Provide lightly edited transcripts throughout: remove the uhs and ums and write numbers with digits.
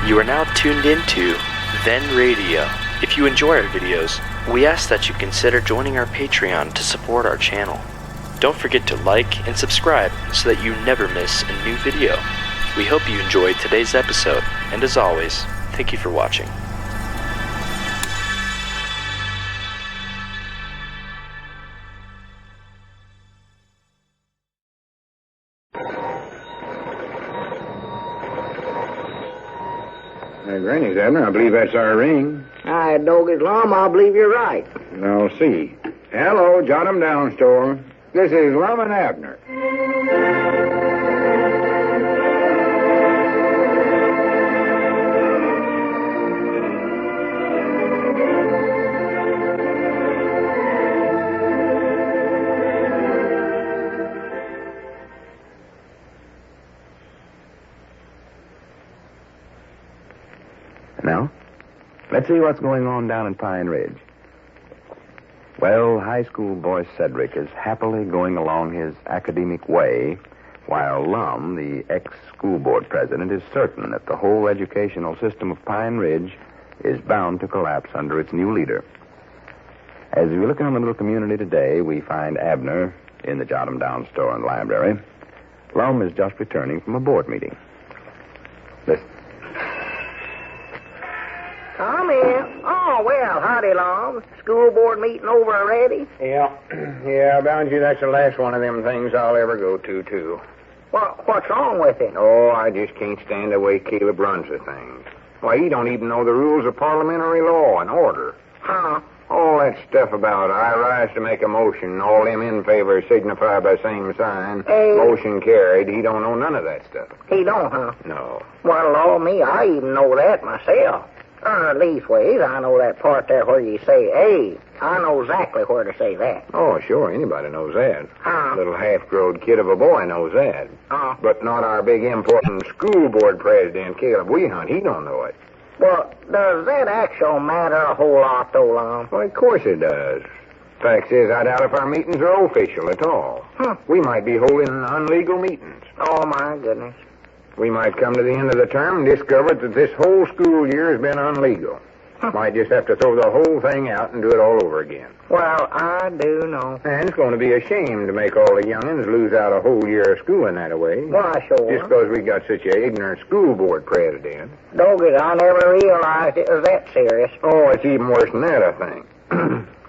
You are now tuned into Then Radio. If you enjoy our videos, we ask that you consider joining our Patreon to support our channel. Don't forget to like and subscribe so that you never miss a new video. We hope you enjoyed today's episode, and as always, thank you for watching. Granny's, Abner. I believe that's our ring. Hi, Doggy's Lum. I believe you're right. I'll see. Hello, jot 'em down, store. This is Lum and Abner. Now, let's see what's going on down in Pine Ridge. Well, high school boy Cedric is happily going along his academic way, while Lum, the ex-school board president, is certain that the whole educational system of Pine Ridge is bound to collapse under its new leader. As we look around the little community today, we find Abner in the Jot 'em Down store and library. Lum is just returning from a board meeting. Listen. Come in. Oh, well, howdy, Lum. School board meeting over already? Yeah, bound you that's the last one of them things I'll ever go to, too. What's wrong with it? Oh, I just can't stand the way Caleb runs the things. Why, he don't even know the rules of parliamentary law and order. Huh? All that stuff about I rise to make a motion, all them in favor signify by same sign, motion carried. He don't know none of that stuff. He don't, huh? No. Well, Lord me, I even know that myself. Leastways, I know that part there where you say A. I know exactly where to say that. Oh, sure, anybody knows that. Huh? Little half-growed kid of a boy knows that. But not our big important school board president, Caleb Wehunt. He don't know it. Well, does that actual matter a whole lot, though, Lum? Well, of course it does. Fact is, I doubt if our meetings are official at all. We might be holding unlegal meetings. Oh, my goodness. We might come to the end of the term and discover that this whole school year has been unlegal. Might just have to throw the whole thing out and do it all over again. Well, I do know. And it's going to be a shame to make all the young'uns lose out a whole year of schooling that way. Why, sure. Just because we got such an ignorant school board president. Doggy, I never realized it was that serious. Oh, it's even worse than that, I think.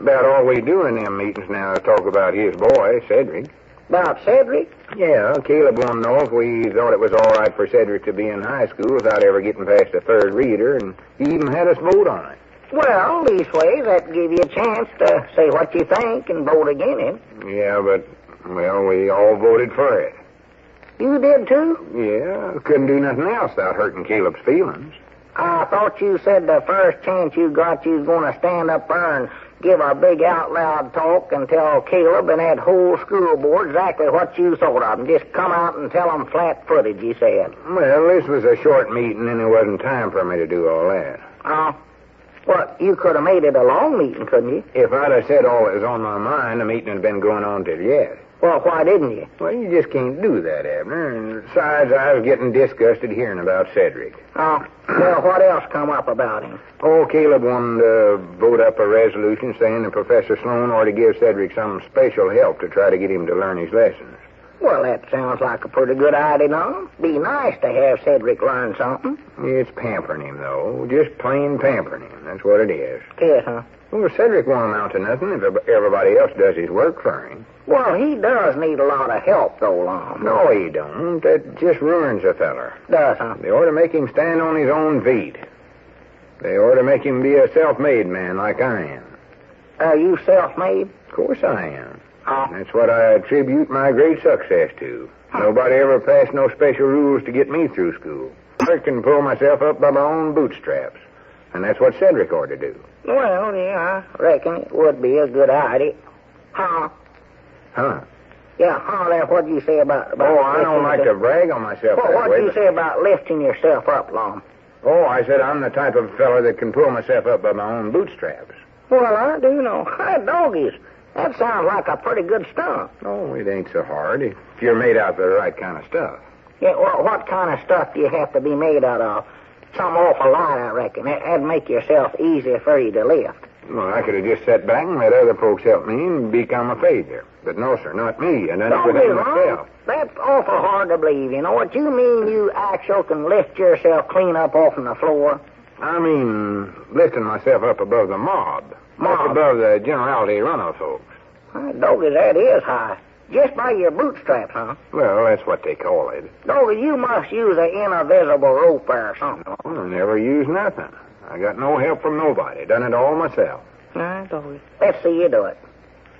About all we do in them meetings now is talk about his boy, Cedric. About Cedric? Yeah, Caleb wanted to know if we thought it was all right for Cedric to be in high school without ever getting past the third reader, and he even had us vote on it. Well, leastways, that'd give you a chance to say what you think and vote against it. Yeah, but, well, we all voted for it. You did, too? Yeah, couldn't do nothing else without hurting Caleb's feelings. I thought you said the first chance you got you was going to stand up there and give a big out-loud talk and tell Caleb and that whole school board exactly what you thought of him. Just come out and tell them flat-footed, you said. Well, this was a short meeting, and there wasn't time for me to do all that. Well, you could have made it a long meeting, couldn't you? If I'd have said all that was on my mind, the meeting had been going on till yet. Well, why didn't you? Well, you just can't do that, Abner. And besides, I was getting disgusted hearing about Cedric. Well, what else come up about him? Oh, Caleb wanted to vote up a resolution saying that Professor Sloan ought to give Cedric some special help to try to get him to learn his lessons. Well, that sounds like a pretty good idea, no? Be nice to have Cedric learn something. It's pampering him, though. Just plain pampering him. That's what it is. Yes, huh? Well, Cedric won't amount to nothing if everybody else does his work for him. Well, he does need a lot of help, though, Lum. No, he don't. That just ruins a feller. Does, huh? They ought to make him stand on his own feet. They ought to make him be a self-made man like I am. Are you self-made? Of course I am. That's what I attribute my great success to. Nobody ever passed no special rules to get me through school. I can pull myself up by my own bootstraps. And that's what Cedric ought to do. Well, yeah, I reckon it would be a good idea. Huh? Yeah, there, what'd you say about I don't like to brag on myself that way. What'd you say about lifting yourself up, Lum? Oh, I said I'm the type of fellow that can pull myself up by my own bootstraps. Well, I do know. Hi, doggies. That sounds like a pretty good stunt. Oh, it ain't so hard if you're made out of the right kind of stuff. Yeah, well, what kind of stuff do you have to be made out of? something awful light, I reckon. That'd make yourself easy for you to lift. Well, I could have just sat back and let other folks help me and become a failure. But no, sir, not me. And Don't everything be wrong. myself. That's awful hard to believe. You know what you mean? You actually can lift yourself clean up off the floor? I mean, lifting myself up above the mob. Mob? Up above the generality run of folks. Doggy, that is high. Just by your bootstraps, huh? Well, that's what they call it. Doggy, you must use an invisible rope or something. I never used nothing. I got no help from nobody. Done it all myself. All right, Doggy. Let's see you do it.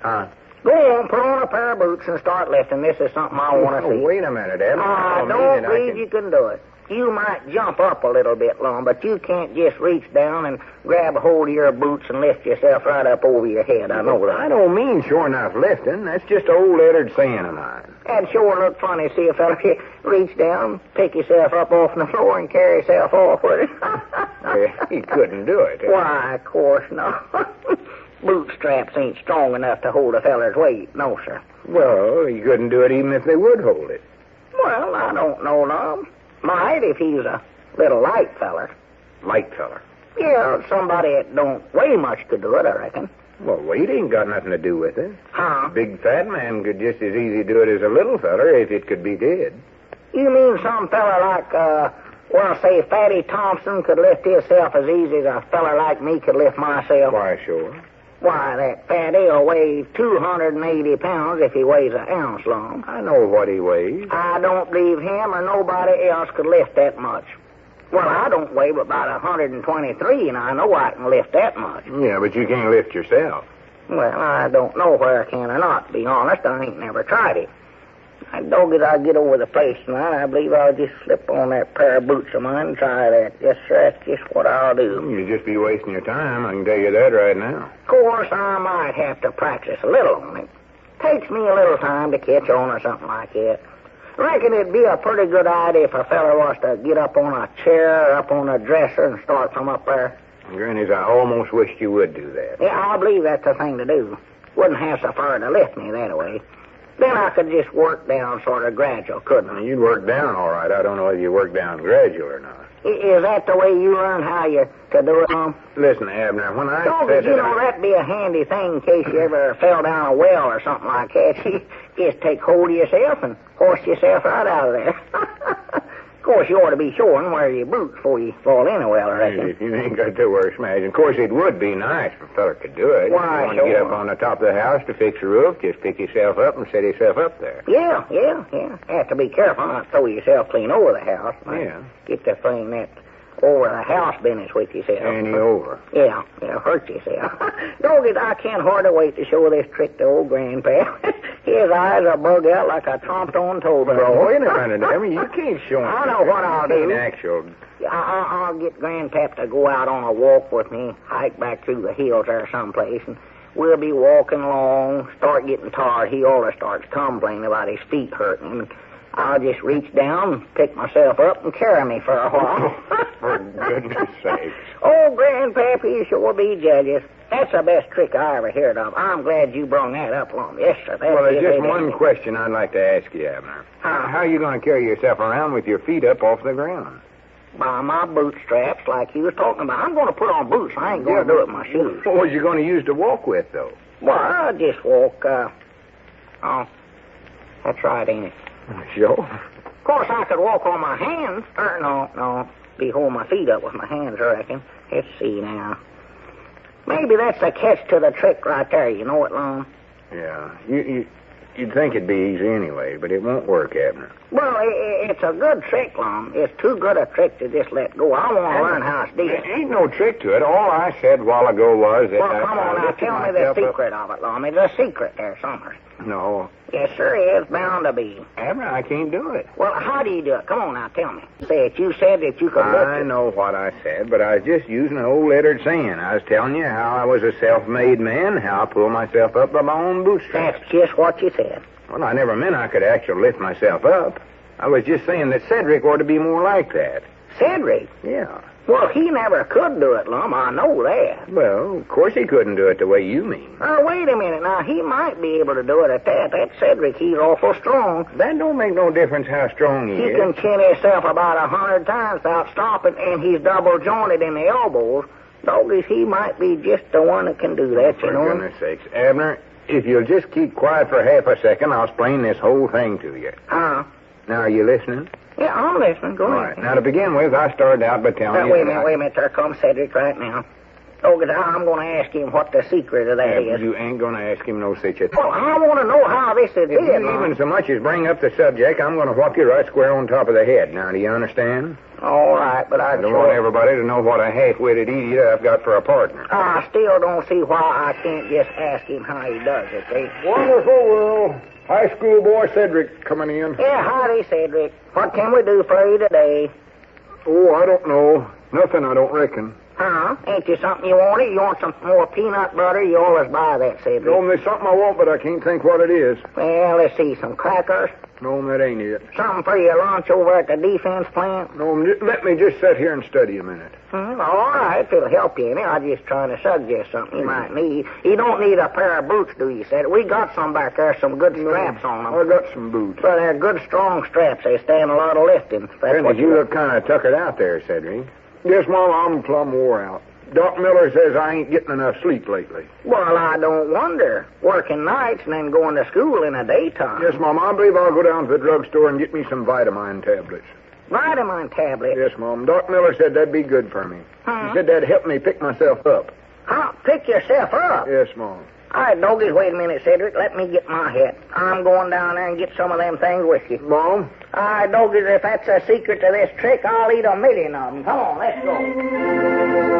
Huh? Go on, put on a pair of boots and start lifting. This is something I want to see. Wait a minute, Abner. I don't believe you can do it. You might jump up a little bit, Lum, but you can't just reach down and grab a hold of your boots and lift yourself right up over your head. I know that. I don't mean sure enough lifting. That's just an old lettered saying of mine. That'd sure look funny, see a fella reach down, pick himself up off the floor and carry himself off with it. He couldn't do it. Why, of course not. Bootstraps ain't strong enough to hold a feller's weight. No, sir. Well, he couldn't do it even if they would hold it. Well, I don't know, Lum. Might if he's a little light feller. Light feller. Yeah, somebody that don't weigh much could do it, I reckon. Well, weight ain't got nothing to do with it. Huh? A big fat man could just as easy do it as a little feller if it could be did. You mean some fella like, say Fatty Thompson could lift himself as easy as a fella like me could lift myself? Why, sure. Why, that Fatty'll weigh 280 pounds if he weighs an ounce long. I know what he weighs. I don't believe him or nobody else could lift that much. Well, I don't weigh but about 123, and I know I can lift that much. Yeah, but you can't lift yourself. Well, I don't know where I can or not, to be honest. I ain't never tried it. I dog it, I'll get over the place tonight. I believe I'll just slip on that pair of boots of mine and try that. Yes, sir, that's just what I'll do. You'd just be wasting your time, I can tell you that right now. Of course, I might have to practice a little on it. Takes me a little time to catch on or something like that. Reckon it'd be a pretty good idea if a fella was to get up on a chair or up on a dresser and start from up there. Granny's, I almost wished you would do that. Yeah, I believe that's the thing to do. Wouldn't have so far to lift me that way. Then I could just work down sort of gradual, couldn't I? You'd work down all right. I don't know whether you work down gradual or not. Is that the way you learn how to do it, Mom? Listen, Abner, when I said you know, that'd be a handy thing in case you ever fell down a well or something like that. You just take hold of yourself and horse yourself right out of there. Of course, you ought to be sure and wear your boots before you fall in a well, I reckon. You ain't got to worry, smashing. Of course, it would be nice if a fella could do it. Why, you want to get up on the top of the house to fix the roof, just pick yourself up and set yourself up there. Yeah. Have to be careful not throw yourself clean over the house. Yeah. Get the thing that over the house business with yourself. Any over. Yeah, hurt yourself. Dog it, I can't hardly wait to show this trick to old Grandpap. His eyes are bug out like a tromped-on toe bell. Well, wait a minute, Abner. You can't show him. I know what I'll do. I'll get Grandpap to go out on a walk with me, hike back through the hills there someplace, and we'll be walking along, start getting tired. He always starts complaining about his feet hurting him. I'll just reach down, pick myself up, and carry me for a while. For goodness sake. Oh, Grandpap, he sure be jealous. That's the best trick I ever heard of. I'm glad you brung that up, Lum. Yes, sir. Well, there's just one question I'd like to ask you, Abner. How are you going to carry yourself around with your feet up off the ground? By my bootstraps, like you was talking about. I'm going to put on boots. I ain't going to do it with my shoes. What was you going to use to walk with, though? Well, I'll just walk, that's right, ain't it? Sure. Of course, I could walk on my hands. No. Be holding my feet up with my hands, I reckon. Let's see now. Maybe that's the catch to the trick right there. You know it, Lum? Yeah. You'd think it'd be easy anyway, but it won't work, Abner. Well, it's a good trick, Lum. It's too good a trick to just let go. I want to learn how it's done. There ain't no trick to it. All I said a while ago was that... Well, come on now. Tell me the secret of it, Lum. It's a secret there somewhere. No. Yes, sir, it's bound to be. Abner, I can't do it. Well, how do you do it? Come on now, tell me. Say it. You said that you could lift I it. know what I said, but I was just using an old lettered saying. I was telling you how I was a self-made man, how I pulled myself up by my own bootstraps. That's just what you said. Well, I never meant I could actually lift myself up. I was just saying that Cedric ought to be more like that. Cedric? Yeah. Well, he never could do it, Lum. I know that. Well, of course he couldn't do it the way you mean. Wait a minute. Now, he might be able to do it at that. That Cedric, he's awful strong. That don't make no difference how strong he He is. can chin himself about 100 times without stopping, and he's double jointed in the elbows. Doggies, he might be just the one that can do that, you know. For goodness sakes. Abner, if you'll just keep quiet for half a second, I'll explain this whole thing to you. Huh? Now, are you listening? Yeah, I'm listening. Go All ahead. right. Now, to begin with, I started out by telling you... Wait a minute. There comes Cedric right now. Doggies, I'm going to ask him what the secret of that is. You ain't going to ask him no such a thing. Well, I want to know how this is If did, you Lum. even so much as bring up the subject, I'm going to whop you right square on top of the head. Now, do you understand? All right, but I I don't want everybody to know what a half-witted idiot I've got for a partner. I still don't see why I can't just ask him how he does it, eh? Wonderful, Will. High school boy Cedric coming in. Yeah, howdy, Cedric. What can we do for you today? Oh, I don't know. Nothing, I don't reckon. Huh? Ain't there something you wanted? You want some more peanut butter? You always buy that, Cedric. No, there's something I want, but I can't think what it is. Well, let's see. Some crackers? No, that ain't it. Something for your lunch over at the defense plant? No, let me just sit here and study a minute. All right, if it'll help you any. I'm just trying to suggest something you might need. You don't need a pair of boots, do you, Cedric? We got some back there, some good straps on them. I got some boots. But they're good, strong straps. They stand a lot of lifting. That's what You look kind of tuckered out there, Cedric. Yes, Mom, I'm plumb wore out. Doc Miller says I ain't getting enough sleep lately. Well, I don't wonder. Working nights and then going to school in the daytime. Yes, Mom, I believe I'll go down to the drugstore and get me some vitamin tablets. Vitamin tablets? Yes, Mom. Doc Miller said that'd be good for me. He said that'd help me pick myself up. Huh? Pick yourself up? Yes, Mom. All right, doggies, wait a minute, Cedric. Let me get my hat. I'm going down there and get some of them things with you. Mom? All right, doggies, if that's the secret to this trick, I'll eat 1,000,000 of them. Come on, let's go.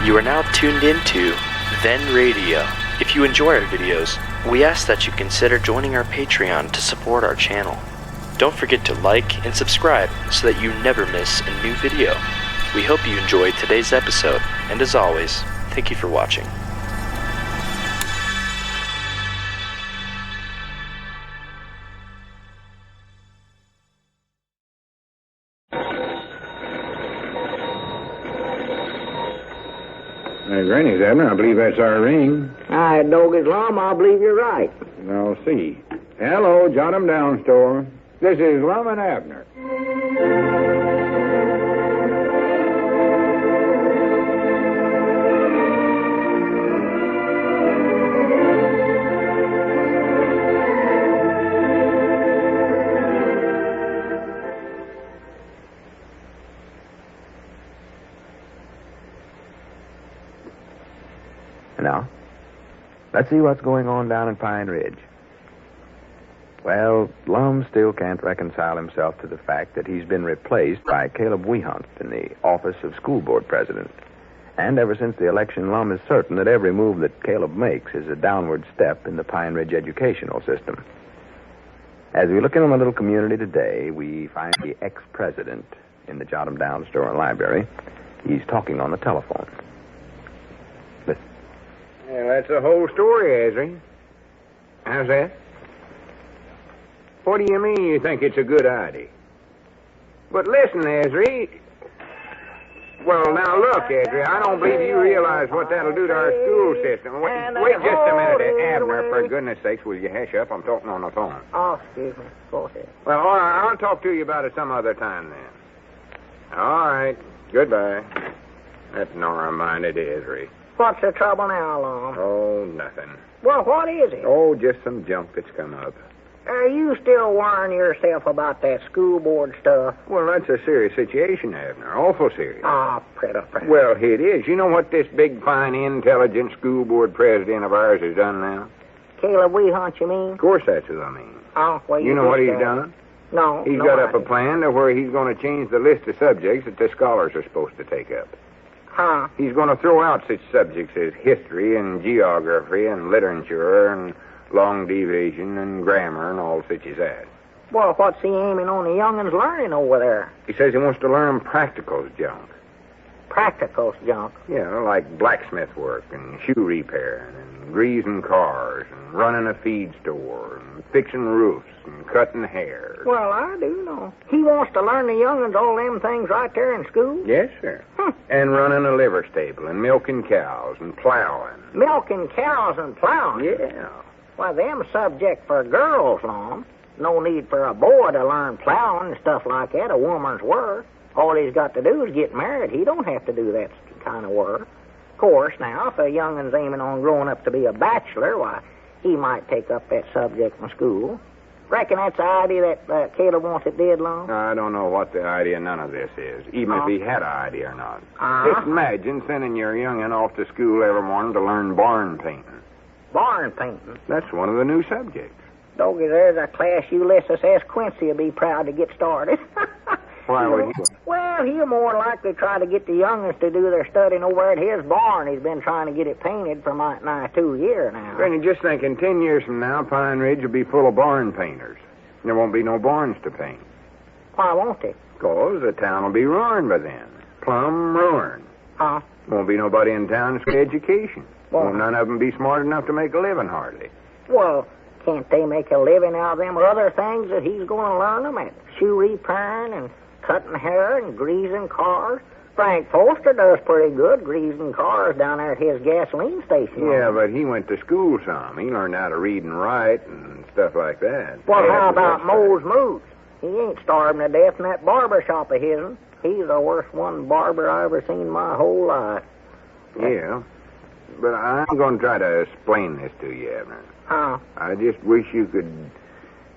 You are now tuned into Then Radio. If you enjoy our videos, we ask that you consider joining our Patreon to support our channel. Don't forget to like and subscribe so that you never miss a new video. We hope you enjoyed today's episode, and as always, thank you for watching. Granny's, Abner. I believe that's our ring. All right, doggies, Lum, I believe you're right. I'll see. Hello, jot 'em down, store. This is Lum and Abner. Now, let's see what's going on down in Pine Ridge. Well, Lum still can't reconcile himself to the fact that he's been replaced by Caleb Wehunt in the office of school board president. And ever since the election, Lum is certain that every move that Caleb makes is a downward step in the Pine Ridge educational system. As we look in on the little community today, we find the ex-president in the Jot 'em Down store and library. He's talking on the telephone. Listen. Yeah, that's the whole story, Ezra. How's that? What do you mean you think it's a good idea? But listen, Ezra. Well, now look, Ezra, I don't believe you realize what that'll do to our school system. Wait just a minute, Abner, for goodness sakes, will you hush up? I'm talking on the phone. Oh, excuse me. Go ahead. Well, all right, I'll talk to you about it some other time then. All right, goodbye. That narrow-minded Ezra. What's the trouble now, Lum? Oh, nothing. Well, what is it? Oh, just some junk that's come up. Are you still worrying yourself about that school board stuff? Well, that's a serious situation, Abner. Awful serious. Ah, pretty. Well, it is. You know what this big, fine, intelligent school board president of ours has done now? Caleb Wehunt, you mean? Of course that's who I mean. Oh, well, You know what he's done? No. He's no got up a idea. plan to where he's going to change the list of subjects that the scholars are supposed to take up. Huh? He's going to throw out such subjects as history and geography and literature and long division and grammar and all such as that. Well, what's he aiming on the young'uns learning over there? He says he wants to learn practicals junk. Practicals junk? Yeah, like blacksmith work and shoe repairing and greasing cars and running a feed store and fixing roofs and cutting hair. Well, I do know. He wants to learn the young'uns all them things right there in school? Yes, sir. And running a liver stable and milking cows and plowing. Milking cows and plowing? Yeah. Well, them subject for girls, Lum. No need for a boy to learn plowing and stuff like that, a woman's work. All he's got to do is get married. He don't have to do that kind of work. Of course, now, if a young'un's aiming on growing up to be a bachelor, why, he might take up that subject in school. Reckon that's the idea that Caleb wants it did, Lum? I don't know what the idea none of this is, even if he had an idea or not. Just imagine sending your young'un off to school every morning to learn barn painting. Barn painting? That's one of the new subjects. Doggy, there's a class Ulysses S. Quincy will be proud to get started. Why would he? Well, he'll more likely try to get the young'uns to do their studying over at his barn. He's been trying to get it painted for nigh 2 years now. Granny, just thinking 10 years from now, Pine Ridge will be full of barn painters. There won't be no barns to paint. Why won't it? 'Cause the town will be ruined by then. Plumb ruined. Huh? Won't be nobody in town to education. Won't none of them be smart enough to make a living, hardly. Well, can't they make a living out of them other things that he's going to learn them at? Shoe repairing and cutting hair and greasing cars. Frank Foster does pretty good greasing cars down there at his gasoline station. Yeah, but he went to school some. He learned how to read and write and stuff like that. Well, how about Mose Moots? He ain't starving to death in that barber shop of his'n. He's the worst one barber I ever seen my whole life. Yeah, but I'm going to try to explain this to you, Abner. Huh? I just wish you could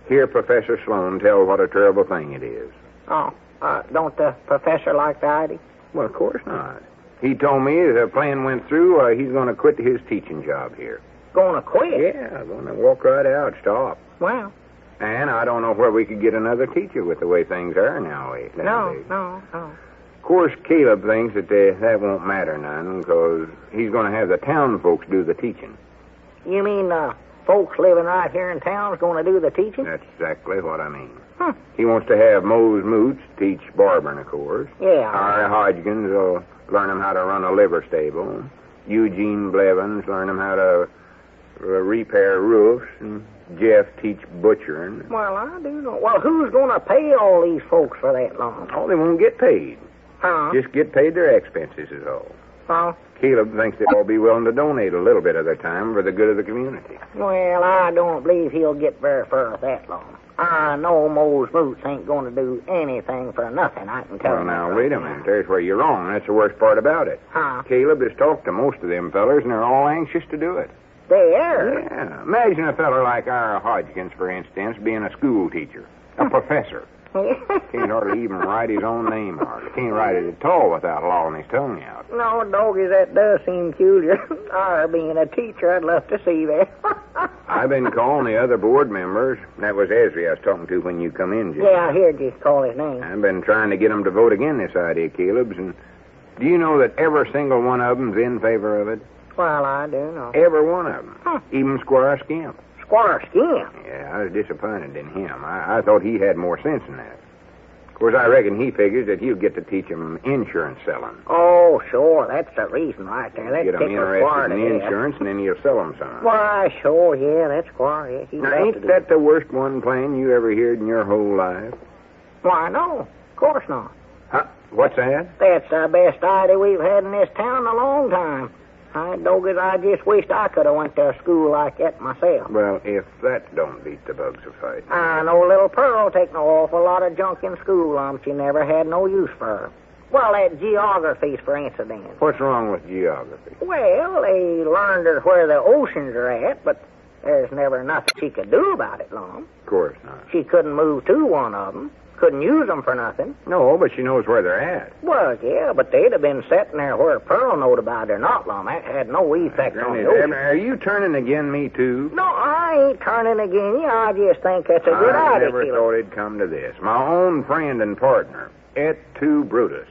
hear Professor Sloan tell what a terrible thing it is. Oh, don't the professor like the idea? Well, of course not. He told me if the plan went through, he's going to quit his teaching job here. Going to quit? Yeah, going to walk right out, stop. Well. And I don't know where we could get another teacher with the way things are nowadays. No. Of course, Caleb thinks that that won't matter none, because he's going to have the town folks do the teaching. You mean folks living right here in town is going to do the teaching? That's exactly what I mean. He wants to have Mose Moots teach barbering, of course. Yeah. Harry Hodgkins will learn him how to run a liver stable. Eugene Blevins learn him how to repair roofs. And Jeff teach butchering. Well, I do know. Well, who's going to pay all these folks for that long? Oh, they won't get paid. Huh? Just get paid their expenses is all. Huh? Caleb thinks they'll all be willing to donate a little bit of their time for the good of the community. Well, I don't believe he'll get very far that long. I know Mose Moots ain't going to do anything for nothing, I can tell you. Well, now, wait a minute. There's where you're wrong. That's the worst part about it. Huh? Caleb has talked to most of them fellers, and they're all anxious to do it. There? Yeah. Imagine a feller like our Hodgkins, for instance, being a school teacher, a professor. Can't hardly even write his own name hardly. Can't write it at all without lolling his tongue out. No, doggy, that does seem peculiar. Being a teacher, I'd love to see that. I've been calling the other board members. That was Esri I was talking to when you come in, Jim. Yeah, I heard you call his name. I've been trying to get them to vote again this idea, Caleb's, and do you know that every single one of them's in favor of it? Well, I do know. Every one of them. Even Squire Skimp. Squire Skimp? Yeah, I was disappointed in him. I thought he had more sense than that. Of course, I reckon he figures that he'll get to teach them insurance selling. Oh, sure. That's the reason right there. That Get them interested in insurance, and then he'll sell them some. Why, sure, yeah, that's Squire. Yeah, now, ain't that the worst one plan you ever heard in your whole life? Why, no. Of course not. Huh? What's that? That's the best idea we've had in this town in a long time. I just wished I could have went to a school like that myself. Well, if that don't beat the bugs of fight. I know little Pearl taking an awful lot of junk in school, she never had no use for her. Well, that geography's for instance. What's wrong with geography? Well, they learned her where the oceans are at, but there's never nothing she could do about it, Lum. Of course not. She couldn't move to one of them. Couldn't use them for nothing. No, but she knows where they're at. Well, yeah, but they'd have been sitting there where Pearl knowed about it or not, Lum. That had no effect on the ocean. Are you turning again me, too? No, I ain't turning again you. I just think that's a good idea. I never thought it'd come to this. My own friend and partner, et tu, Brutus.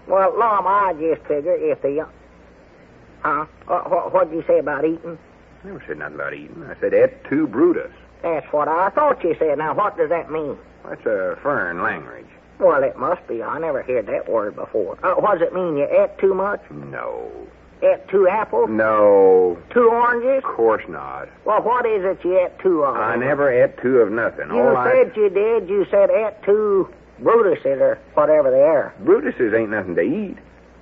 Well, Lum, I just figure if the young... Huh? What'd you say about eating? I never said nothing about eating. I said et tu, Brutus. That's what I thought you said. Now, what does that mean? That's a foreign language. Well, it must be. I never heard that word before. What does it mean? You ate too much? No. Ate 2 apples? No. 2 oranges? Of course not. Well, what is it you ate 2 of? I never ate 2 of nothing. You said you did. You said ate 2 Brutuses or whatever they are. Brutuses ain't nothing to eat.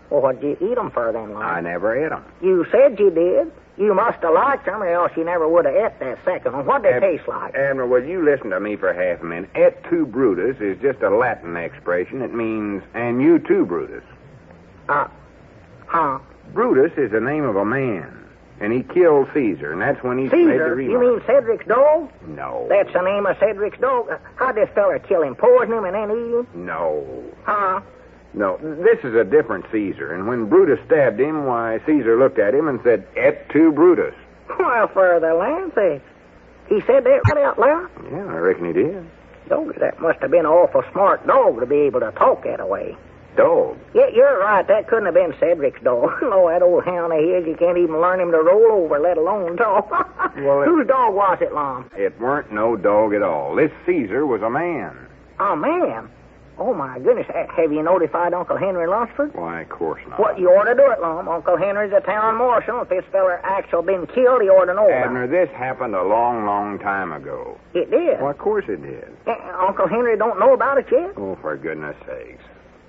Well, what'd you eat them for then, Lum? I never ate them. You said you did. You must have liked them, or else you never would have ate that second one. What'd they taste like? Abner, will you listen to me for half a minute? Et tu, Brutus is just a Latin expression. It means, and you too, Brutus. Brutus is the name of a man, and he killed Caesar, and that's when he made the Caesar? remark. You mean Cedric's dog? No. That's the name of Cedric's dog? How'd this fella kill him? Poison him and then eat him? No. Huh? No, this is a different Caesar, and when Brutus stabbed him, why, Caesar looked at him and said, Et tu, Brutus. Well, for the land sakes. He said that right out loud? Yeah, I reckon he did. Dog, that must have been an awful smart dog to be able to talk that way. Dog? Yeah, you're right. That couldn't have been Cedric's dog. No, that old hound of his, you can't even learn him to roll over, let alone talk. Well, whose dog was it, Lum? It weren't no dog at all. This Caesar was a man. A man? Oh, my goodness. Have you notified Uncle Henry Lunsford? Why, of course not. What, you ought to do it, Lum. Uncle Henry's a town marshal. If this feller actually been killed, he ought to know about Abner, it. this happened a long, long time ago. It did? Well, of course it did. Uncle Henry don't know about it yet? Oh, for goodness sakes.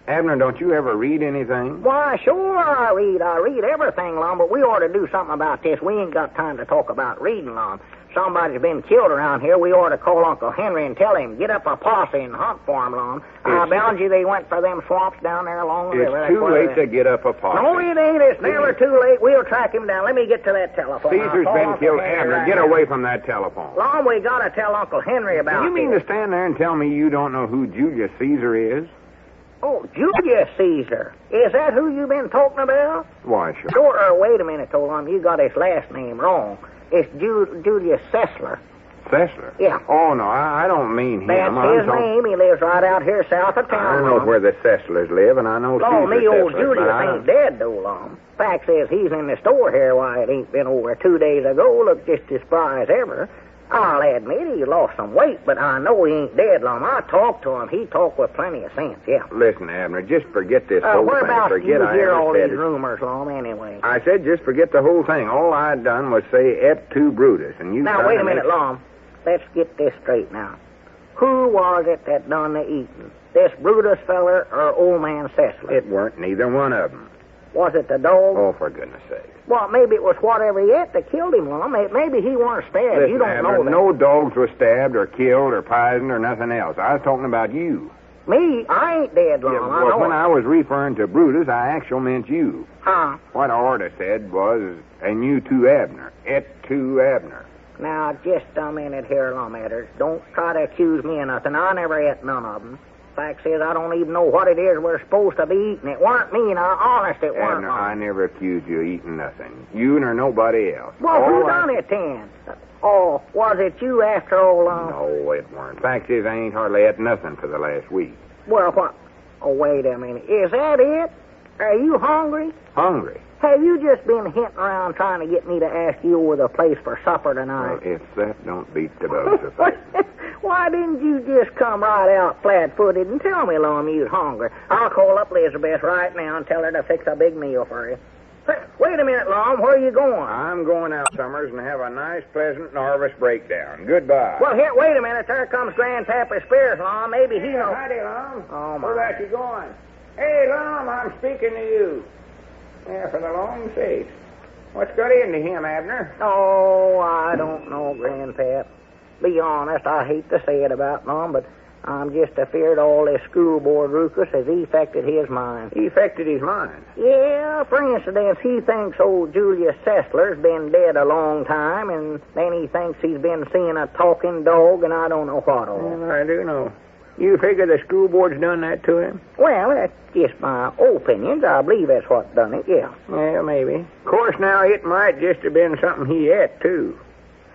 Abner, don't you ever read anything? Why, sure I read. I read everything, Lum, but we ought to do something about this. We ain't got time to talk about reading, Lum. Somebody's been killed around here. We ought to call Uncle Henry and tell him, get up a posse and hunt for him, Lum. I bound you they went for them swamps down there along the river. It's too late to get up a posse. No, it ain't. It's never too late. We'll track him down. Let me get to that telephone. Caesar's been killed. Abner, get away from that telephone. Lum, we got to tell Uncle Henry about it. You mean to stand there and tell me you don't know who Julius Caesar is? Oh, Julius Caesar. Is that who you been talking about? Why, sure. Sure, wait a minute, Lum. You got his last name wrong. It's Julius Sessler. Sessler? Yeah. Oh, no, I don't mean him. That's his name. He lives right out here south of town. I know where the Sesslers live, and I know Oh, Caesar me old Sessler, Julius ain't dead, though, Lum. Fact is, he's in the store here. Why, it ain't been over 2 days ago. Look just as spry as ever. I'll admit he lost some weight, but I know he ain't dead, Lum. I talked to him. He talked with plenty of sense, yeah. Listen, Abner, just forget this whole thing. Whereabouts do you Forget I hear ever all said these it. rumors, Lum, anyway? I said just forget the whole thing. All I done was say et tu, Brutus, and you... Now, wait a minute, Lum. Let's get this straight now. Who was it that done the eating? This Brutus feller or old man Sessler? It weren't neither one of them. Was it the dog? Oh, for goodness sake. Well, maybe it was whatever he ate that killed him, Lum. Maybe he weren't stabbed. Listen, You don't Abner, know that. no dogs were stabbed or killed or poisoned or nothing else. I was talking about you. Me? I ain't dead, Lum. I know when it. I was referring to Brutus, I actually meant you. Huh? What I order said was, and you too, Abner. Et tu, Abner. Now, just a minute here, Lum Edders. Don't try to accuse me of nothing. I never ate none of them. Fact is, I don't even know what it is we're supposed to be eating. It weren't me, now. Honest, it weren't. Abner, I never accused you of eating nothing. You nor nobody else. Well, who done it then? Oh, was it you after all, Lum? No, it weren't. Fact is, I ain't hardly ate nothing for the last week. Well, what? Oh, wait a minute. Is that it? Are you hungry? Hungry? Have you just been hinting around trying to get me to ask you over the place for supper tonight? Well, if that don't beat the bugs of faith. Why didn't you just come right out flat-footed and tell me, Lum, you're hungry? I'll call up Elizabeth right now and tell her to fix a big meal for you. Wait a minute, Lum. Where are you going? I'm going out, Summers, and have a nice, pleasant, nervous breakdown. Goodbye. Well, here, wait a minute. There comes Grandpap Spears, Lum. Maybe he knows. Howdy, Lum. Oh, my. Where back you going? Hey, Lum, I'm speaking to you. Yeah, for the long sakes. What's got into him, Abner? Oh, I don't know, Grandpap. Be honest, I hate to say it about Lum, but I'm just afeard all this school board ruckus has affected his mind. He affected his mind. Yeah, for instance, he thinks old Julius Sessler's been dead a long time, and then he thinks he's been seeing a talking dog, and I don't know what all. Well, I do know. You figure the school board's done that to him? Well, that's just my opinions. I believe that's what done it, yeah. Yeah, maybe. Of course, now, it might just have been something he ate, too.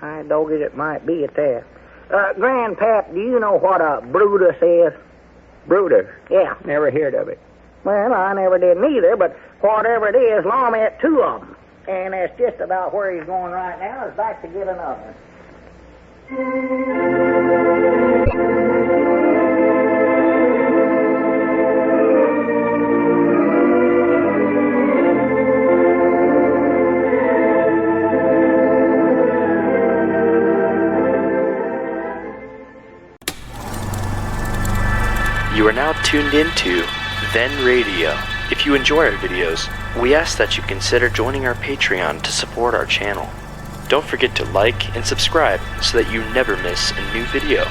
I dog it might be at that. Grandpap, do you know what a Brutus is? Brutus? Yeah. Never heard of it. Well, I never did neither, but whatever it is, Lum ate 2 of them. And that's just about where he's going right now, is back to get another. now tuned into Then Radio. If you enjoy our videos, we ask that you consider joining our Patreon to support our channel. Don't forget to like and subscribe so that you never miss a new video.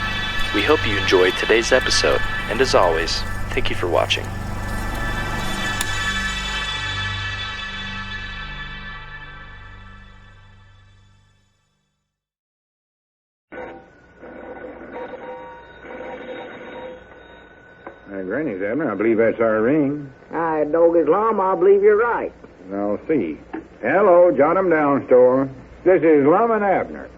We hope you enjoyed today's episode, and as always, thank you for watching. Granny's, Abner. I believe that's our ring. Aye, dog is Lum, I believe you're right. I'll see. Hello, jot 'em down, store. This is Lum and Abner.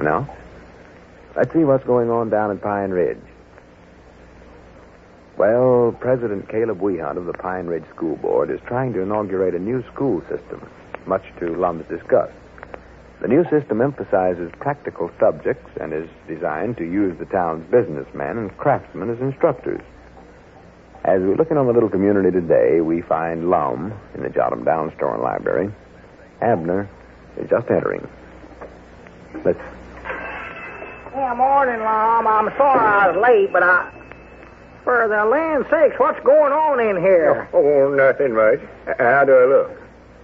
Now, let's see what's going on down at Pine Ridge. Well, President Caleb Wehunt of the Pine Ridge School Board is trying to inaugurate a new school system, much to Lum's disgust. The new system emphasizes practical subjects and is designed to use the town's businessmen and craftsmen as instructors. As we look in on the little community today, we find Lum in the Jot 'em Down store and library. Abner is just entering. Listen. Yeah, morning, Lum. I'm sorry I was late, but for the land's sakes, what's going on in here? Oh, nothing much. How do I look?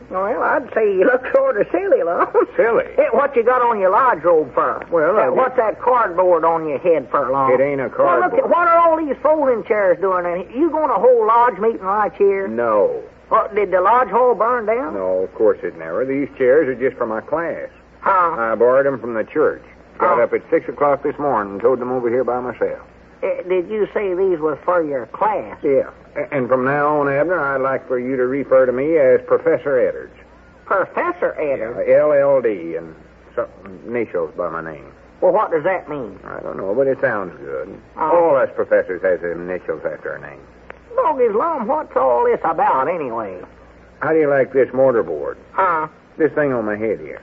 Well, I'd say you look sort of silly, Lum. Silly? Hey, what you got on your lodge robe for? Well, what's that cardboard on your head for, Lum? It ain't a Well, cardboard. look, what are all these folding chairs doing? And you going to hold lodge meeting right here? No. What, did the lodge hall burn down? No, of course it never. These chairs are just for my class. Huh? I borrowed them from the church. Got Oh. up at 6 o'clock this morning and towed them over here by myself. Did you say these was for your class? Yeah. And from now on, Abner, I'd like for you to refer to me as Professor Edders. Professor Edders? LLD and some initials by my name. Well, what does that mean? I don't know, but it sounds good. Oh. All us professors has initials after our name. Doggy's Lum, what's all this about anyway? How do you like this mortarboard? Huh? This thing on my head here.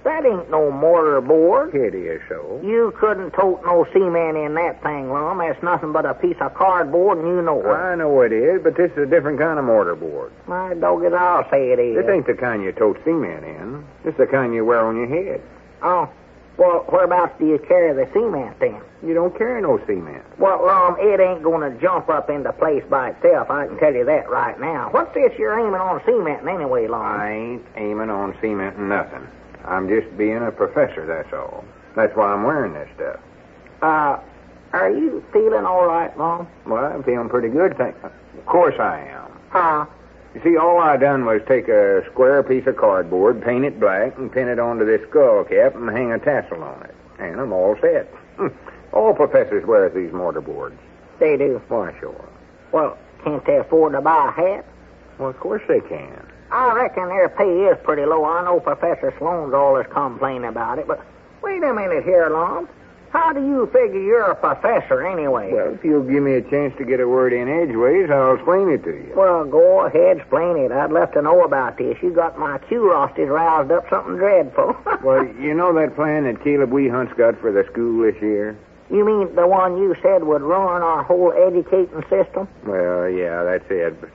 That ain't no mortar board. It is so. You couldn't tote no cement in that thing, Lum. That's nothing but a piece of cardboard, and you know it. I know it is, but this is a different kind of mortarboard. My doggy, I'll say it is. This ain't the kind you tote cement in. This is the kind you wear on your head. Oh, well, whereabouts do you carry the cement then? You don't carry no cement. Well, Lum, it ain't going to jump up into place by itself. I can tell you that right now. What's this you're aiming on cementing anyway, Lum? I ain't aiming on cementing nothing. I'm just being a professor, that's all. That's why I'm wearing this stuff. Are you feeling all right, Lum? Well, I'm feeling pretty good, Of course I am. Huh? You see, all I done was take a square piece of cardboard, paint it black, and pin it onto this skull cap and hang a tassel on it. And I'm all set. All professors wear these mortarboards. They do. Why, sure. Well, can't they afford to buy a hat? Well, of course they can. I reckon their pay is pretty low. I know Professor Sloan's always complaining about it, but wait a minute here, Lum. How do you figure you're a professor anyway? Well, if you'll give me a chance to get a word in edgeways, I'll explain it to you. Well, go ahead, explain it. I'd love to know about this. You got my curiosity roused up something dreadful. Well, you know that plan that Caleb Wehunt's got for the school this year? You mean the one you said would ruin our whole educating system? Well, yeah, that's it. But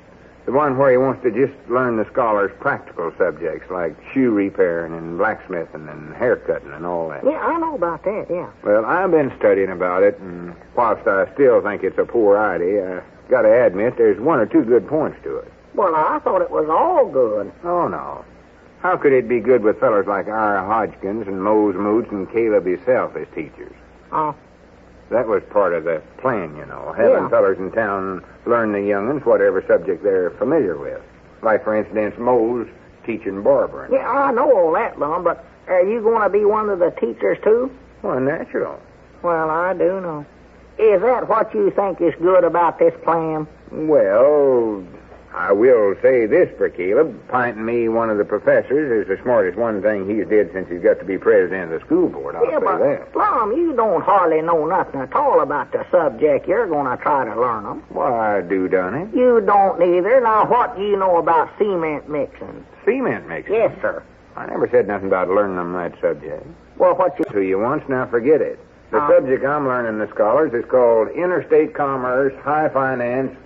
the one where he wants to just learn the scholars practical subjects like shoe repairing and blacksmithing and haircutting and all that. Yeah, I know about that, yeah. Well, I've been studying about it, and whilst I still think it's a poor idea, I got to admit there's one or two good points to it. Well, I thought it was all good. Oh, no. How could it be good with fellas like R. Hodgkins and Mose Moots and Caleb himself as teachers? Oh. That was part of the plan, you know, having fellers in town learn the young'uns whatever subject they're familiar with. Like, for instance, Mose teaching barbering. Yeah, I know all that, Lum, but are you going to be one of the teachers, too? Well, natural. Well, I do know. Is that what you think is good about this plan? Well, I will say this for Caleb. Pinting me one of the professors is the smartest one thing he's did since he's got to be president of the school board, I'll say that. Lum, you don't hardly know nothing at all about the subject you're going to try to learn them. Why, I do, done it. You don't either. Now, what do you know about cement mixing? Cement mixing? Yes, sir. I never said nothing about learning them that subject. Well, what you... To you once, now forget it. The subject I'm learning the scholars is called Interstate Commerce, High Finance,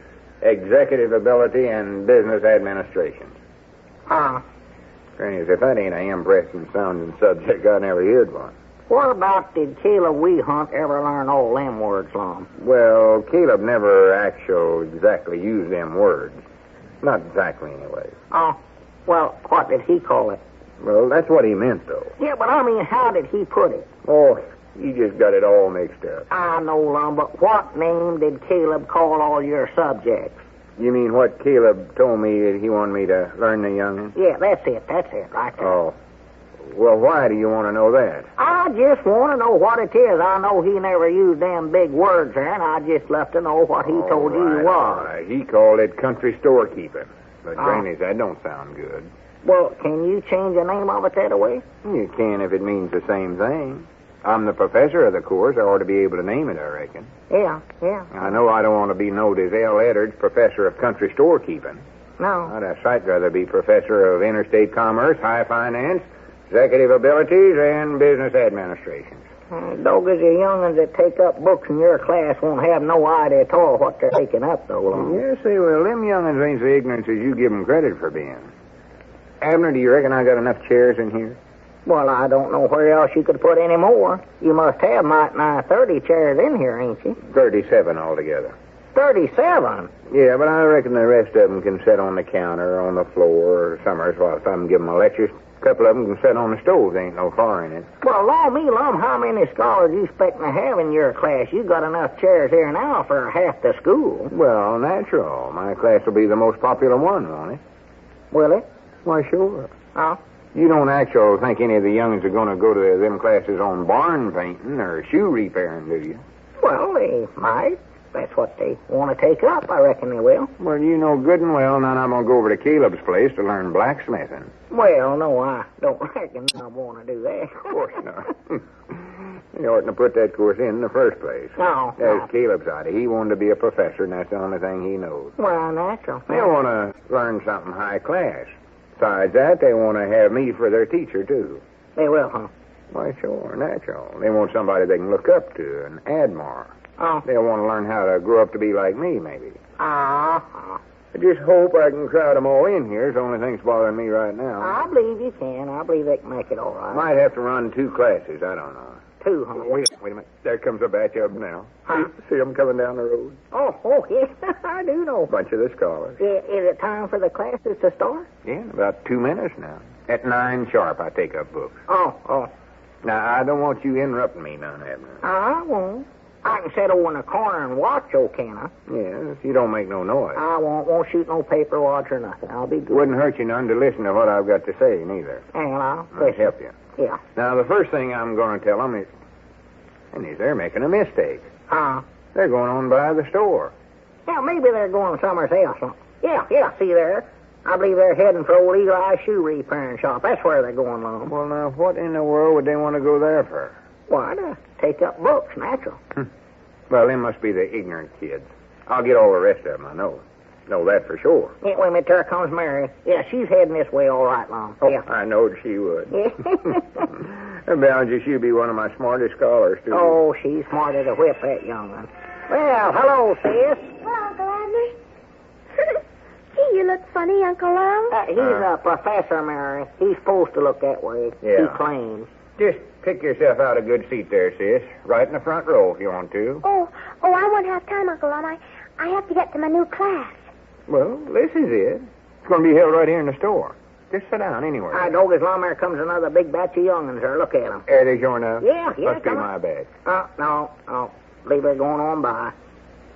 Executive Ability, and Business Administration. Granny, if that ain't a impressive sounding subject, I never heard one. What about did Caleb Weehunt ever learn all them words, Lum? Well, Caleb never exactly used them words. Not exactly, anyway. Oh, well, what did he call it? Well, that's what he meant, though. Yeah, but I mean, how did he put it? Oh, you just got it all mixed up. I know, Lum, but what name did Caleb call all your subjects? You mean what Caleb told me that he wanted me to learn the youngin'? Yeah, that's it, right there. Oh. Well, why do you want to know that? I just want to know what it is. I know he never used them big words there, and I just love to know what he told you was. Right. He called it country storekeeping. But, Granny, that don't sound good. Well, can you change the name of it that way? You can if it means the same thing. I'm the professor of the course. I ought to be able to name it, I reckon. Yeah. I know I don't want to be known as L. Edwards, professor of country storekeeping. No. I'd a sight rather be professor of interstate commerce, high finance, executive abilities, and business administration. Doggies, the young'uns that take up books in your class won't have no idea at all what they're taking up, though, Lum. Yes, they will. Them young'uns ain't so ignorant as you give them credit for being. Abner, do you reckon I got enough chairs in here? Well, I don't know where else you could put any more. You must have might nigh 30 chairs in here, ain't you? 37 altogether. 37? Yeah, but I reckon the rest of them can sit on the counter, on the floor, or somewhere. So if I'm giving my lectures, a couple of them can sit on the stove. There ain't no fire in it. Well, Lum, how many scholars you expecting to have in your class? You got enough chairs here now for half the school. Well, natural. My class will be the most popular one, won't it? Will it? Why, sure. Oh? You don't actually think any of the youngins are going to go to them classes on barn painting or shoe repairing, do you? Well, they might. That's what they want to take up. I reckon they will. Well, you know good and well now I'm going to go over to Caleb's place to learn blacksmithing. Well, no, I don't reckon I want to do that. Of course not. You oughtn't to put that course in the first place. No. That's Caleb's idea. He wanted to be a professor, and that's the only thing he knows. Well, natural. They want to learn something high class. Besides that, they want to have me for their teacher, too. They will, huh? Why, sure, natural. They want somebody they can look up to and admire. Oh. They'll want to learn how to grow up to be like me, maybe. I I just hope I can crowd them all in here. It's the only thing that's bothering me right now. I believe you can. I believe they can make it all right. Might have to run 2 classes. I don't know. 2, huh? Wait a minute. There comes a batch of them now. Huh? See them coming down the road? Oh, yes, I do know. Bunch of the scholars. Is it time for the classes to start? Yeah, in about 2 minutes now. At 9 sharp, I take up books. Oh. Now, I don't want you interrupting me none, Abner. I won't. I can sit over in the corner and watch, can I? Yes, you don't make no noise. I won't shoot no paper watch or nothing. I'll be good. Wouldn't hurt you none to listen to what I've got to say, neither. And I'll I'll help you. Yeah. Now, the first thing I'm going to tell them is they're making a mistake. They're going on by the store. Yeah, maybe they're going somewhere else. Yeah, see there. I believe they're heading for old Eli's shoe repairing shop. That's where they're going, Lum. Well, now, what in the world would they want to go there for? Why, to take up books, natural. Well, they must be the ignorant kids. I'll get all the rest of them, I know. Know that for sure. Yeah, wait a minute, there comes Mary. Yeah, she's heading this way all right, Lum. Oh, Yeah. I knowed she would. Yeah. Bound you, she'd be one of my smartest scholars, too. Oh, she's smart as a whip, that young one. Well, hello, sis. Hello, Uncle Abner. Gee, you look funny, Uncle Lum. He's a professor, Mary. He's supposed to look that way. Yeah. He claims. Just pick yourself out a good seat there, sis. Right in the front row if you want to. Oh, I won't have time, Uncle Lum. I have to get to my new class. Well, this is it. It's going to be held right here in the store. Just sit down anywhere. I know as long there comes another big batch of young'uns there. Look at them. Are they sure enough? Yeah. Must be come on. my bad. No. Believe they're going on by.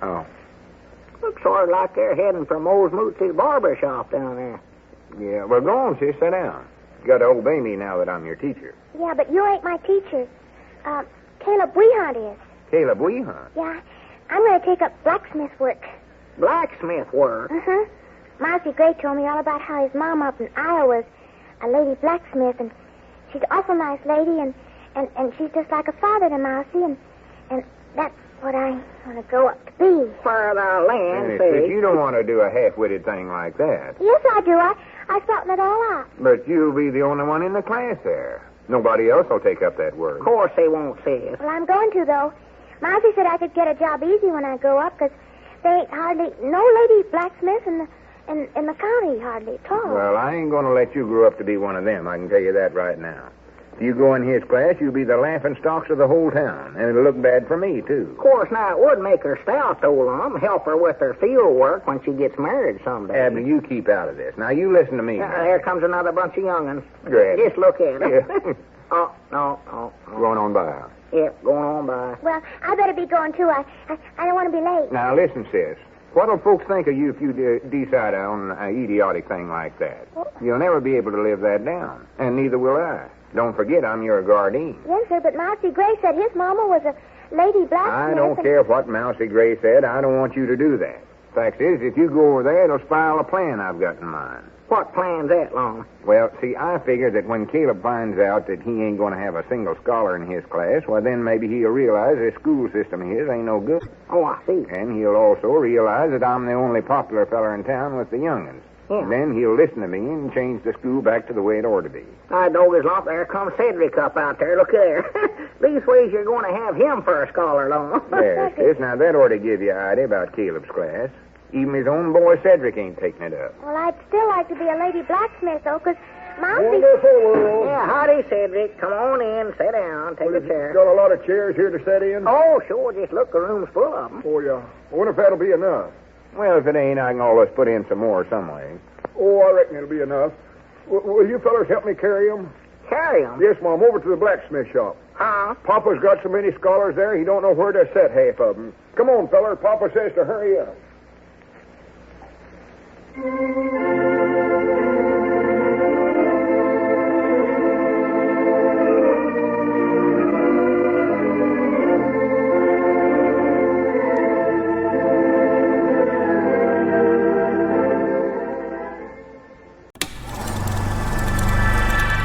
Oh. Looks sort of like they're heading for Mose Moots's barber shop down there. Yeah, well, go on, sis. Sit down. You got to obey me now that I'm your teacher. Yeah, but you ain't my teacher. Caleb Weehunt is. Caleb Weehunt? Yeah, I'm going to take up blacksmith work. Blacksmith work? Mousy Gray told me all about how his mom up in Iowa's a lady blacksmith, and she's an awful nice lady, and she's just like a father to Mousy, and And that's what I want to grow up to be. For the land But sake. you don't want to do a half-witted thing like that. Yes, I do. I spelled it all out. But you'll be the only one in the class there. Nobody else will take up that word. Of course they won't, sis. Well, I'm going to, though. Mousy said I could get a job easy when I grow up, because there ain't hardly no lady blacksmith in the county hardly at all. Well, I ain't going to let you grow up to be one of them. I can tell you that right now. If you go in his class, you'll be the laughing stocks of the whole town. And it'll look bad for me, too. Of course, now, it would make her stout, though, Lum. Help her with her field work when she gets married someday. Abner, you keep out of this. Now, you listen to me. There comes another bunch of young'uns. Great. Just look at them. Yeah. Oh, no. Going on by. Yep, going on by. Well, I better be going, too. I don't want to be late. Now, listen, sis. What'll folks think of you if you decide on an idiotic thing like that? You'll never be able to live that down. And neither will I. Don't forget, I'm your guardian. Yes, sir, but Mousy Gray said his mama was a lady blacksmith. I don't care what Mousy Gray said. I don't want you to do that. Fact is, if you go over there, it'll spoil a plan I've got in mind. What plan's that, Lum? Well, see, I figure that when Caleb finds out that he ain't going to have a single scholar in his class, well, then maybe he'll realize this school system of his ain't no good. Oh, I see. And he'll also realize that I'm the only popular feller in town with the young'uns. Yeah. Then he'll listen to me and change the school back to the way it ought to be. I dog his lump. There comes Cedric up out there. Look there. These ways you're going to have him for a scholar, Lum. There, sis. Now, that ought to give you an idea about Caleb's class. Even his own boy Cedric ain't taking it up. Well, I'd still like to be a lady blacksmith, though, because Mousy... Wonderful world. Yeah, howdy, Cedric. Come on in. Sit down. Take a chair. Got a lot of chairs here to sit in? Oh, sure. Just look, the room's full of them. Oh, yeah. I wonder if that'll be enough. Well, if it ain't, I can always put in some more some way. Oh, I reckon it'll be enough. Will you fellas help me carry them? Carry them? Yes, Mom. Over to the blacksmith shop. Huh? Papa's got so many scholars there, he don't know where to set half of them. Come on, feller. Papa says to hurry up.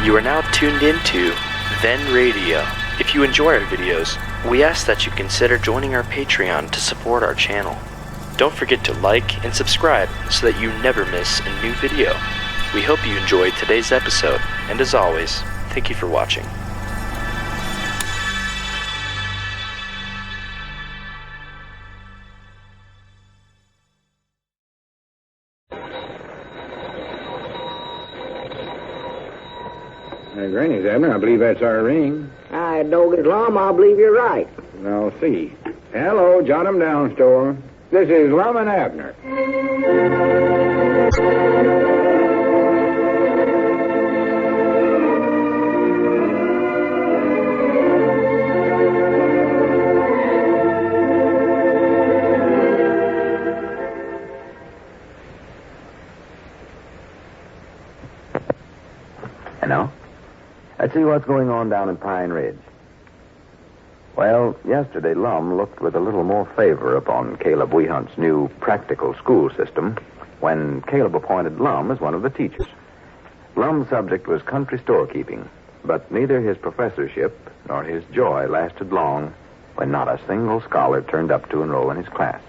You are now tuned into Then Radio. If you enjoy our videos, we ask that you consider joining our Patreon to support our channel. Don't forget to like and subscribe so that you never miss a new video. We hope you enjoyed today's episode, and as always, thank you for watching. Granny's, Abner, I believe that's our ring. I dog his Lum. I believe you're right. I'll see. Hello, jot 'em down, store. This is Lum and Abner. And now, let's see what's going on down in Pine Ridge. Well, yesterday Lum looked with a little more favor upon Caleb Wehunt's new practical school system when Caleb appointed Lum as one of the teachers. Lum's subject was country storekeeping, but neither his professorship nor his joy lasted long when not a single scholar turned up to enroll in his class.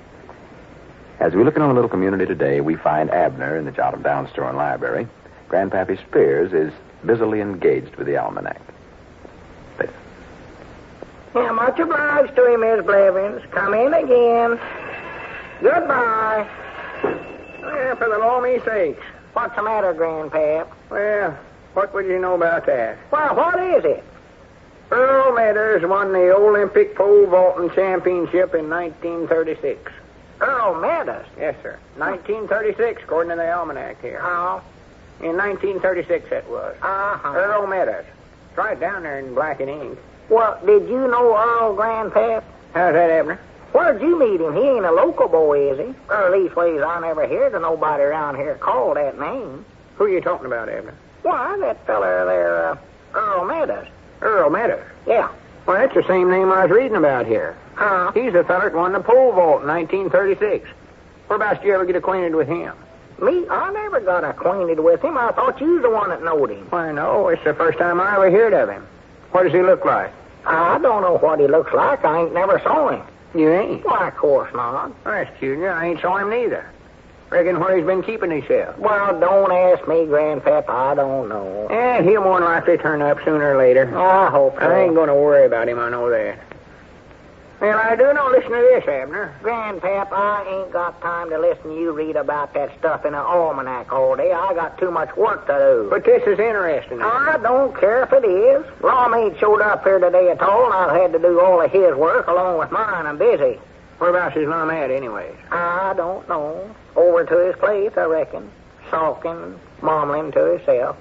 As we look in our little community today, we find Abner in the Jot 'em Down store and library. Grandpappy Spears is busily engaged with the almanac. Yeah, much obliged to you, Miss Blevins. Come in again. Goodbye. Well, for the Lord's sakes. What's the matter, Grandpap? Well, what would you know about that? Well, what is it? Earl Meadows won the Olympic pole vaulting championship in 1936. Earl Meadows? Yes, sir. 1936, according to the almanac here. Oh. In 1936, it was. Uh-huh. Earl Meadows. It's right down there in black and ink. Well, did you know Earl, Grandpap? How's that, Abner? Where'd you meet him? He ain't a local boy, is he? Or leastways, I never heard of nobody around here called that name. Who are you talking about, Abner? Why, that feller there, Earl Meadows. Earl Meadows. Yeah. Well, that's the same name I was reading about here. Huh? He's the feller that won the pole vault in 1936. Whereabouts did you ever get acquainted with him? Me? I never got acquainted with him. I thought you was the one that knowed him. Why, no. It's the first time I ever heard of him. What does he look like? I don't know what he looks like. I ain't never saw him. You ain't? Why, of course not. Well, that's curious. I ain't saw him neither. Reckon where he's been keeping himself. Well, don't ask me, Grandpap. I don't know. And he'll more than likely turn up sooner or later. I hope so. I ain't going to worry about him, I know that. Well, I do know. Listen to this, Abner. Grandpap, I ain't got time to listen to you read about that stuff in an almanac all day. I got too much work to do. But this is interesting. I don't care if it is. Lum ain't showed up here today at all, and I've had to do all of his work along with mine. I'm busy. Whereabouts is Lum at, anyways? I don't know. Over to his place, I reckon. Sulking, mumbling to himself.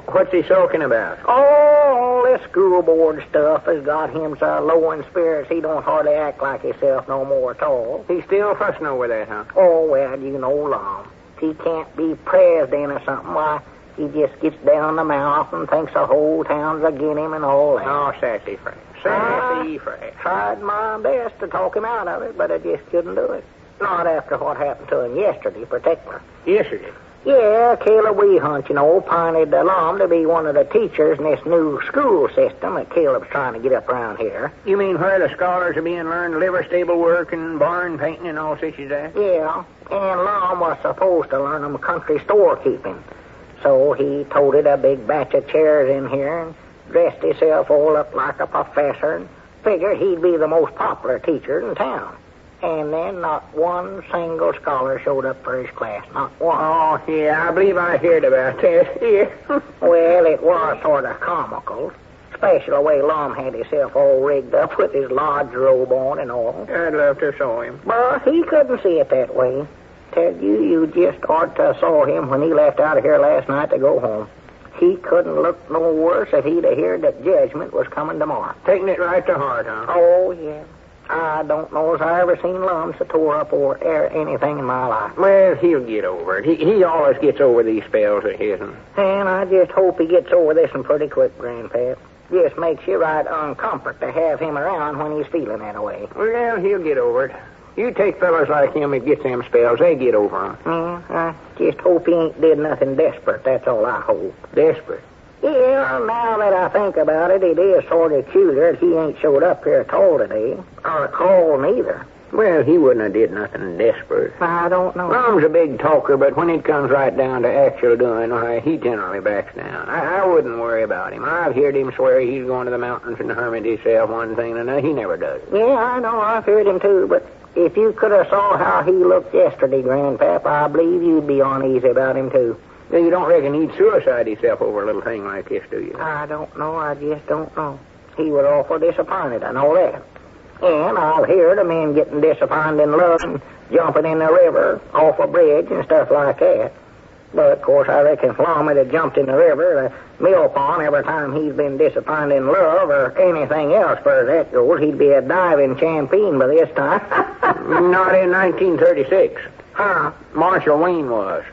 What's he sulking about? All this school board stuff has got him so low in spirits he don't hardly act like himself no more at all. He's still fussing over that, huh? Oh, well, you know, Lum. He can't be president or something. Why, he just gets down the mouth and thinks the whole town's against him and all that. Oh, sassy Frank. Sassy Frank. Tried my best to talk him out of it, but I just couldn't do it. Not after what happened to him yesterday, particular. Yesterday? Yeah, Caleb Weehunt, you know, appointed Lum to be one of the teachers in this new school system that Caleb's trying to get up around here. You mean where the scholars are being learned liver stable work and barn painting and all such as that? Yeah, and Lum was supposed to learn them country storekeeping. So he toted a big batch of chairs in here and dressed himself all up like a professor and figured he'd be the most popular teacher in town. And then not one single scholar showed up for his class. Not one. Oh, yeah, I believe I heard about that. Yeah. Well, it was sort of comical. Especially the way Lum had himself all rigged up with his lodge robe on and all. I'd love to saw him. But he couldn't see it that way. Tell you, you just ought to saw him when he left out of here last night to go home. He couldn't look no worse if he'd have heard that judgment was coming tomorrow. Taking it right to heart, huh? Oh, yeah. I don't know as I ever seen Lum so tore up or anything in my life. Well, he'll get over it. He always gets over these spells of his. And I just hope he gets over this one pretty quick, Grandpap. Just makes you right uncomfort to have him around when he's feeling that way. Well, he'll get over it. You take fellas like him that gets them spells, they get over them. Yeah, I just hope he ain't did nothing desperate. That's all I hope. Desperate? Yeah, now that I think about it, it is sort of cuter that he ain't showed up here at all today. Or called neither. Well, he wouldn't have did nothing desperate. I don't know. Lum's a big talker, but when it comes right down to actual doing, why, he generally backs down. I wouldn't worry about him. I've heard him swear he's going to the mountains and hermit himself one thing and another. He never does. Yeah, I know. I've heard him too, but if you could have saw how he looked yesterday, Grandpap, I believe you'd be uneasy about him too. Then you don't reckon he'd suicide himself over a little thing like this, do you? I don't know. I just don't know. He was awful disappointed, I know that. And I've heard of men getting disappointed in love and jumping in the river, off a bridge and stuff like that. But, of course, I reckon if Lum had jumped in the river, the mill pond, every time he's been disappointed in love or anything else, far as that goes, he'd be a diving champion by this time. Not in 1936. Huh? Marshall Wayne was.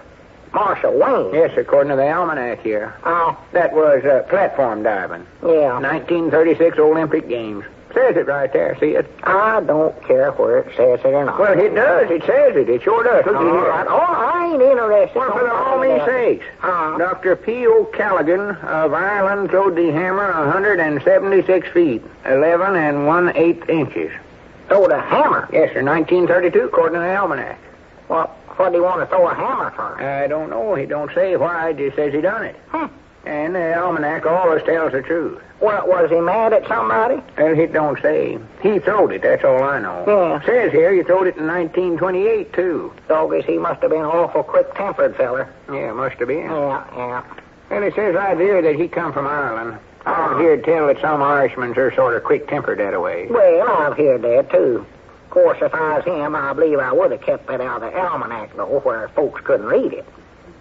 Marshall Wayne? Yes, according to the almanac here. Oh. That was platform diving. Yeah. 1936 Olympic Games. Says it right there, see it? I don't care where it says it or not. Well, it does. It says it. It sure does. Look at here. I ain't interested. Well, for all me's sakes. Dr. P. O'Callaghan of Ireland throwed the hammer 176 feet, 11 1/8 inches. Throw the hammer? Yes, sir, 1932, according to the almanac. Well, what do you want to throw a hammer for? I don't know. He don't say why. He just says he done it. And the almanac always tells the truth. Well, was he mad at somebody? Well, he don't say. He throwed it, that's all I know. Yeah. Says here he throwed it in 1928, too. Doggies, he must have been an awful quick-tempered feller. Yeah, must have been. Yeah. And it says right here that he come from Ireland. I've heard tell that some Irishmen are sort of quick-tempered that way. Well, I've heard that, too. Of course, if I was him, I believe I would have kept it out of the almanac, though, where folks couldn't read it.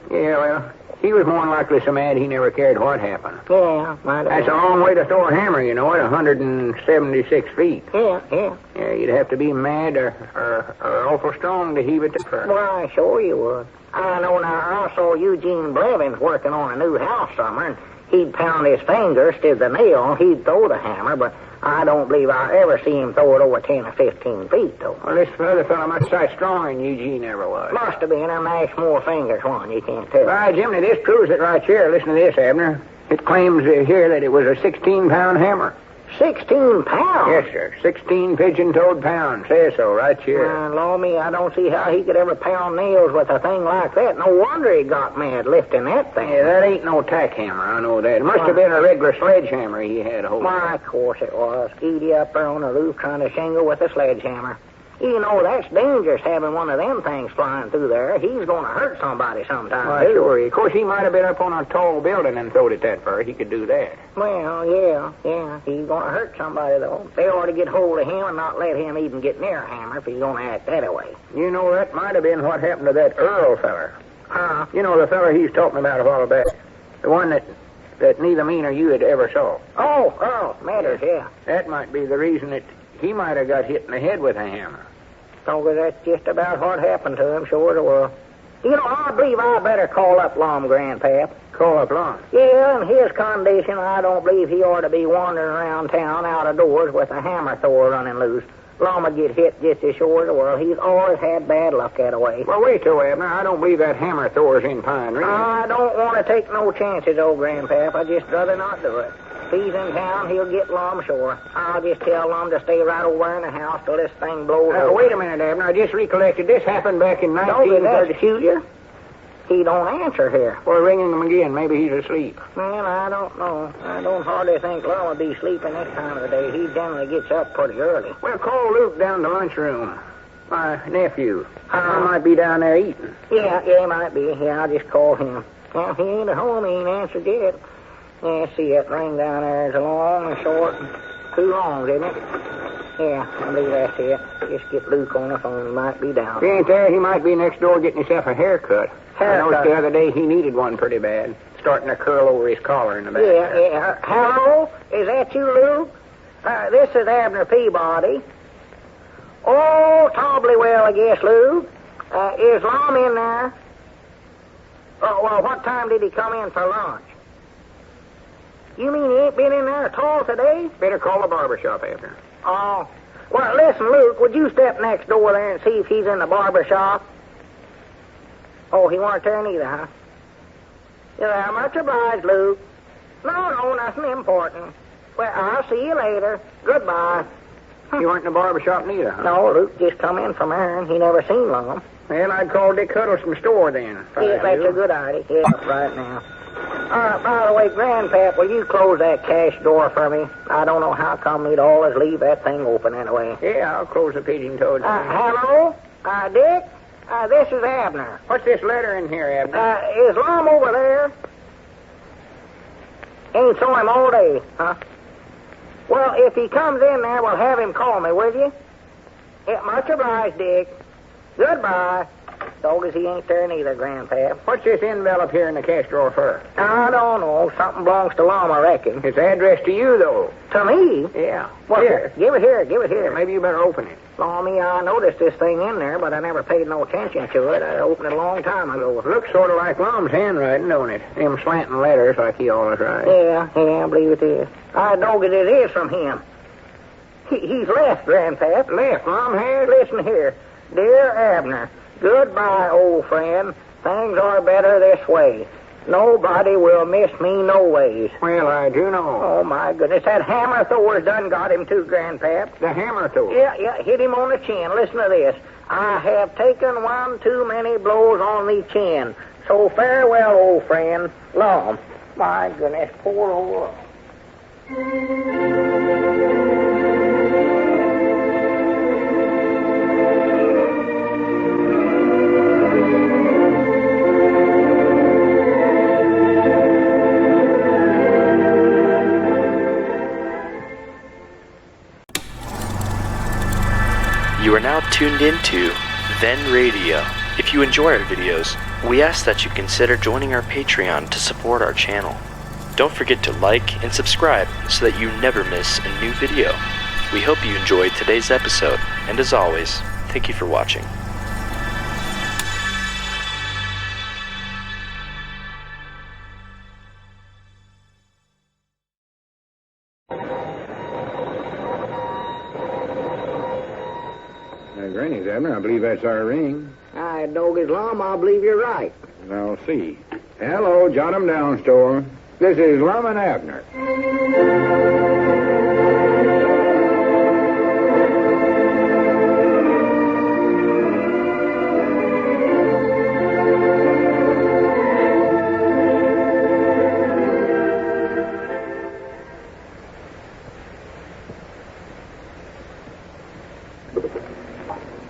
Yeah, well, he was more than likely so mad he never cared what happened. Yeah, might have That's been. a long way to throw a hammer, you know, at 176 feet. Yeah. Yeah, you'd have to be mad or awful strong to heave it to first. Why, sure you would. I know now, I saw Eugene Blevins working on a new house summer, and he'd pound his fingers to the nail, and he'd throw the hammer, but I don't believe I ever see him throw it over 10 or 15 feet, though. Well, this other fellow must sight stronger than Eugene ever was. Must have been a Nashmore fingers one, you can't tell. By Jiminy, this proves it right here. Listen to this, Abner. It claims here that it was a 16-pound hammer. 16 pounds? Yes, sir. 16 pigeon-toed pounds. Says so right here. Law me, I don't see how he could ever pound nails with a thing like that. No wonder he got mad lifting that thing. Yeah, that ain't no tack hammer, I know that. It must have been a regular sledgehammer he had hold. Why, of course it was. Skeety up there on the roof trying to shingle with a sledgehammer. You know, that's dangerous having one of them things flying through there. He's going to hurt somebody sometime, Why, too. sure. Of course, he might have been up on a tall building and throwed it that far. He could do that. Well, yeah. He's going to hurt somebody, though. They ought to get hold of him and not let him even get near a hammer if he's going to act that way. You know, that might have been what happened to that Earl feller. Huh? You know, the feller he's talking about a while back. The one that neither me nor you had ever saw. Oh, Matters, yeah. That might be the reason that he might have got hit in the head with a hammer. So that's just about what happened to him, sure it will. You know, I believe I better call up Lum, Grandpap. Call up Lum? Yeah, in his condition, I don't believe he ought to be wandering around town out of doors with a hammer thrower running loose. Lum would get hit just as sure as the world. He's always had bad luck that way. Well, wait till, Abner. I don't believe that hammer thrower's in Pine Ridge. I don't want to take no chances, old Grandpap. I just rather not do it. If he's in town, he'll get Lum, sure. I'll just tell Lum to stay right over in the house till this thing blows over. Wait a minute, Abner. I just recollected. This happened back in Don't be that 1930. shoot you. He don't answer here. Well, ringing him again. Maybe he's asleep. Man, I don't know. I don't hardly think Lum would be sleeping this time of the day. He generally gets up pretty early. Well, call Luke down to the lunchroom. My nephew. He might be down there eating. Yeah, he might be. Yeah, I'll just call him. Well, he ain't at home. He ain't answered yet. Yeah, see that ring down there is a long and short and two longs, isn't it? Yeah, I believe that's it. Just get Luke on the phone. He might be down. If he ain't there, he might be next door getting himself a haircut. I noticed the other day he needed one pretty bad. Starting to curl over his collar in the back. Yeah. Hello? Is that you, Luke? This is Abner Peabody. Oh, tolerably well, I guess, Luke. Is Lum in there? Oh, well, what time did he come in for lunch? You mean he ain't been in there at all today? Better call the barber shop, Abner. Oh. Well, listen, Luke, would you step next door there and see if he's in the barber shop? Oh, he weren't there neither, huh? Yeah, much obliged, Luke. No, nothing important. Well, I'll see you later. Goodbye. You weren't in the barber shop neither, huh? No, Luke just come in from there, and he never seen Lum. Well, I'd call Dick Huddleston's store then. Yeah, that's a good idea. Yeah, right now. By the way, Grandpap, will you close that cash door for me? I don't know how come he'd always leave that thing open anyway. Yeah, I'll close the pigeon-toed. Hello? Dick? This is Abner. What's this letter in here, Abner? Is Lum over there? Ain't saw him all day, huh? Well, if he comes in there, we'll have him call me, will you? Yeah, much obliged, Dick. Goodbye. Dog as he ain't there neither, Grandpap. What's this envelope here in the cash drawer for? I don't know. Something belongs to Lum, I reckon. It's addressed to you, though. To me? Yeah. Well, here. Give it here. Maybe you better open it. Me, I noticed this thing in there, but I never paid no attention to it. I opened it a long time ago. Looks sort of like Lum's handwriting, don't it? Them slanting letters like he always writes. Yeah, I believe it is. I dog it is from him. He's left, Grandpap. Left, Lum has? Listen here. Dear Abner, goodbye, old friend. Things are better this way. Nobody will miss me no ways. Well, I do know. Oh, my goodness. That hammer thrower's done got him too, Grandpap. The hammer thrower? Yeah, hit him on the chin. Listen to this. I have taken one too many blows on the chin. So farewell, old friend. Lum. My goodness, poor old Lum. You are now tuned into Then Radio. If you enjoy our videos, we ask that you consider joining our Patreon to support our channel. Don't forget to like and subscribe so that you never miss a new video. We hope you enjoyed today's episode, and as always, thank you for watching. Granny's, Abner. I believe that's our ring. Dog is Lum. I believe you're right. I'll see. Hello, jot 'em down, store. This is Lum and Abner.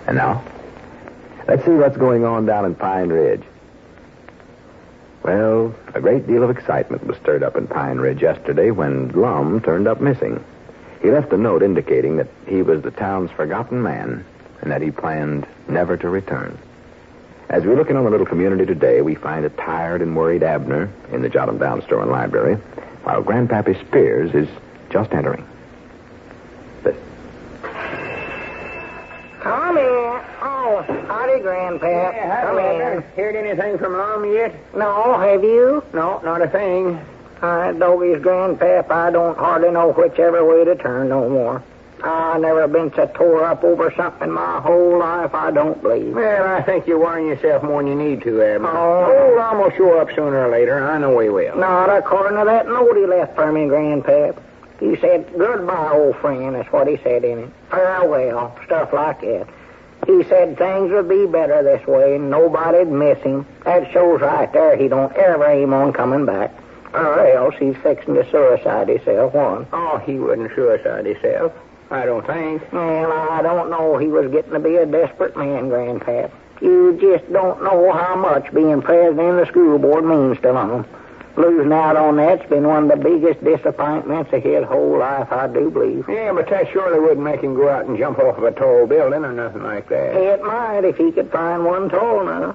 And now, let's see what's going on down in Pine Ridge. Well, a great deal of excitement was stirred up in Pine Ridge yesterday when Lum turned up missing. He left a note indicating that he was the town's forgotten man and that he planned never to return. As we look in on the little community today, we find a tired and worried Abner in the Jot 'em Down store and library, while Grandpappy Spears is just entering. Listen. Come in. Oh, howdy, Grandpap. Come in. Heard anything from Lum yet? No, have you? No, not a thing. Doggy's Grandpap, I don't hardly know whichever way to turn no more. I never been so tore up over something my whole life, I don't believe. Well, I think you're worrying yourself more than you need to, Abner. Oh. Lum will show up sooner or later. I know he will. Not according to that note he left for me, Grandpap. He said, goodbye, old friend. That's what he said in it. Farewell, stuff like that. He said things would be better this way and nobody'd miss him. That shows right there he don't ever aim on coming back. Or else he's fixing to suicide himself, one. Oh, he wouldn't suicide himself. I don't think. Well, I don't know. He was getting to be a desperate man, Grandpap. You just don't know how much being president of the school board means to him. Losing out on that's been one of the biggest disappointments of his whole life, I do believe. Yeah, but that surely wouldn't make him go out and jump off of a tall building or nothing like that. It might if he could find one tall enough.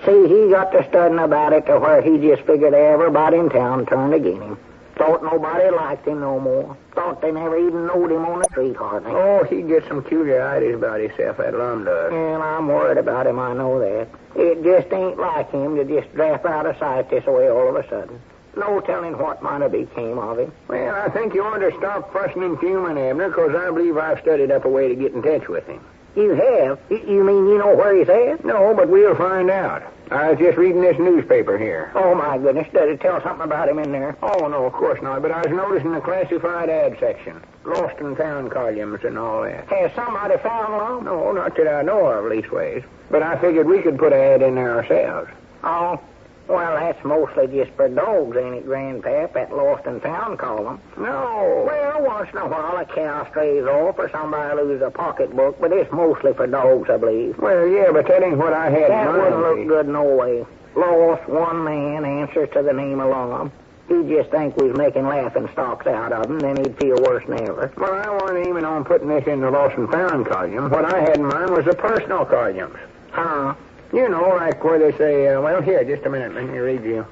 See, he got to studying about it to where he just figured everybody in town turned against him. Thought nobody liked him no more. Thought they never even knowed him on the street hardly. Oh, he'd get some curiosities about himself, that Lum does. Well, I'm worried about him, I know that. It just ain't like him to just draft out of sight this way all of a sudden. No telling what might have became of him. Well, I think you ought to stop fussing and fuming, Abner, because I believe I've studied up a way to get in touch with him. You have? You mean you know where he's at? No, but we'll find out. I was just reading this newspaper here. Oh, my goodness. Did it tell something about him in there? Oh, no, of course not. But I was noticing the classified ad section. Lost and found columns and all that. Has somebody found Lum? No, not that I know of, leastways. But I figured we could put an ad in there ourselves. Oh, well, that's mostly just for dogs, ain't it, Grandpap, that lost and found column? No. Well, once in a while a cow strays off or somebody loses a pocketbook, but it's mostly for dogs, I believe. Well, yeah, but that ain't what I had That in mind. wouldn't look good no way. Lost one man answers to the name of Lum. He'd just think we was making laughing stocks out of him, then he'd feel worse than ever. Well, I wasn't aiming on putting this in the lost and found column. What I had in mind was the personal columns. Huh? You know, like where they say, well, here, just a minute. Let me read you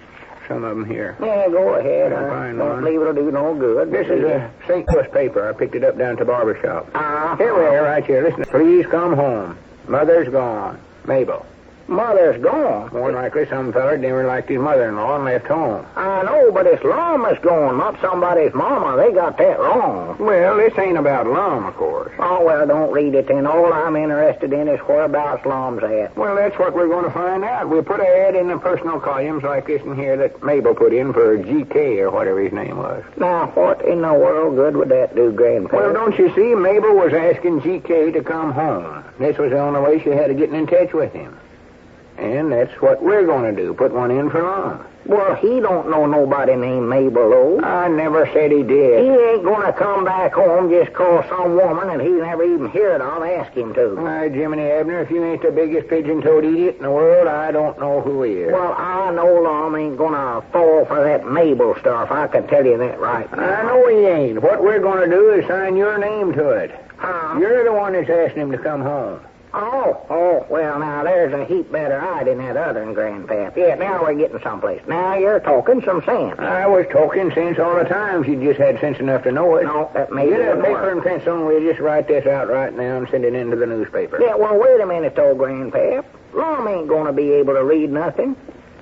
some of them here. Yeah, go ahead. I'll I find don't one. believe it'll do no good. This is a St. Louis paper. I picked it up down at the barber shop. Uh-huh. Here we are, right here. Listen. Please come home. Mother's gone. Mabel. Mother's gone. More than likely some feller never liked his mother-in-law and left home. I know, but it's Lum that's gone, not somebody's mama. They got that wrong. Well, this ain't about Lum, of course. Oh, well, don't read it then. All I'm interested in is whereabouts Lum's at. Well, that's what we're going to find out. We'll put an ad in the personal columns like this in here that Mabel put in for GK or whatever his name was. Now, what in the world good would that do, Grandpa? Well, don't you see, Mabel was asking GK to come home. This was the only way she had of getting in touch with him. And that's what we're going to do, put one in for Lum. Well, he don't know nobody named Mabel, though. I never said he did. He ain't going to come back home just 'cause some woman that he never even heard of asked him to. Why, Jiminy Abner, if you ain't the biggest pigeon-toed idiot in the world, I don't know who is. Well, I know Lum ain't going to fall for that Mabel stuff. I can tell you that right now. I know he ain't. What we're going to do is sign your name to it. Huh? You're the one that's asking him to come home. Oh, well, now, there's a heap better eye than that other one, Grandpap. Yeah, now we're getting someplace. Now you're talking some sense. I was talking sense all the time. She just had sense enough to know it. No, that may Get be a the paper word. and pencil, and we'll just write this out right now and send it into the newspaper. Yeah, well, wait a minute, though, Grandpap. Lum ain't going to be able to read nothing.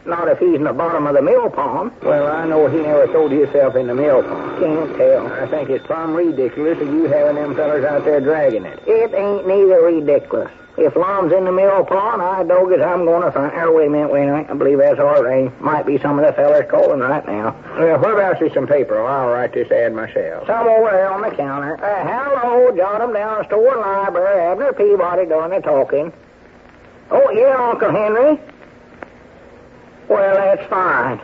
Not if he's in the bottom of the mill pond. Well, I know he never throwed himself in the mill pond. Can't tell. I think it's plumb ridiculous of you having them fellers out there dragging it. It ain't neither ridiculous. If Lum's in the mill pond, I dog it, I'm going to find... wait a minute. I believe that's all right. Might be some of the fellers calling right now. Well, whereabouts is some paper? Well, I'll write this ad myself. Some over there on the counter. Hello, Jot 'em Down store and library. Abner Peabody doing the talking. Oh, yeah, Uncle Henry. Well, that's fine.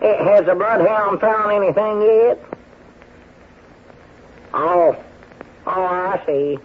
Has the bloodhound found anything yet? Oh, I see.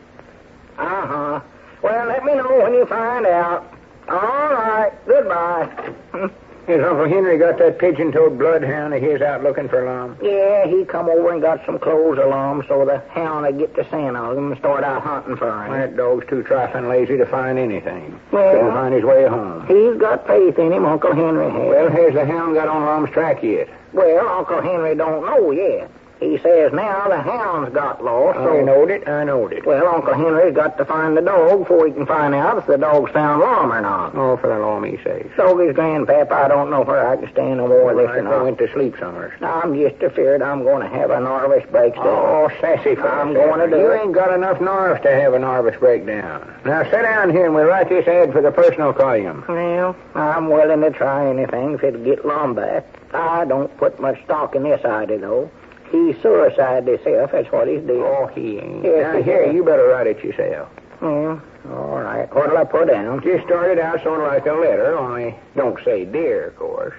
Uh-huh. Well, let me know when you find out. All right. Goodbye. Has Uncle Henry got that pigeon-toed bloodhound of his out looking for Lum? Yeah, he come over and got some clothes of Lum so the hound would get the scent of him and start out hunting for him. That dog's too trifling lazy to find anything. Well, Couldn't find his way home. He's got faith in him, Uncle Henry has. Well, has the hound got on Lum's track yet? Well, Uncle Henry don't know yet. He says now the hound's got lost. So... I knowed it. Well, Uncle Henry's got to find the dog before he can find out if the dog's found Lum or not. Oh, for the Lum, he says. So his Grandpap, I don't know where I can stand no more of this or I not. went to sleep somewhere. I'm just afeard I'm going to have a nervous breakdown. Oh, sassy fellow. I'm going to do You it. ain't got enough nerves to have a nervous breakdown. Now, sit down here and we'll write this ad for the personal column. Well, I'm willing to try anything if it'll get Lum back. I don't put much stock in this idea, though. He suicided himself, that's what he's doing. Oh, he ain't. Yes, Now, he here, has. you better write it yourself. Well, all right. What'll I put down? Just started out sort of like a letter, only don't say dear, of course.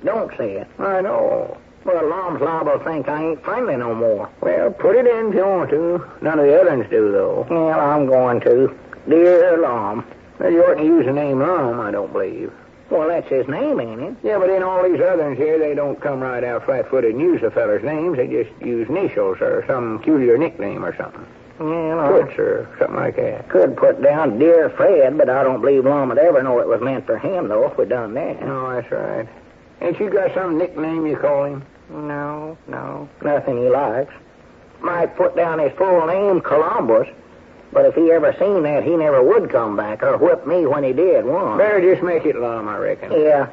Don't say it. I know. Well, Lum's liable to think I ain't friendly no more. Well, put it in if you want to. None of the others do, though. Well, I'm going to. Dear Lum. Well, you oughtn't to use the name Lum, I don't believe. Well, that's his name, ain't it? Yeah, but in all these others here, they don't come right out flat-footed and use the feller's names. They just use initials or some peculiar nickname or something. Well, Toots or something like that. could put down Dear Fred, but I don't believe Lum would ever know it was meant for him, though, if we done that. No, that's right. Ain't you got some nickname you call him? No, nothing he likes. Might put down his full name, Columbus, but if he ever seen that, he never would come back or whip me when he did once. Better just make it Lum, I reckon. Yeah.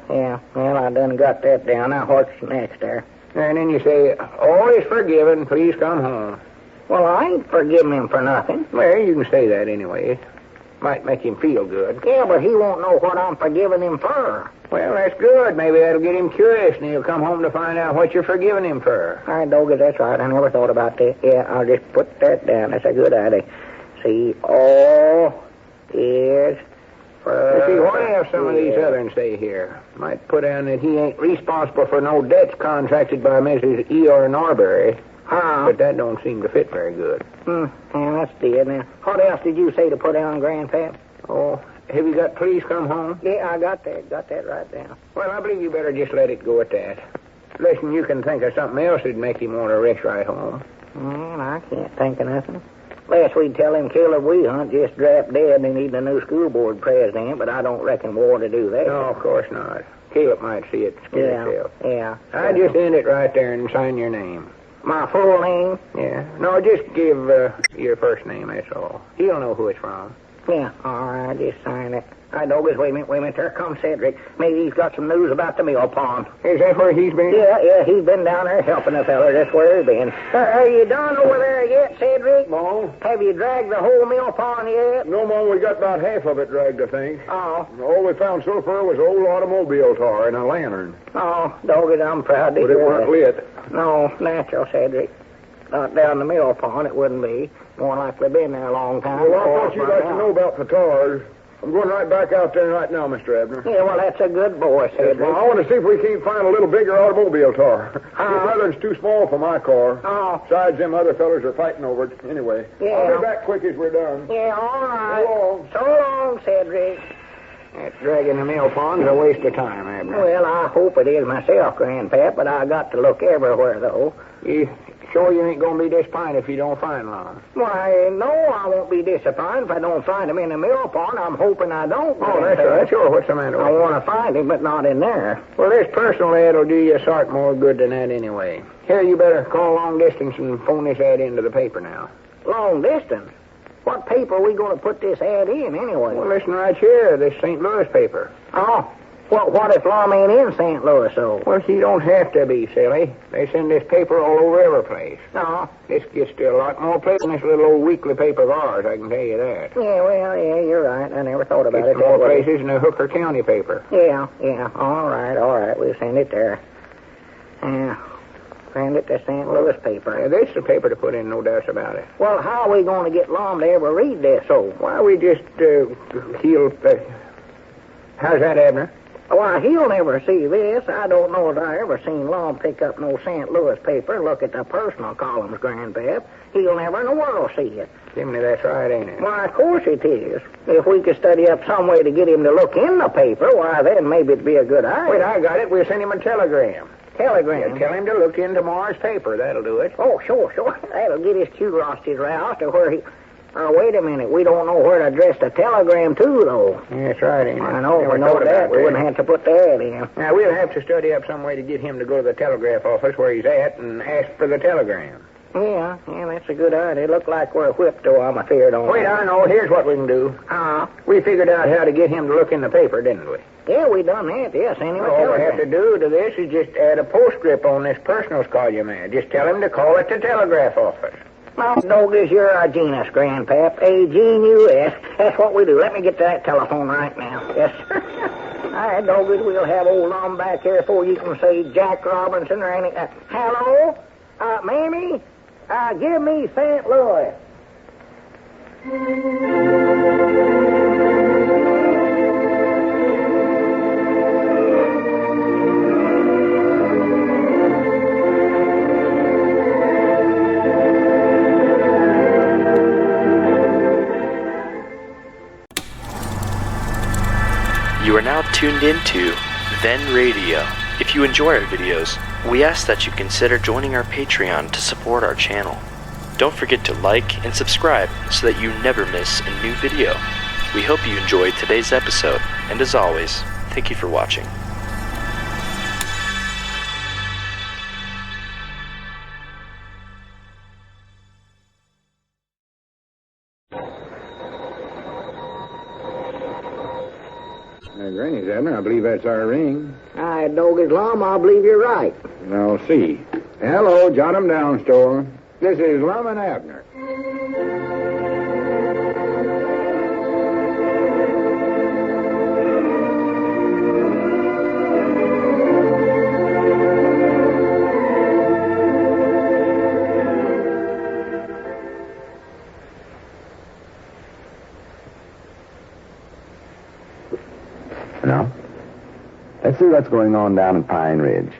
Well, I done got that down. Now, what's next there? And then you say, all is forgiven, please come home. Well, I ain't forgiving him for nothing. Well, you can say that anyway. Might make him feel good. Yeah, but he won't know what I'm forgiving him for. Well, that's good. Maybe that'll get him curious, and he'll come home to find out what you're forgiving him for. All right, Dogie, that's right. I never thought about that. Yeah, I'll just put that down. That's a good idea. See, all is for... See, what if some of these others say here? Might put down that he ain't responsible for no debts contracted by Mrs. E.R. Norbury. But that don't seem to fit very good. Yeah, that's dead now. What else did you say to put down, Grandpap? Oh, have you got please come home? Yeah, I got that. Got that right down. Well, I believe you better just let it go at that. Listen, you can think of something else that'd make him want to rush right home. Well, I can't think of nothing. Last we'd tell him Caleb Wehunt just dropped dead and he needed a new school board president, but I don't reckon we ought to do that. No, of course not. Caleb might see it himself. Yeah. I'd just end it right there and sign your name. My full name? Yeah. No, just give your first name, that's all. He'll know who it's from. Yeah, all right, just sign it. All right, Douglas, wait a minute. There comes Cedric. Maybe he's got some news about the mill pond. Is that where he's been? Yeah, he's been down there helping the feller. That's where he's been. Are you done over there yet, Cedric? No. Have you dragged the whole mill pond yet? No, Mom, we got about half of it dragged, I think. Oh. All we found so far was old automobile tar and a lantern. Oh, Doggett, I'm proud to But it hear weren't that. lit. No, natural, Cedric. Not down the mill pond, it wouldn't be. More likely been there a long time. Well, I thought you'd like to know about the tars. I'm going right back out there right now, Mr. Abner. Yeah, well, that's a good boy, Cedric. Well, I want to see if we can't find a little bigger automobile tar. This other's too small for my car. Oh. Besides, them other fellers are fighting over it. Anyway, Yeah. I'll be back quick as we're done. Yeah, all right. So long. So long, Cedric. That dragging the mill pond's a waste of time, Abner. Well, I hope it is myself, Grandpap, but I got to look everywhere, though. You sure you ain't going to be disappointed if you don't find Lum? Why, no, I won't be disappointed if I don't find him in the mill pond. I'm hoping I don't. Oh, that's right. Sure, what's the matter I with want to find him, but not in there. Well, this personal ad will do you a sort more good than that anyway. Here, you better call long distance and phone this ad into the paper now. Long distance? What paper are we going to put this ad in, anyway? Well, listen right here, this St. Louis paper. Oh, well, what if Lum ain't in St. Louis, though? Well, he don't have to be, silly. They send this paper all over every place. No. This gets to a lot more place than this little old weekly paper of ours, I can tell you that. Yeah, well, yeah, you're right. I never thought about It's it more that way. places than the Hooker County paper. Yeah. All right. We'll send it there. Yeah. Send it to St. Louis paper. Yeah, this is the paper to put in, no doubt about it. Well, how are we going to get Lum to ever read this? So, Why, we just, how's that, Abner? why, he'll never see this. I don't know if I ever seen Lum pick up no St. Louis paper and look at the personal columns, Grandpap. He'll never in the world see it. Jiminy, that's right, ain't it? Why, of course it is. If we could study up some way to get him to look in the paper, why, then maybe it'd be a good idea. Wait, I got it. We'll send him a telegram. Telegram? Yeah, tell him to look in tomorrow's paper. That'll do it. Oh, sure. That'll get his curiosity roused to where he... wait a minute. We don't know where to address the telegram to, though. Yeah, that's right, ain't it? I know. Never We know thought that. about We wouldn't have to put that in. Now, we'll have to study up some way to get him to go to the telegraph office where he's at and ask for the telegram. Yeah, that's a good idea. It looked like we're whipped, though, I'm afraid on Wait, that. I know. Here's what we can do. We figured out how to get him to look in the paper, didn't we? Yeah, we done that. Yeah, send him a All we telegram. have to do to this is just add a postscript on this personal call you made. Just tell him to call at the telegraph office. Well, Douglas, you're a genius, Grandpap. A-G-N-U-S. That's what we do. Let me get to that telephone right now. Yes, sir. All right, Douglas, we'll have old Lum back here before you can say Jack Robinson or anything. Hello? Mammy? Give me St. Louis. You are now tuned into Then Radio. If you enjoy our videos, we ask that you consider joining our Patreon to support our channel. Don't forget to like and subscribe so that you never miss a new video. We hope you enjoyed today's episode, and as always, thank you for watching. Granny's, Abner. I believe that's our ring. All right, Douglas Lum, I believe you're right. I'll see. Hello, jot 'em down, Store. This is Lum and Abner. No? Let's see what's going on down at Pine Ridge.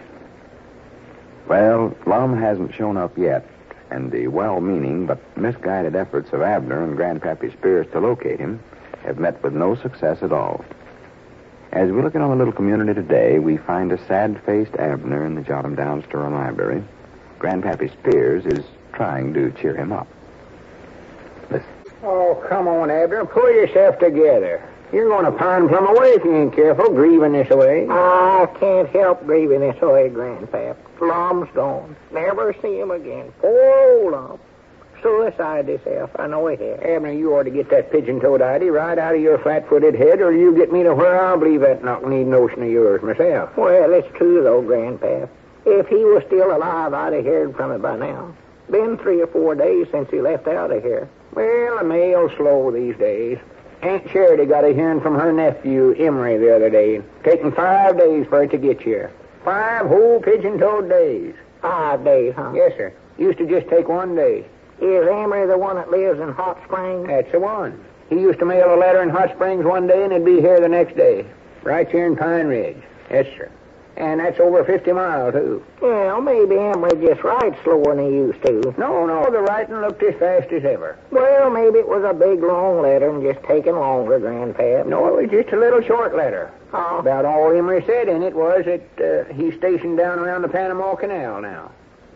Well, Lum hasn't shown up yet, and the well-meaning but misguided efforts of Abner and Grandpappy Spears to locate him have met with no success at all. As we look in on the little community today, we find a sad-faced Abner in the Jot-'em-Down store and library. Grandpappy Spears is trying to cheer him up. Listen. Oh, come on, Abner. Pull yourself together. You're going to pine plumb away if you ain't careful, grieving this way. I can't help grieving this way, Grandpap. Lum's gone. Never see him again. Poor old Lum. Suicide himself. I know he has. Abner, you ought to get that pigeon-toed idea right out of your flat-footed head, or you get me to where I'll believe that knock-kneed notion of yours myself. Well, it's true, though, Grandpap. If he was still alive, I'd have heard from it by now. Been 3 or 4 days since he left out of here. Well, the mail's slow these days. Aunt Charity got a hearing from her nephew, Emery, the other day. Taking 5 days for it to get here. 5 whole pigeon-toed days. 5 days, huh? Yes, sir. Used to just take 1 day. Is Emery the one that lives in Hot Springs? That's the one. He used to mail a letter in Hot Springs 1 day and it'd be here the next day. Right here in Pine Ridge. Yes, sir. And that's over 50 miles, too. Well, maybe Emery just writes slower than he used to. No, the writing looked as fast as ever. Well, maybe it was a big, long letter and just taking longer, Grandpap. No, it was just a little short letter. Oh. About all Emery said in it was that he's stationed down around the Panama Canal now.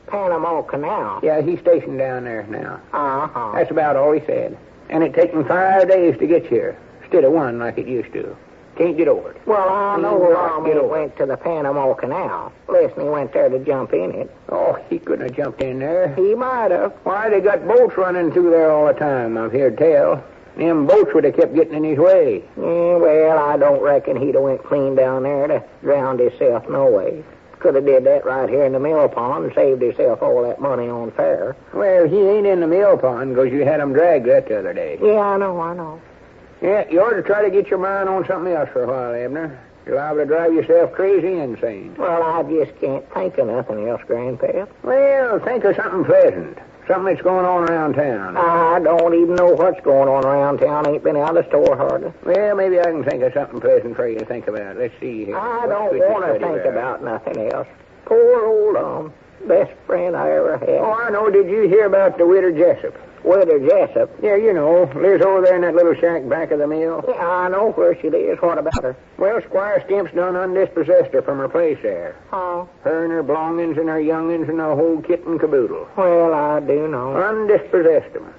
Panama Canal? Yeah, he's stationed down there now. Uh-huh. That's about all he said. And it taken 5 days to get here, instead of 1 like it used to. Can't get over it. Well, I know Lum went to the Panama Canal. Listen, he went there to jump in it. Oh, he couldn't have jumped in there. He might have. Why, they got boats running through there all the time, I've heard tell. Them boats would have kept getting in his way. Yeah, well, I don't reckon he'd have went clean down there to drown himself no way. Could have did that right here in the mill pond and saved himself all that money on fare. Well, he ain't in the mill pond because you had him dragged that the other day. Yeah, I know. Yeah, you ought to try to get your mind on something else for a while, Abner. You're liable to drive yourself crazy insane. Well, I just can't think of nothing else, Grandpap. Well, think of something pleasant. Something that's going on around town. I don't even know what's going on around town. Ain't been out of the store hardly. Well, maybe I can think of something pleasant for you to think about. Let's see here. I don't want to think about nothing else. Poor old Lum. Best friend I ever had. Oh, I know. Did you hear about the Widder Jessup? Widder Jessup? Yeah, you know. Lives over there in that little shack back of the mill. Yeah, I know where she lives. What about her? Well, Squire Skimp's done undispossessed her from her place there. Oh. Her and her belongings and her youngins and the whole kit and caboodle. Well, I do know. Undispossessed them.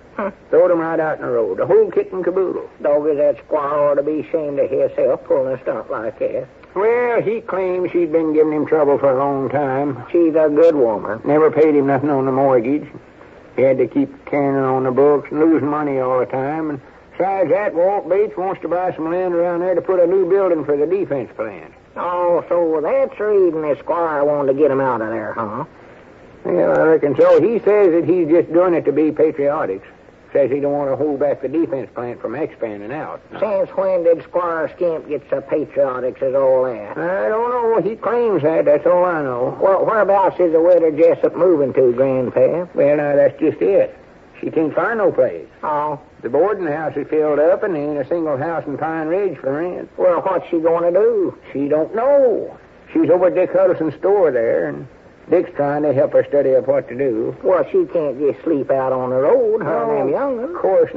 Throwed them right out in the road. The whole kit and caboodle. Doggy, that squire ought to be ashamed of himself pulling a stunt like that. Well, he claims she'd been giving him trouble for a long time. She's a good woman. Never paid him nothing on the mortgage. He had to keep carrying her on the books and losing money all the time. And besides that, Walt Bates wants to buy some land around there to put a new building for the defense plant. Oh, so that's the reason the squire wanted to get him out of there, huh? Yeah, I reckon so. He says that he's just doing it to be patriotic. Says he don't want to hold back the defense plant from expanding out. Since when did Squire Skimp get so patriotic as all that? I don't know. He claims that. That's all I know. Well, whereabouts is the Widder Jessup moving to, Grandpap? Well, now, that's just it. She can't find no place. Oh. The boarding house is filled up, and there ain't a single house in Pine Ridge for rent. Well, what's she going to do? She don't know. She's over at Dick Huddleston's store there, and Dick's trying to help her study up what to do. Well, she can't just sleep out on the road, her and them young'uns. Of course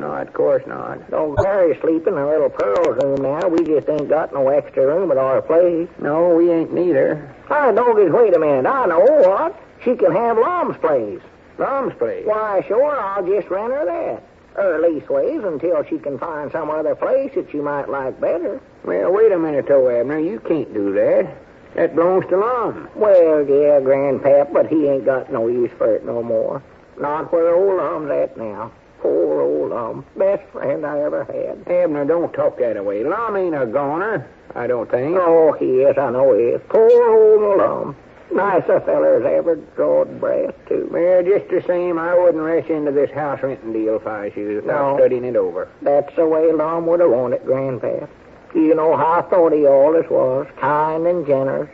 not. Don't Clary sleep in the little Pearl's room now. We just ain't got no extra room at our place. No, we ain't neither. Doggies, wait a minute. I know what. She can have Lum's place. Lum's place? Why, sure, I'll just rent her that. Or leastways until she can find some other place that she might like better. Well, wait a minute, though, Abner. You can't do that. That belongs to Lum. Well, yeah, Grandpap, but he ain't got no use for it no more. Not where old Lum's at now. Poor old Lum. Best friend I ever had. Abner, don't talk that way. Lum ain't a goner, I don't think. Oh, he is. I know he is. Poor old Lum. Nice a feller as ever drawed breath, too. Well, just the same, I wouldn't rush into this house renting deal if I was you without studying it over. That's the way Lum would have wanted, Grandpap. You know how I thought he always was, kind and generous.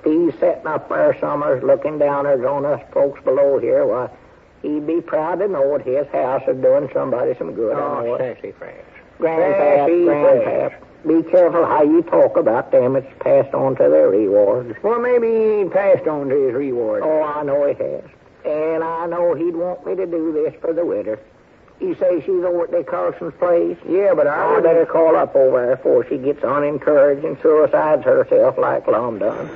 He's sitting up there summers looking downwards on us folks below here. Why, he'd be proud to know that his house is doing somebody some good. Oh, sassy fresh. Grandpap, be careful how you talk about them. It's passed on to their rewards. Well, maybe he passed on to his reward. Oh, I know he has. And I know he'd want me to do this for the widder. You say she's over at Dick Carlson's place? Yeah, but I better call up over there before she gets unencouraged and suicides herself like Lum done.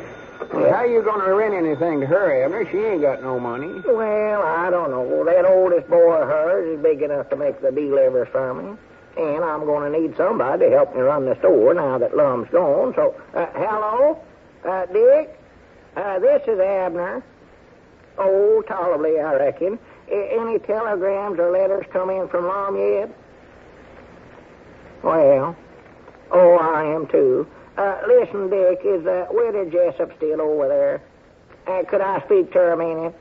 Well, how you going to rent anything to her, Abner? She ain't got no money. Well, I don't know. That oldest boy of hers is big enough to make the delivers for me. And I'm going to need somebody to help me run the store now that Lum's gone. So, hello? Dick? This is Abner. Oh, tolerably, I reckon. Any telegrams or letters come in from Lum yet? Well, I am too. Listen, Dick, is Widder Jessup still over there? Could I speak to her a minute?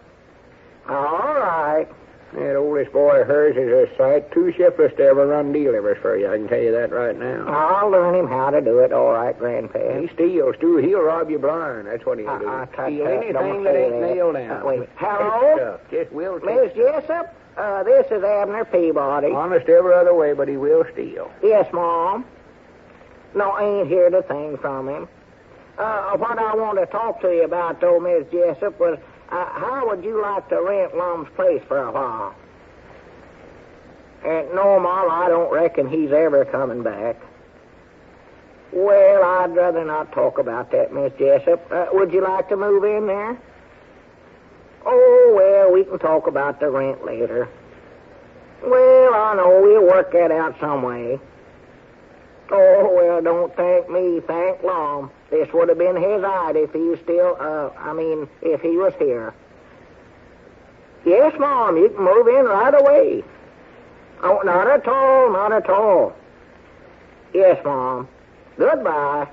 All right. That oldest boy of hers is a sight too shiftless to ever run delivers for you. I can tell you that right now. I'll learn him how to do it, all right, Grandpa. He steals, too. He'll rob you blind. That's what he'll do. Steal anything that ain't nailed down. Wait. Hello? Just will Miss Jessup? This is Abner Peabody. Honest every other way, but he will steal. Yes, Mom. No, I ain't heard a thing from him. What I want to talk to you about, though, Miss Jessup, was how would you like to rent Lum's place for a while? No, Mom, I don't reckon he's ever coming back. Well, I'd rather not talk about that, Miss Jessup. Would you like to move in there? Oh, well, we can talk about the rent later. Well, I know, we'll work that out some way. Oh, well, don't thank me, thank Lum. This would have been his idea if he was still, if he was here. Yes, Mom, you can move in right away. Oh, not at all, not at all. Yes, Mom. Goodbye.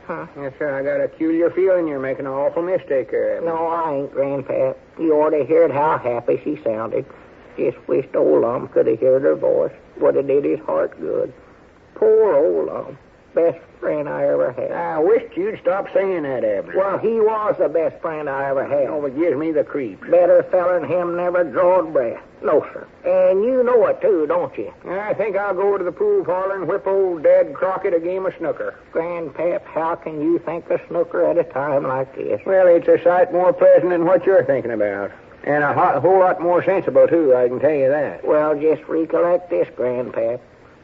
Yes, sir, I got a peculiar feeling you're making an awful mistake here. No, I ain't, Grandpa. You ought to heard how happy she sounded. Just wished old Lum could have heard her voice. Would have did his heart good. Poor old Lum. Best friend I ever had. I wished you'd stop saying that, Abner. Well, he was the best friend I ever had. Oh, it gives me the creeps. Better feller than him never drawed breath. No, sir. And you know it, too, don't you? I think I'll go to the pool parlor and whip old Dad Crockett a game of snooker. Grandpap, how can you think of snooker at a time like this? Well, it's a sight more pleasant than what you're thinking about. And a whole lot more sensible, too, I can tell you that. Well, just recollect this, Grandpap.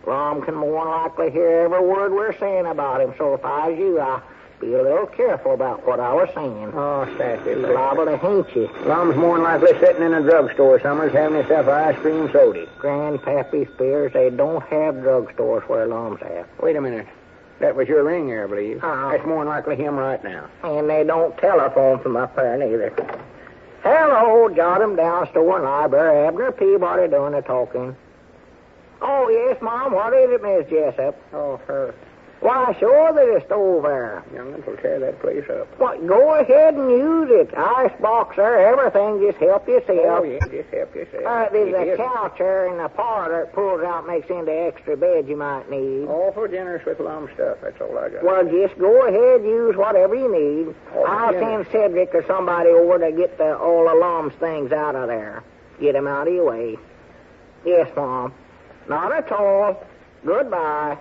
Lum can more than likely hear every word we're saying about him, so if I was you, I'd be a little careful about what I was saying. Oh, sassy. He's liable to hate you. Lum's more than likely sitting in a drugstore somewhere having himself an ice cream soda. Grandpappy fears they don't have drugstores where Lum's at. Wait a minute. That was your ring there, I believe. Uh-huh. That's more than likely him right now. And they don't telephone from up there neither. Hello, jot 'em down, store and library. Abner Peabody doing the talking. Oh, yes, Mom. What is it, Miss Jessup? Oh, her. Why, sure, there's a stove there. Young'uns will tear that place up. What, go ahead and use it. Ice box there, everything. Just help yourself. Oh, yeah, just help yourself. There's a couch there in the parlor that pulls out and makes into extra bed you might need. Awful generous with Lum stuff. That's all I got. Well, just go ahead, use whatever you need. Oh, I'll yeah. send Cedric or somebody over to get all the Lum's things out of there. Get 'em out of your way. Yes, Mom. Not at all. Goodbye.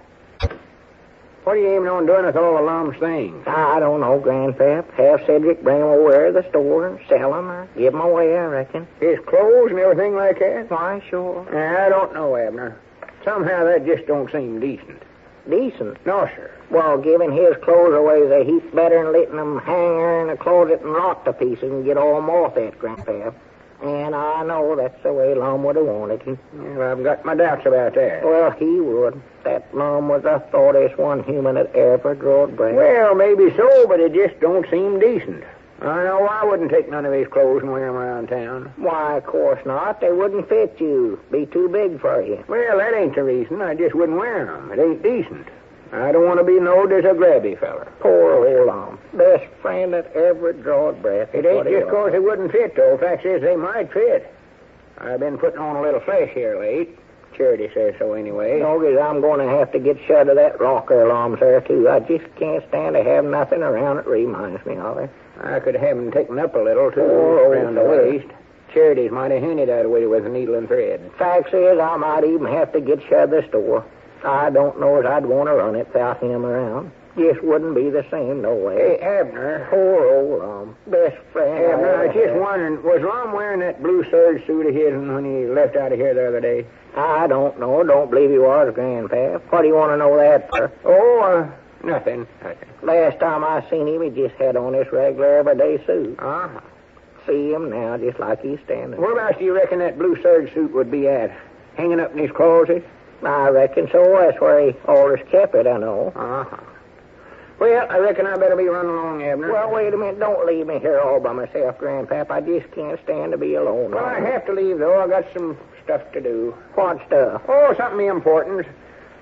What are you aiming on doing with all the Lum's things? I don't know, Grandpap. Have Cedric bring 'em over to the store and sell 'em or give 'em away, I reckon. His clothes and everything like that? Why, sure. I don't know, Abner. Somehow that just don't seem decent. Decent. No, sir. Well, giving his clothes away is a heap better than letting 'em hang there in the closet and rot to pieces and get all moth at, Grandpap. And I know that's the way Lum would have wanted him. Well, I've got my doubts about that. Well, he would. That Lum was the thoughtiest one human that ever drawed breath. Well, maybe so, but it just don't seem decent. I know I wouldn't take none of his clothes and wear 'em around town. Why, of course not. They wouldn't fit you. Be too big for you. Well, that ain't the reason. I just wouldn't wear 'em. It ain't decent. I don't want to be knowed as a grabby feller. Poor old Lum. Best friend that ever drawed breath. It ain't just 'cause they wouldn't fit, though. Fact is, they might fit. I've been putting on a little flesh here late. Charity says so anyway. Doggies, I'm going to have to get shut of that rocker Lum's there, too. I just can't stand to have nothing around that reminds me of her. I could have him taken up a little, too, Oh, around the sir. waist. Charity's mighty handy that way with a needle and thread. Fact is, I might even have to get shut of the store. I don't know as I'd want to run it without him around. Just wouldn't be the same, no way. Hey, Abner. Poor old Lum. Best friend. Abner, I was just had. wondering, was Lum wearing that blue serge suit of his when he left out of here the other day? I don't know. Don't believe he was, Grandpap. What do you want to know that for? Oh, nothing. Last time I seen him, he just had on his regular everyday suit. Uh-huh. See him now, just like he's standing. Whereabouts do you reckon that blue serge suit would be at? Hanging up in his closet? I reckon so. That's where he always kept it, I know. Uh-huh. Well, I reckon I better be running along, Abner. Well, wait a minute. Don't leave me here all by myself, Grandpap. I just can't stand to be alone. Well, I have to leave, though. I got some stuff to do. What stuff? Oh, something important.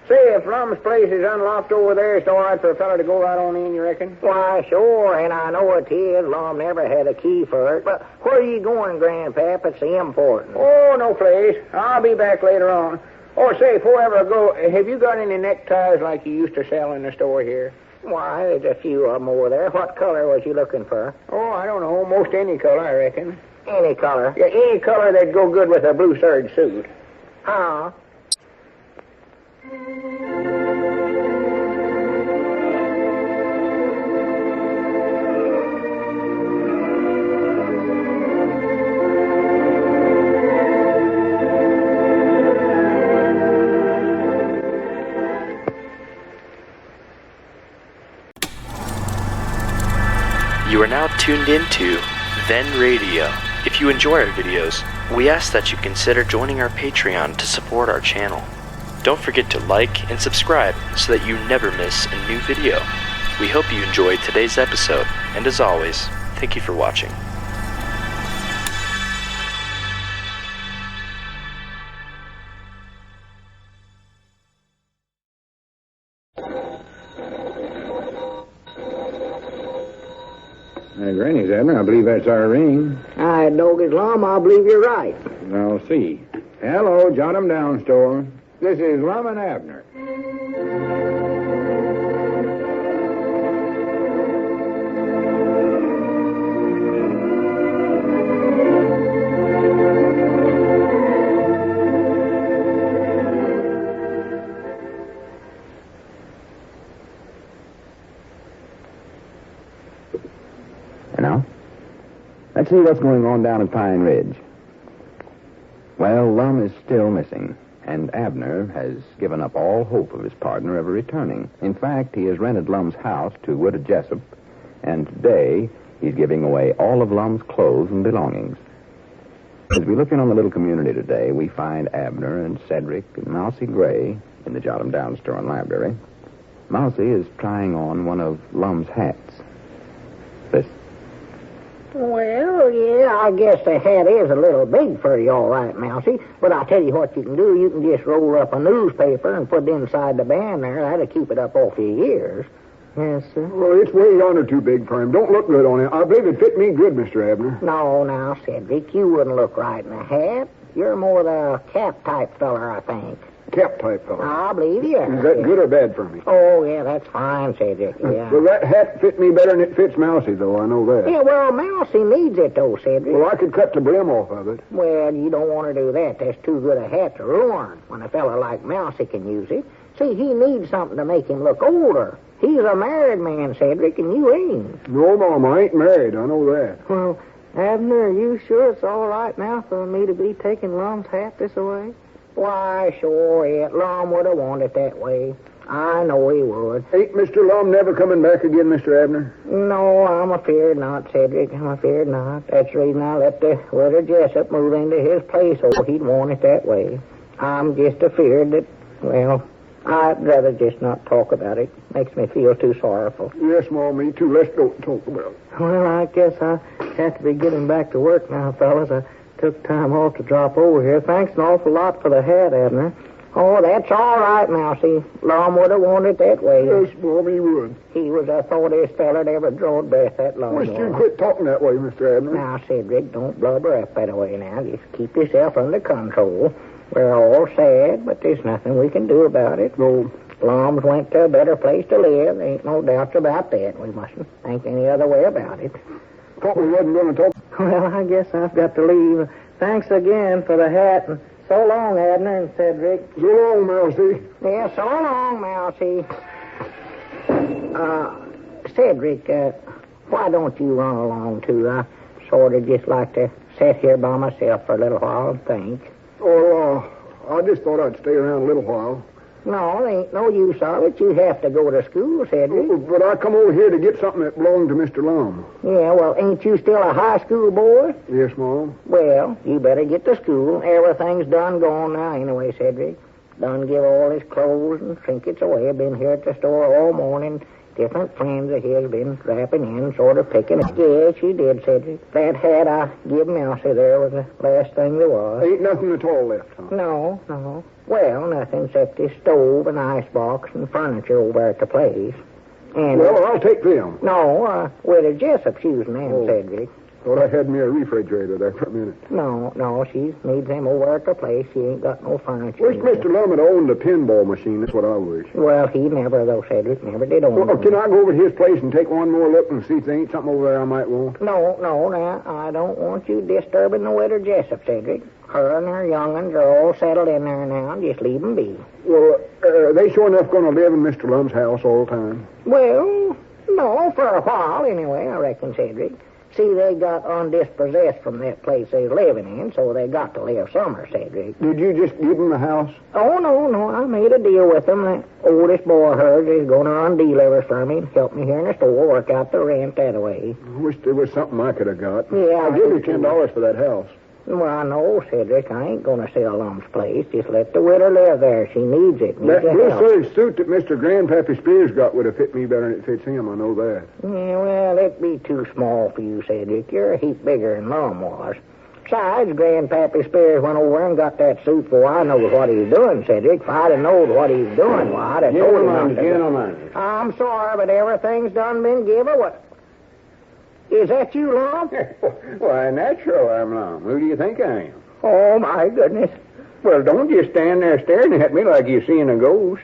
Say, if Lum's place is unlocked over there, it's all right for a fella to go right on in, you reckon? Why, sure, and I know it is. Lum never had a key for it. But where are you going, Grandpap? It's important. Oh, no place. I'll be back later on. Oh, say, before I ever go, have you got any neckties like you used to sell in the store here? Why, there's a few of them over there. What color was you looking for? Oh, I don't know. Most any color, I reckon. Any color. Yeah, any color that'd go good with a blue serge suit. Huh? You are now tuned into Then Radio. If you enjoy our videos, we ask that you consider joining our Patreon to support our channel. Don't forget to like and subscribe so that you never miss a new video. We hope you enjoyed today's episode, and as always, thank you for watching. Granny's, Abner. I believe that's our ring. I doggies, Lum, I believe you're right. I'll see. Hello, jot 'em down, store. This is Lum and Abner. Let's see what's going on down at Pine Ridge. Well, Lum is still missing, and Abner has given up all hope of his partner ever returning. In fact, he has rented Lum's house to Widder Jessup, and today he's giving away all of Lum's clothes and belongings. As we look in on the little community today, we find Abner and Cedric and Mousie Gray in the Jot 'em Down store and library. Mousie is trying on one of Lum's hats. Listen. Well, yeah, I guess the hat is a little big for you, all right, Mousie. But I'll tell you what you can do. You can just roll up a newspaper and put it inside the band there. That'll keep it up off your ears. Yes, sir. Well, it's way yonder too big for him. Don't look good on it. I believe it fit me good, Mr. Abner. No, now, Cedric, you wouldn't look right in a hat. You're more the cap-type feller, I think. Cap-type fellow. I believe you. Is that good or bad for me? Oh, yeah, that's fine, Cedric, yeah. Well, that hat fit me better than it fits Mousie, though. I know that. Yeah, well, Mousie needs it, though, Cedric. Well, I could cut the brim off of it. Well, you don't want to do that. That's too good a hat to ruin when a fella like Mousie can use it. See, he needs something to make him look older. He's a married man, Cedric, and you ain't. No, Mom, I ain't married. I know that. Well, Abner, are you sure it's all right now for me to be taking Lum's hat this away? Why, sure, Ed. Lum would have wanted it that way. I know he would. Ain't Mr. Lum never coming back again, Mr. Abner? No, I'm afeard not, Cedric. I'm afeard not. That's the reason I let the Widder Jessup move into his place, so he'd want it that way. I'm just afeard that, well, I'd rather just not talk about it. Makes me feel too sorrowful. Yes, Mom, me too. Let's don't talk about it. Well, I guess I have to be getting back to work now, fellas. I took time off to drop over here. Thanks an awful lot for the hat, Abner. Oh, that's all right, Mousie. Lum would have wanted it that way. Yes, Mom, he would. He was the thoughtiest feller that ever drawed breath that long. Wish you'd quit talking that way, Mr. Abner. Now, Cedric, don't blubber up that way now. Just keep yourself under control. We're all sad, but there's nothing we can do about it. No. Lum's went to a better place to live. Ain't no doubts about that. We mustn't think any other way about it. Thought we wasn't going to talk. Well, I guess I've got to leave. Thanks again for the hat, and so long, Abner and Cedric. So long, Mousie. Yeah, so long, Mousie. Cedric, why don't you run along, too? I sort of just like to sit here by myself for a little while and think. Oh, I just thought I'd stay around a little while. No, there ain't no use of it. You have to go to school, Cedric. Oh, but I come over here to get something that belonged to Mr. Lum. Yeah, well, ain't you still a high school boy? Yes, Mom. Well, you better get to school. Everything's done gone now anyway, Cedric. Done give all his clothes and trinkets away. Been here at the store all morning. Different friends of his been dropping in, sort of picking it. Yes, you did, Cedric. That hat I give Mousie there was the last thing there was. Ain't nothing at all left, huh? No. Well, nothing except this stove and icebox and furniture over at the place. And Well, I'll take them. no, Widder Jessup's using them, Cedric. Thought I had me a refrigerator there for a minute. No, she needs them over at the place. She ain't got no furniture. Wish Mr. Lum had owned a pinball machine. That's what I wish. Well, he never, though, Cedric, never did own Well, one. can I go over to his place and take one more look and see if there ain't something over there I might want? No, now, I don't want you disturbing the Widder Jessup, Cedric. Her and her young'uns are all settled in there now. Just leave 'em be. Well, are they sure enough going to live in Mr. Lum's house all the time? Well, no, for a while, anyway, I reckon, Cedric. See, they got undispossessed from that place they was living in, so they got to live somewhere, Cedric. Did you just give them the house? Oh, no, I made a deal with them. The oldest boy of hers is going to undeliver for me and help me here in the store, work out the rent that way. I wish there was something I could have got. Yeah, I'll give you $10 for that house. Well, I know, Cedric. I ain't going to sell Lum's place. Just let the widow live there. She needs it. That blue serge suit that Mr. Grandpap Spears got would have fit me better than it fits him. I know that. Yeah, well, it'd be too small for you, Cedric. You're a heap bigger than Lum was. Besides, Grandpap Spears went over and got that suit before I know what he was doing, Cedric. If I'd have known what he was doing, well, I'd have told him not to. Gentlemen. I'm sorry, but everything's done been given. What? Is that you, Lum? Why, natural, I'm Lum. Who do you think I am? Oh, my goodness. Well, don't just stand there staring at me like you're seeing a ghost.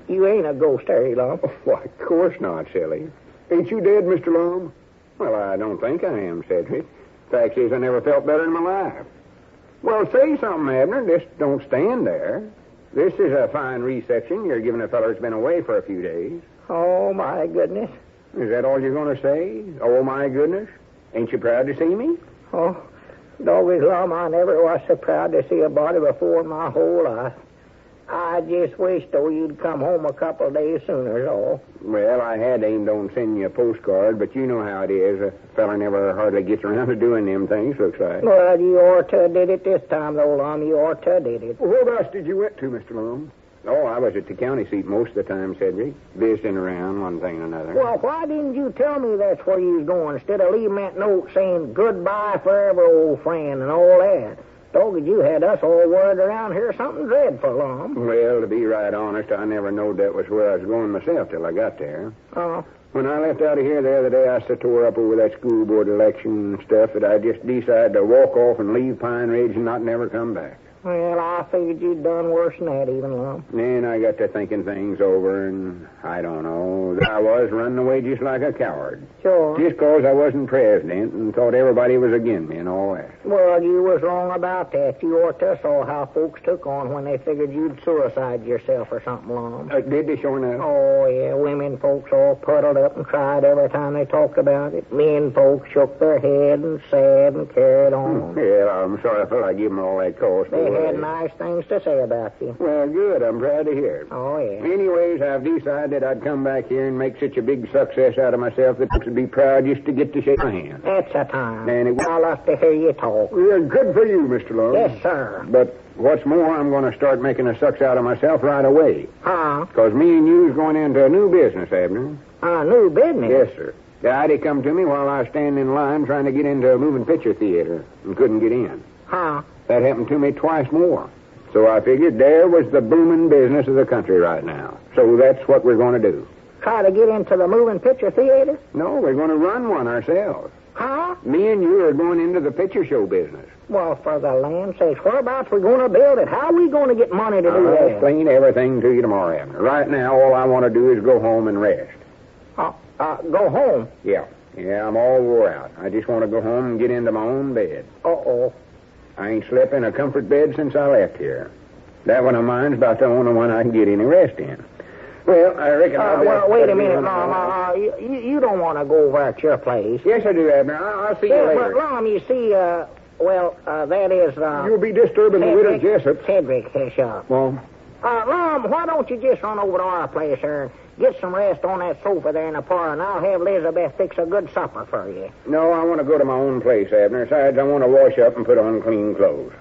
You ain't a ghost, are you, Lum? Why, of course not, silly. Ain't you dead, Mr. Lum? Well, I don't think I am, Cedric. Fact is, I never felt better in my life. Well, say something, Abner. Just don't stand there. This is a fine reception you're giving a feller that's been away for a few days. Oh, my goodness. Is that all you're going to say? Oh, my goodness? Ain't you proud to see me? Oh, doggy Lum, I never was so proud to see a body before in my whole life. I just wish, though, you'd come home a couple of days sooner, all. Well, I had aimed on sending you a postcard, but you know how it is. A fella never hardly gets around to doing them things, looks like. Well, you ought to did it this time, though, Lum. You ought to did it. Well, whereabouts did you went to, Mr. Lum? Oh, I was at the county seat most of the time, Cedric. Visiting around, one thing and another. Well, why didn't you tell me that's where you was going instead of leaving that note saying goodbye forever, old friend, and all that? Doggy, you had us all worried around here something dreadful, Lum. Well, to be right honest, I never knowed that was where I was going myself till I got there. Oh. When I left out of here the other day, I so tore up over that school board election and stuff that I just decided to walk off and leave Pine Ridge and not never come back. Well, I figured you'd done worse than that, even, Lum. Then I got to thinking things over, and I don't know. I was running away just like a coward. Sure. Just 'cause I wasn't president and thought everybody was against me and all that. Well, you was wrong about that. You ought to saw how folks took on when they figured you'd suicide yourself or something, Lum. Did they, sure enough? Oh, yeah. Women folks all puddled up and cried every time they talked about it. Men folks shook their head and sad and carried on. Yeah, I'm sorry I I give them all that cause. They had nice things to say about you. Well, good. I'm proud to hear it. Oh, yeah. Anyways, I've decided I'd come back here and make such a big success out of myself that folks would be proud just to get to shake my hand. That's a time. And I love to hear you talk. Yeah, good for you, Mr. Lum. Yes, sir. But what's more, I'm going to start making a success out of myself right away. Huh? 'Cause me and you's going into a new business, Abner. New business? Yes, sir. The idea come to me while I was standing in line trying to get into a moving picture theater and couldn't get in. Huh? That happened to me twice more. So I figured there was the booming business of the country right now. So that's what we're going to do. Try to get into the moving picture theater? No, we're going to run one ourselves. Huh? Me and you are going into the picture show business. Well, for the land's sakes, whereabouts we going to build it? How are we going to get money to do I'll that? explain everything to you tomorrow, Abner. Right now, all I want to do is go home and rest. Go home? Yeah, I'm all wore out. I just want to go home and get into my own bed. Uh-oh. I ain't slept in a comfort bed since I left here. That one of mine's about the only one I can get any rest in. Well, I reckon well, wait a minute, Lum. You don't want to go over at your place. Yes, I do, Abner. I'll see you Yeah, later. but, Lum, you see, that is, You'll be disturbing the widow Jessup. Cedric, his shop. Well, Lum, why don't you just run over to our place here and get some rest on that sofa there in the parlor, and I'll have Elizabeth fix a good supper for you. no, I want to go to my own place, Abner. Besides, I want to wash up and put on clean clothes.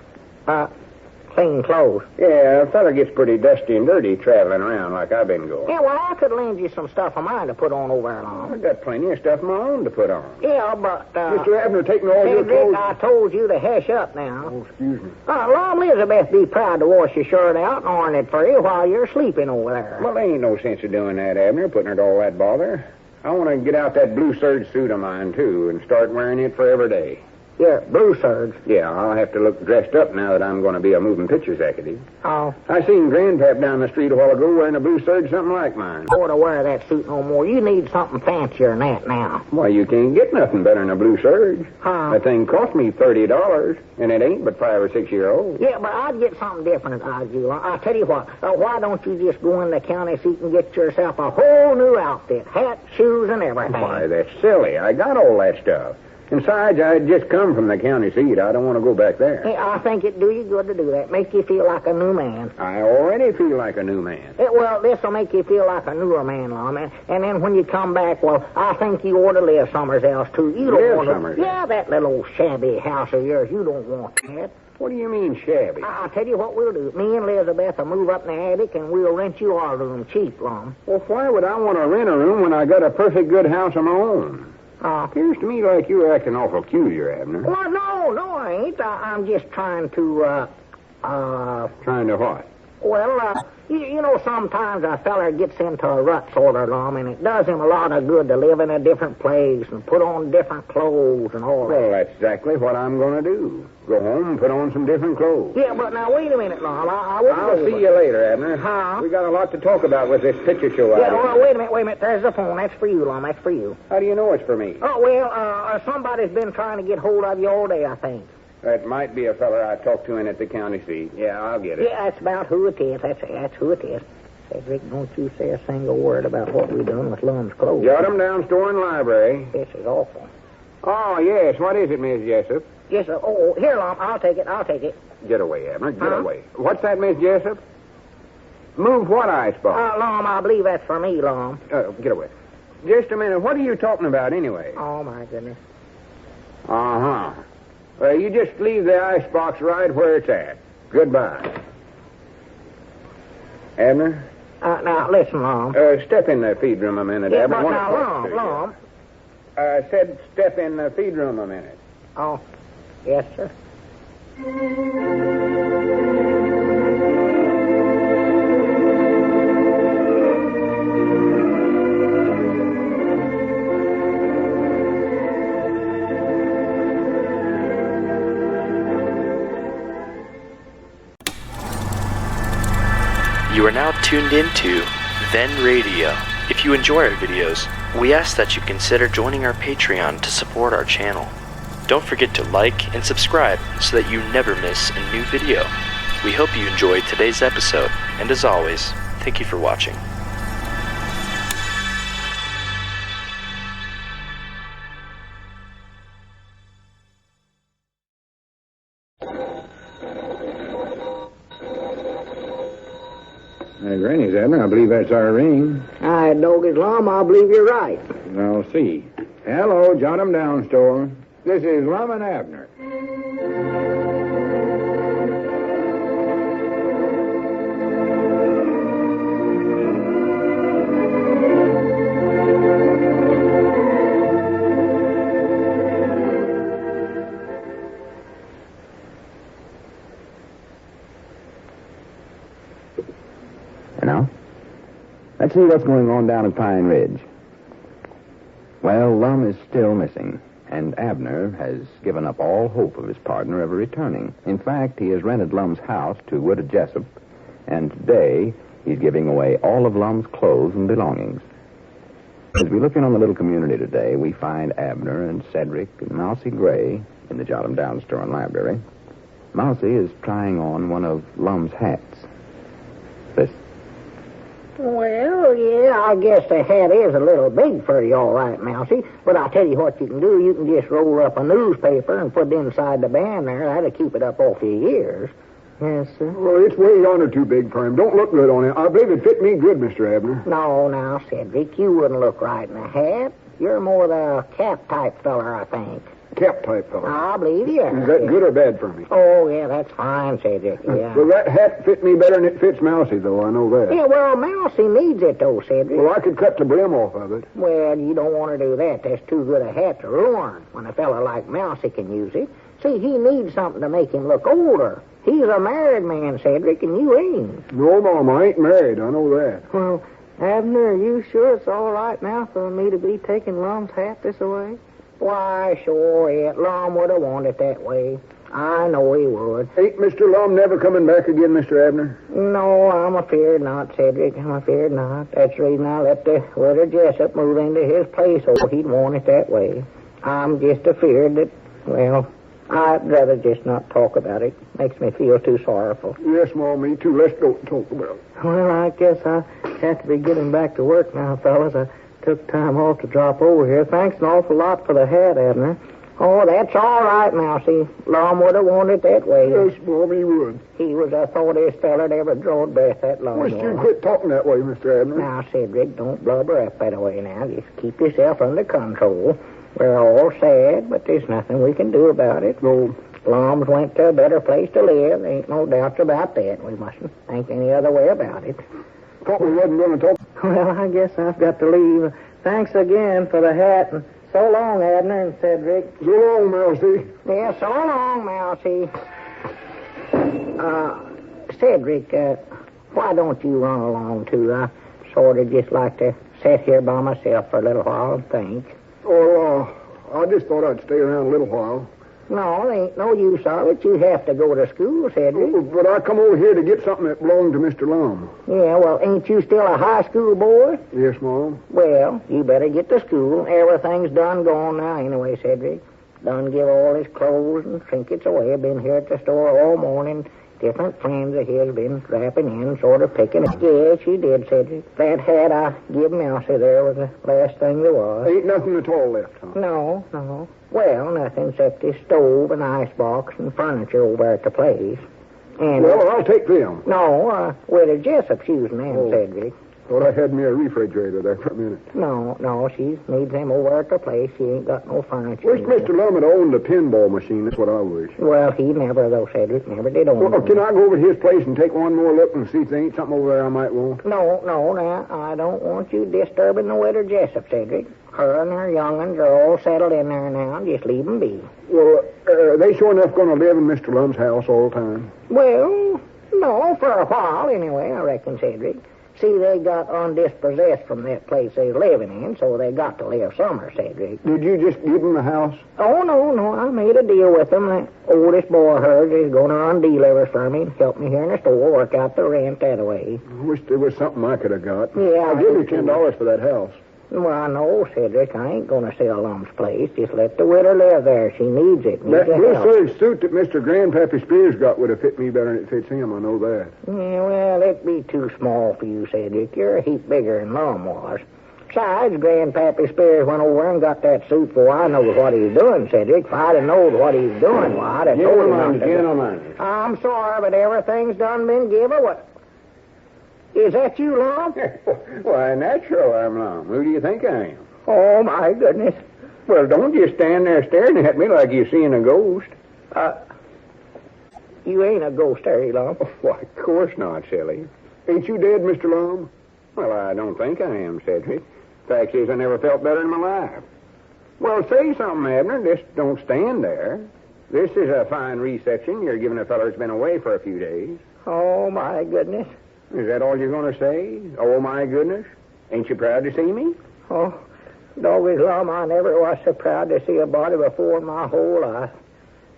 Clean clothes. Yeah, a fella gets pretty dusty and dirty traveling around like I've been going. Yeah, well, I could lend you some stuff of mine to put on over there, Lum. I've got plenty of stuff of my own to put on. Yeah, but, Mr. Abner, taking all your Cedric, clothes. I told you to hush up now. Oh, excuse me. Lum, Elizabeth be proud to wash your shirt out and iron it for you while you're sleeping over there. Well, there ain't no sense of doing that, Abner, putting it all that bother. I want to get out that blue serge suit of mine, too, and start wearing it for every day. Yeah, blue serge. Yeah, I'll have to look dressed up now that I'm going to be a moving pictures executive. Oh. I seen Grandpap down the street a while ago wearing a blue serge, something like mine. Ought to wear that suit no more. You need something fancier than that now. Why, you can't get nothing better than a blue serge. Huh? That thing cost me $30, and it ain't but 5 or 6 years old. Yeah, but I'd get something different out of you. I'll tell you what. Why don't you just go in the county seat and get yourself a whole new outfit? Hat, shoes, and everything. Why, that's silly. I got all that stuff. Besides, I just come from the county seat. I don't want to go back there. Yeah, I think it'd do you good to do that. Make you feel like a new man. I already feel like a new man. Yeah, well, this'll make you feel like a newer man, Lum. And then when you come back, well, I think you ought to live somewhere else, too. You don't Live want to... somewhere else? Yeah, that little old shabby house of yours. You don't want that. What do you mean, shabby? I'll tell you what we'll do. Me and Elizabeth will move up in the attic, and we'll rent you our room cheap, Lum. Well, why would I want to rent a room when I got a perfect good house of my own? Appears to me like you're acting awful peculiar, Abner. Well, no, I ain't. I'm just trying to, Trying to what? Well, you know, sometimes a feller gets into a rut sort of, Lum, and it does him a lot of good to live in a different place and put on different clothes and all that. Well, that's exactly what I'm going to do. Go home and put on some different clothes. Yeah, but now, wait a minute, Lum. I wouldn't I'll go see over. you later, Abner. Huh? We got a lot to talk about with this picture show. Yeah, well, wait a minute. There's the phone. That's for you, Lum. That's for you. How do you know it's for me? Oh, well, somebody's been trying to get hold of you all day, I think. That might be a feller I talked to in at the county seat. Yeah, I'll get it. Yeah, that's about who it is. That's who it is. Cedric, don't you say a single word about what we done with Lum's clothes. Jot 'em down, store and library. This is awful. Oh, yes. What is it, Miss Jessup? Yes, sir. Oh, here, Lum. I'll take it. Get away, Abner. Get away. What's that, Miss Jessup? Move what icebox? Lum, I believe that's for me, Lum. Get away. Just a minute. What are you talking about, anyway? Oh, my goodness. Uh-huh. Well, you just leave the icebox right where it's at. Goodbye. Abner? Now, listen, Lum. Step in the feed room a minute, Yeah, Abner. but I wanna now, talk to you. Lum. I said step in the feed room a minute. Oh, yes, sir. You are now tuned into Then Radio. If you enjoy our videos, we ask that you consider joining our Patreon to support our channel. Don't forget to like and subscribe so that you never miss a new video. We hope you enjoyed today's episode, and as always, thank you for watching. Granny's, Abner. I believe that's our ring. I dog is Lum. I believe you're right. I'll see. Hello, jot 'em down, store. This is Lum and Abner. Now, let's see what's going on down at Pine Ridge. Well, Lum is still missing, and Abner has given up all hope of his partner ever returning. In fact, he has rented Lum's house to Widow Jessup, and today he's giving away all of Lum's clothes and belongings. As we look in on the little community today, we find Abner and Cedric and Mousie Gray in the Jot 'em Down store and library. Mousie is trying on one of Lum's hats. Listen. Well, yeah, I guess the hat is a little big for you, all right, Mousie. But I'll tell you what you can do. You can just roll up a newspaper and put it inside the band there. That'll keep it up off your ears. Yes, sir. Well, it's way yonder too big for him. Don't look good on it. I believe it fit me good, Mr. Abner. No, now, Cedric, you wouldn't look right in a hat. You're more the cap-type feller, I think. Cap type fellow. I believe you are. Is that good or bad for me? Oh, yeah, that's fine, Cedric, yeah. Well, that hat fit me better than it fits Mousie, though. I know that. Yeah, well, Mousie needs it, though, Cedric. Well, I could cut the brim off of it. Well, you don't want to do that. That's too good a hat to ruin when a fella like Mousie can use it. See, he needs something to make him look older. He's a married man, Cedric, and you ain't. No, Mom, I ain't married. I know that. Well, Abner, are you sure it's all right now for me to be taking Lum's hat this away? Why, sure, it. Lum would have wanted it that way. I know he would. Ain't Mr. Lum never coming back again, Mr. Abner? No, I'm afeard not, Cedric. I'm afeard not. That's the reason I let the Widow Jessup move into his place, or he'd want it that way. I'm just afeard that, well, I'd rather just not talk about it. Makes me feel too sorrowful. Yes, Mom, me too. Let's don't talk about it. Well, I guess I have to be getting back to work now, fellas. I took time off to drop over here. Thanks an awful lot for the hat, Abner. Oh, that's all right, Mousie. Lum would have wanted it that way. Yes, Mom, he would. He was the thoughtiest feller that ever drawed breath that long. Wish you'd quit talking that way, Mr. Abner. Now, Cedric, don't blubber up that way now. Just keep yourself under control. We're all sad, but there's nothing we can do about it. No. Lum's went to a better place to live. Ain't no doubts about that. We mustn't think any other way about it. Thought we wasn't going to talk. Well, I guess I've got to leave. Thanks again for the hat, and so long, Abner and Cedric. So long, Mousie. Yeah, so long, Mousie. Cedric, why don't you run along, too? I sort of just like to sit here by myself for a little while and think. Oh, I just thought I'd stay around a little while. No, there ain't no use of it. You have to go to school, Cedric. But I come over here to get something that belonged to Mr. Lum. Yeah, well, ain't you still a high school boy? Yes, Mom. Well, you better get to school. Everything's done gone now anyway, Cedric. Done give all his clothes and trinkets away. Been here at the store all morning. Different friends of his been dropping in, sort of picking it. Yes, you did, Cedric. That hat I give Mousy there was the last thing there was. Ain't nothing at all left, huh? No. Well, nothing except his stove and icebox and furniture over at the place. And Well, I'll take them. no, Widder Jessup's using them, Cedric. Thought I had me a refrigerator there for a minute. No, she needs them over at the place. She ain't got no furniture. Wish Mr. Lum had owned a pinball machine. That's what I wish. Well, he never, though, Cedric, never did own Well, one. can I go over to his place and take one more look and see if there ain't something over there I might want? No, now, I don't want you disturbing the Widder Jessup, Cedric. Her and her young'uns are all settled in there now. Just leave 'em be. Well, are they sure enough going to live in Mr. Lum's house all the time? Well, no, for a while, anyway, I reckon, Cedric. See, they got undispossessed from that place they was living in, so they got to live somewhere, Cedric. Did you just give them the house? Oh, no, I made a deal with them. The oldest boy of hers is going to run deliver for me and help me here in the store, work out the rent that way. I wish there was something I could have got. Yeah, I'll give you $10 for that house. Well, I know, Cedric, I ain't going to sell Lum's place. Just let the widow live there. She needs it. That Needs the blue help. serge suit that Mr. Grandpap Spears got would have fit me better than it fits him, I know that. Yeah, well, it'd be too small for you, Cedric. You're a heap bigger than Lum was. Besides, Grandpappy Spears went over and got that suit before I knowed what he was doing, Cedric. If I'd have known what he was doing, well, I'd have told him not to. Gentlemen. I'm sorry, but everything's done been given. What? Is that you, Lum? Why, natural, I'm Lum. Who do you think I am? Oh, my goodness. Well, don't just stand there staring at me like you're seeing a ghost. You ain't a ghost, are you, Lum? Why, of course not, silly. Ain't you dead, Mr. Lum? Well, I don't think I am, Cedric. Fact is, I never felt better in my life. Well, say something, Abner. Just don't stand there. This is a fine reception you're giving a feller that's been away for a few days. Oh, my goodness. Is that all you're going to say? Oh, my goodness. Ain't you proud to see me? Oh, doggy Lum, I never was so proud to see a body before in my whole life.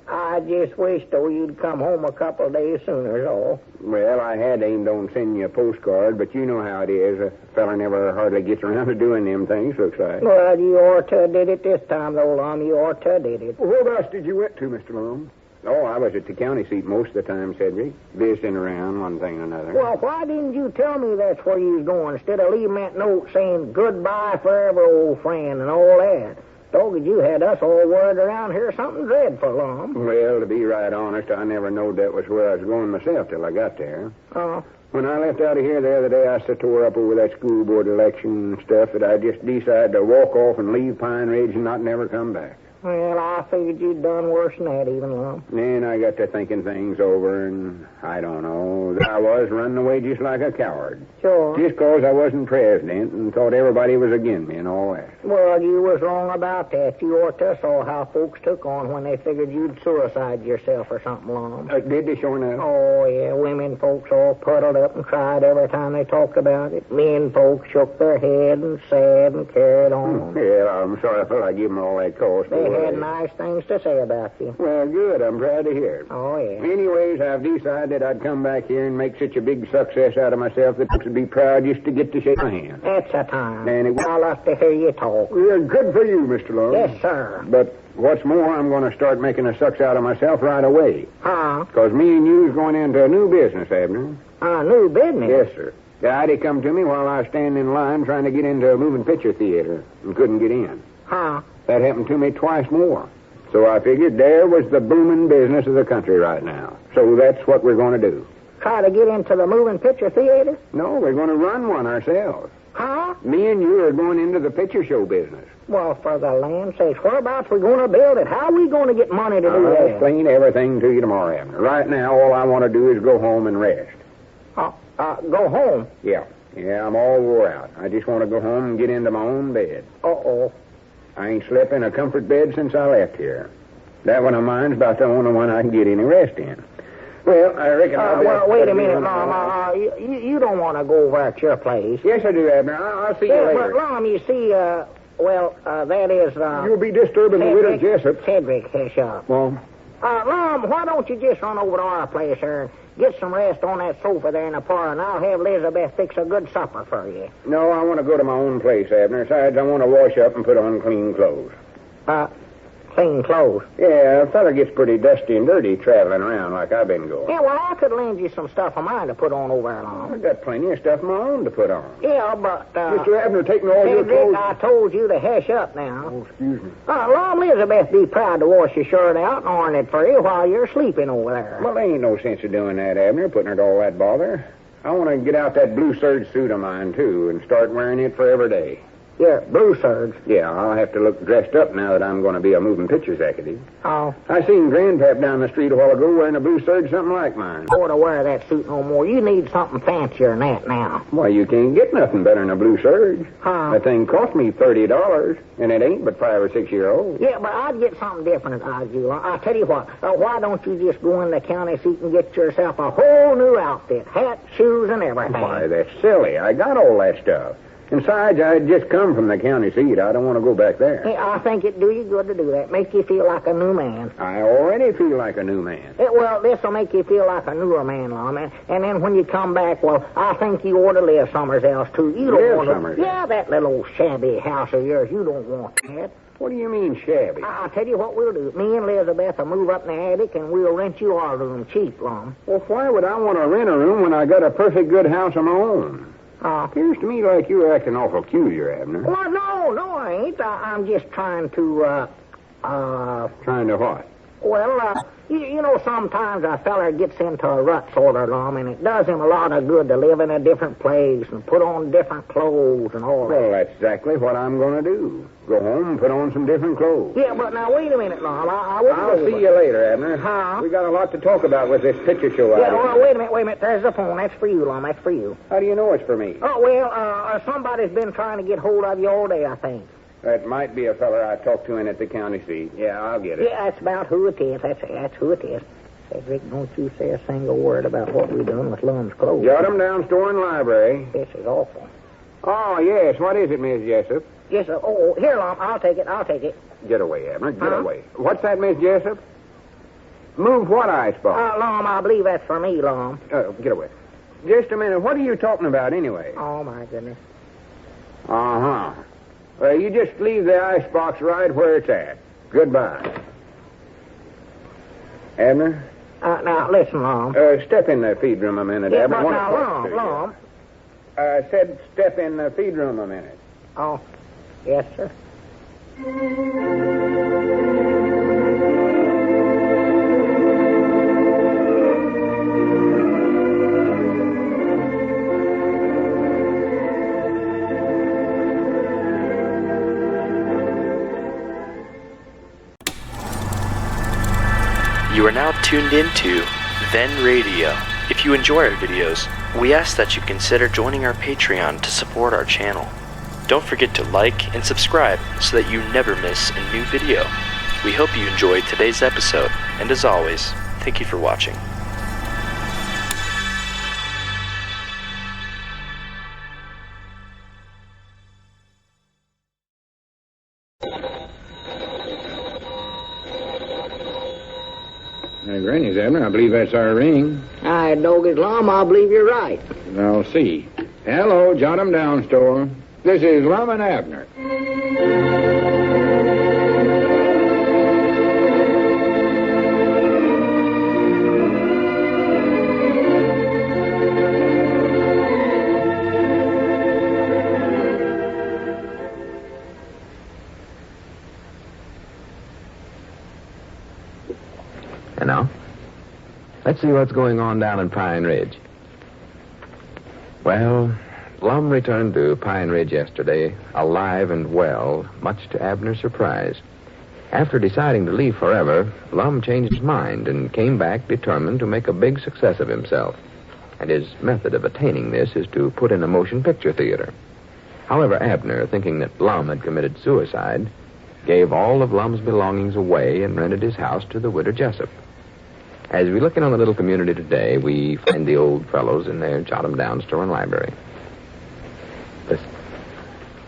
I just wish, though, you'd come home a couple of days sooner, is all. Well, I had aimed on sending you a postcard, but you know how it is. A fella never hardly gets around to doing them things, looks like. Well, you ought to did it this time, though, Lum. You ought to did it. Well, whereabouts did you went to, Mr. Lum? Oh, I was at the county seat most of the time, Cedric. Visiting around, one thing and another. Well, why didn't you tell me that's where you was going instead of leaving that note saying goodbye forever, old friend, and all that? Doggy, you had us all worried around here something dreadful, Lum. Well, to be right honest, I never knowed that was where I was going myself till I got there. When I left out of here the other day, I so tore up over that school board election and stuff that I just decided to walk off and leave Pine Ridge and not never come back. Well, I figured you'd done worse than that, even, Lum. Then I got to thinking things over, and I don't know. I was running away just like a coward. Sure. Just 'cause I wasn't president and thought everybody was against me and all that. Well, you was wrong about that. You ought to saw how folks took on when they figured you'd suicide yourself or something, Lum. Did they sure enough? Oh, yeah, women folks all puddled up and cried every time they talked about it. Men folks shook their head and sad and carried on. Yeah, I'm sorry I felt I gave them all that cause. They had nice things to say about you. Well, good. I'm glad to hear it. Oh, yeah. Anyways, I've decided I'd come back here and make such a big success out of myself that folks would be proud just to get to shake my hand. That's a time. And I love to hear you talk. Yeah, good for you, Mr. Lum. Yes, sir. But what's more, I'm going to start making a success out of myself right away. Huh? 'Cause me and you's going into a new business, Abner. New business? Yes, sir. Guy come to me while I was standing in line trying to get into a moving picture theater and couldn't get in. Huh? That happened to me twice more. So I figured there was the booming business of the country right now. So that's what we're going to do. Try to get into the moving picture theater? No, we're going to run one ourselves. Huh? Me and you are going into the picture show business. Well, for the land's sake, whereabouts we going to build it? How are we going to get money to do I'll that? explain everything to you tomorrow, Abner. Right now, all I want to do is go home and rest. Go home? Yeah, I'm all wore out. I just want to go home and get into my own bed. Uh-oh. I ain't slept in a comfort bed since I left here. That one of mine's about the only one I can get any rest in. Well, I reckon I'll be... Well, wait a minute, Lum. You don't want to go over at your place. Yes, I do, Abner. I'll see you But, later. Lum, you see, that is... You'll be disturbing the widow Jessup. Cedric, his shop. Well, Lum, why don't you just run over to our place here and get some rest on that sofa there in the parlor, and I'll have Elizabeth fix a good supper for you. no, I want to go to my own place, Abner. Besides, I want to wash up and put on clean clothes. Clean clothes. Yeah, a fella gets pretty dusty and dirty traveling around like I've been going. Yeah, well, I could lend you some stuff of mine to put on over there, Lum. I've got plenty of stuff of my own to put on. Yeah, but, Mr. Abner, taking all your Cedric, clothes... I told you to hush up now. Oh, excuse me. Lum, Elizabeth be proud to wash your shirt out and iron it for you while you're sleeping over there. Well, there ain't no sense of doing that, Abner, putting her to all that bother. I want to get out that blue serge suit of mine, too, and start wearing it for every day. Yeah, blue serge. Yeah, I'll have to look dressed up now that I'm going to be a moving pictures executive. Oh. I seen Grandpap down the street a while ago wearing a blue serge, something like mine. Don't to wear that suit no more. You need something fancier than that now. Why, you can't get nothing better than a blue serge. Huh? That thing cost me $30, and it ain't but 5 or 6 year old. Yeah, but I'd get something different as I do. I'll tell you what. Why don't you just go in the county seat and get yourself a whole new outfit? Hat, shoes, and everything. Why, that's silly. I got all that stuff. Besides, I'd just come from the county seat. I don't want to go back there. Yeah, I think it'd do you good to do that. Make you feel like a new man. I already feel like a new man. Yeah, well, this'll make you feel like a newer man, Lum. And then when you come back, well, I think you ought to live somewhere else, too. You don't Live want to... somewhere else? Yeah, that little old shabby house of yours. You don't want that. What do you mean, shabby? I'll tell you what we'll do. Me and Elizabeth will move up in the attic, and we'll rent you our room cheap, Lum. Well, why would I want to rent a room when I got a perfect good house of my own? Appears to me like you're acting awful peculiar, Abner. Well, no, I ain't. I'm just trying to, Trying to what? Well, you know, sometimes a feller gets into a rut sort of, Lum, and it does him a lot of good to live in a different place and put on different clothes and all that. Well, that's exactly what I'm going to do. Go home and put on some different clothes. Yeah, but now, wait a minute, Lum. I'll see you later, Abner. Huh? We got a lot to talk about with this picture show out Yeah, here. well, wait a minute. There's the phone. That's for you, Lum. That's for you. How do you know it's for me? Oh, well, somebody's been trying to get hold of you all day, I think. That might be a feller I talked to in at the county seat. Yeah, I'll get it. Yeah, that's about who it is. That's who it is. Cedric, don't you say a single word about what we're doing with Lum's clothes. Jot 'em down, store and library. This is awful. Oh, yes. What is it, Miss Jessup? Yes, here, Lum. I'll take it. Get away, Abner. Get away. What's that, Miss Jessup? Move what icebox? Lum, I believe that's for me, Lum. Get away. Just a minute. What are you talking about, anyway? Oh, my goodness. Uh-huh. You just leave the icebox right where it's at. Goodbye. Abner? Now, listen, Lum. Step in the feed room a minute, Yeah, Abner. but now, Lum. I said step in the feed room a minute. Oh, yes, sir. You are now tuned into Then Radio. If you enjoy our videos, we ask that you consider joining our Patreon to support our channel. Don't forget to like and subscribe so that you never miss a new video. We hope you enjoyed today's episode, and as always, thank you for watching. Granny's, Abner. I believe that's our ring. All right, Doggy Lum, I believe you're right. I'll see. Hello, jot 'em down, store. This is Lum and Abner. And now, let's see what's going on down in Pine Ridge. Well, Lum returned to Pine Ridge yesterday, alive and well, much to Abner's surprise. After deciding to leave forever, Lum changed his mind and came back determined to make a big success of himself. And his method of attaining this is to put in a motion picture theater. However, Abner, thinking that Lum had committed suicide, gave all of Lum's belongings away and rented his house to the widow Jessup. As we look in on the little community today, we find the old fellows in their jot 'em down store and library. Listen.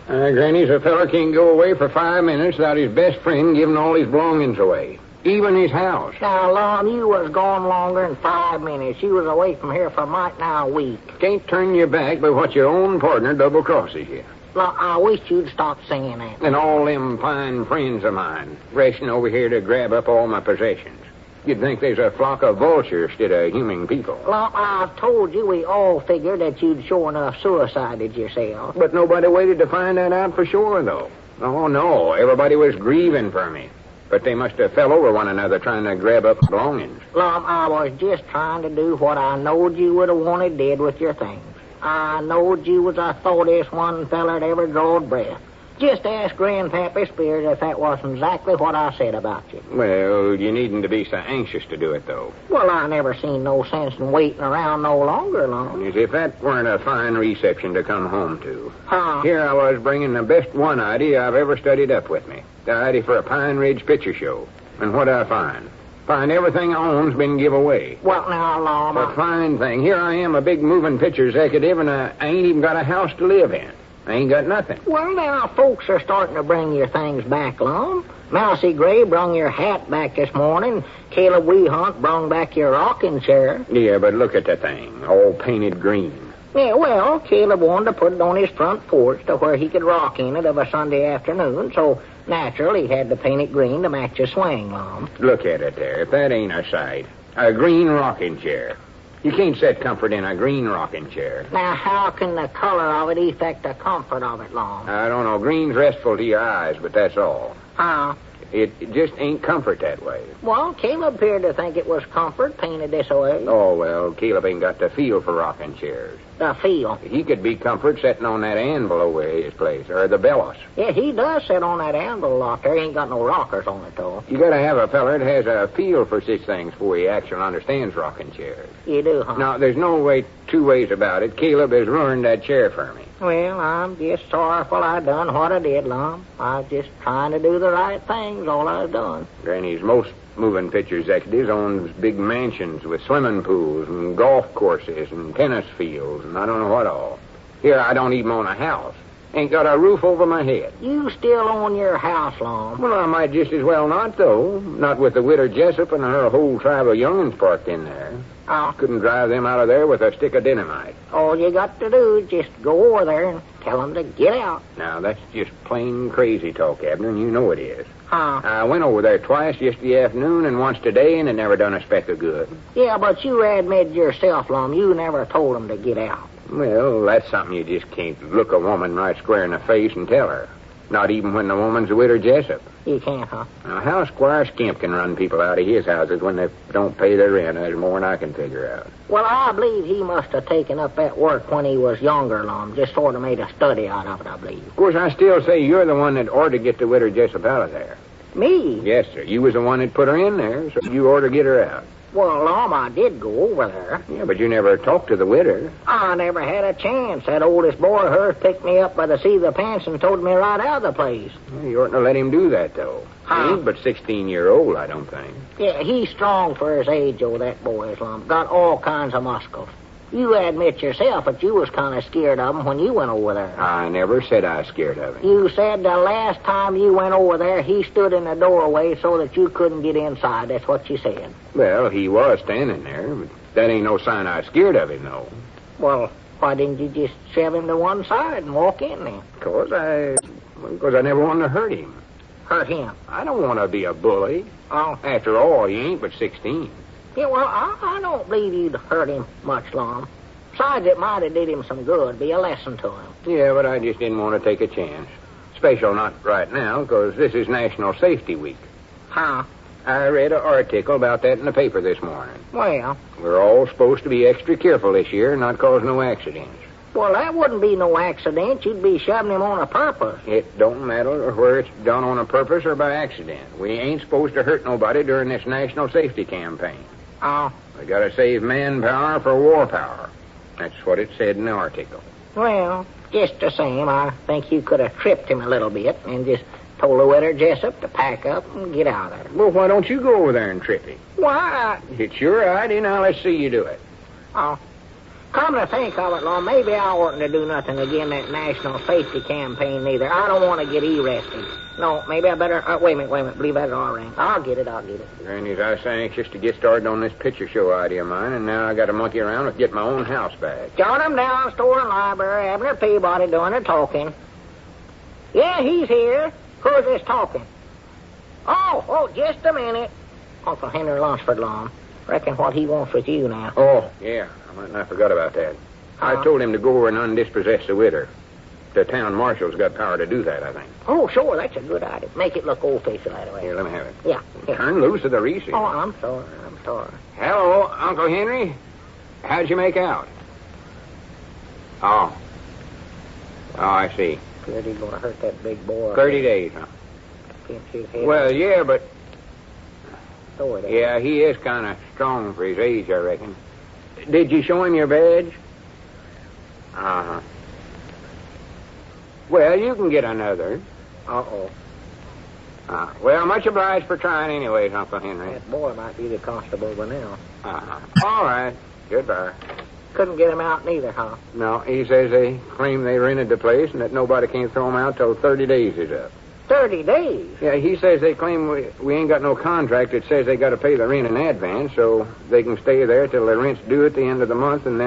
Granny's a feller can't go away for 5 minutes without his best friend giving all his belongings away. Even his house. Now, Lum, you was gone longer than 5 minutes. You was away from here for might now a week. Can't turn your back by what your own partner double-crosses you. I wish you'd stop saying that. And all them fine friends of mine racing over here to grab up all my possessions. You'd think there's a flock of vultures instead of human people. Well, I've told you we all figured that you'd sure enough suicided yourself. But nobody waited to find that out for sure, though. Oh, no. Everybody was grieving for me. But they must have fell over one another trying to grab up belongings. Lum, I was just trying to do what I knowed you would have wanted did with your things. I knowed you was the thoughtiest one feller'd ever drawed breath. Just ask Grandpap Spirit if that wasn't exactly what I said about you. Well, you needn't to be so anxious to do it, though. Well, I never seen no sense in waiting around no longer, Lum. As if that weren't a fine reception to come home to. Huh? Here I was bringing the best one idea I've ever studied up with me. The idea for a Pine Ridge picture show. And what'd I find? Find everything I own's been give away. Well, now, Lum, A fine thing. Here I am, a big moving picture executive, and I ain't even got a house to live in. I ain't got nothing. Well, now, folks are starting to bring your things back, Lum. Mousy Gray brung your hat back this morning. Caleb Weehunt brung back your rocking chair. Yeah, but look at the thing, all painted green. Yeah, well, Caleb wanted to put it on his front porch to where he could rock in it of a Sunday afternoon, so naturally he had to paint it green to match his swing, Lum. Look at it there. If that ain't a sight. A green rocking chair. You can't set comfort in a green rocking chair. Now, how can the color of it affect the comfort of it, Lum? I don't know. Green's restful to your eyes, but that's all. Huh? It just ain't comfort that way. Well, Caleb appeared to think it was comfort painted this way. Oh, well, Caleb ain't got the feel for rocking chairs. The feel. He could be comfort sitting on that anvil over his place, or the bellows. Yeah, he does sit on that anvil a lot. There ain't got no rockers on it, though. You gotta have a feller that has a feel for such things before he actually understands rocking chairs. You do, huh? Now, there's no two ways about it. Caleb has ruined that chair for me. Well, I'm just sorrowful I done what I did, Lum. I was just trying to do the right things, all I've done. Granny's most moving picture executives owns big mansions with swimming pools and golf courses and tennis fields and I don't know what all. Here, I don't even own a house. Ain't got a roof over my head. You still own your house, Lum? Well, I might just as well not, though. Not with the Widder Jessup and her whole tribe of young'uns parked in there. Oh. Couldn't drive them out of there with a stick of dynamite. All you got to do is just go over there and tell them to get out. Now, that's just plain crazy talk, Abner, and you know it is. Huh? I went over there twice yesterday afternoon and once today, and it never done a speck of good. Yeah, but you admitted yourself, Lum, you never told them to get out. Well, that's something you just can't look a woman right square in the face and tell her. Not even when the woman's a Widder Jessup. You can't, huh? Now, how Squire Skimp can run people out of his houses when they don't pay their rent is more than I can figure out. Well, I believe he must have taken up that work when he was younger, Lum. Just sort of made a study out of it, I believe. Of course, I still say you're the one that ought to get the Widder Jessup out of there. Me? Yes, sir. You was the one that put her in there, so you ought to get her out. Well, Lum, I did go over there. Yeah, but you never talked to the widder. I never had a chance. That oldest boy of hers picked me up by the seat of the pants and told me right out of the place. Well, you oughtn't to let him do that, though. Huh? He ain't but 16-year-old, I don't think. Yeah, he's strong for his age, oh, that boy is, Lum. Got all kinds of muscles. You admit yourself that you was kind of scared of him when you went over there. I never said I was scared of him. You said the last time you went over there, he stood in the doorway so that you couldn't get inside. That's what you said. Well, he was standing there, but that ain't no sign I was scared of him, though. Well, why didn't you just shove him to one side and walk in there? Because I never wanted to hurt him. Hurt him? I don't want to be a bully. Oh. After all, he ain't but 16. Yeah, well, I don't believe you'd hurt him much, Lum. Besides, it might have did him some good, be a lesson to him. Yeah, but I just didn't want to take a chance. Special not right now, because this is National Safety Week. Huh? I read an article about that in the paper this morning. Well? We're all supposed to be extra careful this year and not cause no accidents. Well, that wouldn't be no accident. You'd be shoving him on a purpose. It don't matter whether it's done on a purpose or by accident. We ain't supposed to hurt nobody during this National Safety Campaign. Oh. We gotta save manpower for war power. That's what it said in the article. Well, just the same, I think you could have tripped him a little bit and just told the Widder Jessup to pack up and get out of there. Well, why don't you go over there and trip him? Why? It's your idea, now let's see you do it. Oh. Come to think of it, Lord, maybe I oughtn't to do nothing again that national safety campaign neither. I don't want to get arrested. No, maybe I better... wait a minute. Believe that all ring. I'll get it. Granny's, I was so anxious to get started on this picture show idea of mine, and now I got to monkey around with getting my own house back. Jot him down, store and library. Abner Peabody doing the talking. Yeah, he's here. Who's this talking? Oh, just a minute. Uncle Henry Lunsford, Lum. Reckon what he wants with you now. Oh, yeah. I forgot about that. I told him to go over and undispossess the widder. The town marshal's got power to do that, I think. Oh, sure, that's a good idea. Make it look old-fashioned that way. Here, let me have it. Yeah. Turn loose of the receipt. Oh, I'm sorry. Hello, Uncle Henry. How'd you make out? Oh, I see. Feared he's going to hurt that big boy. 30 days, huh? Pinch his head. Well, yeah, but... Throw it at Yeah, he is kind of strong for his age, I reckon. Did you show him your badge? Uh-huh. Well, you can get another. Uh-oh. Well, much obliged for trying anyways, Uncle Henry. That boy might be the constable by now. Uh-huh. All right. Goodbye. Couldn't get him out neither, huh? No, he says they claim they rented the place and that nobody can throw him out till 30 days is up. 30 days? Yeah, he says they claim we ain't got no contract that says they got to pay the rent in advance, so they can stay there till the rent's due at the end of the month, and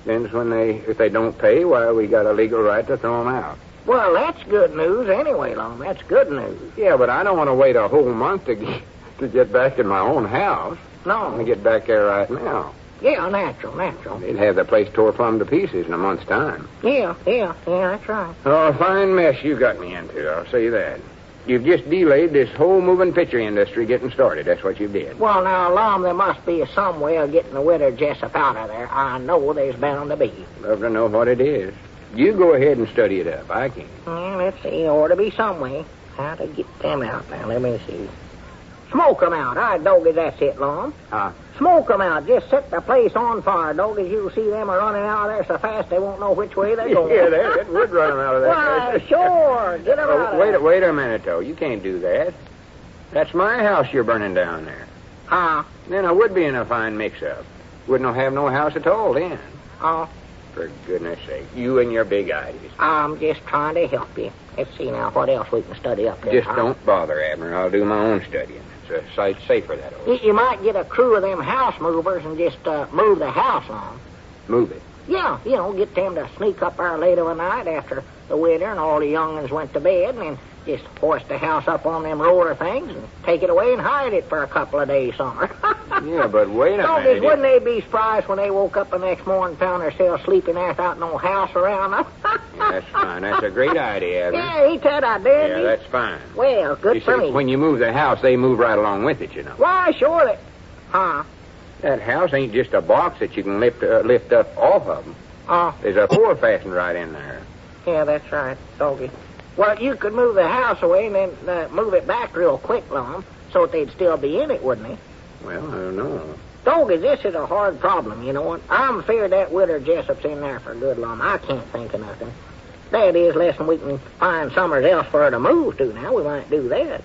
then's when if they don't pay, why, we got a legal right to throw them out. Well, that's good news anyway, Lum. That's good news. Yeah, but I don't want to wait a whole month to get back in my own house. No. I want to get back there right now. Yeah, natural. They'd have the place tore plumb to pieces in a month's time. Yeah, that's right. Oh, a fine mess you got me into, I'll say that. You've just delayed this whole moving picture industry getting started. That's what you did. Well, now, Lum, there must be some way of getting the widder Jessup out of there. I know there's bound to be. Love to know what it is. You go ahead and study it up. I can't. Let's see. There ought to be some way. How to get them out now. Let me see. Smoke 'em out. All right, Doggy, that's it, Lum. Smoke 'em out. Just set the place on fire, Doggy. You'll see them are running out of there so fast they won't know which way they're going. Yeah, that would run them out of there. Why, sure. Get 'em out of there. Wait a minute, though. You can't do that. That's my house you're burning down there. Then I would be in a fine mix-up. Wouldn't have no house at all then. For goodness sake, you and your big ideas. I'm just trying to help you. Let's see now what else we can study up there. Just don't bother, Abner. I'll do my own studying. It's a sight safer that way. You might get a crew of them house movers and just move the house on. Move it? Yeah, get them to sneak up there late of a night after the widder and all the young'uns went to bed, and then just hoist the house up on them roller things and take it away and hide it for a couple of days somewhere. Yeah, but wait a minute. Wouldn't they be surprised when they woke up the next morning and found themselves sleeping there without no house around them? Yeah, that's fine. That's a great idea, Abner. Yeah, ain't that idea? Yeah, that's fine. Well, good for me. When you move the house, they move right along with it, you know. Why, sure they... That house ain't just a box that you can lift up off of them. There's a door fastened right in there. Yeah, that's right, Doggy. Well, you could move the house away and then move it back real quick, Lum, so that they'd still be in it, wouldn't they? Well, I don't know. Doggy, this is a hard problem, you know. I'm feared that widder Jessup's in there for good, Lum. I can't think of nothing. That is, less than we can find somewhere else for her to move to now. We might do that.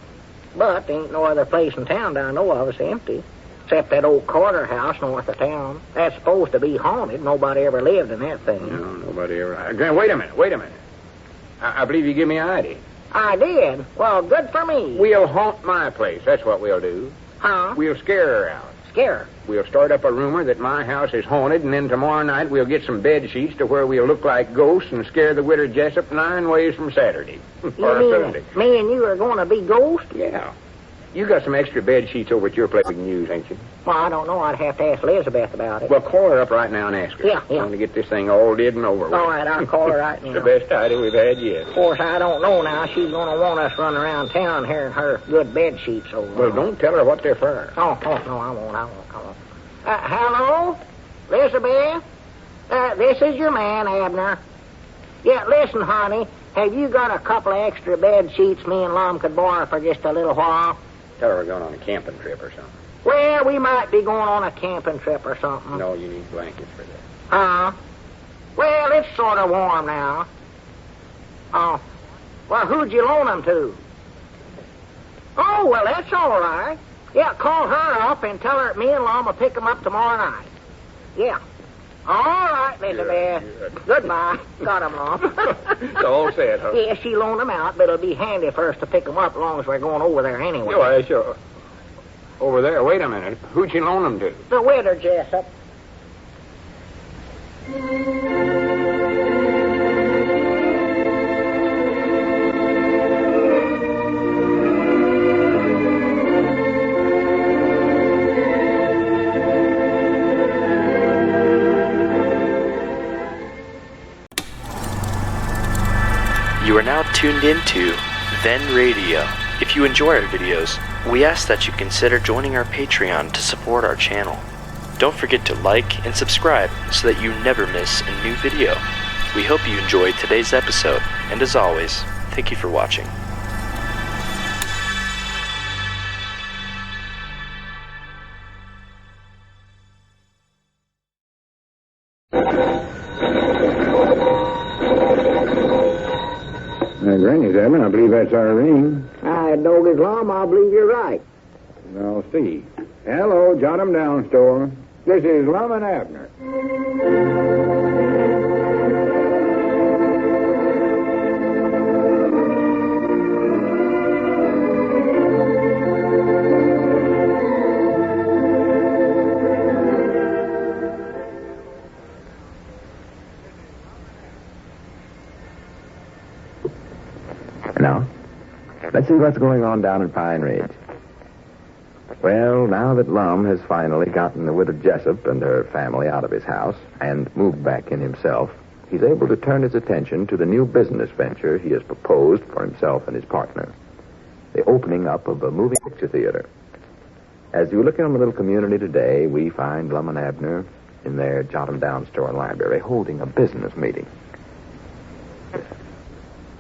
But there ain't no other place in town that I know of that's empty. Except that old Carter house north of town. That's supposed to be haunted. Nobody ever lived in that thing. No, nobody ever... Wait a minute. I believe you give me an idea. I did? Well, good for me. We'll haunt my place. That's what we'll do. We'll scare her out. Scare her? We'll start up a rumor that my house is haunted, and then tomorrow night we'll get some bed sheets to where we'll look like ghosts and scare the widder Jessup 9 ways from Saturday. You mean Sunday. Me and you are going to be ghosts? Yeah. You got some extra bed sheets over at your place we can use, ain't you? Well, I don't know. I'd have to ask Elizabeth about it. Well, call her up right now and ask her. Yeah. I want to get this thing all did and over with. All right, I'll call her right now. The best idea we've had yet. Of course, I don't know now. She's going to want us running around town here in her good bed sheets over. Well, don't tell her what they're for. Oh, no, I won't. Hello? Elizabeth? This is your man, Abner. Yeah, listen, honey. Have you got a couple of extra bed sheets me and Lum could borrow for just a little while? Tell her we're going on a camping trip or something. Well, we might be going on a camping trip or something. No, you need blankets for that. Well, it's sort of warm now. Oh. Well, who'd you loan them to? Oh, well, that's all right. Yeah, call her up and tell her me and Lum will pick them up tomorrow night. Yeah. All right, Elizabeth. Goodbye. Got 'em, Lum. It's all said, huh? Yeah, she loaned them out, but it'll be handy for us to pick them up as long as we're going over there anyway. Yeah, sure. Over there? Wait a minute. Who'd you loan them to? The widder Jessup. You are now tuned into Then Radio. If you enjoy our videos, we ask that you consider joining our Patreon to support our channel. Don't forget to like and subscribe so that you never miss a new video. We hope you enjoyed today's episode, and as always, thank you for watching. Granny's Abner, I believe that's our ring. Dog Lum, I believe you're right. I'll see. Hello, jot 'em down, store. This is Lum and Abner. Now, let's see what's going on down in Pine Ridge. Well, now that Lum has finally gotten the widow Jessup and her family out of his house and moved back in himself, he's able to turn his attention to the new business venture he has proposed for himself and his partner, the opening up of a moving picture theater. As you look in the little community today, we find Lum and Abner in their jot-em-down store and library holding a business meeting.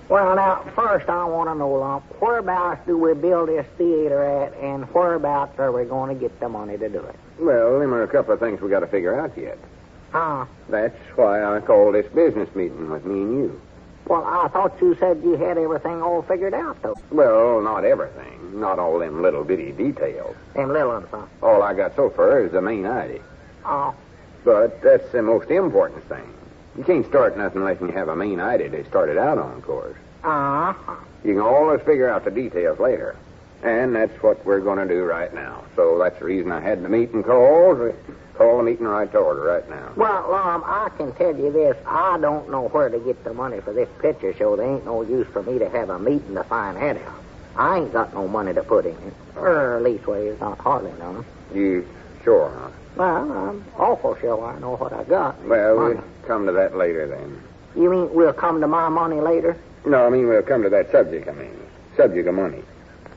Well, now, first I want to know, Lum, whereabouts do we build this theater at, and whereabouts are we going to get the money to do it? Well, them are a couple of things we got to figure out yet. Huh? That's why I called this business meeting with me and you. Well, I thought you said you had everything all figured out, though. Well, not everything. Not all them little bitty details. Them little ones, huh? All I got so far is the main idea. Oh. But that's the most important thing. You can't start nothing unless you have a main idea to start it out on, of course. Uh-huh. You can always figure out the details later. And that's what we're going to do right now. So that's the reason I had the meeting called. Call the meeting right to order right now. Well, Lum, I can tell you this. I don't know where to get the money for this picture show. There ain't no use for me to have a meeting to find that out. I ain't got no money to put in it. Or leastways, not hardly none. You sure, huh? Well, I'm awful sure I know what I got. Well, money. we'll come to that later then. You mean we'll come to my money later? No, I mean we'll come to that subject, Subject of money.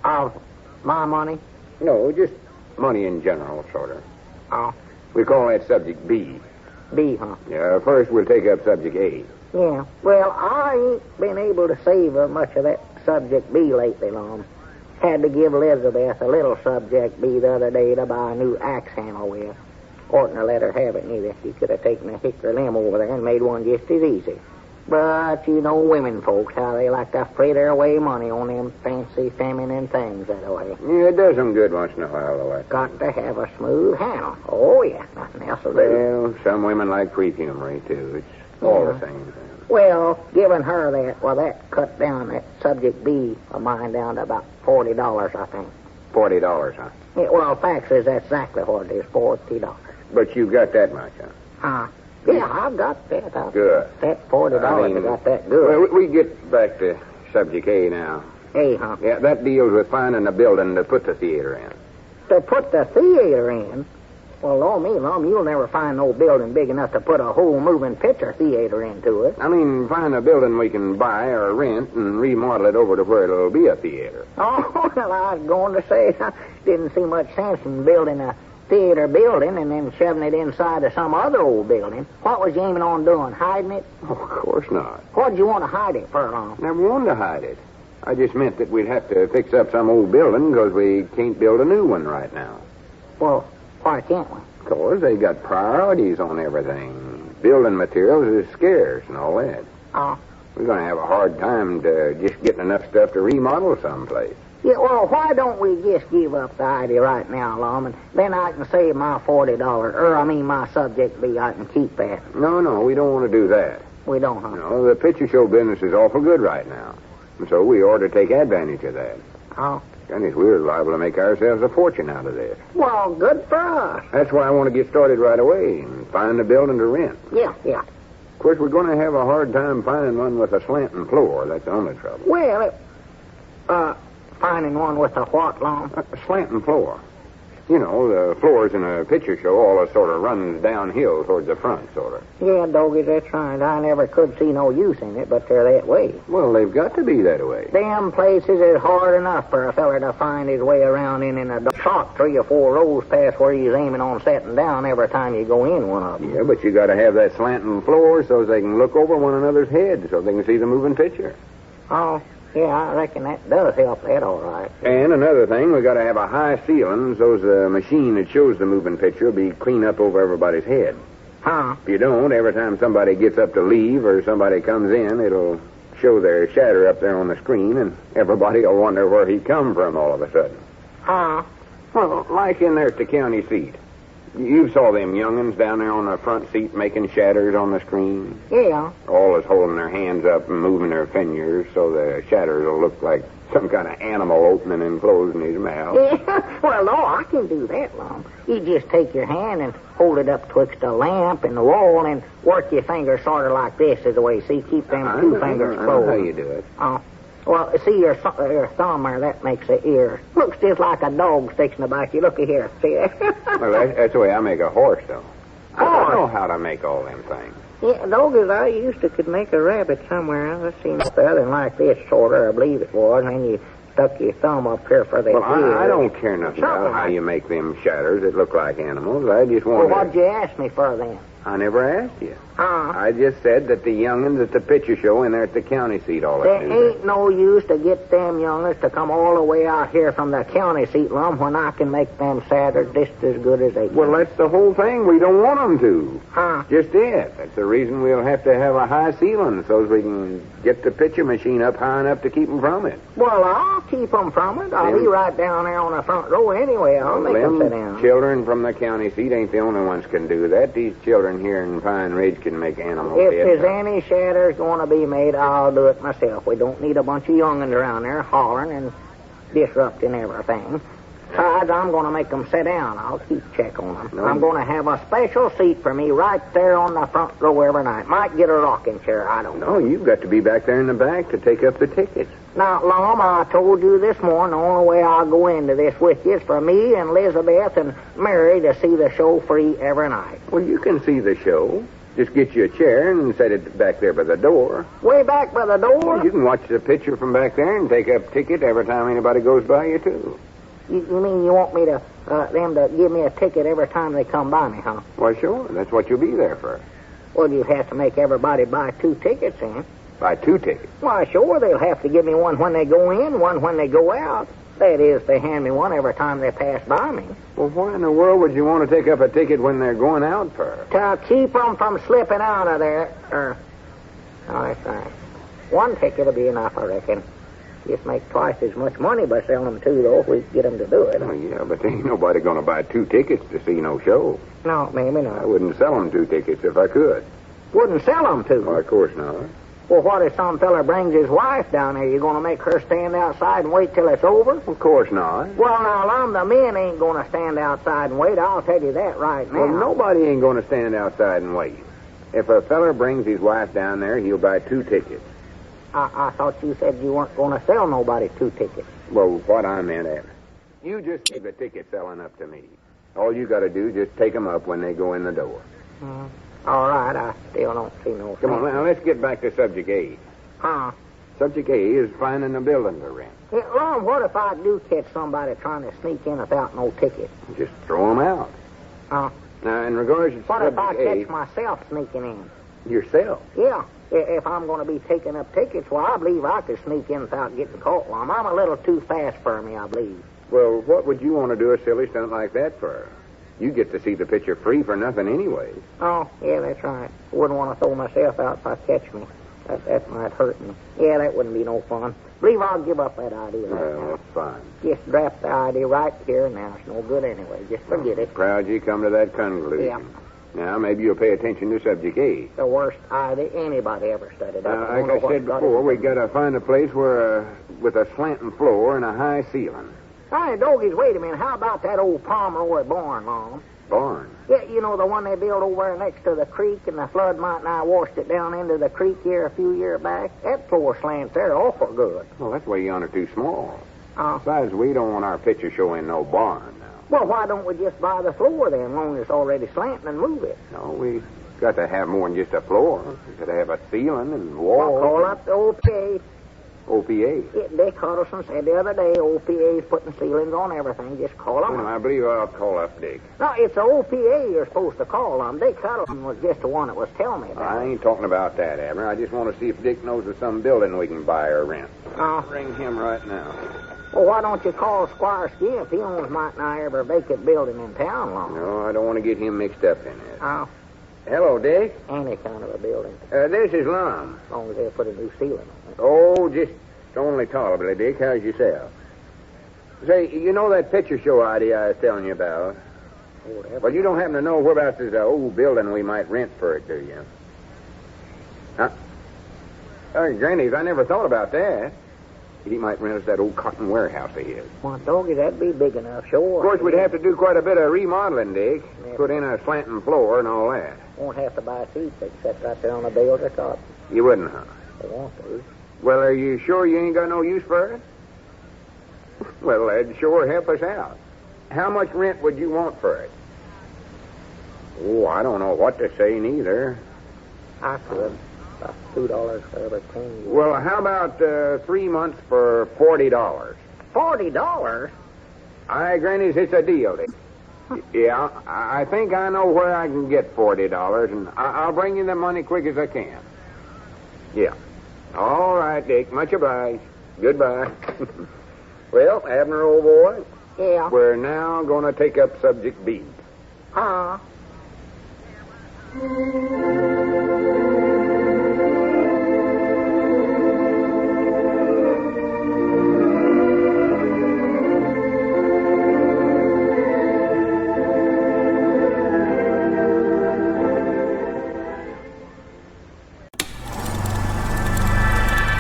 Of my money? No, just money in general, sort of. Oh. We call that subject B. B, huh? Yeah, first we'll take up subject A. Yeah. Well, I ain't been able to savor much of that subject B lately, Lum. Had to give Elizabeth a little subject B the other day to buy a new axe handle with. Oughtn't to let her have it neither. She could have taken a hickory limb over there and made one just as easy. But you know women folks, how they like to fritter away money on them fancy feminine things that way. Yeah, it does them good once in a while, though. Got to have a smooth handle. Oh, yeah, nothing else will do. Well, some women like perfumery, too. It's all the same thing. Well, giving her that, well, that cut down that subject B of mine down to about $40, I think. $40, huh? Yeah, well, facts is that's exactly what it is, $40. But you've got that much, huh? Yeah, I've got that. Good. That $40, I got that good. Well, we get back to subject A now. A, huh? Yeah, that deals with finding a building to put the theater in. To put the theater in? Well, Lum, you'll never find no building big enough to put a whole moving picture theater into it. I mean, find a building we can buy or rent and remodel it over to where it'll be a theater. Oh, well, I was going to say, I didn't see much sense in building a theater building and then shoving it inside of some other old building. What was you aiming on doing, hiding it? Oh, of course not. What'd you want to hide it for, Lum? Never wanted to hide it. I just meant that we'd have to fix up some old building because we can't build a new one right now. Well, why can't we? Of course, they got priorities on everything. Building materials is scarce and all that. Oh. We're going to have a hard time to just getting enough stuff to remodel someplace. Yeah, well, why don't we just give up the idea right now, Lum, and then I can save my $40, my subject B, I can keep that. No, we don't want to do that. We don't, huh? No, the picture show business is awful good right now. And so we ought to take advantage of that. Oh. Goodness, we're liable to make ourselves a fortune out of this. Well, good for us. That's why I want to get started right away and find a building to rent. Yeah. Of course, we're going to have a hard time finding one with a slanting floor. That's the only trouble. Well, finding one with a what, Lum? A slanting floor. You know, the floors in a picture show all sort of runs downhill towards the front, sort of. Yeah, Doggy, that's right. I never could see no use in it, but they're that way. Well, they've got to be that way. Them places is hard enough for a feller to find his way around in a shot 3 or 4 rows past where he's aiming on setting down every time you go in one of them. Yeah, but you got to have that slanting floor so they can look over one another's heads so they can see the moving picture. Oh, yeah, I reckon that does help that all right. And another thing, we got to have a high ceiling so the machine that shows the moving picture will be clean up over everybody's head. Huh? If you don't, every time somebody gets up to leave or somebody comes in, it'll show their shadow up there on the screen, and everybody will wonder where he come from all of a sudden. Huh? Well, like in there at the county seat. You saw them young'uns down there on the front seat making shadows on the screen. Yeah. All is holding their hands up and moving their fingers so the shadows will look like some kind of animal opening and closing his mouth. Yeah. Well, no, I can do that, Lum. You just take your hand and hold it up twixt a lamp and the wall and work your fingers sort of like this is the way. See, keep them two fingers I know closed. how you do it. Oh. Well, see your thumb there, that makes the ear. Looks just like a dog sticking the back. You looky here. See that? Well, that's the way I make a horse, though. I Horse? don't know how to make all them things. Yeah, doggies, I used to could make a rabbit somewhere. I've seen something like this, sort of, I believe it was, and then you stuck your thumb up here for the Well, ear. I don't care nothing about Something how like- you make them shadows that look like animals. I just Well, want what'd you ask me for then? I never asked you. Huh? I just said that the young'uns at the picture show in there at the county seat all There that ain't no use to get them youngers to come all the way out here from the county seat, Lum, when I can make them sadder just as good as they can. Well, that's the whole thing. We don't want them to. Huh? Just it. That's the reason we'll have to have a high ceiling so we can get the picture machine up high enough to keep them from it. Well, I'll keep them from it. I'll be right down there on the front row anyway. I'll make them sit down. Children from the county seat ain't the only ones can do that. These children here in Pine Ridge can make animals. If there's any shadows going to be made, I'll do it myself. We don't need a bunch of young'uns around there hollering and disrupting everything. Besides, I'm going to make them sit down. I'll keep check on them. No. I'm going to have a special seat for me right there on the front row every night. Might get a rocking chair. I don't know. No, you've got to be back there in the back to take up the tickets. Now, Lum, I told you this morning the only way I'll go into this with you is for me and Elizabeth and Mary to see the show free every night. Well, you can see the show. Just get you a chair and set it back there by the door. Way back by the door? Well, you can watch the picture from back there and take up a ticket every time anybody goes by you, too. You mean you want me to, them to give me a ticket every time they come by me, huh? Why, sure. That's what you'll be there for. Well, you have to make everybody buy 2 tickets then. Buy 2 tickets. Why, sure, they'll have to give me one when they go in, one when they go out. That is, they hand me one every time they pass by me. Well, why in the world would you want to take up a ticket when they're going out for? To keep them from slipping out of there. Oh, that's right. 1 ticket will be enough, I reckon. Just make twice as much money by selling them 2, though, if we get them to do it. Oh, yeah, but there ain't nobody going to buy 2 tickets to see no show. No, maybe I not. wouldn't sell them 2 tickets if I could. Wouldn't sell them to. Well, of course not. Well, what if some fella brings his wife down here? You going to make her stand outside and wait till it's over? Of course not. Well, now, Lum, the men ain't going to stand outside and wait. I'll tell you that right now. Well, nobody ain't going to stand outside and wait. If a feller brings his wife down there, he'll buy 2 tickets. I thought you said you weren't going to sell nobody 2 tickets. Well, what I meant, Abner, you just leave the ticket selling up to me. All you got to do is just take them up when they go in the door. All right, I still don't see no Come on, sense. now, let's get back to subject A. Huh? Subject A is finding a building to rent. Yeah, Lum, what if I do catch somebody trying to sneak in without no ticket? Just throw them out. Huh? Now, in regards to What if I subject A, catch myself sneaking in? yourself. Yeah, if I'm going to be taking up tickets, well, I believe I could sneak in without getting caught, Lum. I'm a little too fast for me, I believe. Well, what would you want to do a silly stunt like that for? You get to see the picture free for nothing anyway. Oh, yeah, that's right. Wouldn't want to throw myself out if I catch me. That might hurt me. Yeah, that wouldn't be no fun. Believe I'll give up that idea right Well, now. that's fine. Just drop the idea right here and now. It's no good anyway. Just forget it. Proud you come to that conclusion. Yeah. Now, maybe you'll pay attention to subject A. The worst idea anybody ever studied. Now, don't like know I what said got before, into we it. got to find a place where, with a slanting floor and a high ceiling. Hey, Dogies, wait a minute. How about that old Pomeroy barn, Lum? Barn. Yeah, you know, the one they built over there next to the creek, and the flood might now washed it down into the creek here a few years back. That floor slants there awful good. Well, that's way yonder too small. Uh, Besides, we don't want our picture showing no barn now. Well, why don't we just buy the floor then, as long as it's already slanting, and move it? No, we got to have more than just a floor. We got to have a ceiling and Well, walls. call up the OPA. OPA. Dick Huddleston said the other day OPA's putting ceilings on everything. Just call them Well, up. I believe I'll call up Dick. No, it's the OPA you're supposed to call them. Dick Huddleston was just the one that was telling me about I it. ain't talking about that, Abner. I just want to see if Dick knows of some building we can buy or rent. Oh. Ring him right now. Well, why don't you call Squire Skimp? He owns might nigh every vacant building in town long. No, I don't want to get him mixed up in it. Oh, Hello, Dick. any kind of a building, This is Lum. as long as they put a new ceiling on it. Oh, just only tolerably, Dick. How's yourself? Say, you know that picture show idea I was telling you about? Whatever. Well, you don't happen to know whereabouts there's an old building we might rent for it, do you? Huh? Oh, Granny's, I never thought about that. He might rent us that old cotton warehouse of his. Well, doggy, that'd be big enough, sure. Of course, we'd have to do quite a bit of remodeling, Dick. Yeah. Put in a slanting floor and all that. Won't have to buy seats except right there on the bales or top. You wouldn't, huh? They want to. Well, are you sure you ain't got no use for it? Well, that'd sure help us out. How much rent would you want for it? Oh, I don't know what to say neither. I could. About $2 for every 10 years. Well, how about 3 months for $40? $40? Aye, Granny's, it's a deal, Dick. Yeah, I think I know where I can get $40, and I'll bring you the money quick as I can. Yeah. All right, Dick. Much obliged. Goodbye. Well, Abner, old boy, Yeah. we're now going to take up subject B. Huh?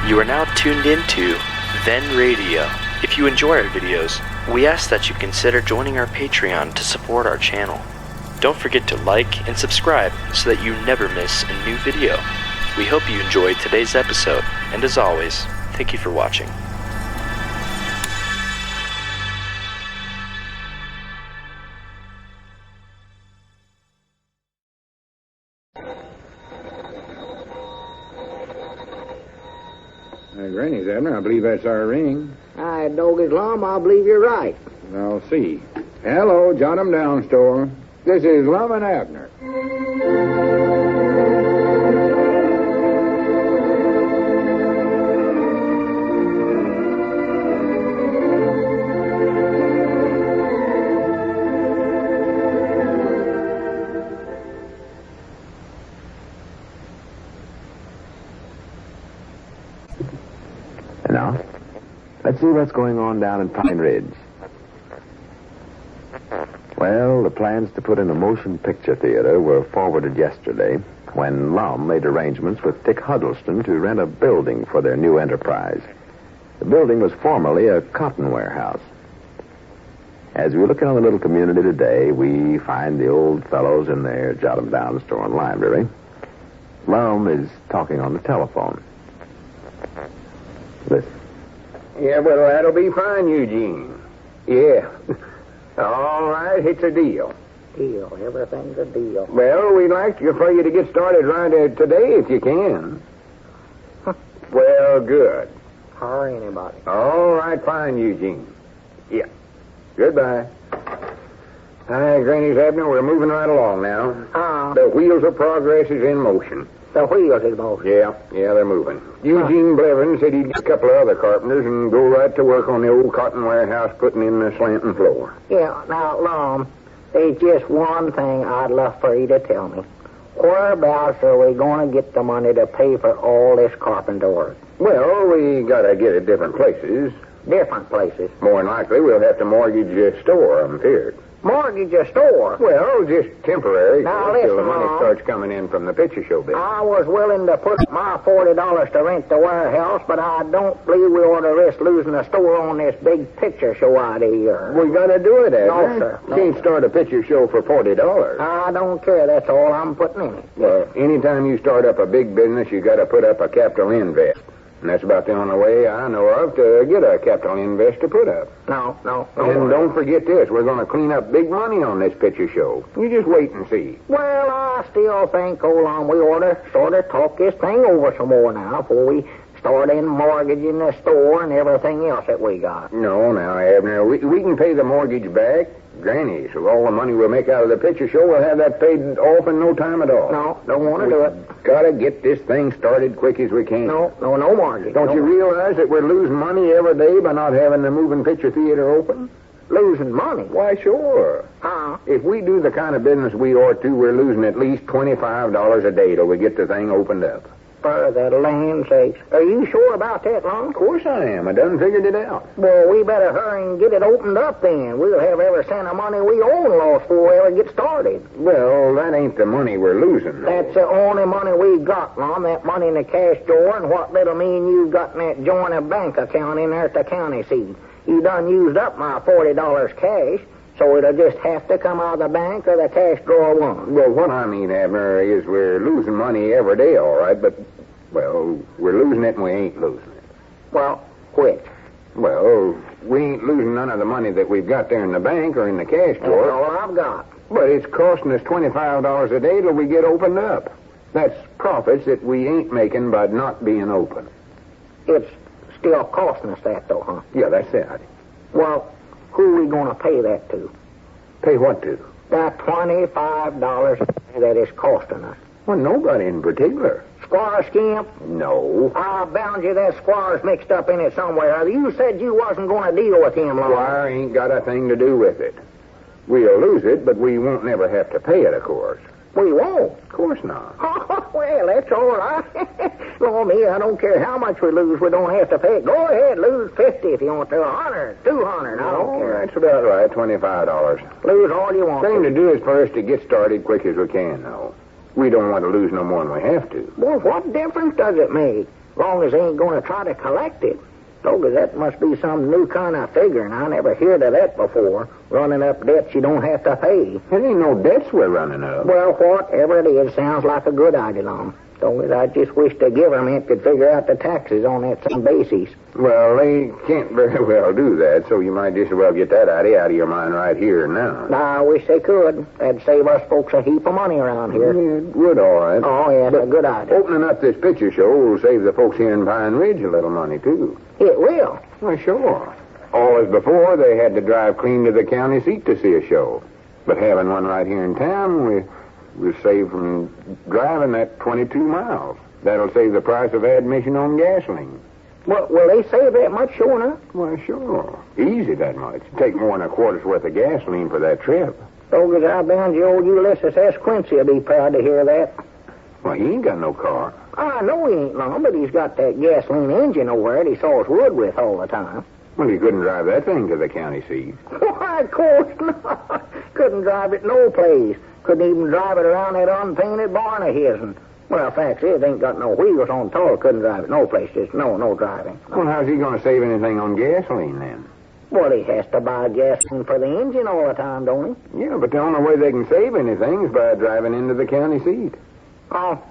You are now tuned into Then Radio. If you enjoy our videos, we ask that you consider joining our Patreon to support our channel. Don't forget to like and subscribe so that you never miss a new video. We hope you enjoyed today's episode, and as always, thank you for watching. Granny's, Abner, I believe that's our ring. Aye, doggy's Lum, I believe you're right. I'll see. Hello, jot 'em down, store. This is Lum and Abner. Now, let's see what's going on down in Pine Ridge. Well, the plans to put in a motion picture theater were forwarded yesterday when Lum made arrangements with Dick Huddleston to rent a building for their new enterprise. The building was formerly a cotton warehouse. As we look in on the little community today, we find the old fellows in their jot-em-down store and library. Lum is talking on the telephone. Listen. Yeah, well, that'll be fine, Eugene. Yeah. All right, it's a deal. Deal. Everything's a deal. Well, we'd like for you to get started right today if you can. Well, good. Or anybody. All right, fine, Eugene. Yeah. Goodbye. Hi, Granny's Abner. We're moving right along now. The wheels of progress is in motion. The wheels is motion. Yeah, they're moving. Eugene Blevins said he'd get a couple of other carpenters and go right to work on the old cotton warehouse putting in the slanting floor. Yeah, now, Lum, there's just one thing I'd love for you to tell me. Whereabouts are we going to get the money to pay for all this carpenter work? Well, we gotta get it different places. Different places. More than likely, we'll have to mortgage a store, I'm feared. Mortgage a store? Well, just temporary. Now, until the listen, money Mom. starts coming in from the picture show business. I was willing to put my $40 to rent the warehouse, but I don't believe we ought to risk losing the store on this big picture show idea. We gotta do it, Abner. No, sir. No, Can't sir. start a picture show for $40. I don't care. That's all I'm putting in it. Well, anytime you start up a big business, you gotta put up a capital invest. And that's about the only way I know of to get a capital investor put up. No. And don't forget this. We're going to clean up big money on this picture show. You just wait and see. Well, I still think, we ought to sort of talk this thing over some more now before we start in mortgaging the store and everything else that we got. No, now, Abner, we can pay the mortgage back. Granny, so all the money we'll make out of the picture show, we'll have that paid off in no time at all. No, don't want to do it. Gotta get this thing started quick as we can. No mortgage. Don't you realize that we're losing money every day by not having the moving picture theater open? Losing money? Why, sure. If we do the kind of business we ought to, we're losing at least $25 a day till we get the thing opened up. For the land sakes. Are you sure about that, Lum? Of course I am. I done figured it out. Well, we better hurry and get it opened up then. We'll have every cent of money we own lost before we ever get started. Well, that ain't the money we're losing. That's the only money we got, Lum. That money in the cash drawer and what little me and you got in that joint bank account in there at the county seat. You done used up my $40 cash, so it'll just have to come out of the bank or the cash drawer won't. Well, what I mean, Abner, is we're losing money every day, all right, but, well, we're losing it and we ain't losing it. Well, which? Well, we ain't losing none of the money that we've got there in the bank or in the cash drawer. That's all I've got. But it's costing us $25 a day till we get opened up. That's profits that we ain't making by not being open. It's still costing us that, though, huh? Yeah, that's it. Well, who are we going to pay that to? Pay what to? That $25 that is costing us. Well, nobody in particular. Squire Skimp? No. I bound you that Squire's mixed up in it somewhere. You said you wasn't going to deal with him, Lum. Squire ain't got a thing to do with it. We'll lose it, but we won't never have to pay it, of course. We won't? Of course not. Well, that's all right. Well, me, I don't care how much we lose. We don't have to pay it. Go ahead, lose 50 if you want to. 100, 200. I don't care. That's about right. $25. Lose all you want. Thing to do is for us to get started quick as we can, though. We don't want to lose no more than we have to. Well, what difference does it make? As long as they ain't going to try to collect it. Because that must be some new kind of figure, and I never heard of that before. Running up debts you don't have to pay. There ain't no debts we're running up. Well, whatever it is, sounds like a good idea, Lum. So I just wish the government could figure out the taxes on that same basis. Well, they can't very well do that, so you might just as well get that idea out of your mind right here and now. I wish they could. That'd save us folks a heap of money around here. Yeah, it would, all right. Oh, yeah, that's a good idea. Opening up this picture show will save the folks here in Pine Ridge a little money, too. It will? Well, sure. Always before, they had to drive clean to the county seat to see a show. But having one right here in town, we're saved from driving that 22 miles. That'll save the price of admission on gasoline. Well, will they save that much, sure enough? Well, sure. Easy that much. Take more than a quarter's worth of gasoline for that trip. So as I bound you, old Ulysses S. Quincy will be proud to hear that. Well, he ain't got no car. I know he ain't long, but he's got that gasoline engine over it he saws wood with all the time. Well, he couldn't drive that thing to the county seat. Why, of course not. Couldn't drive it no place. Couldn't even drive it around that unpainted barn of his. And, well, fact is, it ain't got no wheels on at all. Couldn't drive it no place. Just no driving. No. Well, how's he going to save anything on gasoline, then? Well, he has to buy gasoline for the engine all the time, don't he? Yeah, but the only way they can save anything is by driving into the county seat. Oh.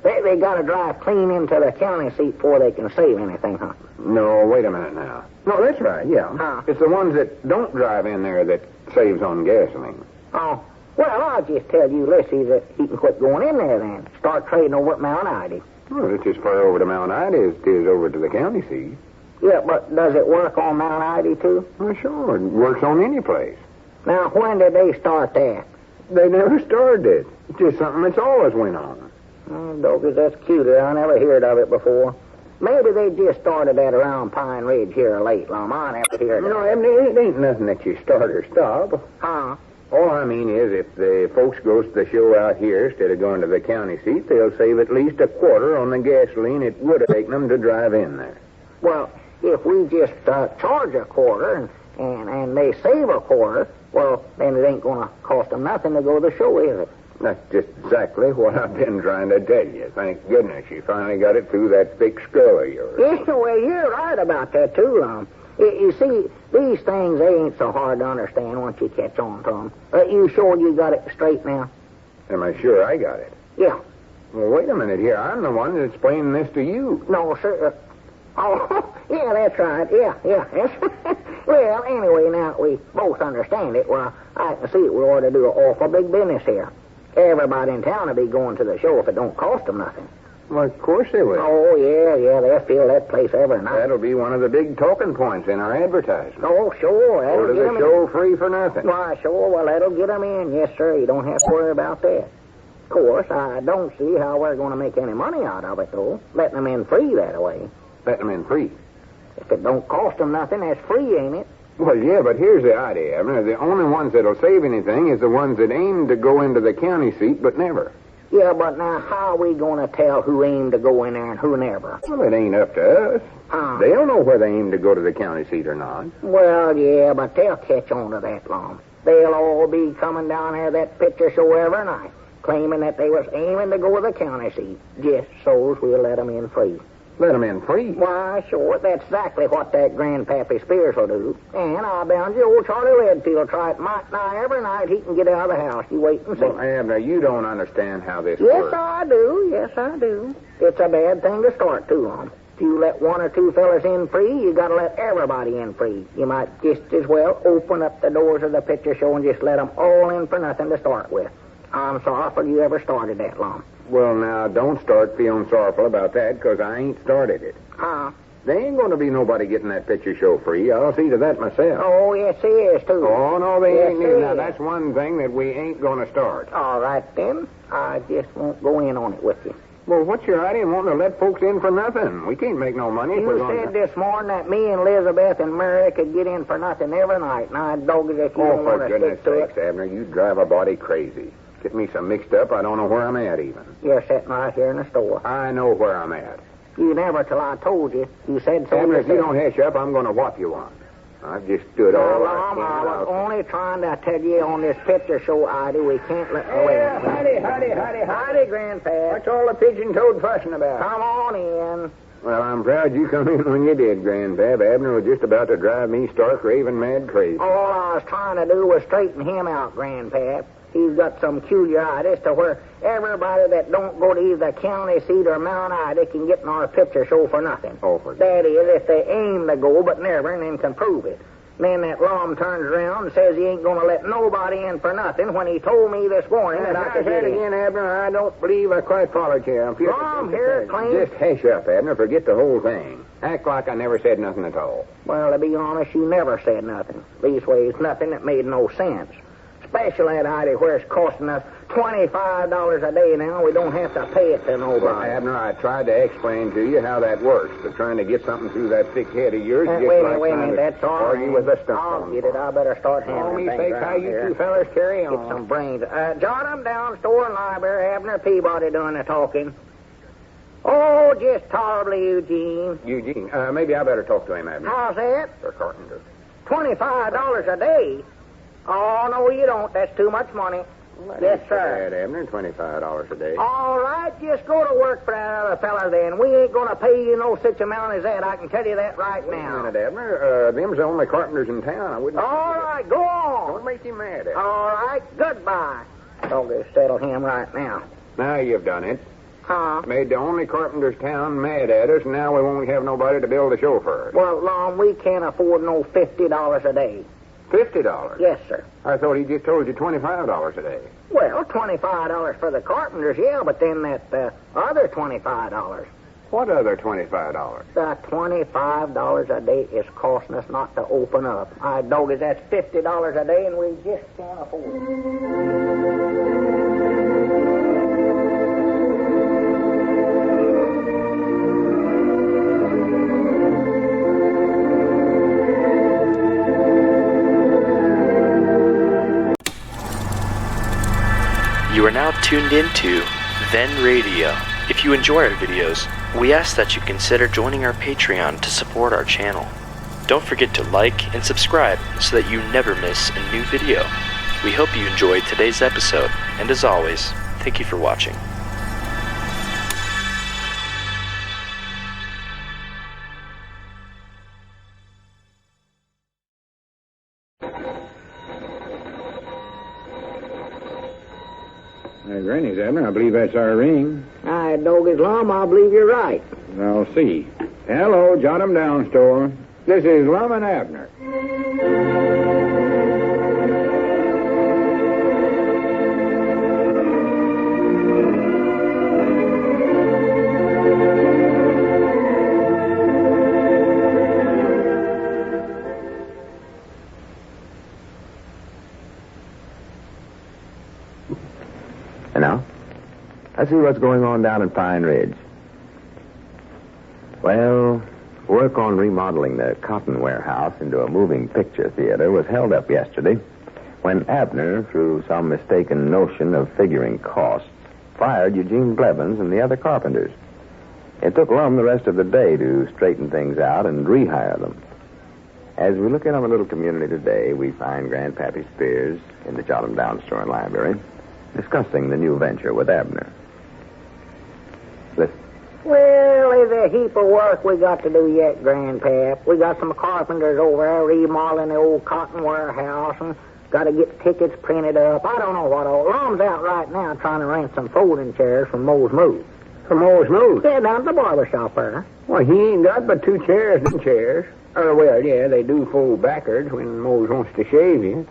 They got to drive clean into the county seat before they can save anything, huh? No, wait a minute now. No, that's right, yeah. Huh? It's the ones that don't drive in there that saves on gasoline. Oh. Well, I'll just tell Ulysses that he can quit going in there then. Start trading over at Mount Ida. Well, it's as far over to Mount Ida as it is over to the county seat. Yeah, but does it work on Mount Ida, too? Well, sure. It works on any place. Now, when did they start that? They never started it. It's just something that's always went on. Doggers, that's cuter. I never heard of it before. Maybe they just started that around Pine Ridge here late, Lum. I never heard of it. No, it ain't nothing that you start or stop. Huh? All I mean is if the folks goes to the show out here instead of going to the county seat, they'll save at least a quarter on the gasoline it would have taken them to drive in there. Well, if we just charge a quarter and they save a quarter, well, then it ain't going to cost them nothing to go to the show, is it? That's just exactly what I've been trying to tell you. Thank goodness you finally got it through that thick skull of yours. Yeah, well, you're right about that, too, Lum. You see, these things, they ain't so hard to understand once you catch on to them. You sure you got it straight now? Am I sure I got it? Yeah. Well, wait a minute here. I'm the one that's explaining this to you. No, sir. Oh, yeah, that's right. Yeah. Yes. Well, anyway, now we both understand it. Well, I can see it. We ought to do an awful big business here. Everybody in town will be going to the show if it don't cost them nothing. Well, of course they will. Oh, yeah, they'll fill that place every night. That'll be one of the big talking points in our advertisement. Oh, sure. Go That'll to get the 'em show in. free for nothing. Why, sure. Well, that'll get them in. Yes, sir. You don't have to worry about that. Of course, I don't see how we're going to make any money out of it, though. Letting them in free that way. Letting them in free. If it don't cost them nothing, that's free, ain't it? Well, yeah, but here's the idea, Abner. The only ones that'll save anything is the ones that aim to go into the county seat but never. Yeah, but now how are we going to tell who aimed to go in there and who never? Well, it ain't up to us. They'll know whether they aim to go to the county seat or not. Well, yeah, but they'll catch on to that, Lum. They'll all be coming down there that picture show every night, claiming that they was aiming to go to the county seat, just so's we'll let them in free. Let them in free. Why, sure, that's exactly what that Grandpappy Spears will do. And I'll bound you old Charlie Redfield will try it might nigh every night he can get out of the house. You wait and see. Well, Abner, you don't understand how this Yes, works. I do. Yes, I do. It's a bad thing to start too on. If you let one or two fellas in free, you got to let everybody in free. You might just as well open up the doors of the picture show and just let them all in for nothing to start with. I'm sorry you ever started that, Lum. Well, now, don't start feeling sorrowful about that, because I ain't started it. Huh? There ain't going to be nobody getting that picture show free. I'll see to that myself. Oh, yes, he is, too. Oh, no, they Yes, ain't. he Now, is. that's one thing that we ain't going to start. All right, then. I just won't go in on it with you. Well, what's your idea in wanting to let folks in for nothing? We can't make no money if we're You going said this morning that me and Elizabeth and Mary could get in for nothing every night, and I dog it if you Oh, don't want for to goodness stick to sakes, it. Abner, you drive a body crazy. Get me so mixed up, I don't know where I'm at even. You're sitting right here in the store. I know where I'm at. You never till I told you. You said so. Abner, if you yourself. don't hush up, I'm going to whop you on. I've just stood all Well, I Lum, can. I was I'll- only trying to tell you on this picture show idea we can't let away. Howdy, Grandpap. What's all the pigeon-toed fussing about? Come on in. Well, I'm proud you come in when you did, Grandpap. Abner was just about to drive me stark raving mad crazy. All I was trying to do was straighten him out, Grandpap. He's got some culiarities to where everybody that don't go to either county seat or Mount Ida can get in our picture show for nothing. Oh, for That is, if they aim to go but never and then can prove it. Then that Lum turns around and says he ain't going to let nobody in for nothing when he told me this morning that I could say get it in. again, Abner. I don't believe I quite followed you. Lum here claims... Just hush up, Abner. Forget the whole thing. Act like I never said nothing at all. Well, to be honest, you never said nothing. Leastways, nothing that made no sense. Especially that idea where it's costing us $25 a day now. We don't have to pay it to Well, nobody. Abner, I tried to explain to you how that works, but trying to get something through that thick head of yours just Wait a like minute, trying to that's all argue right. with a stump I'll on. get it. I better start Oh, handling me things sakes, around how you here. two fellas carry on. Get some brains. Jot 'em down, store and library. Abner Peabody doing the talking. Oh, just tolerably, Eugene. Eugene, maybe I better talk to him, Abner. How's that? Or Carpenter. $25 a day? Oh, no, you don't. That's too much money. Yes, sir. Bad, Abner, $25 a day. All right, just go to work for that other fella then. We ain't going to pay you no such amount as that. I can tell you that right Wait a now. minute, Abner. Them's the only carpenters in town. I wouldn't... All right, go on. Don't make him mad, Abner. All right, goodbye. I'll just settle him right now. Now you've done it. Huh? Made the only carpenters town mad at us, and now we won't have nobody to build a show for us. Well, Lum, we can't afford no $50 a day. $50? Yes, sir. I thought he just told you $25 a day. Well, $25 for the carpenters, yeah, but then that other $25. What other $25? The $25 a day is costing us not to open up. I dog it, that's $50 a day, and we just can't afford it. You are now tuned into Then Radio. If you enjoy our videos, we ask that you consider joining our Patreon to support our channel. Don't forget to like and subscribe so that you never miss a new video. We hope you enjoyed today's episode, and as always, thank you for watching. There's granny's, Abner. I believe that's our ring. I dog his Lum, I believe you're right. I'll see. Hello, jot 'em down, store. This is Lum and Abner. And now, let's see what's going on down in Pine Ridge. Well, work on remodeling the cotton warehouse into a moving picture theater was held up yesterday when Abner, through some mistaken notion of figuring costs, fired Eugene Blevins and the other carpenters. It took Lum the rest of the day to straighten things out and rehire them. As we look in on the little community today, we find Grandpappy Spears in the Jot 'em Down store and library discussing the new venture with Abner. Listen. Well, there's a heap of work we got to do yet, Grandpap. We got some carpenters over there remodeling the old cotton warehouse and got to get tickets printed up. I don't know what all. Lum's out right now trying to rent some folding chairs from Moe's Moose. From Moore's Moose? Yeah, down at the barber shop there. Well, he ain't got but 2 chairs and chairs. Well, yeah, they do fold backwards when Mose wants to shave you.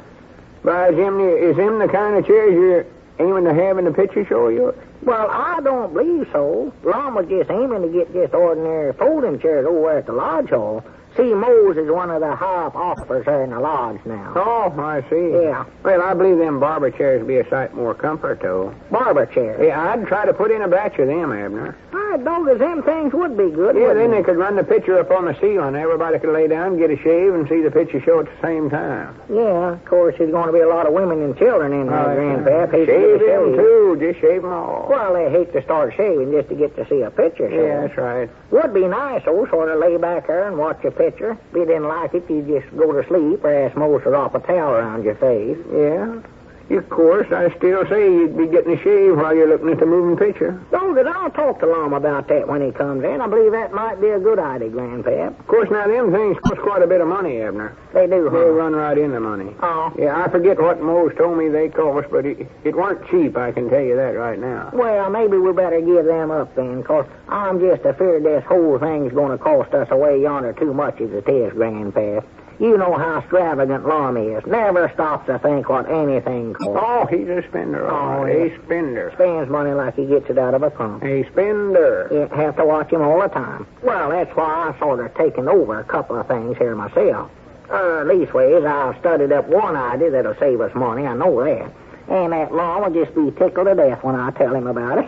But is them the kind of chairs you're aiming to have in the picture show of yours? Well, I don't believe so. Lum was just aiming to get just ordinary folding chairs over at the lodge hall. See, Mose is one of the high officers there in the lodge now. Oh, I see. Yeah. Well, I believe them barber chairs would be a sight more comfort, though. Barber chairs? Yeah, I'd try to put in a batch of them, Abner. I dog as them things would be good. Yeah, then they they could run the picture up on the ceiling. Everybody could lay down, get a shave, and see the picture show at the same time. Yeah, of course, there's going to be a lot of women and children in there, Grandpap. Shave them, too. Just shave them all. Well, they hate to start shaving just to get to see a picture show. Yeah, that's right. Would be nice, though, sort of lay back there and watch a picture. If you didn't like it, you just go to sleep or ask Mose to wrap a towel around your face. Yeah. Of course, I still say you'd be getting a shave while you're looking at the moving picture. Dog it, I'll talk to Lum about that when he comes in. I believe that might be a good idea, Grandpap. Of course, now, them things cost quite a bit of money, Abner. They do, huh? They run right into money. Oh. Yeah, I forget what Mose told me they cost, but it weren't cheap, I can tell you that right now. Well, maybe we better give them up then, 'cause I'm just afraid this whole thing's going to cost us away yonder too much as it is, Grandpap. You know how extravagant Lum is. Never stops to think what anything costs. Oh, he's a spender. Oh, a spender. Spends money like he gets it out of a pump. A spender. You have to watch him all the time. Well, that's why I sort of taken over a couple of things here myself. Leastways, I've studied up one idea that'll save us money. I know that. And that Lum will just be tickled to death when I tell him about it.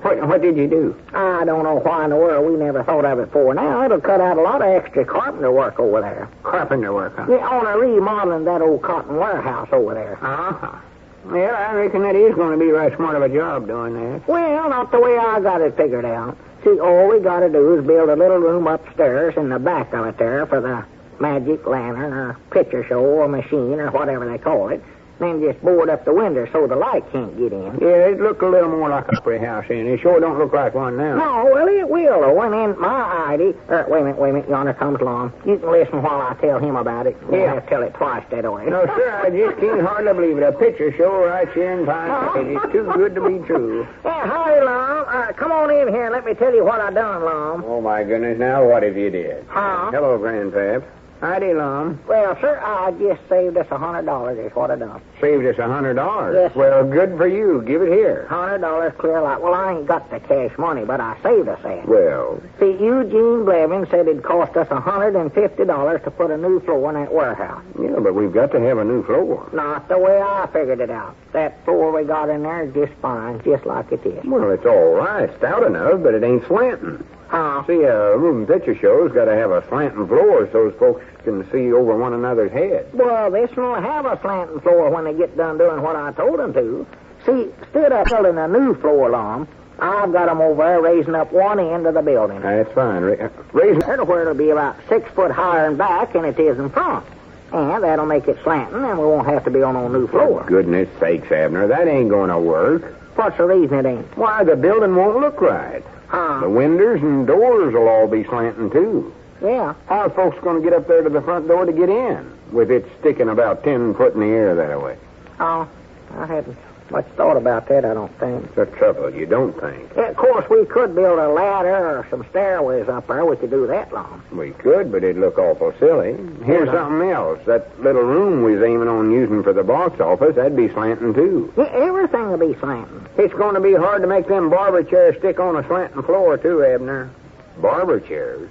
What did you do? I don't know why in the world we never thought of it before now. It'll cut out a lot of extra carpenter work over there. Carpenter work, huh? Yeah, on a remodeling that old cotton warehouse over there. Uh-huh. Well, I reckon that is going to be right smart of a job doing that. Well, not the way I got it figured out. See, all we got to do is build a little room upstairs in the back of it there for the magic lantern or picture show or machine or whatever they call it. Then just board up the window so the light can't get in. Yeah, it looked a little more like a opera house in. It sure don't look like one now. No, well, it will, though. And then my idea... wait a minute. Yonder comes Lum. You can listen while I tell him about it. You Yeah. have to tell it twice that way. No, sir, I just can't hardly believe it. A picture show right here in Pine Ridge. It's too good to be true. Yeah, howdy, Lum. Come on in here and let me tell you what I done, Lum. Oh, my goodness. Now, what have you did? Huh? Hello, Grandpap. Howdy, Lum. Well, sir, I just saved us $100 is what I done. Saved us $100. Yes, sir. Well, good for you. Give it here. $100 clear like. Well, I ain't got the cash money, but I saved us that. Well, See, Eugene Blevins said it'd cost us $150 to put a new floor in that warehouse. yeah, but we've got to have a new floor. Not the way I figured it out. That floor we got in there is just fine, just like it is. Well, it's all right. Stout enough, but it ain't slanting. See, a moving picture show's got to have a slanting floor so those folks can see over one another's head. Well, this will have a slanting floor when they get done doing what I told them to. See, instead of building a new floor, Lum, I've got them over there raising up one end of the building. That's fine. Raising There to where it'll be about 6 foot higher in back than it is in front. And that'll make it slanting, and we won't have to be on a new floor. Goodness sakes, Abner, that ain't going to work. What's the reason it ain't? Why, the building won't look right. The windows and doors will all be slanting, too. Yeah. How are folks going to get up there to the front door to get in with it sticking about 10 foot in the air that way? Oh, I hadn't much thought about that, I don't think. It's the trouble. You don't think. Yeah, of course, we could build a ladder or some stairways up there. We could do that, Lum. We could, but it'd look awful silly. Here's something else. That little room we was aiming on using for the box office, that'd be slanting, too. Yeah, everything will be slanting. It's going to be hard to make them barber chairs stick on a slanting floor, too, Abner. Barber chairs?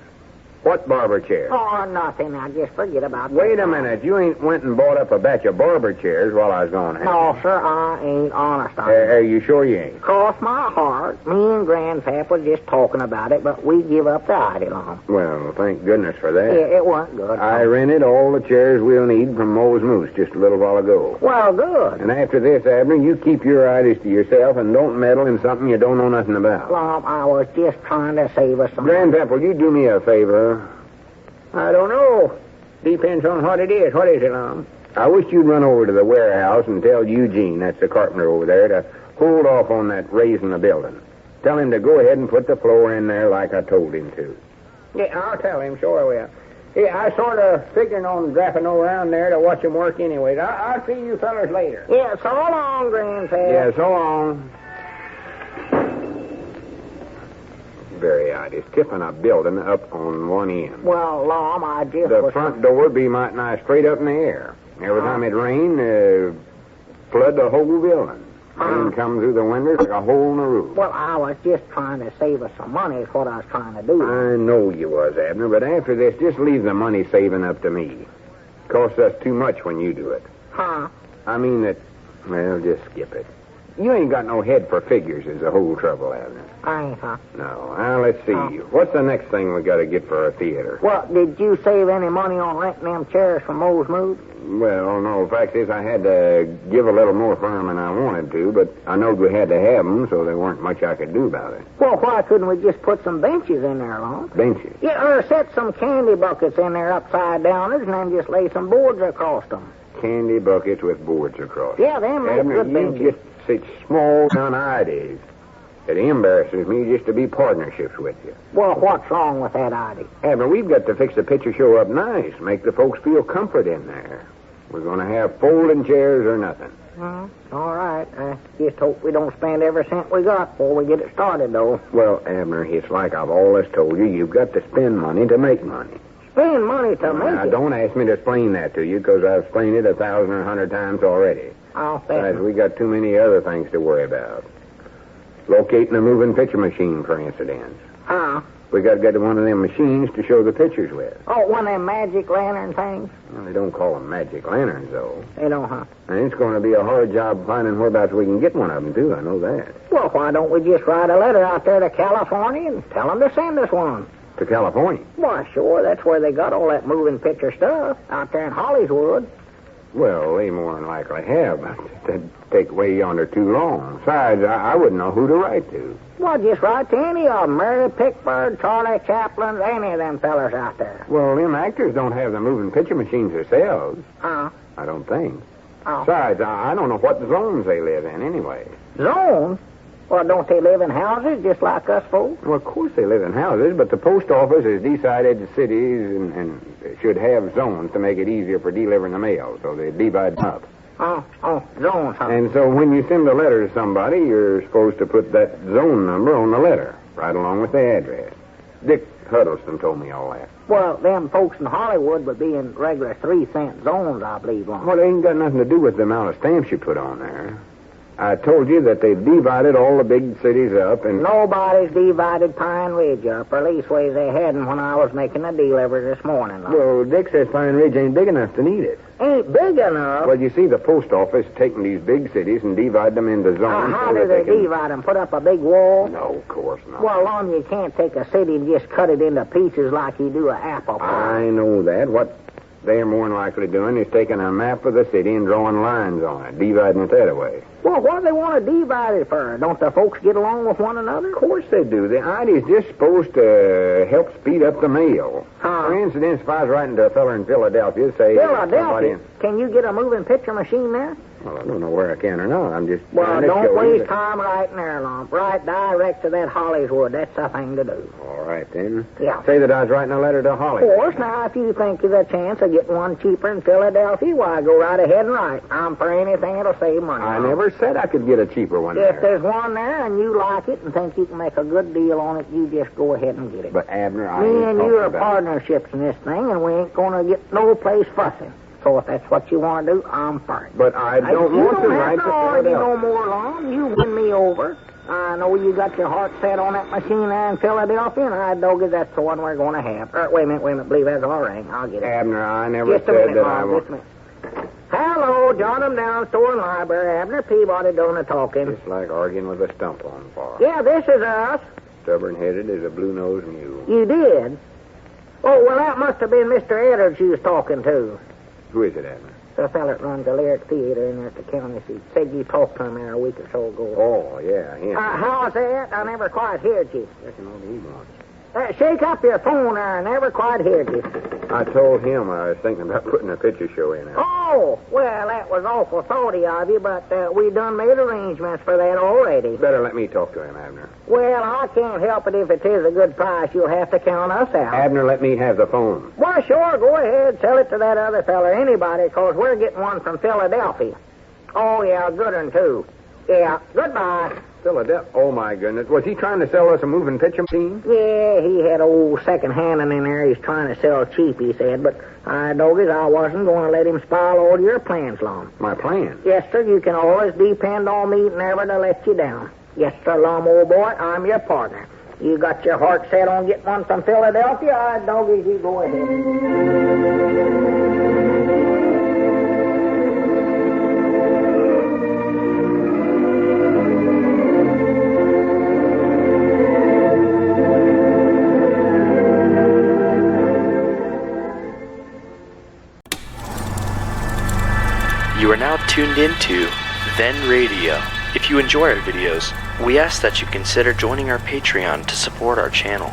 What barber chairs? Oh, nothing. Now, just forget about that. Wait a minute. You ain't went and bought up a batch of barber chairs while I was gone. No, sir, I ain't honest on it. Are you sure you ain't? Cross my heart. Me and Grandpap was just talking about it, but we give up the idea, Lum. Well, thank goodness for that. Yeah, it wasn't good. I rented all the chairs we'll need from Moe's Moose just a little while ago. Well, good. And after this, Abner, you keep your ideas to yourself and don't meddle in something you don't know nothing about. Lum, I was just trying to save us some Grandpap, will you do me a favor? I don't know. Depends on what it is. What is it, Lum? I wish you'd run over to the warehouse and tell Eugene, that's the carpenter over there, to hold off on that raising the building. Tell him to go ahead and put the floor in there like I told him to. Yeah, I'll tell him. Sure I will. Yeah, I sort of figuring on dropping around there to watch him work anyways. I'll see you fellas later. Yeah, so long, Grandpap. Yeah, so long. Very odd. It's tipping a building up on one end. Well, Lum, I just The front door would be mighty nice straight up in the air. Every time it rained, flood the whole building. Rain come through the windows like a hole in the roof. Well, I was just trying to save us some money is what I was trying to do. I know you was, Abner, but after this, just leave the money saving up to me. Costs us too much when you do it. Huh? I mean that, well, just skip it. You ain't got no head for figures is the whole trouble, Abner. I ain't, huh? No. Now, let's see. What's the next thing we got to get for our theater? Well, did you save any money on renting them chairs from Moe's Moose? Well, no. The fact is I had to give a little more for 'em than I wanted to, but I knowed we had to have 'em, so there weren't much I could do about it. Well, why couldn't we just put some benches in there, Lum? Benches? Yeah, or set some candy buckets in there upside down and then just lay some boards across them. Candy buckets with boards across. Yeah, them make Abner, good you benches. get such small down ideas. It embarrasses me just to be partnerships with you. Well, what's wrong with that idea? Abner, we've got to fix the picture show up nice, make the folks feel comfort in there. We're going to have folding chairs or nothing. All right. I just hope we don't spend every cent we got before we get it started, though. Well, Abner, it's like I've always told you, you've got to spend money to make money. Spend money to make Now, it? don't ask me to explain that to you, because I've explained it 1,000 or 100 times already. I'll Besides, bet. we got too many other things to worry about. Locating a moving picture machine, for instance. Huh? We got to get one of them machines to show the pictures with. Oh, one of them magic lantern things? Well, they don't call them magic lanterns, though. They don't, huh? And it's going to be a hard job finding whereabouts we can get one of them, too. I know that. Well, why don't we just write a letter out there to California and tell them to send us one? To California? Why, sure. That's where they got all that moving picture stuff, out there in Hollywood. Well, they more than likely have, but that'd take way yonder too long. Besides, I wouldn't know who to write to. Well, just write to any of them. Mary Pickford, Charlie Chaplin, any of them fellers out there. Well, them actors don't have the moving picture machines themselves. Huh? I don't think. Oh. Besides, I don't know what zones they live in anyway. Zone? Well, don't they live in houses just like us folks? Well, of course they live in houses, but the post office has decided the cities and should have zones to make it easier for delivering the mail, so they divide them up. Oh, zones, huh? And so when you send a letter to somebody, you're supposed to put that zone number on the letter, right along with the address. Dick Huddleston told me all that. Well, them folks in Hollywood would be in regular 3-cent zones, I believe. Well, it ain't got nothing to do with the amount of stamps you put on there. I told you that they divided all the big cities up and... Nobody's divided Pine Ridge up, or leastways they hadn't when I was making the delivery this morning. Well, Dick says Pine Ridge ain't big enough to need it. Ain't big enough? Well, you see, the post office taking these big cities and divide them into zones. How do they divide them? Put up a big wall? No, of course not. Well, Lum, you can't take a city and just cut it into pieces like you do an apple pie. I know that. What they're more than likely doing is taking a map of the city and drawing lines on it, dividing it that way. Well, what do they want to divide it for? Don't the folks get along with one another? Of course they do. The idea's just supposed to help speed up the mail. Huh? For instance, if I was writing to a fella in Philadelphia, say... Philadelphia? Can you get a moving picture machine there? Well, I don't know where I can or not. I'm just... Well, trying to don't show you waste time right there, Lump. Right direct to that Hollywood. That's the thing to do. All right, then. Yeah. Say that I was writing a letter to Holly. Of course, now, if you think of the chance of getting one cheaper in Philadelphia, why, go right ahead and write. I'm for anything that'll save money. I never said I could get a cheaper one If there. there's one there and you like it and think you can make a good deal on it, you just go ahead and get it. But, Abner, I Me ain't and talking you are about... partnerships in this thing, and we ain't going to get no place fussing. So if that's what you want to do, I'm for it. But I don't you want to don't write have to to argue Philadelphia. no more long. You win me over. I know you got your heart set on that machine there in Philadelphia, and I doggy that's the one we're going to have. Wait a minute. Believe that's all right. I'll get it. Abner, I never Just a said minute, that Mom, I just a minute. Hello, John, I'm down store and library. Abner Peabody doing the talking. Just like arguing with a stump on bar. Yeah, this is us. Stubborn-headed as a blue-nosed mule. You did? Oh, well, that must have been Mr. Eddard you was talking to. Who is it, Abner? The fella that runs the Lyric Theater in there at the county seat. Said you talked to him there a week or so ago. Oh, yeah, him. How's that? I never quite heard you. Reckon all the Ebons. Shake up your phone there. I never quite heard you. I told him I was thinking about putting a picture show in there. Oh, well, that was awful thoughty of you, but we done made arrangements for that already. Better let me talk to him, Abner. Well, I can't help it if it is a good price. You'll have to count us out. Abner, let me have the phone. Well, sure, go ahead. Sell it to that other fella, anybody, because we're getting one from Philadelphia. Oh, yeah, good one, too. Yeah, goodbye. Philadelphia? Oh, my goodness. Was he trying to sell us a moving picture machine? Yeah, he had old second-hand in there he's trying to sell cheap, he said. But, doggies, I wasn't going to let him spoil all your plans, Lum. My plan? Yes, sir, you can always depend on me never to let you down. Yes, sir, Lum, old boy, I'm your partner. You got your heart set on getting one from Philadelphia? Doggies, you go ahead. You are now tuned into Then Radio. If you enjoy our videos, we ask that you consider joining our Patreon to support our channel.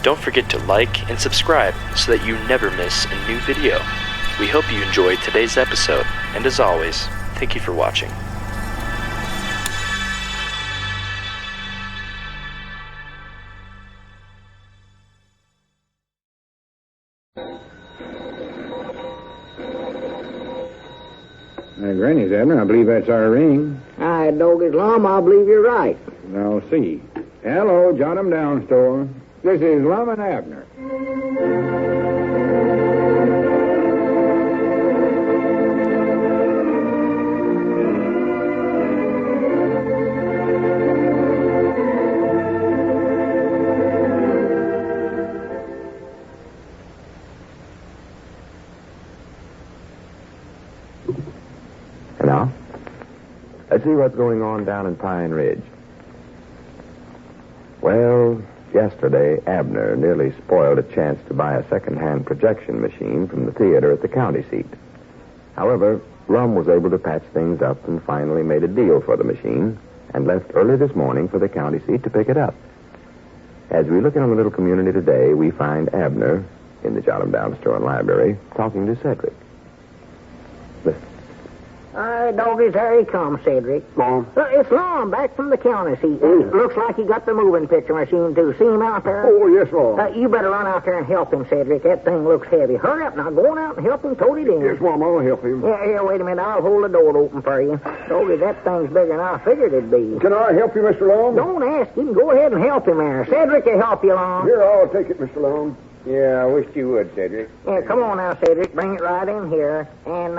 Don't forget to like and subscribe so that you never miss a new video. We hope you enjoyed today's episode, and as always, thank you for watching. Granny's, Abner. I believe that's our ring. All right, doggies, Lum, I believe you're right. Now, see. Hello, jot 'em down, store. This is Lum and Abner. Now, let's see what's going on down in Pine Ridge. Well, yesterday, Abner nearly spoiled a chance to buy a second-hand projection machine from the theater at the county seat. However, Lum was able to patch things up and finally made a deal for the machine and left early this morning for the county seat to pick it up. As we look in on the little community today, we find Abner in the Jot 'em Down store and library talking to Cedric. Listen. All right, doggies, there he comes, Cedric. Lum? It's Lum, back from the county seat. Looks like he got the moving picture machine, too. See him out there? Oh, yes, Lum. You better run out there and help him, Cedric. That thing looks heavy. Hurry up now. Go on out and help him tote it in. Yes, Lum, I'll help him. Yeah, here, wait a minute. I'll hold the door open for you. Doggies, that thing's bigger than I figured it'd be. Can I help you, Mr. Lum? Don't ask him. Go ahead and help him there. Cedric will help you, Lum. Here, I'll take it, Mr. Lum. Yeah, I wished you would, Cedric. Yeah, come on now, Cedric. Bring it right in here. And,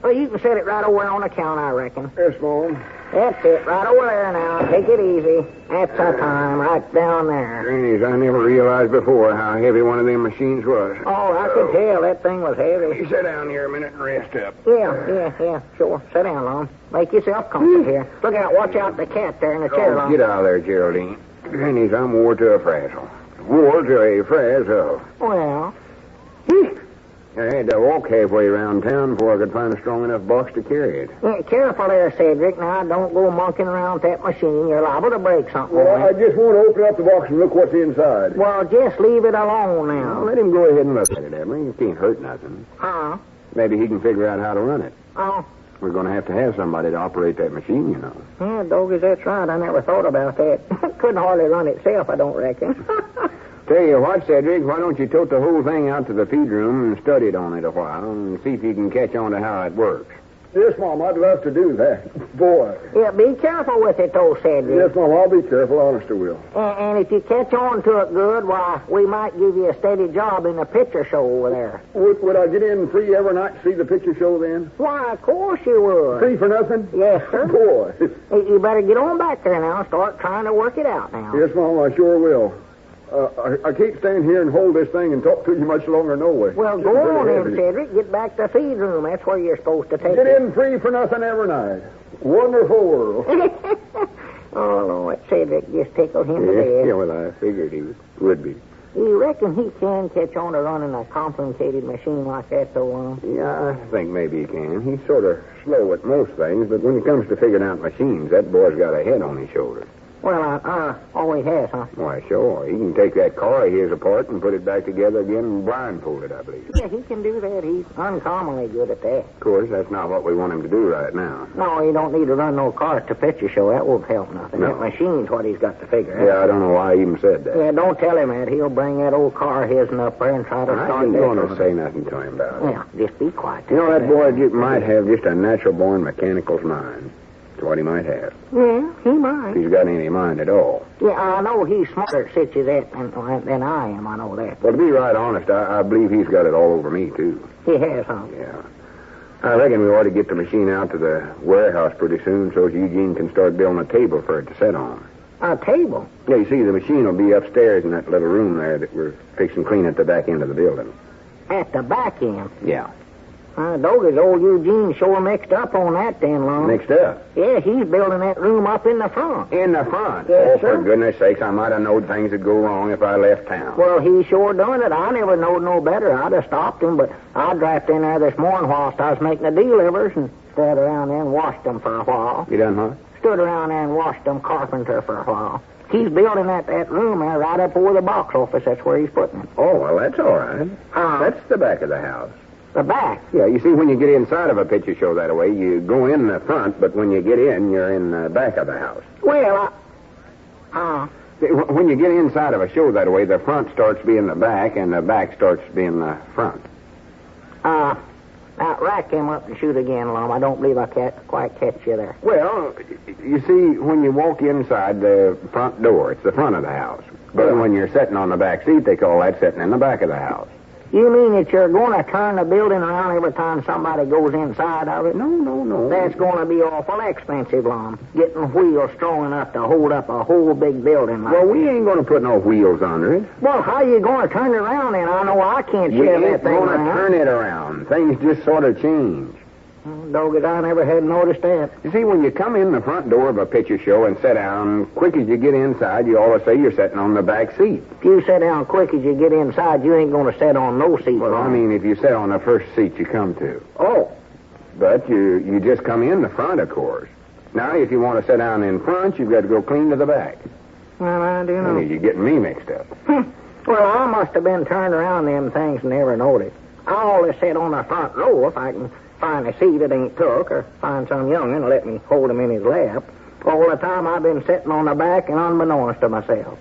well, you can set it right over on the counter, I reckon. Yes, Lum. That's it. Right over there now. Take it easy. That's our time. Right down there. Grannies, I never realized before how heavy one of them machines was. Oh, I could tell that thing was heavy. You sit down here a minute and rest up. Yeah, sure. Sit down, Lum. Make yourself comfortable here. Look out. Watch out the cat there in the chair, Lum. Get out of there, Geraldine. Grannies, I'm wore to a frazzle. Wore to a frazzle. Well, I had to walk halfway around town before I could find a strong enough box to carry it. yeah, careful there, Cedric. Now, don't go monkeying around with that machine. You're liable to break something. Well, I on it. just want to open up the box and look what's inside. Well, just leave it alone Now, now. let him go ahead and look at it, Abner. It can't hurt nothing. Huh? Maybe he can figure out how to run it. Oh, We're going to have somebody to operate that machine, you know. Yeah, doggies, that's right. I never thought about that. Couldn't hardly run itself, I don't reckon. Tell you what, Cedric, why don't you tote the whole thing out to the feed room and study it on it a while and see if you can catch on to how it works? Yes, Mom, I'd love to do that. Boy. Yeah, be careful with it, though, Cedric. Yes, Mom, I'll be careful, honest I will. And if you catch on to it good, why, we might give you a steady job in the picture show over there. Would I get in free every night to see the picture show then? Why, of course you would. Free for nothing? Yes, sir. Boy. You better get on back there now and start trying to work it out now. Yes, Mom, I sure will. I can't stand here and hold this thing and talk to you much longer, no way. Well, go on in, Cedric. Get back to the feed room. That's where you're supposed to take Get it. in free for nothing every night. Wonderful world. Oh, Lord, Cedric just tickled him to death. Yeah, well, I figured he would be. You reckon he can catch on to running a complicated machine like that, though, Yeah, I think maybe he can. He's sort of slow at most things, but when it comes to figuring out machines, that boy's got a head on his shoulders. Well, always has, huh? Why, sure. He can take that car of his apart and put it back together again and blindfold it, I believe. Yeah, he can do that. He's uncommonly good at that. Of course, that's not what we want him to do right now. No, he don't need to run no cars to picture show. That won't help nothing. No. That machine's what he's got to figure out. Yeah, I don't know why he even said that. Yeah, don't tell him that. He'll bring that old car of his up there and try to I start ain't that going to one. say nothing to him about it. Yeah, just be quiet. You know, that boy might have just a natural-born mechanical's mind. That's what he might have. Yeah, he might. If he's got any mind at all. Yeah, I know he's smarter at such as that than I am. I know that. Well, to be right honest, I believe he's got it all over me, too. He has, huh? Yeah. I reckon we ought to get the machine out to the warehouse pretty soon so Eugene can start building a table for it to sit on. A table? Yeah, you see, the machine will be upstairs in that little room there that we're fixing clean at the back end of the building. At the back end? Yeah. Doggies, old Eugene sure mixed up on that then, Lum. Mixed up? Yeah, he's building that room up in the front. In the front? Yes, oh, for sir. goodness sakes, I might have known things would go wrong if I left town. Well, he sure done it. I never knowed no better. I'd have stopped him, but I dropped in there this morning whilst I was making the delivers and stood around there and watched them for a while. You done what? Stood around there and watched them carpenter for a while. He's building that room there right up over the box office. That's where he's putting it. Oh, well, that's all right. That's the back of the house. The back? Yeah, you see, when you get inside of a picture show that way, you go in the front, but when you get in, you're in the back of the house. Well, When you get inside of a show that way, the front starts being the back, and the back starts being the front. now, rack him up and shoot again, Lum. I don't believe I quite catch you there. Well, you see, when you walk inside the front door, it's the front of the house. But when you're sitting on the back seat, they call that sitting in the back of the house. You mean that you're going to turn the building around every time somebody goes inside of it? No. That's going to be awful expensive, Lum. Getting wheels strong enough to hold up a whole big building like Well, that. we ain't going to put no wheels under it. Well, how you going to turn it around then? I know I can't We shove that ain't thing going to around. turn it around. Things just sort of change. Doggies, I never had noticed that. You see, when you come in the front door of a picture show and sit down, quick as you get inside, you always say you're sitting on the back seat. If you sit down quick as you get inside, you ain't going to sit on no seat. Well, I mean, if you sit on the first seat you come to. Oh. But you just come in the front, of course. Now, if you want to sit down in front, you've got to go clean to the back. Well, I do know. You're getting me mixed up. Well, I must have been turned around them things and never noticed. I always sit on the front row if I can find a seat that ain't took, or find some young'un and let me hold him in his lap. All the time I've been sitting on the back and unbeknownst to myself.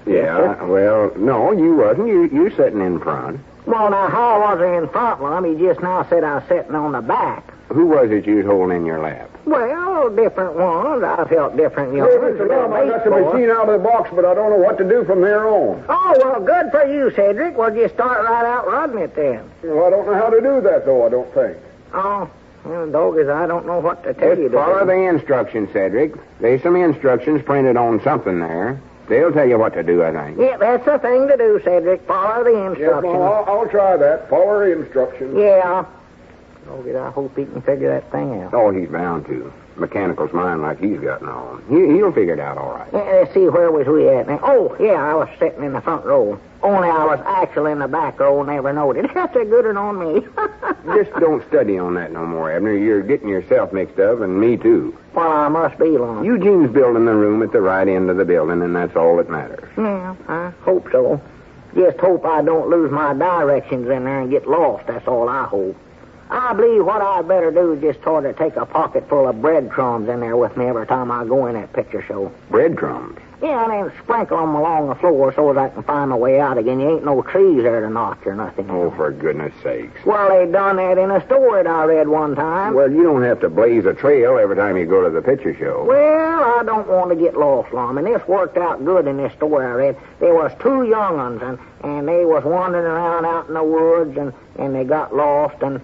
Yeah, well, no, you wasn't. You sitting in front. Well, now, how was I in front, Lum? He just now said I was sitting on the back. Who was it you was holding in your lap? Well, different ones. I've helped different Hey, young'uns. Mr. Lum, I got the machine out of the box, but I don't know what to do from there on. Oh, well, good for you, Cedric. Well, just start right out running it then. Well, I don't know how to do that, though, I don't think. Oh, well, doggies, I don't know what to tell you. Just follow the instructions, Cedric. There's some instructions printed on something there. They'll tell you what to do, I think. Yeah, that's the thing to do, Cedric. Follow the Yes, instructions. well, I'll try that. Follow the instructions. Yeah. Doggies, I hope he can figure that thing out. Oh, he's bound to. Mechanical's mind like he's got on. He'll figure it out all right. Yeah, let's see, where was we at now? Oh, yeah, I was sitting in the front row. Only I was actually in the back row, never noted. That's a good one on me. Just don't study on that no more, Abner. You're getting yourself mixed up, and me too. Well, I must be, Lum. Eugene's building the room at the right end of the building, and that's all that matters. Yeah, I hope so. Just hope I don't lose my directions in there and get lost. That's all I hope. I believe what I'd better do is just sort of take a pocket full of breadcrumbs in there with me every time I go in that picture show. Breadcrumbs? Yeah, and then sprinkle them along the floor so as I can find my way out again. You ain't no trees there to knock or nothing. Oh, for goodness sakes. Well, they done that in a story that I read one time. Well, you don't have to blaze a trail every time you go to the picture show. Well, I don't want to get lost, Lum, and this worked out good in this story I read. There was two young uns, and they was wandering around out in the woods, and they got lost, and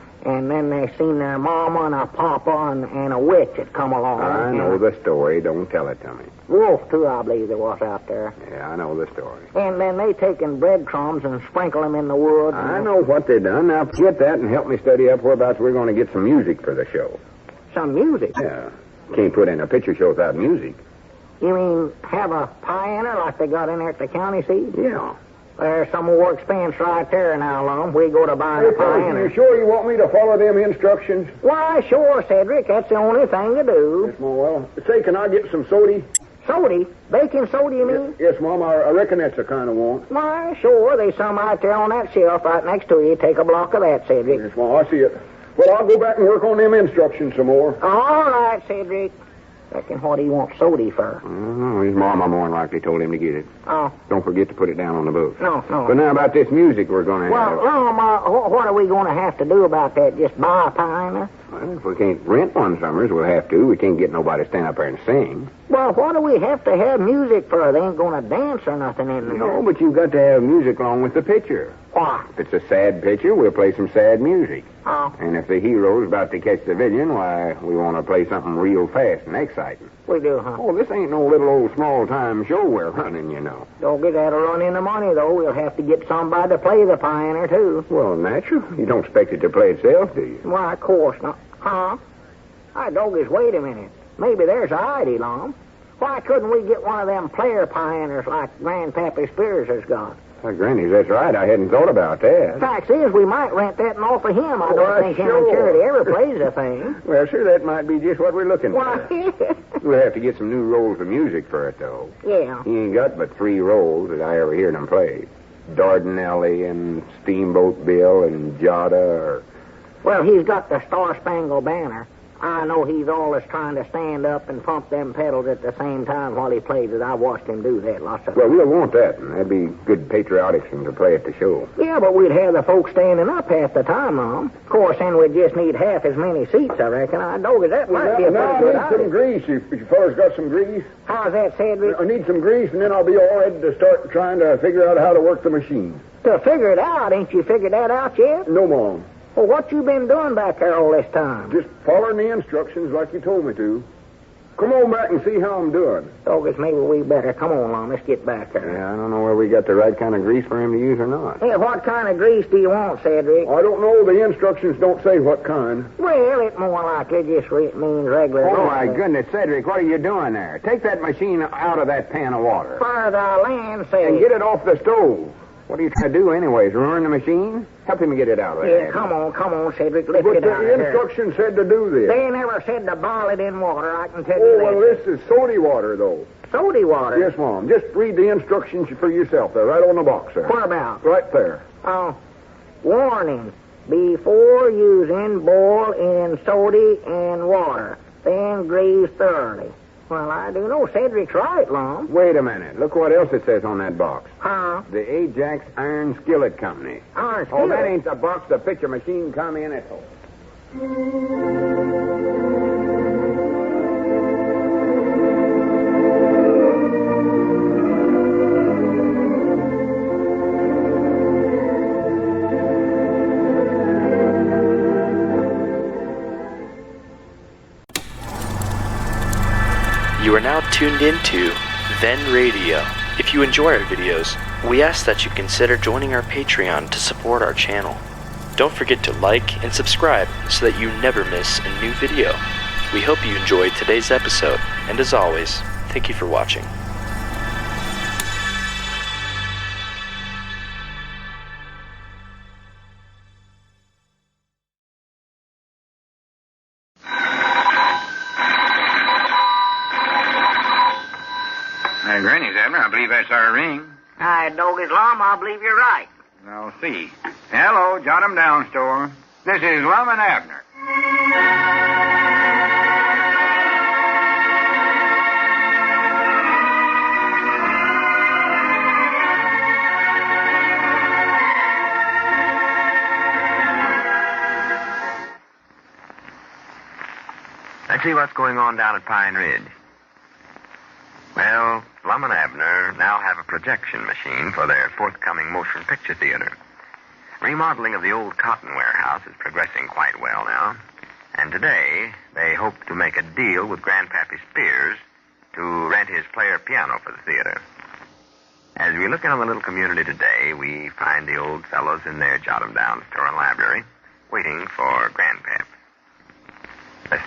then they seen their mama and a papa and a witch had come along. I know the story. Don't tell it to me. Wolf, too, I believe there was out there. Yeah, I know the story. And then they taken breadcrumbs and sprinkle them in the woods. I know what they done. Now, forget that and help me study up whereabouts we're going to get some music for the show. Some music? Yeah. Can't put in a picture show without music. You mean have a piano like they got in there at the county seat? Yeah. There's some more expense right there now, Lum. We go to buy a piano. You sure you want me to follow them instructions? Why, sure, Cedric. That's the only thing to do. Yes, Mom. Well, say, can I get some soda? Soda? Baking soda, you mean? Yes, Mom. I reckon that's the kind I want. Why, sure. There's some right there on that shelf right next to you. Take a block of that, Cedric. Yes, Mom. I see it. Well, I'll go back and work on them instructions some more. All right, Cedric. Reckon what do you want soda for? Oh, his mama more than likely told him to get it. Oh. Don't forget to put it down on the book. No. But now about this music we're going to have. Well, Lum, what are we going to have to do about that? Just buy a piano? Well, if we can't rent one summers, we'll have to. We can't get nobody to stand up there and sing. Well, what do we have to have music for? They ain't going to dance or nothing in there. No, but you've got to have music along with the picture. Why? If it's a sad picture, we'll play some sad music. Oh. And if the hero's about to catch the villain, why, we want to play something real fast and exciting. We do, huh? Oh, this ain't no little old small-time show we're running, you know. Don't get that'll run into money, though. We'll have to get somebody to play the piano, too. Well, natural. You don't expect it to play itself, do you? Why, of course not. Huh? Hi, doggies, wait a minute. Maybe there's an idea, Lum. Why couldn't we get one of them player pianos like Grandpap Spears has got? Granny, that's right. I hadn't thought about that. Fact is, we might rent that and offer him. I don't think him and Charity ever plays a thing. Well, sure, that might be just what we're looking Why? for. We'll have to get some new rolls of music for it, though. Yeah. He ain't got but 3 rolls that I ever heard him play. Dardanelli and Steamboat Bill and Jada or... Well, he's got the Star Spangled Banner. I know he's always trying to stand up and pump them pedals at the same time while he plays it. I've watched him do that lots of Well, times. we'll want that, and that'd be good patriotic thing to play at the show. Yeah, but we'd have the folks standing up half the time, Mom. Of course, then we'd just need half as many seats, I reckon. Doggies, that might be a Now pretty good I need some idea. grease. If you fellas got some grease. How's that, Cedric? I need some grease, and then I'll be all ready to start trying to figure out how to work the machine. To figure it out, ain't you figured that out yet? No, Mom. Well, what you been doing back there all this time? Just following the instructions like you told me to. Come on back and see how I'm doing. Doggies, maybe we better. Come on, Lum, let's get back there. Yeah, I don't know whether we got the right kind of grease for him to use or not. Yeah, what kind of grease do you want, Cedric? I don't know. The instructions don't say what kind. Well, it more likely just means regular. Oh, my goodness, Cedric, what are you doing there? Take that machine out of that pan of water. For the land sake. And get it off the stove. What are you trying to do anyways? Ruin the machine? Help him get it out of there. Yeah, come on, Cedric. Let's But get out of the here. instructions said to do this. They never said to boil it in water, I can tell you Oh, that. well, this is soda water, though. Soda water? Yes, Mom. Just read the instructions for yourself there, right on the box there. What about? Right there. Oh, warning. Before using, boil in soda and water. Then grease thoroughly. Well, I do know Cedric's right, Lum. Wait a minute. Look what else it says on that box. Huh? The Ajax Iron Skillet Company. Iron Oh, that skillet? ain't the box the picture machine come in at. You are now tuned into Then Radio. If you enjoy our videos, we ask that you consider joining our Patreon to support our channel. Don't forget to like and subscribe so that you never miss a new video. We hope you enjoyed today's episode, and as always, thank you for watching. Granny's, Abner. I believe that's our ring. Aye, Doggies, Lum, I believe you're right. I'll see. Hello, jot 'em down, Store. This is Lum and Abner. Let's see what's going on down at Pine Ridge. Well, Lum and Abner now have a projection machine for their forthcoming motion picture theater. Remodeling of the old cotton warehouse is progressing quite well now. And today, they hope to make a deal with Grandpappy Spears to rent his player piano for the theater. As we look in on the little community today, we find the old fellows in their jot-em-down store and library waiting for Grandpap. Listen.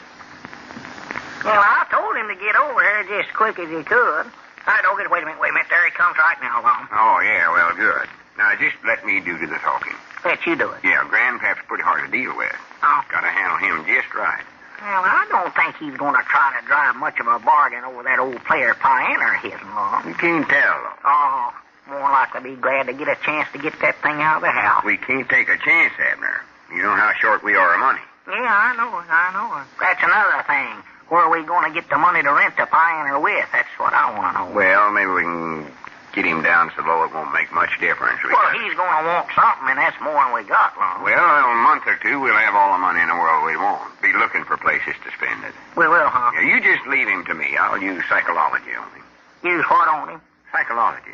Well, I told him to get over here just as quick as he could. I don't get. Wait a minute. There he comes right now, Lum. Oh, yeah, well, good. Now, just let me do the talking. Let you do it. Yeah, Grandpap's pretty hard to deal with. Oh. Gotta handle him just right. Well, I don't think he's going to try to drive much of a bargain over that old player piano of his, Lum. You can't tell, though. Oh, more likely be glad to get a chance to get that thing out of the house. We can't take a chance, Abner. You know how short we are of money. Yeah, I know it. That's another thing. Where are we going to get the money to rent the pioneer with? That's what I want to know. Well, maybe we can get him down so low it won't make much difference. Well, he's going to want something, and that's more than we got, Lum. Well, in a month or two, we'll have all the money in the world we want. Be looking for places to spend it. We will, huh? Yeah, you just leave him to me. I'll use psychology on him. Use what on him? Psychology.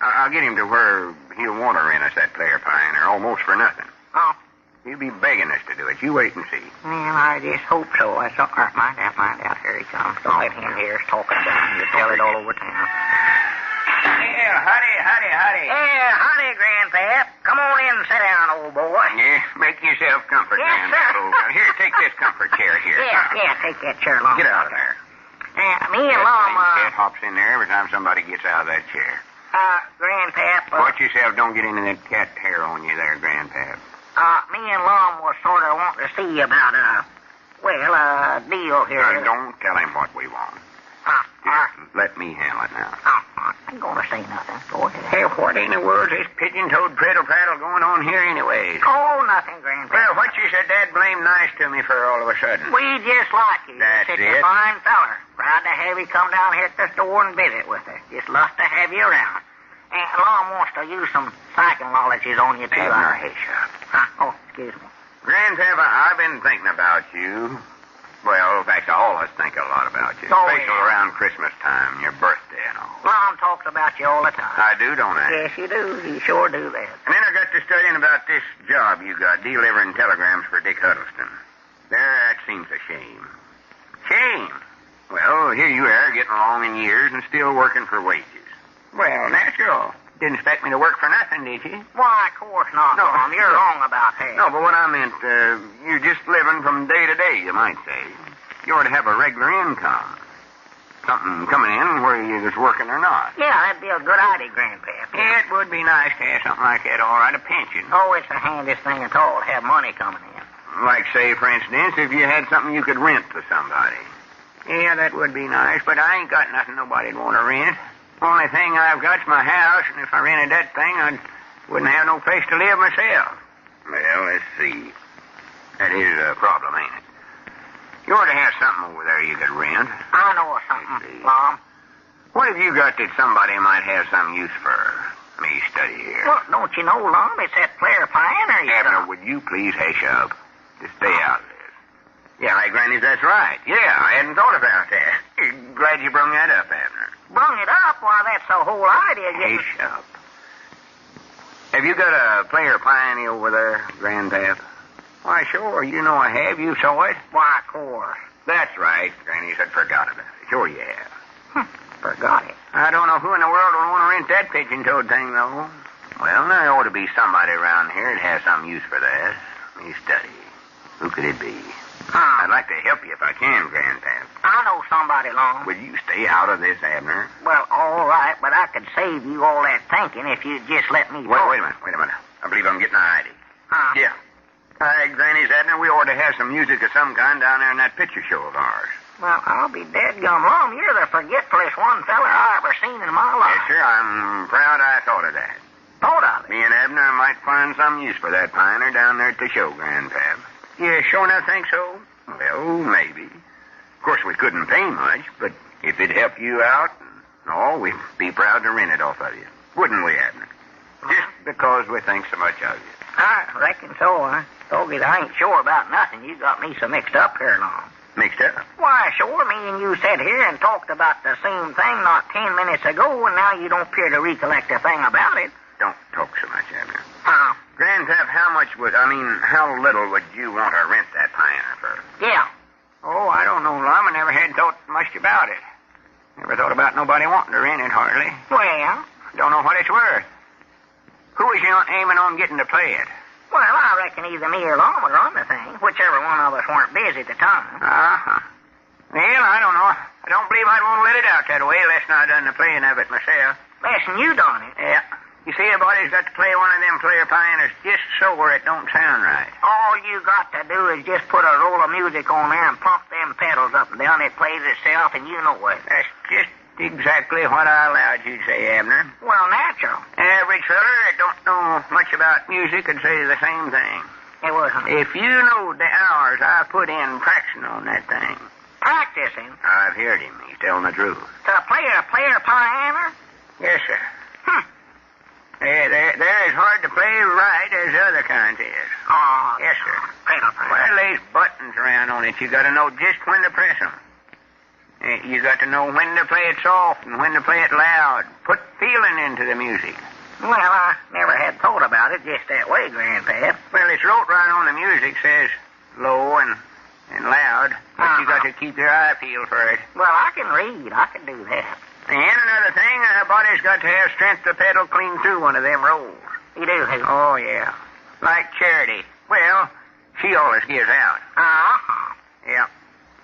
I'll get him to where he'll want to rent us that player pioneer almost for nothing. Oh. He'll be begging us to do it. You wait and see. Well, I just hope so. That's all right. Mind out. Here he comes. Don't let him hear us talking about him. You tell it all over town. Yeah, howdy. Yeah, howdy, Grandpap. Come on in and sit down, old boy. Yeah, make yourself comfort, Yes, man. sir. Here, take this comfort chair here. Yeah, take that chair, Lum. Get out of there. Me and Lum, Cat hops in there every time somebody gets out of that chair. Grandpap, Watch yourself. Don't get into that cat hair on you there, Grandpap. me and Lum was sort of wanting to see about, a deal here. Don't tell him what we want. Let me handle it now. I ain't going to say nothing. Go ahead. Hey, what in the world is pigeon-toed prattle-prattle going on here anyways? Oh, nothing, Grandpap. Well, what you said that blame nice to me for all of a sudden? We just like you. That's You're such it. a fine feller. Proud to have you come down here at the store and visit with us. Just love to have you around. And Lum wants to use some psychologies on you, too. Abner, hey, shut. Excuse me. Grandpap, I've been thinking about you. Well, in fact, I always think a lot about you. Oh, Especially yeah. around Christmas time, your birthday and all. Lum talks about you all the time. I do, don't I? Yes, you do. You sure do that. And then I got to studying about this job you got, delivering telegrams for Dick Huddleston. That seems a shame. Shame? Well, here you are, getting along in years and still working for wages. Well, natural. Didn't expect me to work for nothing, did you? Why, of course not, No. Lum. You're wrong about that. No, but what I meant, you're just living from day to day, you might say. You ought to have a regular income. Something coming in whether you're just working or not. Yeah, that'd be a good idea, Grandpap. Yeah, it would be nice to have something like that, all right, a pension. Oh, it's the handiest thing at all to have money coming in. Like, say, for instance, if you had something you could rent to somebody. Yeah, that would be nice, but I ain't got nothing nobody'd want to rent. Only thing I've got's my house, and if I rented that thing, I wouldn't have no place to live myself. Well, let's see. That is a problem, ain't it? You ought to have something over there you could rent. I know of something, Lum. What have you got that somebody might have some use for? Me study here. Well, don't you know, Lum? It's that player pioneer you Abner, got. would you please hush up? Just stay out of this. Yeah, hey, Granny, that's right. Yeah, I hadn't thought about that. Glad you brung that up, Abner. Brung it up? Why, that's the whole idea. Hush up. Have you got a player piney over there, Grandpap? Why, sure. You know I have. You saw it? Why, of course. That's right. Granny said forgot about it. Sure you have. Forgot it. I don't know who in the world would want to rent that pigeon-toed thing, though. Well, there ought to be somebody around here that has some use for that. Me study. Who could it be? I'd like to help you if I can, Grandpap. I know somebody, Lum. Would you stay out of this, Abner? Well, all right, but I could save you all that thinking if you'd just let me Wait talk. a minute. I believe I'm getting an idea. Huh? Yeah. Hi, Granny's Abner. We ought to have some music of some kind down there in that picture show of ours. Well, I'll be dead gum, Lum. You're the forgetfulest one fella I ever seen in my life. Yes, sir. I'm proud I thought of that. Thought of it. Me and Abner might find some use for that pioneer down there at the show, Grandpap. You sure enough think so? Well, maybe. Of course, we couldn't pay much, but if it'd help you out, we'd be proud to rent it off of you. Wouldn't we, Abner? Just because we think so much of you. I reckon so. I told you I ain't sure about nothing. You got me so mixed up here long. Mixed up? Why, sure, me and you sat here and talked about the same thing not 10 minutes ago, and now you don't appear to recollect a thing about it. Don't talk so much, Abner. Grandpap, how little would you want to rent that pioneer for? Yeah. Oh, I don't know, Lum. I never had thought much about it. Never thought about nobody wanting to rent it, hardly. Well? Don't know what it's worth. Who was you aiming on getting to play it? Well, I reckon either me or Lum would run the thing, whichever one of us weren't busy at the time. Uh-huh. Well, I don't know. I don't believe I'd want to let it out that way unless I done the playing of it myself. Less'n you done it. Yeah. You see, everybody's got to play one of them player pioneers just so where it don't sound right. All you got to do is just put a roll of music on there and pump them pedals up and down. It plays itself, and you know it. That's just exactly what I allowed you to say, Abner. Well, natural. Average feller that don't know much about music could say the same thing. It wasn't. If you know the hours I put in practicing on that thing. Practicing? I've heard him. He's telling the truth. To play a player pioneer? Yes, sir. They're as hard to play right as other kinds is. Oh, yes, sir. Pedal. Well, there's buttons around on it. You got to know just when to press them. You got to know when to play it soft and when to play it loud. Put feeling into the music. Well, I never had thought about it just that way, Grandpap. Well, it's wrote right on the music. Says low and loud. But you got to keep your eye peeled for it. Well, I can read. I can do that. And another thing, a body's got to have strength to pedal clean through one of them rolls. You do? Oh, yeah. Like Charity. Well, she always gives out. Uh-huh. Yeah.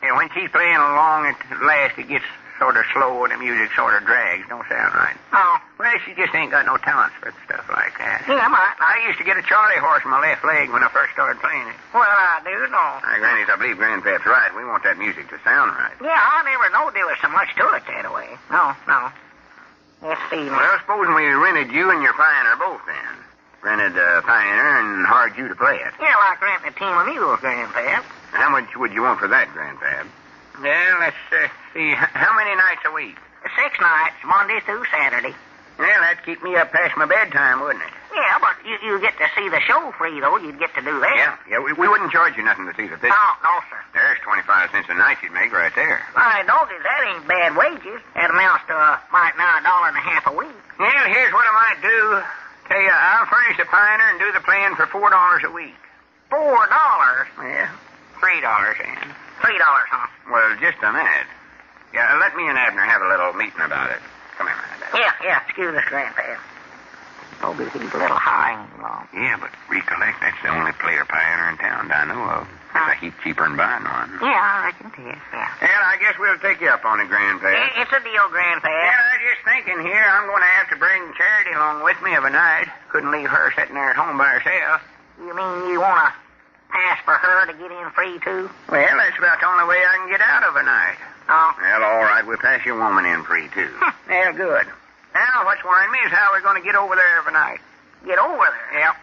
And when she's playing along at last, it gets sort of slow and the music sort of drags. Don't sound right. Oh. Well, she just ain't got no talent for stuff like that. Yeah, I used to get a Charlie horse in my left leg when I first started playing it. Well, I do know. Granny, I believe Grandpap's right. We want that music to sound right. Yeah, I never knowed there was so much to it that way. No. Let's see now. Well, supposing we rented you and your pioneer both then. Rented the pioneer and hired you to play it. Yeah, like renting a team of mules, Grandpap. How much would you want for that, Grandpap? Well, let's see. How many nights a week? 6 nights, Monday through Saturday. Well, that'd keep me up past my bedtime, wouldn't it? Yeah, but you get to see the show free, though. You'd get to do that. Yeah, we wouldn't charge you nothing to see the picture. No, sir. There's 25 cents a night you'd make right there. My doggies, that ain't bad wages. That amounts to right now $1.50 a week. Well, here's what I might do. Tell you, I'll furnish the pioneer and do the playing for $4 a week. $4? Yeah, $3 then. $3, huh? Well, just a minute. Yeah, let me and Abner have a little meeting about it. Come here, Abner. Yeah, excuse us, Grandpa. Oh, but he's a little high and long. Yeah, but recollect, that's the only player pioneer in town I know of. It's a heap cheaper than buying one. Yeah, I reckon it is, yeah. Well, I guess we'll take you up on it, Grandpa. It's a deal, Grandpa. Yeah, I was just thinking here, I'm going to have to bring Charity along with me of a night. Couldn't leave her sitting there at home by herself. You mean you want to pass for her to get in free, too? Well, that's about the only way I can get out of a night. Oh. Well, all right, we'll pass your woman in free, too. Well, good. Now, what's worrying me is how we're going to get over there of a night. Get over there? Yep.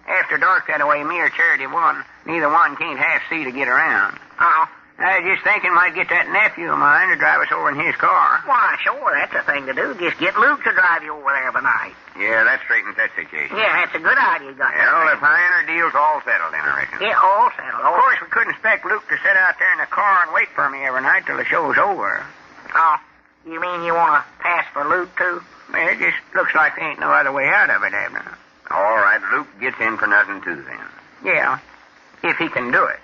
After dark that way, me or Charity one. Neither one can't half see to get around. Oh. I was just thinking might get that nephew of mine to drive us over in his car. Why, sure, that's the thing to do. Just get Luke to drive you over there of a night. Yeah, that straightens that situation. Yeah, that's a good idea you got. Well, the pioneer deal's all settled then, I reckon. Yeah, all settled. Of course, we couldn't expect Luke to sit out there in the car and wait for me every night till the show's over. Oh, you mean you want to pass for Luke, too? Well, it just looks like there ain't no other way out of it, Abner. All right, Luke gets in for nothing, too, then. Yeah, if he can do it.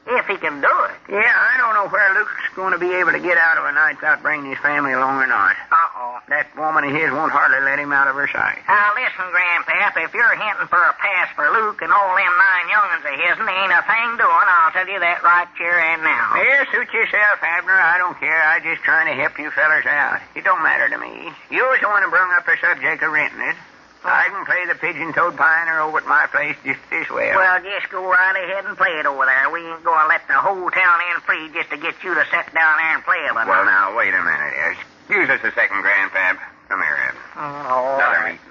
If he can do it? Yeah, I don't know where Luke's going to be able to get out of a night without bringing his family along or not. Uh-oh. That woman of his won't hardly let him out of her sight. Now, listen, Grandpap, if you're hinting for a pass for Luke and all them 9 young'uns of his'n, there ain't a thing doing. I'll tell you that right here and now. Yeah, suit yourself, Abner. I don't care. I'm just trying to help you fellers out. It don't matter to me. You was the one who brung up the subject of renting it. I can play the pigeon-toed pioneer over at my place just as well. Well, just go right ahead and play it over there. We ain't going to let the whole town in free just to get you to sit down there and play it. Well, now, wait a minute. Excuse us a second, Grandpap. Come here, Ed. Oh, Another meeting.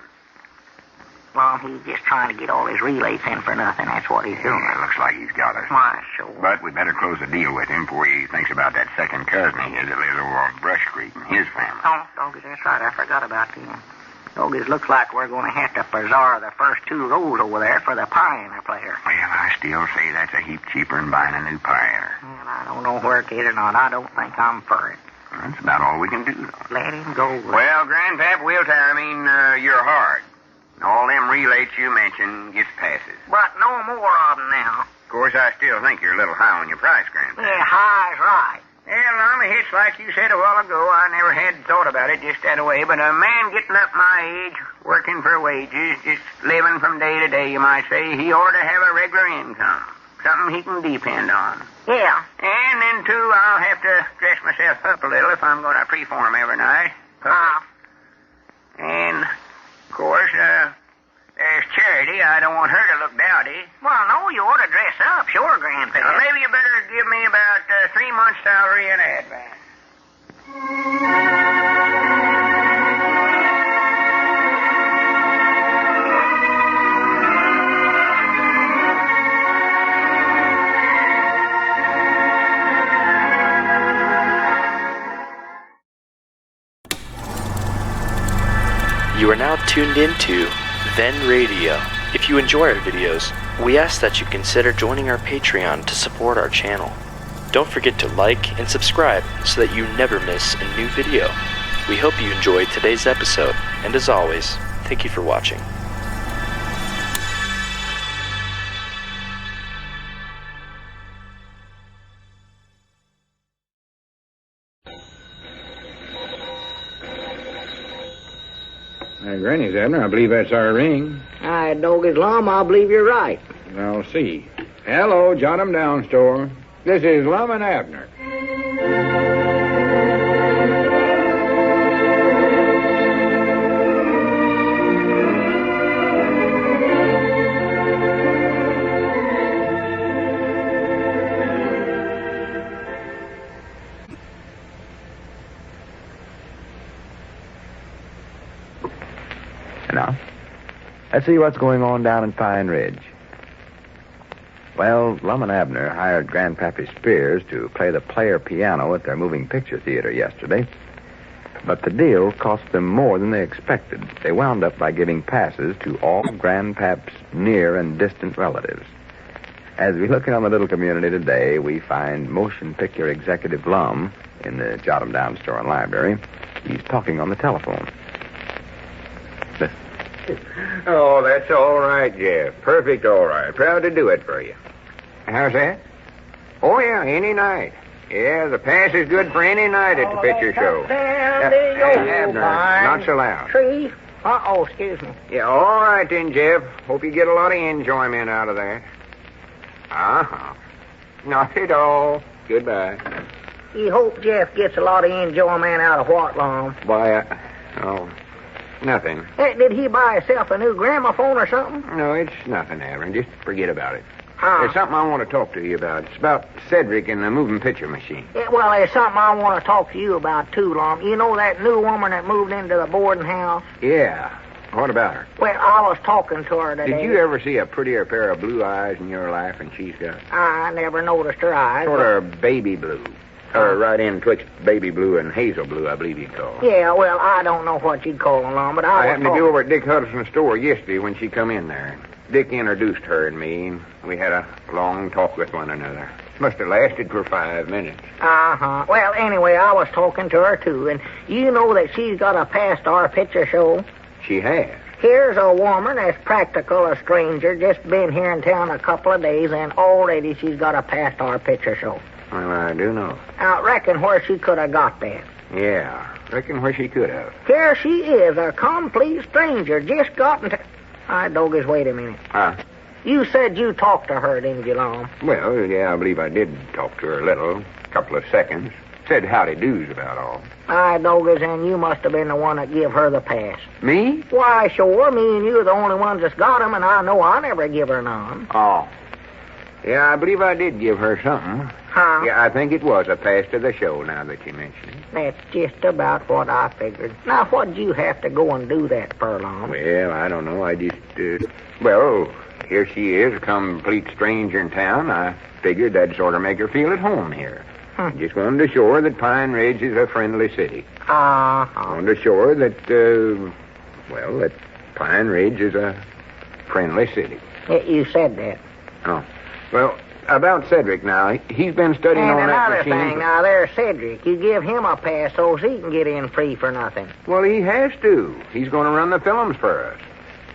Well, he's just trying to get all his relays in for nothing. That's what he's doing. Yeah, looks like he's got us. Why, sure. But we better close the deal with him before he thinks about that second cousin of his that lives over on Brush Creek and his family. Oh, Doggies, that's right. I forgot about them. Doggies, looks like we're going to have to preserve the first 2 rows over there for the pioneer player. Well, I still say that's a heap cheaper than buying a new pioneer. Well, I don't know where it is or not. I don't think I'm for it. That's about all we can do, though. Let him go. Well, Grandpap, you're hard. All them relays you mentioned gets passes. But no more of them now. Of course, I still think you're a little high on your price, Grandpap. Yeah, high's right. Well, Lum, it's like you said a while ago. I never had thought about it just that way. But a man getting up my age, working for wages, just living from day to day, you might say, he ought to have a regular income. Something he can depend on. Yeah. And then, too, I'll have to dress myself up a little if I'm going to preform every night. And, of course, there's Charity. I don't want her to look dowdy. Well, no, you ought to dress up, sure, Grandpa. Maybe you better give me about 3 months' salary in advance. You are now tuned into Then Radio. If you enjoy our videos, we ask that you consider joining our Patreon to support our channel. Don't forget to like and subscribe so that you never miss a new video. We hope you enjoyed today's episode, and as always, thank you for watching. Granny's, Abner. I believe that's our ring. Aye, Doggies, Lum, I believe you're right. I'll see. Hello, jot 'em down, store. This is Lum and Abner. Now, let's see what's going on down in Pine Ridge. Well, Lum and Abner hired Grandpappy Spears to play the player piano at their moving picture theater yesterday. But the deal cost them more than they expected. They wound up by giving passes to all Grandpap's near and distant relatives. As we look around the little community today, we find motion picture executive Lum in the Jot 'em Down store and library. He's talking on the telephone. Oh, that's all right, Jeff. Perfect all right. Proud to do it for you. How's that? Oh, yeah, any night. Yeah, the pass is good for any night at the picture show. Abner, not so loud. Tree? Uh-oh, excuse me. Yeah, all right then, Jeff. Hope you get a lot of enjoyment out of that. Uh-huh. Not at all. Goodbye. You hope Jeff gets a lot of enjoyment out of what, Lum? Why, nothing. Hey, did he buy himself a new gramophone or something? No, it's nothing, Abner. Just forget about it. Huh? There's something I want to talk to you about. It's about Cedric and the moving picture machine. Yeah, well, there's something I want to talk to you about, too, Lum. You know that new woman that moved into the boarding house? Yeah. What about her? Well, I was talking to her today. Did you ever see a prettier pair of blue eyes in your life than she's got? I never noticed her eyes. Sort of baby blue. Or right in twixt baby blue and hazel blue, I believe you'd call her. Yeah, well, I don't know what you'd call them, Lum, but I happened to be over at Dick Hudson's store yesterday when she come in there. Dick introduced her and me, and we had a long talk with one another. Must have lasted for 5 minutes. Uh-huh. Well, anyway, I was talking to her, too, and you know that she's got a past our picture show? She has. Here's a woman that's practical a stranger, just been here in town a couple of days, and already she's got a past our picture show. Well, I do know. I reckon where she could have got that. Yeah, reckon where she could have. Here she is, a complete stranger, just gotten to... All right, Doggies, wait a minute. Huh? You said you talked to her, didn't you, Lum? Well, yeah, I believe I did talk to her a little. A couple of seconds. Said howdy-doos about all. All right, Doggies, and you must have been the one that give her the pass. Me? Why, sure, me and you are the only ones that's got 'em, and I know I never give her none. Oh. Yeah, I believe I did give her something. Huh? Yeah, I think it was a pass to the show, now that you mention it. That's just about what I figured. Now, what'd you have to go and do that for, Lum? Well, I don't know. I just, well, here she is, a complete stranger in town. I figured that'd sort of make her feel at home here. Just wanted to show her that Pine Ridge is a friendly city. Wanted to show her that, that Pine Ridge is a friendly city. You said that. Oh. Well, about Cedric now, he's been studying And on that another machine. thing, now there's Cedric. You give him a pass so he can get in free for nothing. Well, he has to. He's going to run the films for us.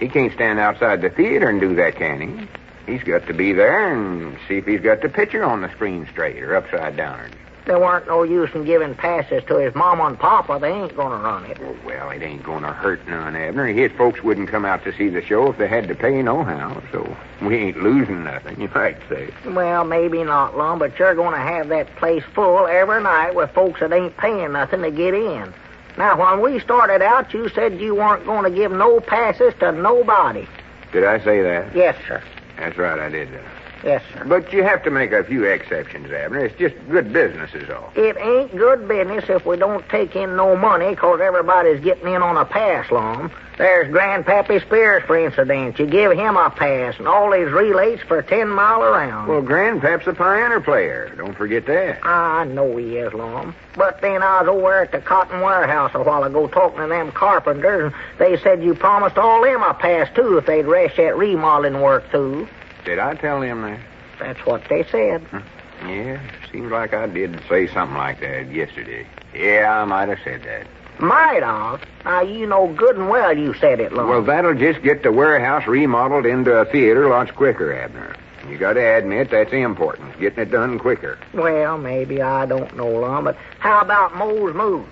He can't stand outside the theater and do that, can he? He's got to be there and see if he's got the picture on the screen straight or upside down. There weren't no use in giving passes to his mama and papa. They ain't going to run it. Oh, well, it ain't going to hurt none, Abner. His folks wouldn't come out to see the show if they had to pay nohow, so we ain't losing nothing, you might say. Well, maybe not, Lum, but you're going to have that place full every night with folks that ain't paying nothing to get in. Now, when we started out, you said you weren't going to give no passes to nobody. Did I say that? Yes, sir. That's right, I did that. Yes, sir. But you have to make a few exceptions, Abner. It's just good business is all. It ain't good business if we don't take in no money, 'cause everybody's getting in on a pass, Lum. There's Grandpappy Spears, for instance. You give him a pass, and all his relays for 10 mile around. Well, Grandpap's a piano player. Don't forget that. I know he is, Lum. But then I was over at the cotton warehouse a while ago talking to them carpenters, and they said you promised all them a pass, too, if they'd rush that remodeling work through. Did I tell him that? That's what they said. Yeah, seems like I did say something like that yesterday. Yeah, I might have said that. Might have. Now, you know good and well you said it, Lum. Well, that'll just get the warehouse remodeled into a theater lots quicker, Abner. You got to admit that's important, getting it done quicker. Well, maybe, I don't know, Lum, but how about Moe's Moose?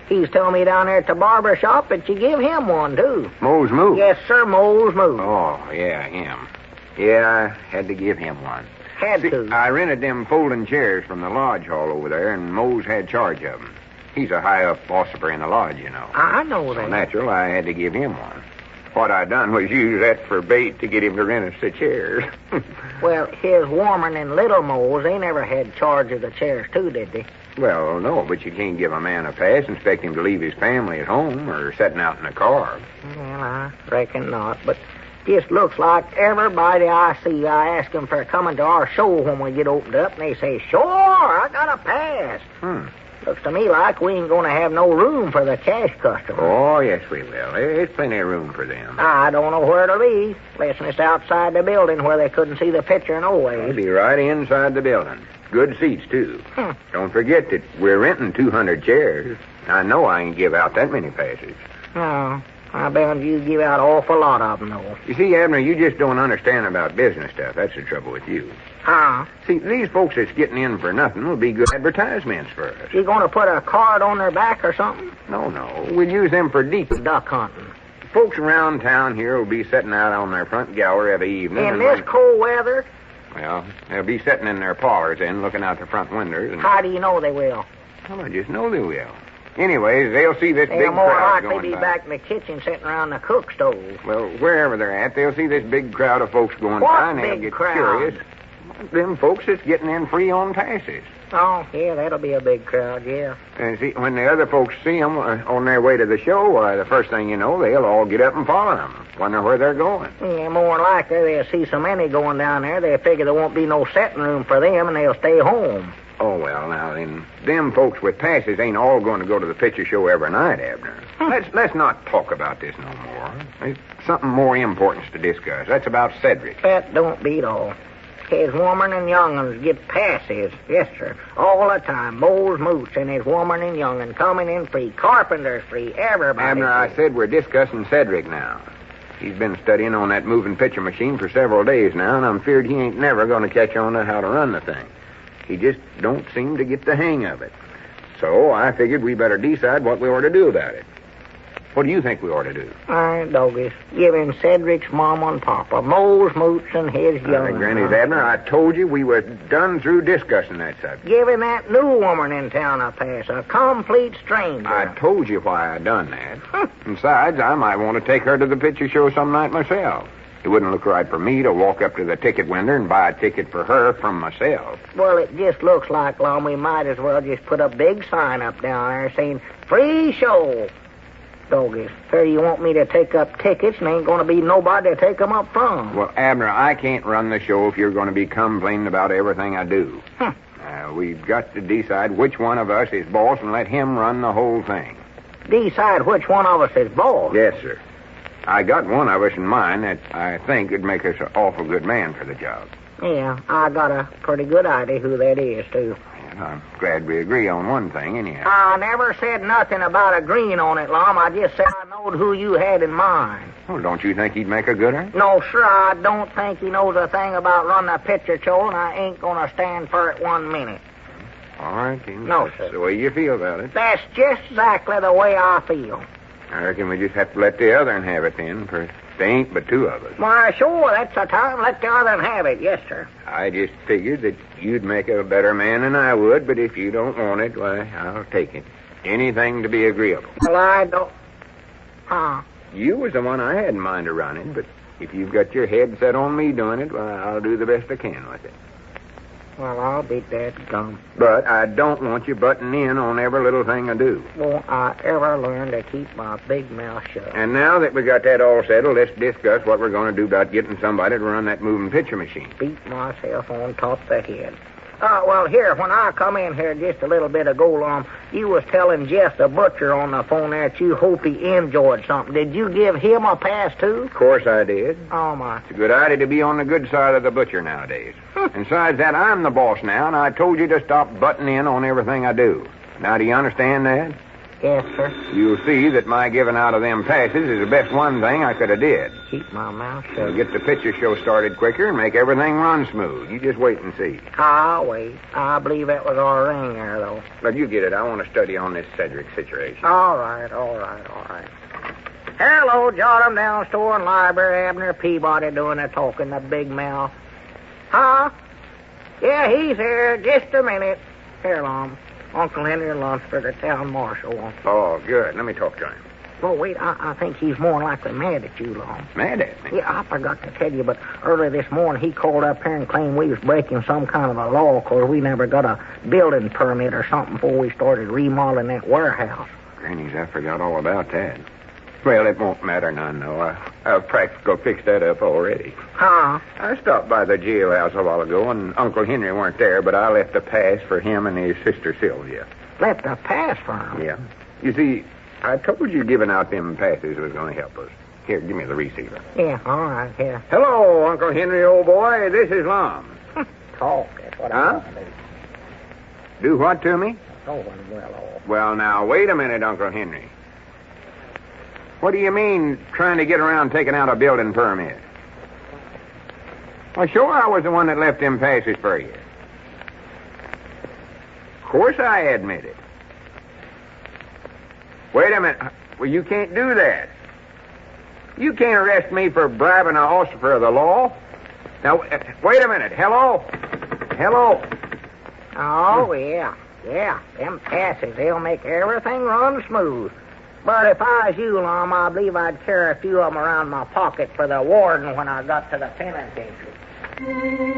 He's telling me down there at the barber shop that you give him one, too. Moe's Moose? Yes, sir, Moe's Moose. Oh, yeah, him. Yeah, I had to give him one. Had to. I rented them folding chairs from the lodge hall over there, and Mose had charge of them. He's a high-up officer in the lodge, you know. I know So that. natural, I had to give him one. What I done was use that for bait to get him to rent us the chairs. Well, his woman and little Moe's, they never had charge of the chairs, too, did they? Well, no, but you can't give a man a pass and expect him to leave his family at home or setting out in a car. Well, I reckon not, but just looks like everybody I see, I ask them for coming to our show when we get opened up, and they say, sure, I got a pass. Looks to me like we ain't going to have no room for the cash customers. Oh, yes, we will. There's plenty of room for them. I don't know where to be, unless it's outside the building where they couldn't see the picture no way. They'll be right inside the building. Good seats, too. Don't forget that we're renting 200 chairs. I know I ain't give out that many passes. No, I bet you give out an awful lot of them, though. You see, Abner, you just don't understand about business stuff. That's the trouble with you. Huh? See, these folks that's getting in for nothing will be good advertisements for us. You going to put a card on their back or something? No. We'll use them for deep Duck hunting. folks around town here will be sitting out on their front gallery every evening. In this cold weather? Well, they'll be sitting in their parlors then, looking out the front windows. And, How do you know they will? well, I just know they will. Anyways, they'll see this big They'll more crowd likely going be by. back in the kitchen sitting around the cook stove. Well, wherever they're at, they'll see this big crowd of folks going What by, and they'll big get crowd? curious. Them folks that's getting in free on passes. Oh, yeah, that'll be a big crowd, yeah. And see, when the other folks see them on their way to the show, why, the first thing you know, they'll all get up and follow them. Wonder where they're going. Yeah, more than likely they'll see so many going down there, they figure there won't be no setting room for them, and they'll stay home. Oh, well, now, then, them folks with passes ain't all going to go to the picture show every night, Abner. Let's not talk about this no more. There's something more important to discuss. That's about Cedric. That don't beat all. His woman and young'uns get passes, yes, sir, all the time. Moe's Moose and his woman and young'un coming in free. Carpenter's free. Everybody Abner, I free. said we're discussing Cedric now. He's been studying on that moving picture machine for several days now, and I'm feared he ain't never going to catch on to how to run the thing. He just don't seem to get the hang of it. So I figured we better decide what we ought to do about it. What do you think we ought to do? All right, doggies. Give him Cedric's mama and papa, Moe's Moose and his young'un. Granny's Abner, I told you we was done through discussing that subject. Give him that new woman in town a pass, a complete stranger. I told you why I done that. Besides, I might want to take her to the picture show some night myself. It wouldn't look right for me to walk up to the ticket window and buy a ticket for her from myself. Well, it just looks like, Lum, we might as well just put a big sign up down there saying, free show. Doggies, here you want me to take up tickets and ain't going to be nobody to take 'em up from. Well, Abner, I can't run the show if you're going to be complaining about everything I do. We've got to decide which one of us is boss and let him run the whole thing. Decide which one of us is boss? Yes, sir. I got one of us in mind that I think would make us an awful good man for the job. Yeah, I got a pretty good idea who that is, too. And I'm glad we agree on one thing, anyhow. I never said nothing about agreeing on it, Lum. I just said I knowed who you had in mind. Well, don't you think he'd make a good one? No, sir, I don't think he knows a thing about running a picture show, and I ain't going to stand for it 1 minute. All right, then. No, That's sir. the way you feel about it. That's just exactly the way I feel. I reckon we just have to let the other one have it then, for there ain't but two of us. Why, sure, that's the time. Let the other one have it. Yes, sir. I just figured that you'd make a better man than I would, but if you don't want it, why, I'll take it. Anything to be agreeable. Well, I don't... Huh? You was the one I had in mind of running, but if you've got your head set on me doing it, why, I'll do the best I can with it. Well, I'll be dead gum. But I don't want you butting in on every little thing I do. Won't I ever learn to keep my big mouth shut? And now that we got that all settled, let's discuss what we're going to do about getting somebody to run that moving picture machine. Beat myself on top of the head. Well, here, when I come in here just a little bit ago, Lum, you was telling Jeff the butcher on the phone there that you hope he enjoyed something. Did you give him a pass, too? Of course I did. Oh, my. It's a good idea to be on the good side of the butcher nowadays. And besides that, I'm the boss now, and I told you to stop butting in on everything I do. Now, do you understand that? Yes, sir. You'll see that my giving out of them passes is the best one thing I could have did. Keep my mouth It'll shut. get the picture show started quicker and make everything run smooth. You just wait and see. I'll wait. I believe that was our ring there, though. But you get it. I want to study on this Cedric situation. All right. Hello, jot 'em down, store and library, Abner Peabody doing the talking, the big mouth. Huh? Yeah, he's here. Just a minute. Here, Lum. Uncle Henry lunch for the town marshal. Oh, good. Let me talk to him. Well, wait, I think he's more likely mad at you, Lum. Mad at me? Yeah, I forgot to tell you, but early this morning he called up here and claimed we was breaking some kind of a law because we never got a building permit or something before we started remodeling that warehouse. Grannies, I forgot all about that. Well, it won't matter none, though. I've practically fixed that up already. Huh? I stopped by the jailhouse a while ago, and Uncle Henry weren't there, but I left a pass for him and his sister Sylvia. Left a pass for him? Yeah. You see, I told you giving out them passes was going to help us. Here, give me the receiver. Yeah, all right, here. Hello, Uncle Henry, old boy. This is Lum. Talk, that's what Huh? I do. Do what to me? Oh, well, off. Well, now, wait a minute, Uncle Henry. What do you mean, trying to get around taking out a building permit? Well, sure, I was the one that left them passes for you. Of course I admit it. Wait a minute. Well, you can't do that. You can't arrest me for bribing an officer of the law. Now, wait a minute. Hello? Oh, yeah. Them passes, they'll make everything run smooth. But if I was you, Lum, I believe I'd carry a few of them around my pocket for the warden when I got to the penitentiary.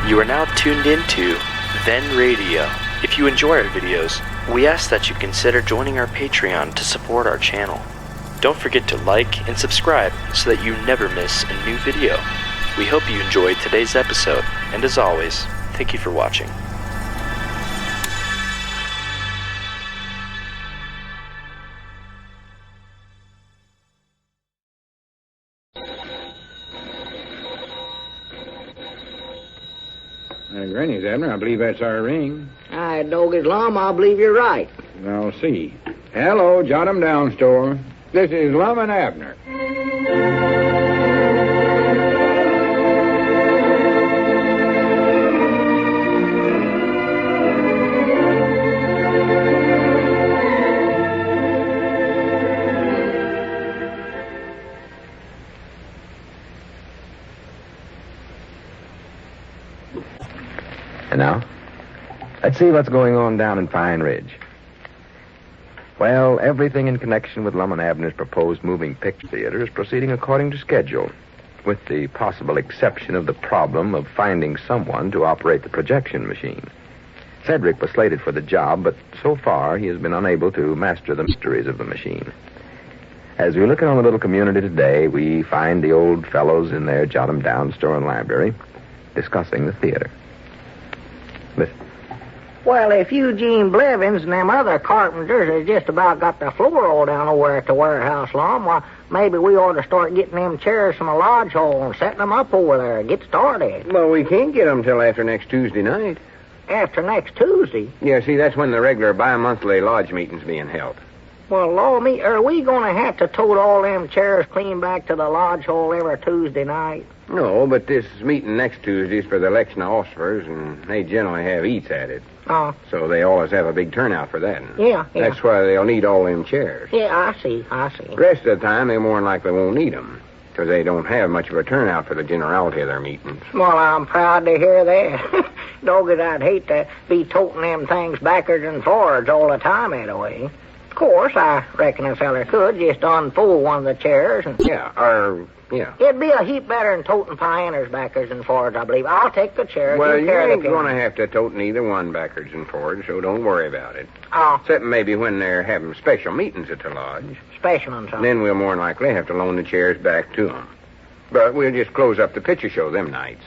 You are now tuned into Then Radio. If you enjoy our videos, we ask that you consider joining our Patreon to support our channel. Don't forget to like and subscribe so that you never miss a new video. We hope you enjoyed today's episode, and as always, thank you for watching. Granny's, Abner, I believe that's our ring. Aye, doggies, Lum, I believe you're right. I'll see. Hello, jot 'em down, store. This is Lum and Abner. And now, let's see what's going on down in Pine Ridge. Well, everything in connection with Lum and Abner's proposed moving picture theater is proceeding according to schedule, with the possible exception of the problem of finding someone to operate the projection machine. Cedric was slated for the job, but so far he has been unable to master the mysteries of the machine. As we look around the little community today, we find the old fellows in their jot-em-down store and library discussing the theater. Listen. Well, if Eugene Blevins and them other carpenters has just about got the floor all down over at the warehouse, Lum, well, maybe we ought to start getting them chairs from the lodge hall and setting them up over there and get started. Well, we can't get them till after next Tuesday night. After next Tuesday? Yeah, see, that's when the regular bi-monthly lodge meeting's being held. Well, Lord, are we going to have to tote all them chairs clean back to the lodge hall every Tuesday night? No, but this meeting next Tuesday's for the election of officers, and they generally have eats at it. Oh. So they always have a big turnout for that. Yeah. That's why they'll need all them chairs. Yeah, I see. The rest of the time, they more than likely won't need them, because they don't have much of a turnout for the generality of their meetings. Well, I'm proud to hear that. Dogged, I'd hate to be toting them things backwards and forwards all the time that way. Of course, I reckon a feller could just unfold one of the chairs and... Yeah. It'd be a heap better than toting pioneers backwards and forwards, I believe. I'll take the chair. Well, you ain't going to have to tote neither one backwards and forwards, so don't worry about it. Oh. Except maybe when they're having special meetings at the lodge. Special and something. Then we'll more than likely have to loan the chairs back to them. But we'll just close up the picture show them nights.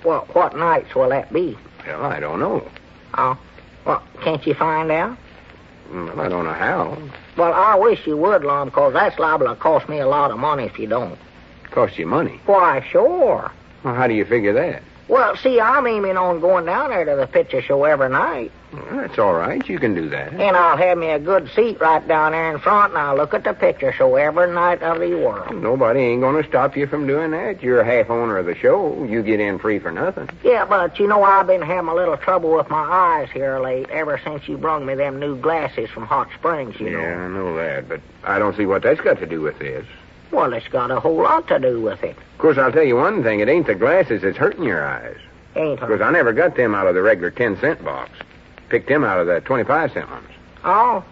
Well, what nights will that be? Well, I don't know. Oh. Well, can't you find out? Well, I don't know how. Well, I wish you would, Lum, because that's liable to cost me a lot of money if you don't. Cost you money? Why, sure. Well, how do you figure that? Well, see, I'm aiming on going down there to the picture show every night. Well, that's all right. You can do that. And I'll have me a good seat right down there in front, and I'll look at the picture show every night of the world. Nobody ain't going to stop you from doing that. You're a half owner of the show. You get in free for nothing. Yeah, but you know, I've been having a little trouble with my eyes here late, ever since you brung me them new glasses from Hot Springs, you know. Yeah, I know that, but I don't see what that's got to do with this. Well, it's got a whole lot to do with it. Of course, I'll tell you one thing. It ain't the glasses that's hurting your eyes. Ain't it? Because I never got them out of the regular 10-cent box. Picked them out of the 25-cent ones. Oh.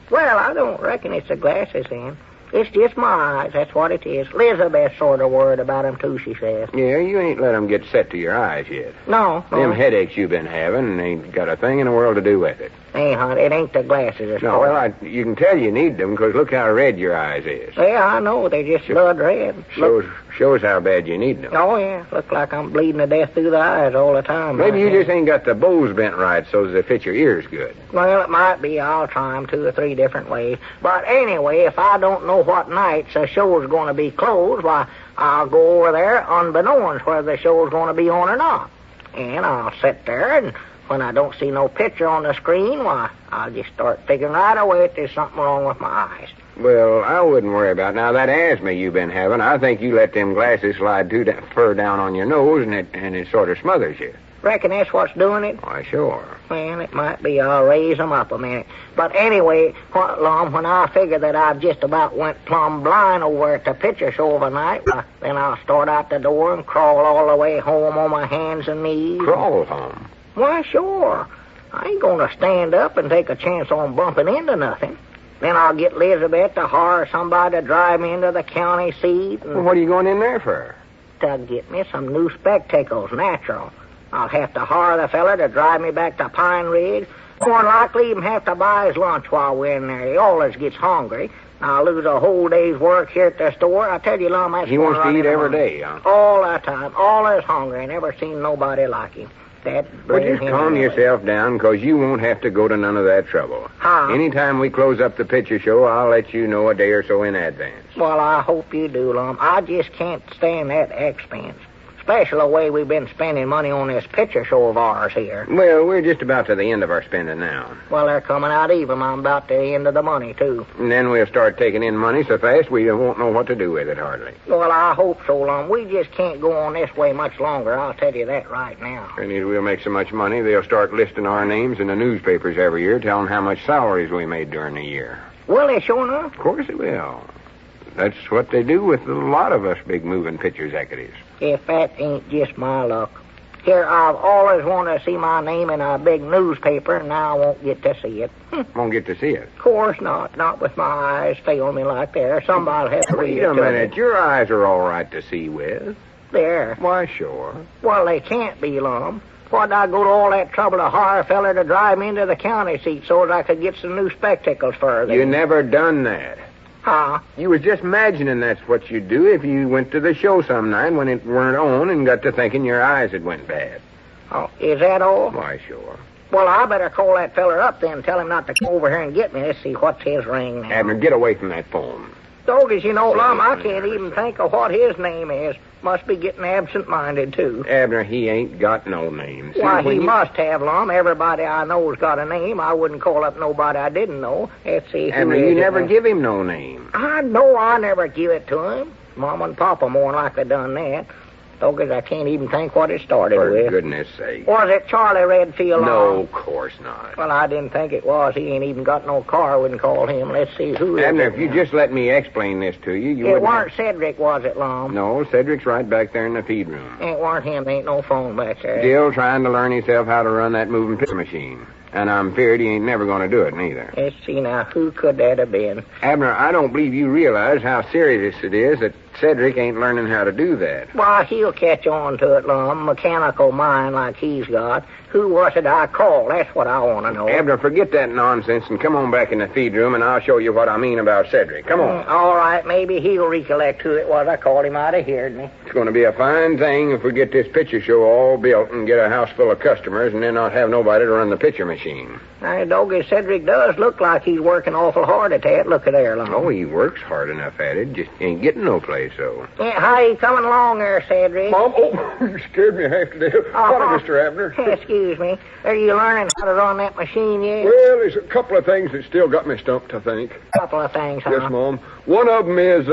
Well, I don't reckon it's the glasses, then. It's just my eyes, that's what it is. Elizabeth's sort of worried about them, too, she says. Yeah, you ain't let them get set to your eyes yet. No. Them headaches you've been having ain't got a thing in the world to do with it. Ain't, honey. It ain't the glasses. It's No, well, you can tell you need them, because look how red your eyes is. Yeah, I know. They're just blood red. Shows how bad you need them. Oh, yeah. Look like I'm bleeding to death through the eyes all the time. Maybe you just ain't got the bows bent right so that they fit your ears good. Well, it might be. I'll try them 2 or 3 different ways. But anyway, if I don't know what nights a show's going to be closed, why, I'll go over there unbeknownst whether the show's going to be on or not. And I'll sit there, and when I don't see no picture on the screen, why, I'll just start figuring right away if there's something wrong with my eyes. Well, I wouldn't worry about it. Now, that asthma you've been having, I think you let them glasses slide too fur down on your nose, and it sort of smothers you. Reckon that's what's doing it? Why, sure. Well, it might be. I'll raise them up a minute. But anyway, Lum, when I figure that I've just about went plumb blind over at the picture show overnight, then I'll start out the door and crawl all the way home on my hands and knees. Crawl home? Why, sure. I ain't going to stand up and take a chance on bumping into nothing. Then I'll get Elizabeth to hire somebody to drive me into the county seat. Well, what are you going in there for? To get me some new spectacles, natural. I'll have to hire the fella to drive me back to Pine Ridge. More than likely even have to buy his lunch while we're in there. He always gets hungry. I'll lose a whole day's work here at the store. I tell you, Lum, that's... He wants to eat every day, huh? All the time. Always hungry. Never seen nobody like him. Well, just calm yourself down, because you won't have to go to none of that trouble. Huh? Anytime we close up the picture show, I'll let you know a day or so in advance. Well, I hope you do, Lum. I just can't stand that expense. Especially the way we've been spending money on this picture show of ours here. Well, we're just about to the end of our spending now. Well, they're coming out even. I'm about to the end of the money, too. And then we'll start taking in money so fast we won't know what to do with it, hardly. Well, I hope so, Lum. We just can't go on this way much longer. I'll tell you that right now. And if we'll make so much money, they'll start listing our names in the newspapers every year, telling how much salaries we made during the year. Will they, sure enough? Of course they will. That's what they do with a lot of us big moving picture executives. If that ain't just my luck. Here, I've always wanted to see my name in a big newspaper, and now I won't get to see it. Won't get to see it. Of course not. Not with my eyes failing me like there. Somebody'll have to read Wait it a to minute. me. Your eyes are all right to see with. There. Why, sure. Well, they can't be, Lum. Why'd I go to all that trouble to hire a feller to drive me into the county seat so that I could get some new spectacles for them? You never done that. Huh? You was just imagining that's what you'd do if you went to the show some night when it weren't on and got to thinking your eyes had went bad. Oh, is that all? Why, sure. Well, I better call that feller up then and tell him not to come over here and get me. Let's see, what's his ring now? Abner, get away from that phone. Doggers, you know, Lum, I can't even think of what his name is. Must be getting absent-minded, too. Abner, he ain't got no name. See, Why, when he you- must have, Lum. Everybody I know's got a name. I wouldn't call up nobody I didn't know. Let's see who Abner, is you it never now? give him no name. I know I never give it to him. Mom and Papa more than likely done that. Doggers, I can't even think what it started For with. goodness sake. Was it Charlie Redfield? No, Lum? of course not. Well, I didn't think it was. He ain't even got no car. I wouldn't call him. Let's see who is Abner, it if you now? just let me explain this to you, you It wouldn't weren't Cedric, was it, Lum? No, Cedric's right back there in the feed room. It weren't him. Ain't no phone back there. Still trying to learn himself how to run that moving picture machine. And I'm feared he ain't never going to do it, neither. Let's see now. Who could that have been? Abner, I don't believe you realize how serious it is that Cedric ain't learning how to do that. Why, he'll catch on to it, Lum. Mechanical mind like he's got. Who was it I called? That's what I want to know. Abner, forget that nonsense and come on back in the feed room and I'll show you what I mean about Cedric. Come on. All right, maybe he'll recollect who it was I called him out of heared me. It's going to be a fine thing if we get this picture show all built and get a house full of customers and then not have nobody to run the picture machine. Now, doggy, Cedric does look like he's working awful hard at that. Look at there, Lum. Oh, he works hard enough at it, just ain't getting no place, so. Yeah, how you coming along there, Cedric? Mom, you scared me half to death. Howdy, Mr. Abner. Excuse me. Are you learning how to run that machine yet? Well, there's a couple of things that still got me stumped, I think. Couple of things, huh? Yes, Mom. One of them is,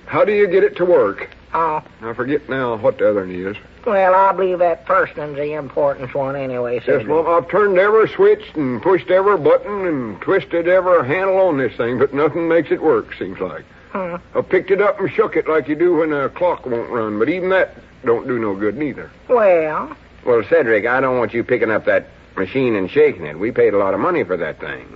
how do you get it to work? Oh, I forget now what the other one is. well, I believe that first one's the important one anyway, Cedric. Yes, Mom. I've turned every switch and pushed every button and twisted every handle on this thing, but nothing makes it work, seems like. I picked it up and shook it like you do when a clock won't run, but even that don't do no good neither. Well, Well, Cedric, I don't want you picking up that machine and shaking it. We paid a lot of money for that thing.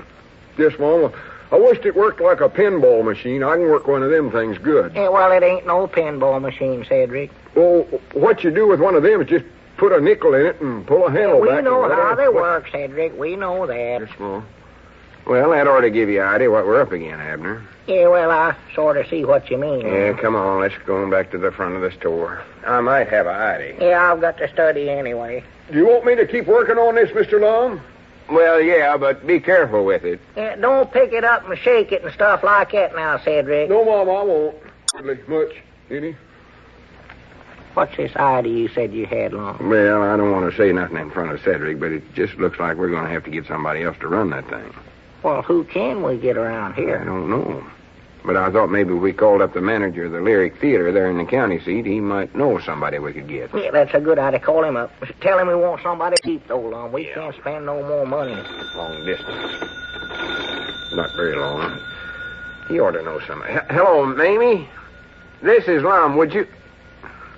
Yes, Mom. I wished it worked like a pinball machine. I can work one of them things good. yeah, well, it ain't no pinball machine, Cedric. Well, what you do with one of them is just put a nickel in it and pull a handle We back. know and let how it- they work, Cedric. We know that. Yes, Mom. Well, that ought to give you an idea what we're up against, Abner. Yeah, well, I sort of see what you mean. Yeah, come on, let's go on back to the front of the store. I might have a ID. Yeah, I've got to study anyway. Do you want me to keep working on this, Mr. Lum? Well, yeah, but be careful with it. Yeah, don't pick it up and shake it and stuff like that now, Cedric. No, Mom, I won't. Hardly much. Any? What's this idea you said you had, Lum? Well, I don't want to say nothing in front of Cedric, but it just looks like we're going to have to get somebody else to run that thing. Well, who can we get around I here? don't know. But I thought maybe if we called up the manager of the Lyric Theater there in the county seat, he might know somebody we could get. Yeah, that's a good idea. Call him up. Tell him we want somebody to keep though, Lum. We Yeah. can't spend no more money. Long distance. Not very long. He ought to know somebody. Hello, Mamie? This is Lum. Would you...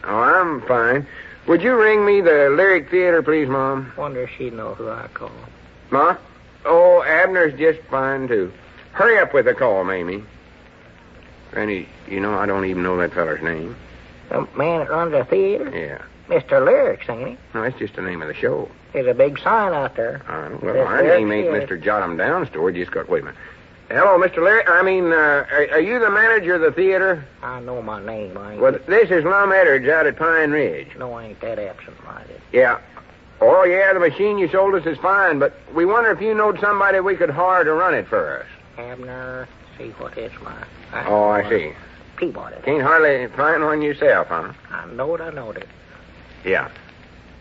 Oh, I'm fine. Would you ring me the Lyric Theater, please, Mom? Wonder if she'd know who I call. Ma? Oh, Abner's just fine, too. Hurry up with the call, Mamie. Granny, you know, I don't even know that feller's name. The man that runs the theater? Yeah. Mr. Lyrics, ain't he? No, that's just the name of the show. There's a big sign out there. Well, Yes, our Lyric name ain't Theater. Mr. Jot 'em Down Store. Just got... Wait a minute. Hello, Mr. Lyric. Are you the manager of the theater? I know my name. I ain't. Well, this is Lum Edwards out at Pine Ridge. No, I ain't that absent-minded. Yeah. Oh, yeah, the machine you sold us is fine, but we wonder if you knowed somebody we could hire to run it for us. Abner, see what it's my... Oh, I see. Peabody. Can't hardly find one yourself, huh? I knowed it. Yeah.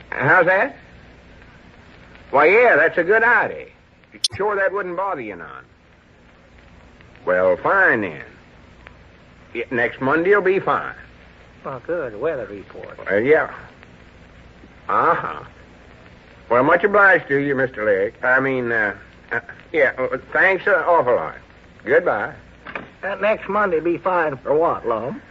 How's that? Why, yeah, that's a good idea. You sure that wouldn't bother you none? Well, fine then. Yeah, next Monday'll be fine. Well, good. Weather report. Yeah. Uh-huh. Well, much obliged to you, Mr. Lyric. Thanks an awful lot. Goodbye. Next Monday be fine for what, Lum?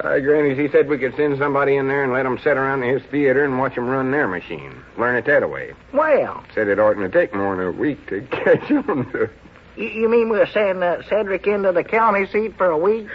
Granny, he said we could send somebody in there and let them sit around in his theater and watch them run their machine. Learn it that way. Well, Said it oughtn't to take more than a week to catch on to... you mean we'll send Cedric into the county seat for a week?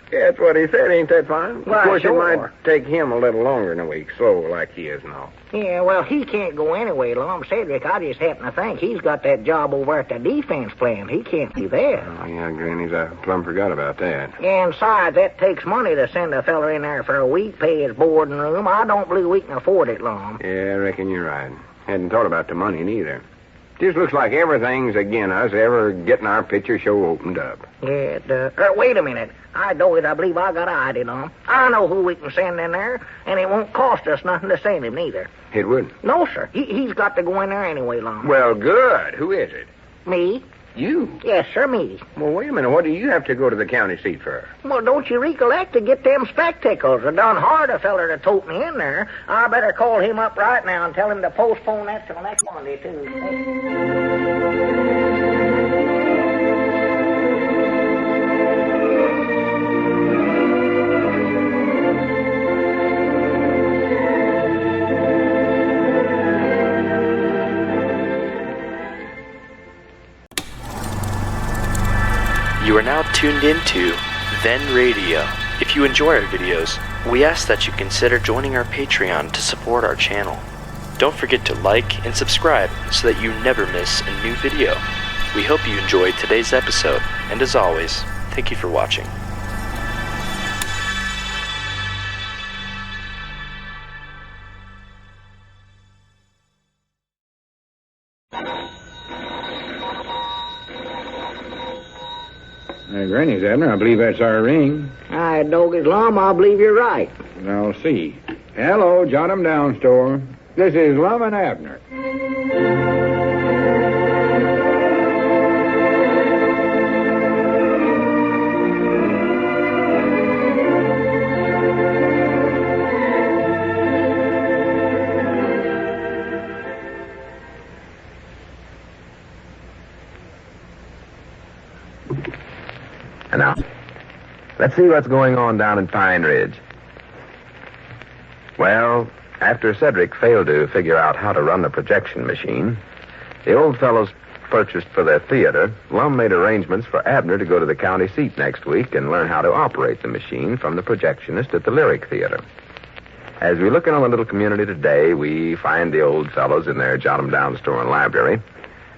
Yeah, that's what he said. Ain't that fine? Why, of course, sure. it might take him a little longer than a week, slow like he is now. Yeah, well, he can't go anyway, Lum. Cedric, I just happen to think he's got that job over at the defense plant. He can't be there. Oh, yeah, Granny's, I plumb forgot about that. And besides, that takes money to send a fella in there for a week, pay his board and room. I don't believe we can afford it, Lum. Yeah, I reckon you're right. Hadn't thought about the money neither. Just looks like everything's agin us ever getting our picture show opened up. Yeah, wait a minute. I believe I got an idea, Lum. I know who we can send in there, and it won't cost us nothing to send him neither. It wouldn't? No, sir. He's got to go in there anyway, Lum. Well, good. Who is it? Me? You? Yes, sir, me. Well, wait a minute. What do you have to go to the county seat for? Well, don't you recollect to get them spectacles? It done hard a feller to tote me in there. I better call him up right now and tell him to postpone that till next Monday, too. You are now tuned into Then Radio. If you enjoy our videos, we ask that you consider joining our Patreon to support our channel. Don't forget to like and subscribe so that you never miss a new video. We hope you enjoyed today's episode, and as always, thank you for watching. Granny's, Abner. I believe that's our ring. All right, Doggy's Lum, I believe you're right. I'll see. Hello, jot 'em down, store. This is Lum and Abner. And now, let's see what's going on down in Pine Ridge. Well, after Cedric failed to figure out how to run the projection machine, the old fellows purchased for their theater, Lum made arrangements for Abner to go to the county seat next week and learn how to operate the machine from the projectionist at the Lyric Theater. As we look in on the little community today, we find the old fellows in their jot-em-down store and library.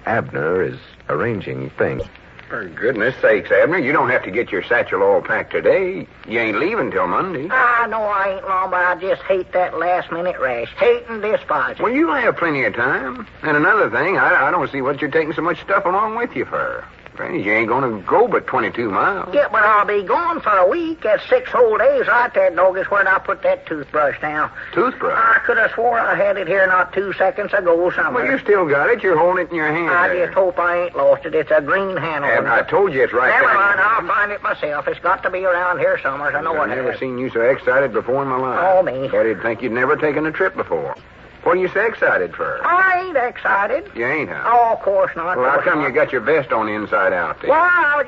Abner is arranging things. For goodness sakes, Abner, you don't have to get your satchel all packed today. You ain't leaving till Monday. I know I ain't, Lum, but I just hate that last-minute rush. Hate and despise it. Well, you'll have plenty of time. And another thing, I don't see what you're taking so much stuff along with you for. Granny, you ain't going to go but 22 miles. Yeah, but I'll be gone for a week. That's 6 whole days right there, Doggies. Where'd I put that toothbrush now? Toothbrush? I could have swore I had it here not 2 seconds ago somewhere. Well, you still got it. You're holding it in your hand. I there. just hope I ain't lost it. It's a green handle. And I told you it's right Never there. mind, I'll find it myself. It's got to be around here somewhere. I know what I've it never is. seen you so excited before in my life. Oh, me. Thought he'd think you'd never taken a trip before. What are you so excited for? I ain't excited. You ain't, huh? Oh, of course not. Well, how Of course come you not. got your vest on inside out there? Well,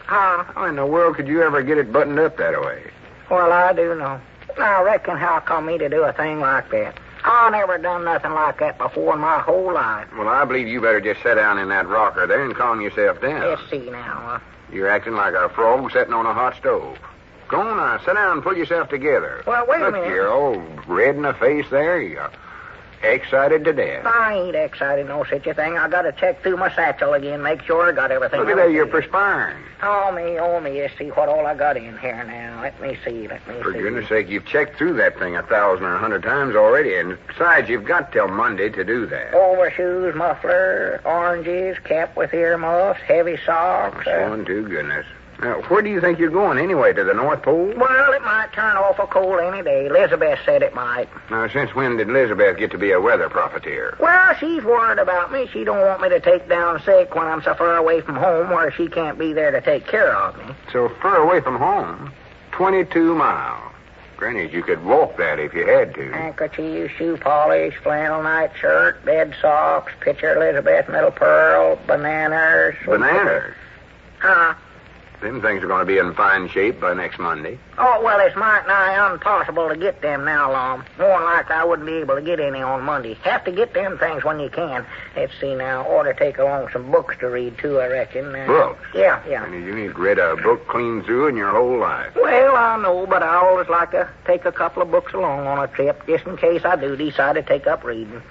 How in the world could you ever get it buttoned up that way? Well, I do know. I reckon how come me to do a thing like that? I never done nothing like that before in my whole life. Well, I believe you better just sit down in that rocker there and calm yourself down. Let's see now. You're acting like a frog sitting on a hot stove. Go on now, sit down and pull yourself together. Well, wait a Look, minute. you're all red in the face there. You're excited to death. I ain't excited, no such a thing. I gotta check through my satchel again, make sure I got everything. Look at there, you're perspiring. Oh, me. Let's see what all I got in here now. Let me see. For goodness sake, you've checked through that thing 1,000 or 100 times already, and besides, you've got till Monday to do that. Overshoes, muffler, oranges, cap with earmuffs, heavy socks. Sworn to goodness. Now, where do you think you're going anyway, to the North Pole? Well, it might turn awful cold any day. Elizabeth said it might. Now, since when did Elizabeth get to be a weather profiteer? Well, she's worried about me. She don't want me to take down sick when I'm so far away from home where she can't be there to take care of me. So far away from home, 22 miles. Granny, you could walk that if you had to. Handkerchief, shoe polish, flannel nightshirt, bed socks, picture Elizabeth, middle pearl, bananas. Bananas? Huh? Them things are going to be in fine shape by next Monday. Oh, well, it's mighty nigh impossible to get them now, Lum. More than likely I wouldn't be able to get any on Monday. Have to get them things when you can. Let's see now. Ought to take along some books to read, too, I reckon. Books? Yeah. And you ain't read a book clean through in your whole life. Well, I know, but I always like to take a couple of books along on a trip, just in case I do decide to take up reading.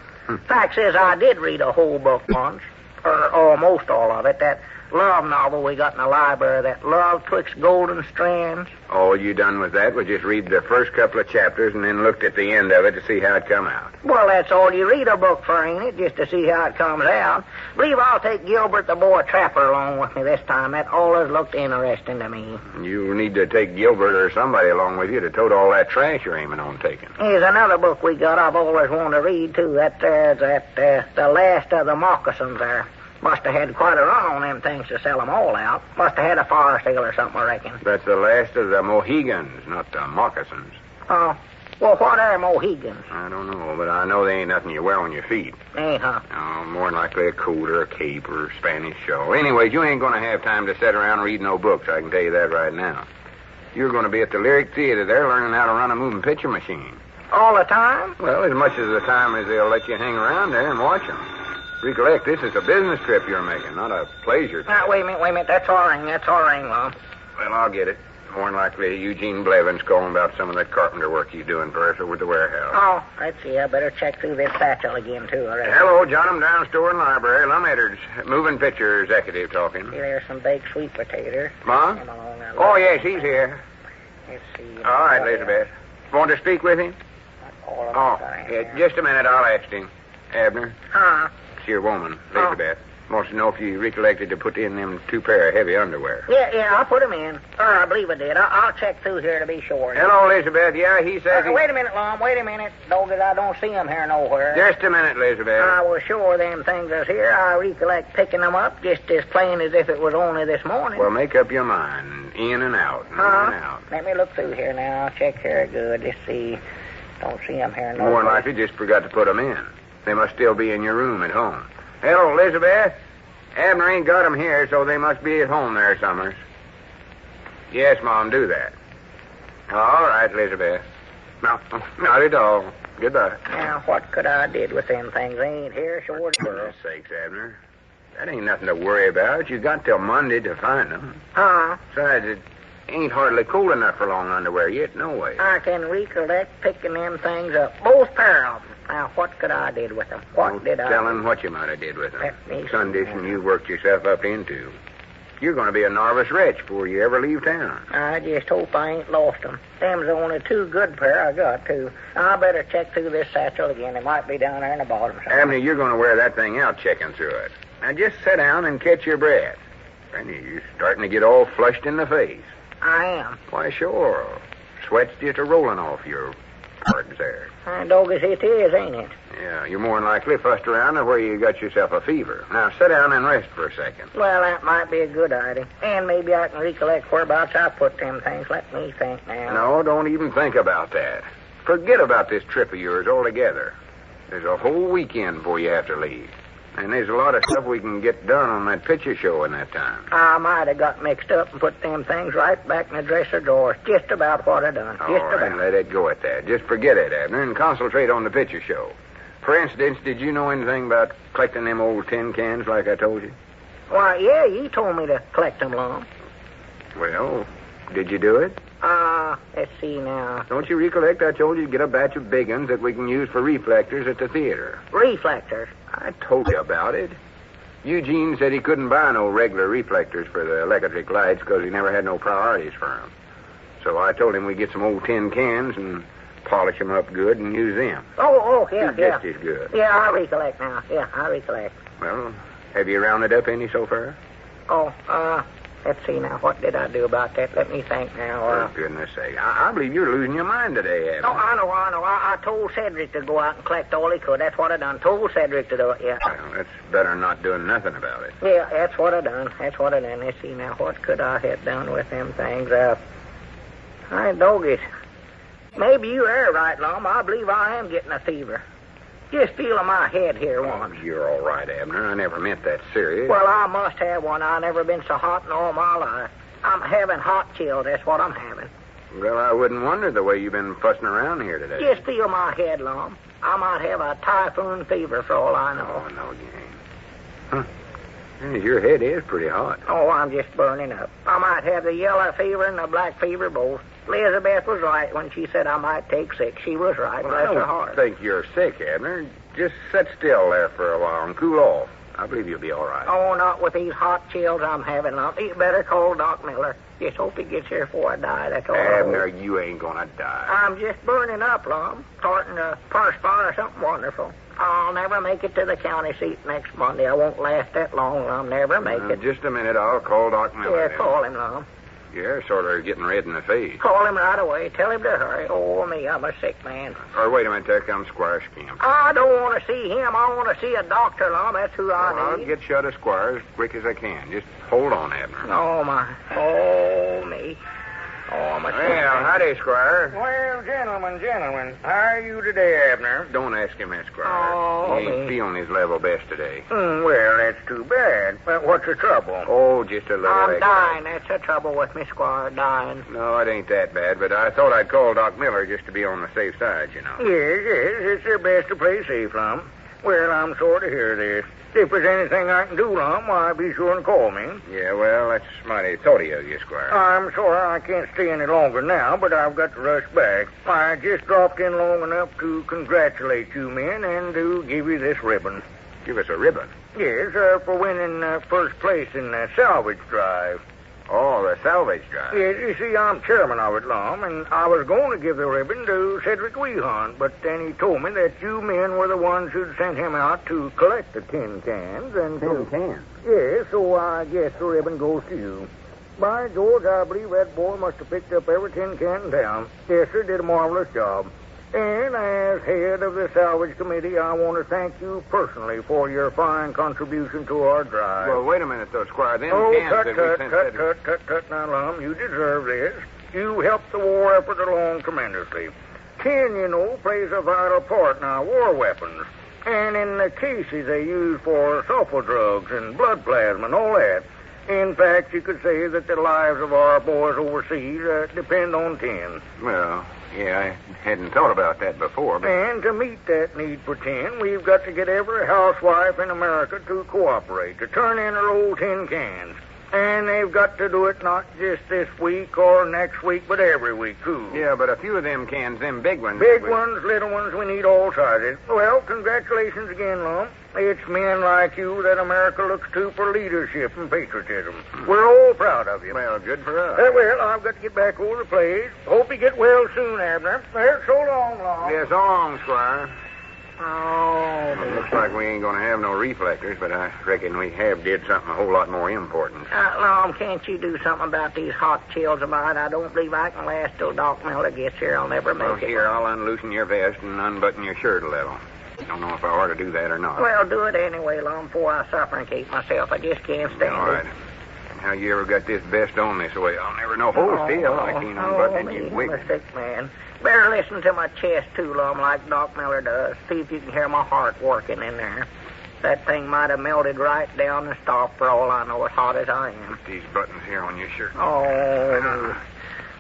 Fact is, I did read a whole book once, or almost all of it, that love novel we got in the library, that Love Twixt Golden Strands. All you done with that was just read the first couple of chapters and then looked at the end of it to see how it come out. Well, that's all you read a book for, ain't it? Just to see how it comes out. Believe I'll take Gilbert the Boy Trapper along with me this time. That always looked interesting to me. You need to take Gilbert or somebody along with you to tote all that trash you're aiming on taking. Here's another book we got I've always wanted to read, too. The Last of the Moccasins there. Must have had quite a run on them things to sell them all out. Must have had a fire sale or something, I reckon. That's the last of the Mohegans, not the moccasins. Oh, well, what are Mohegans? I don't know, but I know they ain't nothing you wear on your feet. Huh? Oh, more than likely a coat or a cape or a Spanish shawl. Anyways, you ain't going to have time to sit around and read no books, I can tell you that right now. You're going to be at the Lyric Theater there learning how to run a moving picture machine. All the time? Well, as much of the time as they'll let you hang around there and watch them. Recollect, this is a business trip you're making, not a pleasure trip. Now, wait a minute. That's our ring, Lum. Well, I'll get it. More than likely, Eugene Blevin's calling about some of that carpenter work you're doing for us over at the warehouse. Oh, let's see. I better check through this satchel again, too, I reckon. Hello, John. I'm down store and library. Lum Edwards, moving picture executive talking. See, there's some baked sweet potatoes. Ma? Oh, yes, he's here. Let's see. All right, Elizabeth. Want to speak with him? Oh, yeah, just a minute. I'll ask him. Abner? Huh? It's your woman, Elizabeth. Wants to know if you recollected to put in them 2 pair of heavy underwear. Yeah, I'll put them in. I believe I did. I'll check through here to be sure. Hello, Elizabeth. Yeah, he says Wait a minute, Lum. Wait a minute. Dog, I don't see him here nowhere. Just a minute, Elizabeth. I was sure them things was here. I recollect picking them up just as plain as if it was only this morning. Well, make up your mind. In and out. In and out. Let me look through here now. I'll check here good. Let's see. Don't see them here nowhere. More than likely, just forgot to put them in. They must still be in your room at home. Hello, Elizabeth. Abner ain't got 'em here, so they must be at home there, Summers. Yes, Mom, do that. All right, Elizabeth. No, not at all. Goodbye. Now, what could I did with them things? They ain't here, sure. For goodness sakes, Abner. That ain't nothing to worry about. You got till Monday to find them. Besides, it ain't hardly cool enough for long underwear yet, no way. I can recollect picking them things up. Both pair of them. Now, what could I did with them? What did I... Tell him what you might have did with them. Let me see. Condition you worked yourself up into. You're going to be a nervous wretch before you ever leave town. I just hope I ain't lost them. Them's the only 2 good pair I got, too. I better check through this satchel again. It might be down there in the bottom somewhere. Abner, you're going to wear that thing out checking through it. Now, just sit down and catch your breath. And you're starting to get all flushed in the face. I am. Why, sure. Sweat's just a-rolling off your parts there. Dog, as it is, ain't it? Yeah, you're more than likely fussed around to where you got yourself a fever. Now, sit down and rest for a second. Well, that might be a good idea. And maybe I can recollect whereabouts I put them things. Let me think now. No, don't even think about that. Forget about this trip of yours altogether. There's a whole weekend before you have to leave. And there's a lot of stuff we can get done on that picture show in that time. I might have got mixed up and put them things right back in the dresser drawer. Just about what I done. All right, let it go at that. Just forget it, Abner, and concentrate on the picture show. For instance, did you know anything about collecting them old tin cans like I told you? Why, yeah, you told me to collect them, Lum. Well, did you do it? Let's see now. Don't you recollect I told you to get a batch of big ones that we can use for reflectors at the theater? Reflectors? I told you about it. Eugene said he couldn't buy no regular reflectors for the electric lights because he never had no priorities for them. So I told him we'd get some old tin cans and polish them up good and use them. Yeah. Just as good. Yeah, I recollect now. Yeah, I recollect. Well, have you rounded up any so far? Let's see now. What did I do about that? Let me think now. For goodness sake. I believe you're losing your mind today, Abner. Oh, I know. I told Cedric to go out and collect all he could. That's what I done. Told Cedric to do it, yeah. Well, that's better than not doing nothing about it. Yeah, that's what I done. Let's see now. What could I have done with them things? Doggies. Maybe you are right, Lum. I believe I am getting a fever. Just feeling my head here once. You're all right, Abner. I never meant that serious. Well, I must have one. I've never been so hot in all my life. I'm having hot chills. That's what I'm having. Well, I wouldn't wonder the way you've been fussing around here today. Just feel my head, Lum. I might have a typhoon fever for all I know. Oh, no, you ain't. Huh. Your head is pretty hot. Oh, I'm just burning up. I might have the yellow fever and the black fever both. Elizabeth was right when she said I might take sick. She was right. Well, Bless I her don't heart. think you're sick, Abner. Just sit still there for a while and cool off. I believe you'll be all right. Oh, not with these hot chills I'm having, Lum. You better call Doc Miller. Just hope he gets here before I die. That's all. Abner, you ain't gonna die. I'm just burning up, Lum. Starting to perspire something wonderful. I'll never make it to the county seat next Monday. I won't last that long, Lum. Never make it. Just a minute. I'll call Doc Miller. Yeah, then. call him, Lum. You're sort of getting red in the face. Call him right away. Tell him to hurry. Oh, me, I'm a sick man. Or wait a minute, there comes Squire Scamp. I don't want to see him. I want to see a doctor, Lum. That's who I I'll need. get shut of Squire as quick as I can. Just hold on, Abner. Oh, my. Oh, me. Oh, I'm a sick Well, man. howdy, Squire. Well, gentlemen, how are you today, Abner? Don't ask him that, Squire. Oh, he ain't me. feeling his level best today. Well, that's too bad. But what's the trouble? Oh, just a little I'm extra. dying. That's the trouble with me, Squire. Dying. No, it ain't that bad, but I thought I'd call Doc Miller just to be on the safe side, you know. Yes, it's the best to play safe, Lum. Well, I'm sorry to hear this. If there's anything I can do, Lum, why, be sure and call me. Yeah, well, that's mighty thoughtful of you, Squire. I'm sorry I can't stay any longer now, but I've got to rush back. I just dropped in long enough to congratulate you men and to give you this ribbon. Give us a ribbon. Yes, for winning first place in the salvage drive. Oh, the salvage drive. Yes, you see, I'm chairman of it, Lum, and I was going to give the ribbon to Cedric Weehunt, but then he told me that you men were the ones who'd sent him out to collect the tin cans, and cans? Yes, so I guess the ribbon goes to you. By George, I believe that boy must have picked up every tin can in town. Yes, sir, did a marvelous job. And as head of the salvage committee, I want to thank you personally for your fine contribution to our drive. Well, wait a minute, though, Squire. Them Oh, cans cut, that we sent Cedric... now, Lum. You deserve this. You helped the war effort along tremendously. Tin, you know, plays a vital part in our war weapons. And in the cases they use for sulfur drugs and blood plasma and all that. In fact, you could say that the lives of our boys overseas depend on tin. Well, yeah, I hadn't thought about that before, but... And to meet that need for tin, we've got to get every housewife in America to cooperate, to turn in her old tin cans. And they've got to do it not just this week or next week, but every week, too. Yeah, but a few of them cans, them big ones... Big ones, little ones, we need all sizes. Well, congratulations again, Lum. It's men like you that America looks to for leadership and patriotism. We're all proud of you. Well, good for us. Well, I've got to get back over the place. Hope you get well soon, Abner. Well, so long, Lum. Yeah, so long, Squire. Oh, Well, looks like we ain't gonna have no reflectors, but I reckon we have did something a whole lot more important. Lum, can't you do something about these hot chills of mine? I don't believe I can last till Doc Miller gets here. I'll never make Well, it. here, I'll unloosen your vest and unbutton your shirt a little. Don't know if I ought to do that or not. Well, do it anyway, Lum, before I suffocate myself. I just can't stand All right. it. And how you ever got this vest on this way? I'll never know. Hold still. I can't unbutton it. You I'm wiggle. a sick man. Better listen to my chest, too, Lum, like Doc Miller does. See if you can hear my heart working in there. That thing might have melted right down and stopped for all I know, as hot as I am. Put these buttons here on your shirt. Oh.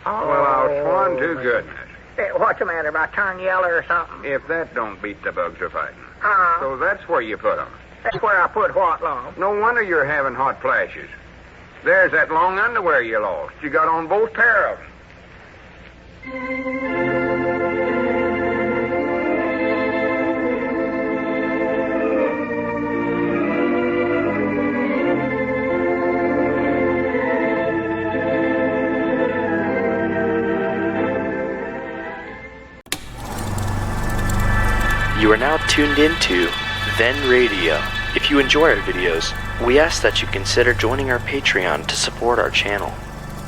Well, I'll swan to goodness. Hey, what's the matter? If I turn yellow or something? If that don't beat the bugs are fighting. Uh-huh. So that's where you put them. That's where I put what, Lum? No wonder you're having hot flashes. There's that long underwear you lost. You got on both pair of them. You are now tuned into Then Radio. If you enjoy our videos, we ask that you consider joining our Patreon to support our channel.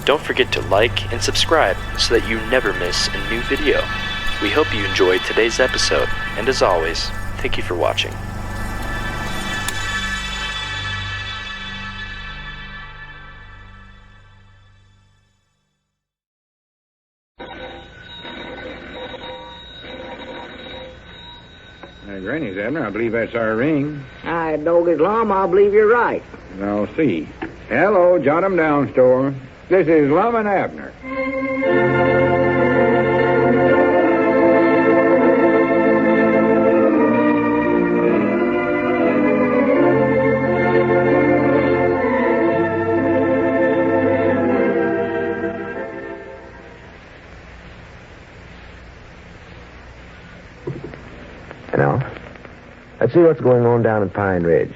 Don't forget to like and subscribe so that you never miss a new video. We hope you enjoyed today's episode, and as always, thank you for watching. Granny's, Abner. I believe that's our ring. I dog it, Lum. I believe you're right. I'll see. Hello, jot 'em down, Store. This is Lum and Abner. Let's see what's going on down at Pine Ridge.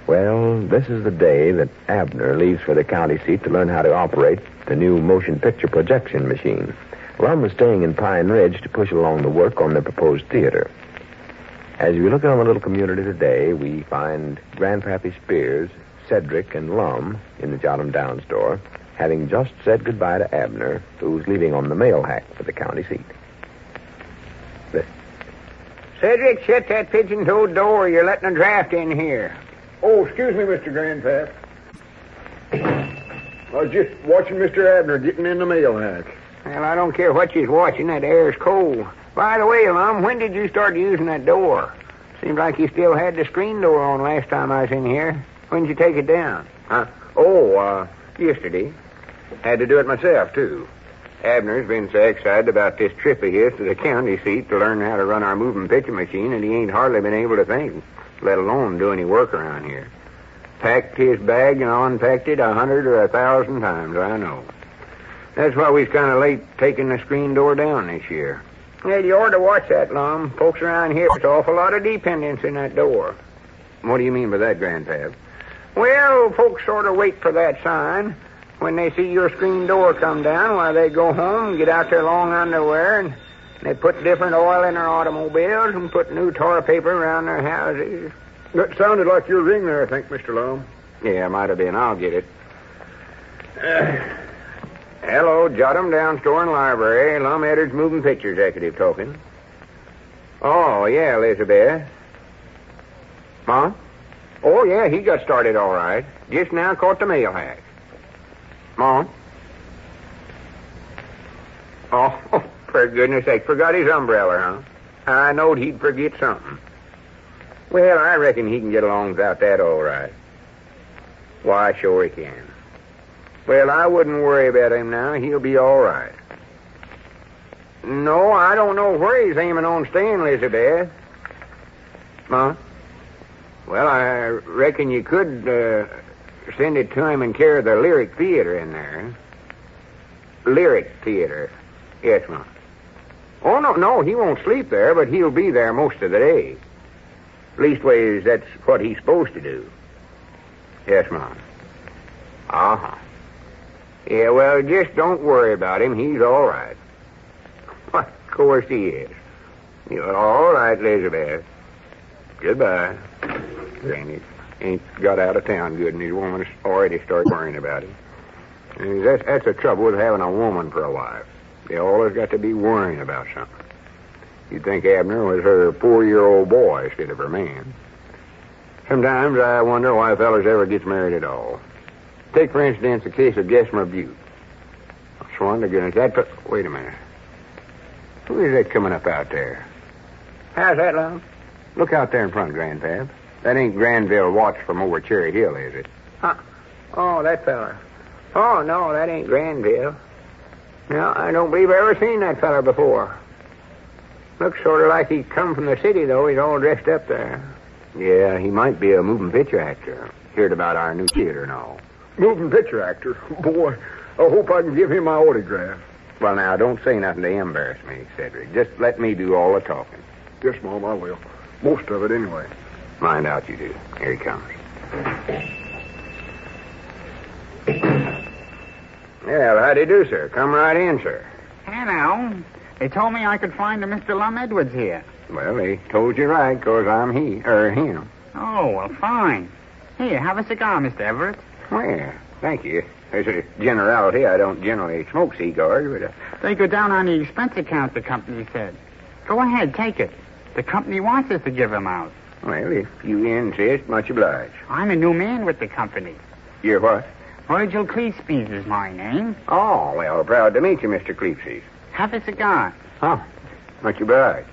Well, this is the day that Abner leaves for the county seat to learn how to operate the new motion picture projection machine. Lum was staying in Pine Ridge to push along the work on the proposed theater. As we look around the little community today, we find Grandpappy Spears, Cedric, and Lum in the Jot 'em Down store, having just said goodbye to Abner, who's leaving on the mail hack for the county seat. Cedric, shut that pigeon-toed door. You're letting a draft in here. Oh, excuse me, Mr. Grandpap. I was just watching Mr. Abner getting in the mail hack. Well, I don't care what you's watching. That air's cold. By the way, Lum, when did you start using that door? Seems like you still had the screen door on last time I was in here. When did you take it down? Yesterday. Had to do it myself, too. Abner's been so excited about this trip of his to the county seat to learn how to run our moving picture machine, and he ain't hardly been able to think, let alone do any work around here. Packed his bag and unpacked it 100 or 1,000 times, I know. That's why we's kind of late taking the screen door down this year. Well, you ought to watch that, Lum. Folks around here, there's an awful lot of dependence in that door. What do you mean by that, Grandpap? Well, folks sort of wait for that sign. When they see your screen door come down, why, they go home, get out their long underwear, and they put different oil in their automobiles and put new toilet paper around their houses. That sounded like your ring there, I think, Mr. Lum. Yeah, might have been. I'll get it. Hello, Jot 'em Down store and library. Lum Eddard's moving picture executive talking. Oh, yeah, Elizabeth. Huh? Oh, yeah, he got started all right. Just now caught the mail hack. Mom? Oh, for goodness sake, forgot his umbrella, huh? I knowed he'd forget something. Well, I reckon he can get along without that all right. Why, sure he can. Well, I wouldn't worry about him now. He'll be all right. No, I don't know where he's aiming on staying, Elizabeth. Huh? Well, I reckon you could, send it to him in care of the Lyric Theater in there. Lyric Theater. Yes, Mom. Oh, no, he won't sleep there, but he'll be there most of the day. Leastways, that's what he's supposed to do. Yes, Mom. Uh-huh. Yeah, well, just don't worry about him. He's all right. Why, of course he is. You're all right, Elizabeth. Goodbye. Granny ain't got out of town good, and his woman's already started worrying about him. And that's the trouble with having a woman for a wife. They always got to be worrying about something. You'd think Abner was her 4-year-old boy instead of her man. Sometimes I wonder why fellas ever gets married at all. Take, for instance, the case of Gessmer Butte. I sworn to goodness, wait a minute. Who is that coming up out there? How's that, Lum? Look out there in front, Grandpap. That ain't Granville Watts from over Cherry Hill, is it? Huh. Oh, that fella. Oh, no, that ain't Granville. No, I don't believe I ever seen that fella before. Looks sort of like he come from the city, though. He's all dressed up there. Yeah, he might be a moving picture actor. Heard about our new theater and all. Moving picture actor? Boy, I hope I can give him my autograph. Well, now, don't say nothing to embarrass me, Cedric. Just let me do all the talking. Yes, Mom, I will. Most of it, anyway. Mind out you do. Here he comes. Well, how do you do, sir? Come right in, sir. Hello. They told me I could find a Mr. Lum Edwards here. Well, they told you right, 'cause I'm him. Oh, well, fine. Here, have a cigar, Mr. Everett. Well, thank you. As a generality, I don't generally smoke cigars, but... They go down on the expense account, the company said. Go ahead, take it. The company wants us to give them out. Well, if you insist, much obliged. I'm a new man with the company. You're what? Virgil Cleespies is my name. Oh, well, proud to meet you, Mr. Cleepsies. Have a cigar. Oh, much obliged.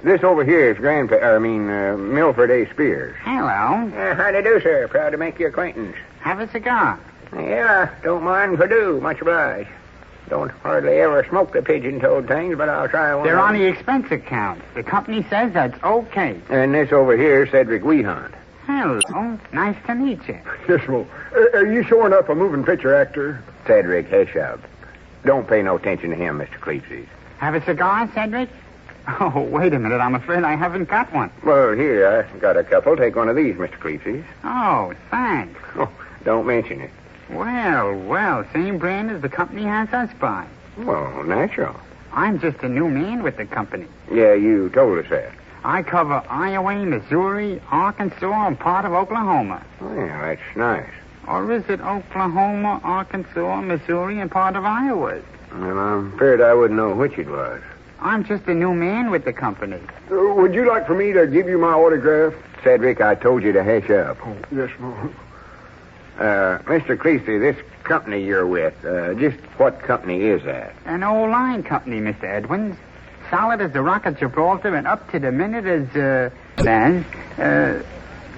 This over here is Milford A. Spears. Hello. How do you do, sir? Proud to make your acquaintance. Have a cigar. Yeah, don't mind if I do. Much obliged. Don't hardly ever smoke the pigeon-toed things, but I'll try one. They're on the expense account. The company says that's okay. And this over here, Cedric Wehunt. Hello. Nice to meet you. Yes, well, are you showing up a moving picture actor? Cedric Heshab. Don't pay no attention to him, Mr. Cleepsies. Have a cigar, Cedric? Oh, wait a minute. I'm afraid I haven't got one. Well, here, I got a couple. Take one of these, Mr. Cleepsies. Oh, thanks. Oh, don't mention it. Well, same brand as the company has us by. Well, natural. I'm just a new man with the company. Yeah, you told us that. I cover Iowa, Missouri, Arkansas, and part of Oklahoma. Well, that's nice. Or is it Oklahoma, Arkansas, Missouri, and part of Iowa? Well, I'm afraid I wouldn't know which it was. I'm just a new man with the company. Would you like for me to give you my autograph? Cedric, I told you to hush up. Oh, yes, ma'am. Mr. Cleepsy, this company you're with, just what company is that? An old line company, Mr. Edwins. Solid as the Rock of Gibraltar and up to the minute as,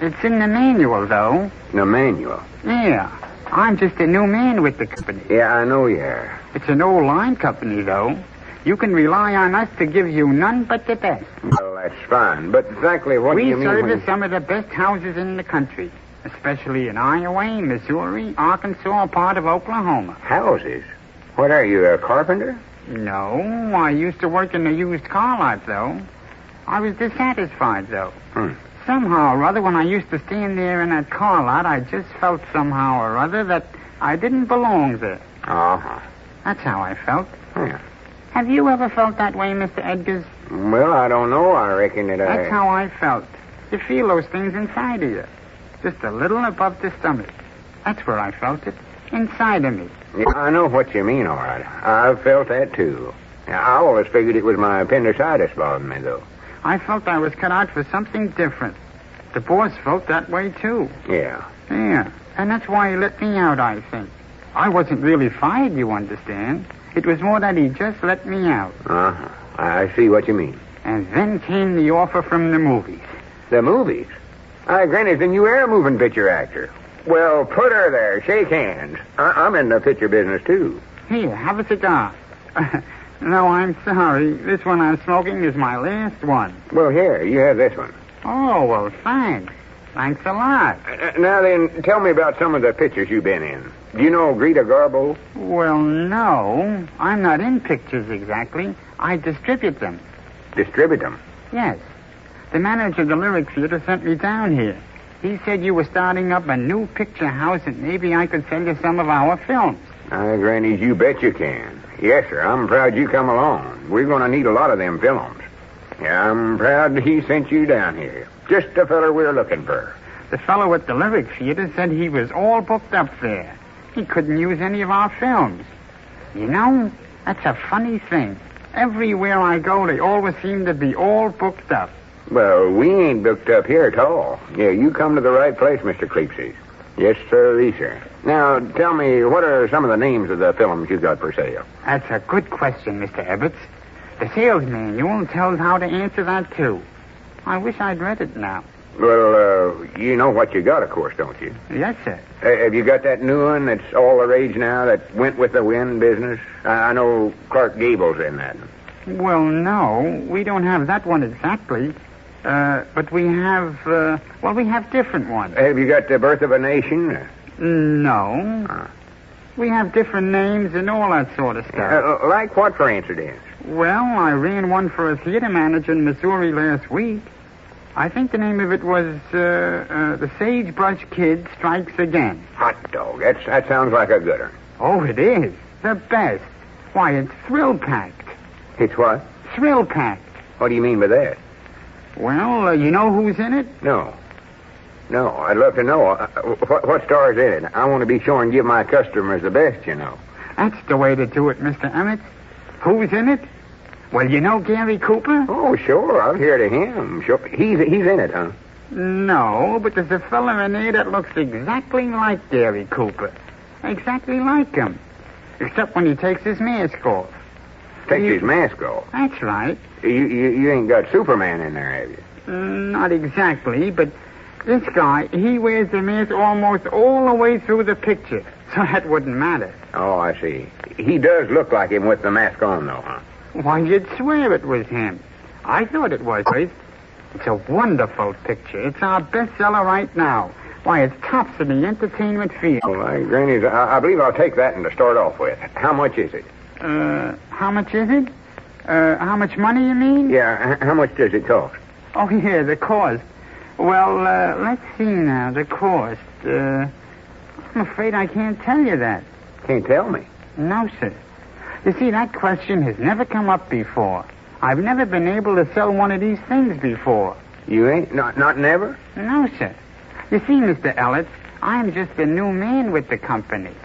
it's in the manual, though. The manual? Yeah. I'm just a new man with the company. Yeah, I know you are. It's an old line company, though. You can rely on us to give you none but the best. Well, that's fine. But exactly what do you mean? We service some of the best houses in the country, especially in Iowa, Missouri, Arkansas, part of Oklahoma. Houses? What are you, a carpenter? No, I used to work in the used car lot, though. I was dissatisfied, though. Somehow or other, when I used to stand there in that car lot, I just felt somehow or other that I didn't belong there. Uh-huh. That's how I felt. Yeah. Have you ever felt that way, Mr. Edgars? Well, I don't know. I reckon that That's how I felt. You feel those things inside of you. Just a little above the stomach. That's where I felt it. Inside of me. Yeah, I know what you mean, all right. I've felt that, too. I always figured it was my appendicitis bothering me, though. I felt I was cut out for something different. The boss felt that way, too. Yeah. Yeah. And that's why he let me out, I think. I wasn't really fired, you understand. It was more that he just let me out. Uh-huh. I see what you mean. And then came the offer from the movies. The movies? Granny, then you are a moving picture actor. Well, put her there. Shake hands. I'm in the picture business, too. Here, have a cigar. No, I'm sorry. This one I'm smoking is my last one. Well, here, you have this one. Oh, well, thanks. Thanks a lot. Now then, tell me about some of the pictures you've been in. Do you know Greta Garbo? Well, no. I'm not in pictures exactly. I distribute them. Distribute them? Yes. The manager of the Lyric Theater sent me down here. He said you were starting up a new picture house and maybe I could sell you some of our films. Granny, you bet you can. Yes, sir. I'm proud you come along. We're going to need a lot of them films. Yeah, I'm proud he sent you down here. Just the feller we're looking for. The fellow at the Lyric Theater said he was all booked up there. He couldn't use any of our films. You know, that's a funny thing. Everywhere I go, they always seem to be all booked up. Well, we ain't booked up here at all. Yeah, you come to the right place, Mr. Cleepsy. Yes, sir, sir. Now, tell me, what are some of the names of the films you got for sale? That's a good question, Mr. Ebbets. The sales manual tells how to answer that, too. I wish I'd read it now. Well, you know what you got, of course, don't you? Yes, sir. Have you got that new one that's all the rage now, that went with the wind business? I know Clark Gable's in that. Well, no, we don't have that one exactly. But we have, we have different ones. Have you got The Birth of a Nation? No. We have different names and all that sort of stuff. Like what, for instance? Well, I ran one for a theater manager in Missouri last week. I think the name of it was, The Sagebrush Kid Strikes Again. Hot dog. That sounds like a good one. Oh, it is. The best. Why, it's thrill-packed. It's what? Thrill-packed. What do you mean by that? Well, you know who's in it? No, I'd love to know. What star's in it? I want to be sure and give my customers the best, you know. That's the way to do it, Mr. Emmett. Who's in it? Well, you know Gary Cooper? Oh, sure. I've heard of him. Sure. He's in it, huh? No, but there's a fella in there that looks exactly like Gary Cooper. Exactly like him. Except when he takes his mask off. Takes his mask off? That's right. You ain't got Superman in there, have you? Not exactly, but This guy, he wears the mask almost all the way through the picture, so that wouldn't matter. Oh, I see. He does look like him with the mask on, though, huh? Why, you'd swear it was him. I thought it was. It's a wonderful picture. It's our bestseller right now. Why, it's tops in the entertainment field. Well, Granny's, I believe I'll take that and to start off with. How much is it? How much is it? How much money, you mean? Yeah, how much does it cost? Oh, yeah, the cost. Well, let's see now, the cost. I'm afraid I can't tell you that. Can't tell me. No, sir. You see, that question has never come up before. I've never been able to sell one of these things before. You ain't? Not never? No, sir. You see, Mr. Elliott, I'm just a new man with the company.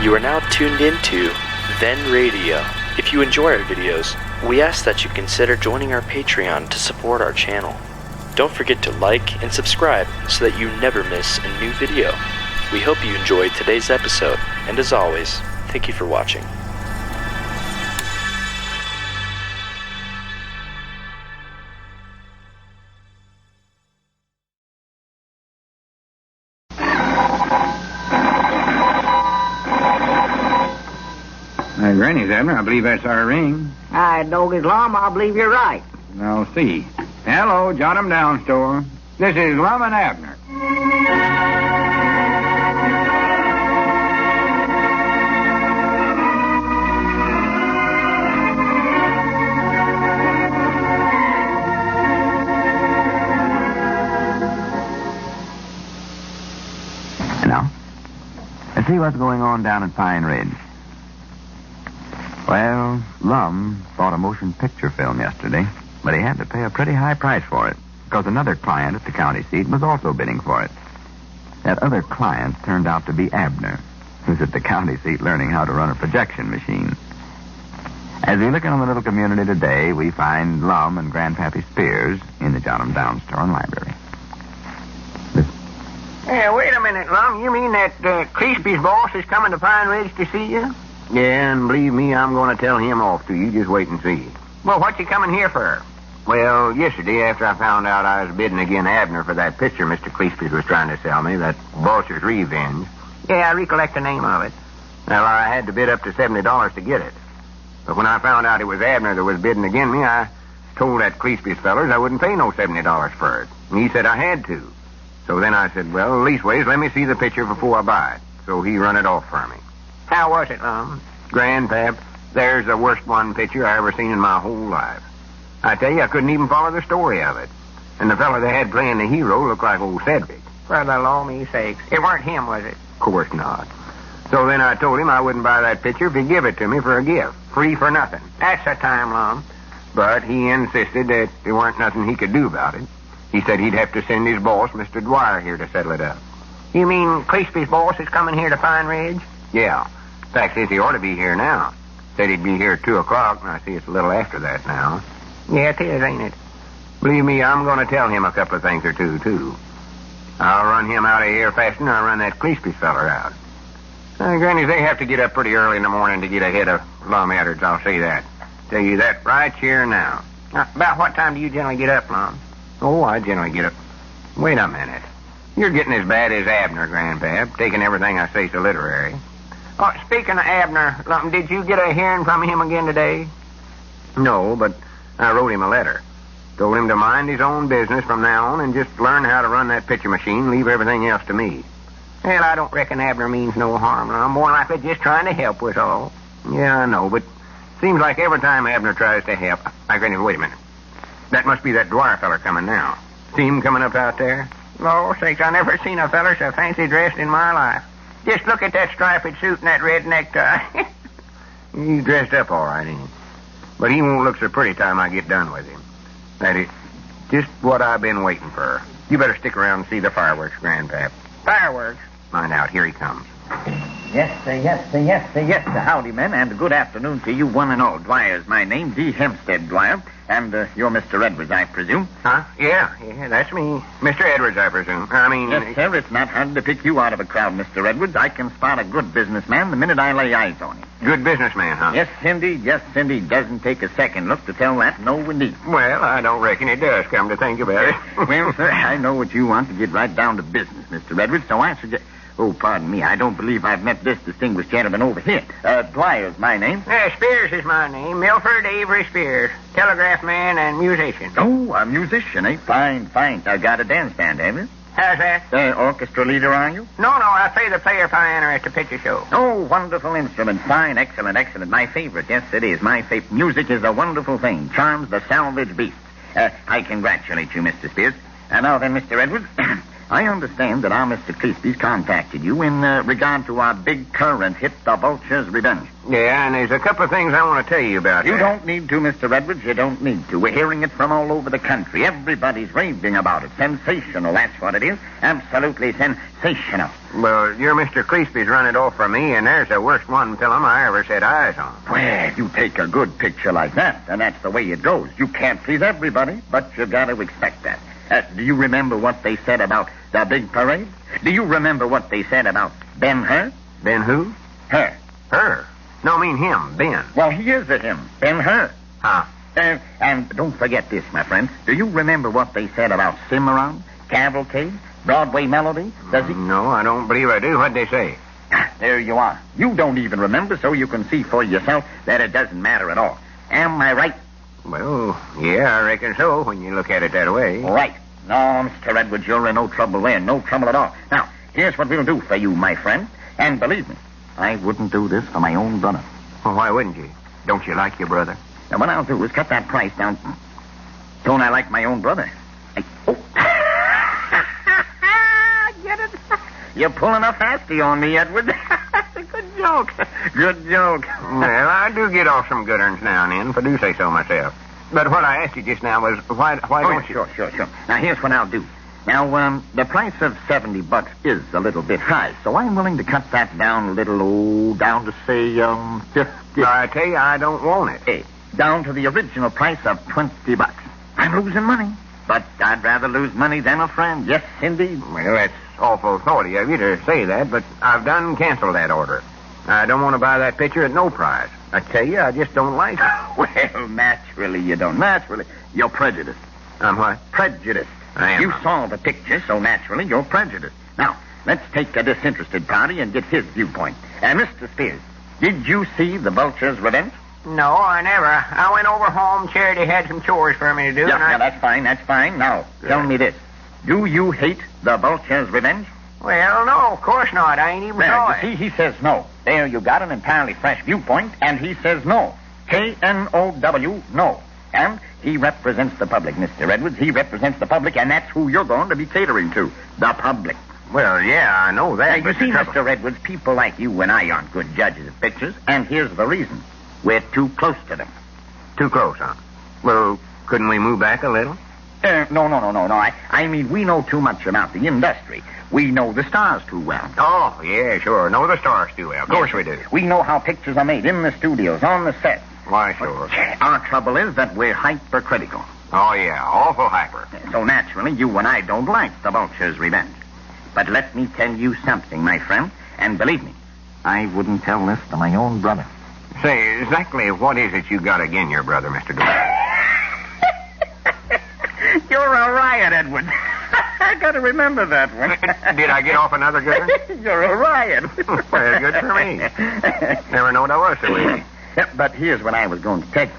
You are now tuned into Then Radio. If you enjoy our videos, we ask that you consider joining our Patreon to support our channel. Don't forget to like and subscribe so that you never miss a new video. We hope you enjoyed today's episode, and as always, thank you for watching. Granny's, Abner. I believe that's our ring. I don't as Lum. I believe you're right. I'll see. Hello, jot 'em down, store. This is Lum and Abner. Now, let's see what's going on down at Pine Ridge. Well, Lum bought a motion picture film yesterday, but he had to pay a pretty high price for it, because another client at the county seat was also bidding for it. That other client turned out to be Abner, who's at the county seat learning how to run a projection machine. As we look in on the little community today, we find Lum and Grandpappy Spears in the Jot 'em Down store and library. Hey, wait a minute, Lum. You mean that Creaspy's boss is coming to Pine Ridge to see you? Yeah, and believe me, I'm going to tell him off to you. Just wait and see. Well, what's he coming here for? Well, yesterday, after I found out I was bidding again Abner for that picture Mr. Creaspy was trying to sell me, that Vulture's Revenge. Yeah, I recollect the name of it. Well, I had to bid up to $70 to get it. But when I found out it was Abner that was bidding again me, I told that Creaspy's fellers I wouldn't pay no $70 for it. And he said I had to. So then I said, well, leastways, let me see the picture before I buy it. So he run it off for me. How was it, Lum? Grandpap, there's the worst one picture I ever seen in my whole life. I tell you, I couldn't even follow the story of it. And the fella they had playing the hero looked like old Cedric. For the Lommy sakes. It weren't him, was it? Of course not. So then I told him I wouldn't buy that picture if he'd give it to me for a gift. Free for nothing. That's the time, Lum. But he insisted that there weren't nothing he could do about it. He said he'd have to send his boss, Mr. Dwyer, here to settle it up. You mean Creaspy's boss is coming here to Pine Ridge? Yeah. In fact, says he ought to be here now. Said he'd be here at 2 o'clock, and I see it's a little after that now. Yeah, it is, ain't it? Believe me, I'm going to tell him a couple of things or two, too. I'll run him out of here faster than I'll run that Creaspy feller out. Grannies, they have to get up pretty early in the morning to get ahead of Lum Edwards, I'll say that. Tell you that right here now. About what time do you generally get up, Lum? Oh, I generally get up. Wait a minute. You're getting as bad as Abner, Grandpap, taking everything I say so literary. Oh, speaking of Abner, Lum, did you get a hearing from him again today? No, but I wrote him a letter. Told him to mind his own business from now on and just learn how to run that picture machine, leave everything else to me. Well, I don't reckon Abner means no harm. I'm more likely just trying to help was all. Yeah, I know, but seems like every time Abner tries to help... Wait a minute. That must be that Dwyer feller coming now. See him coming up out there? Lord sakes, I never seen a feller so fancy dressed in my life. Just look at that striped suit and that red necktie. He's dressed up all right, ain't he? But he won't look so pretty time I get done with him. That is just what I've been waiting for. You better stick around and see the fireworks, Grandpap. Fireworks? Find out. Here he comes. Yes, sir, yes, sir, yes, sir, yes, sir. Howdy, men, and good afternoon to you one and all. Dwyer's my name, D. Hempstead Dwyer, and you're Mr. Edwards, I presume. Huh? Yeah, that's me. Mr. Edwards, I presume. Yes, sir, it's not hard to pick you out of a crowd, Mr. Edwards. I can spot a good businessman the minute I lay eyes on him. Good businessman, huh? Yes, indeed, yes, indeed. Doesn't take a second look to tell that, no, indeed. Well, I don't reckon it does, come to think about it. Well, sir, I know what you want to get right down to business, Mr. Edwards, so I suggest... Oh, pardon me. I don't believe I've met this distinguished gentleman over here. Dwyer's my name. Spears is my name. Milford Avery Spears. Telegraph man and musician. Oh, a musician, eh? Fine, fine. Got a dance band, have you? How's that? Orchestra leader, are you? No, I play the player piano at the picture show. Oh, wonderful instrument. Fine, excellent, excellent. My favorite. Yes, it is. My favorite. Music is a wonderful thing. Charms the salvage beast. I congratulate you, Mr. Spears. And now then, Mr. Edwards... I understand that our Mr. Crispy's contacted you in regard to our big current hit, The Vulture's Revenge. Yeah, and there's a couple of things I want to tell you about. You don't need to, Mr. Edwards. You don't need to. We're hearing it from all over the country. Everybody's raving about it. Sensational, that's what it is. Absolutely sensational. Well, your Mr. Crispy's run it off for me, and there's the worst one film I ever set eyes on. Well, you take a good picture like that, and that's the way it goes. You can't please everybody, but you've got to expect that. Do you remember what they said about the big parade? Do you remember what they said about Ben Hur? Ben who? Her. Her? No, I mean him, Ben. Well, he is a him. Ben Hur. Huh? And don't forget this, my friend. Do you remember what they said about Cimarron, Cavalcade, Broadway Melody? Does he? No, I don't believe I do. What'd they say? There you are. You don't even remember, so you can see for yourself that it doesn't matter at all. Am I right? Well, yeah, I reckon so, when you look at it that way. Right. No, Mr. Edwards, you're in no trouble there. No trouble at all. Now, here's what we'll do for you, my friend. And believe me, I wouldn't do this for my own brother. Well, why wouldn't you? Don't you like your brother? Now, what I'll do is cut that price down. Don't I like my own brother? Oh. Get it? You're pulling a fasty on me, Edward. That's a good joke. Good joke. Well, I do get off some good earns now and then, if I do say so myself. But what I asked you just now was, why don't you? Sure. Now, here's what I'll do. Now, the price of $70 is a little bit high, so I'm willing to cut that down a little, down to, say, 50. I tell you, I don't want it. Hey, down to the original price of $20. I'm losing money, but I'd rather lose money than a friend. Yes, indeed. Well, that's awful thoughty of you to say that, but I've done canceled that order. I don't want to buy that picture at no price. I tell you, I just don't like it. Well, naturally you don't. Naturally. You're prejudiced. I'm what? Prejudiced. I am. You saw the picture, so naturally you're prejudiced. Now, let's take a disinterested party and get his viewpoint. Mr. Spears, did you see The Vulture's Revenge? No, I never. I went over home. Charity had some chores for me to do. Yeah, that's fine. Now, tell me this. Do you hate The Vulture's Revenge? Well, no, of course not. I ain't even saw it. See, he says no. There, you got an entirely fresh viewpoint, and he says no. K-N-O-W, no. And he represents the public, Mr. Edwards. He represents the public, and that's who you're going to be catering to. The public. Well, yeah, I know that. Now, you see, Mr. Edwards, people like you and I aren't good judges of pictures, and here's the reason. We're too close to them. Too close, huh? Well, couldn't we move back a little? No. I mean, we know too much about the industry. We know the stars too well. Oh, yeah, sure. Know the stars too well. Of course we do. We know how pictures are made in the studios, on the set. Why, sure. Our trouble is that we're hypercritical. Oh, yeah, awful hyper. So naturally, you and I don't like The Vulture's Revenge. But let me tell you something, my friend, and believe me, I wouldn't tell this to my own brother. Say, exactly what is it you got again your brother, Mr. Dwyer? You're a riot, Edward. I got to remember that one. Did I get off another good one? You're a riot. Well, good for me. Never knowed I was so easy. But here's what I was going to tell you.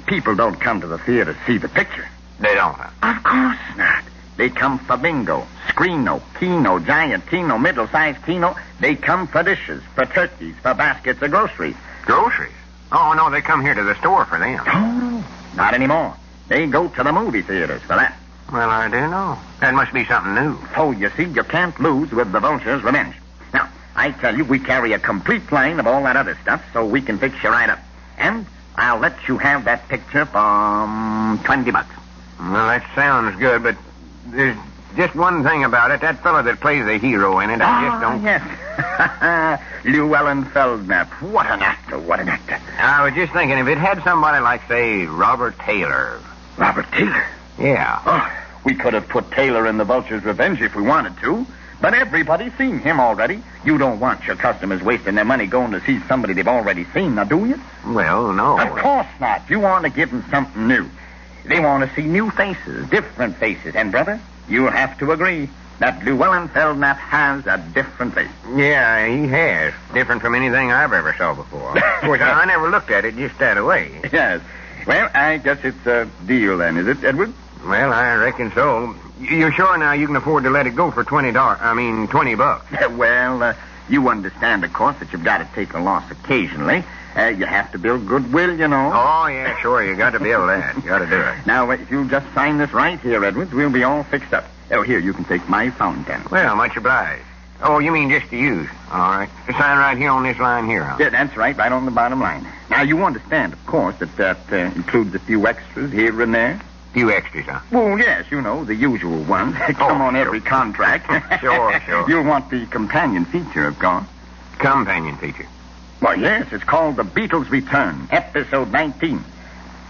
People don't come to the theater to see the picture. They don't, huh? Of course not. They come for bingo, screeno, keno, giant keno, middle-sized keno. They come for dishes, for turkeys, for baskets of groceries. Groceries? Oh, no, they come here to the store for them. Oh, not anymore. They go to the movie theaters for that. Well, I didn't know. That must be something new. So, you see, you can't lose with the Vulture's Revenge. Now, I tell you, we carry a complete line of all that other stuff, so we can fix you right up. And I'll let you have that picture for $20. Well, that sounds good, but there's just one thing about it. That fellow that plays the hero in it, I just don't... yes. Llewellyn Feldknap. What an actor, what an actor. I was just thinking, if it had somebody like, say, Robert Taylor. Robert Taylor? Yeah. Oh, we could have put Taylor in the Vulture's Revenge if we wanted to, but everybody's seen him already. You don't want your customers wasting their money going to see somebody they've already seen, now do you? Well, no. Of course not. You want to give them something new. They want to see new faces, different faces. And, brother, you'll have to agree that Llewellyn Feldknap has a different face. Yeah, he has. Different from anything I've ever saw before. Of course, I never looked at it just that way. Yes. Well, I guess it's a deal then, is it, Edward? Well, I reckon so. You're sure now you can afford to let it go for $20? $20. Well, you understand, of course, that you've got to take a loss occasionally. You have to build goodwill, you know. Oh, yeah, sure. You got to build that. You got to do it. Now, if you'll just sign this right here, Edwards, we'll be all fixed up. Oh, here, you can take my fountain pen. Well, much obliged. Oh, you mean just to use? All right. Sign right here on this line here, huh? Yeah, that's right on the bottom line. Now, you understand, of course, that includes a few extras here and there. Few extras, huh? Well, yes, you know, the usual ones. Come on every contract. Sure. You'll want the companion feature, of course. Companion feature? Well, yes, it's called The Beatles Return, episode 19.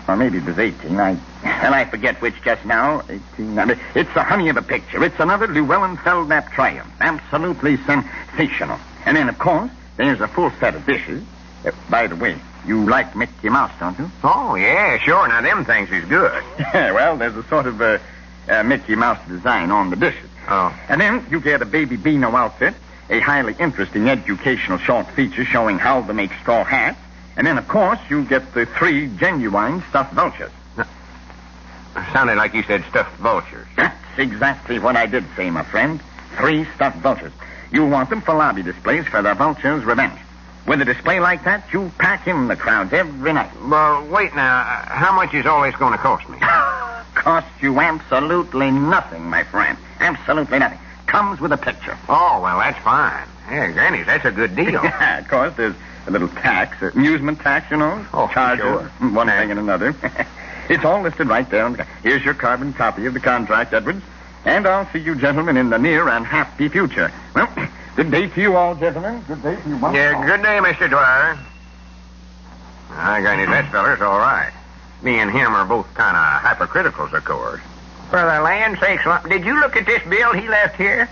Or maybe it was 18. I forget which just now. 18. It's the honey of a picture. It's another Llewellyn Feldknap triumph. Absolutely sensational. And then, of course, there's a full set of dishes. By the way, you like Mickey Mouse, don't you? Oh, yeah, sure. Now, them things is good. Yeah, well, there's a sort of Mickey Mouse design on the dishes. Oh. And then you get a Baby Beano outfit, a highly interesting educational short feature showing how to make straw hats, and then, of course, you get the 3 genuine stuffed vultures. Sounded like you said stuffed vultures. That's exactly what I did say, my friend. 3 stuffed vultures. You want them for lobby displays for the Vulture's Revenge. With a display like that, you pack in the crowds every night. Well, wait now. How much is all this going to cost me? Cost you absolutely nothing, my friend. Absolutely nothing. Comes with a picture. Oh, well, that's fine. Yeah, Granny, that's a good deal. Yeah, of course, there's a little tax, amusement tax, you know. Oh, charges, sure. One thing and another. It's all listed right there. Here's your carbon copy of the contract, Edwards. And I'll see you gentlemen in the near and happy future. Well, good day to you all, gentlemen. Good day to you all. Yeah, good day, Mr. Dwyer. Granny, that feller's all right. Me and him are both kind of hypercriticals, of course. For the land's sakes, did you look at this bill he left here?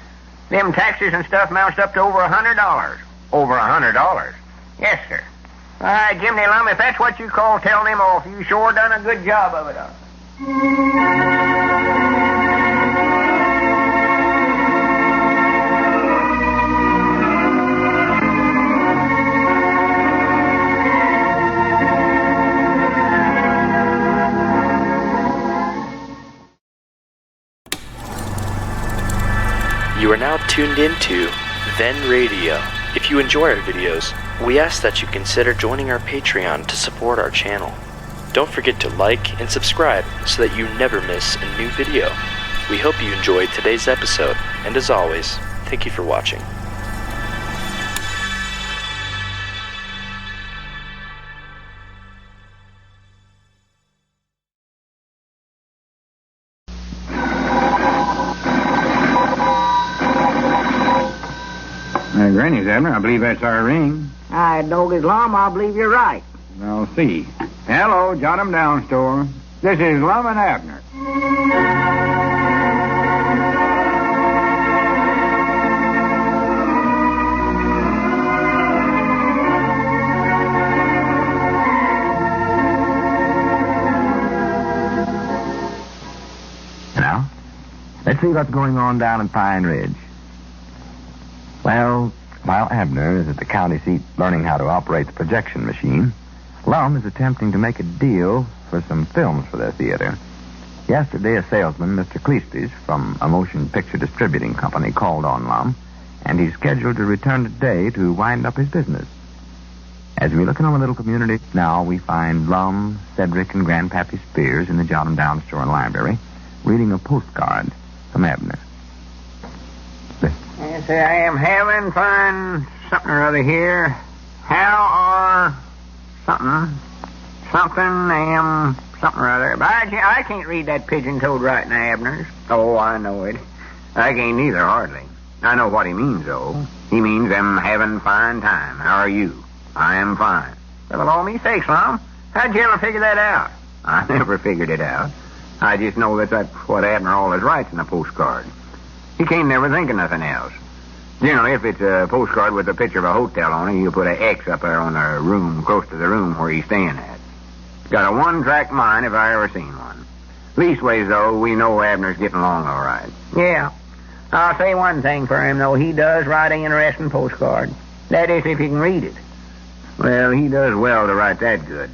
Them taxes and stuff mounts up to over $100. Over $100? Yes, sir. All right, Jimmy Lum, if that's what you call telling him off, you sure done a good job of it, huh? You are now tuned into Then Radio. If you enjoy our videos, we ask that you consider joining our Patreon to support our channel. Don't forget to like and subscribe so that you never miss a new video. We hope you enjoyed today's episode, and as always, thank you for watching. Granny's, Abner. I believe that's our ring. I dog his Lum, I believe you're right. I'll see. Hello, jot 'em down, store. This is Lum and Abner. Now, let's see what's going on down in Pine Ridge. Well, while Abner is at the county seat learning how to operate the projection machine, Lum is attempting to make a deal for some films for their theater. Yesterday, a salesman, Mr. Cleesby's, from a motion picture distributing company, called on Lum, and he's scheduled to return today to wind up his business. As we look in on the little community now, we find Lum, Cedric, and Grandpappy Spears in the Jot 'em Down store and library, reading a postcard from Abner. Yes, I am having fun, something or other here. How are something am something or other. But I can't read that pigeon-toed writing, Abner's. Oh, I know it. I can't neither, hardly. I know what he means, though. He means I'm having fine time. How are you? I am fine. Well, all me sakes, Lum. How'd you ever figure that out? I never figured it out. I just know that that's what Abner always writes in a postcard. He can't never think of nothing else. Generally, if it's a postcard with a picture of a hotel on it, you put an X up there on the room, close to the room where he's staying at. Got a one-track mind if I ever seen one. Leastways, though, we know Abner's getting along all right. Yeah. I'll say one thing for him, though. He does write an interesting postcard. That is, if he can read it. Well, he does well to write that good.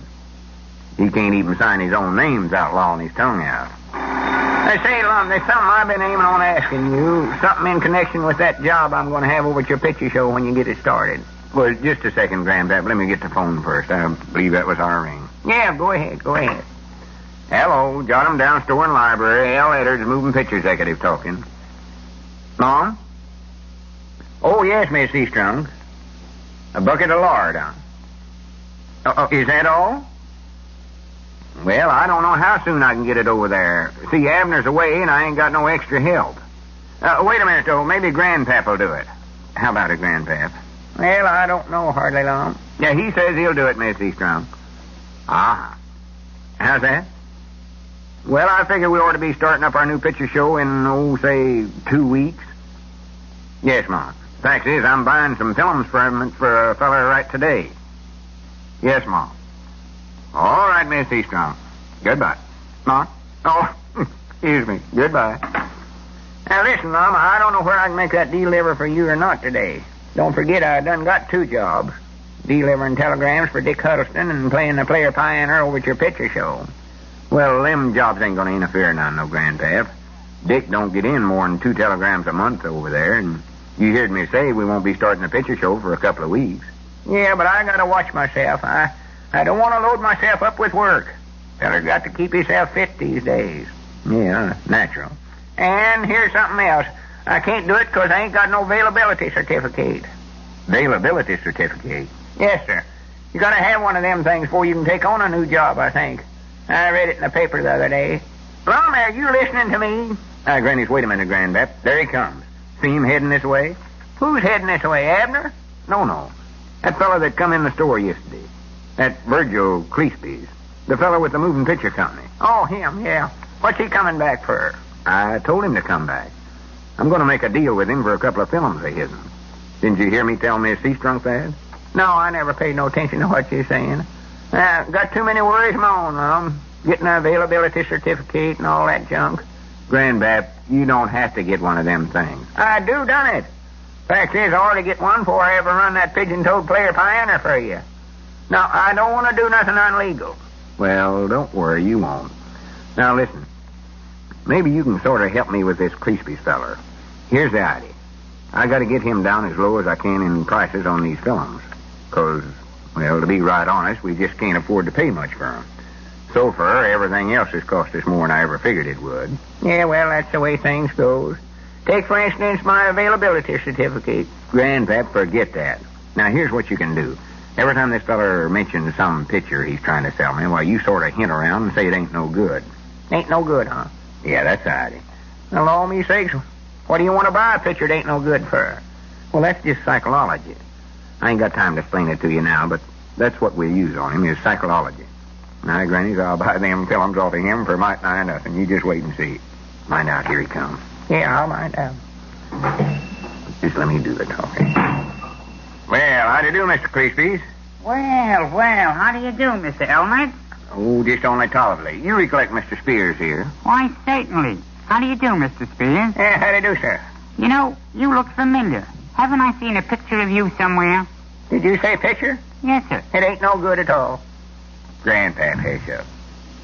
He can't even sign his own name without lolling his tongue out. I say, Lum, there's something I've been aiming on asking you. Something in connection with that job I'm going to have over at your picture show when you get it started. Well, just a second, Grandpap. Let me get the phone first. I believe that was our ring. Yeah, go ahead. Hello, Jot 'em Down store and library. Al Edwards, moving picture executive talking. Mom? Oh, yes, Miss Eastrunk. A bucket of lard, huh? Is that all? Well, I don't know how soon I can get it over there. See, Abner's away, and I ain't got no extra help. Wait a minute, though. Maybe Grandpap will do it. How about it, Grandpap? Well, I don't know hardly, Lum. Yeah, he says he'll do it, Miss Eastrunk. Ah. How's that? Well, I figure we ought to be starting up our new picture show in, say, 2 weeks. Yes, Mom. Fact is, I'm buying some films for a fella right today. Yes, Mom. All right, Miss Eastrong. Goodbye. Mom? Oh, excuse me. Goodbye. Now, listen, Mom, I don't know where I can make that deliver for you or not today. Don't forget, I done got 2 jobs. Delivering telegrams for Dick Huddleston and playing the player pioneer over at your picture show. Well, them jobs ain't going to interfere none, no, Grandpap. Dick don't get in more than 2 telegrams a month over there, and you heard me say we won't be starting the picture show for a couple of weeks. Yeah, but I got to watch myself. I don't want to load myself up with work. Feller got to keep himself fit these days. Yeah, natural. And here's something else. I can't do it because I ain't got no availability certificate. Availability certificate? Yes, sir. You got to have one of them things before you can take on a new job, I think. I read it in the paper the other day. Lum, are you listening to me? Granny, wait a minute, Grandpap. There he comes. See him heading this way? Who's heading this way, Abner? No. That fella that come in the store yesterday. That Virgil Cleesby's. The fella with the moving picture company. Oh, him, yeah. What's he coming back for? I told him to come back. I'm going to make a deal with him for a couple of films of his. Didn't you hear me tell Miss Eastrunk that? No, I never paid no attention to what you're saying. Got too many worries of my own, Lum. Getting an availability certificate and all that junk. Grandpap, you don't have to get one of them things. I do done it. Fact is, I ought to get one before I ever run that pigeon-toed player pioneer for you. Now, I don't want to do nothing unlegal. Well, don't worry, you won't. Now, listen. Maybe you can sort of help me with this Cleesby's feller. Here's the idea. I got to get him down as low as I can in prices on these films. Because, well, to be right honest, we just can't afford to pay much for them. So far, everything else has cost us more than I ever figured it would. Yeah, well, that's the way things goes. Take, for instance, my availability certificate. Grandpap, forget that. Now, here's what you can do. Every time this feller mentions some picture he's trying to sell me, well, you sort of hint around and say it ain't no good. Ain't no good, huh? Yeah, that's the idea. Now, Lord me sakes, what do you want to buy a picture that ain't no good for? Well, that's just psychology. I ain't got time to explain it to you now, but that's what we use on him, is psychology. Now, Grannies, I'll buy them films off of him for might nigh nothing. You just wait and see. Mind out, here he comes. Yeah, I'll mind out. Just let me do the talking. Well, how do you do, Mr. Cleesby's? Well, how do you do, Mr. Elmer? Oh, just only tolerably. You recollect Mr. Spears here. Why, certainly. How do you do, Mr. Spears? Yeah, how do you do, sir? You know, you look familiar. Haven't I seen a picture of you somewhere? Did you say picture? Yes, sir. It ain't no good at all. Grandpap, hush up.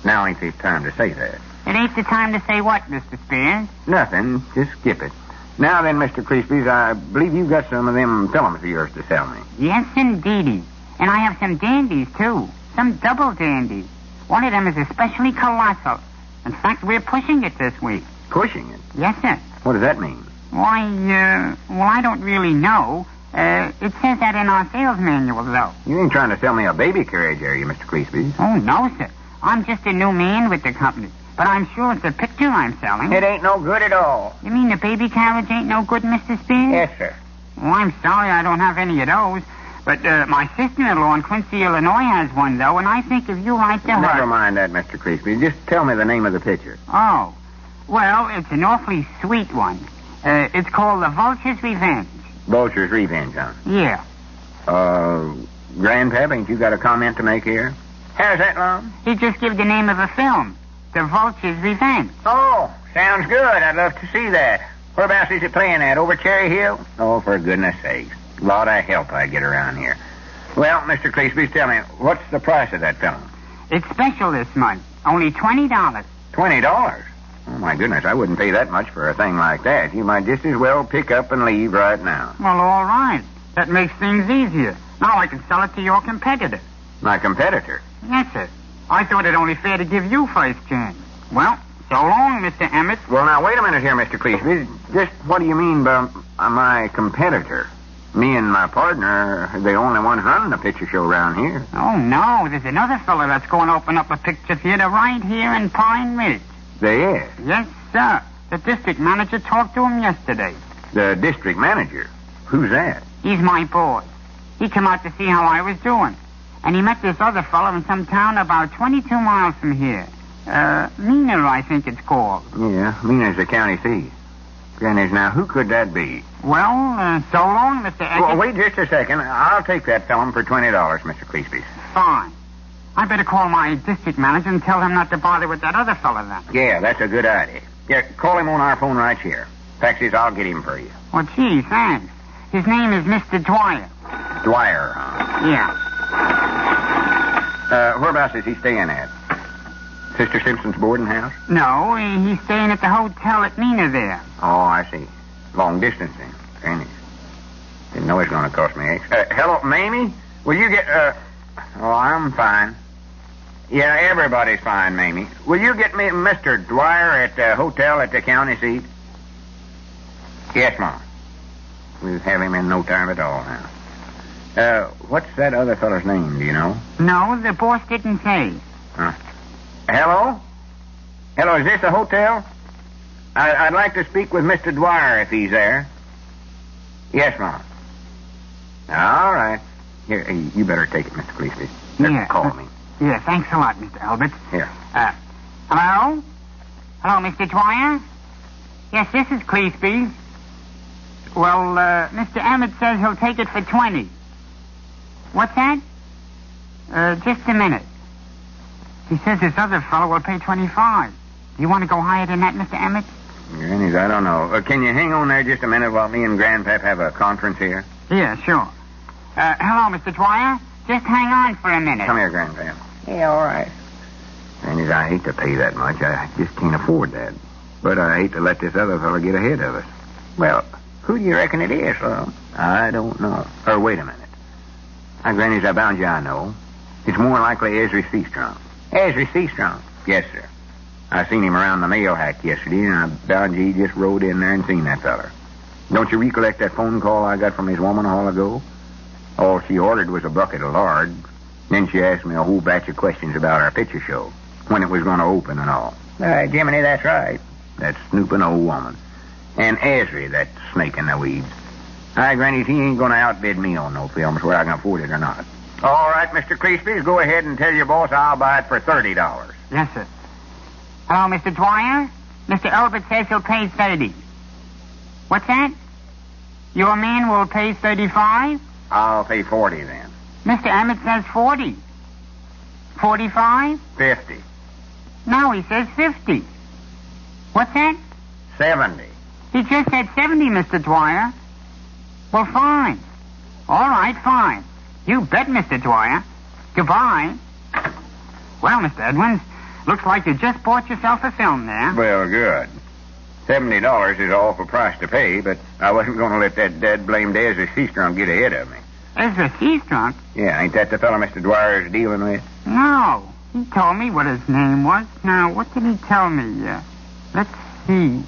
Now ain't the time to say that. It ain't the time to say what, Mr. Spears? Nothing. Just skip it. Now then, Mr. Cleespies, I believe you've got some of them films of yours to sell me. Yes, indeedy. And I have some dandies, too. Some double dandies. One of them is especially colossal. In fact, we're pushing it this week. Pushing it? Yes, sir. What does that mean? Why, well, I don't really know. It says that in our sales manual, though. You ain't trying to sell me a baby carriage, are you, Mr. Cleespies? Oh, no, sir. I'm just a new man with the company. But I'm sure it's a picture I'm selling. It ain't no good at all. You mean the baby carriage ain't no good, Mr. Spears? Yes, sir. Well, I'm sorry I don't have any of those. But my sister-in-law in Quincy, Illinois has one, though, and I think if you write to her... Never mind that, Mr. Cleespies. Just tell me the name of the picture. Oh. Well, it's an awfully sweet one. It's called The Vulture's Revenge. Vulture's Revenge, huh? Yeah. Grandpap, ain't you got a comment to make here? How's that, Lum? He just gave the name of a film. The Vulture's Revenge. Oh, sounds good. I'd love to see that. Whereabouts is it playing at? Over Cherry Hill? Oh, for goodness sakes. A lot of help I get around here. Well, Mr. Cleespies, tell me, what's the price of that film? It's special this month. Only $20. $20? Oh, my goodness, I wouldn't pay that much for a thing like that. You might just as well pick up and leave right now. Well, all right. That makes things easier. Now I can sell it to your competitor. My competitor? Yes, sir. I thought it only fair to give you first chance. Well, so long, Mr. Emmett. Well, now, wait a minute here, Mr. Cleespies. Just what do you mean by my competitor? Me and my partner are the only one running a picture show around here. Oh, no. There's another fella that's going to open up a picture theater right here in Pine Ridge. There is? Yes, sir. The district manager talked to him yesterday. The district manager? Who's that? He's my boss. He came out to see how I was doing. And he met this other fellow in some town about 22 miles from here. Mena, I think it's called. Yeah, Mena's the county seat. Grannies, now, who could that be? Well, so long, Mr. Eggers. Well, wait just a second. I'll take that film for $20, Mr. Cleespies. Fine. I better call my district manager and tell him not to bother with that other fella then. Yeah, that's a good idea. Yeah, call him on our phone right here. Taxis, I'll get him for you. Well, gee, thanks. His name is Mr. Dwyer. Dwyer, huh? Yeah. Whereabouts is he staying at? Sister Simpson's boarding house? No, he's staying at the hotel at Mena there. Oh, I see. Long distance then. Granny. Didn't know it was going to cost me extra. Hello, Mamie? Will you get, Oh, I'm fine. Yeah, everybody's fine, Mamie. Will you get me Mr. Dwyer at the hotel at the county seat? Yes, Mom. We'll have him in no time at all now. What's that other fellow's name, do you know? No, the boss didn't say. Hello? Hello, is this the hotel? I'd like to speak with Mr. Dwyer if he's there. Yes, Mom. All right. Here, you better take it, Mr. Cleespies. Yeah. Call me. Yeah, thanks a lot, Mr. Albert. Here. Hello? Hello, Mr. Dwyer? Yes, this is Cleespies. Well, Mr. Emmett says he'll take it for 20. What's that? Just a minute. He says this other fellow will pay 25. Do you want to go higher than that, Mr. Emmett? Grannies, I don't know. Can you hang on there just a minute while me and Grandpap have a conference here? Yeah, sure. Hello, Mr. Dwyer. Just hang on for a minute. Come here, Grandpap. Yeah, all right. Grannies, I hate to pay that much. I just can't afford that. But I hate to let this other fellow get ahead of us. Well, who do you reckon it is, Lum? I don't know. Or wait a minute. Now, Grannies, I bound you I know. It's more likely Ezra Seastrong. Ezra Seastrong? Yes, sir. I seen him around the mail hack yesterday, and I bound you he just rode in there and seen that feller. Don't you recollect that phone call I got from his woman a while ago? All she ordered was a bucket of lard. Then she asked me a whole batch of questions about our picture show, when it was going to open and all. Jiminy, that's right. That snooping old woman. And Ezra, that snake in the weeds. Hi, Grannies, he ain't going to outbid me on no films, whether I can afford it or not. All right, Mr. Cleespies, go ahead and tell your boss I'll buy it for $30. Yes, sir. Hello, Mr. Dwyer? Mr. Albert says he'll pay 30. What's that? Your man will pay 35? I'll pay 40 then. Mr. Emmett says 40. 45? 50. No, he says 50. What's that? 70. He just said 70, Mr. Dwyer. Well, fine. All right, fine. You bet, Mr. Dwyer. Goodbye. Well, Mr. Edwards, Looks like you just bought yourself a film there. Well, good. $70 is all for price to pay, but I wasn't going to let that dead-blamed Ezra Seastrunk get ahead of me. Ezra Seastrunk? Yeah, ain't that the fellow Mr. Dwyer's dealing with? No. He told me what his name was. Now, what did he tell me? Let's see.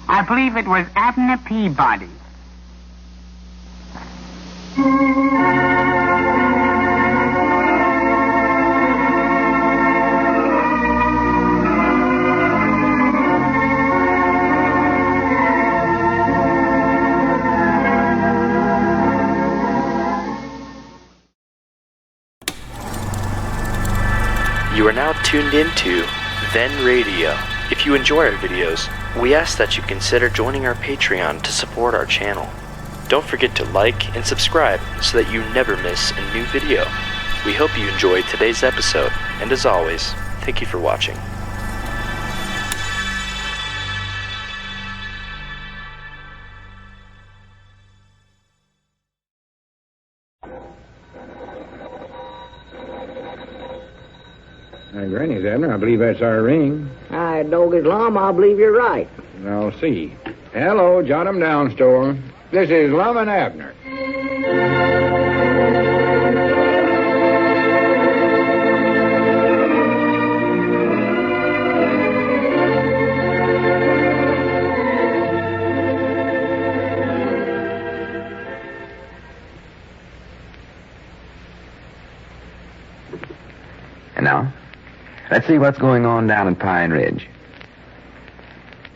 I believe it was Abner Peabody. You are now tuned into Then Radio. If you enjoy our videos, we ask that you consider joining our Patreon to support our channel. Don't forget to like and subscribe so that you never miss a new video. We hope you enjoyed today's episode, and as always, thank you for watching. Granny's, Abner. I believe that's our ring. I dog his Lum, I believe you're right. I'll see. Hello, jot 'em down, Store. This is Lum and Abner. And now, let's see what's going on down in Pine Ridge.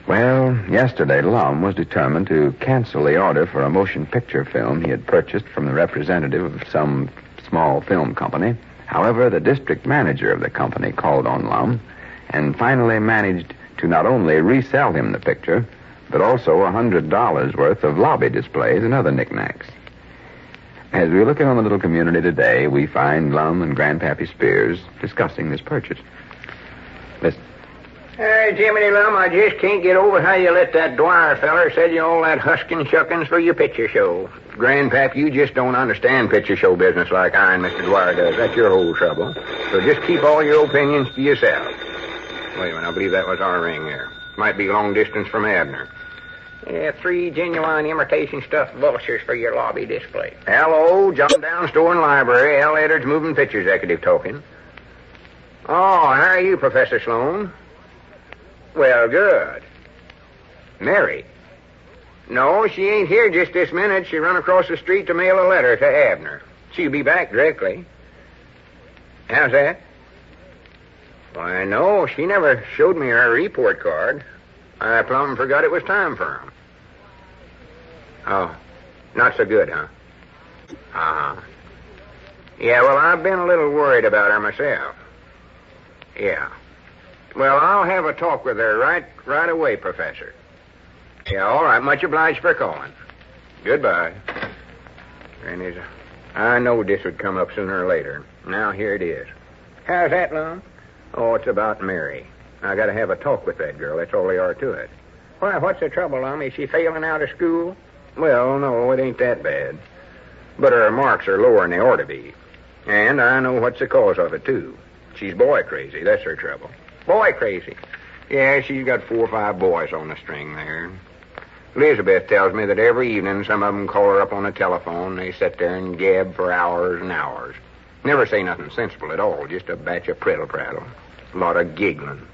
Well, yesterday, Lum was determined to cancel the order for a motion picture film he had purchased from the representative of some small film company. However, the district manager of the company called on Lum and finally managed to not only resell him the picture, but also $100 worth of lobby displays and other knickknacks. As we look around the little community today, we find Lum and Grandpappy Spears discussing this purchase. Listen. Hey, Jiminy Lum, I just can't get over how you let that Dwyer feller sell you all that huskin' shuckins for your picture show. Grandpap, you just don't understand picture show business like I and Mr. Dwyer does. That's your whole trouble. So just keep all your opinions to yourself. Wait a minute, I believe that was our ring there. Might be long distance from Abner. Yeah, 3 genuine imitation stuffed vultures for your lobby display. Hello, jump down store and library. L. Eddard's moving picture executive talking. Oh, how are you, Professor Sloan? Well, good. Mary? No, she ain't here just this minute. She run across the street to mail a letter to Abner. She'll be back directly. How's that? Why, no, she never showed me her report card. I plumb forgot it was time for him. Oh, not so good, huh? Uh-huh. Yeah, well, I've been a little worried about her myself. Yeah. Well, I'll have a talk with her right away, Professor. Yeah, all right. Much obliged for calling. Goodbye. Granny's, I knowed this would come up sooner or later. Now here it is. How's that, Lum? Oh, it's about Mary. I got to have a talk with that girl. That's all there are to it. Why, what's the trouble, Lum? Is she failing out of school? Well, no, it ain't that bad. But her marks are lower than they ought to be. And I know what's the cause of it, too. She's boy crazy. That's her trouble. Boy crazy. Yeah, she's got 4 or 5 boys on the string there. Elizabeth tells me that every evening some of them call her up on the telephone. They sit there and gab for hours and hours. Never say nothing sensible at all. Just a batch of prattle-prattle. A lot of giggling.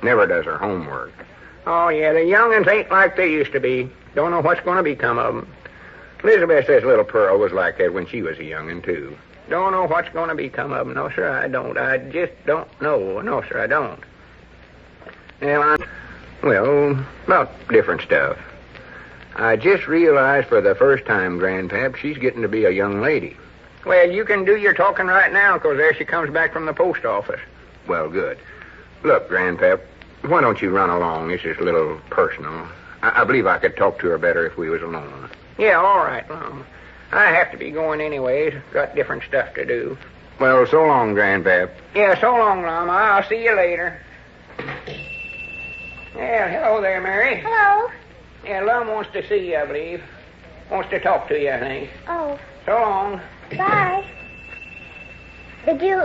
Never does her homework. Oh, yeah, the young'uns ain't like they used to be. Don't know what's going to become of them. Elizabeth says little Pearl was like that when she was a young'un, too. Don't know what's going to become of them. No, sir, I don't. I just don't know. No, sir, I don't. Well, about different stuff. I just realized for the first time, Grandpap, she's getting to be a young lady. Well, you can do your talking right now, because there she comes back from the post office. Well, good. Look, Grandpap, why don't you run along? This is a little personal. I believe I could talk to her better if we was alone. Yeah, all right, Lum. I have to be going anyways. Got different stuff to do. Well, so long, Grandpap. Yeah, so long, Lum. I'll see you later. Yeah, hello there, Mary. Hello. Yeah, Lum wants to see you, I believe. Wants to talk to you, I think. Oh. So long. Bye. Did you,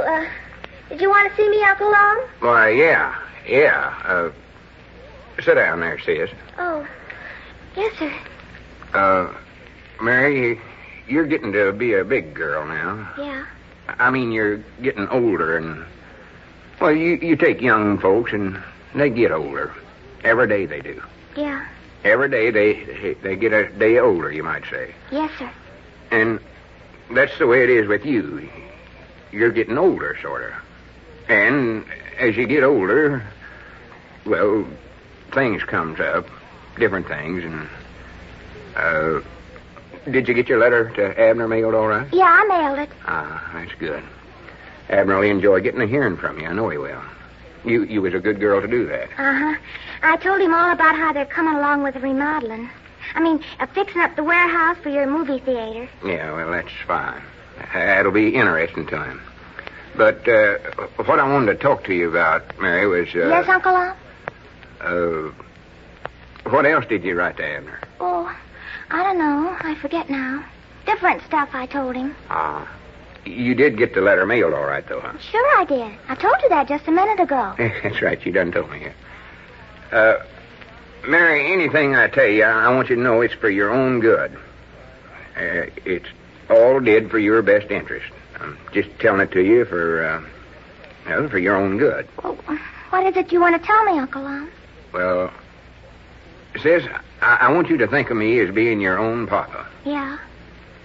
Did you want to see me, Uncle Lum? Why, yeah. Sit down there, sis. Oh, yes, sir. Mary, you're getting to be a big girl now. Yeah. I mean, you're getting older, and... Well, you take young folks, and they get older. Every day they do. Yeah. Every day they get a day older, you might say. Yes, sir. And that's the way it is with you. You're getting older, sort of. And as you get older, well, things comes up, different things, and... Did you get your letter to Abner mailed all right? Yeah, I mailed it. Ah, that's good. Abner will enjoy getting a hearing from you. I know he will. You was a good girl to do that. Uh-huh. I told him all about how they're coming along with the remodeling. I mean, fixing up the warehouse for your movie theater. Yeah, well, that's fine. That'll be interesting to him. But what I wanted to talk to you about, Mary, was... Yes, Uncle Lum? What else did you write to Abner? Oh, I don't know. I forget now. Different stuff, I told him. Ah. You did get the letter mailed all right, though, huh? Sure I did. I told you that just a minute ago. That's right. You done told me it. Mary, anything I tell you, I want you to know it's for your own good. It's all did for your best interest. I'm just telling it to you for your own good. Well, what is it you want to tell me, Uncle Lum? Well, sis, I want you to think of me as being your own papa. Yeah?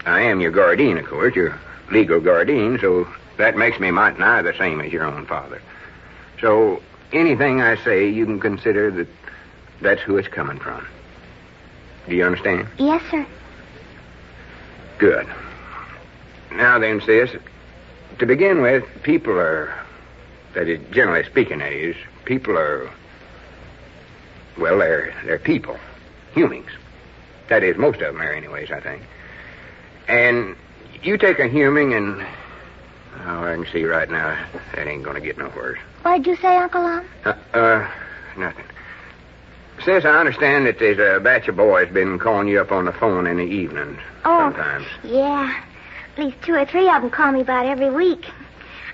I am your guardian, of course, your legal guardian, so that makes me might nigh the same as your own father. So anything I say, you can consider that's who it's coming from. Do you understand? Yes, sir. Good. Now then, sis, to begin with, people are, that is, generally speaking, that is, people are, well, they're people. Humans. That is, most of them are anyways, I think. And you take a human and... Oh, I can see right now that ain't going to get no worse. What did you say, Uncle Lum? Nothing. Sis, I understand that there's a batch of boys been calling you up on the phone in the evenings sometimes. Yeah. At least 2 or 3 of them call me about every week.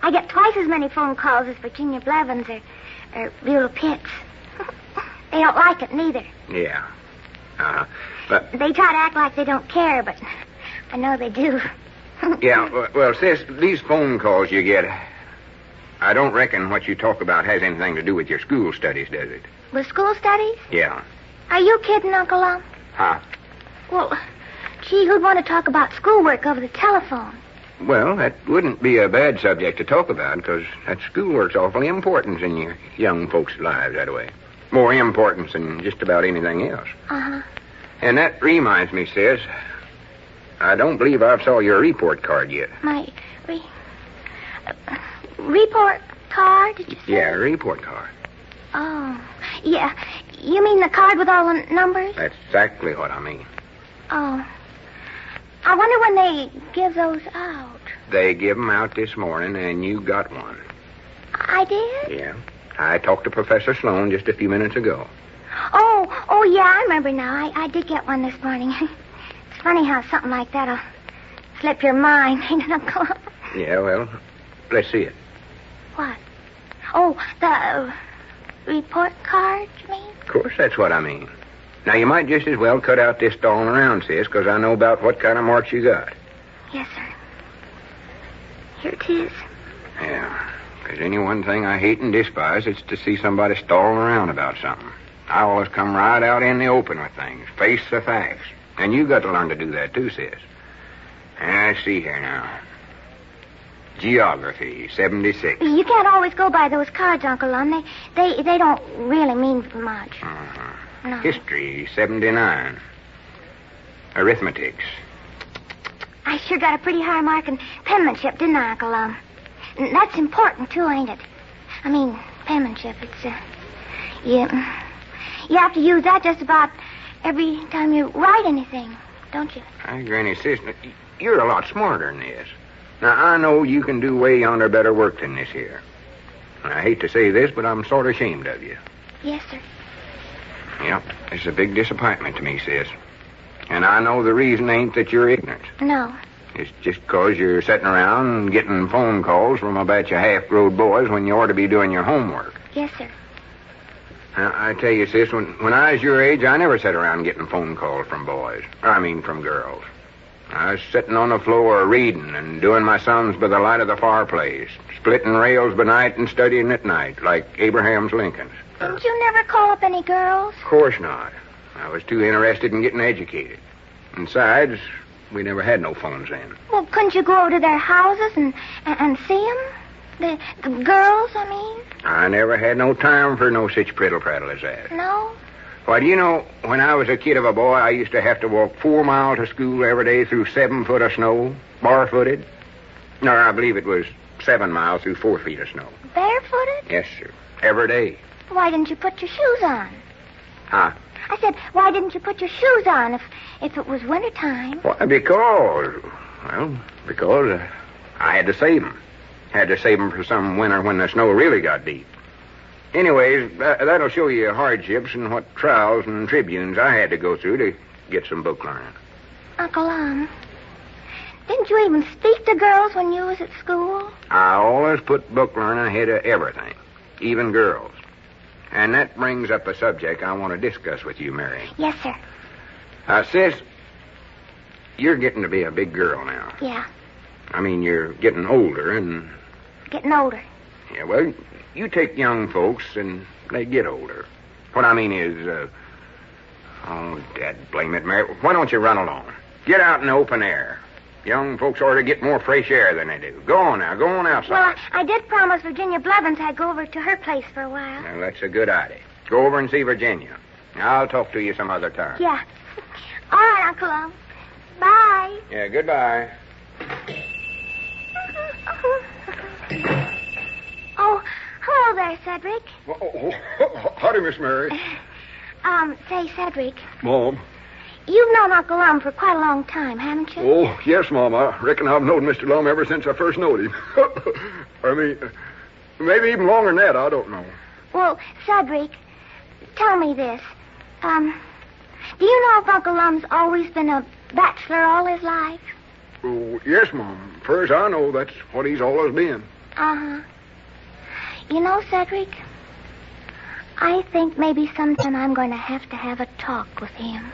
I get twice as many phone calls as Virginia Blevins or Beulah Pitts. They don't like it, neither. Yeah. But... They try to act like they don't care, but I know they do. Yeah, well, sis, these phone calls you get, I don't reckon what you talk about has anything to do with your school studies, does it? With school studies? Yeah. Are you kidding, Uncle Lum? Huh? Well, gee, who'd want to talk about schoolwork over the telephone? Well, that wouldn't be a bad subject to talk about, because that schoolwork's awfully important in your young folks' lives, that way. More important than just about anything else. Uh-huh. And that reminds me, sis, I don't believe I've saw your report card yet. My report card, did you say? Yeah, report card. Oh, yeah. You mean the card with all the numbers? That's exactly what I mean. Oh. I wonder when they give those out. They give them out this morning, and you got one. I did? Yeah. I talked to Professor Sloan just a few minutes ago. Oh, yeah, I remember now. I did get one this morning. It's funny how something like that'll slip your mind, ain't it, Uncle? Yeah, well, let's see it. What? Oh, the report card, you mean? Of course, that's what I mean. Now, you might just as well cut out this stalling around, sis, because I know about what kind of marks you got. Yes, sir. Here it is. Yeah. If there's any one thing I hate and despise, it's to see somebody stalling around about something. I always come right out in the open with things, face the facts. And you got to learn to do that, too, sis. And I see here now. Geography, 76. You can't always go by those cards, Uncle Lum. They don't really mean much. Uh-huh. No. History, 79. Arithmetics. I sure got a pretty high mark in penmanship, didn't I, Uncle Lum? And that's important, too, ain't it? I mean, penmanship, it's, you have to use that just about every time you write anything, don't you? Hi, Granny, sis, you're a lot smarter than this. Now, I know you can do way yonder better work than this here. And I hate to say this, but I'm sort of ashamed of you. Yes, sir. Yep, it's a big disappointment to me, sis. And I know the reason ain't that you're ignorant. No. It's just 'cause you're sitting around getting phone calls from a batch of half-grown boys when you ought to be doing your homework. Yes, sir. Now, I tell you, sis, when I was your age, I never sat around getting phone calls from boys. From girls. I was sitting on the floor reading and doing my sums by the light of the fireplace, splitting rails by night and studying at night, like Abraham's Lincolns. Didn't you never call up any girls? Of course not. I was too interested in getting educated. And besides, we never had no phones then. Well, couldn't you go over to their houses and see them? The girls, I mean? I never had no time for no such prattle as that. No? Why, do you know, when I was a kid of a boy, I used to have to walk 4 miles to school every day through 7 foot of snow, barefooted. No, I believe it was 7 miles through 4 feet of snow. Barefooted? Yes, sir. Every day. Why didn't you put your shoes on? Huh? I said, why didn't you put your shoes on if it was wintertime? Why, because I had to save them. Had to save them for some winter when the snow really got deep. Anyways, that'll show you hardships and what trials and tribunes I had to go through to get some book learning. Uncle didn't you even speak to girls when you was at school? I always put book learning ahead of everything, even girls. And that brings up a subject I want to discuss with you, Mary. Yes, sir. Sis, you're getting to be a big girl now. Yeah. I mean, you're getting older and... Getting older. Yeah, well, you take young folks and they get older. What I mean is, oh, Dad, blame it, Mary. Why don't you run along? Get out in the open air. Young folks ought to get more fresh air than they do. Go on now. Go on outside. Well, I did promise Virginia Blevins I'd go over to her place for a while. Well, that's a good idea. Go over and see Virginia. I'll talk to you some other time. Yeah. All right, Uncle Lum. Bye. Yeah, goodbye. Oh, hello there, Cedric. Howdy, Miss Mary. Say, Cedric, Mom. you've known Uncle Lum for quite a long time, haven't you? Oh, yes, Mom. I reckon I've known Mr. Lum ever since I first knowed him. I mean, maybe even longer than that. I don't know. Well, Cedric, tell me this. Do you know if Uncle Lum's always been a bachelor all his life? Oh, yes, Mom. Far as I know, that's what he's always been. Uh-huh. You know, Cedric, I think maybe sometime I'm going to have a talk with him.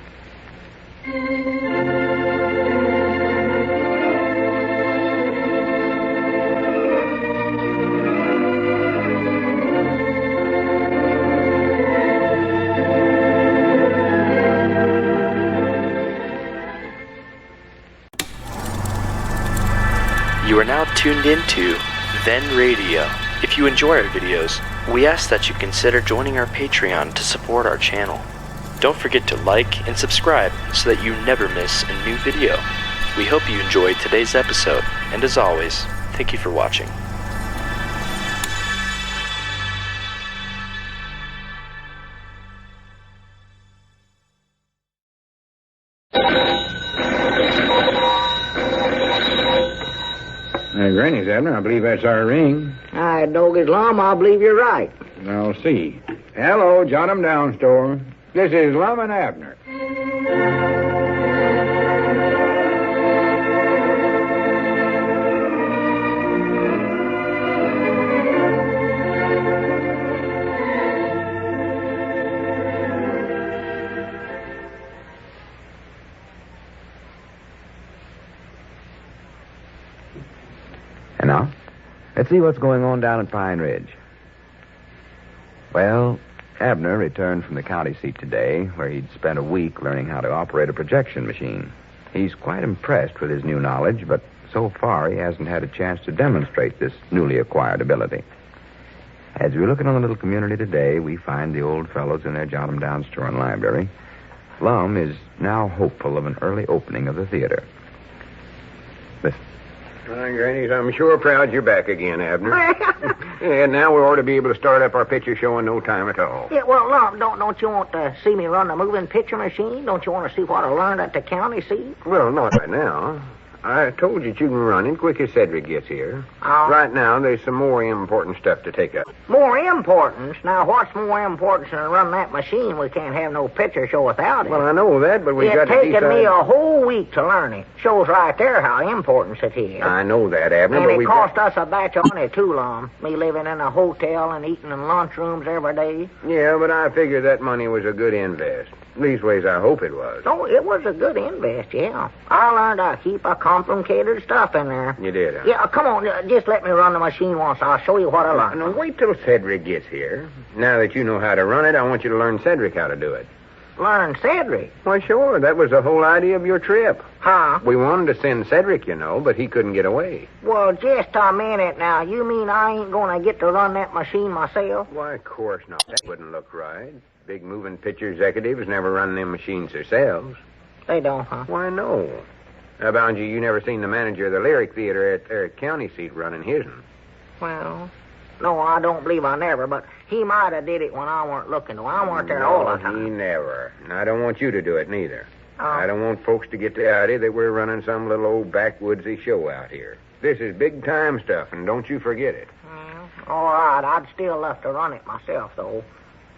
You are now tuned into Then Radio. If you enjoy our videos, we ask that you consider joining our Patreon to support our channel. Don't forget to like and subscribe so that you never miss a new video. We hope you enjoyed today's episode, and as always, thank you for watching. Granny's, Abner. I believe that's our ring. I dog his Lum. I believe you're right. I'll see. Hello, Jot 'em Down store. This is Lum and Abner. And now, let's see what's going on down at Pine Ridge. Well, Abner returned from the county seat today, where he'd spent a week learning how to operate a projection machine. He's quite impressed with his new knowledge, but so far he hasn't had a chance to demonstrate this newly acquired ability. As we look in on the little community today, we find the old fellows in their Jot 'em Down store and library. Lum is now hopeful of an early opening of the theater. Listen. Grannies, I'm sure proud you're back again, Abner. And now we ought to be able to start up our picture show in no time at all. Yeah, well, Lum, don't you want to see me run the moving picture machine? Don't you want to see what I learned at the county seat? Well, not right now. I told you can run it quick as Cedric gets here. Oh. Right now, there's some more important stuff to take up. More importance? Now, what's more important than running that machine? We can't have no picture show without it. Well, I know that, but we've got to decide... It's taken me a whole week to learn it. Shows right there how important it is. I know that, Abner, and but it we've cost us a batch of money, too, Lum. Me living in a hotel and eating in lunchrooms every day. Yeah, but I figured that money was a good invest. Leastways, I hope it was. Oh, it was a good invest, yeah. I learned a heap of complicated stuff in there. You did, huh? Yeah, come on, just let me run the machine once. I'll show you what I learned. Now, wait till Cedric gets here. Now that you know how to run it, I want you to learn Cedric how to do it. Learn Cedric? Why, sure. That was the whole idea of your trip. Huh? We wanted to send Cedric, you know, but he couldn't get away. Well, just a minute now. You mean I ain't going to get to run that machine myself? Why, of course not. That wouldn't look right. Big moving picture executives never run them machines themselves. They don't, huh? Why, no. How about you never seen the manager of the Lyric Theater at their county seat running his'n? Well, no, I don't believe I never, but he might have did it when I weren't looking. I weren't there all the time. He never. And I don't want you to do it, neither. Oh. I don't want folks to get the idea that we're running some little old backwoodsy show out here. This is big-time stuff, and don't you forget it. Well, all right, I'd still love to run it myself, though.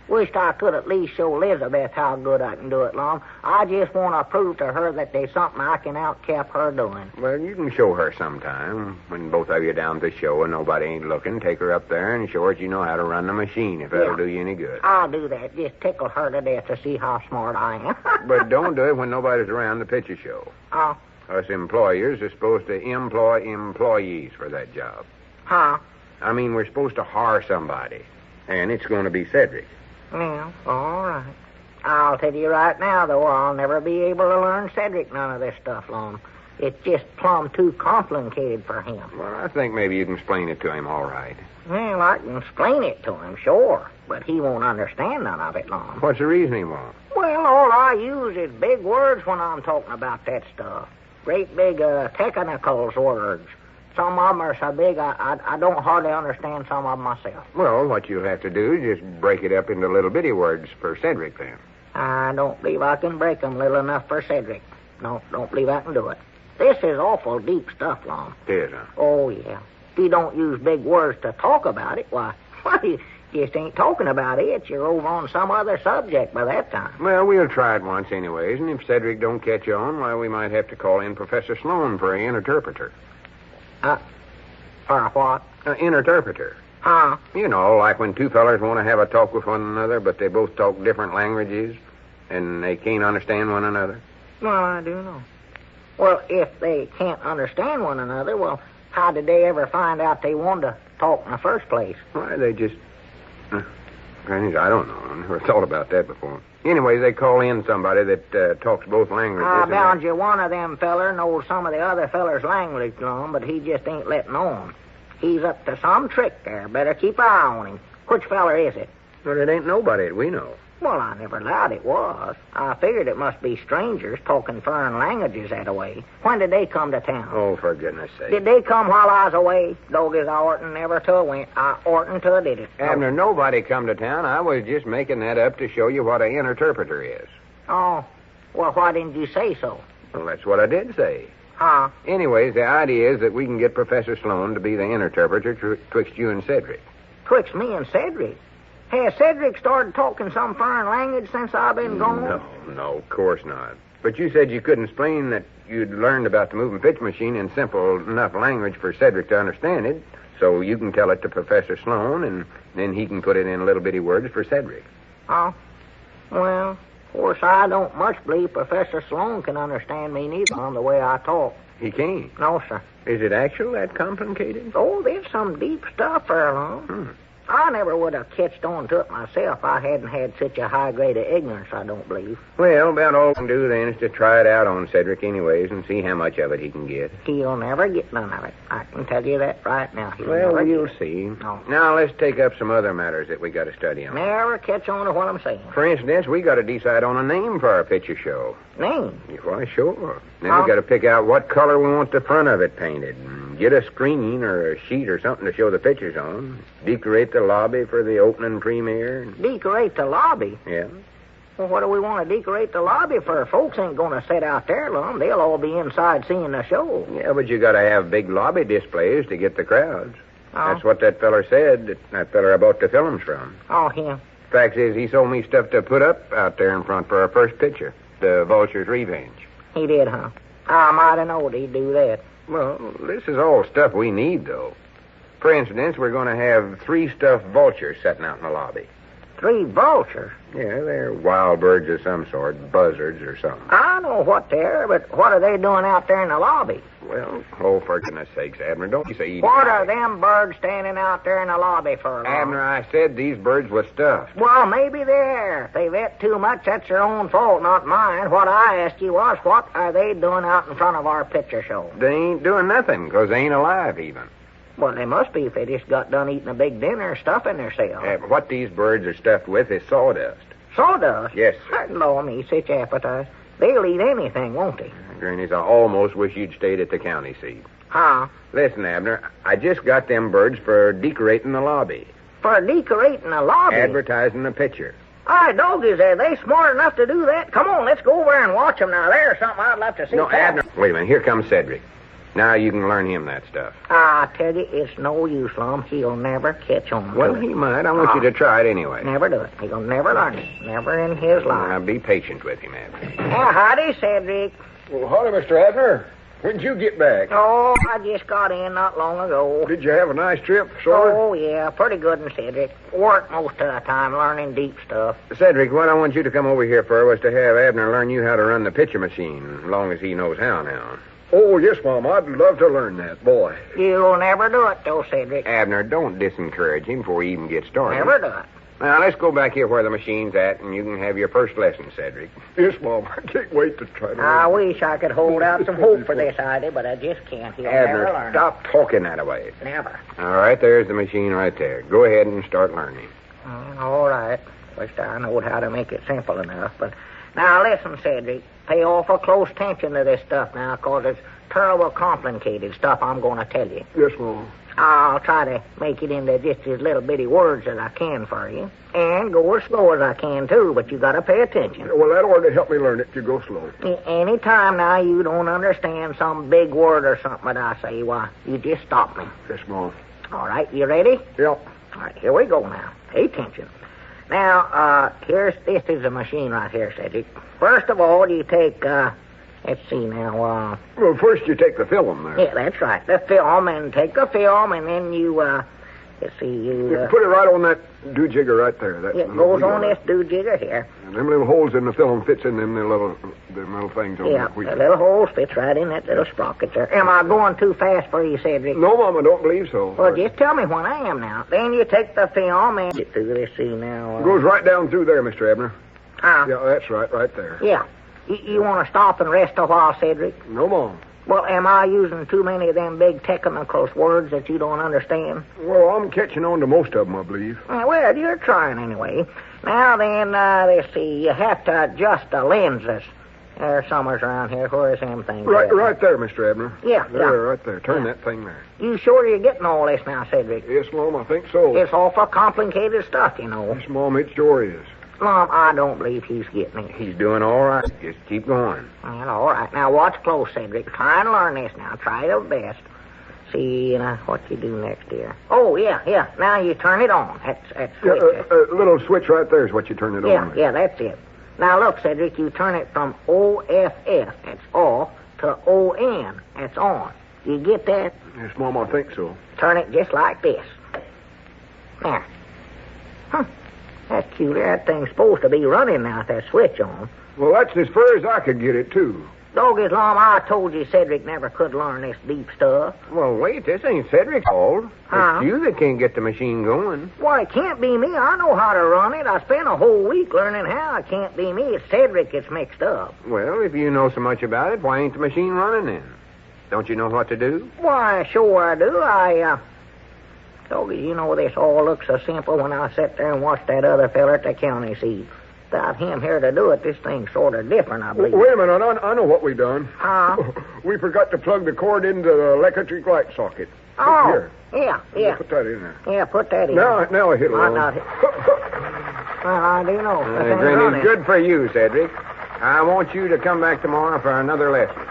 Wished I could at least show Elizabeth how good I can do it, Lum. I just want to prove to her that there's something I can outcap her doing. Well, you can show her sometime. When both of you down at the show and nobody ain't looking, take her up there and show her that you know how to run the machine, if that'll do you any good. I'll do that. Just tickle her to death to see how smart I am. But don't do it when nobody's around the picture show. Oh. Us employers are supposed to employ employees for that job. Huh? I mean, we're supposed to hire somebody, and it's going to be Cedric. Well, all right. I'll tell you right now, though, I'll never be able to learn Cedric none of this stuff, Lum. It's just plumb too complicated for him. Well, I think maybe you can explain it to him all right. Well, I can explain it to him, sure, but he won't understand none of it, Lum. What's the reason he won't? Well, all I use is big words when I'm talking about that stuff. Great big technicals words. Some of them are so big, I don't hardly understand some of them myself. Well, what you'll have to do is just break it up into little bitty words for Cedric, then. I don't believe I can break them little enough for Cedric. No, don't believe I can do it. This is awful deep stuff, Lum. It is, huh? Oh, yeah. If you don't use big words to talk about it, why, you just ain't talking about it. You're over on some other subject by that time. Well, we'll try it once anyways, and if Cedric don't catch on, why, we might have to call in Professor Sloan for an interpreter. For a what? An interpreter. Huh? You know, like when two fellers want to have a talk with one another, but they both talk different languages, and they can't understand one another. Well, I do know. Well, if they can't understand one another, well, how did they ever find out they wanted to talk in the first place? Why, they just... I don't know. I never thought about that before. Anyway, they call in somebody that talks both languages. I bound you one of them feller knows some of the other feller's language, Lum, but he just ain't letting on. He's up to some trick there. Better keep an eye on him. Which feller is it? Well, it ain't nobody that we know. Well, I never allowed it was. I figured it must be strangers talking foreign languages that way. When did they come to town? Oh, for goodness sake. Did they come while I was away? Doggies, I oughtn't never to went. I oughtn't to did it. Abner, nobody come to town. I was just making that up to show you what an interpreter is. Oh, well, why didn't you say so? Well, that's what I did say. Huh? Anyways, the idea is that we can get Professor Sloan to be the interpreter twixt you and Cedric. Twixt me and Cedric? Has Cedric started talking some foreign language since I've been gone? No, of course not. But you said you couldn't explain that you'd learned about the moving pitch machine in simple enough language for Cedric to understand it, so you can tell it to Professor Sloan, and then he can put it in little bitty words for Cedric. Oh, well, of course, I don't much believe Professor Sloan can understand me neither on the way I talk. He can't? No, sir. Is it actual that complicated? Oh, there's some deep stuff there, Lum. I never would have catched on to it myself. I hadn't had such a high grade of ignorance, I don't believe. Well, about all we can do then is to try it out on Cedric anyways and see how much of it he can get. He'll never get none of it. I can tell you that right now. Well, you'll see. No. Now, let's take up some other matters that we got to study on. Never catch on to what I'm saying. For instance, we got to decide on a name for our picture show. Name? Why, sure. Then we got to pick out what color we want the front of it painted. Get a screen or a sheet or something to show the pictures on. Decorate the lobby for the opening premiere. Decorate the lobby? Yeah. Well, what do we want to decorate the lobby for? Folks ain't going to sit out there, Lum. They'll all be inside seeing the show. Yeah, but you got to have big lobby displays to get the crowds. Oh. That's what that feller said, that feller I bought the films from. Oh, him. Fact is, he sold me stuff to put up out there in front for our first picture, the Vulture's Revenge. He did, huh? I might have known he'd do that. Well, this is all stuff we need, though. For instance, we're going to have 3 stuffed vultures sitting out in the lobby. 3 vultures? Yeah, they're wild birds of some sort, buzzards or something. I know what they're, but what are they doing out there in the lobby? Well, oh, for goodness sakes, Abner, don't you say... What are them birds standing out there in the lobby for, Lum? Abner, I said these birds were stuffed. Well, maybe they are. If they've ate too much, that's their own fault, not mine. What I asked you was, what are they doing out in front of our picture show? They ain't doing nothing, because they ain't alive, even. Well, they must be if they just got done eating a big dinner stuffing themselves. What these birds are stuffed with is sawdust. Sawdust? Yes, sir. Lord, me, such appetite. They'll eat anything, won't they? Greenies, I almost wish you'd stayed at the county seat. Huh? Listen, Abner, I just got them birds for decorating the lobby. For decorating the lobby? Advertising the picture. Aye, doggies, are they smart enough to do that? Come on, let's go over and watch them now. There's something I'd love to see. No, Abner, wait a minute. Here comes Cedric. Now you can learn him that stuff. I tell you, it's no use, Lum. He'll never catch on. Well, he might. I want you to try it anyway. Never do it. He'll never learn it. Never in his life. Now, be patient with him, Abner. Howdy, Cedric. Well, howdy, Mr. Abner. When'd you get back? Oh, I just got in not long ago. Did you have a nice trip, sort of? Oh, yeah, pretty good one, Cedric. Worked most of the time learning deep stuff. Cedric, what I want you to come over here for was to have Abner learn you how to run the picture machine, as long as he knows how now. Oh, yes, Mom. I'd love to learn that, boy. You'll never do it, though, Cedric. Abner, don't discourage him before he even gets started. Never do it. Now, let's go back here where the machine's at, and you can have your first lesson, Cedric. Yes, Mom. I can't wait to try to I learn. wish I could hold out some hope for this idea, but I just can't. He'll never Abner, learn. stop talking that way. Never. All right, there's the machine right there. Go ahead and start learning. All right. Wish I knowed how to make it simple enough, but... Now, listen, Cedric. Pay awful close attention to this stuff now, 'cause it's terrible complicated stuff I'm going to tell you. Yes, Mom. I'll try to make it into just as little bitty words as I can for you. And go as slow as I can, too, but you got to pay attention. Well, that ought to help me learn it if you go slow. Any time now you don't understand some big word or something that I say, why, you just stop me. Yes, Mom. All right, you ready? Yep. All right, here we go now. Pay attention. Now, this is a machine right here, Cedric. First of all, you take, let's see now, Well, first you take the film there. yeah, that's right, the film, and take the film, and then you, let's see, You put it right on that do-jigger right there. That it little goes on wheel. this do-jigger here. And them little holes in the film fits in them little things on Yeah, the wheel. the little hole fits right in that little sprocket there. Am I going too fast for you, Cedric? No, Mom, I don't believe so. Well, just tell me when I am now. Then you take the film and get through this, see now. It goes right down through there, Mr. Abner. Ah, Yeah, that's right there. yeah. You want to stop and rest a while, Cedric? No, Mom. Well, am I using too many of them big technical words that you don't understand? Well, I'm catching on to most of them, I believe. Well, you're trying anyway. Now then, let's see, you have to adjust the lenses. There's somewheres around here. Where is them things? Right at? there, Mr. Abner. Yeah, There, yeah. right there. Turn Yeah. that thing there. You sure you're getting all this now, Cedric? Yes, Mom, I think so. It's awful complicated stuff, you know. Yes, Mom, it sure is. Mom, I don't believe he's getting it. He's doing all right. Just keep going. Well, all right. Now, watch close, Cedric. Try and learn this now. Try your best. See, what you do next here. Oh, yeah. Now you turn it on. That's Yeah, switch. little switch right there is what you turn it on. Yeah, that's it. Now, look, Cedric, you turn it from OFF, that's off, to ON, that's on. You get that? Yes, Mom, I think so. Turn it just like this. Now. That's cuter. That thing's supposed to be running now with that switch on. Well, that's as far as I could get it, too. Doggies, Lum, I told you Cedric never could learn this deep stuff. Well, wait, this ain't Cedric's fault. Huh? It's you that can't get the machine going. Why, it can't be me. I know how to run it. I spent a whole week learning how. It can't be me. It's Cedric that's mixed up. Well, if you know so much about it, why ain't the machine running then? Don't you know what to do? Why, sure I do. Doggies, you know, this all looks so simple when I sit there and watch that other fella at the county seat. Without him here to do it, this thing's sort of different, I believe. Wait a minute, I know what we done. Huh? We forgot to plug the cord into the electric light socket. Oh, Here. yeah. Put that in there. Yeah, put that in. Now I hit it Might on. not hit. Well, I do know. Granny, good for you, Cedric. I want you to come back tomorrow for another lesson.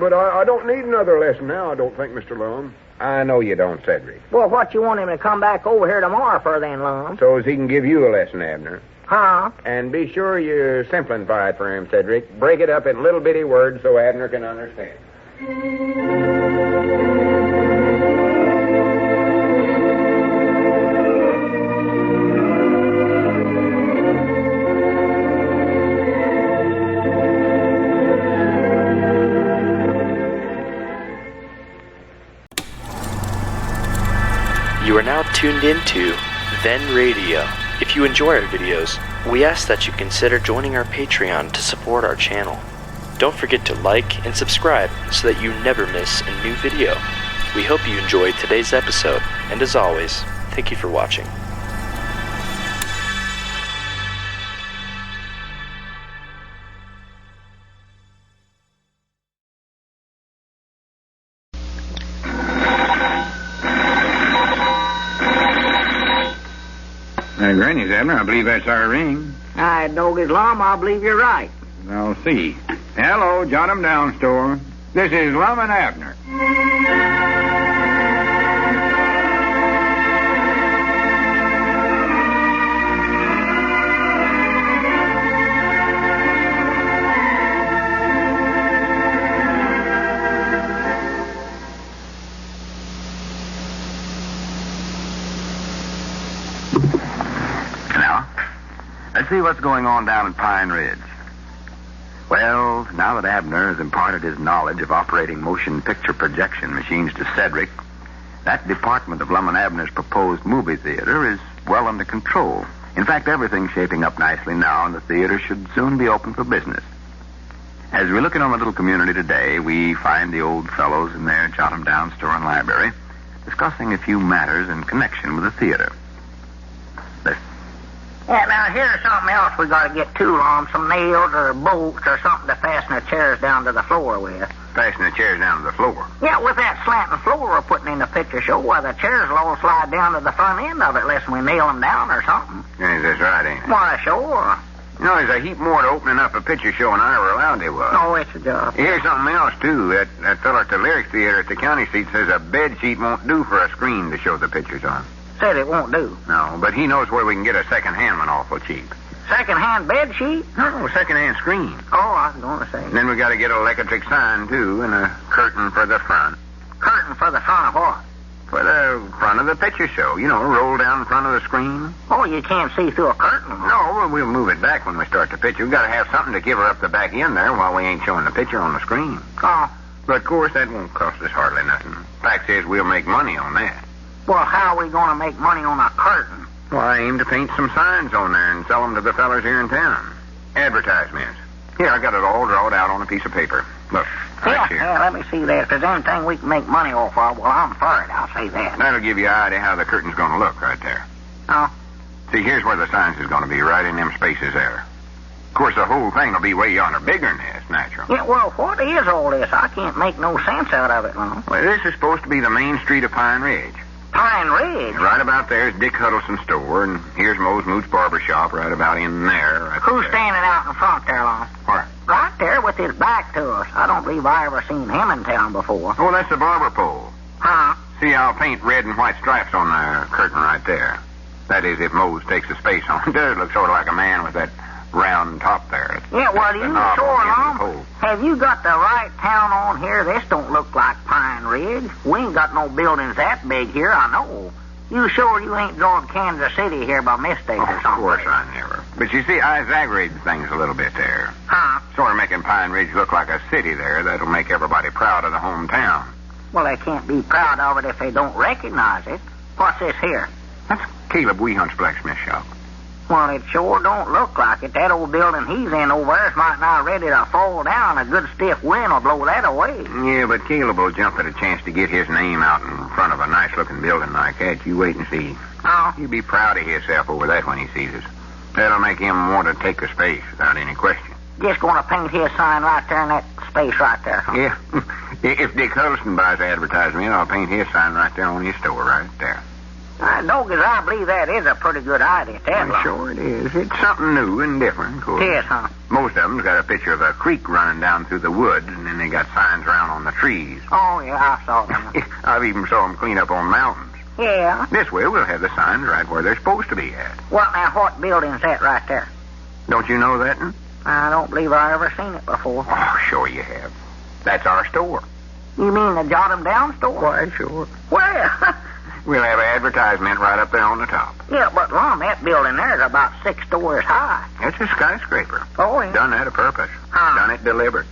But I don't need another lesson now, I don't think, Mr. Lum. I know you don't, Cedric. Well, what you want him to come back over here tomorrow for then, Lum? So as he can give you a lesson, Abner. Huh? And be sure you simplify it for him, Cedric. Break it up in little bitty words so Abner can understand. You are now tuned into Then Radio. If you enjoy our videos, we ask that you consider joining our Patreon to support our channel. Don't forget to like and subscribe so that you never miss a new video. We hope you enjoyed today's episode, and as always, thank you for watching. Granny's, Abner. I believe that's our ring. I dog his Lum. I believe you're right. I'll see. Hello, jot 'em down, store. This is Lum and Abner. Let's see what's going on down at Pine Ridge. Well, now that Abner has imparted his knowledge of operating motion picture projection machines to Cedric, that department of Lum and Abner's proposed movie theater is well under control. In fact, everything's shaping up nicely now, and the theater should soon be open for business. As we look in on the little community today, we find the old fellows in their jot-em-down store and library discussing a few matters in connection with the theater. Listen. Yeah, now here's something else we got to get to, Lum. Some nails or bolts or something to fasten the chairs down to the floor with. Fasten the chairs down to the floor? Yeah, with that slanting floor we're putting in the picture show, why the chairs will all slide down to the front end of it unless we nail them down or something. Yes, that's right, ain't it? Why, sure. You know, there's a heap more to opening up a picture show than I ever allowed there was. Oh, it's a job. Here's something else, too. That fellow at the Lyrics Theater at the county seat says a bed sheet won't do for a screen to show the pictures on. Said it won't do. No, but he knows where we can get a second-hand one awful cheap. Second-hand bed sheet? No, second-hand screen. Oh, I was going to say. And then we got to get an electric sign, too, and a curtain for the front. Curtain for the front of what? For the front of the picture show. You know, roll down in front of the screen. Oh, you can't see through a curtain? No, we'll move it back when we start the picture. We've got to have something to give her up the back end there while we ain't showing the picture on the screen. Oh. But, of course, that won't cost us hardly nothing. Fact is, we'll make money on that. Well, how are we going to make money on a curtain? Well, I aim to paint some signs on there and sell them to the fellers here in town. Advertisements. Here, I got it all drawn out on a piece of paper. Look, right here. Yeah, let me see that. If there's anything we can make money off of, well, I'm for it, I'll say that. That'll give you an idea how the curtain's going to look right there. Oh? See, here's where the signs is going to be, right in them spaces there. Of course, the whole thing will be way yonder bigger than this, natural. Yeah, well, what is all this? I can't make no sense out of it, Lum. Well, this is supposed to be the main street of Pine Ridge. Pine Ridge? Right about there is Dick Huddleston's store, and here's Moe's Mooch Barber Shop right about in there. Right Who's there. standing out in front there, Lum? Where? Right there with his back to us. I don't believe I ever seen him in town before. Oh, that's the barber pole. Huh? See, I'll paint red and white stripes on the curtain right there. That is, if Mose takes the space on. It does look sort of like a man with that round top there. Yeah, well, you knob sure, on the end of the Lum? pole. Have you got the right town on here? This don't look like Pine Ridge. We ain't got no buildings that big here, I know. You sure you ain't drawing Kansas City here by mistake or something? Of course I never. But you see, I exaggerated things a little bit there. Huh? Sort of making Pine Ridge look like a city there. That'll make everybody proud of the hometown. Well, they can't be proud of it if they don't recognize it. What's this here? That's Caleb Weehunt's blacksmith shop. Well, it sure don't look like it. That old building he's in over there might not ready to fall down. A good stiff wind will blow that away. Yeah, but Caleb will jump at a chance to get his name out in front of a nice-looking building like that. You wait and see. Oh? He'll be proud of himself over that when he sees us. That'll make him want to take the space without any question. Just going to paint his sign right there in that space right there. Huh? Yeah. If Dick Huddleston buys the advertisement, I'll paint his sign right there on his store right there. Doggies, I believe that is a pretty good idea, Ted. Well, sure it is. It's something new and different, of course. Yes, huh? Most of them's got a picture of a creek running down through the woods, and then they got signs around on the trees. Oh, yeah, I saw them. I've even saw them clean up on mountains. Yeah. This way, we'll have the signs right where they're supposed to be at. Well, now, what building's that right there? Don't you know that? I don't believe I ever seen it before. Oh, sure you have. That's our store. You mean the Jot 'em Down store? Why, sure. Where? We'll have an advertisement right up there on the top. Yeah, but, Lum, that building there's about 6 stories high. It's a skyscraper. Oh, yeah. Done that a purpose. Done it deliberate.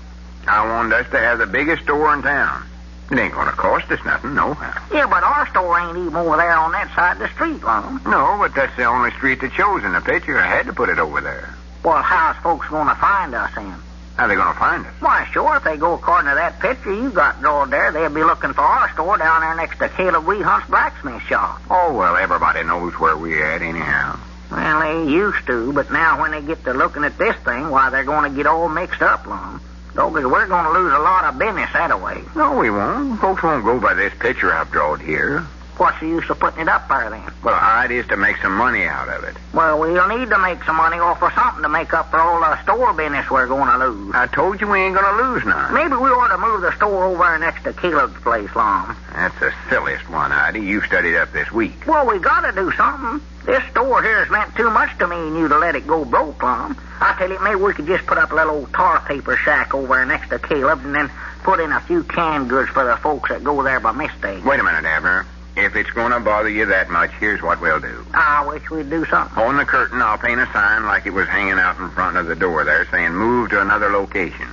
I wanted us to have the biggest store in town. It ain't going to cost us nothing, nohow. Yeah, but our store ain't even over there on that side of the street, Lum. No, but that's the only street that shows in the picture. I had to put it over there. Well, how's folks going to find us then? How they going to find us? Why, sure, if they go according to that picture you got drawn there, they'll be looking for our store down there next to Caleb Weehunt's blacksmith shop. Oh, well, everybody knows where we're at anyhow. Well, they used to, but now when they get to looking at this thing, why, they're going to get all mixed up, Lum. Doggies, we're going to lose a lot of business that way. No, we won't. Folks won't go by this picture I've drawn here. What's the use of putting it up there, then? Well, our idea is to make some money out of it. Well, we'll need to make some money off of something to make up for all the store business we're going to lose. I told you we ain't going to lose none. Maybe we ought to move the store over there next to Caleb's place, Lum. That's the silliest one, Heidi. You studied up this week. Well, we got to do something. This store here has meant too much to me and you to let it go broke, Lum. I tell you, maybe we could just put up a little old tar paper shack over there next to Caleb's and then put in a few canned goods for the folks that go there by mistake. Wait a minute, Abner. If it's going to bother you that much, here's what we'll do. I wish we'd do something. On the curtain, I'll paint a sign like it was hanging out in front of the door there saying move to another location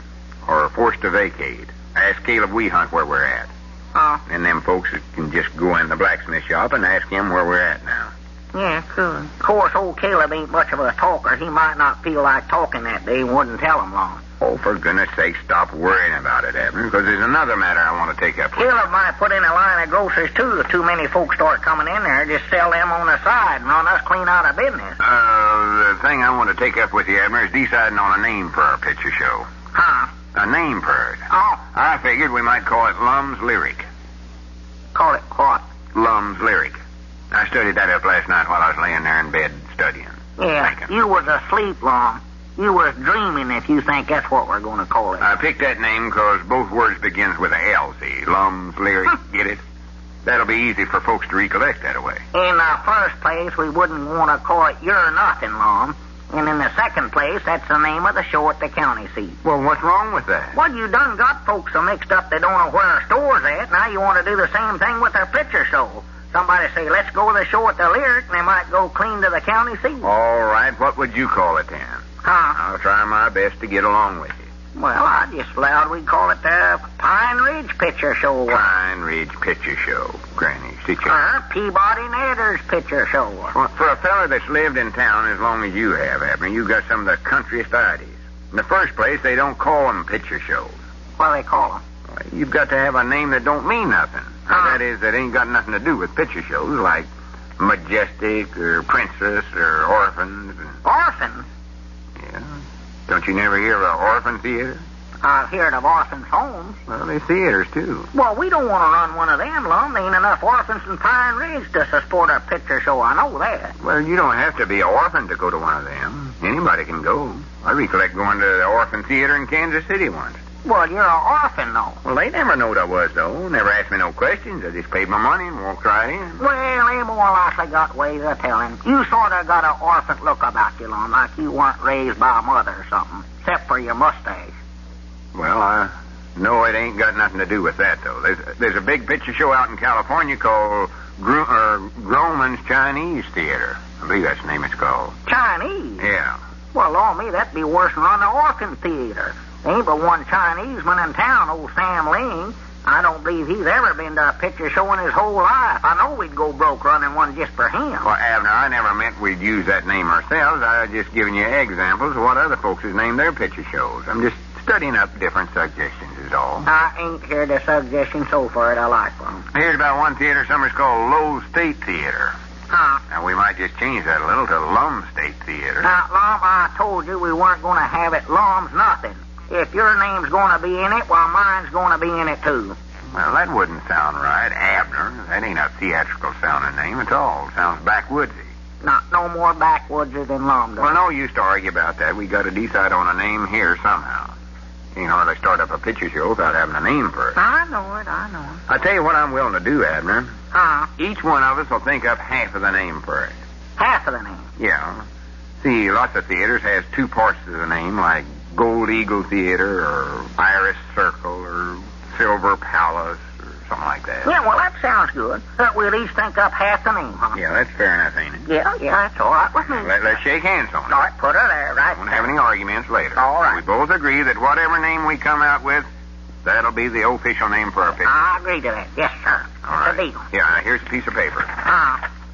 or forced to vacate. Ask Caleb Weehunt where we're at. And them folks can just go in the blacksmith shop and ask him where we're at now. Yeah, cool. Of course, old Caleb ain't much of a talker. He might not feel like talking that day and wouldn't tell him long. Oh, for goodness sake, stop worrying about it, Abner, because there's another matter I want to take up with you. Caleb might put in a line of groceries, too, if too many folks start coming in there. Just sell them on the side and run us clean out of business. The thing I want to take up with you, Abner, is deciding on a name for our picture show. Huh? A name for it. Oh. I figured we might call it Lum's Lyric. Call it what? Lum's Lyric. I studied that up last night while I was laying there in bed studying. Yeah, Thinking. you was asleep, Lum. You was dreaming if you think that's what we're going to call it. I picked that name because both words begins with a L, see? Lum's Lyric, get it? That'll be easy for folks to recollect that way. In the first place, we wouldn't want to call it You're Nothing, Lum. And in the second place, that's the name of the show at the county seat. Well, what's wrong with that? Well, you done got folks so mixed up they don't know where our store's at. Now you want to do the same thing with their picture show. Somebody say, let's go to the show at the Lyric, and they might go clean to the county seat. All right, what would you call it then? Huh? I'll try my best to get along with you. Well, I just allowed we'd call it the Pine Ridge Picture Show. Pine Ridge Picture Show, Granny. Sit you. Peabody Nader's Picture Show. Well, for a fella that's lived in town as long as you have, Abner, you got some of the countryest ideas. In the first place, they don't call them picture shows. What do they call them? Well, you've got to have a name that don't mean nothing. That is, that ain't got nothing to do with picture shows, like Majestic or Princess or Orphans. Orphans? Yeah. Don't you never hear of an orphan theater? I've heard of orphans' homes. Well, there's theaters, too. Well, we don't want to run one of them, Lum. There ain't enough orphans in Pine Ridge to support a picture show. I know that. Well, you don't have to be an orphan to go to one of them. Anybody can go. I recollect going to the orphan theater in Kansas City once. Well, you're an orphan, though. Well, they never knowed I was, though. Never asked me no questions. I just paid my money and walked right in. Well, they more likely got ways of telling. You sort of got an orphan look about you, Lum, like you weren't raised by a mother or something, except for your mustache. Well, I know it ain't got nothing to do with that, though. There's a big picture show out in California called Groman's Chinese Theater. I believe that's the name it's called. Chinese? Yeah. Well, Lord me, that'd be worse than running an orphan theater. There ain't but one Chineseman in town, old Sam Ling. I don't believe he's ever been to a picture show in his whole life. I know we'd go broke running one just for him. Well, Abner, I never meant we'd use that name ourselves. I was just giving you examples of what other folks has named their picture shows. I'm just studying up different suggestions is all. I ain't heard a suggestion so far that I like one. Here's about one theater summer's called Low State Theater. Huh? Now, we might just change that a little to Lum State Theater. Now, Lum, I told you we weren't going to have it Lum's nothing. If your name's going to be in it, well, mine's going to be in it, too. Well, that wouldn't sound right. Abner. That ain't a theatrical sounding name at all. Sounds backwoodsy. Not no more backwoodser than Lum does. Well, no use to argue about that. We got to decide on a name here somehow. You know, they start up a picture show without having a name for it. I know it. I tell you what I'm willing to do, Abner. Huh? Each one of us will think up half of the name for it. Half of the name. Yeah. See, lots of theaters has two parts to the name, like Gold Eagle Theater or Iris Circle or Silver Palace or something like that. Yeah, well, that sounds good. We'll each think up half the name, huh? Yeah, that's fair enough, ain't it? Yeah, that's all right with me. Let's shake hands on it. All right, put her there, right? Won't have any arguments later. All right. We both agree that whatever name we come out with, that'll be the official name for our picture. I agree to that. Yes, sir. All right. It's a deal. Yeah, here's a piece of paper.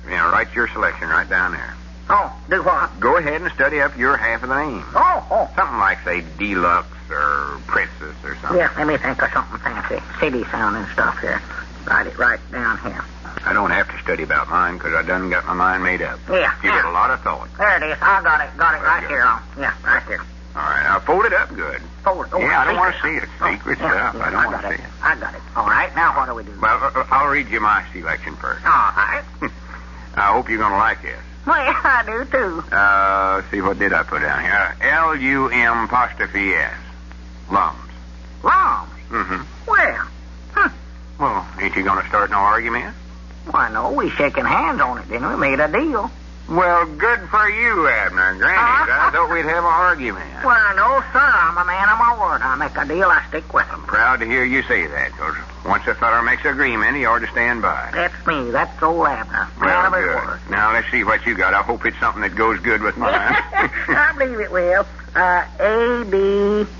Write your selection right down there. Oh, do what? Go ahead and study up your half of the name. Oh. Something like, say, Deluxe or Princess or something. Yeah, let me think of something fancy. City sounding stuff here. Write it right down here. I don't have to study about mine because I done got my mind made up. Yeah. Give it a lot of thought. There it is. I got it. Got it right good. here. Yeah, right here. All right, now fold it up good. Fold it. Oh, yeah, I don't want to secret. see it. Secret stuff. I don't want to see it. I got it. All right, now what do we do? Well, I'll read you my selection first. All right. I hope you're going to like this. Well, yeah, I do, too. See, what did I put down here? L-U-M'-S. Lums. Lums? Mm-hmm. Well, Well, ain't you going to start no argument? Why, no, we shaking hands on it, didn't we? Made a deal. Well, good for you, Abner and Granny. I thought we'd have an argument. Well, no, sir. I'm a man of my word. I make a deal, I stick with him. Proud to hear you say that, because once a feller makes an agreement, he ought to stand by. That's me. That's old Abner. Man of his word. Now, let's see what you got. I hope it's something that goes good with mine. I believe it will. A-B-N-E-R''S.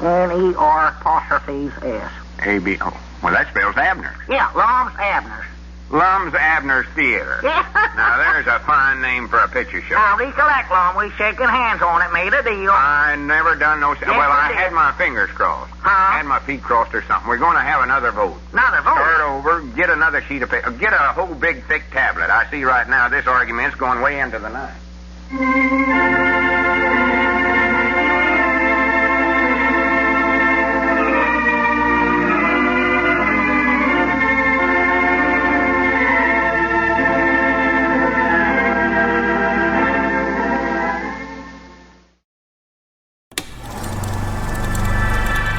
A-B... Oh, well, that spells Abner. Yeah, Lum's Abner's. Lum's Abner's Theater. Yeah. Now, there's a fine name for a picture show. Now, recollect, Lum, we shaking hands on it, made a deal. I never done no... Yes, well, I did. had my fingers crossed. Huh? Had my feet crossed or something. We're going to have another vote. Another vote? Start over, get another sheet of paper. Get a whole big, thick tablet. I see right now this argument's going way into the night.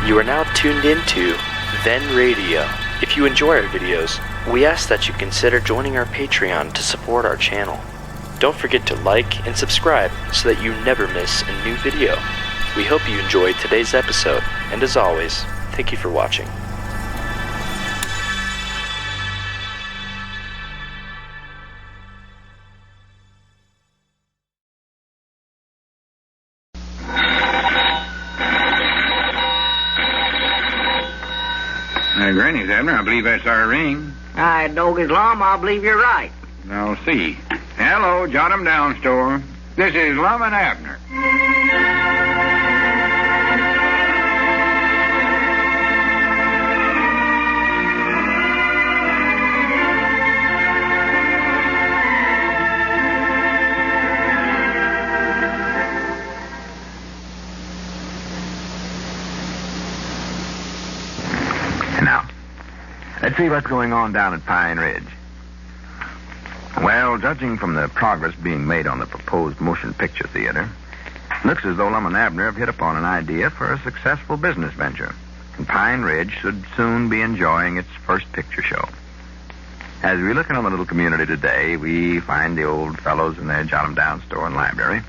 You are now tuned into Then Radio. If you enjoy our videos, we ask that you consider joining our Patreon to support our channel. Don't forget to like and subscribe so that you never miss a new video. We hope you enjoyed today's episode, and as always, thank you for watching. Granny's, Abner. I believe that's our ring. I dog his Lum. I believe you're right. I'll see. Hello, jot 'em down, store. This is Lum and Abner. Now, let's see what's going on down at Pine Ridge. Well, judging from the progress being made on the proposed motion picture theater, looks as though Lum and Abner have hit upon an idea for a successful business venture, and Pine Ridge should soon be enjoying its first picture show. As we look in the little community today, we find the old fellows in their jot-em-down store and library.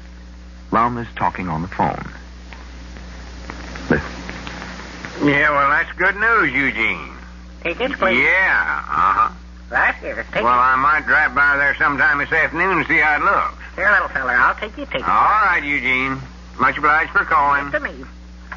Lum is talking on the phone. Listen. Yeah, well, that's good news, Eugene. Tickets, please. Yeah, uh-huh. Right here. Tickets. Well, I might drive by there sometime this afternoon and see how it looks. Here, little feller, I'll take your ticket. All right, Eugene. Much obliged for calling. To me.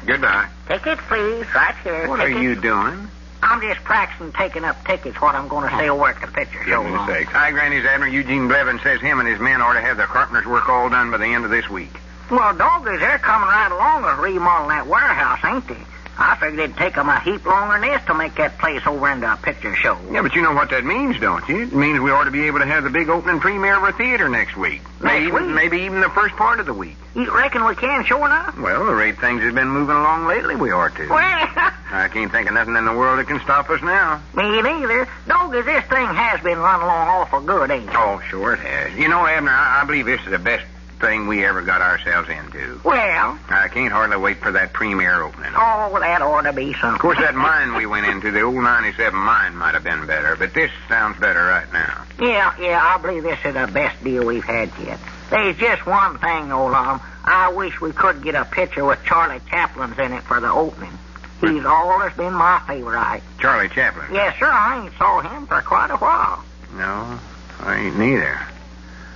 Goodbye. Tickets, please. Right here. What tickets. are you doing? I'm just practicing taking up tickets, what I'm going to say over at the picture show. Goodness sakes. Hi, Granny's Abner. Eugene Blevins says him and his men ought to have the carpenter's work all done by the end of this week. Well, doggies, they're coming right along with remodeling that warehouse, ain't they? I figured it'd take 'em a heap longer than this to make that place over into a picture show. Yeah, but you know what that means, don't you? It means we ought to be able to have the big opening premiere of our theater next week. Next week? Maybe even the first part of the week. You reckon we can, sure enough? Well, the rate things have been moving along lately, we ought to. Well, I can't think of nothing in the world that can stop us now. me neither. Doggy, this thing has been running along awful good, ain't it? Oh, sure it has. You know, Abner, I believe this is the best thing we ever got ourselves into. Well, I can't hardly wait for that premiere opening. oh, that ought to be something. Of course, that mine we went into, the old 97 mine, might have been better, but this sounds better right now. Yeah, I believe this is the best deal we've had yet. There's just one thing, old Lum. I wish we could get a picture with Charlie Chaplin's in it for the opening. He's always been my favorite. Charlie Chaplin? Yes, sir. I ain't saw him for quite a while. No, I ain't neither.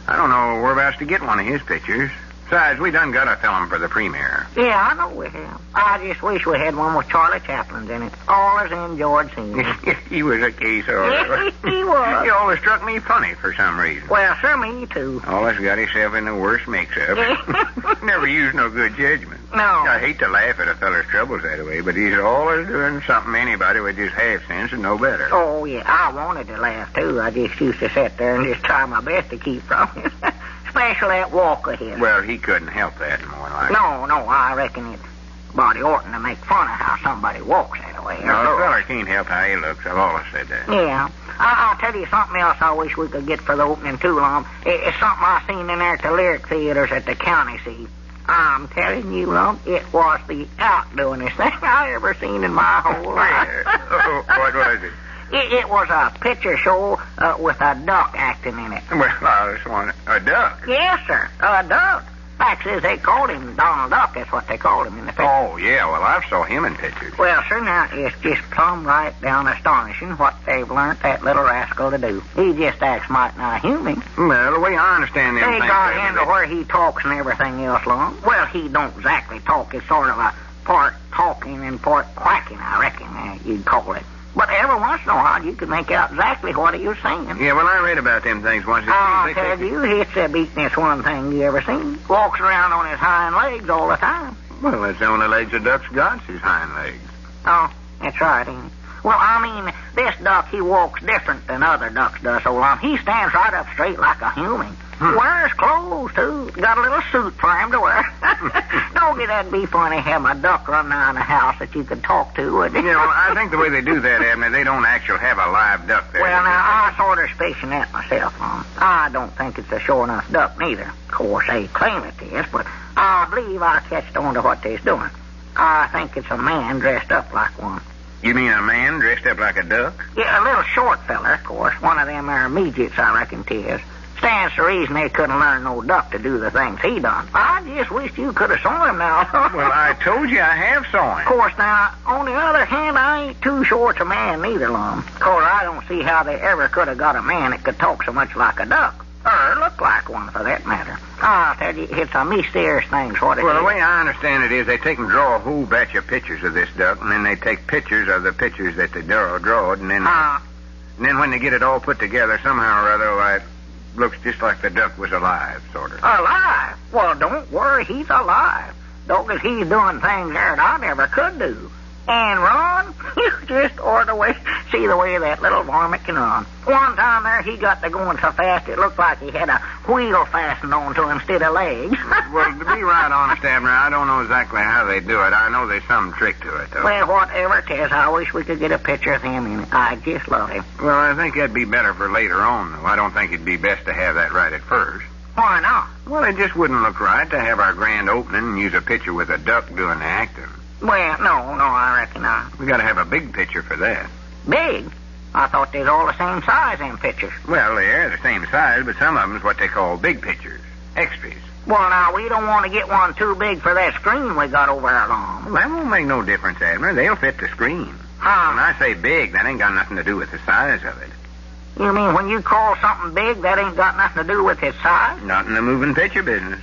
I don't know whereabouts to get one of his pictures. Besides, we done got a film for the premiere. Yeah, I know we have. I just wish we had one with Charlie Chaplin's in it. Always enjoyed seeing him. He was a case of... He was. He always struck me funny for some reason. Well, sir, me too. Always got himself in the worst mix-up. Never used no good judgment. No. I hate to laugh at a feller's troubles that way, but he's always doing something anybody with just half sense would know better. Oh, yeah, I wanted to laugh, too. I just used to sit there and just try my best to keep from it. Especially that walk of his. Well, he couldn't help that more like. No, I reckon body oughtn't to make fun of how somebody walks that way. No, the feller can't help how he looks. I've always said that. Yeah. I'll tell you something else I wish we could get for the opening, too, Lum. It's something I seen in there at the lyric theaters at the county seat. I'm telling you, Lum, it was the outdoingest thing I ever seen in my whole life. What was it? It was a picture show with a duck acting in it. Well, I just want a duck. Yes, sir, a duck. Fact is, they called him Donald Duck. That's what they called him in the picture. Oh, yeah, well, I've saw him in pictures. Well, sir, now, it's just plumb right down astonishing what they've learned that little rascal to do. He just acts mighty not human. Well, the way I understand them They things... got him to where he talks and everything else, Lum. Well, he don't exactly talk. It's sort of a part talking and part quacking, I reckon you'd call it. But every once in a while, you can make out exactly what he was saying. Yeah, well, I read about them things once. I'll tell you, it's the beatin'est one thing you ever seen. Walks around on his hind legs all the time. Well, that's the only legs a duck's got, his hind legs. Oh, that's right, ain't it? Well, I mean, this duck, he walks different than other ducks does, so long. He stands right up straight like a human. Wears clothes, too. Got a little suit for him to wear. Doggy, that'd be funny having a duck run around the house that you could talk to, wouldn't it? You know, I think the way they do that, Abner, they don't actually have a live duck there. Well, now, I sort of suspicion that myself, I don't think it's a sure enough duck, neither. Of course, they claim it is, but I believe I catched on to what they's doing. I think it's a man dressed up like one. You mean a man dressed up like a duck? Yeah, a little short feller, of course. One of them there midgets, I reckon 'tis. Stands to reason they couldn't learn no duck to do the things he done. I just wish you could have saw him now. Well, I told you I have saw him. Of course, now, on the other hand, I ain't too sure it's a man neither, Lum. Of course, I don't see how they ever could have got a man that could talk so much like a duck. Or look like one, for that matter. I'll tell you, it's a mysterious thing, what it is. Well, the way I understand it is they take and draw a whole batch of pictures of this duck, and then they take pictures of the pictures that they drawed, and then when they get it all put together, somehow or other, like, looks just like the duck was alive, sort of. Alive? Well, don't worry, he's alive. Because he's doing things there that I never could do. And run, you just ought to see the way that little varmint can run. One time there, he got to going so fast it looked like he had a wheel fastened onto him instead of legs. Well, to be right honest, Abner, I don't know exactly how they do it. I know there's some trick to it, though. Well, whatever it is, I wish we could get a picture of him in it. I just love him. Well, I think that'd be better for later on, though. I don't think it'd be best to have that right at first. Why not? Well, it just wouldn't look right to have our grand opening and use a picture with a duck doing the acting. Well, no, I reckon not. We gotta have a big picture for that. Big? I thought they's all the same size, them pictures. Well, they're the same size, but some of them's what they call big pictures. Extras. Well, now, we don't want to get one too big for that screen we got over there long. Well, that won't make no difference, Abner. They'll fit the screen. When I say big, that ain't got nothing to do with the size of it. You mean when you call something big, that ain't got nothing to do with its size? Not in the moving picture business.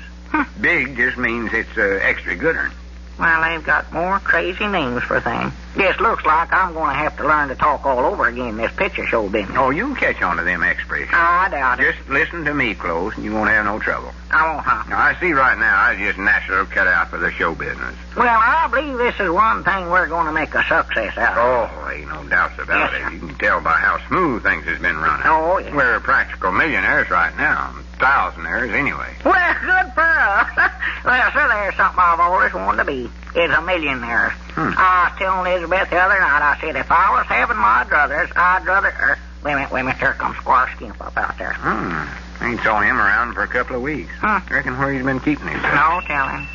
Big just means it's extra gooder. Well, they've got more crazy names for things. Just looks like I'm going to have to learn to talk all over again this picture show business. Oh, you can catch on to them expressions. I doubt it. Just listen to me close, and you won't have no trouble. I won't, huh? Now, I see right now I just naturally cut out for the show business. Well, I believe this is one thing we're going to make a success out of. Oh, ain't no doubts about Yes, it. sir. You can tell by how smooth things has been running. Oh, yeah. We're practical millionaires right now. Thousandaires anyway. Well, good for us. Well, sir, there's something I've always wanted to be. Is a millionaire. I was telling Elizabeth the other night, I said, if I was having my druthers, I'd rather... wait a minute, there comes Squire Skimp up out there. Ain't saw him around for a couple of weeks. Reckon where he's been keeping himself. No telling.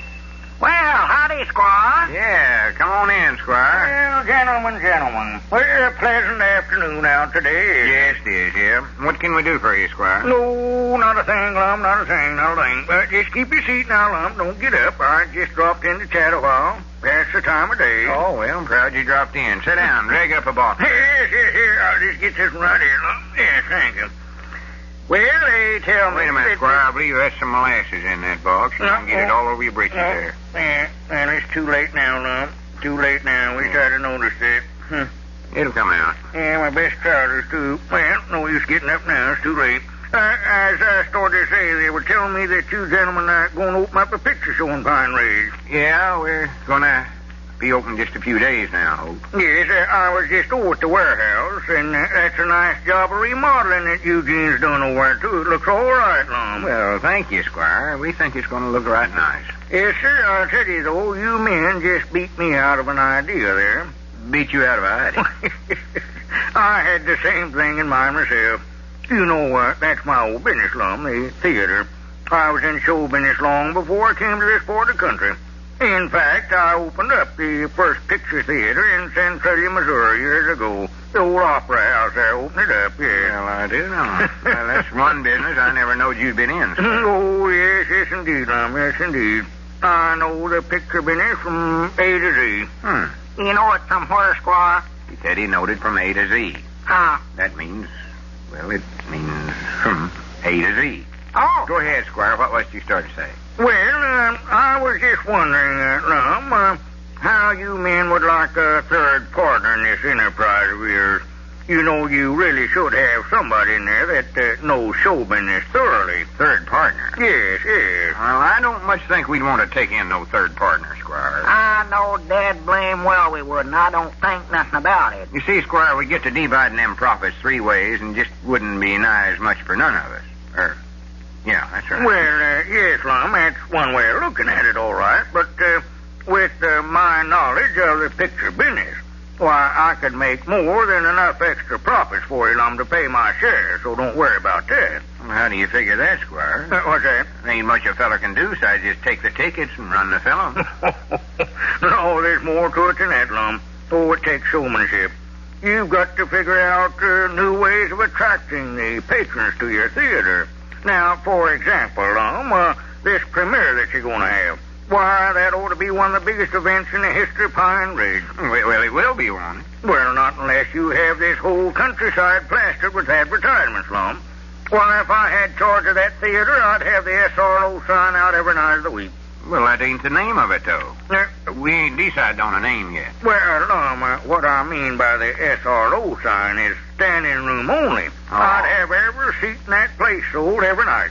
Well, howdy, Squire. Yeah, come on in, Squire. Well, gentlemen. Well, a pleasant afternoon out today. Yes, it is, yeah. What can we do for you, Squire? No, not a thing, Lum, not a thing. Just keep your seat now, Lum. Don't get up. I just dropped in to chat a while. Past the time of day. Oh, well, I'm proud you dropped in. Sit down. Drag up a bottle. Yes, here. I'll just get this one right here, Lum. Yes, thank you. Well, they tell me... Wait a minute, Squire. I believe that's some molasses in that box. You can get it all over your breeches there. Yeah, and it's too late now, Lum. Too late now. Wish I'd have noticed that. It'll come out. Yeah, my best trousers, too. Well, no use getting up now. It's too late. As I started to say, they were telling me that you gentlemen are going to open up a picture show in Pine Ridge. Yeah, we're going to be open just a few days now, Hope. Yes, I was just over at the warehouse, and that's a nice job of remodeling that Eugene's done over there, too. It looks all right, Lum. Well, thank you, Squire. We think it's going to look right nice. Yes, sir. I'll tell you, though, you men just beat me out of an idea there. Beat you out of a idea. I had the same thing in mind myself. You know what? That's my old business, Lum, the theater. I was in show business long before I came to this part of the country. In fact, I opened up the first picture theater in Centralia, Missouri, years ago. The old opera house there opened it up, yes. Well, I do know. Well, that's one business I never knowed you'd been in. Oh, yes, indeed, Lum, yes, indeed. I know the picture business from A to Z. You know it from where, Squire? He said he knowed it from A to Z. Huh? That means, well, it means from A to Z. Oh. Go ahead, Squire. What was you starting to say? Well, I was just wondering, Lum, how you men would like a third partner in this enterprise of yours. You know, you really should have somebody in there that knows show business thoroughly. Third partner? Yes. Well, I don't much think we'd want to take in no third partner, Squire. I know dad blame well we wouldn't. I don't think nothing about it. You see, Squire, we get to dividing them profits 3 ways and just wouldn't be nigh as much for none of us. Yeah, that's right. Well, yes, Lum, that's one way of looking at it, all right. But with my knowledge of the picture business, why, I could make more than enough extra profits for you, Lum, to pay my share, so don't worry about that. Well, how do you figure that, Squire? What's that? Ain't much a feller can do, so I just take the tickets and run the film. No, there's more to it than that, Lum. Oh, it takes showmanship. You've got to figure out new ways of attracting the patrons to your theater. Now, for example, Lum, this premiere that you're going to have. Why, that ought to be one of the biggest events in the history of Pine Ridge. Well, it will be one. Well, not unless you have this whole countryside plastered with advertisements, Lum. Why, if I had charge of that theater, I'd have the SRO sign out every night of the week. Well, that ain't the name of it, though. We ain't decided on a name yet. Well, Lum, what I mean by the SRO sign is standing room only. Oh. I'd have every seat in that place sold every night.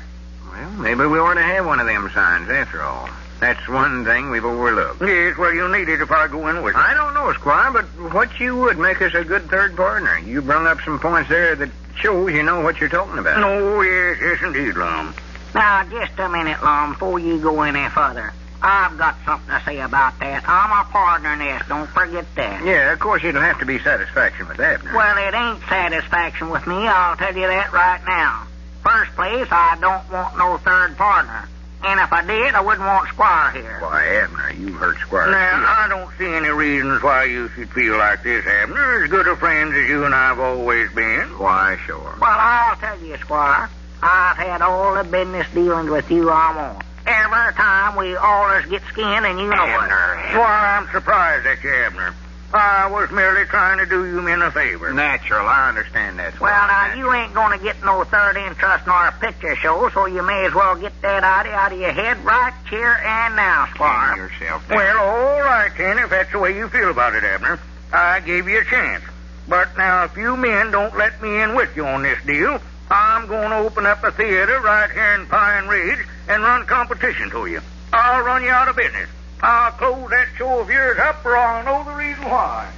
Well, maybe we ought to have one of them signs after all. That's one thing we've overlooked. Yes, well, you'll need it if I go in with you. I don't know, Squire, but what you would make us a good third partner. You brung up some points there that shows you know what you're talking about. No, yes, indeed, Lum. Now, just a minute, Lum, before you go any further. I've got something to say about that. I'm a partner in this, don't forget that. Yeah, of course, it'll have to be satisfaction with Abner. Well, it ain't satisfaction with me, I'll tell you that right now. First place, I don't want no third partner. And if I did, I wouldn't want Squire here. Why, Abner, you hurt Squire. Now, I don't see any reasons why you should feel like this, Abner. As good of friends as you and I have always been. Why, sure. Well, I'll tell you, Squire. I've had all the business dealings with you I'm on. Every time we allers get skinned, and you know Abner. it. Why, I'm surprised at you, Abner. I was merely trying to do you men a favor. Natural, I understand that. Well, now, you ain't gonna get no third interest in our picture show, so you may as well get that idea out of your head right here and now, Squire. Calm yourself down. Well, all right, then, if that's the way you feel about it, Abner. I gave you a chance. But now, if you men don't let me in with you on this deal, I'm going to open up a theater right here in Pine Ridge and run competition to you. I'll run you out of business. I'll close that show of yours up, or I'll know the reason why.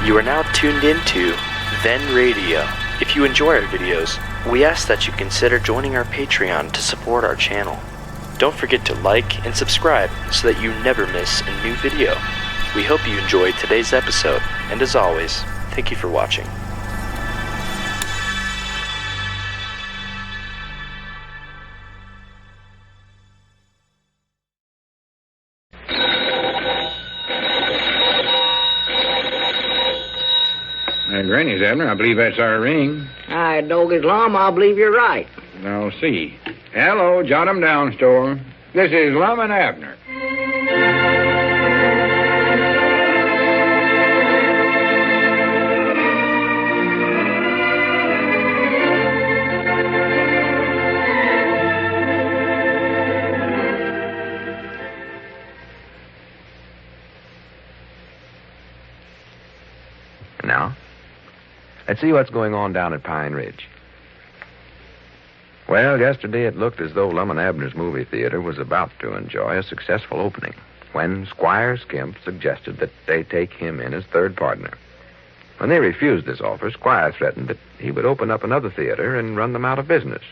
You are now tuned into Then Radio. If you enjoy our videos, we ask that you consider joining our Patreon to support our channel. Don't forget to like and subscribe so that you never miss a new video. We hope you enjoyed today's episode, and as always, thank you for watching. Granny's, Abner. I believe that's our ring. All right, Doggy's Lum, I believe you're right. I'll see. Hello, jot 'em down, store. This is Lum and Abner. Now, let's see what's going on down at Pine Ridge. Well, yesterday it looked as though Lum and Abner's movie theater was about to enjoy a successful opening when Squire Skimp suggested that they take him in as third partner. When they refused this offer, Squire threatened that he would open up another theater and run them out of business.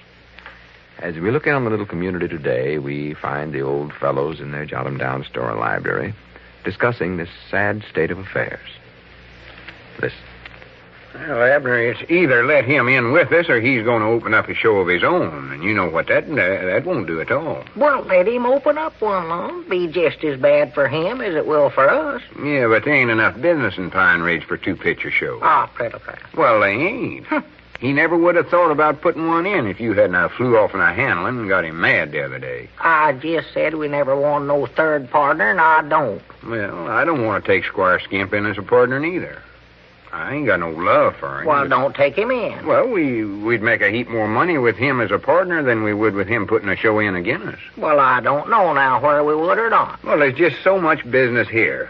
As we look in on the little community today, we find the old fellows in their jot-em-down store and library discussing this sad state of affairs. Listen. Well, Abner, it's either let him in with us or he's going to open up a show of his own. And you know what that won't do at all. Well, let him open up one, Lum. Be just as bad for him as it will for us. Yeah, but there ain't enough business in Pine Ridge for two picture shows. Ah, pretty fair. Well, they ain't. He never would have thought about putting one in if you hadn't flew off in a handling and got him mad the other day. I just said we never want no third partner, and I don't. Well, I don't want to take Squire Skimp in as a partner neither. I ain't got no love for him. Well, don't take him in. Well, we'd make a heap more money with him as a partner than we would with him putting a show in against us. Well, I don't know now where we would or not. Well, there's just so much business here.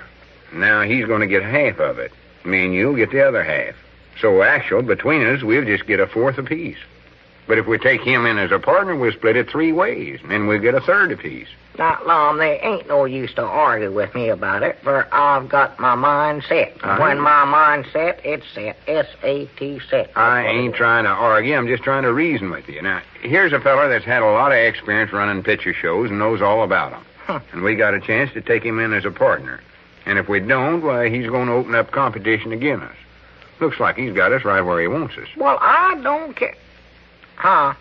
Now he's going to get half of it. Me and you'll get the other half. So, actual, between us, we'll just get a fourth apiece. But if we take him in as a partner, we'll split it three ways, and then we'll get a third apiece. Now, Lum, there ain't no use to argue with me about it, for I've got my mind set. When my mind's set, it's set. S-A-T, set. I ain't trying to argue. I'm just trying to reason with you. Now, here's a fella that's had a lot of experience running picture shows and knows all about them. And we got a chance to take him in as a partner. And if we don't, why, he's going to open up competition against us. Looks like he's got us right where he wants us. Well, I don't care. Huh?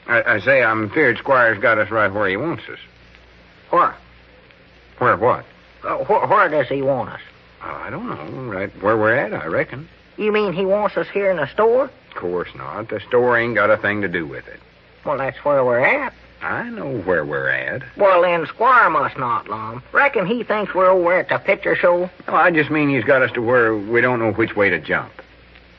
I say I'm feared Squire's got us right where he wants us. Where? Where what? Where does he want us? I don't know. Right where we're at, I reckon. You mean he wants us here in the store? Of course not. The store ain't got a thing to do with it. Well, that's where we're at. I know where we're at. Well, then Squire must not, Lum. Reckon he thinks we're over at the picture show? No, I just mean he's got us to where we don't know which way to jump.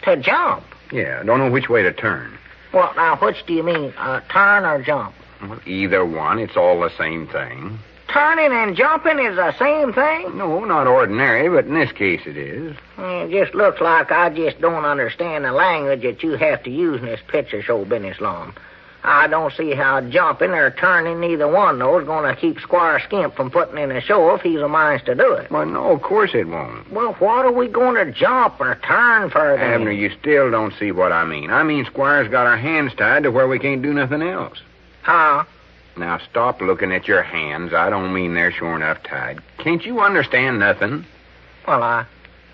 To jump? Yeah, don't know which way to turn. Well, now, which do you mean, turn or jump? Well, either one. It's all the same thing. Turning and jumping is the same thing? No, not ordinary, but in this case it is. It just looks like I just don't understand the language that you have to use in this picture show business, Lum. I don't see how jumping or turning, either one of those, is going to keep Squire Skimp from putting in a show if he's a mind to do it. Well, no, of course it won't. Well, what are we going to jump or turn for then? Abner, you still don't see what I mean. I mean Squire's got our hands tied to where we can't do nothing else. Huh? Now, stop looking at your hands. I don't mean they're sure enough tied. Can't you understand nothing? Well, I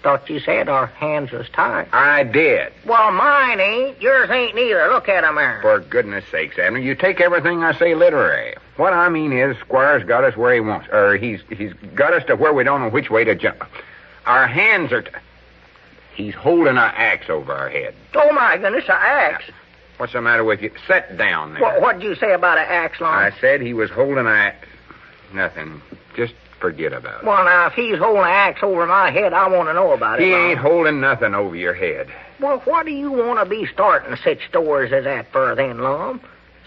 thought you said our hands was tied. I did. Well, mine ain't. Yours ain't neither. Look at 'em there. For goodness sakes, Abner, you take everything I say literary. What I mean is, Squire's got us where he wants, or he's got us to where we don't know which way to jump. Our hands are... He's holding an axe over our head. Oh, my goodness, an axe. What's the matter with you? Sit down there. What'd you say about an axe, Lum? I said he was holding an axe. Nothing. Just forget about it. Well, now, if he's holding an axe over my head, I want to know about it. He Lum. ain't holding nothing over your head. Well, what do you want to be starting such stories as that for then, Lum?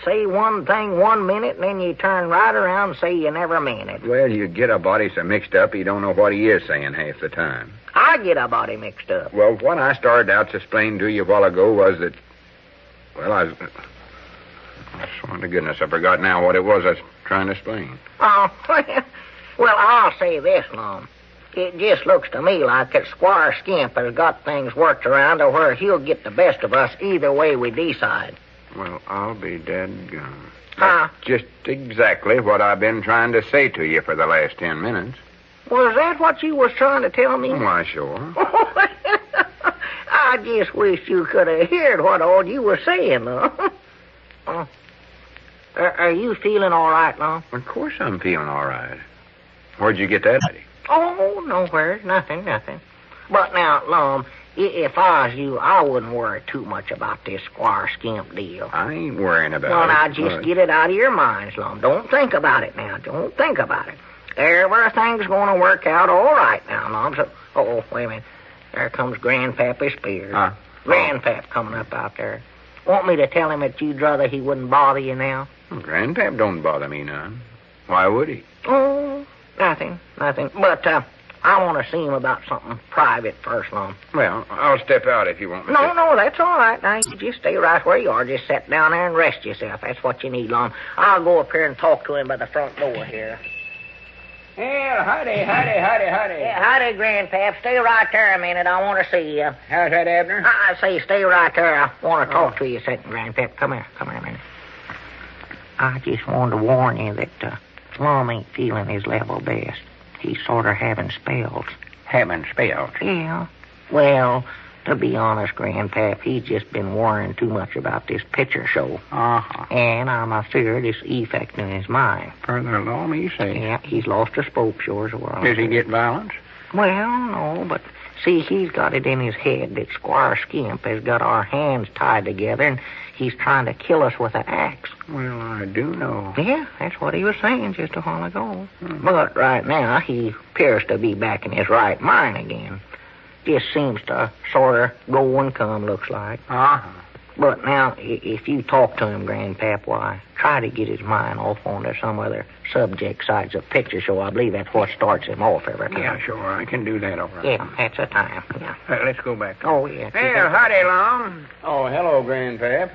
Say one thing 1 minute, and then you turn right around and say you never meant it. Well, you get a body so mixed up, you don't know what he is saying half the time. I get a body mixed up. Well, what I started out to explain to you a while ago was that... Well, I swear to goodness, I forgot now what it was I was trying to explain. Oh, well, I'll say this, Lum. It just looks to me like that Squire Skimp has got things worked around to where he'll get the best of us either way we decide. Well, I'll be dead gone. Huh? That's just exactly what I've been trying to say to you for the last 10 minutes. Was that what you was trying to tell me? Why, sure. I just wish you could have heard what all you were saying, Lum. Are you feeling all right, Lum? Of course I'm feeling all right. Where'd you get that, Eddie? Oh, nowhere. Nothing. But now, Lum, if I was you, I wouldn't worry too much about this Squire Skimp deal. I ain't worrying about well, it. Now, just get it out of your minds, Lum. Don't think about it now. Don't think about it. Everything's going to work out all right now, Lum. So, wait a minute. There comes Grandpappy Spears. Grandpap coming up out there. Want me to tell him that you'd rather he wouldn't bother you now? Grandpap don't bother me none. Why would he? Oh, nothing. But, I want to see him about something private first, Lum. Well, I'll step out if you want me to. No, that's all right. Now, you just stay right where you are. Just sit down there and rest yourself. That's what you need, Lum. I'll go up here and talk to him by the front door here. Well, howdy. Yeah, howdy, Grandpap. Stay right there a minute. I want to see you. How's that, Abner? I say stay right there. I want to talk to you a second, Grandpap. Come here a minute. I just wanted to warn you that Lum ain't feeling his level best. He's sort of having spells. Having spells? Yeah. Well, to be honest, Grandpap, he's just been worrying too much about this picture show. Uh-huh. And I'm afraid it's affecting his mind. Further along, you say? Yeah, he's lost his spoke, sure as well. Does he get violence? Well, no, but see, he's got it in his head that Squire Skimp has got our hands tied together and he's trying to kill us with an axe. Well, I do know. Yeah, that's what he was saying just a while ago. But right now, he appears to be back in his right mind again. Just seems to sort of go and come, looks like. Uh-huh. But now, if you talk to him, Grandpap, why, try to get his mind off onto some other subject besides a picture show. I believe that's what starts him off every time. Yeah, sure, I can do that all right. Yeah, that's the time, yeah. Let's go back. Oh, yeah. Well, howdy, Lum. Oh, hello, Grandpap.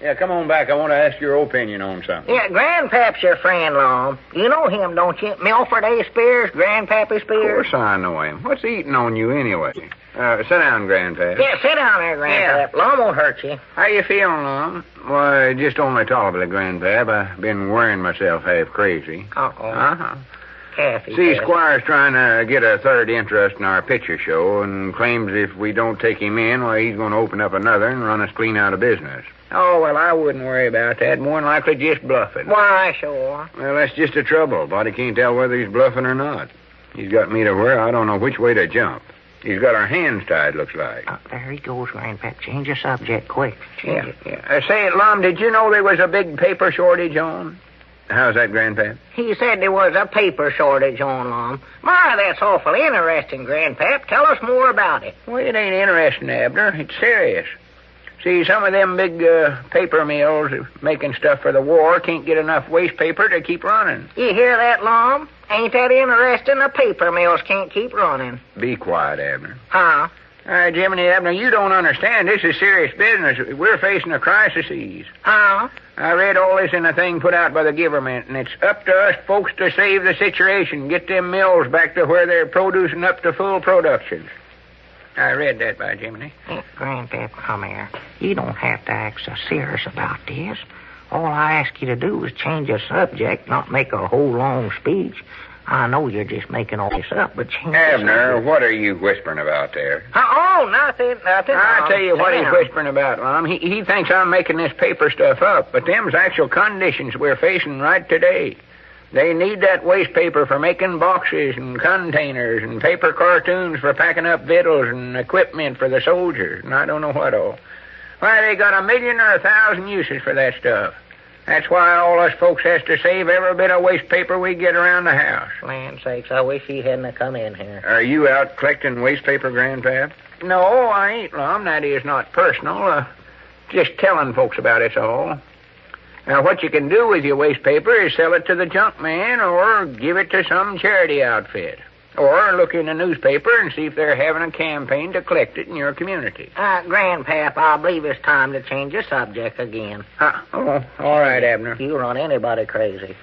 Yeah, come on back. I want to ask your opinion on something. Yeah, Grandpap's your friend, Lum. You know him, don't you? Milford A. Spears, Grandpappy Spears? Of course I know him. What's eating on you anyway? Sit down, Grandpap. Yeah, sit down there, Grandpap. Lum won't hurt you. How you feeling, Lum? Why, just only tolerably, Grandpap. I've been worrying myself half crazy. Uh-oh. Uh-huh. Kathy. See, Squire's trying to get a third interest in our picture show and claims if we don't take him in, well, he's going to open up another and run us clean out of business. Oh, well, I wouldn't worry about that. More than likely just bluffing. Why, sure. Well, that's just the trouble. Body can't tell whether he's bluffing or not. He's got me to where I don't know which way to jump. He's got our hands tied, looks like. There he goes, Grandpap. Change the subject quick. Change it. Say, Lum, did you know there was a big paper shortage on? How's that, Grandpap? He said there was a paper shortage on, Lum. My, that's awful interesting, Grandpap. Tell us more about it. Well, it ain't interesting, Abner. It's serious. See, some of them big paper mills making stuff for the war can't get enough waste paper to keep running. You hear that, Lum? Ain't that interesting? The paper mills can't keep running. Be quiet, Abner. Huh? Jiminy, Abner, you don't understand. This is serious business. We're facing a crisis. Huh? I read all this in a thing put out by the government, and it's up to us folks to save the situation, get them mills back to where they're producing up to full production. I read that, by Jiminy. Grandpap, come here. You don't have to act so serious about this. All I ask you to do is change the subject, not make a whole long speech. I know you're just making all this up, but... Abner, what are you whispering about there? Oh, nothing. I tell you what he's whispering about, Lum. He thinks I'm making this paper stuff up, but them's actual conditions we're facing right today. They need that waste paper for making boxes and containers and paper cartoons for packing up victuals and equipment for the soldiers, and I don't know what all. Why, they got 1,000,000 or 1,000 uses for that stuff. That's why all us folks has to save every bit of waste paper we get around the house. Land sakes, I wish he hadn't come in here. Are you out collecting waste paper, Grandpap? No, I ain't, Lum. That is not personal. Just telling folks about it's all. Now, what you can do with your waste paper is sell it to the junk man or give it to some charity outfit. Or look in the newspaper and see if they're having a campaign to collect it in your community. Grandpap, I believe it's time to change the subject again. Oh, all right, Abner. You run anybody crazy.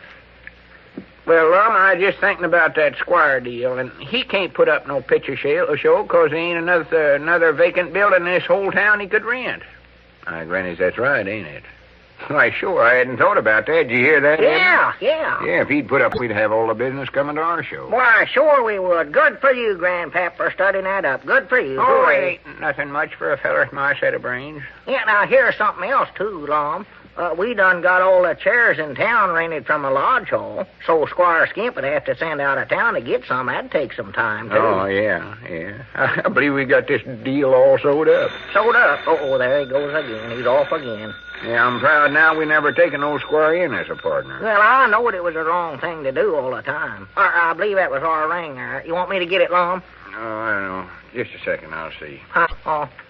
Well, Lum, I was just thinking about that Squire deal, and he can't put up no picture show because there ain't another vacant building in this whole town he could rent. Granny's, that's right, ain't it? Why, sure, I hadn't thought about that. Did you hear that, Yeah. Yeah, if he'd put up, we'd have all the business coming to our show. Why, sure we would. Good for you, Grandpap, for studying that up. Good for you. Oh, it ain't nothing much for a feller with my set of brains. Yeah, now here's something else, too, Lum. We done got all the chairs in town rented from a lodge hall, so Squire Skimp would have to send out of town to get some. That'd take some time, too. Oh, yeah. I believe we got this deal all sewed up. Sewed up? Oh, there he goes again. He's off again. Yeah, I'm proud now we never taken old Squire in as a partner. Well, I know it was the wrong thing to do all the time. I believe that was our ring. You want me to get it, Lum? Oh, I don't know. Just a second, I'll see.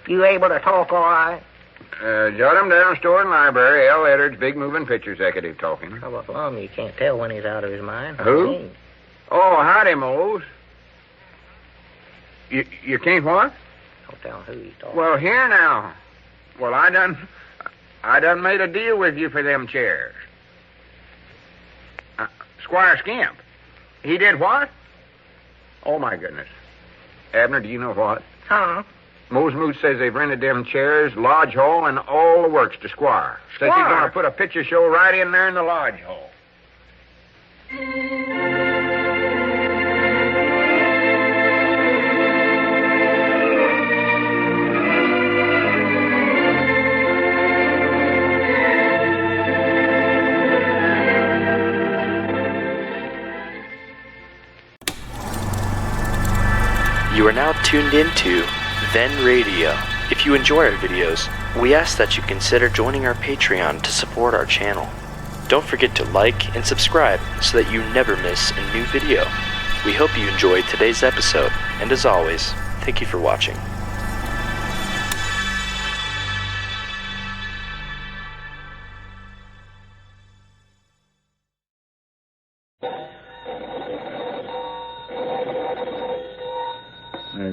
You able to talk all right? Jot him down, store and library. L. Eddard's big moving picture executive talking. Oh, but, Lum, you can't tell when he's out of his mind. Who? Oh, howdy, Mose. You can't what? Don't tell who he's talking. Well, here now. Well, I done made a deal with you for them chairs. Squire Skimp. He did what? Oh, my goodness. Abner, do you know what? Huh? Mose Moose says they've rented them chairs, lodge hall, and all the works to Squire. Says he's going to put a picture show right in there in the lodge hall. You are now tuned into Then Radio. If you enjoy our videos, we ask that you consider joining our Patreon to support our channel. Don't forget to like and subscribe so that you never miss a new video. We hope you enjoyed today's episode, and as always, thank you for watching.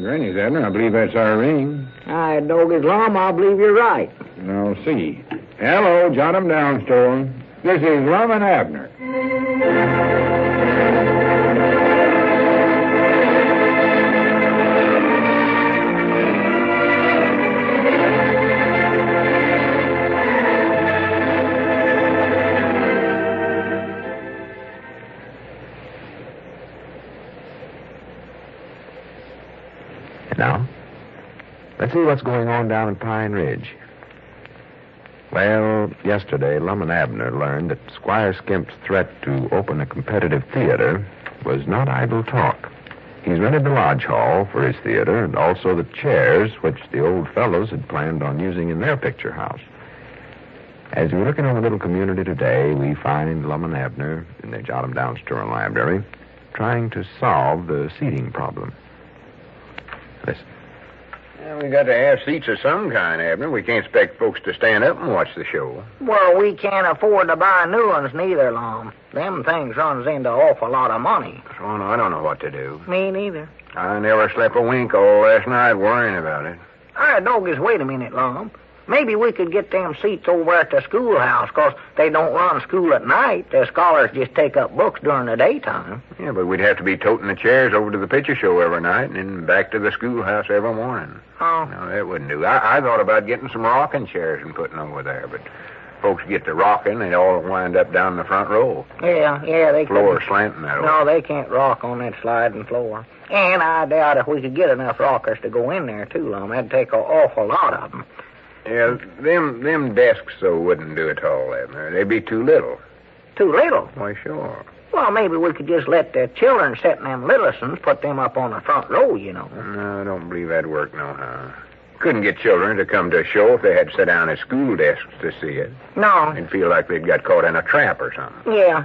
Granny's, Abner, I believe that's our ring. Dog is Lum, I believe you're right. I'll see. Hello, jot 'em down, store. This is Lum and Abner. Now, let's see what's going on down in Pine Ridge. Well, yesterday, Lum and Abner learned that Squire Skimp's threat to open a competitive theater was not idle talk. He's rented the lodge hall for his theater and also the chairs which the old fellows had planned on using in their picture house. As we look into the little community today, we find Lum and Abner in their jot 'em down store and library trying to solve the seating problem. Listen. Well, we got to have seats of some kind, Abner. We can't expect folks to stand up and watch the show. Well, we can't afford to buy new ones neither, Lum. Them things runs into an awful lot of money. Oh, no, I don't know what to do. Me neither. I never slept a wink all last night worrying about it. Doggies, wait a minute, Lum. Maybe we could get them seats over at the schoolhouse, 'cause they don't run school at night. The scholars just take up books during the daytime. Yeah, but we'd have to be toting the chairs over to the picture show every night and then back to the schoolhouse every morning. Oh. No, that wouldn't do. I thought about getting some rocking chairs and putting them over there, but, folks get to rocking, they all wind up down the front row. Yeah, they Floor couldn't. slanting that way. No, they can't rock on that sliding floor. And I doubt if we could get enough rockers to go in there, too, Lum. That'd take an awful lot of them. Yeah, them desks, though, wouldn't do it all, Abner. They'd be too little. Too little? Why, sure. Well, maybe we could just let the children sit in them littlesons, put them up on the front row, you know. No, I don't believe that'd work nohow. Couldn't get children to come to a show if they had to sit down at school desks to see it. No. They'd feel like they'd got caught in a trap or something. Yeah,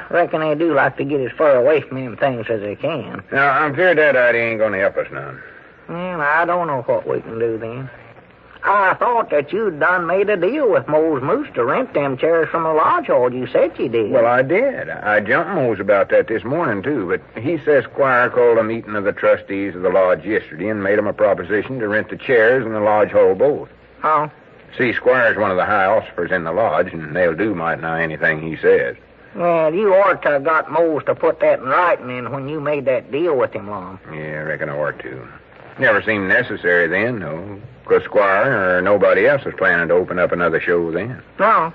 I reckon they do like to get as far away from them things as they can. Now, I'm feared that idea ain't going to help us none. Well, I don't know what we can do then. I thought that you'd done made a deal with Mose Moose to rent them chairs from the lodge hall. You said you did. Well, I did. I jumped Mose about that this morning, too, but he says Squire called a meeting of the trustees of the lodge yesterday and made him a proposition to rent the chairs and the lodge hall both. Oh? See, Squire's one of the high officers in the lodge, and they'll do might nigh anything he says. Well, you ought to have got Mose to put that in writing in when you made that deal with him, Lum. Yeah, I reckon I ought to. Never seemed necessary then, though, because Squire or nobody else was planning to open up another show then. No.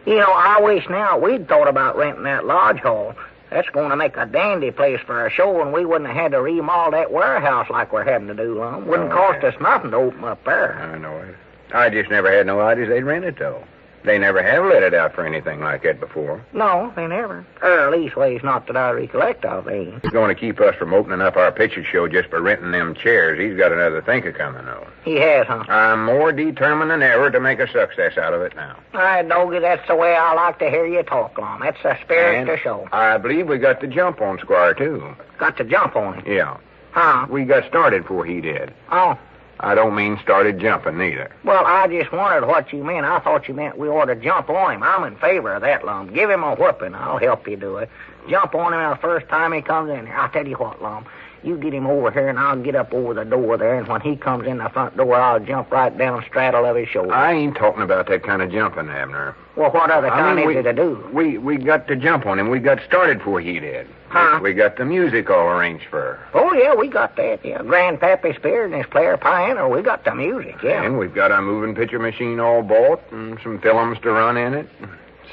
You know, I wish now we'd thought about renting that lodge hall. That's going to make a dandy place for a show, and we wouldn't have had to remodel that warehouse like we're having to do, Lum. Wouldn't cost us nothing to open up there. I know it. I just never had no ideas they'd rent it, though. They never have let it out for anything like that before. No, they never. Or leastways, not that I recollect of, eh? He's going to keep us from opening up our picture show just by renting them chairs. He's got another thinker coming, though. He has, huh? I'm more determined than ever to make a success out of it now. All right, Doggy, that's the way I like to hear you talk, Lum. That's the spirit of the show. I believe we got the jump on Squire, too. Got to jump on him? Yeah. Huh? We got started before he did. Oh. I don't mean started jumping, neither. Well, I just wondered what you meant. I thought you meant we ought to jump on him. I'm in favor of that, Lum. Give him a whooping. I'll help you do it. Jump on him the first time he comes in here. I'll tell you what, Lum. You get him over here, and I'll get up over the door there, and when he comes in the front door, I'll jump right down straddle of his shoulder. I ain't talking about that kind of jumping, Abner. Well, what other kind is it to do? We got to jump on him. We got started before he did. Huh? We got the music all arranged for her. Oh, yeah, we got that, yeah. Grandpap is Spears and his player piano. We got the music, yeah. And we've got our moving picture machine all bought and some films to run in it.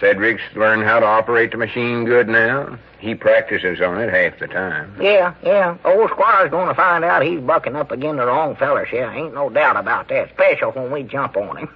Cedric's learned how to operate the machine good now. He practices on it half the time. Yeah. Old Squire's going to find out he's bucking up against the wrong fellers, yeah. Ain't no doubt about that, especially when we jump on him.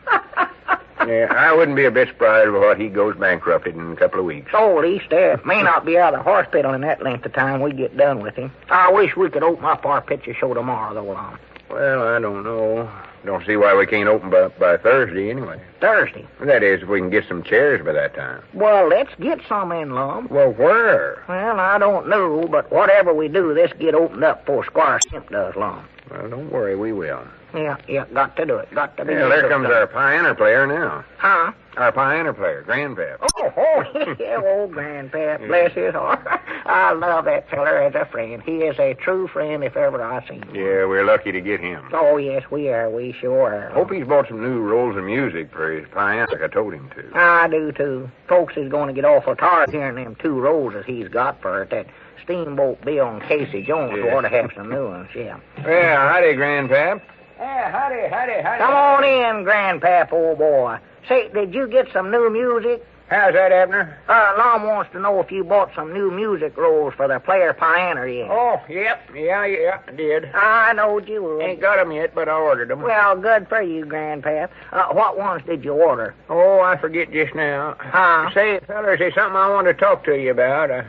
Yeah, I wouldn't be a bit surprised if he goes bankrupted in a couple of weeks. Oh, these staff may not be out of the hospital in that length of time we get done with him. I wish we could open up our picture show tomorrow, though, Lum. Well, I don't know. Don't see why we can't open by Thursday, anyway. Thursday? That is, if we can get some chairs by that time. Well, let's get some in, Lum. Well, where? Well, I don't know, but whatever we do, this get opened up before Squire Simp does, Lum. Well, don't worry, we will. Yeah, got to do it. Got to be. Yeah, there comes our piano player now. Huh? Our piano player, Grandpap. Oh, yeah, old Grandpap. Bless his heart. I love that feller as a friend. He is a true friend if ever I seen one. Yeah, we're lucky to get him. Oh, yes, we are. We sure are. Hope he's bought some new rolls of music for his piano, like I told him to. I do, too. Folks is going to get awful tired hearing them 2 rolls that he's got for it. That Steamboat Bill and Casey Jones ought to have some new ones, yeah. Well, howdy, Grandpap. Yeah, howdy. Come on in, Grandpap, old boy. Say, did you get some new music? How's that, Abner? Lum wants to know if you bought some new music rolls for the player piano yet. Oh, yep. Yeah, I did. I knowed you would. Ain't got 'em yet, but I ordered 'em. Well, good for you, Grandpap. What ones did you order? Oh, I forget just now. Huh? Say, fellas, there's something I want to talk to you about. I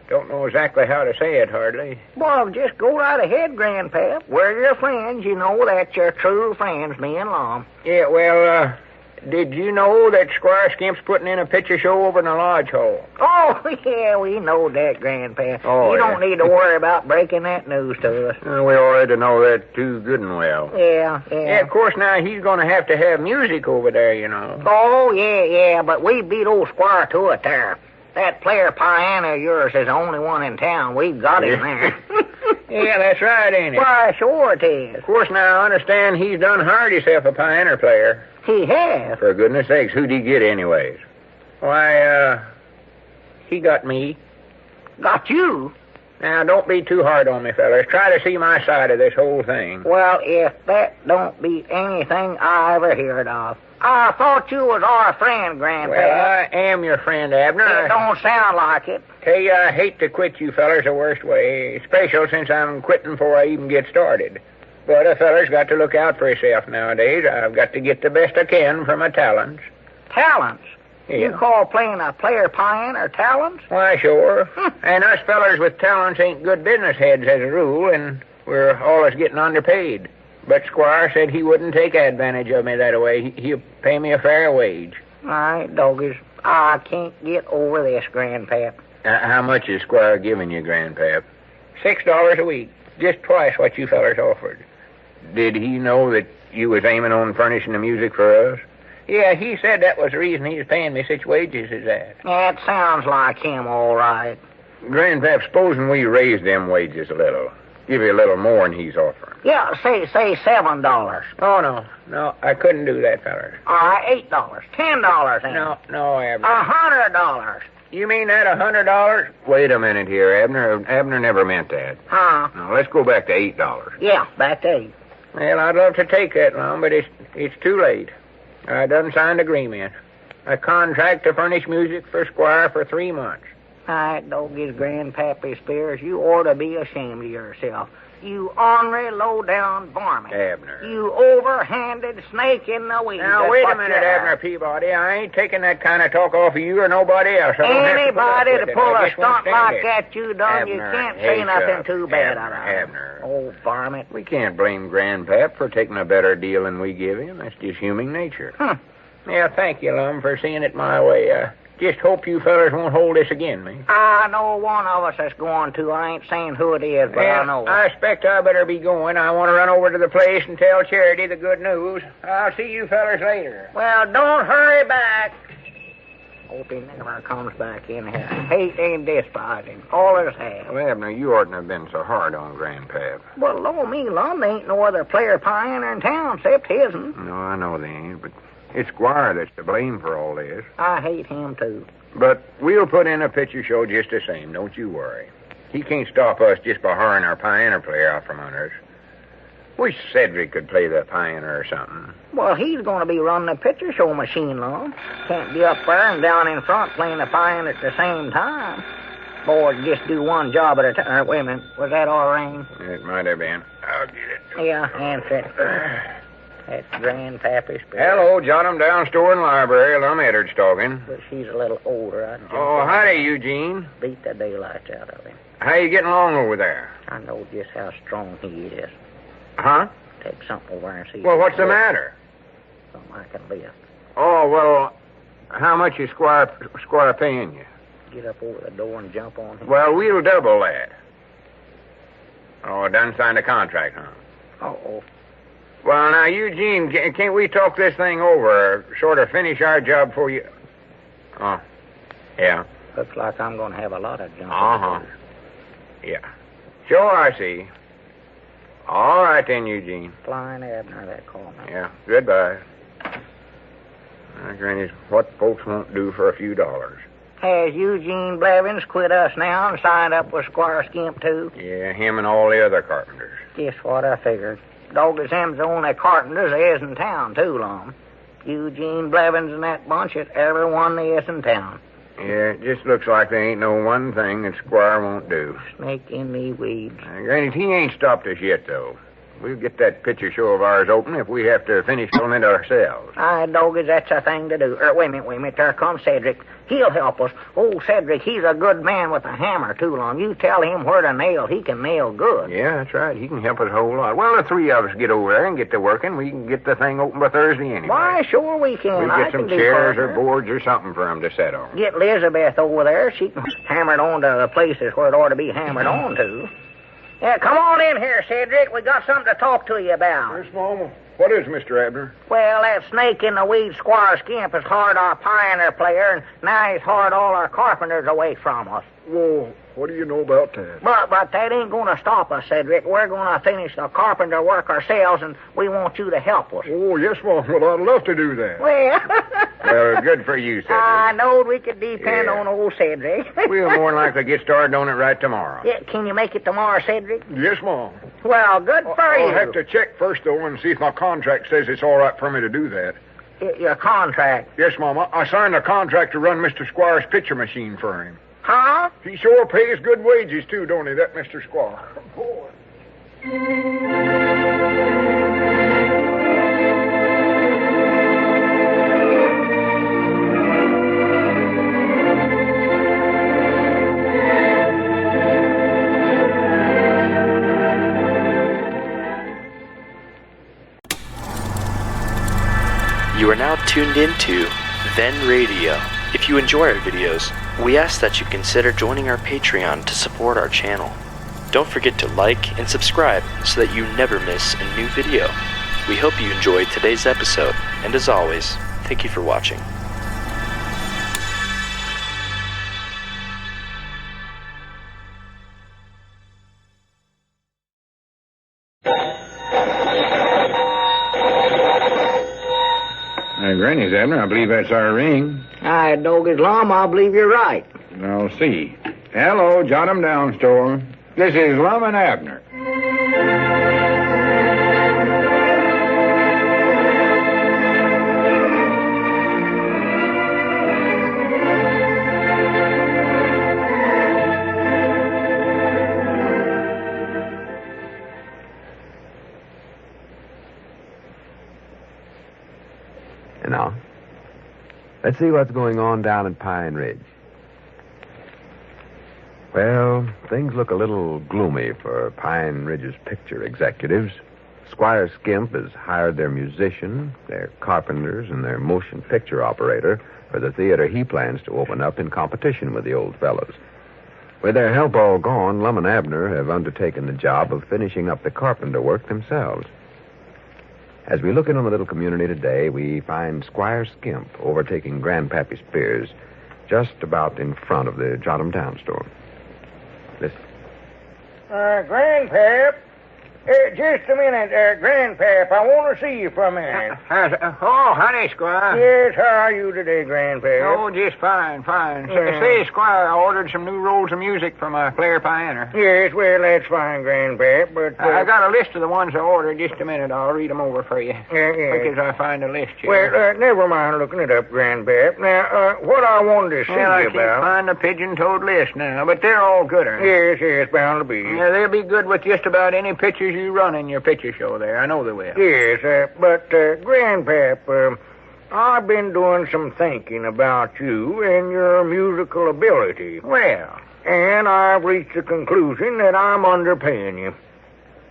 don't know exactly how to say it, hardly. Well, just go right ahead, Grandpap. We're your friends. You know that's your true friends, me and Lum. Yeah, well, did you know that Squire Skimp's putting in a picture show over in the lodge hall? Oh, yeah, we know that, Grandpap. Oh, you don't need to worry about breaking that news to us. We already know that too good and well. Yeah. Yeah, of course, now he's going to have music over there, you know. Oh, yeah, but we beat old Squire to it there. That player piano of yours is the only one in town. We've got him there. Yeah, that's right, ain't it? Why, sure it is. Of course, now, I understand he's done hired himself a piano player. He has? For goodness sakes, who'd he get anyways? Why, he got me. Got you? Now, don't be too hard on me, fellas. Try to see my side of this whole thing. Well, if that don't beat anything I ever heard of. I thought you was our friend, Grandpap. Well, I am your friend, Abner. It don't sound like it. Tell you, I hate to quit you fellers the worst way, especially since I'm quitting before I even get started. But a feller's got to look out for himself nowadays. I've got to get the best I can for my talents. Talents? Yeah. You call playing a player pioneer talents? Why, sure. And us fellers with talents ain't good business heads as a rule, and we're always getting underpaid. But Squire said he wouldn't take advantage of me that way. He'll pay me a fair wage. All right, doggies. I can't get over this, Grandpap. How much is Squire giving you, Grandpap? $6 a week. Just twice what you fellers offered. Did he know that you was aiming on furnishing the music for us? Yeah, he said that was the reason he was paying me such wages as that. That sounds like him, all right. Grandpap, supposing we raise them wages a little. Give you a little more than he's offering. Yeah, say $7. Oh, no, I couldn't do that, fellers. All right, $8, $10 then. No, Abner. $100. You mean that $100? Wait a minute here, Abner. Abner never meant that. Huh? Now, let's go back to $8. Yeah, back to 8. Well, I'd love to take that long, but it's too late. I done signed agreement. A contract to furnish music for Squire for 3 months. All right, doggies, Grandpappy Spears, you ought to be ashamed of yourself. You ornery, low-down varmint. Abner. You overhanded snake in the weeds. Now, wait a minute, Abner Peabody. I ain't taking that kind of talk off of you or nobody else. Anybody to pull a stunt like that you done, Abner, you can't say nothing too bad about it. Abner. Oh, varmint. We can't blame Grandpap for taking a better deal than we give him. That's just human nature. Yeah, thank you, Lum, for seeing it my way. Just hope you fellers won't hold this against me. I know one of us that's going to. I ain't saying who it is, but I know. I expect I better be going. I want to run over to the place and tell Charity the good news. I'll see you fellers later. Well, don't hurry back. Hope he never comes back in here. Hate and despise him. All his have. Well, Abner, you oughtn't have been so hard on Grandpap. Well, Lord me, Lum, there ain't no other player pioneer in town except his'n. No, I know they ain't, but it's Squire that's to blame for all this. I hate him, too. But we'll put in a picture show just the same, don't you worry. He can't stop us just by hiring our pioneer player out from under us. Wish Cedric could play the pioneer or something. Well, he's going to be running the picture show machine, Lum. Can't be up there and down in front playing the pioneer at the same time. Boy, just do one job at a time. Wait a minute. Was that our ring? It might have been. I'll get it. Yeah, answer it. That's Grandpappy Spears. Hello, jot 'em down, store and library. Lum Eddard's talking. But she's a little older. Oh, howdy, Eugene. Beat the daylights out of him. How you getting along over there? I know just how strong he is. Huh? Take something over and see. Well, what's the matter? Something I can lift. Oh, well, how much is Squire paying you? Get up over the door and jump on him. Well, we'll double that. Oh, done signed a contract, huh? Uh-oh. Well, now, Eugene, can't we talk this thing over, sort of finish our job for you? Oh, yeah. Looks like I'm going to have a lot of jumping. Uh-huh. Yeah. Sure, I see. All right, then, Eugene. Flying Abner, that call me. Yeah, goodbye. Granny, what folks won't do for a few dollars. Has Eugene Blevins quit us now and signed up with Squire Skimp, too? Yeah, him and all the other carpenters. Just what I figured. Dog is them's the only carpenters there is in town, too, Lum. Eugene Blevins and that bunch is everyone there is in town. Yeah, it just looks like there ain't no one thing that Squire won't do. Snake in the weeds. Granny, he ain't stopped us yet, though. We'll get that picture show of ours open if we have to finish filming it ourselves. Aye, doggies, that's a thing to do. Wait a minute. There comes Cedric. He'll help us. Oh, Cedric, he's a good man with a hammer, too, Lum. You tell him where to nail. He can nail good. Yeah, that's right. He can help us a whole lot. Well, the three of us get over there and get to working. We can get the thing open by Thursday anyway. Why, sure we can. We'll get some chairs or boards or something for him to sit on. Get Elizabeth over there. She can hammer it on to the places where it ought to be hammered on to. Yeah, come on in here, Cedric. We got something to talk to you about. Yes, Mama. What is, Mr. Abner? Well, that snake in the weeds, Squire Skimp, has hired our pioneer player, and now he's hired all our carpenters away from us. Whoa, what do you know about that? But that ain't going to stop us, Cedric. We're going to finish the carpenter work ourselves, and we want you to help us. Oh, yes, Mom. Well, I'd love to do that. Well, good for you, Cedric. I knowed we could depend on old Cedric. We'll more than likely get started on it right tomorrow. Yeah, can you make it tomorrow, Cedric? Yes, Mom. Well, good for you. I'll have to check first, though, and see if my contract says it's all right for me to do that. Your contract. Yes, Mama. I signed a contract to run Mr. Squire's picture machine for him. Huh? He sure pays good wages, too, don't he, that Mr. Squire? Boy. You are now tuned into Then Radio. If you enjoy our videos, we ask that you consider joining our Patreon to support our channel. Don't forget to like and subscribe so that you never miss a new video. We hope you enjoyed today's episode, and as always, thank you for watching. Granny's, Abner. I believe that's our ring. I dog his Lum, I believe you're right. I'll see. Hello, jot 'em down, store. This is Lum and Abner. And now, let's see what's going on down at Pine Ridge. Well, things look a little gloomy for Pine Ridge's picture executives. Squire Skimp has hired their musician, their carpenters, and their motion picture operator for the theater he plans to open up in competition with the old fellows. With their help all gone, Lum and Abner have undertaken the job of finishing up the carpenter work themselves. As we look in on the little community today, we find Squire Skimp overtaking Grandpappy Spears just about in front of the Jot 'em Down store. Listen. Grandpap. Just a minute, Grandpap. I want to see you for a minute. Honey, Squire. Yes, how are you today, Grandpap? Oh, just fine. Say, Squire, I ordered some new rolls of music from a player piano. Yes, well, that's fine, Grandpap, but... I got a list of the ones I ordered. Just a minute. I'll read them over for you. Yeah. Quick as I find the list here. Well, never mind looking it up, Grandpap. Now, what I wanted to see I you can't about... find the pigeon-toed list now, but they're all good. Yes, bound to be. Yeah, they'll be good with just about any pictures you run in your picture show there. I know they will. Yes, but, Grandpap, I've been doing some thinking about you and your musical ability. Well, And I've reached the conclusion that I'm underpaying you.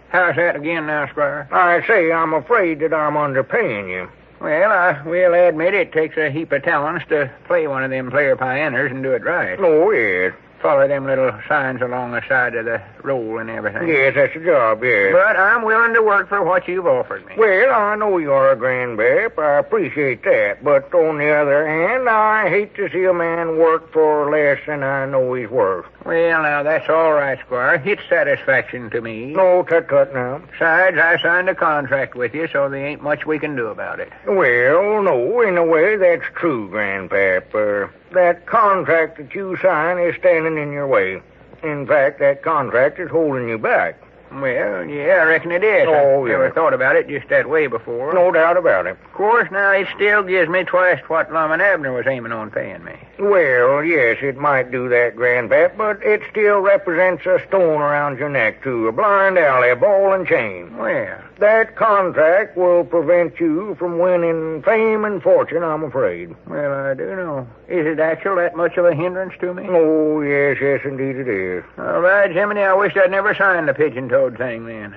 how's that again now, Squire? I say I'm afraid that I'm underpaying you. Well, I will admit it takes a heap of talents to play one of them player pianos and do it right. Oh, yes. Follow them little signs along the side of the roll and everything. Yes, that's the job, yes. But I'm willing to work for what you've offered me. Well, I know you are, Grandpap. I appreciate that. But on the other hand, I hate to see a man work for less than I know he's worth. Well, now, that's all right, Squire. It's satisfaction to me. No, tut now. Besides, I signed a contract with you, so there ain't much we can do about it. Well, no, in a way, that's true, Grandpap. That contract that you sign is standing in your way. In fact, that contract is holding you back. Well, yeah, I reckon it is. Oh, I yeah. never thought about it just that way before. No doubt about it. Of course, now, it still gives me twice what Lum and Abner was aiming on paying me. Well, yes, it might do that, Grandpap, but it still represents a stone around your neck, too. A blind alley, a ball and chain. Well, That contract will prevent you from winning fame and fortune, I'm afraid. well, I do know. Is it actual that much of a hindrance to me? Oh, yes, indeed it is. All right, Jiminy, I wish I'd never signed the pigeon-toed thing then.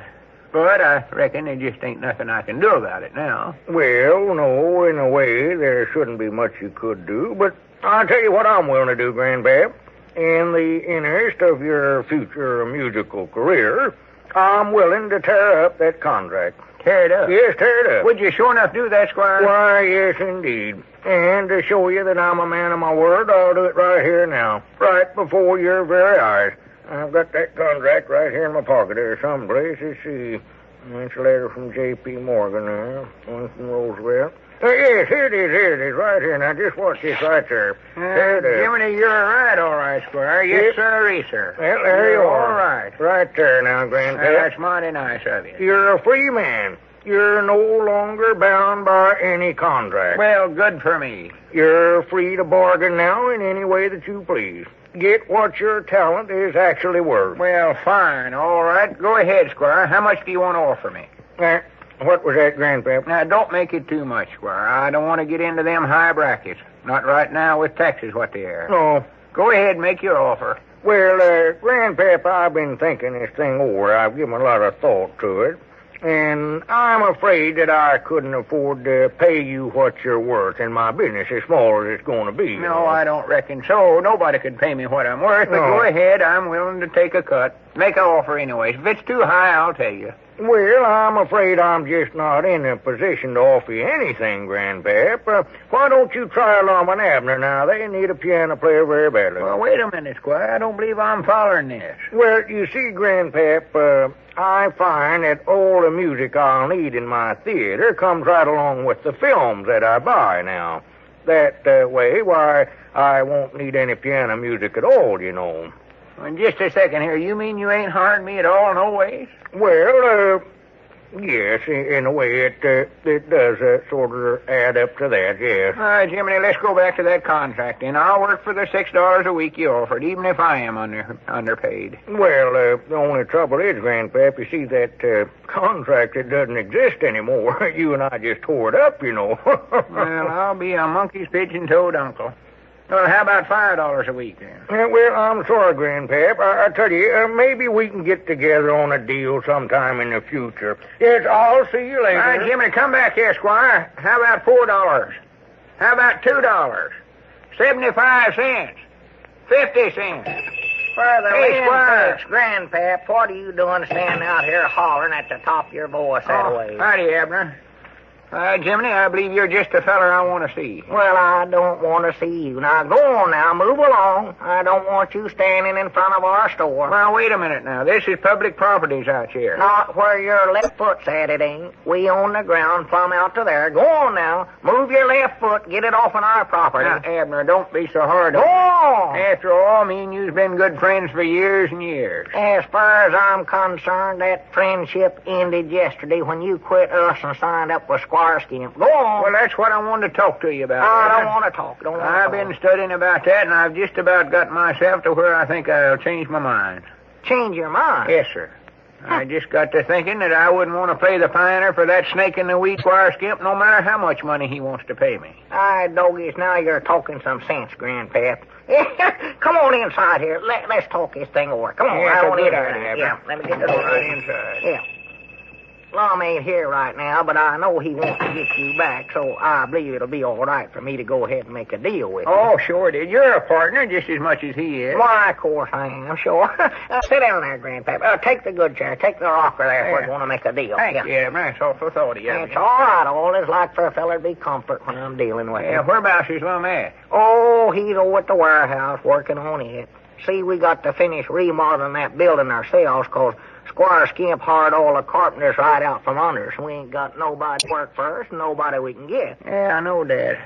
But I reckon there just ain't nothing I can do about it now. Well, no, in a way, there shouldn't be much you could do, but I'll tell you what I'm willing to do, Grandpap. In the interest of your future musical career, I'm willing to tear up that contract. Tear it up? Yes, tear it up. Would you sure enough do that, Squire? Why, yes, indeed. And to show you that I'm a man of my word, I'll do it right here now, right before your very eyes. I've got that contract right here in my pocket there someplace. Let's see. That's a letter from J.P. Morgan there. One from Roosevelt. Yes, here it is, right here. Now, just watch this right there. There it is. Jiminy, you're all right, Squire. Yes, sir. Well, there you You're are. all right. Right there now, Grandpap. That's mighty nice of you. You're a free man. You're no longer bound by any contract. Well, good for me. You're free to bargain now in any way that you please. Get what your talent is actually worth. Well, fine. All right. Go ahead, Squire. How much do you want to offer me? What was that, Grandpap? Now, don't make it too much, Squire. I don't want to get into them high brackets. Not right now with taxes what they are. No. Go ahead and make your offer. Well, Grandpap, I've been thinking this thing over. I've given a lot of thought to it. And I'm afraid that I couldn't afford to pay you what you're worth in my business, as small as it's going to be. No, I don't reckon so. Nobody could pay me what I'm worth, but go ahead. I'm willing to take a cut. Make an offer anyways. If it's too high, I'll tell you. Well, I'm afraid I'm just not in a position to offer you anything, Grandpap. Why don't you try Lum and Abner now? They need a piano player very badly. Well, wait a minute, Squire. I don't believe I'm following this. Well, you see, Grandpap, I find that all the music I'll need in my theater comes right along with the films that I buy now. That way, why, I won't need any piano music at all, you know. In just a second here, you mean you ain't hired me at all, no ways? Well, yes, in a way, it does sort of add up to that, yes. All right, Jiminy, let's go back to that contract, and I'll work for the $6 a week you offered, even if I am underpaid. Well, the only trouble is, Grandpap, you see, that contract, it doesn't exist anymore. You and I just tore it up, you know. Well, I'll be a monkey's pigeon-toed uncle. Well, how about $5 a week, then? Well, I'm sorry, Grandpap. I tell you, maybe we can get together on a deal sometime in the future. Yes, I'll see you later. All right, Jimmy, come back here, Squire. How about $4? How about $2? 75 cents? 50 cents? For the Hey, Squire. Grandpap, what are you doing standing out here hollering at the top of your voice that way? Howdy, Abner. Jiminy, I believe you're just the feller I want to see. Well, I don't want to see you. Now, go on now. Move along. I don't want you standing in front of our store. Now, wait a minute now. This is public properties out here. Not where your left foot's at, it ain't. We own the ground plumb out to there. Go on now. Move your left foot. Get it off on our property. Now, Abner, don't be so hard Go on. After all, me and you's been good friends for years and years. As far as I'm concerned, that friendship ended yesterday when you quit us and signed up with Squire Skimp. Go on. Well, that's what I wanted to talk to you about. I don't want to talk. I've been studying about that, and I've just about got myself to where I think I'll change my mind. Change your mind? Yes, sir. I just got to thinking that I wouldn't want to play the pioneer for that snake in the weed Squire Skimp, no matter how much money he wants to pay me. Doggies, now you're talking some sense, Grandpap. Come on inside here. Let's talk this thing over. Come on, I want to get Yeah, let me get the door right inside. Yeah. Lum ain't here right now, but I know he wants to get you back, so I believe it'll be all right for me to go ahead and make a deal with you. Oh, sure it is. You're a partner just as much as he is. Why, of course I am, sure. Sit down there, Grandpap. Take the good chair. Take the rocker there if we're going to make a deal. Thank you. That's awful thought of you. It's all right. All is like for a feller to be comfort when I'm dealing with him. Whereabouts is Lum at? Oh, he's over at the warehouse working on it. See, we got to finish remodeling that building ourselves, 'cause Squire Skimp hired all the carpenters right out from under us. We ain't got nobody to work for us, nobody we can get. Yeah, I know that.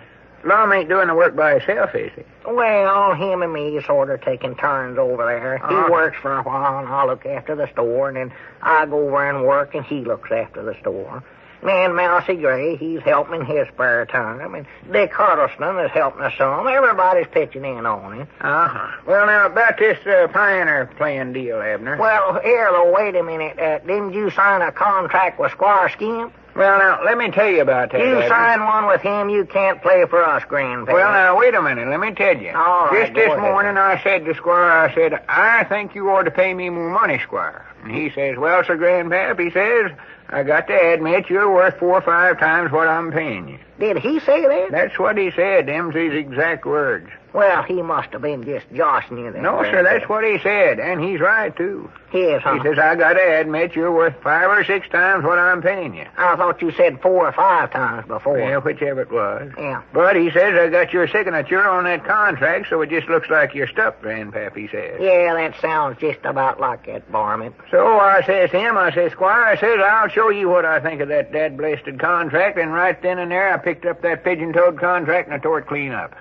Lum ain't doing the work by himself, is he? Well, him and me sort of taking turns over there. He works for a while, and I look after the store, and then I go over and work, and he looks after the store. And Mousy Gray, he's helping in his spare time, and Dick Huddleston is helping us some. Everybody's pitching in on it. Well, now, about this pioneer playing deal, Abner. Well, here, though, wait a minute. Didn't you sign a contract with Squire Skimp? Well, now, let me tell you about that. You Abner. sign one with him, you can't play for us, Grandpap. Well, now, wait a minute. Let me tell you. All right, just this go ahead. morning, I said to Squire, I think you ought to pay me more money, Squire. And he says, well, Sir Grandpap, he says, I got to admit you're worth 4 or 5 times what I'm paying you. Did he say that? That's what he said. Them's his exact words. Well, he must have been just joshing you then. No, sir, that's what he said, and he's right, too. He is, huh? He says, I got to admit you're worth 5 or 6 times what I'm paying you. I thought you said 4 or 5 times before. Yeah, whichever it was. Yeah. But he says, I got your signature on that contract, so it just looks like you're stuck, Grandpap, he says. Yeah, that sounds just about like that, varmint. So I says to him, I says, Squire, I says, I'll show you what I think of that dad-blasted contract, and right then and there I picked up that pigeon-toed contract and I tore it clean up.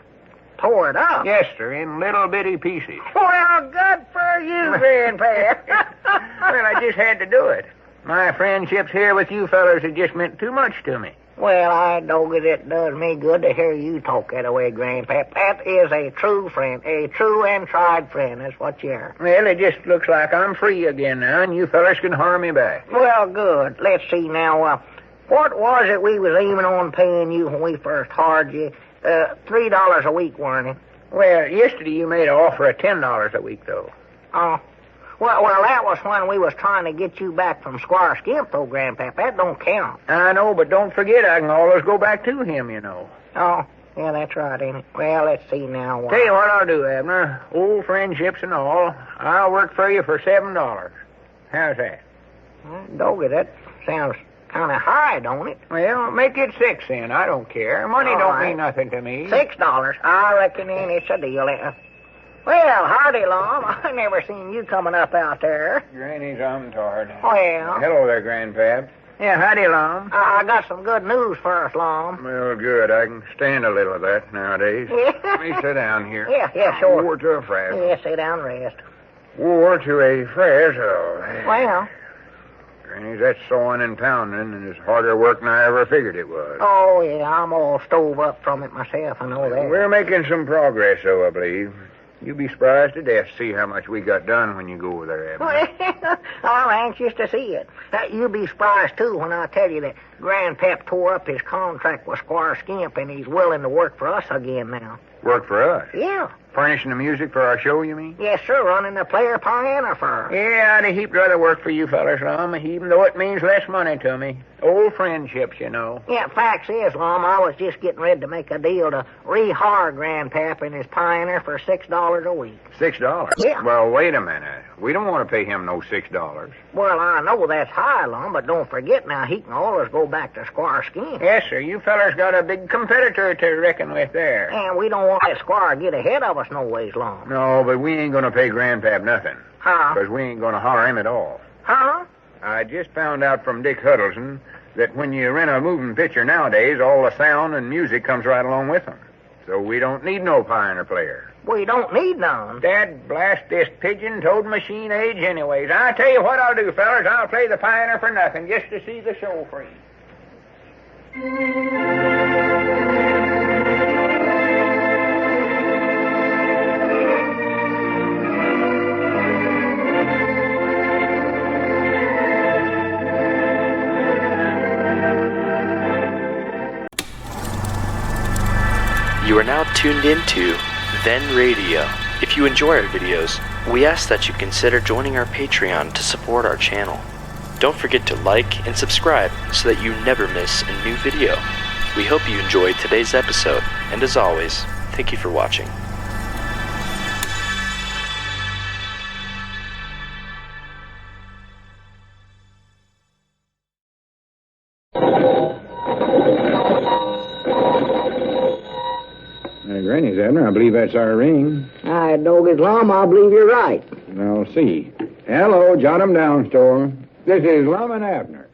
Tore it up? Yes, sir, in little bitty pieces. Well, good for you, Grandpap. Well, I just had to do it. My friendships here with you fellers have just meant too much to me. Well, I dog it does me good to hear you talk that way, Grandpap. That is a true friend, a true and tried friend. That's what you are. Well, it just looks like I'm free again now, and you fellers can harm me back. Well, good. Let's see now. What was it we was aiming on paying you when we first hired you? $3 a week, weren't it? Well, yesterday you made an offer of $10 a week, though. Oh. Well, that was when we was trying to get you back from Squire Skimp, though, Grandpap. That don't count. I know, but don't forget I can always go back to him, you know. Oh, yeah, that's right, ain't it? Well, let's see now. Tell you what I'll do, Abner. Old friendships and all. I'll work for you for $7. How's that? Doggy, that sounds kind of high, don't it? Well, make it 6 then. I don't care. Money All don't right. mean nothing to me. $6. I reckon then it's a deal. Well, howdy, Lum. I never seen you coming up out there. Granny's I'm tired. Well. Hello there, Grandpap. Yeah, howdy, Lum. I got some good news for us, Lum. Well, good. I can stand a little of that nowadays. Let me sit down here. Yeah, sure. War to a frazzle. Yeah, sit down and rest. War to a frazzle. Well. Granny, that's sawing and pounding, and it's harder work than I ever figured it was. Oh, yeah, I'm all stove up from it myself. I know that. We're making some progress, though, I believe. You'll be surprised to death to see how much we got done when you go over there, Abner. I'm anxious to see it. You'll be surprised, too, when I tell you that Grandpap tore up his contract with Squire Skimp, and he's willing to work for us again now. Work for us? Yeah. Furnishing the music for our show, you mean? Yes, sir, running the player piano for us. Yeah, I'd a heap rather work for you fellas, Lum, even though it means less money to me. Old friendships, you know. Yeah, facts is, Lum, I was just getting ready to make a deal to rehire Grandpap and his pioneer for $6 a week. $6? Yeah. Well, wait a minute. We don't want to pay him no $6. Well, I know that's high, Lum, but don't forget now, he can always go back to Squire Skimp. Yes, sir. You fellas got a big competitor to reckon with there. And we don't want that Squire get ahead of us no ways, Lum. No, but we ain't going to pay Grandpap nothing. Huh? Because we ain't going to holler him at all. Huh? I just found out from Dick Huddleston that when you rent a moving picture nowadays, all the sound and music comes right along with them. So we don't need no pioneer player. We don't need none. Dad blast this pigeon-toed machine age anyways. I tell you what I'll do, fellas. I'll play the pioneer for nothing just to see the show free. You are now tuned into Then Radio. If you enjoy our videos, we ask that you consider joining our Patreon to support our channel. Don't forget to like and subscribe so that you never miss a new video. We hope you enjoyed today's episode, and as always, thank you for watching. Granny's, Abner. I believe that's our ring. I dog it, Lum. I believe you're right. I'll see. Hello, jot 'em down, Store. This is Lum and Abner.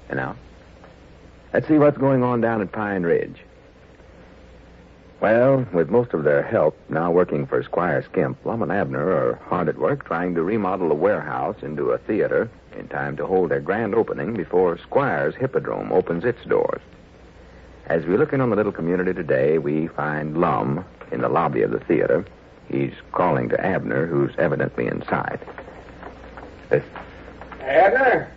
And now, let's see what's going on down at Pine Ridge. Well, with most of their help now working for Squire Skimp, Lum and Abner are hard at work trying to remodel a warehouse into a theater in time to hold their grand opening before Squire's Hippodrome opens its doors. As we look in on the little community today, we find Lum in the lobby of the theater. He's calling to Abner, who's evidently inside. Abner?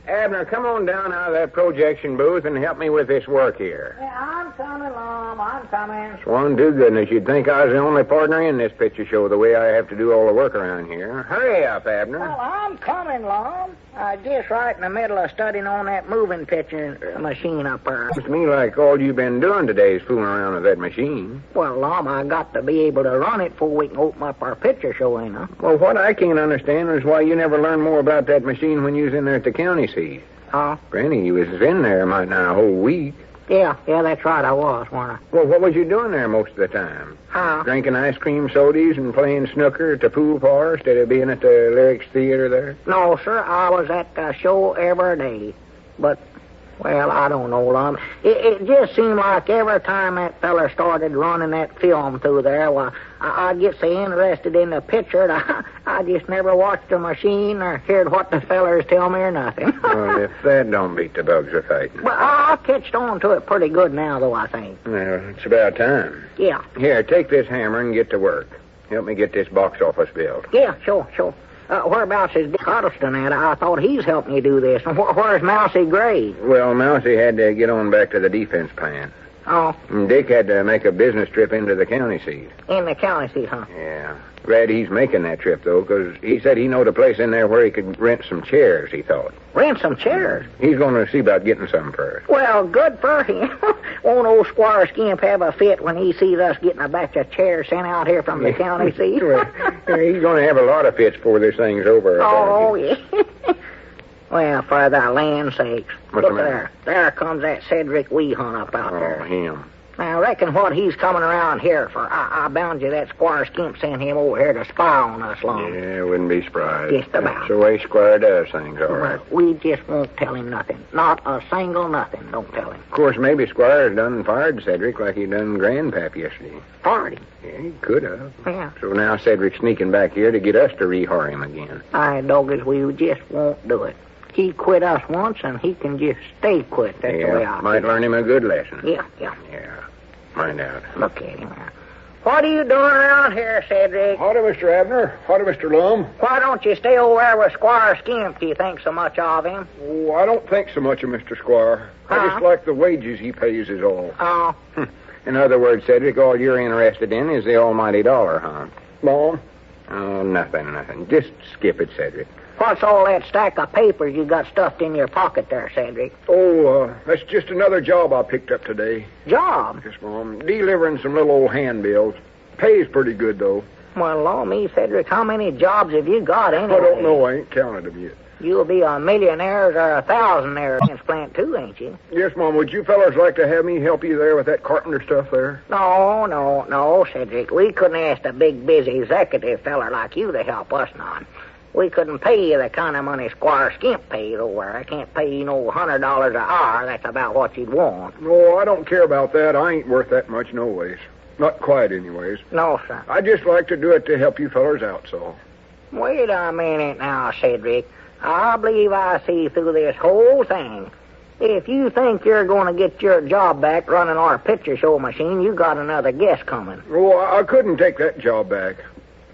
Abner, come on down out of that projection booth and help me with this work here. Yeah, I'm coming, Lum. I'm coming. Swan to goodness, you'd think I was the only partner in this picture show the way I have to do all the work around here. Hurry up, Abner. Well, I'm coming, Lum. Just right in the middle of studying on that moving picture machine up there. Looks to me like all you've been doing today is fooling around with that machine. Well, Lum, I got to be able to run it before we can open up our picture show, ain't I? Well, what I can't understand is why you never learned more about that machine when you was in there at the county seat. Huh? Granny, you was in there might not a whole week. Yeah, that's right, I was, wasn't Well, what was you doing there most of the time? I? Drinking ice cream sodas and playing snooker at the pool bar instead of being at the Lyrics Theater there? No, sir, I was at the show every day. But, well, I don't know, Lum. It just seemed like every time that feller started running that film through there, well, I'd get so interested in the picture that I just never watched the machine or heard what the fellers tell me or nothing. Well, if that don't beat the bugs of fighting. But I catched on to it pretty good now, though, I think. Well, it's about time. Yeah. Here, take this hammer and get to work. Help me get this box office built. Yeah, sure. Whereabouts is Dick Huddleston at? I thought he's helping you do this. And where's Mousy Gray? Well, Mousy had to get on back to the defense plant. Oh, And Dick had to make a business trip into the county seat. in the county seat, huh? Yeah. Glad he's making that trip, though, because he said he knowed a place in there where he could rent some chairs, he thought. Rent some chairs. He's going to see about getting some first. Well, good for him. Won't old Squire Skimp have a fit when he sees us getting a batch of chairs sent out here from the county seat? Well, he's going to have a lot of fits before this thing's over. Oh, yeah. Well, for the land's sakes. What's Look the matter? there. There comes that Cedric we hunt up out Oh, there. him. Now, I reckon what he's coming around here for. I bound you that Squire Skimp sent him over here to spy on us, Lum. Yeah, wouldn't be surprised. Just about. That's the way Squire does things, all right. Well, we just won't tell him nothing. Not a single nothing. Don't tell him. Of course, maybe Squire's done fired Cedric like he done Grandpap yesterday. Party. Yeah, he could have. Yeah. So now Cedric's sneaking back here to get us to rehire him again. I doggies, we just won't do it. He quit us once, and he can just stay quit. That's the way I might feel. learn him a good lesson. Yeah. Yeah, find out. Look at him now. What are you doing around here, Cedric? Howdy, Mr. Abner. Howdy, Mr. Lum. Why don't you stay over there with Squire Skimp? Do you think so much of him? Oh, I don't think so much of Mr. Squire. I just like the wages he pays is all. Oh, In other words, Cedric, all you're interested in is the almighty dollar, huh? Mom? Oh, nothing. Just skip it, Cedric. what's all that stack of papers you got stuffed in your pocket there, Cedric? Oh, that's just another job I picked up today. Job? Yes, Mom. Delivering some little old handbills. Pays pretty good, though. Well, law me, Cedric, how many jobs have you got anyway? I don't know. I ain't counted them yet. You'll be a millionaire or a thousandaire in this plant, too, ain't you? Yes, Mom. Would you fellas like to have me help you there with that carpenter stuff there? No, Cedric. We couldn't ask a big, busy executive feller like you to help us none. We couldn't pay you the kind of money Squire Skimp pays over there. I can't pay you no $100 an hour. That's about what you'd want. No, I don't care about that. I ain't worth that much no ways. Not quite, anyways. No, sir. I just like to do it to help you fellers out, so. Wait a minute now, Cedric. I believe I see through this whole thing. If you think you're going to get your job back running our picture show machine, you got another guess coming. Oh, I couldn't take that job back.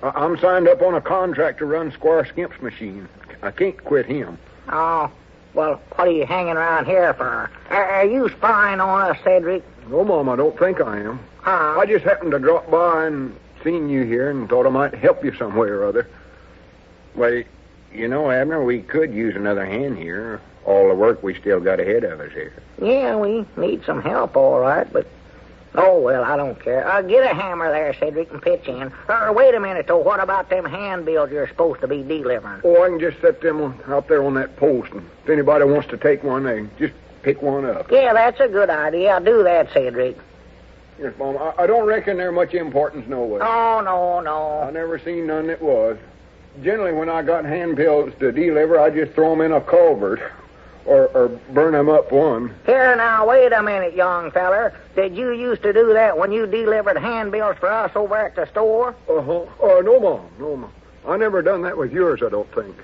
I'm signed up on a contract to run Squire Skimp's machine. I can't quit him. Oh, well, what are you hanging around here for? Are you spying on us, Cedric? No, Mom, I don't think I am. Huh? I just happened to drop by and seen you here and thought I might help you some way or other. Well, you know, Abner, we could use another hand here. All the work we still got ahead of us here. Yeah, we need some help, all right, but... Oh, well, I don't care. Get a hammer there, Cedric, and pitch in. Wait a minute, though. What about them handbills you're supposed to be delivering? Oh, I can just set them out there on that post, and if anybody wants to take one, they just pick one up. Yeah, that's a good idea. I'll do that, Cedric. Yes, Mom. I don't reckon they're much importance no way. Oh, no. I never seen none that was. Generally, when I got handbills to deliver, I just throw them in a culvert or burn them up one. Here, now, wait a minute, young feller. Did you used to do that when you delivered handbills for us over at the store? Uh-huh. Oh, no, Mom. I never done that with yours, I don't think.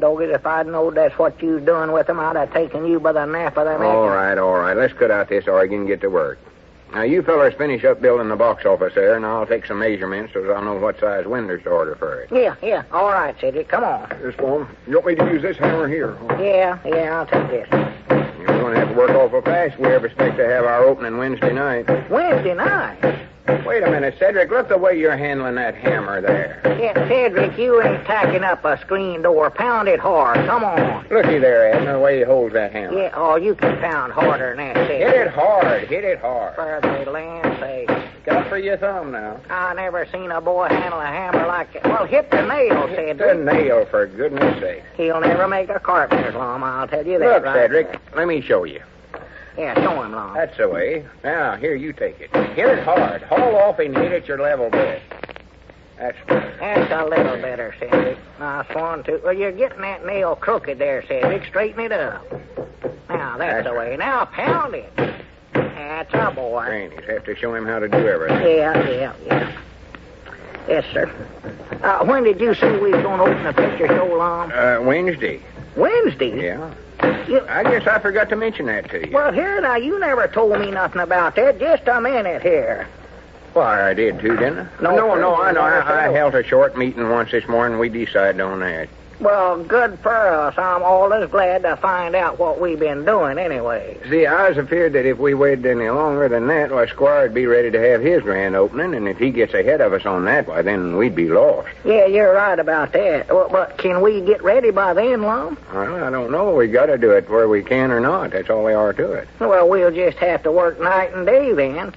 Dog it, if I'd known that's what you was doing with them, I'd have taken you by the nape of the neck. All right. Let's cut out this arguing and get to work. Now, you fellas finish up building the box office there, and I'll take some measurements so I'll know what size windows to order for it. Yeah. All right, Cedric. Come on. Yes, Mom. You want me to use this hammer here? Huh? Yeah, I'll take this. You're going to have to work awful fast if we ever expect to have our opening Wednesday night. Wednesday night? Wait a minute, Cedric. Look the way you're handling that hammer there. Yeah, Cedric, you ain't tacking up a screen door. Pound it hard. Come on. Looky there, Abner, the way he holds that hammer. Yeah, you can pound harder than that, Cedric. Hit it hard. For the land's sake. Got for your thumb now. I never seen a boy handle a hammer like that. Well, hit the nail, Cedric. The nail, for goodness sake. He'll never make a carpenter's Lum, I'll tell you that. Look, right Cedric, there. let me show you. Yeah, show him, Lum. That's the way. Now, here, you take it. Hit it hard. Haul off and hit it your level best. That's a little better, Cedric. Nice one, too. Well, you're getting that nail crooked there, Cedric. Straighten it up. Now, that's the way. Now, pound it. That's a boy. Grannies have to show him how to do everything. Yeah. Yes, sir. When did you say we was going to open the picture show, Lum? Wednesday. Wednesday? Yeah. I guess I forgot to mention that to you. Well, here, now, you never told me nothing about that. Just a minute here. Why, I did too, didn't I? No, I know. I held a short meeting once this morning. We decided on that. Well, good for us. I'm always glad to find out what we've been doing anyway. See, I was afraid that if we waited any longer than that, why, Squire would be ready to have his grand opening, and if he gets ahead of us on that, why, then we'd be lost. Yeah, you're right about that. Well, but can we get ready by then, Lum? Well, I don't know. We got to do it where we can or not. That's all we are to it. Well, we'll just have to work night and day then.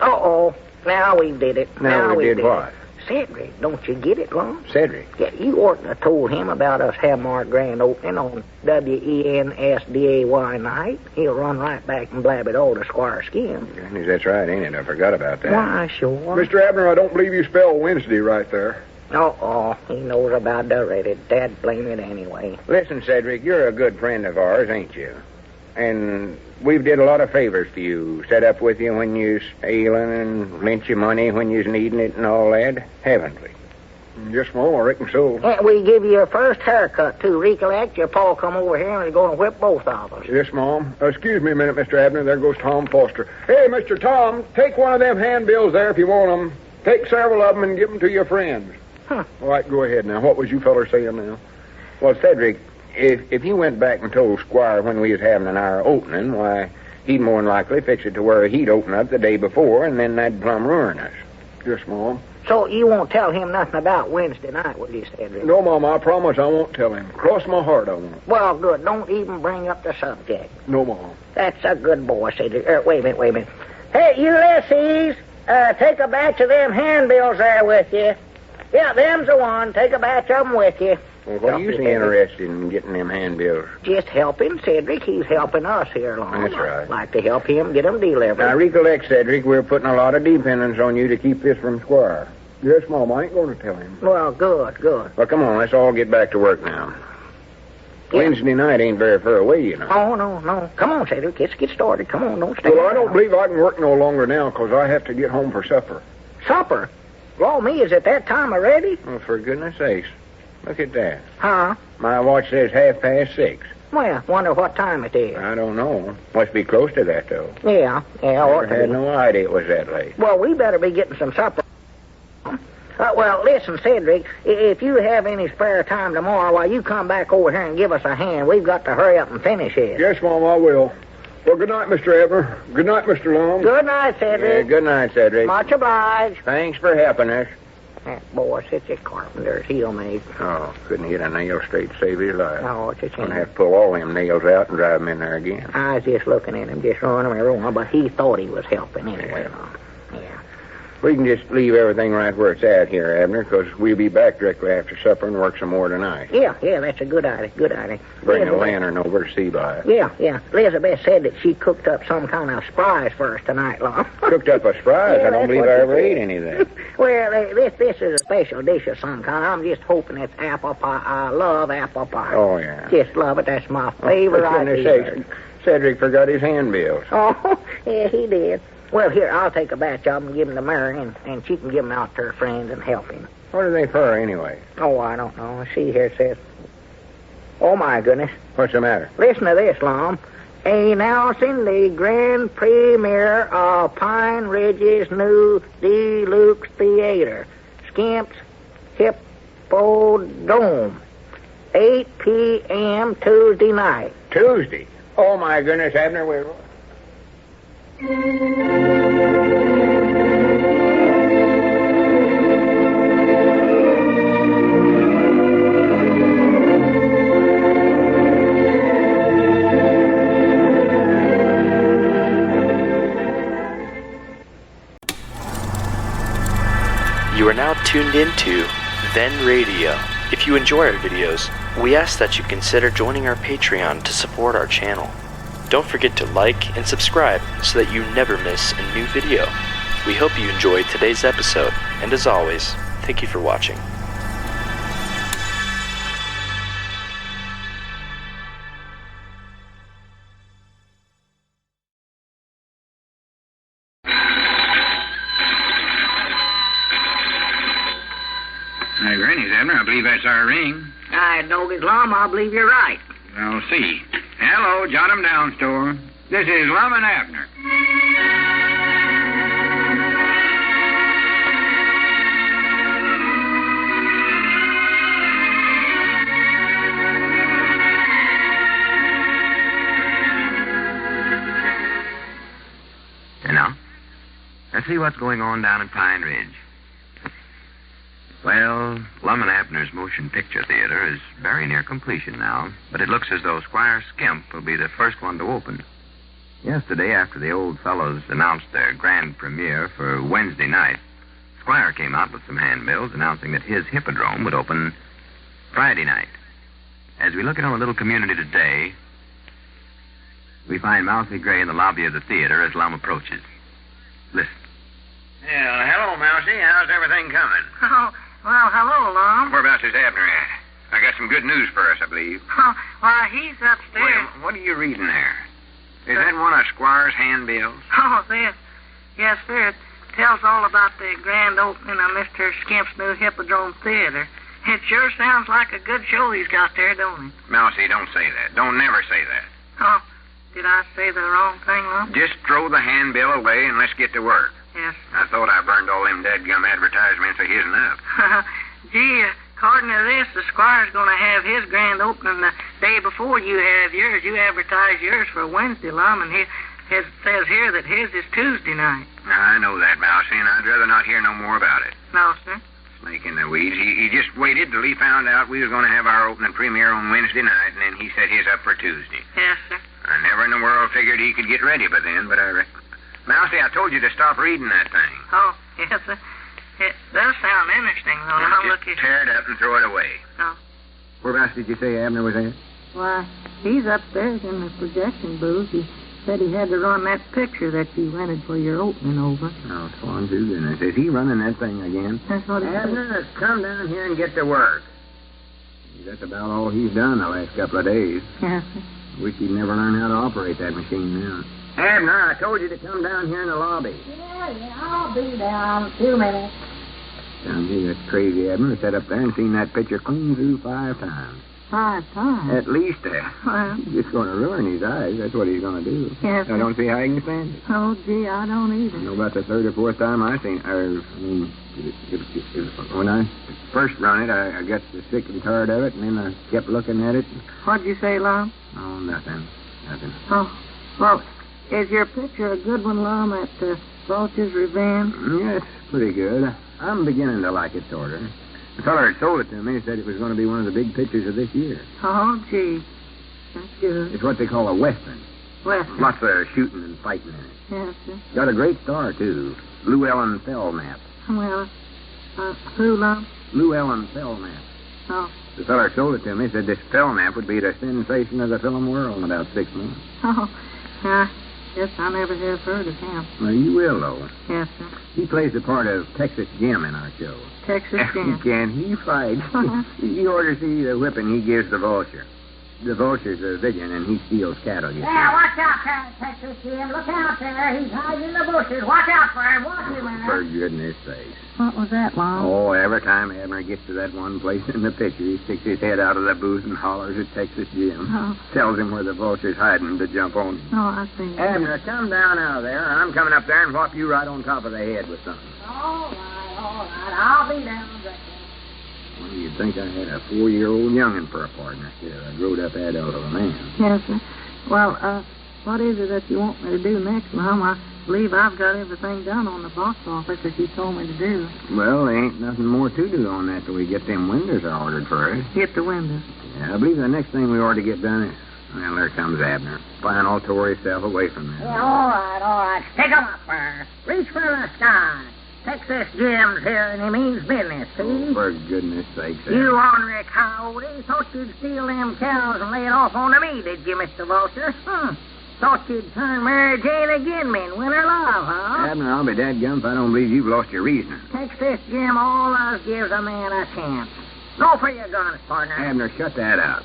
Uh-oh. Now we did it. Now we did what? Cedric, don't you get it, Lum? Cedric? Yeah, you oughtn't have told him about us having our grand opening on WENSDAY night. He'll run right back and blab it all to Squire Skin. That's right, ain't it? I forgot about that. Why, sure. Mr. Abner, I don't believe you spelled Wednesday right there. Uh-oh, he knows about it already. Dad blame it anyway. Listen, Cedric, you're a good friend of ours, ain't you? And we've did a lot of favors for you. Set up with you when you's ailing and lent you money when you's needing it and all that, haven't we? Yes, Mom, I reckon so. And we give you your first haircut, too. Recollect, your pa come over here and he's going to whip both of us. Yes, Mom. Excuse me a minute, Mr. Abner. There goes Tom Foster. Hey, Mr. Tom, take one of them handbills there if you want them. Take several of them and give them to your friends. Huh. All right, go ahead now. What was you fellers saying now? Well, Cedric, if you went back and told Squire when we was having our opening, why, he'd more than likely fix it to where he'd open up the day before, and then that'd plumb ruin us. Yes, Mom. So you won't tell him nothing about Wednesday night, will you, Cedric? No, Mom, I promise I won't tell him. Cross my heart, I won't. Well, good. Don't even bring up the subject. No, Mom. That's a good boy, Cedric. Wait a minute. Hey, Ulysses, take a batch of them handbills there with you. Yeah, them's the one. Take a batch of them with you. Well, what are you so interested in getting them handbills? Just helping Cedric. He's helping us here, Lum. That's right. I'd like to help him get them delivered. Now, recollect, Cedric, we're putting a lot of dependence on you to keep this from Squire. Yes, Mom, I ain't going to tell him. Well, good. Well, come on, let's all get back to work now. Yeah. Wednesday night ain't very far away, you know. Oh, no. Come on, Cedric. Let's get started. Come on, don't stay. Well, I don't believe I can work no longer now, because I have to get home for supper. Supper? Law me, is it that time already? Well, for goodness sakes. Look at that. Huh? My watch says 6:30. Well, wonder what time it is. I don't know. Must be close to that, though. Yeah. I had no idea it was that late. Well, we better be getting some supper. Well, listen, Cedric, if you have any spare time tomorrow, why, you come back over here and give us a hand. We've got to hurry up and finish it. Yes, Mom, I will. Well, good night, Mr. Abner. Good night, Mr. Lum. Good night, Cedric. Yeah, good night, Cedric. Much obliged. Thanks for helping us. That boy, such a carpenter's heel made. Oh, couldn't hit a nail straight to save his life. Oh, it's a shame. Gonna have to pull all them nails out and drive them in there again. I was just looking at him, just running them everyone, but he thought he was helping anyway. Yeah. Yeah. We can just leave everything right where it's at here, Abner, because we'll be back directly after supper and work some more tonight. Yeah, that's a good idea. Bring a lantern over to see by it. Yeah. Elizabeth said that she cooked up some kind of surprise for us tonight, Lum. Cooked up a surprise? Yeah, I don't believe I ever ate any of that. Well, this is a special dish of some kind. I'm just hoping it's apple pie. I love apple pie. Oh, yeah. Just love it. That's my favorite item. Cedric forgot his handbills. Oh, yeah, he did. Well, here, I'll take a batch of them and give them to Mary, and she can give them out to her friends and help him. What are they for, anyway? Oh, I don't know. See here, it says... Oh, my goodness. What's the matter? Listen to this, Lum. Announcing the grand premiere of Pine Ridge's new Deluxe Theater, Skimp's Hippodrome, 8 p.m. Tuesday night. Tuesday? Oh, my goodness, Abner, we're... You are now tuned into Then Radio. If you enjoy our videos, we ask that you consider joining our Patreon to support our channel. Don't forget to like and subscribe so that you never miss a new video. We hope you enjoyed today's episode, and as always, thank you for watching. Hey, Granny's, Abner. I believe that's our ring. I know his Lum. I believe you're right. I'll see. Hello, jot 'em down, store. This is Lum and Abner. And now, let's see what's going on down in Pine Ridge. Well, Lum and Abner's motion picture theater is very near completion now, but it looks as though Squire Skimp will be the first one to open. Yesterday, after the old fellows announced their grand premiere for Wednesday night, Squire came out with some handbills announcing that his hippodrome would open Friday night. As we look at our little community today, we find Mousy Gray in the lobby of the theater as Lum approaches. Listen. Yeah, hello, Mousy. How's everything coming? Oh, well, hello, Lum. Whereabouts is Abner at? I got some good news for us, I believe. Oh, well, he's upstairs. Wait, what are you reading there? Is that one of Squire's handbills? Oh, this. Yes, sir. It tells all about the grand opening of Mr. Skimp's new Hippodrome Theater. It sure sounds like a good show he's got there, don't it? Mousy, don't say that. Don't never say that. Oh, did I say the wrong thing, Lum? Just throw the handbill away and let's get to work. Yes. I thought I burned all them dadgum advertisements of his enough. Gee, according to this, the Squire's going to have his grand opening the day before you have yours. You advertise yours for Wednesday, Lum, and it says here that his is Tuesday night. I know that, Mousy, and I'd rather not hear no more about it. No, sir. Snake in the weeds. He just waited till he found out we was going to have our opening premiere on Wednesday night, and then he set his up for Tuesday. Yes, sir. I never in the world figured he could get ready by then, but Mousy, I told you to stop reading that thing. Oh, yes, sir. It does sound interesting, though. Now, just look tear it up and throw it away. Oh. Whereabouts did you say Abner was at? Why, he's upstairs in the projection booth. He said he had to run that picture that you rented for your opening over. Oh, swan to goodness. Is he running that thing again? That's what he said. Abner, come down here and get to work. That's about all he's done the last couple of days. Yes, sir. Wish he'd never learned how to operate that machine now. Abner, I told you to come down here in the lobby. Yeah, I'll be down 2 minutes. Down here, that's crazy, Abner. Sat up there and seen that picture clean through 5 times. 5 times? At least that. Well, He's just going to ruin his eyes. That's what he's going to do. Yes, I don't see how he can stand it. oh, gee, I don't either. I know about the 3rd or 4th time I seen when I first run it, I got sick and tired of it, and then I kept looking at it. What'd you say, Lum? Oh, nothing. Oh, well, is your picture a good one, Lum, at Vulture's Revenge? Yes, pretty good. I'm beginning to like it, sort of. The feller that sold it to me said it was going to be one of the big pictures of this year. Oh, gee. That's good. It's what they call a western. Western? Lots of shooting and fighting in it. Yes, sir. Got a great star, too. Llewellyn Belknap. Well, who, Lum? Llewellyn Belknap. Oh. The feller that sold it to me said this Belknap would be the sensation of the film world in about 6 months. Oh, yes, I never have heard of him. Well, you will, though. Yes, sir. He plays the part of Texas Jim in our show. Texas Jim? Can he fight? You ought to see the whipping he gives the Vulture. The Vulture's a villain, and he steals cattle, you see. Yeah, watch out there, Texas Jim. Look out there. He's hiding in the bushes. Watch out for him. Watch him, man. For goodness sake. What was that, Lum? Oh, every time Abner gets to that one place in the picture, he sticks his head out of the booth and hollers at Texas Jim. Oh. Tells him where the Vulture's hiding to jump on him. Oh, I see. Abner, come down out of there. I'm coming up there and whop you right on top of the head with something. All right. I'll be down directly. Well, you'd think I had a 4-year-old young'un for a partner instead of a growed-up adult of a man. Yes, sir. Well, what is it that you want me to do next, Lum? I believe I've got everything done on the box office that you told me to do. Well, there ain't nothing more to do on that till we get them windows ordered first. Get the windows. Yeah, I believe the next thing we ought to get done is... Well, there comes Abner. Final tore himself away from there. Yeah, all right. Stick 'em up there. Reach for the sky. Texas Jim's here, and he means business, see? Oh, for goodness sake, sir. You ornery coyote. Thought you'd steal them cows and lay it off on to me, did you, Mr. Vulture? Thought you'd turn Mary Jane again, me, and win her love, huh? Abner, I'll be dadgum if I don't believe you've lost your reasoning. Texas Jim always gives a man a chance. Go for your guns, partner. Abner, shut that out.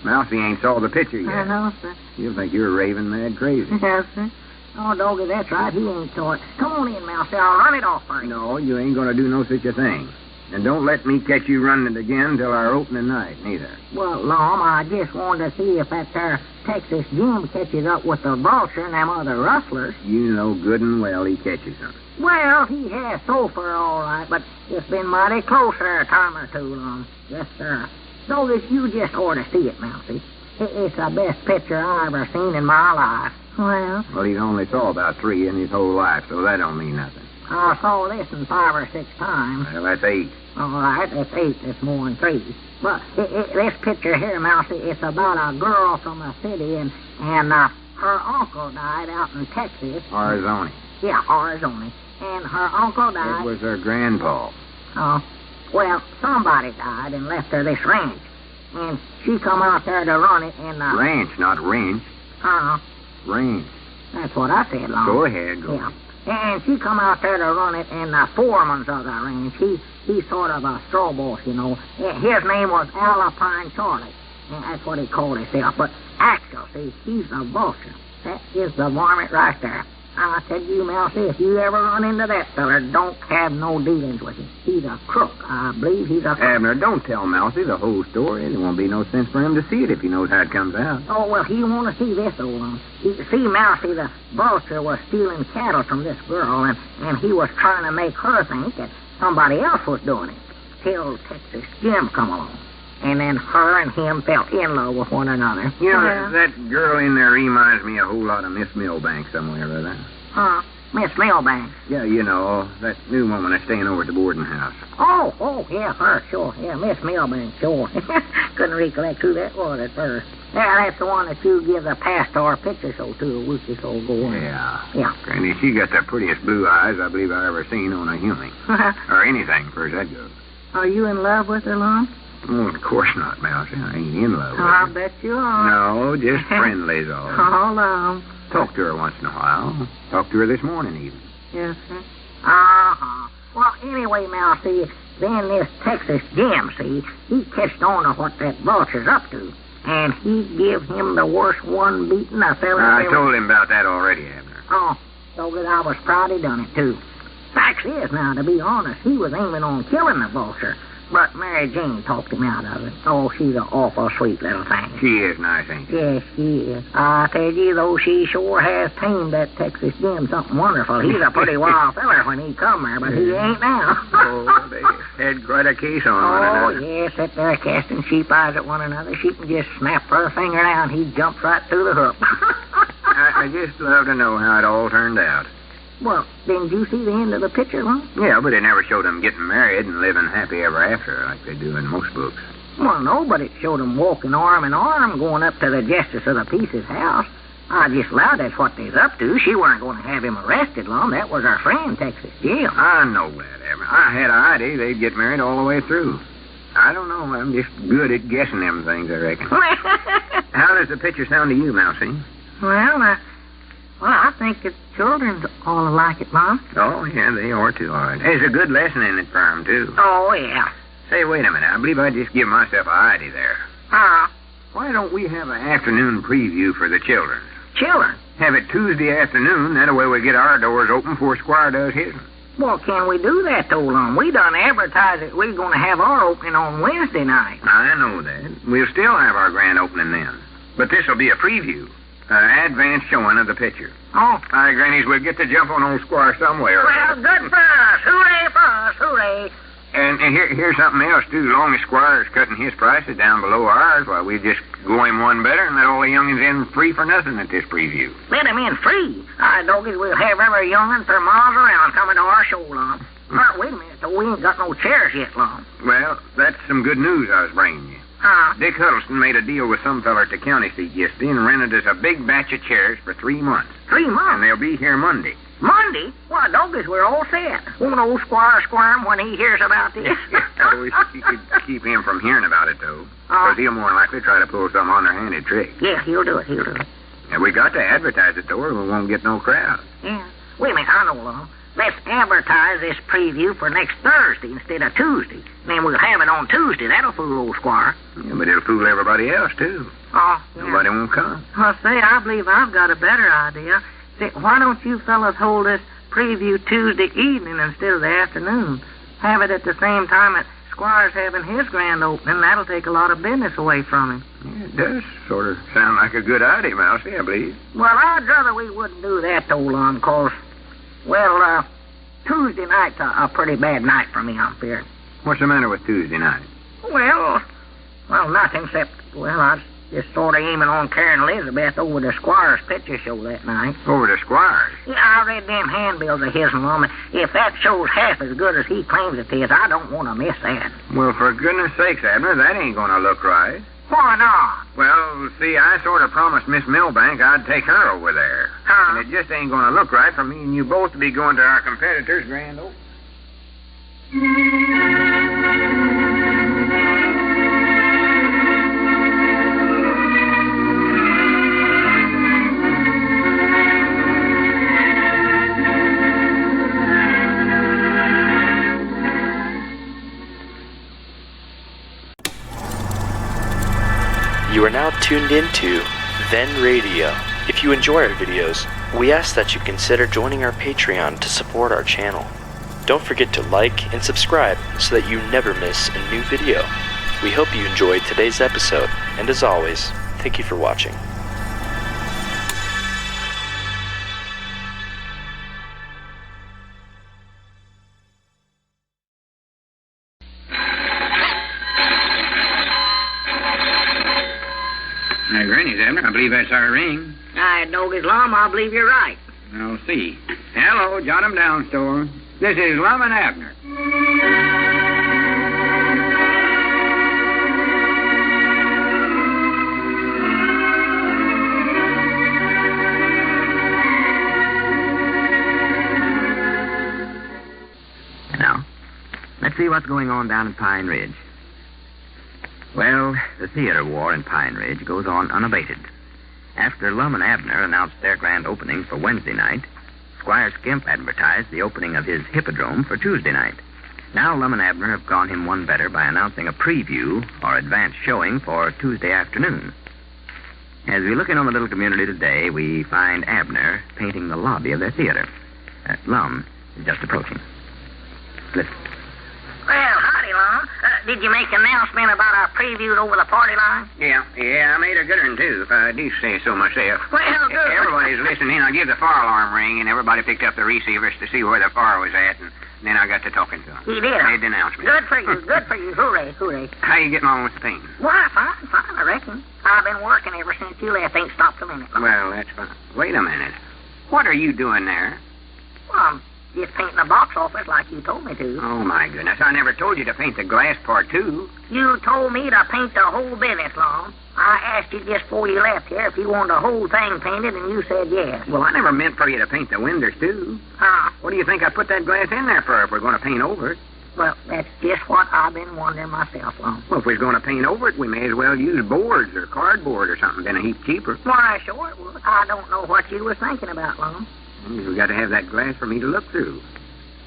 Mousy ain't saw the picture yet. I know, sir. You'll think you're raving mad crazy. Yes, sir. Oh, doggy, that's right. He ain't saw it. Come on in, Mousy. I'll run it off for you. No, you ain't gonna do no such a thing. And don't let me catch you running it again till our opening night, neither. Well, Lum, I just wanted to see if that there Texas Jim catches up with the Vulture and them other rustlers. You know good and well he catches them. Well, he has so far, all right, but it's been mighty close there a time or two, Lum. Yes, sir. So that you just ought to see it, Mousy. It's the best picture I ever seen in my life. Well, he's only saw about 3 in his whole life, so that don't mean nothing. I saw this in 5 or 6 times. Well, that's 8. All right, that's 8. That's more than 3. But this picture here, Mousy, it's about a girl from a city, and her uncle died out in Texas. Arizona. Yeah, Arizona. And her uncle died. It was her grandpa. Oh, well, somebody died and left her this ranch. And she come out there to run it, and... Ranch, not range. Range. That's what I said, Lum. Go ahead, go. Yeah. And she come out there to run it, and the foreman's of the ranch, he's sort of a straw boss, you know. His name was Alpine Charlie, and that's what he called himself. But actually, see, he's the Vulture. That is the varmint right there. I tell you, Mousy, if you ever run into that feller, don't have no dealings with him. He's a crook. I believe he's a crook. Abner, don't tell Mousy the whole story. There won't be no sense for him to see it if he knows how it comes out. Oh, well, he want to see this, old one. See, Mousy, the Vulture was stealing cattle from this girl, and he was trying to make her think that somebody else was doing it. Till Texas Jim come along. And then her and him fell in love with one another. You know, that girl in there reminds me a whole lot of Miss Milbank somewhere or other. Huh? Miss Milbank? Yeah, you know, that new woman that's staying over at the boarding house. Oh, yeah, her, sure. Yeah, Miss Milbank, sure. Couldn't recollect who that was at first. Yeah, that's the one that you give the pastor picture show to a week or so ago. Yeah. Granny, she got the prettiest blue eyes I believe I ever seen on a human. Or anything, for that goes. Are you in love with her, Lum? Oh, of course not, Mousy. I ain't in love with her. I bet you are. No, just friendly's all. Oh, Lum. Talk to her once in a while. Talked to her this morning, even. Yes, sir. Uh-huh. Well, anyway, Mousy, then this Texas Jim, see, he catched on to what that Vulture's up to. And he give him the worst one beating a fella. I told him about that already, Abner. Oh, so that I was proud he done it, too. Facts is, now, to be honest, he was aiming on killing the Vulture. But Mary Jane talked him out of it. Oh, she's an awful sweet little thing. She is nice, ain't she? Yes, she is. I tell you, though, she sure has tamed that Texas Jim something wonderful. He's a pretty wild feller when he come there, but he ain't now. Oh, they had quite a case on one another. Oh, yes, sit there casting sheep eyes at one another. She can just snap her finger down. He jumps right through the hook. I just love to know how it all turned out. Well, didn't you see the end of the picture, Lum? Yeah, but it never showed them getting married and living happy ever after like they do in most books. Well, no, but it showed them walking arm in arm going up to the Justice of the Peace's house. I just allowed that's what they's up to. She weren't going to have him arrested, Lum. That was our friend, Texas Jim. I know that, Abner. I had an idea they'd get married all the way through. I don't know. I'm just good at guessing them things, I reckon. How does the picture sound to you, Mousy? Well, I think the children all like it, Mom. Oh, yeah, they are too, all right. There's a good lesson in it for them, too. Oh, yeah. Say, wait a minute. I believe I just give myself an idea there. Why don't we have an afternoon preview for the children? Children? Have it Tuesday afternoon. That way we get our doors open before Squire does his. Well, can we do that, though, Lum? We done advertised that we're going to have our opening on Wednesday night. I know that. We'll still have our grand opening then. But this'll be a preview. Advance showing of the picture. Oh. Aye, Grannies, we'll get the jump on old Squire somewhere. Well, good for us. Hooray for us. Hooray. And here's something else, too. Long as Squire's cutting his prices down below ours, why, we just go him one better and let all the youngins in free for nothing at this preview. Let him in free? Doggies, we'll have every youngin for miles around coming to our show, Lum. Wait a minute, though. We ain't got no chairs yet, Lum. Well, that's some good news I was bringing you. Dick Huddleston made a deal with some feller at the county seat yesterday and rented us a big batch of chairs for 3 months. 3 months? And they'll be here Monday. Monday? Why, doggies, we're all set. Won't old Squire squirm when he hears about this? I wish you could keep him from hearing about it, though. Because he'll more likely try to pull some underhanded trick. Yeah, he'll do it. Yeah, we got to advertise it, though, or we won't get no crowd. Yeah. Wait a minute, I know, Lum. Let's advertise this preview for next Thursday instead of Tuesday. Then we'll have it on Tuesday. That'll fool old Squire. Yeah, but it'll fool everybody else, too. Oh, yeah. Nobody won't come. Well, say, I believe I've got a better idea. Say, why don't you fellas hold this preview Tuesday evening instead of the afternoon? Have it at the same time that Squire's having his grand opening. That'll take a lot of business away from him. Yeah, it does sort of sound like a good idea, Mousy, I believe. Well, I'd rather we wouldn't do that, though, Lum, 'cause, well, Tuesday night's a pretty bad night for me, I'm fearing. What's the matter with Tuesday night? Well, nothing except, well, I was just sort of aiming on carrying Elizabeth over to Squire's picture show that night. Over to Squire's? Yeah, I read them handbills of his, Lum, and if that show's half as good as he claims it is, I don't want to miss that. Well, for goodness sakes, Abner, that ain't going to look right. Why not? Well, see, I sort of promised Miss Milbank I'd take her over there. Huh? And it just ain't going to look right for me and you both to be going to our competitor's grand opening. You are now tuned into Then Radio. If you enjoy our videos, we ask that you consider joining our Patreon to support our channel. Don't forget to like and subscribe so that you never miss a new video. We hope you enjoyed today's episode, and as always, thank you for watching. Granny's, Abner. I believe that's our ring. I know his Lum. I believe you're right. I'll see. Hello, jot 'em down, store. This is Lum and Abner. Now, let's see what's going on down at Pine Ridge. Well, the theater war in Pine Ridge goes on unabated. After Lum and Abner announced their grand opening for Wednesday night, Squire Skimp advertised the opening of his hippodrome for Tuesday night. Now Lum and Abner have gone him one better by announcing a preview or advance showing for Tuesday afternoon. As we look in on the little community today, we find Abner painting the lobby of their theater. Lum is just approaching. Listen. Well, howdy, Lum. Did you make an announcement about our previews over the party line? Yeah, I made a good one, too, if I do say so myself. Well, good. Everybody's listening. I give the fire alarm ring, and everybody picked up the receivers to see where the fire was at, and then I got to talking to them. He did, huh? Made the announcement. Good for you, good for you. Hooray, hooray. How you getting on with the painting? Why, fine, I reckon. I've been working ever since you left. Ain't stopped a minute. Well, that's fine. Wait a minute. What are you doing there? Well, I'm just painting the box office like you told me to. Oh, my goodness. I never told you to paint the glass part, too. You told me to paint the whole business, Lum. I asked you just before you left here if you wanted the whole thing painted, and you said yes. Well, I never meant for you to paint the windows, too. Huh? What do you think I put that glass in there for if we're going to paint over it? Well, that's just what I've been wondering myself, Lum. Well, if we're going to paint over it, we may as well use boards or cardboard or something, then a heap cheaper. Why, sure it would. I don't know what you was thinking about, Lum. We got to have that glass for me to look through.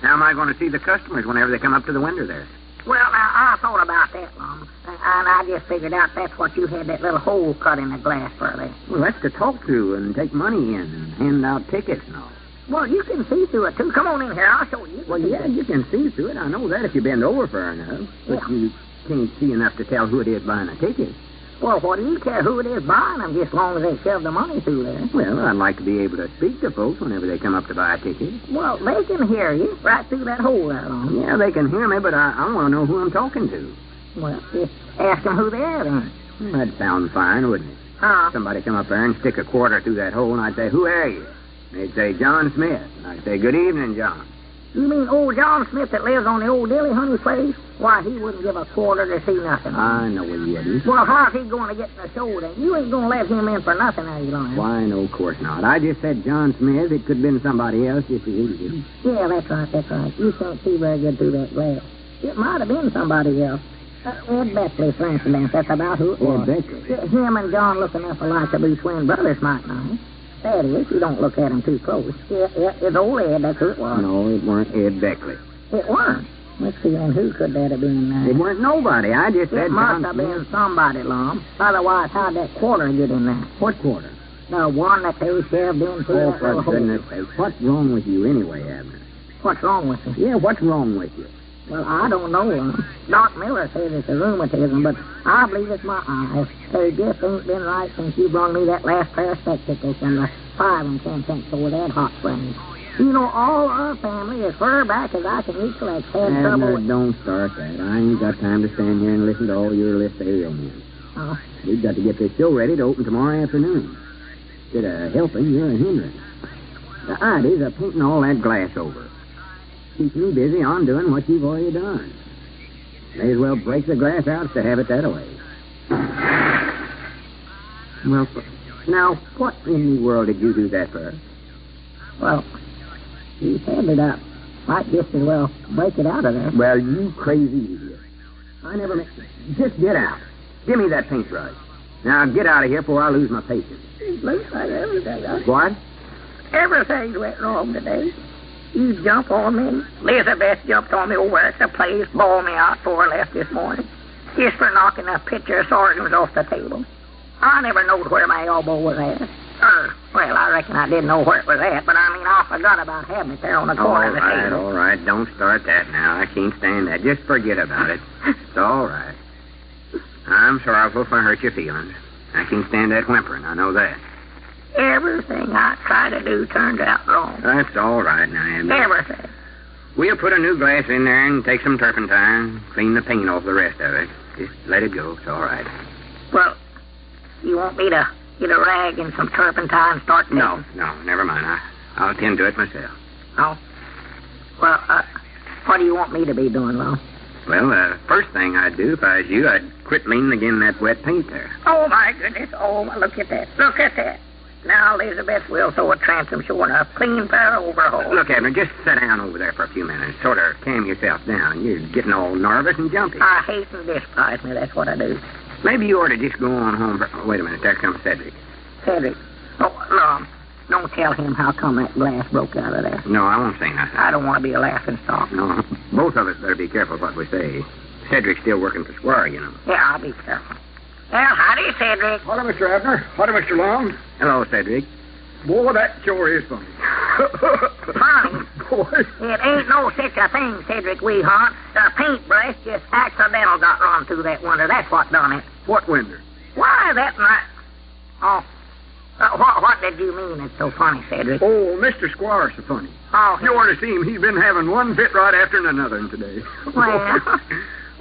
How am I going to see the customers whenever they come up to the window there? Well, now, I thought about that, Lum, and I just figured out that's what you had that little hole cut in the glass for there. Well, that's to talk through and take money in and hand out tickets and all. Well, you can see through it, too. Come on in here. I'll show you. Well, yeah, you can see through it. I know that if you bend over far enough. But you can't see enough to tell who it is buying a ticket. Well, what do you care who it is buying them, just as long as they shove the money through there? Well, I'd like to be able to speak to folks whenever they come up to buy a ticket. Well, they can hear you right through that hole there, Lum. Yeah, they can hear me, but I want to know who I'm talking to. Well, just ask them who they are, then. That'd sound fine, wouldn't it? Huh? Somebody come up there and stick a quarter through that hole, and I'd say, who are you? They'd say, John Smith. And I'd say, good evening, John. You mean old John Smith that lives on the old Dilly Honey place? Why, he wouldn't give a quarter to see nothing. I know he wouldn't. Well, how's he going to get in the show then? You ain't going to let him in for nothing, are you, Lum? Why, no, of course not. I just said John Smith. It could have been somebody else if he was you. Yeah, that's right. You can't see very good through that glass. It might have been somebody else. Ed Beckley, for instance, that's about who it was. Ed Beckley? Him and John look enough alike to be twin brothers, might not. That is, you don't look at them too close. It's old Ed, that's who it was. No, it weren't Ed Beckley. It weren't. Let's see, and who could that have been? It weren't nobody. I just said It must John have Smith. been somebody, Lum. Otherwise, how'd that quarter get in there? What quarter? The one that they shoved into Oh, that for little hole. goodness sake. What's wrong with you anyway, Abner? What's wrong with him? Yeah, what's wrong with you? Well, I don't know, Lum. Doc Miller says it's a rheumatism, but I believe it's my eyes. They just ain't been right since you brought me that last pair of spectacles and the 5 and 10 cents over that hot springs. You know, all our family, as far back as I can recollect, had trouble Abner, with... don't start that. I ain't got time to stand here and listen to all your list of ailments. Oh, We've got to get this show ready to open tomorrow afternoon. Instead of helping, you're a hindrance. The ideas of painting all that glass over. Keeps me busy on doing what you've already done. May as well break the glass out to have it that way. Well, now, what in the world did you do that for? well, you said it up. Might just as well break it out of there. Well, you crazy idiot. I never meant... Just get out. Give me that paintbrush. Now, get out of here before I lose my patience. It looks like everything. What? Everything went wrong today. You jump on me. Elizabeth jumped on me over at the place, bawled me out before I left this morning. Just for knocking a pitcher of sardines off the table. I never knowed where my elbow was at. Well, I reckon I didn't know where it was at, but I mean, I forgot about having it there on the corner of the table. All right. Don't start that now. I can't stand that. Just forget about it. It's all right. I'm sorrowful if I hurt your feelings. I can't stand that whimpering. I know that. Everything I try to do turns out wrong. That's all right now, Abner. Everything. We'll put a new glass in there and take some turpentine, clean the paint off the rest of it. Just let it go. It's all right. Well, you want me to get a rag and some turpentine and start No, never mind. I'll attend to it myself. Oh? Well, what do you want me to be doing, Lum? Well, the first thing I'd do if I was you, I'd quit leaning again that wet paint there. Oh, my goodness. Oh, look at that. Look at that. Now, Elizabeth, we'll sew a transom sure enough. Clean pair of overalls. Look, Abner, just sit down over there for a few minutes. Sort of calm yourself down. You're getting all nervous and jumpy. I hate and despise me. That's what I do. Maybe you ought to just go on home. Wait a minute. There comes Cedric. Cedric. Oh, Lum, don't tell him how come that glass broke out of there. No, I won't say nothing. I don't want to be a laughing stock. No, both of us better be careful what we say. Cedric's still working for Squire, you know. Yeah, I'll be careful. Well, howdy, Cedric. Hello, Mr. Abner. Hello, Mr. Lum. Hello, Cedric. Boy, that sure is funny. Funny? Boy. It ain't no such a thing, Cedric Weehaunt. The paintbrush just accidental got run through that window. That's what done it. What window? Why, that night... Oh, what did you mean it's so funny, Cedric? Oh, Mr. Squire's so funny. Oh, You ought to see him. He's been having one fit right after another today. well...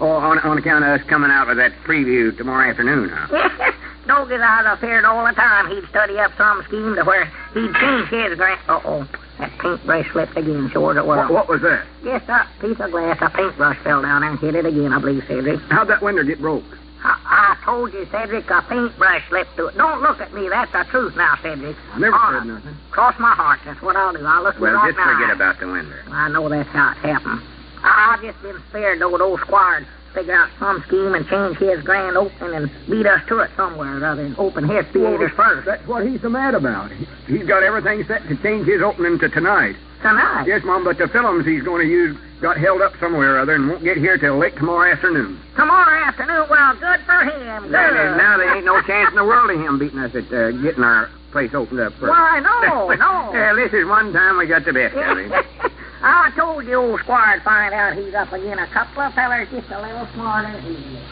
Oh, on account of us coming out with that preview tomorrow afternoon, huh? Don't get out of here all the time. He'd study up some scheme to where he'd change his grant. Uh-oh. That paintbrush slipped again, sure as it was. What was that? Just a piece of glass. A paintbrush fell down there and hit it again, I believe, Cedric. How'd that window get broke? I told you, Cedric, a paintbrush slipped through it. Don't look at me. That's the truth now, Cedric. I never All said right. nothing. Cross my heart. That's what I'll do. I'll look Well, you right just now. forget about the window. I know that's how it happened. I've just been scared, though, with old Squire figure out some scheme and change his grand opening and beat us to it somewhere rather than open his theaters first. That's what he's so mad about. He's got everything set to change his opening to tonight. Tonight? Yes, Mom, but the films he's going to use got held up somewhere or other and won't get here till late tomorrow afternoon. Tomorrow afternoon? Well, good for him. Good. Now there ain't no chance in the world of him beating us at getting our place opened up first. Why, no. Yeah, this is one time we got the best of him. I told you old Squire'd find out he's up again a couple of fellers just a little smarter than he is.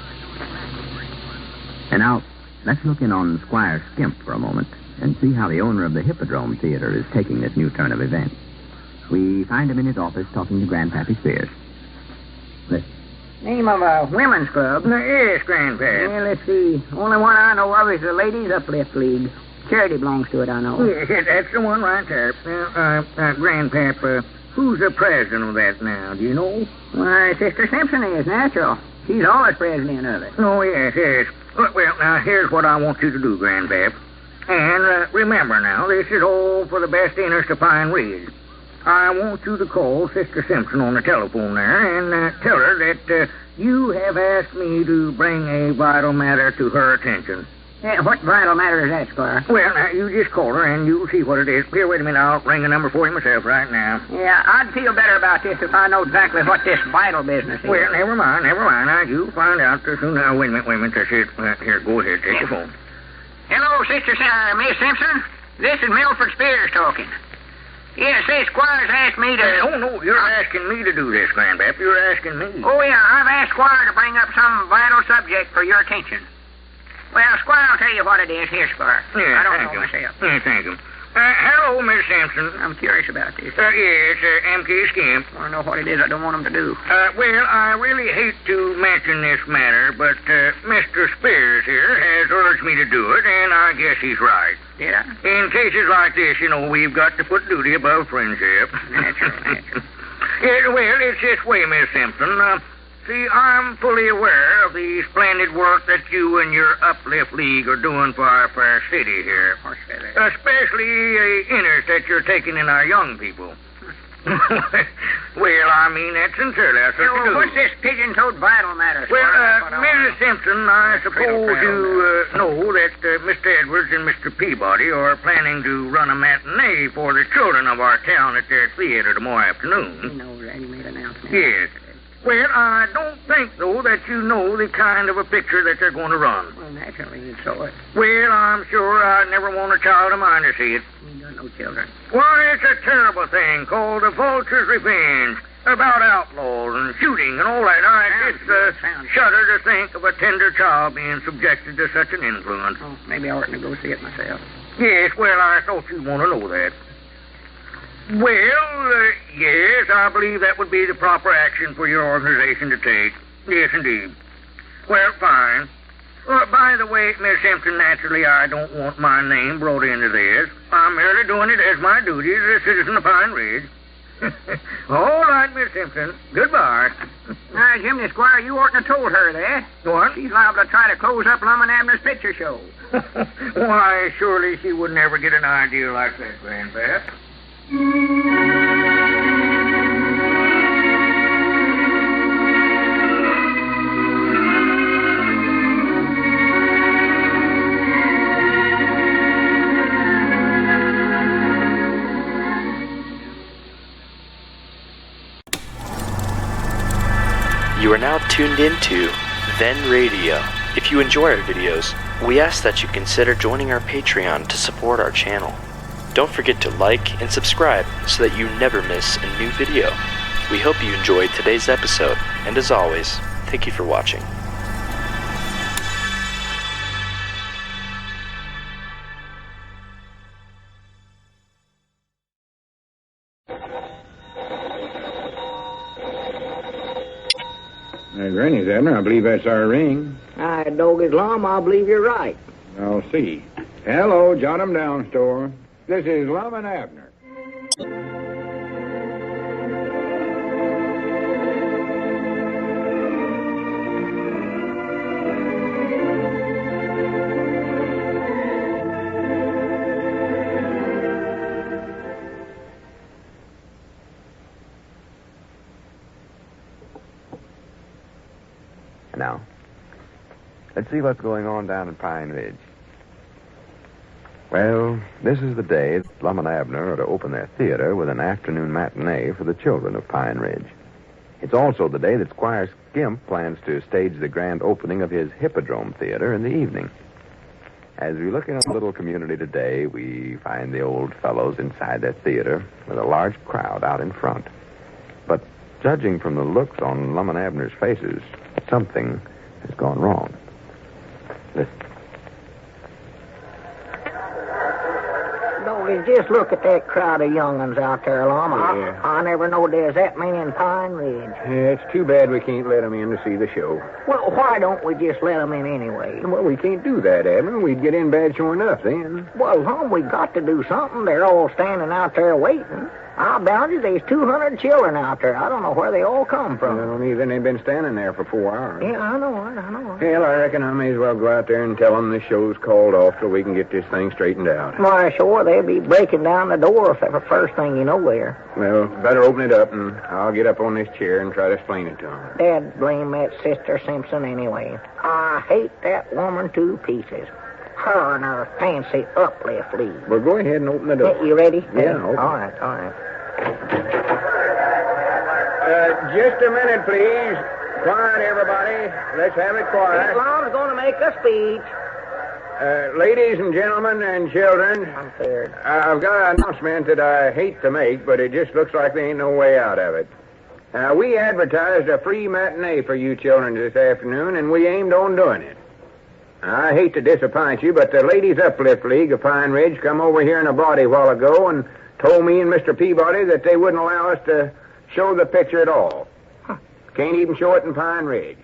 And now, let's look in on Squire Skimp for a moment and see how the owner of the Hippodrome Theater is taking this new turn of events. We find him in his office talking to Grandpappy Spears. Listen. Name of a women's club? Yes, Grandpa. Yeah, let's see. Only one I know of is the Ladies Uplift League. Charity belongs to it, I know. Yes, that's the one right there. Grandpap, who's the president of that now? Do you know? Why, Sister Simpson is, natural. She's always president of it. Oh, yes. Well, now, here's what I want you to do, Grandpap. And remember now, this is all for the best interest of Pine Ridge. I want you to call Sister Simpson on the telephone there and tell her that You have asked me to bring a vital matter to her attention. What vital matter is that, Squire? Well, now, you just call her and you'll see what it is. Here, wait a minute. I'll ring a number for you myself right now. Yeah, I'd feel better about this if I know exactly what this vital business is. Well, never mind. Now, you'll find out soon. Now, wait a minute. That's it. Here, go ahead. Take your phone. Hello, Miss Simpson. This is Milford Spears talking. Yeah, say, Squire's asked me to... Oh, no, you're asking me to do this, Grandpap. You're asking me. Oh, yeah, I've asked Squire to bring up some vital subject for your attention. Well, Squire, I'll tell you what it is. Here, Squire. Yeah, I don't thank know you. myself. Yeah, thank you. Hello, Miss Simpson. I'm curious about this. Yes, M.K. Skimp. I want to know what it is I don't want him to do. Well, I really hate to mention this matter, but Mr. Spears here has urged me to do it, and I guess he's right. Yeah? In cases like this, we've got to put duty above friendship. Natural. Yeah, well, it's this way, Miss Simpson. See, I'm fully aware of the splendid work that you and your Uplift League are doing for our fair city here. Especially the interest that you're taking in our young people. Well, I mean that sincerely. What's this pigeon-toed vital matter? Well, Mrs. Simpson, I suppose you know that Mr. Edwards and Mr. Peabody are planning to run a matinee for the children of our town at their theater tomorrow afternoon. He knows that. He made an announcement. Yes. Well, I don't think, though, that you know the kind of a picture that they're going to run. Well, naturally, you saw it. Well, I'm sure I'd never want a child of mine to see it. You got no children. Why, it's a terrible thing called the Vulture's Revenge, about outlaws and shooting and all that. I just shudder to think of a tender child being subjected to such an influence. Oh, maybe I ought to go see it myself. Yes, well, I thought you'd want to know that. Well, yes, I believe that would be the proper action for your organization to take. Yes, indeed. Well, fine. By the way, Miss Simpson, naturally, I don't want my name brought into this. I'm merely doing it as my duty as a citizen of Pine Ridge. All right, Miss Simpson. Goodbye. Now, Jimmy, Squire, you oughtn't have told her that. What? She's liable to try to close up Lum and Abner's picture show. Why, surely she would never get an idea like that, Grandpap. You are now tuned into Then Radio. If you enjoy our videos, we ask that you consider joining our Patreon to support our channel. Don't forget to like and subscribe so that you never miss a new video. We hope you enjoyed today's episode, and as always, thank you for watching. Granny's, Abner. I believe that's our ring. Dog is Lum. I believe you're right. I'll see. Hello, jot 'em down, store. This is Lum and Abner. Now, let's see what's going on down in Pine Ridge. Well, this is the day that Lum and Abner are to open their theater with an afternoon matinee for the children of Pine Ridge. It's also the day that Squire Skimp plans to stage the grand opening of his Hippodrome Theater in the evening. As we look in the little community today, we find the old fellows inside their theater with a large crowd out in front. But judging from the looks on Lum and Abner's faces, something has gone wrong. Listen. Doggy, just look at that crowd of young'uns out there, Lum. Yeah. I never knowed there's that many in Pine Ridge. Yeah, it's too bad we can't let 'em in to see the show. Well, why don't we just let 'em in anyway? Well, we can't do that, Abner. We'd get in bad sure enough then. Well, Lum, we got to do something. They're all standing out there waiting. I'll bound you there's 200 children out there. I don't know where they all come from. I don't either. They've been standing there for 4 hours. Yeah, I know it. Hell, I reckon I may as well go out there and tell them the show's called off so we can get this thing straightened out. Why, sure, they'll be breaking down the door if the first thing you know there. Well, better open it up, and I'll get up on this chair and try to explain it to them. Dad, blame that Sister Simpson anyway. I hate that woman to pieces. Her and her fancy Uplift lead. Well, go ahead and open the door. You ready? Yeah, open. All right. Just a minute, please. Quiet, everybody. Let's have it quiet. Lom's going to make a speech. Ladies and gentlemen and children, I'm scared. I've got an announcement that I hate to make, but it just looks like there ain't no way out of it. We advertised a free matinee for you children this afternoon, and we aimed on doing it. I hate to disappoint you, but the Ladies Uplift League of Pine Ridge come over here in a body a while ago and told me and Mr. Peabody that they wouldn't allow us to show the picture at all. Can't even show it in Pine Ridge.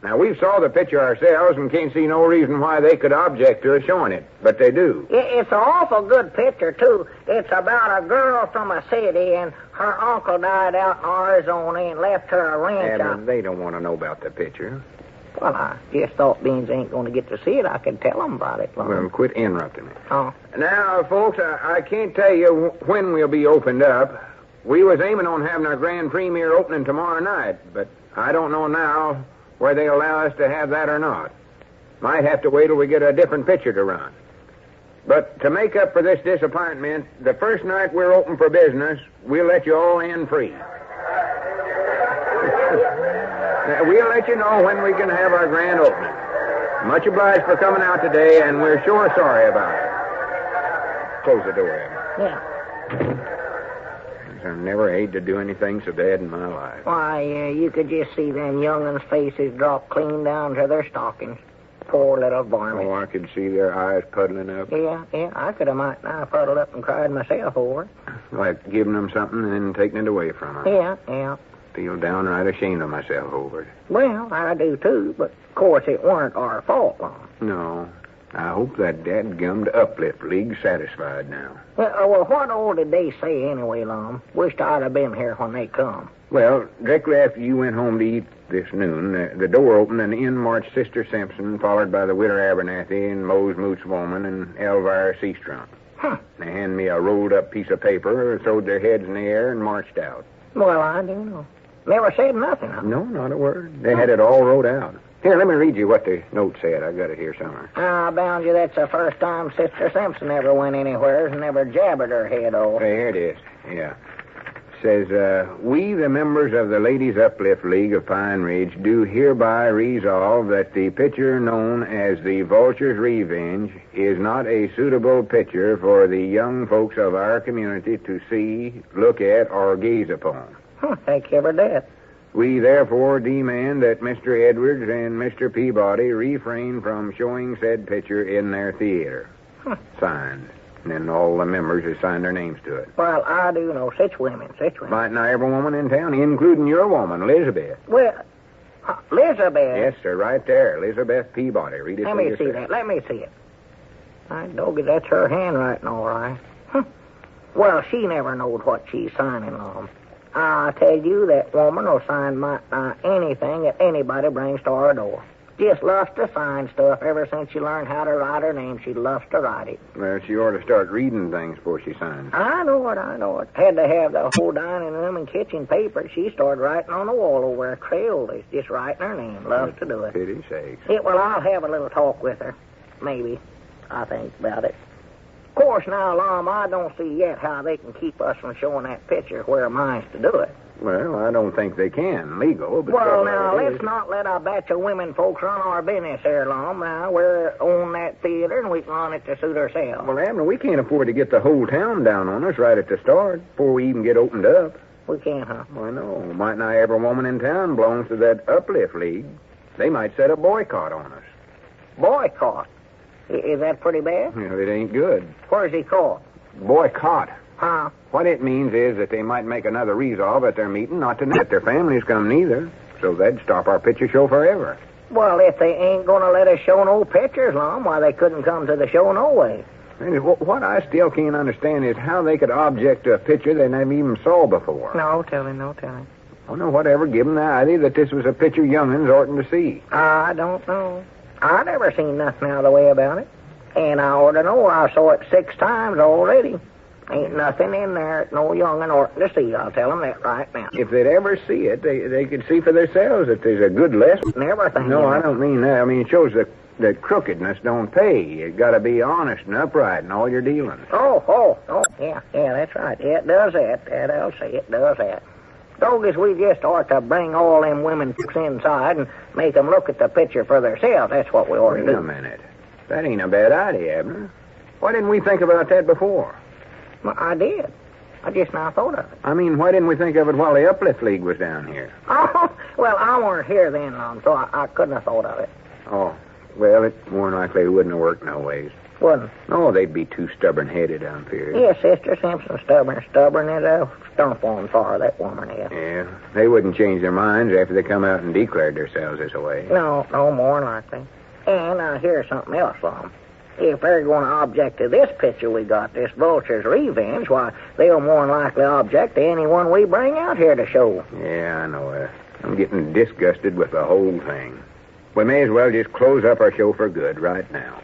Now, we've saw the picture ourselves and can't see no reason why they could object to us showing it, but they do. It's an awful good picture, too. It's about a girl from a city, and her uncle died out in Arizona and left her a ranch. Yeah, but they don't want to know about the picture. Well, I just thought beans ain't going to get to see it. I could tell them about it. Well, quit interrupting me. Oh. Now, folks, I can't tell you when we'll be opened up. We was aiming on having our grand premiere opening tomorrow night, but I don't know now whether they allow us to have that or not. Might have to wait till we get a different picture to run. But to make up for this disappointment, the first night we're open for business, we'll let you all in free. We'll let you know when we can have our grand opening. Much obliged for coming out today, and we're sure sorry about it. Close the door, Abner. Yeah. I never hate to do anything so bad in my life. Why, you could just see them young'uns' faces drop clean down to their stockings. Poor little varmint. Oh, I could see their eyes puddling up. Yeah, I could have might now puddled up and cried myself over it. Like giving them something and then taking it away from them. Yeah. Feel downright ashamed of myself over it. Well, I do, too, but, of course, it weren't our fault, Lum. No. I hope that dadgummed Uplift League's satisfied now. Well, what all did they say anyway, Lum? Wished I'd have been here when they come. Well, directly after you went home to eat this noon, the door opened and in marched Sister Simpson, followed by the Widder Abernathy and Mose Moots Woman and Elvira Seastrunk. They handed me a rolled-up piece of paper, throwed their heads in the air, and marched out. Well, I do know. Never said nothing, huh? No, not a word. They had it all wrote out. Here, let me read you what the note said. I got it here somewhere. I bound you that's the first time Sister Simpson ever went anywhere and never jabbered her head off. There it is. Yeah. It says, we, the members of the Ladies Uplift League of Pine Ridge, do hereby resolve that the picture known as the Vulture's Revenge is not a suitable picture for the young folks of our community to see, look at, or gaze upon. Thank you for that. We therefore demand that Mr. Edwards and Mr. Peabody refrain from showing said picture in their theater. Signed. And then all the members have signed their names to it. Well, I do know such women. Might not every woman in town, including your woman, Elizabeth. Well, Elizabeth? Yes, sir, right there. Elizabeth Peabody. Read it Let me see that. Let me see it. I doggy, that's her handwriting, all right. Well, she never knowed what she's signing on. I tell you, that woman will sign anything that anybody brings to our door. Just loves to sign stuff. Ever since she learned how to write her name, she loves to write it. Well, she ought to start reading things before she signs. I know it. Had to have the whole dining room and kitchen paper. She started writing on the wall over where Crayola is, just writing her name. Loves to do it. Pity sakes. Well, I'll have a little talk with her. Maybe. I think about it. Of course, now, Lum, I don't see yet how they can keep us from showing that picture where mine's to do it. Well, I don't think they can, legal. But well, now, let's not let a batch of women folks run our business here, Lum. Now, we're on that theater, and we can run it to suit ourselves. Well, Abner, we can't afford to get the whole town down on us right at the start before we even get opened up. We can't, huh? Why, no. Might not every woman in town belongs to that Uplift League. They might set a boycott on us. Boycott? Is that pretty bad? Yeah, it ain't good. Where's he called? Boycott. Huh? What it means is that they might make another resolve at their meeting not to let their families come neither. So they'd stop our picture show forever. Well, if they ain't going to let us show no pictures, Lum, why, they couldn't come to the show no way. And what I still can't understand is how they could object to a picture they never even saw before. No telling, no telling. I don't know whatever give them the idea that this was a picture young'uns oughtn't to see. I don't know. I never seen nothing out of the way about it. And I ought to know. I saw it 6 times already. Ain't nothing in there that no young'un oughtn't to see. I'll tell them that right now. If they'd ever see it, they could see for themselves that there's a good lesson. And everything. No, I don't mean that. I mean, it shows that crookedness don't pay. You got to be honest and upright in all your dealings. Oh, yeah, that's right. Yeah, it does that. I'll say it does that. Doggers, we just ought to bring all them women inside and make them look at the picture for themselves. That's what we ought to do. Wait a minute. That ain't a bad idea, Abner. Why didn't we think about that before? Well, I did. I just now thought of it. I mean, why didn't we think of it while the Uplift League was down here? Oh, well, I weren't here then long, so I couldn't have thought of it. Oh, well, it more than likely wouldn't have worked no ways. Wouldn't? No, they'd be too stubborn-headed, I'm feared. Yes, Sister Simpson's stubborn. Stubborn as a stump on fire, that woman is. Yeah, they wouldn't change their minds after they come out and declared themselves this way. No, more than likely. And here's something else, Lum. If they're going to object to this picture we got, this Vulture's revenge, why, they'll more than likely object to anyone we bring out here to show. Yeah, I know it. I'm getting disgusted with the whole thing. We may as well just close up our show for good right now.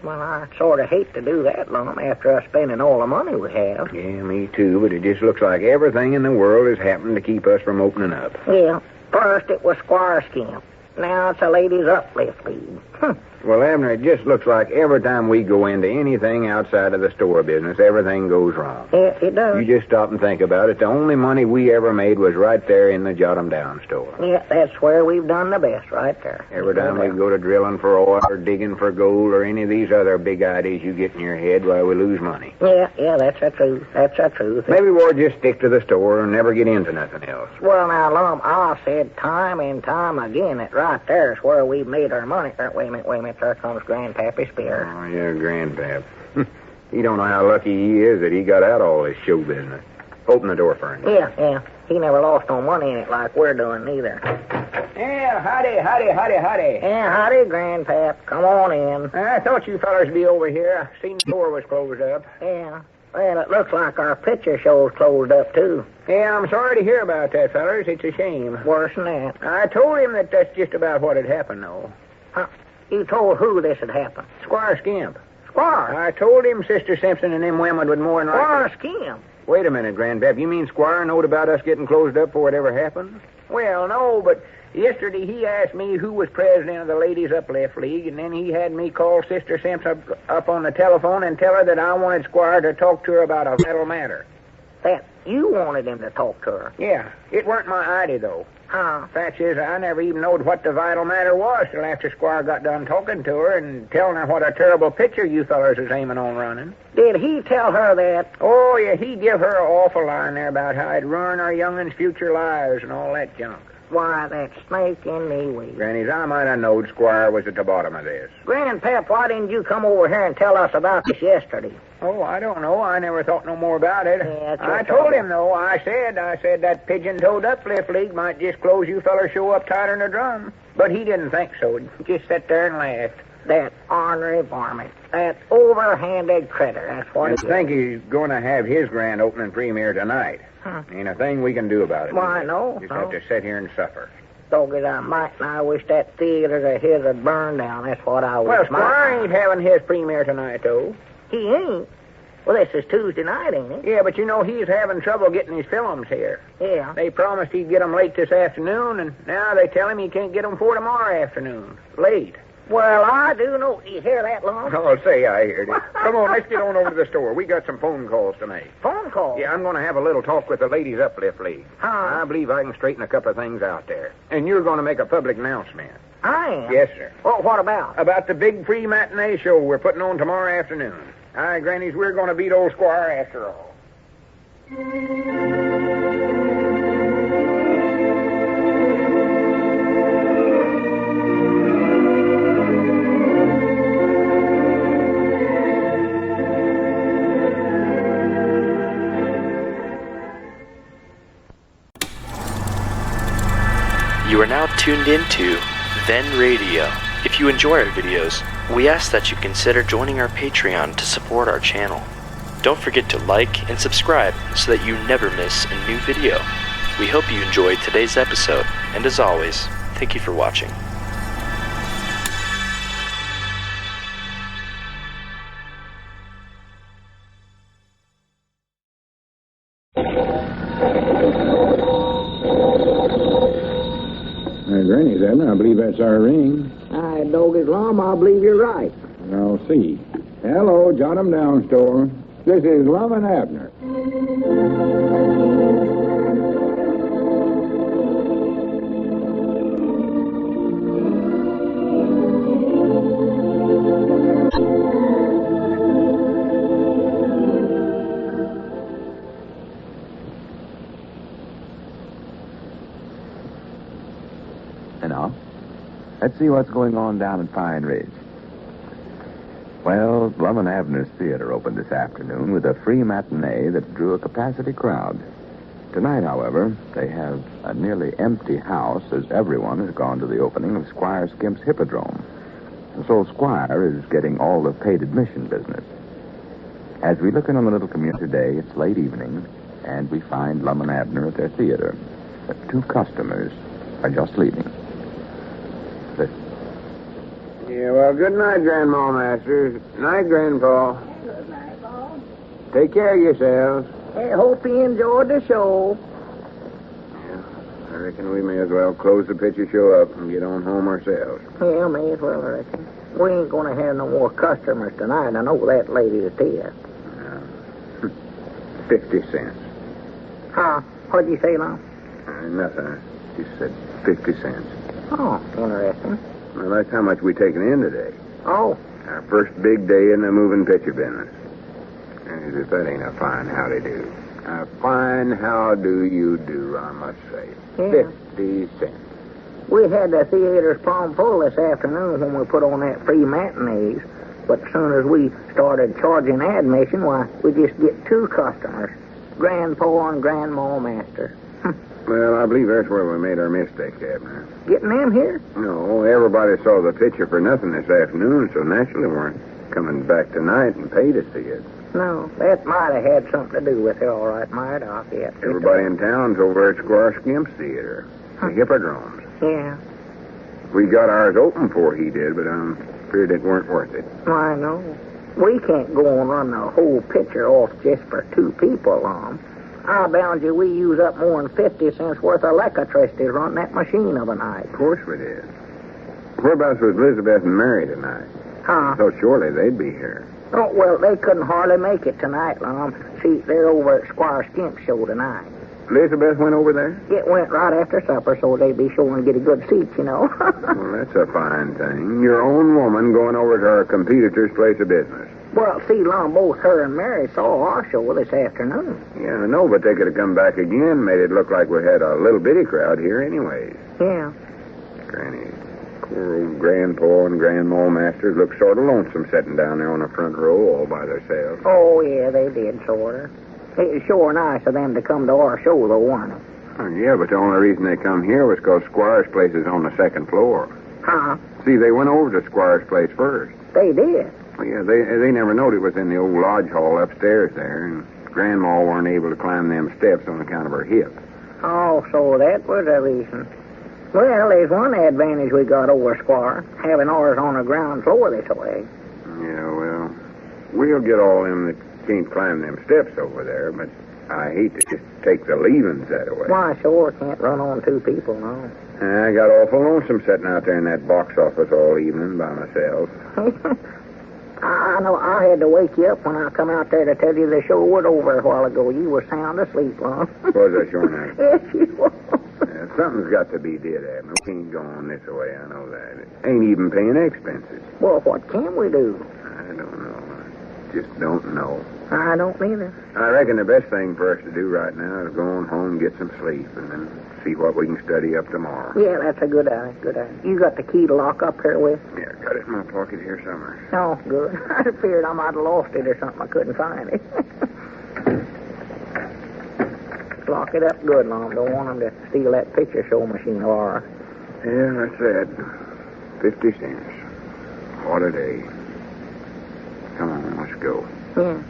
Well, I sort of hate to do that, Lum, after us spending all the money we have. Yeah, me too, but it just looks like everything in the world has happened to keep us from opening up. Yeah. First it was Squire Skimp. Now it's a ladies' uplift league. Well, Abner, it just looks like every time we go into anything outside of the store business, everything goes wrong. Yeah, it does. You just stop and think about it. The only money we ever made was right there in the Jot 'em Down store. Yeah, that's where we've done the best, right there. Every time we go to drilling for oil or digging for gold or any of these other big ideas you get in your head, why, we lose money. Yeah, that's the truth. That's the truth. Maybe we'll just stick to the store and never get into nothing else. Well, now, Lum, I've said time and time again that right there is where we've made our money. Wait a minute, there comes Grandpappy Spear. Oh, yeah, Grandpap. He don't know how lucky he is that he got out all this show business. Open the door for him. Yeah. He never lost no money in it like we're doing, neither. Yeah, howdy. Yeah, howdy, Grandpap. Come on in. I thought you fellers would be over here. I seen the door was closed up. Yeah. Well, it looks like our picture show's closed up, too. Yeah, I'm sorry to hear about that, fellers. It's a shame. Worse than that. I told him that that's just about what had happened, though. You told who this had happened? Squire Skimp. Squire? I told him Sister Simpson and them women would more than likely... Squire Skimp? Wait a minute, Grandpap. You mean Squire knowed about us getting closed up before it ever happened? Well, no, but yesterday he asked me who was president of the Ladies' Uplift League, and then he had me call Sister Simpson up on the telephone and tell her that I wanted Squire to talk to her about a vital matter. That you wanted him to talk to her? Yeah. It weren't my idea, though. Fact is, I never even knowed what the vital matter was till after Squire got done talking to her and telling her what a terrible picture you fellers is aiming on running. Did he tell her that? Oh, yeah, he give her an awful line there about how it'd ruin our young'uns' future lives and all that junk. Why, that snake in me weed. Grannies, I might have knowed Squire was at the bottom of this. Grandpap, why didn't you come over here and tell us about this yesterday? Oh, I don't know. I never thought no more about it. Yeah, I told him, though. I said that pigeon-toed Uplift League might just close you fellers' show up tighter than a drum. But he didn't think so. He just sat there and laughed. That ornery varmint. That overhanded critter. That's what I think he's going to have his grand opening premiere tonight. Ain't a thing we can do about it. Why, no. Just have to sit here and suffer. Dogged I might, and I wish that theater of his would burn down. That's what I wish. Well, Squire ain't having his premiere tonight, though. He ain't? Well, this is Tuesday night, ain't it? Yeah, but you know he's having trouble getting his films here. Yeah. They promised he'd get them late this afternoon, and now they tell him he can't get them for tomorrow afternoon. Late. Well, I do know. You hear that, Lum? Oh, say I heard it. Come on, let's get on over to the store. We got some phone calls to make. Phone calls? Yeah, I'm going to have a little talk with the Ladies' Uplift League. I believe I can straighten a couple of things out there. And you're going to make a public announcement. I am? Yes, sir. Well, what about? About the big free matinee show we're putting on tomorrow afternoon. Aye, Grannies, we're going to beat old Squire after all. You are now tuned into Then Radio. If you enjoy our videos, we ask that you consider joining our Patreon to support our channel. Don't forget to like and subscribe so that you never miss a new video. We hope you enjoyed today's episode, and as always, thank you for watching. Granny's, Abner. I believe that's our ring. Dog is Lum, I believe you're right. I'll see. Hello, jot 'em down, Store. This is Lum and Abner. And now, let's see what's going on down in Pine Ridge. Well, Lum and Abner's Theater opened this afternoon with a free matinee that drew a capacity crowd. Tonight, however, they have a nearly empty house as everyone has gone to the opening of Squire Skimp's Hippodrome. And so Squire is getting all the paid admission business. As we look in on the little community today, it's late evening, and we find Lum and Abner at their theater. But 2 customers are just leaving. Yeah, well, good night, Grandma Masters. Night, Grandpa. Good night, Bob. Take care of yourselves. Hey, hope you enjoyed the show. Yeah, I reckon we may as well close the picture show up and get on home ourselves. Yeah, may as well, I reckon. We ain't going to have no more customers tonight. I know that, lady, to tell you. 50 cents. Huh? What'd you say, Lum? Nothing. I just said 50 cents. Oh, interesting. Well, that's how much we taken in today. Oh. Our first big day in the moving picture business. And if that ain't a fine howdy do. A fine how do you do, I must say. Yeah. 50 cents. We had the theaters plumb full this afternoon when we put on that free matinees. But as soon as we started charging admission, why, we just get 2 customers. Grandpa and Grandma Master. Well, I believe that's where we made our mistake, Abner. Getting them here? No, everybody saw the picture for nothing this afternoon, so naturally weren't coming back tonight and pay to see it. No, that might have had something to do with it, all right, might have, yeah. Everybody in town's over at Squire Skimp's Theater, the Hippodromes. Yeah. We got ours open before he did, but I'm afraid it weren't worth it. I know. We can't go and run the whole picture off just for 2 people, Lum. I bound you we use up more than 50 cents worth of electricity to run that machine of a night. Of course we did. Whereabouts was Elizabeth and Mary tonight? Huh? So surely they'd be here. Oh, well, they couldn't hardly make it tonight, Lum. See, they're over at Squire Skimp's show tonight. Elizabeth went over there? It went right after supper, so they'd be sure and get a good seat, you know. Well, that's a fine thing. Your own woman going over to our competitor's place of business. Well, see, Lum, both her and Mary saw our show this afternoon. Yeah, I know, but they could have come back again, made it look like we had a little bitty crowd here anyways. Yeah. Granny, poor old Grandpa and Grandma Masters look sort of lonesome sitting down there on the front row all by themselves. Oh, yeah, they did, sort of. It was sure nice of them to come to our show, though, wasn't it? Oh, yeah, but the only reason they come here was because Squire's place is on the 2nd floor. Huh? See, they went over to Squire's place first. They did? Well, yeah, they never knowed it was in the old lodge hall upstairs there, and Grandma weren't able to climb them steps on account of her hip. Oh, so that was the reason. Well, there's one advantage we got over Squire, having ours on the ground floor this way. Yeah, well, we'll get all them that can't climb them steps over there, but I hate to just take the leavings that way. Why, sure, can't run on 2 people, no. I got awful lonesome sitting out there in that box office all evening by myself. I know I had to wake you up when I come out there to tell you the show was over a while ago. You were sound asleep, Lum. Was I sure not? Yes, you were. Yeah, something's got to be did, Abner. We can't go on this way, I know that. It ain't even paying expenses. Well, what can we do? I don't know. I just don't know. I don't either. I reckon the best thing for us to do right now is go on home, get some sleep, and then see what we can study up tomorrow. Yeah, that's a good idea. Good idea. You got the key to lock up here with? Yeah, got it in my pocket here somewhere. Oh, good. I feared I might have lost it or something. I couldn't find it. Lock it up good, Lum. Don't want them to steal that picture show machine of ours. Yeah, that's it. 50 cents. What a day. Come on, let's go. Yeah.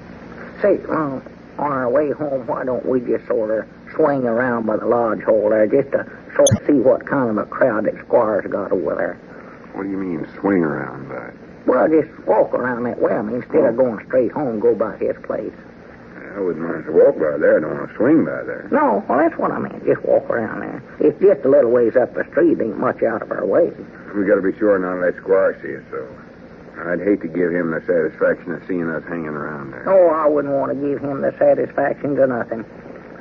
Say, on our way home, why don't we just sort of swing around by the lodge hole there just to sort of see what kind of a crowd that Squire's got over there? What do you mean, swing around by? Well, just walk around that way. I mean, instead of going straight home, go by his place. I wouldn't mind to walk by there. I don't want to swing by there. No, well, that's what I meant. Just walk around there. It's just a little ways up the street. Ain't much out of our way. We got to be sure not to let Squire see us, though. I'd hate to give him the satisfaction of seeing us hanging around there. Oh, I wouldn't want to give him the satisfaction to nothing.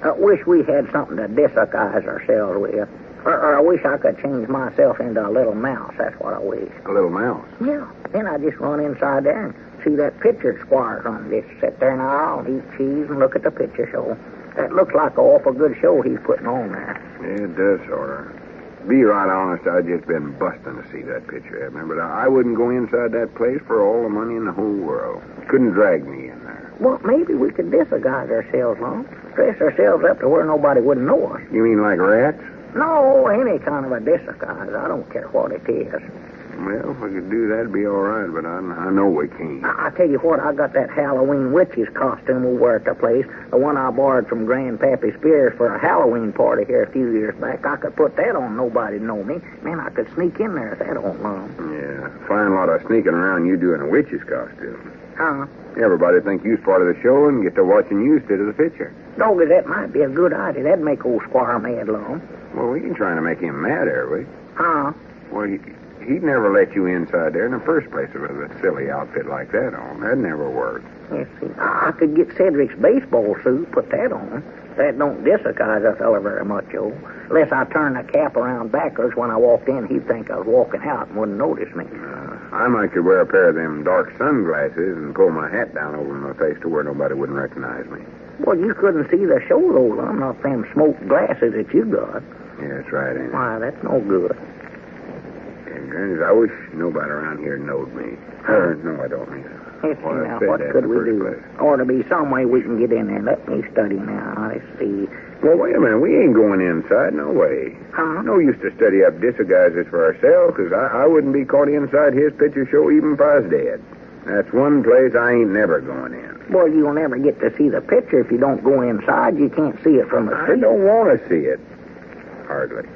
I wish we had something to disguise ourselves with. Or I wish I could change myself into a little mouse. That's what I wish. A little mouse? Yeah. Then I just run inside there and see that picture Squire's on. Just sit there in the aisle and eat cheese and look at the picture show. That looks like an awful good show he's putting on there. Yeah, it does, sort of. Be right honest, I've just been busting to see that picture, Abner, but I wouldn't go inside that place for all the money in the whole world. Couldn't drag me in there. Well, maybe we could disguise ourselves, Lum. Dress ourselves up to where nobody wouldn't know us. You mean like rats? No, any kind of a disguise. I don't care what it is. Well, if we could do that, it'd be all right, but I know we can't. I tell you what, I got that Halloween witch's costume we wear at the place, the one I borrowed from Grandpap Spears for a Halloween party here a few years back. I could put that on, nobody'd know me. Man, I could sneak in there if that on Lum. Yeah, fine lot of sneaking around you doing a witch's costume. Huh? Everybody'd think you's part of the show and get to watching you instead of the picture. Doggy, that might be a good idea. That'd make old Squire mad, Lum. Well, we ain't trying to make him mad, are we? Huh? Well, he'd never let you inside there in the first place with a silly outfit like that on. That'd never work. Let's see. I could get Cedric's baseball suit, put that on. That don't disguise a fella very much, Joe. Unless I turn the cap around backwards when I walked in, he'd think I was walking out and wouldn't notice me. I might could wear a pair of them dark sunglasses and pull my hat down over my face to where nobody wouldn't recognize me. Well, you couldn't see the show, though, Lum, not them smoked glasses that you got. Yeah, that's right, ain't it? Why, that's no good. And, Granny, I wish nobody around here knowed me. No, I don't mean that. Let's see now, what could we do? Ought to be some way we can get in there. Let me study now. Let's see. Well, wait a minute. We ain't going inside. No way. Huh? No use to study up disguises for ourselves, because I wouldn't be caught inside his picture show even if I was dead. That's one place I ain't never going in. Well, you'll never get to see the picture if you don't go inside. You can't see it from the street. I don't want to see it. Hardly.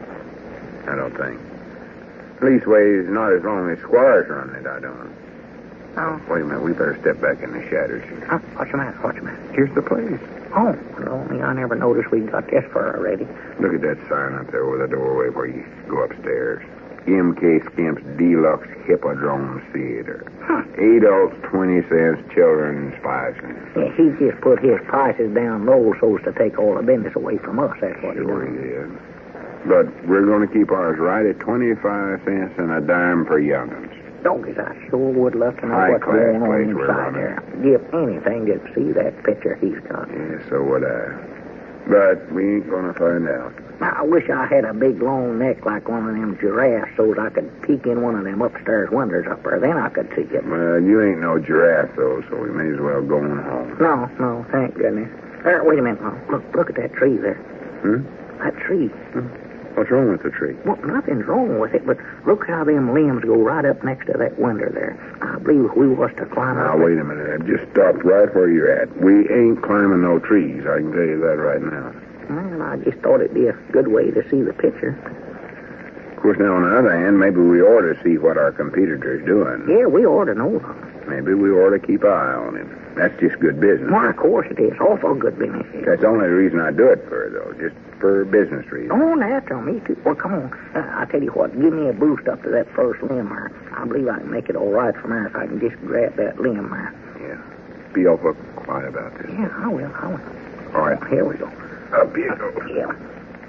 I don't think. Leastways, not as long as Squire's running it, I don't. Oh. Wait a minute, we better step back in the shadows here. Huh? What's the matter? What's the matter? Here's the place. Oh, well, I never noticed we got this far already. Look at that sign up there over the doorway where you go upstairs. M.K. Skimp's Deluxe Hippodrome Theater. Huh. Adults, 20 cents. Children's, 5 cents. Yeah, he just put his prices down low so as to take all the business away from us. That's what he did. But we're going to keep ours right at 25 cents and a dime per young'uns. Donkeys, I sure would love to know what's High-class going on place we're inside there. Give anything to see that picture he's got. Yeah, so would I. But we ain't going to find out. Now, I wish I had a big, long neck like one of them giraffes so that I could peek in one of them upstairs windows up there. Then I could see it. Well, you ain't no giraffe, though, so we may as well go on home. No, thank goodness. Wait a minute. Look at that tree there. That tree. What's wrong with the tree? Well, nothing's wrong with it, but look how them limbs go right up next to that window there. I believe if we was to climb up... Now, wait a minute. I've just stopped right where you're at. We ain't climbing no trees, I can tell you that right now. Well, I just thought it'd be a good way to see the picture. Of course, now, on the other hand, maybe we ought to see what our competitor's doing. Yeah, we ought to know them. Maybe we ought to keep an eye on him. That's just good business. Why, of course it is. Awful good business. That's the only reason I do it for, though. Just for business reasons. Oh, natural. Me too. Well, come on. I tell you what. Give me a boost up to that first limb there. I believe I can make it all right from there if I can just grab that limb there. Yeah. Be awful quiet about this. Yeah, I will. All right. Here we go. Up you go. Yeah.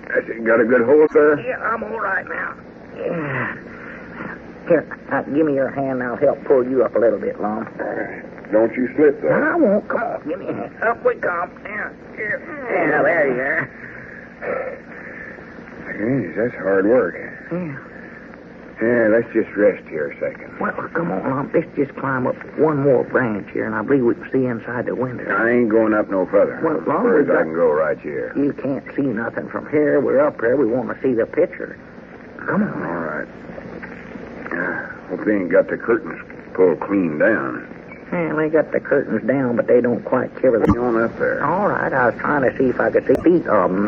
That's it. Got a good hold, sir? Yeah, I'm all right now. Yeah. Here, give me your hand and I'll help pull you up a little bit, Lum. All right. Don't you slip, though. I won't. Come on, give me a hand. Up we come. Yeah, there you are. Jeez, that's hard work. Yeah. Yeah, let's just rest here a second. Well, come on, Lum. Let's just climb up one more branch here, and I believe we can see inside the window. I ain't going up no further. Well, as far as I can go right here. You can't see nothing from here. We're up here. We want to see the picture. Come on. All right. Hope they ain't got the curtains pulled clean down. Yeah, they got the curtains down, but they don't quite cover the... On up there. All right, I was trying to see if I could see feet of them.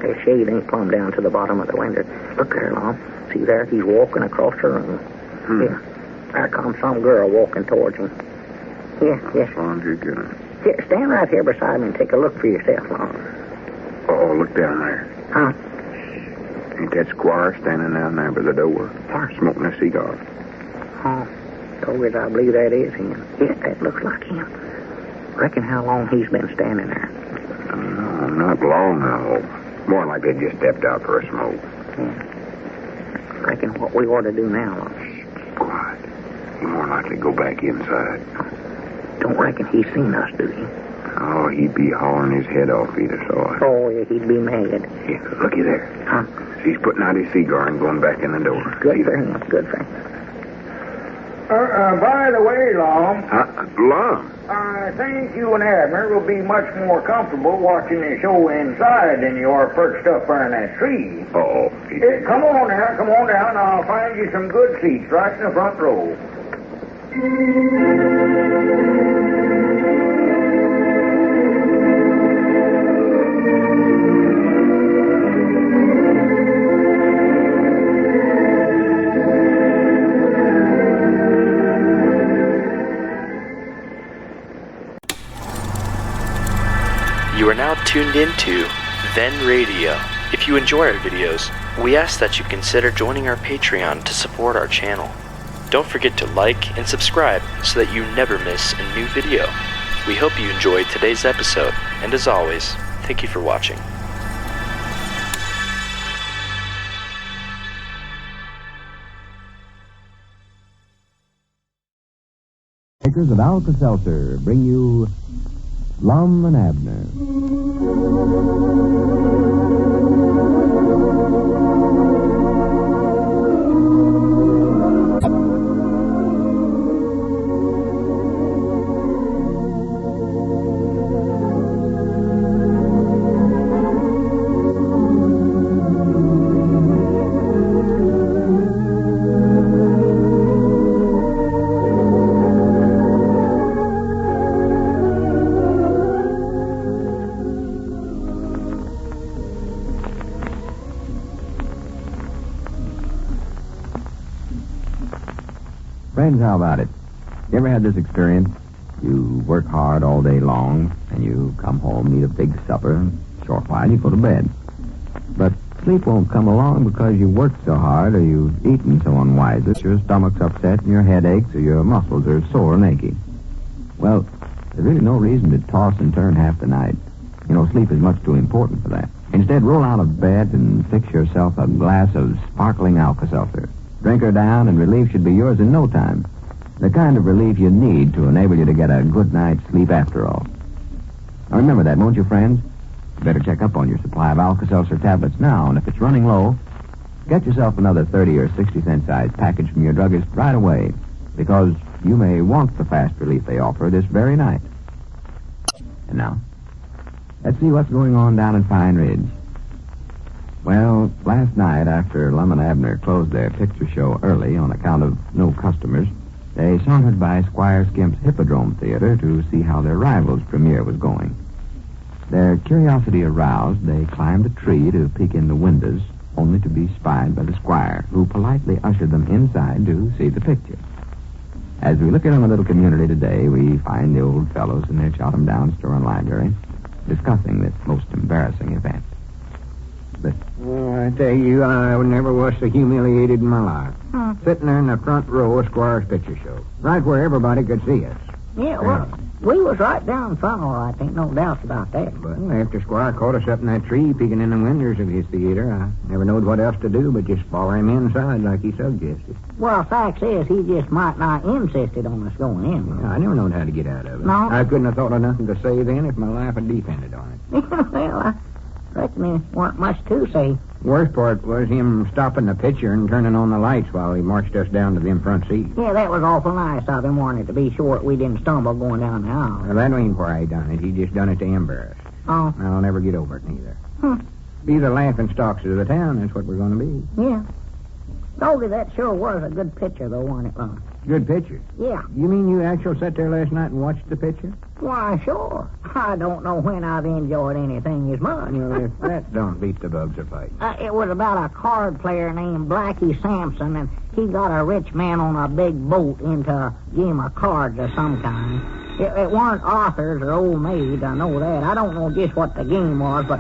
The shade ain't plumb down to the bottom of the window. Look there, Lum. See there? He's walking across the room. Yeah. There comes some girl walking towards him. Yes. Laundry good. Here, stand right here beside me and take a look for yourself, Lum. Oh, look down there. Huh? Ain't that Squire standing down there by the door? Smoking a cigar. Oh, Togas, I believe that is him. Yes, that looks like him. Reckon how long he's been standing there? No, not long, I hope. More like they just stepped out for a smoke. Yeah. Reckon what we ought to do now, Lum. Quiet. You more likely go back inside. Don't reckon he's seen us, do you? Oh, he'd be hauling his head off if he'd have saw us. Oh, yeah, he'd be mad. Yeah, looky there. Huh? He's putting out his cigar and going back in the door. Good for him. Good for him. By the way, Lum, Lum? I think you and Abner will be much more comfortable watching the show inside than you are perched up there in that tree. Oh. Hey, come on down. I'll find you some good seats right in the front row. You are now tuned into Then Radio. If you enjoy our videos, we ask that you consider joining our Patreon to support our channel. Don't forget to like and subscribe so that you never miss a new video. We hope you enjoyed today's episode, and as always, thank you for watching. Makers of Alka-Seltzer bring you Lum and Abner. Friends, how about it? You ever had this experience? You work hard all day long, and you come home, eat a big supper, and a short while you go to bed. But sleep won't come along because you worked so hard or you've eaten so unwisely that your stomach's upset and your head aches or your muscles are sore and achy. Well, there's really no reason to toss and turn half the night. You know, sleep is much too important for that. Instead, roll out of bed and fix yourself a glass of sparkling Alka-Seltzer. Drink her down, and relief should be yours in no time. The kind of relief you need to enable you to get a good night's sleep after all. Now remember that, won't you, friends? You better check up on your supply of Alka-Seltzer tablets now, and if it's running low, get yourself another 30 or 60 cent size package from your druggist right away, because you may want the fast relief they offer this very night. And now, let's see what's going on down in Pine Ridge. Well, last night, after Lum and Abner closed their picture show early on account of no customers, they sauntered by Squire Skimp's Hippodrome Theater to see how their rival's premiere was going. Their curiosity aroused, they climbed a tree to peek in the windows, only to be spied by the squire, who politely ushered them inside to see the picture. As we look in on the little community today, we find the old fellows in their Chotham-down store and library discussing this most embarrassing event. But I tell you, I never was so humiliated in my life. Sitting there in the front row of Squire's picture show, right where everybody could see us. Yeah, well, we was right down front, all right. Ain't no doubts about that. But after Squire caught us up in that tree, peeking in the windows of his theater, I never knowed what else to do but just follow him inside like he suggested. Well, facts is, he just might not insisted on us going in. I never knowed how to get out of it. No? I couldn't have thought of nothing to say then if my life had depended on it. Well, I reckon there weren't much to say. Worst part was him stopping the picture and turning on the lights while he marched us down to them front seats. Yeah, that was awful nice of him, wasn't it, to be sure we didn't stumble going down the aisle. Well, that ain't why he done it. He just done it to embarrass. Oh. I'll never get over it, neither. Be the laughing stocks of the town, that's what we're going to be. Yeah. Doggy, that sure was a good picture, though, wasn't it, Lum? Good picture. Yeah. You mean you actually sat there last night and watched the picture? Why, sure. I don't know when I've enjoyed anything as much. Well, if that don't beat the bugs of fight. It was about a card player named Blackie Sampson, and he got a rich man on a big boat into a game of cards of some kind. It weren't authors or old maids, I know that. I don't know just what the game was, but...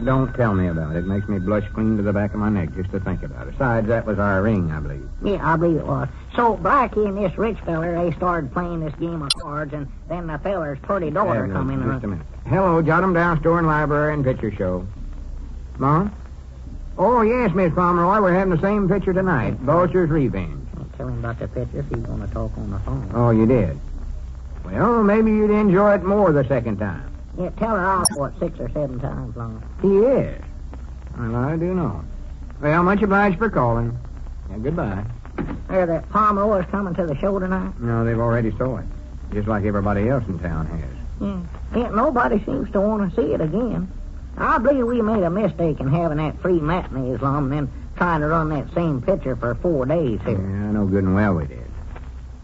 don't tell me about it. It makes me blush clean to the back of my neck just to think about it. Besides, that was our ring, I believe. Yeah, I believe it was. So Blackie and this rich feller, they started playing this game of cards, and then the feller's pretty daughter come in. Just a minute. Hello, jot 'em down, store and library and picture show. Mom? Oh, yes, Miss Pomeroy, we're having the same picture tonight. Vulture's Revenge. Tell him about the picture if he's going to talk on the phone. Oh, you did? Well, maybe you'd enjoy it more the second time. Yeah, tell her I'll what, 6 or 7 times long. He is. Well, I do know. Well, much obliged for calling. Yeah, goodbye. There, that Pomeroy's coming to the show tonight? No, they've already saw it. Just like everybody else in town has. Yeah, nobody seems to want to see it again. I believe we made a mistake in having that free matinee, Lum, and then trying to run that same picture for 4 days here. Yeah, I know good and well we did.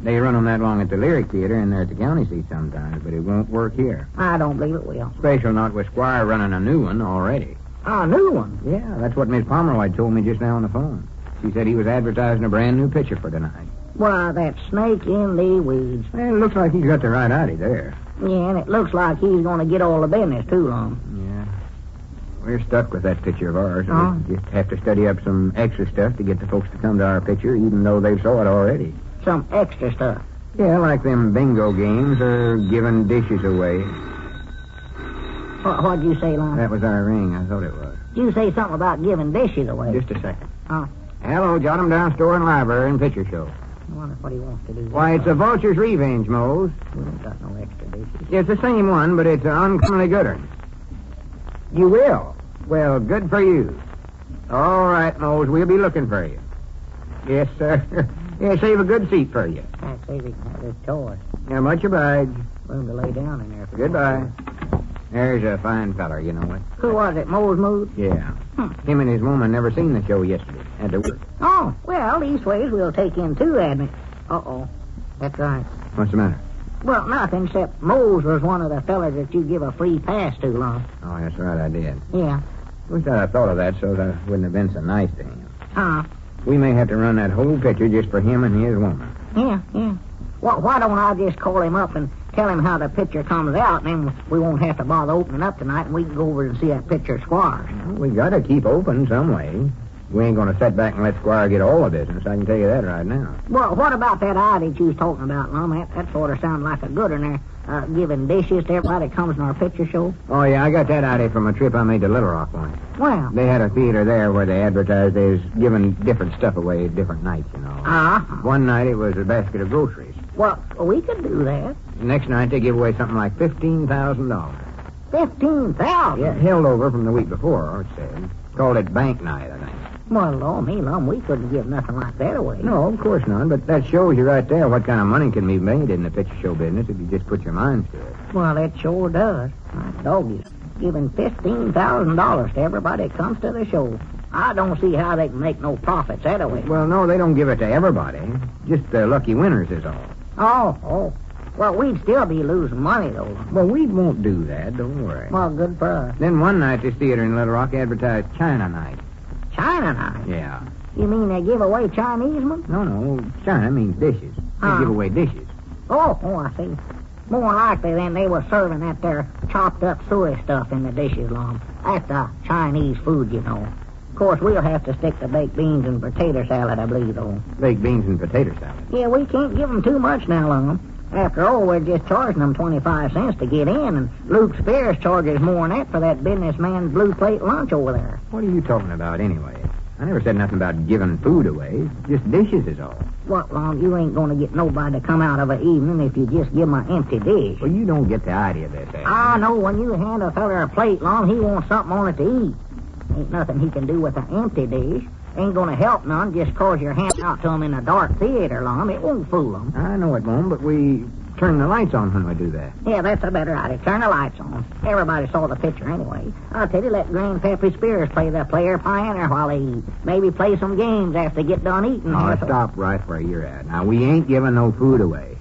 They run them that long at the Lyric Theater and there at the county seat sometimes, but it won't work here. I don't believe it will. Special not with Squire running a new one already. A new one? Yeah, that's what Miss Pomeroy told me just now on the phone. She said he was advertising a brand new picture for tonight. Why, that snake in the weeds. Well, it looks like he's got the right idea there. Yeah, and it looks like he's going to get all the business, too, Lum. Yeah. We're stuck with that picture of ours. We just have to study up some extra stuff to get the folks to come to our picture, even though they've saw it already. Some extra stuff? Yeah, like them bingo games or giving dishes away. What'd you say, Lum? That was our ring. I thought it was. Did you say something about giving dishes away? Just a second. Oh. Hello, jot 'em down, store and library and picture show. I wonder what he wants to do. Why, it's a Vulture's Revenge, Mose. We ain't got no extra dishes. It's the same one, but it's an uncommonly good one. You will? Well, good for you. All right, Mose, we'll be looking for you. Yes, sir. Yeah, save a good seat for you. I'd say we can have his choice. Yeah, much obliged. Room to lay down in there. Goodbye. There's a fine feller, you know it. Who was it, Mose Mood? Yeah. Him and his woman never seen the show yesterday. Had to work. Oh, well, leastways we'll take in 2, Abner. Uh-oh. That's right. What's the matter? Well, nothing, except Mose was one of the fellas that you give a free pass to, Lum. Oh, that's right, I did. Yeah. Wish I'd have thought of that so that I wouldn't have been so nice to him. Huh? We may have to run that whole picture just for him and his woman. Yeah. Well, why don't I just call him up and tell him how the picture comes out, and then we won't have to bother opening up tonight, and we can go over and see that picture of Squire's. Well, we got to keep open some way. We ain't going to sit back and let Squire get all the business. I can tell you that right now. Well, what about that idea you was talking about, Lum? That sort of sounded like a good one there. Giving dishes to everybody that comes in our picture show. Oh, yeah, I got that idea from a trip I made to Little Rock once. Well. They had a theater there where they advertised they was giving different stuff away different nights, you know. One night it was a basket of groceries. Well, we could do that. The next night they give away something like $15,000. $15,000? Yeah, held over from the week before, it said. Called it bank night, I think. Well, Lord, me, Lum, we couldn't give nothing like that away. No, of course not, but that shows you right there what kind of money can be made in the picture show business if you just put your minds to it. Well, it sure does. My doggies, giving $15,000 to everybody that comes to the show. I don't see how they can make no profits that way. Well, no, they don't give it to everybody. Just the lucky winners is all. Oh. Well, we'd still be losing money, though. Well, we won't do that, don't worry. Well, good for us. Then one night this theater in Little Rock advertised China Night. China Night? Yeah. You mean they give away Chinese ones? No, China means dishes. They give away dishes. Oh, I see. More likely than they were serving that there chopped up soy stuff in the dishes, Lum. That's the Chinese food, you know. Of course, we'll have to stick to baked beans and potato salad, I believe, though. Baked beans and potato salad? Yeah, we can't give them too much now, Lum. After all, we're just charging them 25 cents to get in, and Luke Spears charges more than that for that businessman's blue plate lunch over there. What are you talking about, anyway? I never said nothing about giving food away. Just dishes is all. What, Lum? You ain't going to get nobody to come out of an evening if you just give them an empty dish. Well, you don't get the idea of this, I know. When you hand a feller a plate, Lum, he wants something on it to eat. Ain't nothing he can do with an empty dish. Ain't gonna help none just 'cause you're handing out to them in a dark theater, Lum. It won't fool them. I know it won't, but we turn the lights on when we do that. Yeah, that's a better idea. Turn the lights on. Everybody saw the picture anyway. I'll tell you, let Grandpap Spears play the player pioneer while they eat. Maybe play some games after they get done eating. Oh, stop right where you're at. Now, we ain't giving no food away.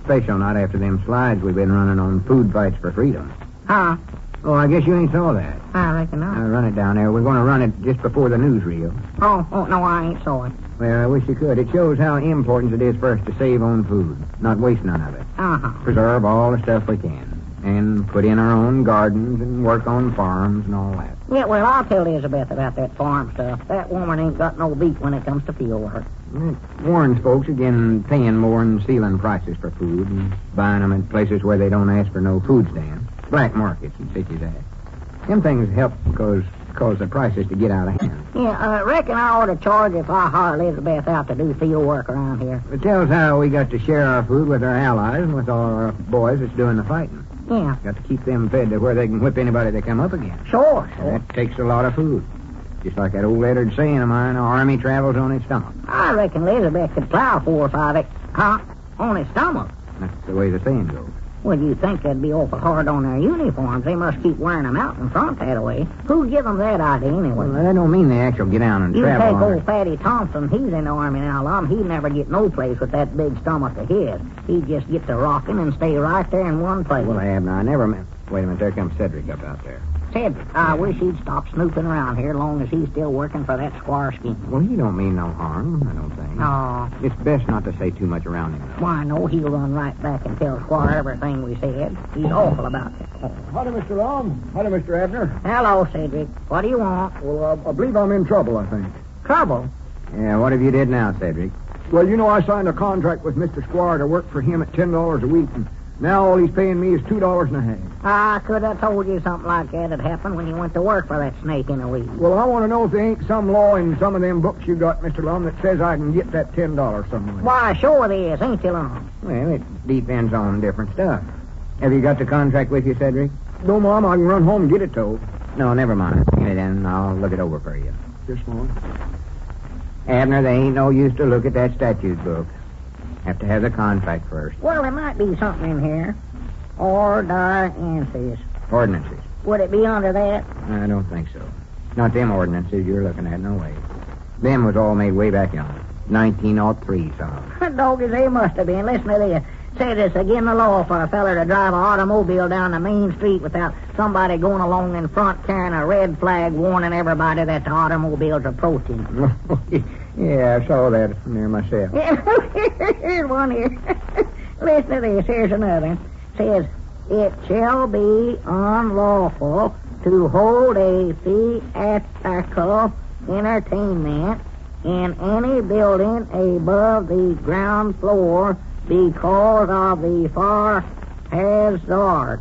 Especially not after them slides we've been running on food fights for freedom. Huh? Oh, I guess you ain't saw that. I reckon not. Run it down there. We're going to run it just before the newsreel. Oh, no, I ain't saw it. Well, I wish you could. It shows how important it is for us to save on food, not waste none of it. Uh-huh. Preserve all the stuff we can, and put in our own gardens and work on farms and all that. Yeah, well, I'll tell Elizabeth about that farm stuff. That woman ain't got no beat when it comes to field work. Warren's folks again paying more than ceiling prices for food and buying them at places where they don't ask for no food stamps. Black markets and such as that. Them things help because the prices to get out of hand. Yeah, I reckon I ought to charge if I hire Elizabeth out to do field work around here. It tells how we got to share our food with our allies and with all our boys that's doing the fighting. Yeah. Got to keep them fed to where they can whip anybody they come up against. Sure. That takes a lot of food. Just like that old lettered saying of mine, our army travels on its stomach. I reckon Elizabeth could plow 4 or 5 on its stomach. That's the way the saying goes. Well, you'd think that'd be awful hard on their uniforms. They must keep wearing them out in front that way. Who give them that idea anyway? Well, that don't mean they actually get down and you travel take on old it. Fatty Thompson. He's in the Army now, Lum. He'd never get no place with that big stomach of his. He'd just get to rocking and stay right there in one place. Well, Abner, I never meant... Wait a minute, there comes Cedric up out there. Cedric, I wish he'd stop snooping around here long as he's still working for that Squire scheme. Well, he don't mean no harm, I don't think. No. It's best not to say too much around him, though. Why, no, he'll run right back and tell Squire everything we said. He's awful about it. Howdy, Mr. Lum. Howdy, Mr. Abner. Hello, Cedric. What do you want? Well, I believe I'm in trouble, I think. Trouble? Yeah, what have you did now, Cedric? Well, you know, I signed a contract with Mr. Squire to work for him at $10 a week, and now all he's paying me is $2.50. I could have told you something like that had happened when you went to work for that snake in a week. Well, I want to know if there ain't some law in some of them books you got, Mr. Lum, that says I can get that $10 somewhere. Why, sure it is, ain't you, Lum? Well, it depends on different stuff. Have you got the contract with you, Cedric? No, Mom, I can run home and get it told. No, never mind. Bring it in, and I'll look it over for you. Yes, Mom. Abner, there ain't no use to look at that statute book. Have to have the contract first. Well, there might be something in here. Ordinances. Ordinances. Would it be under that? I don't think so. Not them ordinances you're looking at, no way. Them was all made way back in 1903, son. Doggies, they must have been. Listen to this. Said it's against the law for a feller to drive an automobile down the main street without somebody going along in front carrying a red flag warning everybody that the automobile's approaching. Yeah, I saw that near myself. Here's one here. Listen to this. Here's another. Says, it shall be unlawful to hold a theatrical entertainment in any building above the ground floor because of the fire hazard.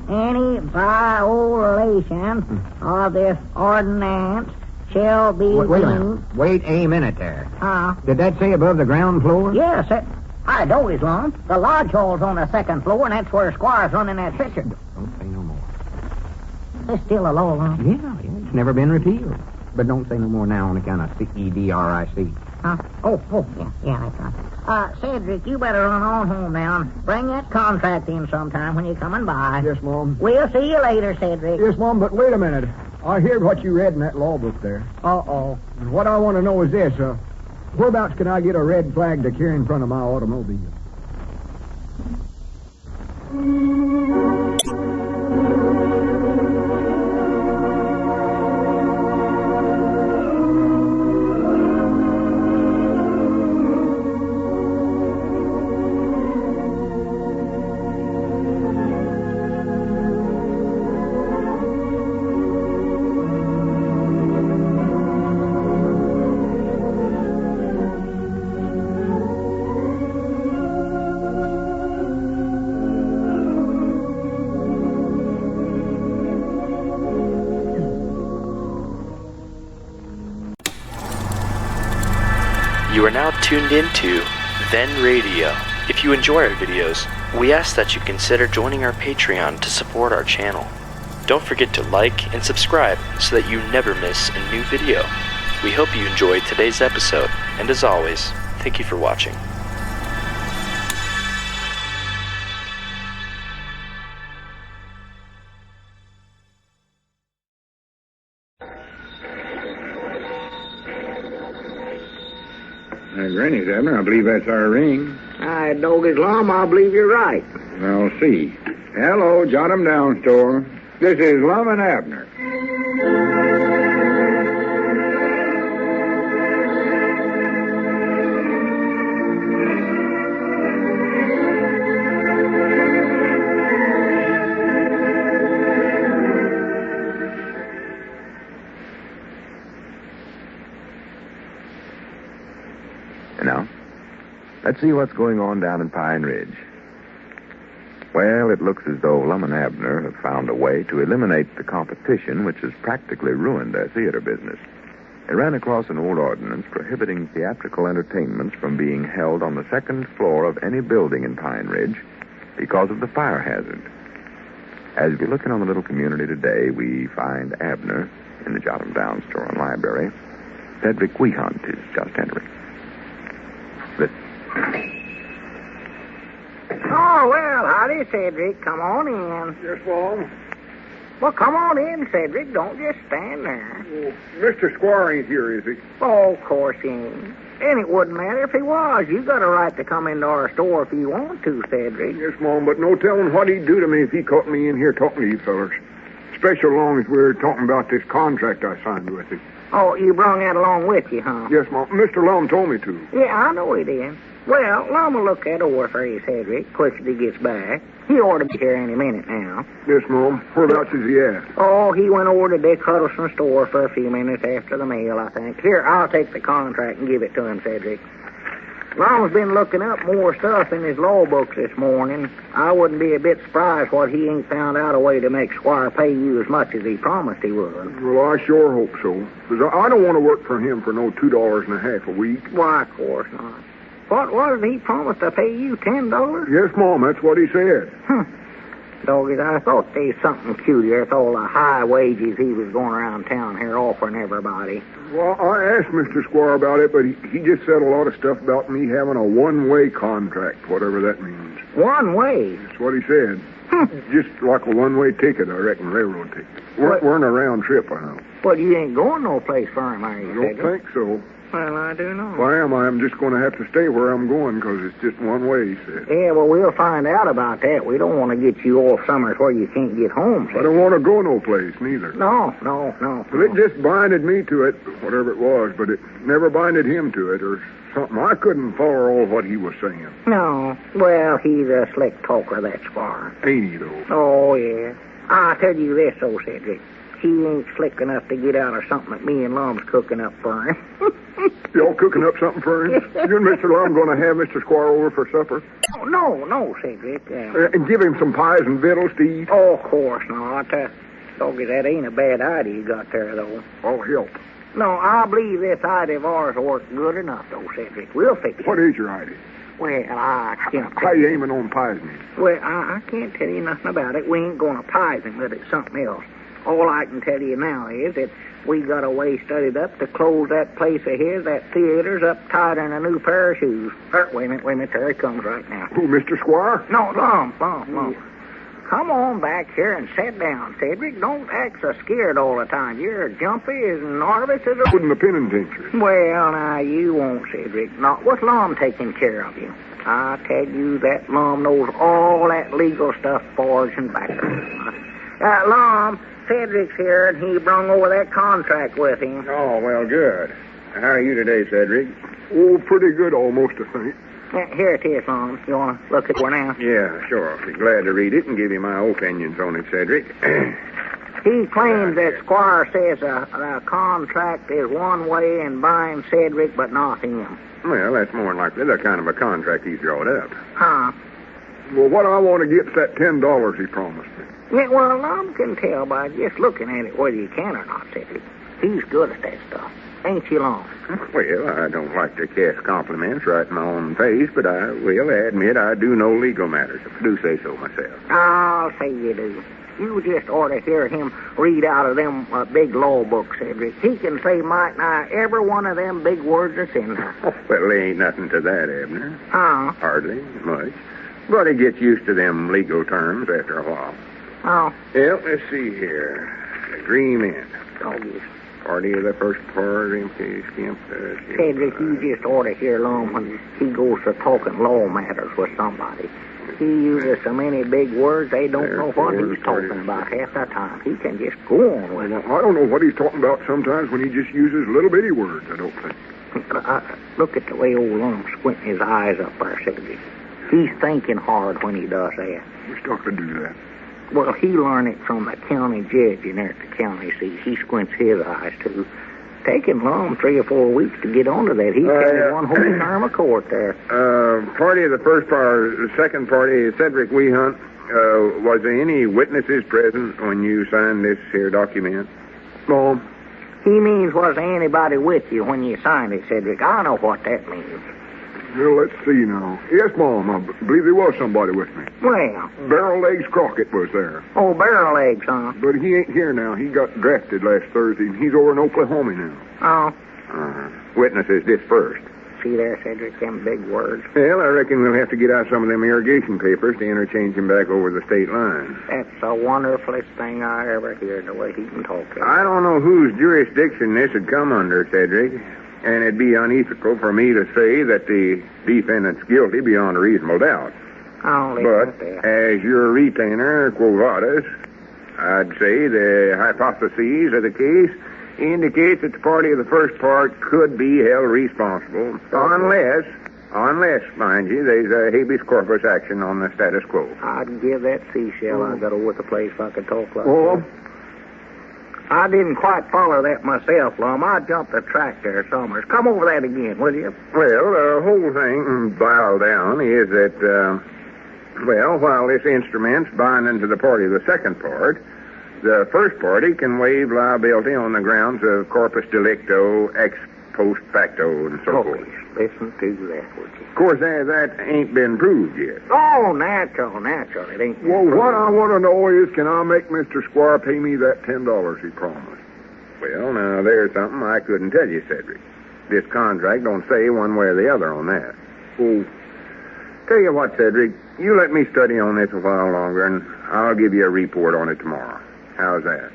Any violation of this ordinance shall be Wait a minute. Wait a minute there. Huh? Did that say above the ground floor? Yes, I know he's Lum. The lodge hall's on the 2nd floor, and that's where Squire's running that picture. Don't say no more. It's still a law, Lum. Yeah, it's never been repealed. But don't say no more now on account of CEDRIC. Huh? Oh, yeah, that's right. Cedric, you better run on home now and bring that contract in sometime when you're coming by. Yes, Mom. We'll see you later, Cedric. Yes, Mom, but wait a minute. I heard what you read in that law book there. Uh-oh. And what I want to know is this, whereabouts can I get a red flag to carry in front of my automobile? You are now tuned into Then Radio. If you enjoy our videos, we ask that you consider joining our Patreon to support our channel. Don't forget to like and subscribe so that you never miss a new video. We hope you enjoyed today's episode, and as always, thank you for watching. Granny's, Abner. I believe that's our ring. Doggy's Lum, I believe you're right. I'll see. Hello, jot 'em down, Store. This is Lum and Abner. Now, let's see what's going on down in Pine Ridge. Well, it looks as though Lum and Abner have found a way to eliminate the competition which has practically ruined their theater business. They ran across an old ordinance prohibiting theatrical entertainments from being held on the second floor of any building in Pine Ridge because of the fire hazard. As we look in on the little community today, we find Abner in the Jot 'em Down store and library. Cedric Wehunt is just entering. Oh, well, howdy, Cedric. Come on in. Yes, Mom. Well, come on in, Cedric. Don't just stand there. Well, Mr. Squire ain't here, is he? Oh, of course he ain't. And it wouldn't matter if he was. You got a right to come into our store if you want to, Cedric. Yes, Mom, but no telling what he'd do to me if he caught me in here talking to you fellers. Especially long as we're talking about this contract I signed with him. Oh, you brung that along with you, huh? Yes, Mom. Mr. Lum told me to. Yeah, I know he did. Well, Lum will look that over for you, Cedric, quick as he gets back. He ought to be here any minute now. Yes, Mom. Whereabouts is he at? Oh, he went over to Dick Huddleston's store for a few minutes after the mail, I think. Here, I'll take the contract and give it to him, Cedric. Lum's been looking up more stuff in his law books this morning. I wouldn't be a bit surprised what he ain't found out a way to make Squire pay you as much as he promised he would. Well, I sure hope so. Because I don't want to work for him for no $2.50 a week. Why, of course not. What was it he promised to pay you, $10? Yes, Mom, that's what he said. Doggies, I thought there's something peculiar with all the high wages he was going around town here offering everybody. Well, I asked Mr. Squire about it, but he just said a lot of stuff about me having a one-way contract, whatever that means. One way? That's what he said. Just like a one-way ticket, I reckon, railroad ticket. Weren't a round trip, I know. Well, you ain't going no place for him, are you? I don't think so. Well, I do know. If I am, I'm just going to have to stay where I'm going because it's just one way, he said. Yeah, well, we'll find out about that. We don't want to get you off summers where you can't get home. I don't want to go no place, neither. No. Well, it just binded me to it, whatever it was, but it never binded him to it or something. I couldn't follow all what he was saying. No. Well, he's a slick talker, that Squire. Ain't he, though? Oh, yeah. I'll tell you this, though, Cedric. He ain't slick enough to get out of something that me and Lum's cooking up for him. Y'all cooking up something for him? You and Mr. Lum going to have Mr. Squire over for supper? Oh, no, Cedric. And give him some pies and victuals to eat? Oh, of course not. Doggy, that ain't a bad idea you got there, though. Oh, help. No, I believe this idea of ours will work good enough, though, Cedric. We'll fix it. What is your idea? Well, I can't... How you aiming on pies me? Well, I can't tell you nothing about it. We ain't going to pies him, but it's something else. All I can tell you now is that we got a way studied up to close that place of his, that theater's up tighter than a new pair of shoes. Wait a minute, there he comes right now. Who, Mr. Squire? No, Lum. Come on back here and sit down, Cedric. Don't act so scared all the time. You're jumpy as nervous as a... Putting the penitentiary. Well, now, you won't, Cedric. Not with Lum taking care of you. I tell you that Lum knows all that legal stuff forwards and backwards. Lum... Cedric's here, and he brung over that contract with him. Oh, well, good. How are you today, Cedric? Oh, pretty good almost, I think. Here it is, Lum. You want to look at it now? Yeah, sure. I'll be glad to read it and give you my opinions on it, Cedric. He claims that Squire says a contract is one way and binds Cedric, but not him. Well, that's more than likely the kind of a contract he's drawn up. Huh? Well, what I want to get's that $10 he promised me. Yeah, well, Lum can tell by just looking at it whether you can or not, Cedric. He's good at that stuff. Ain't you, Lum? Well, I don't like to cast compliments right in my own face, but I will admit I do know legal matters, if I do say so myself. I'll say you do. You just ought to hear him read out of them big law books, Cedric. He can say might nigh every one of them big words that's in there. Well, there ain't nothing to that, Abner. Hardly much. But he gets used to them legal terms after a while. Oh. Well, let's see here. Agreement. Oh, yes. Party of the first part, M.K. Skimp. Cedric, you just ought to hear Lum when he goes to talking law matters with somebody. He uses so many big words, they don't know what he's talking about half the time. He can just go on with it. I don't know what he's talking about sometimes when he just uses little bitty words, I don't think. Look at the way old Lum's squinting his eyes up there, Cedric. He's thinking hard when he does that. Which doctor do that? Well, he learned it from the county judge in there at the county seat. He squints his eyes, too. Taking Lum 3 or 4 weeks to get onto that. He's got one whole term of court there. Party of the first part, the second party, Cedric Wehunt. Was there any witnesses present when you signed this here document? Mom? He means was there anybody with you when you signed it, Cedric? I know what that means. Well, let's see now. Yes, Mom, I believe there was somebody with me. Well? Barrel Legs Crockett was there. Oh, Barrel Legs, huh? But he ain't here now. He got drafted last Thursday, and he's over in Oklahoma now. Oh. Witnesses dispersed. See there, Cedric, them big words. Well, I reckon we'll have to get out some of them irrigation papers to interchange him back over the state line. That's the wonderfulest thing I ever heard, the way he can talk. I don't know whose jurisdiction this would come under, Cedric. And it'd be unethical for me to say that the defendant's guilty beyond a reasonable doubt. But as your retainer, quo vadis, I'd say the hypotheses of the case indicates that the party of the first part could be held responsible unless, mind you, there's a habeas corpus action on the status quo. I'd give that seashell I got over the place if I could talk like that. I didn't quite follow that myself, Lum. I jumped the track there, Summers. Come over that again, will you? Well, the whole thing boiled down is that, while this instrument's binding to the party of the second part, the first party can waive liability on the grounds of corpus delicto, ex post facto, and so forth. Listen to that, would you? Of course, that ain't been proved yet. Oh, natural. It ain't been proved. What I want to know is, can I make Mr. Squire pay me that $10 he promised? Well, now, there's something I couldn't tell you, Cedric. This contract don't say one way or the other on that. Oh. Tell you what, Cedric, you let me study on this a while longer, and I'll give you a report on it tomorrow. How's that?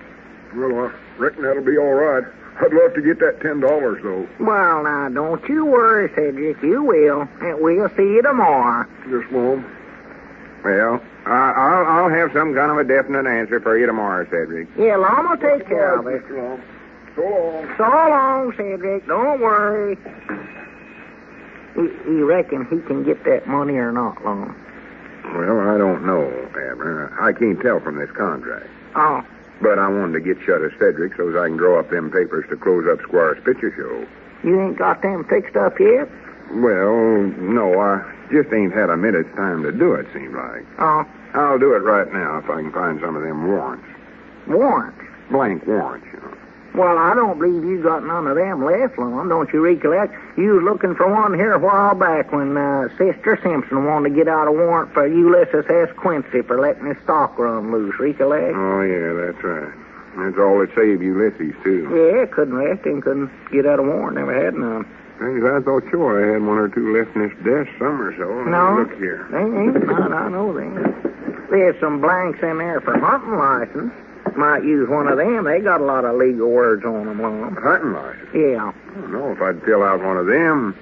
Well, I reckon that'll be all right. I'd love to get that $10, though. Well, now, don't you worry, Cedric. You will. And we'll see you tomorrow. Yes, Mom. Well, I'll have some kind of a definite answer for you tomorrow, Cedric. Yeah, Lum will take care of it. So long. So long, Cedric. Don't worry. You reckon he can get that money or not, Lum? Well, I don't know, Abner. I can't tell from this contract. Oh. But I wanted to get shut of Cedric so as I can draw up them papers to close up Squire's picture show. You ain't got them fixed up yet? Well, no, I just ain't had a minute's time to do it, seems like. Oh. I'll do it right now if I can find some of them warrants. Warrants? Blank warrants, you know. Well, I don't believe you got none of them left, Lum. Don't you recollect? You was looking for one here a while back when Sister Simpson wanted to get out a warrant for Ulysses S. Quincy for letting his stock run loose. Recollect? Oh, yeah, that's right. That's all that saved Ulysses, too. Yeah, couldn't arrest him, couldn't get out a warrant, never had none. Things I thought sure I had one or two left in this desk somewhere, so no, look here. They ain't none, I know them. There's some blanks in there for hunting license. Might use one of them. They got a lot of legal words on them, Lum. Hunting license? Yeah. I don't know. If I'd fill out one of them,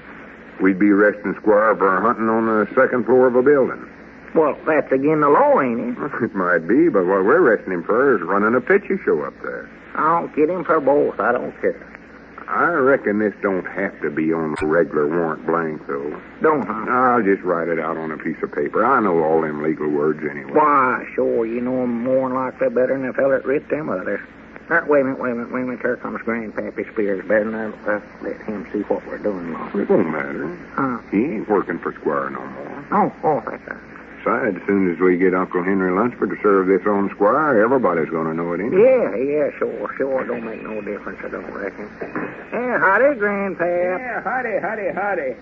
we'd be arresting Squire for hunting on the second floor of a building. Well, that's again the law, ain't it? It might be, but what we're arresting him for is running a picture show up there. I'll get him for both. I don't care. I reckon this don't have to be on the regular warrant blank, though. Don't, huh? I'll just write it out on a piece of paper. I know all them legal words anyway. Why, sure. You know them more than likely better than the fella that writ them others. Wait a minute. Here comes Grandpappy Spears. Better not let him see what we're doing, Lum. It won't matter. Huh? He ain't working for Squire no more. Oh, that's right. Besides, as soon as we get Uncle Henry Lunsford to serve this on Squire, everybody's going to know it anyway. Yeah, sure. Don't make no difference, I don't reckon. Yeah, howdy, Grandpap. Yeah, howdy.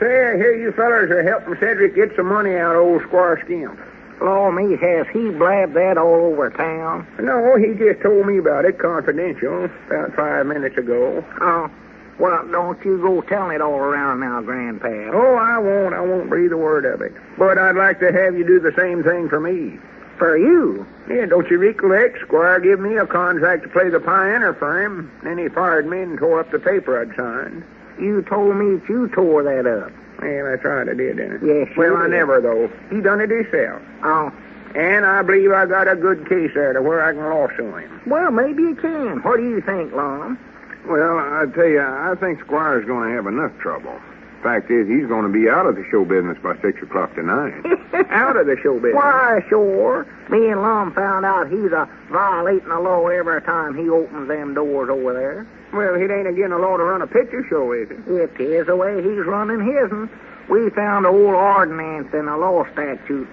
Say, I hear you fellers are helping Cedric get some money out of old Squire Skimp. Law me, has he blabbed that all over town? No, he just told me about it, confidential, about 5 minutes ago. Oh, well, don't you go telling it all around now, Grandpap. Oh, I won't breathe a word of it. But I'd like to have you do the same thing for me. For you? Yeah, don't you recollect? Squire gave me a contract to play the piano for him. Then he fired me and tore up the paper I'd signed. You told me that you tore that up. Yeah, that's right, I did, didn't I? Yes, you Well, I did. never, though. He done it himself. Oh. And I believe I got a good case there to where I can lawsuit him. Well, maybe you can. What do you think, Lum? Well, I tell you, I think Squire's going to have enough trouble. Fact is, he's going to be out of the show business by 6 o'clock tonight. Out of the show business. Why, sure. Me and Lum found out he's violating the law every time he opens them doors over there. Well, it ain't again the law to run a picture show, is it? It is the way he's running his'n. We found old ordinance in the law statutes.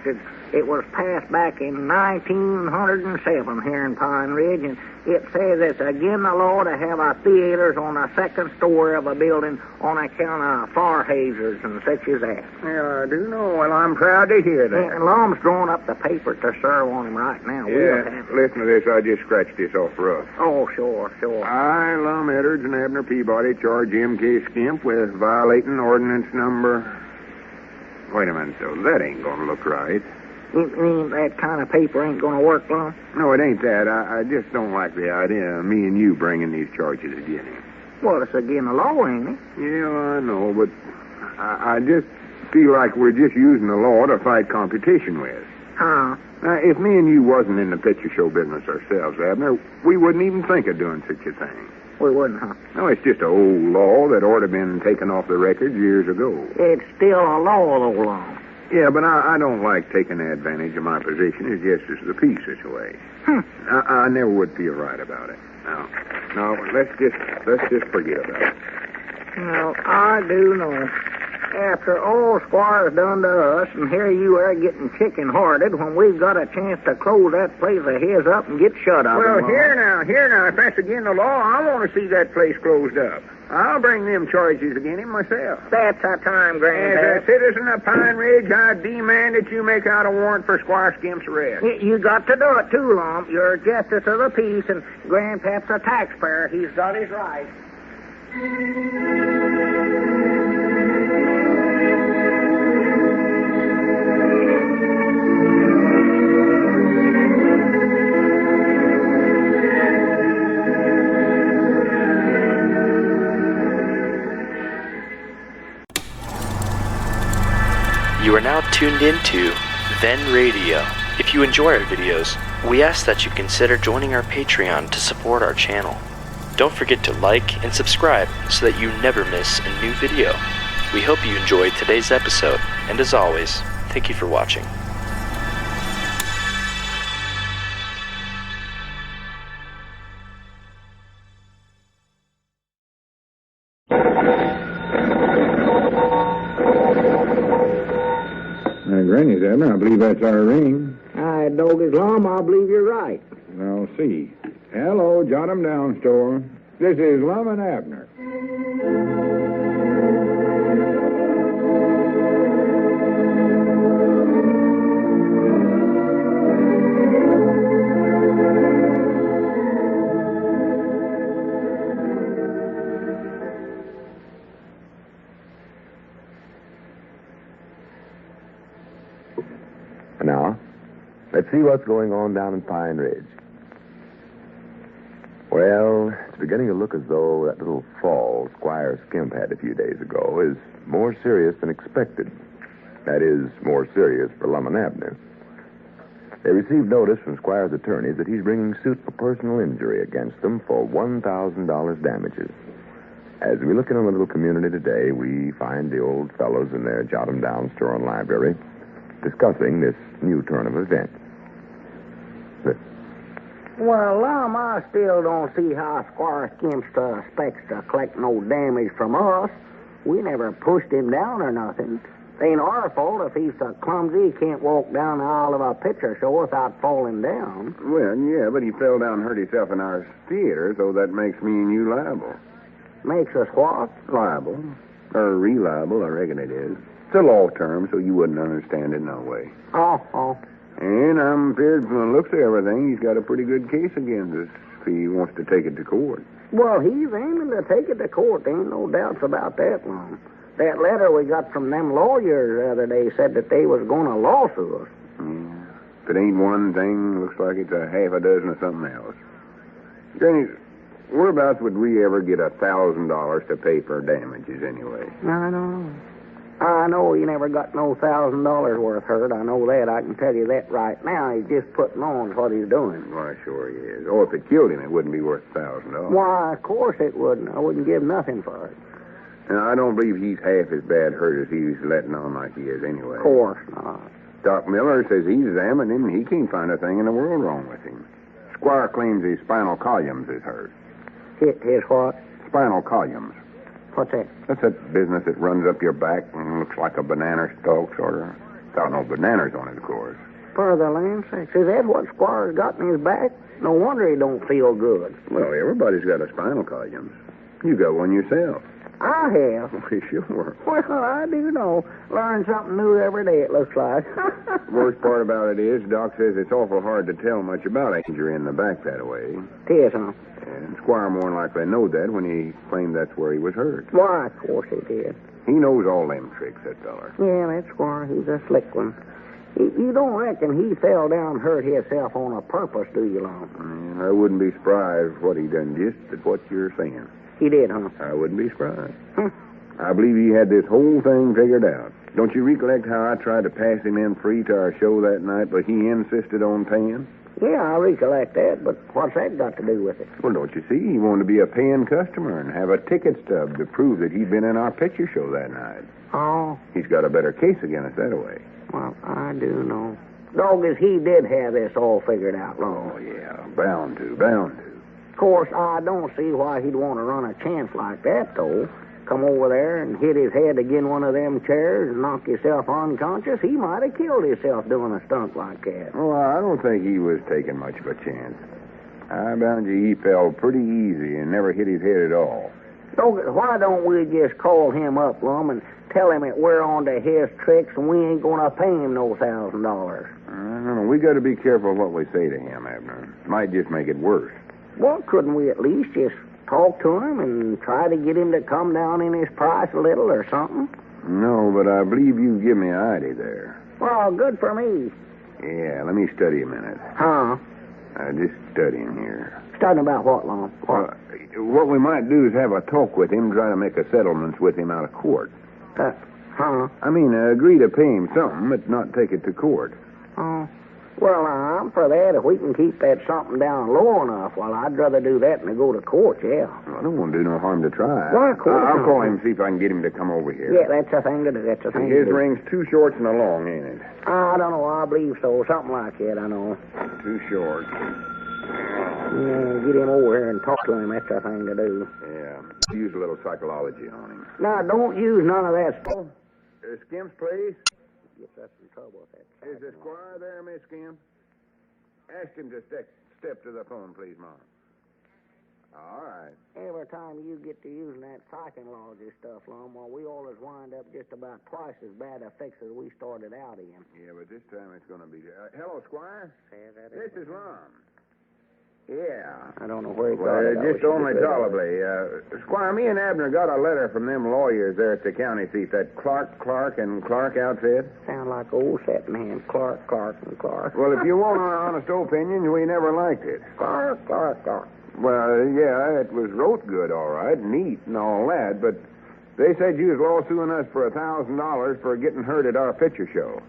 It was passed back in 1907 here in Pine Ridge, and it says it's against the law to have theaters on the second story of a building on account of fire hazards and such as that. Yeah, I do know. Well, I'm proud to hear that. And Lum's drawing up the paper to serve on him right now. We'll Yeah, have it. listen to this. I just scratched this off rough. Oh, sure. I, Lum Edwards and Abner Peabody, charge M.K. Skimp with violating ordinance number... Wait a minute, though. That ain't going to look right. You mean that kind of paper ain't going to work, Lum? No, it ain't that. I just don't like the idea of me and you bringing these charges against him. Well, it's against the law, ain't it? Yeah, I know, but I just feel like we're just using the law to fight competition with. Huh? Now, if me and you wasn't in the picture show business ourselves, Abner, we wouldn't even think of doing such a thing. We wouldn't, huh? No, it's just an old law that ought to have been taken off the record years ago. It's still a law, though, Lum. Yeah, but I don't like taking advantage of my position as just as the peace this way. I never would feel right about it. No, let's just forget about it. Well, I do know. After all Squire's done to us, and here you are getting chicken-hearted when we've got a chance to close that place of his up and get shut up. Well, here now. If that's against the law, I want to see that place closed up. I'll bring them charges against him myself. That's a time, Grandpap. As a citizen of Pine Ridge, I demand that you make out a warrant for Squire Skimp's arrest. You got to do it, too, Lum. You're justice of the peace, and Grandpap's a taxpayer. He's got his rights. You are now tuned into Then Radio. If you enjoy our videos, we ask that you consider joining our Patreon to support our channel. Don't forget to like and subscribe so that you never miss a new video. We hope you enjoyed today's episode, and as always, thank you for watching. Granny's, Abner, I believe that's our ring. I dog his Lum. I believe you're right. I'll see. Hello, jot 'em down, Store. This is Lum and Abner. Now, let's see what's going on down in Pine Ridge. Well, it's beginning to look as though that little fall Squire Skimp had a few days ago is more serious than expected. That is, more serious for Lum and Abner. They received notice from Squire's attorneys that he's bringing suit for personal injury against them for $1,000 damages. As we look in on the little community today, we find the old fellows in their jot-em-down store and library discussing this new turn of events. Well, Lum, I still don't see how Squire Skimp expects to collect no damage from us. We never pushed him down or nothing. It ain't our fault if he's so clumsy he can't walk down the aisle of a picture show without falling down. Well, yeah, but he fell down and hurt himself in our theater, so that makes me and you liable. Makes us what? Liable. Or reliable, I reckon it is. It's a law term, so you wouldn't understand it no way. Oh. And I'm afraid from the looks of everything, he's got a pretty good case against us if he wants to take it to court. Well, he's aiming to take it to court. There ain't no doubts about that, Lum. That letter we got from them lawyers the other day said that they was going to lawsuit us. Yeah. If it ain't one thing, looks like it's a half a dozen of something else. Granny, whereabouts would we ever get $1,000 to pay for damages anyway? I don't know. I know he never got no $1,000 worth hurt. I know that. I can tell you that right now. He's just putting on what he's doing. Why, sure he is. Oh, if it killed him, it wouldn't be worth $1,000. Why, of course it wouldn't. I wouldn't give nothing for it. Now, I don't believe he's half as bad hurt as he's letting on like he is anyway. Of course not. Doc Miller says he's examined him and he can't find a thing in the world wrong with him. Squire claims his spinal columns is hurt. His what? Spinal columns. What's that? That's that business that runs up your back and looks like a banana stalk, sort of. Got no bananas on it, of course. For the land sakes. Is that what Squire's got in his back? No wonder he don't feel good. Well, everybody's got a spinal column. You got one yourself. I have. Well, sure. Well, I do know. Learn something new every day, it looks like. Worst part about it is, Doc says it's awful hard to tell much about an injury in the back that way. It is, huh? And Squire more than likely knowed that when he claimed that's where he was hurt. Why, of course he did. He knows all them tricks, that feller. Yeah, that's Squire. He's a slick one. You don't reckon he fell down and hurt himself on a purpose, do you, Lum? I wouldn't be surprised what he done just at what you're saying. He did, huh? I wouldn't be surprised. I believe he had this whole thing figured out. Don't you recollect how I tried to pass him in free to our show that night, but he insisted on paying? Yeah, I recollect that, but what's that got to do with it? Well, don't you see? He wanted to be a paying customer and have a ticket stub to prove that he'd been in our picture show that night. Oh. He's got a better case against us that way. Well, I do know. Dog, as he did have this all figured out, Lum. Oh, yeah, bound to. Of course, I don't see why he'd want to run a chance like that, though. Come over there and hit his head against one of them chairs and knock himself unconscious. He might have killed himself doing a stunt like that. Well, I don't think he was taking much of a chance. I bound you he fell pretty easy and never hit his head at all. Why don't we just call him up, Lum, and tell him that we're on to his tricks and we ain't going to pay him no $1,000? I don't know. We got to be careful what we say to him, Abner. Might just make it worse. Well, couldn't we at least just talk to him and try to get him to come down in his price a little or something? No, but I believe you give me an idea there. Well, good for me. Yeah, let me study a minute. Huh? Just studying here. Studying about what, Lum? What we might do is have a talk with him, try to make a settlement with him out of court. Huh? I mean, agree to pay him something, but not take it to court. Oh. Well, I'm for that. If we can keep that something down low enough, well, I'd rather do that than to go to court, yeah. Well, I don't want to do no harm to try. Well, of course I'll call him and see if I can get him to come over here. Yeah, that's the thing to do. His ring's 2 shorts and a long, ain't it? I don't know. I believe so. Something like that, I know. 2 shorts. Yeah, get him over here and talk to him. That's the thing to do. Yeah. Use a little psychology on him. Now, don't use none of that stuff. Skimps, please. Gets us in trouble with that. Is the Squire there, Miss Skimps? Ask him to step to the phone, please, Mom. All right. Every time you get to using that psychology stuff, Lum, well, we always wind up just about twice as bad a fix as we started out in. Yeah, but this time it's going to be... hello, Squire. This is Lum. Yeah. I don't know where he got it. Just only tolerably. Squire, me and Abner got a letter from them lawyers there at the county seat, that Clark and Clark outfit. Sound like old setting hand. Clark, and Clark. Well, if you want an honest opinion, we never liked it. Clark. Well, yeah, it was wrote good, all right, neat and all that, but they said you was lawsuing us for $1,000 for getting hurt at our picture show.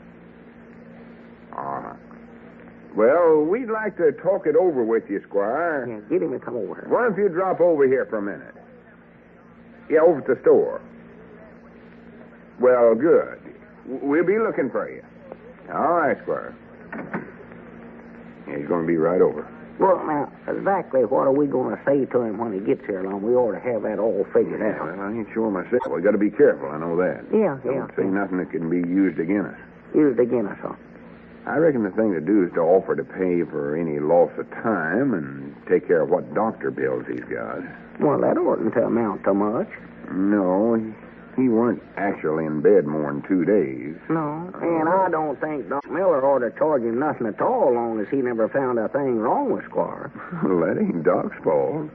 Well, we'd like to talk it over with you, Squire. Yeah, get him to come over here. Why don't you drop over here for a minute? Yeah, over at the store. Well, good. We'll be looking for you. All right, Squire. Yeah, he's going to be right over. Well, now, exactly what are we going to say to him when he gets here, Lum? We ought to have that all figured out. Well, I ain't sure myself. We got to be careful, I know that. Yeah. Don't say nothing that can be used against us. Used against us, huh? I reckon the thing to do is to offer to pay for any loss of time and take care of what doctor bills he's got. Well, that oughtn't to amount to much. No, he weren't actually in bed more than 2 days. No, and I don't think Doc Miller ought to charge him nothing at all, long as he never found a thing wrong with Squire. Well, that ain't Doc's fault.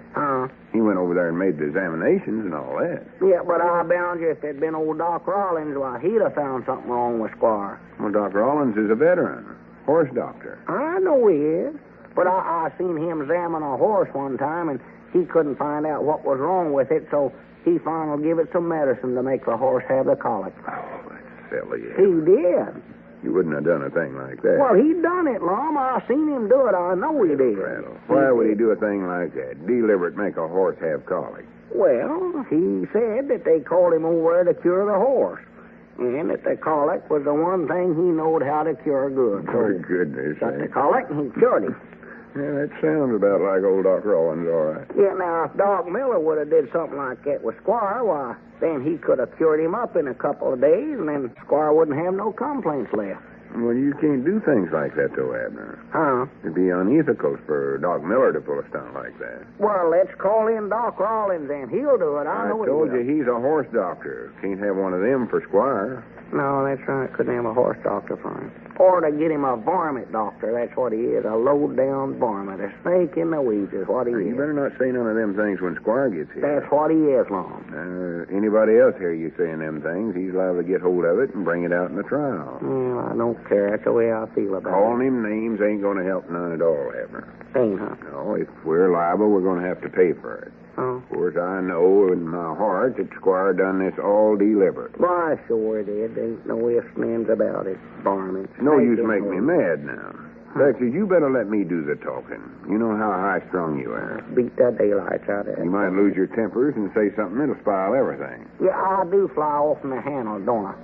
He went over there and made the examinations and all that. Yeah, but I bound you if there'd been old Doc Rollins, why, he'd have found something wrong with Squire. Well, Doc Rollins is a veteran. horse doctor. I know he is. But I seen him examine a horse one time, and he couldn't find out what was wrong with it, so he finally gave it some medicine to make the horse have the colic. Oh, that's silly. He did. You wouldn't have done a thing like that. Well, he done it, Lum. I seen him do it. I know he did. Rattle. Why would he do a thing like that? Deliberate make a horse have colic. Well, he said that they called him over to cure the horse, and that the colic was the one thing he knowed how to cure good. So For goodness got the sake. colic, and he cured him. Yeah, that sounds about like old Doc Rollins, all right. Yeah, now, if Doc Miller would have did something like that with Squire, why, then he could have cured him up in a couple of days, and then Squire wouldn't have no complaints left. Well, you can't do things like that, though, Abner. Huh? It'd be unethical for Doc Miller to pull a stunt like that. Well, let's call in Doc Rollins, and he'll do it. I know he told will. you he's a horse doctor. Can't have one of them for Squire. No, that's right. Couldn't have a horse doctor for him. Or to get him a varmint doctor. That's what he is. A low-down varmint. A snake in the weeds is what he You is. better not say none of them things when Squire gets here. That's what he is, Lum. Anybody else hear you saying them things, he's liable to get hold of it and bring it out in the trial. Well, I don't care. That's the way I feel about Calling it. him names ain't going to help none at all, Abner. Ain't, huh? No, if we're liable, we're going to have to pay for it. Oh. Of course, I know in my heart that Squire done this all deliberate. Why, sure it is. There ain't no ifs and ands about it, varmint. No Snake use in make the me weeds. mad now. Dexter, you better let me do the talking. You know how high-strung you are. Beat the daylights out of it. You might lose your tempers and say something that'll spoil everything. Yeah, I do fly off in the handle, don't I?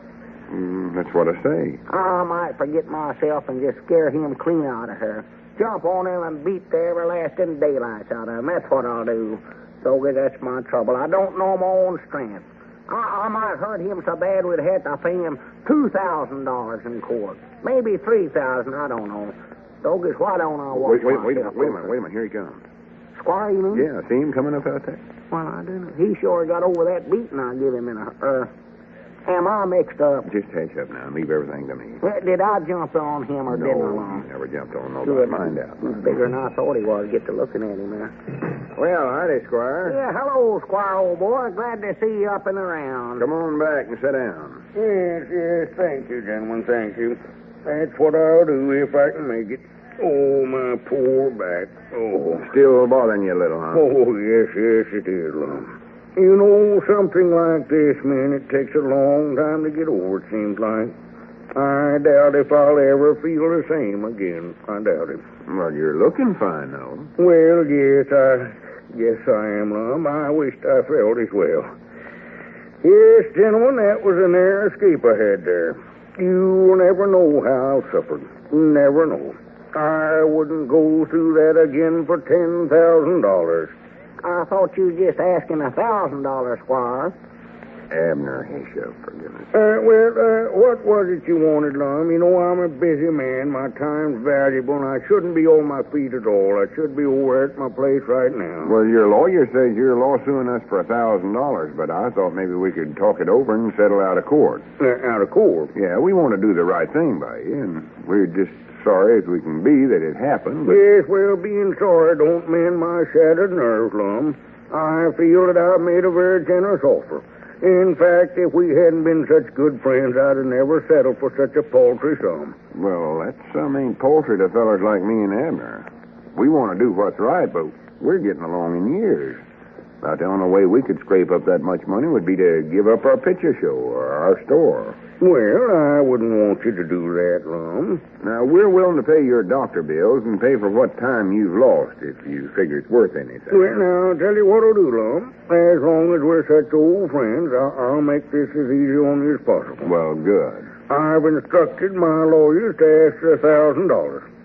That's what I say. I might forget myself and just scare him clean out of her. Jump on him and beat the everlasting daylights out of him. That's what I'll do. So that's my trouble. I don't know my own strength. I might hurt him so bad we'd have to pay him $2,000 in court. Maybe $3,000, I don't know. Dogus, why don't I watch Wait a myself? minute. Here he comes. Squire, you mean? Yeah, see him coming up out there? Well, I don't know. He sure got over that beating I give him in a... am I mixed up? Just hush up now and leave everything to me. Did I jump on him or didn't I, No, Lum? he never jumped on nobody. Mind out. He's bigger than I thought he was. Get to looking at him now. Well, howdy, Squire. Yeah, hello, Squire, old boy. Glad to see you up and around. Come on back and sit down. Yes, thank you, gentlemen, thank you. That's what I'll do if I can make it. Oh, my poor back. Oh. Still bothering you a little, huh? Oh, yes, it is, Lum. You know, something like this, man, it takes a long time to get over, it seems like. I doubt if I'll ever feel the same again. I doubt it. Well, you're looking fine, though. Well, yes, I am, Lum. I wished I felt as well. Yes, gentlemen, that was a narrow escape I had there. You'll never know how I suffered. Never know. I wouldn't go through that again for $10,000. I thought you was just asking $1,000, Squire. Abner, hush up, for goodness. What was it you wanted, Lum? You know, I'm a busy man. My time's valuable, and I shouldn't be on my feet at all. I should be over at my place right now. Well, your lawyer says you're lawsuing us for $1,000, but I thought maybe we could talk it over and settle out of court. Out of court? Yeah, we want to do the right thing by you, and we're just sorry as we can be that it happened. But... Yes, well, being sorry don't mend my shattered nerves, Lum. I feel that I've made a very generous offer. In fact, if we hadn't been such good friends, I'd have never settled for such a paltry sum. Well, that sum ain't paltry to fellers like me and Abner. We want to do what's right, but we're getting along in years. About the only way we could scrape up that much money would be to give up our picture show or our store. Well, I wouldn't want you to do that, Lum. Now, we're willing to pay your doctor bills and pay for what time you've lost if you figure it's worth anything. Well, now, I'll tell you what I'll do, Lum. As long as we're such old friends, I'll make this as easy on you as possible. Well, good. I've instructed my lawyers to ask for $1,000.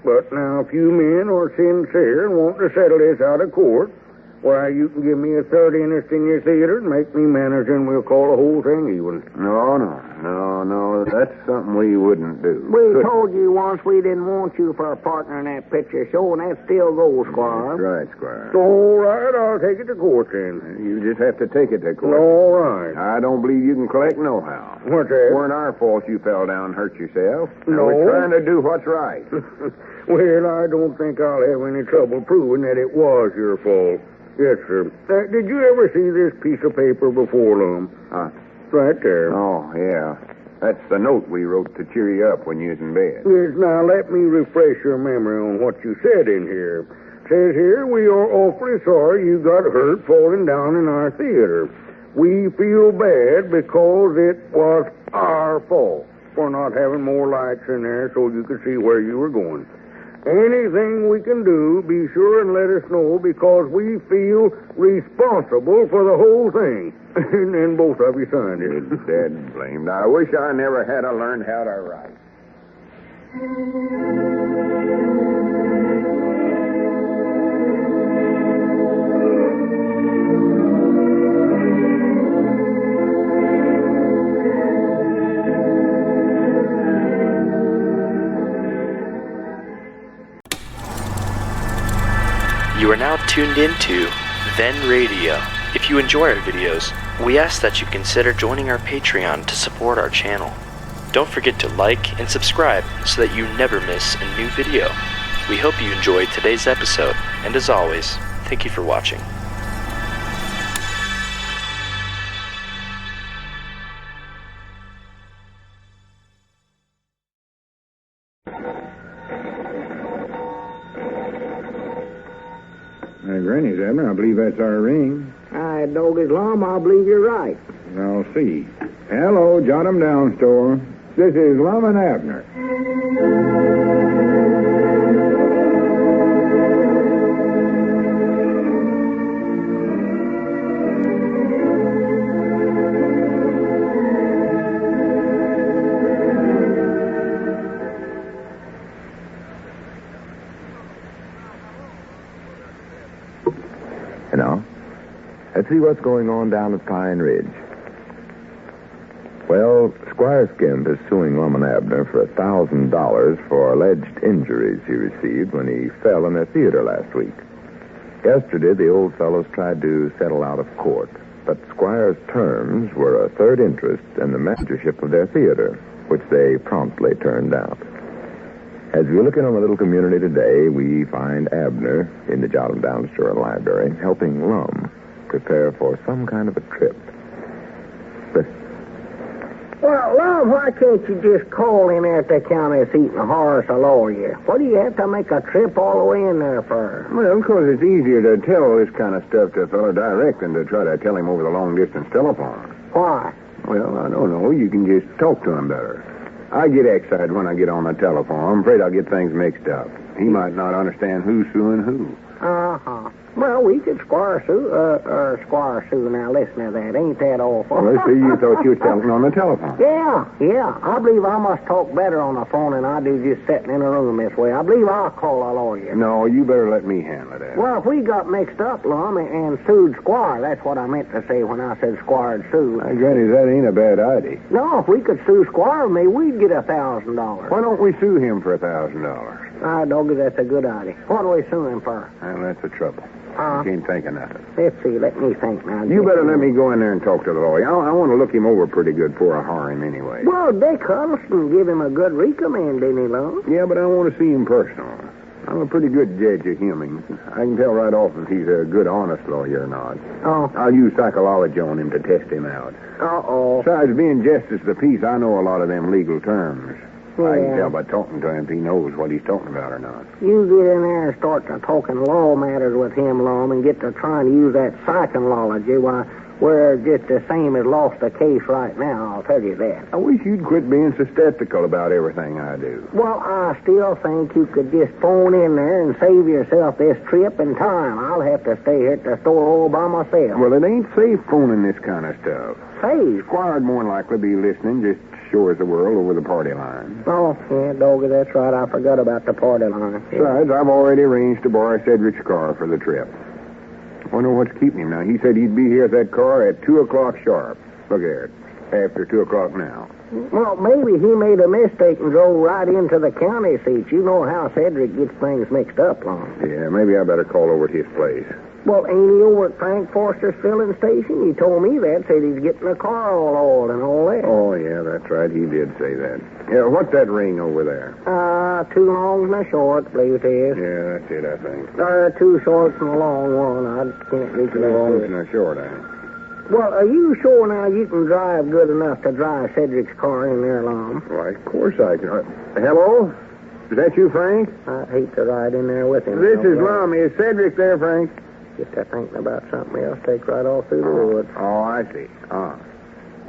But now, if you men are sincere and want to settle this out of court, why, you can give me a third interest in your theater and make me manager, and we'll call the whole thing even. No, that's something we wouldn't do. We told you once we didn't want you for a partner in that picture show, and that still goes, Squire. That's right, Squire. All right, I'll take it to court then. You just have to take it to court. All right. I don't believe you can collect nohow. What's that? It weren't our fault you fell down and hurt yourself. No. We're trying to do what's right. Well, I don't think I'll have any trouble proving that it was your fault. Yes, sir. Did you ever see this piece of paper before, Lum? Huh? Right there. Oh, yeah. That's the note we wrote to cheer you up when you was in bed. Yes, now let me refresh your memory on what you said in here. Says here, we are awfully sorry you got hurt falling down in our theater. We feel bad because it was our fault for not having more lights in there so you could see where you were going. Anything we can do, be sure and let us know because we feel responsible for the whole thing. And both of you signed it. It's dead blamed. I wish I never had learned how to write. You are now tuned into Then Radio. If you enjoy our videos, we ask that you consider joining our Patreon to support our channel. Don't forget to like and subscribe so that you never miss a new video. We hope you enjoyed today's episode, and as always, thank you for watching. Granny's, Abner, I believe that's our ring. Doggy's Lum, I believe you're right. I'll see. Hello, jot 'em down, Store. This is Lum and Abner. Let's see what's going on down at Pine Ridge. Well, Squire Skimp is suing Lum and Abner for $1,000 for alleged injuries he received when he fell in their theater last week. Yesterday, the old fellows tried to settle out of court, but Squire's terms were a third interest in the managership of their theater, which they promptly turned down. As we look in on the little community today, we find Abner in the Jot 'em Down store and library helping Lum prepare for some kind of a trip. Well, Lum, why can't you just call in there at the county seat and hire us a lawyer? What do you have to make a trip all the way in there for? Well, because it's easier to tell this kind of stuff to a fellow direct than to try to tell him over the long-distance telephone. Why? Well, I don't know. You can just talk to him better. I get excited when I get on the telephone. I'm afraid I'll get things mixed up. He might not understand who's suing who. Uh-huh. Well, we could Squire Sue. Now, listen to that. Ain't that awful? Well, see, you thought you were talking on the telephone. Yeah. I believe I must talk better on the phone than I do just sitting in a room this way. I believe I'll call a lawyer. No, you better let me handle it. Well, if we got mixed up, Lum, and sued Squire, that's what I meant to say when I said Squire and Sue. Granny, that ain't a bad idea. No, if we could sue Squire and me, we'd get $1,000. Why don't we sue him for $1,000? Doggy, that's a good idea. What are we suing for? Well, that's the trouble. I can't think of nothing. Let's see. Let me think now. You better let me go in there and talk to the lawyer. I want to look him over pretty good before I hire him anyway. Well, Dick Huddleston give him a good recommend, didn't he, Lum? Yeah, but I want to see him personal. I'm a pretty good judge of humans. I can tell right off if he's a good, honest lawyer or not. Oh. I'll use psychology on him to test him out. Uh-oh. Besides, being justice of the peace, I know a lot of them legal terms. Yeah. I can tell by talking to him if he knows what he's talking about or not. You get in there and start to talking law matters with him, Lum, and get to trying to use that psychology, why, we're just the same as lost a case right now, I'll tell you that. I wish you'd quit being so skeptical about everything I do. Well, I still think you could just phone in there and save yourself this trip and time. I'll have to stay here at the store all by myself. Well, it ain't safe phoning this kind of stuff. Safe? Squire'd more than likely be listening just sure as the world over the party line. Oh, yeah, Doggy, that's right. I forgot about the party line. Besides, I've already arranged to borrow Cedric's car for the trip. I wonder what's keeping him now. He said he'd be here at that car at 2 o'clock sharp. Look here, after 2 o'clock now. Well, maybe he made a mistake and drove right into the county seat. You know how Cedric gets things mixed up, Lum. Yeah, maybe I better call over to his place. Well, ain't he over at Frank Forster's filling station? He told me that, said he's getting the car all oiled and all that. Oh, yeah, that's right. He did say that. Yeah, what's that ring over there? 2 longs and a short, I believe it is. Yeah, that's it, I think. 2 shorts and a long one. I can't reach 2 longs and a short, Well, are you sure now you can drive good enough to drive Cedric's car in there, Lum? Why, of course I can. Hello? Is that you, Frank? I hate to ride in there with him. This is Lum. Is Cedric there, Frank? Get to thinking about something else, take right off through the woods. Oh, I see.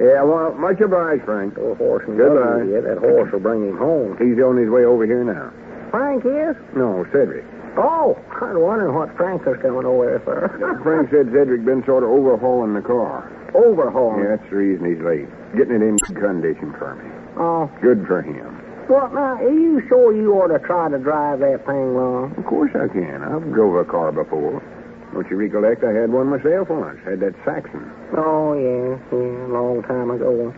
Yeah, well, much obliged, Frank. Oh, horse and Goodbye. buggy, yeah, that horse will bring him home. He's on his way over here now. Frank is? No, Cedric. Oh, I was wondering what Frank was coming over there for. Frank said Cedric been sort of overhauling the car. Overhauling? Yeah, that's the reason he's late. Getting it in good condition for me. Oh. Good for him. Well, now, are you sure you ought to try to drive that thing, Lum? Of course I can. I've drove a car before. Don't you recollect I had one myself once? Had that Saxon. Oh, yeah, a long time ago.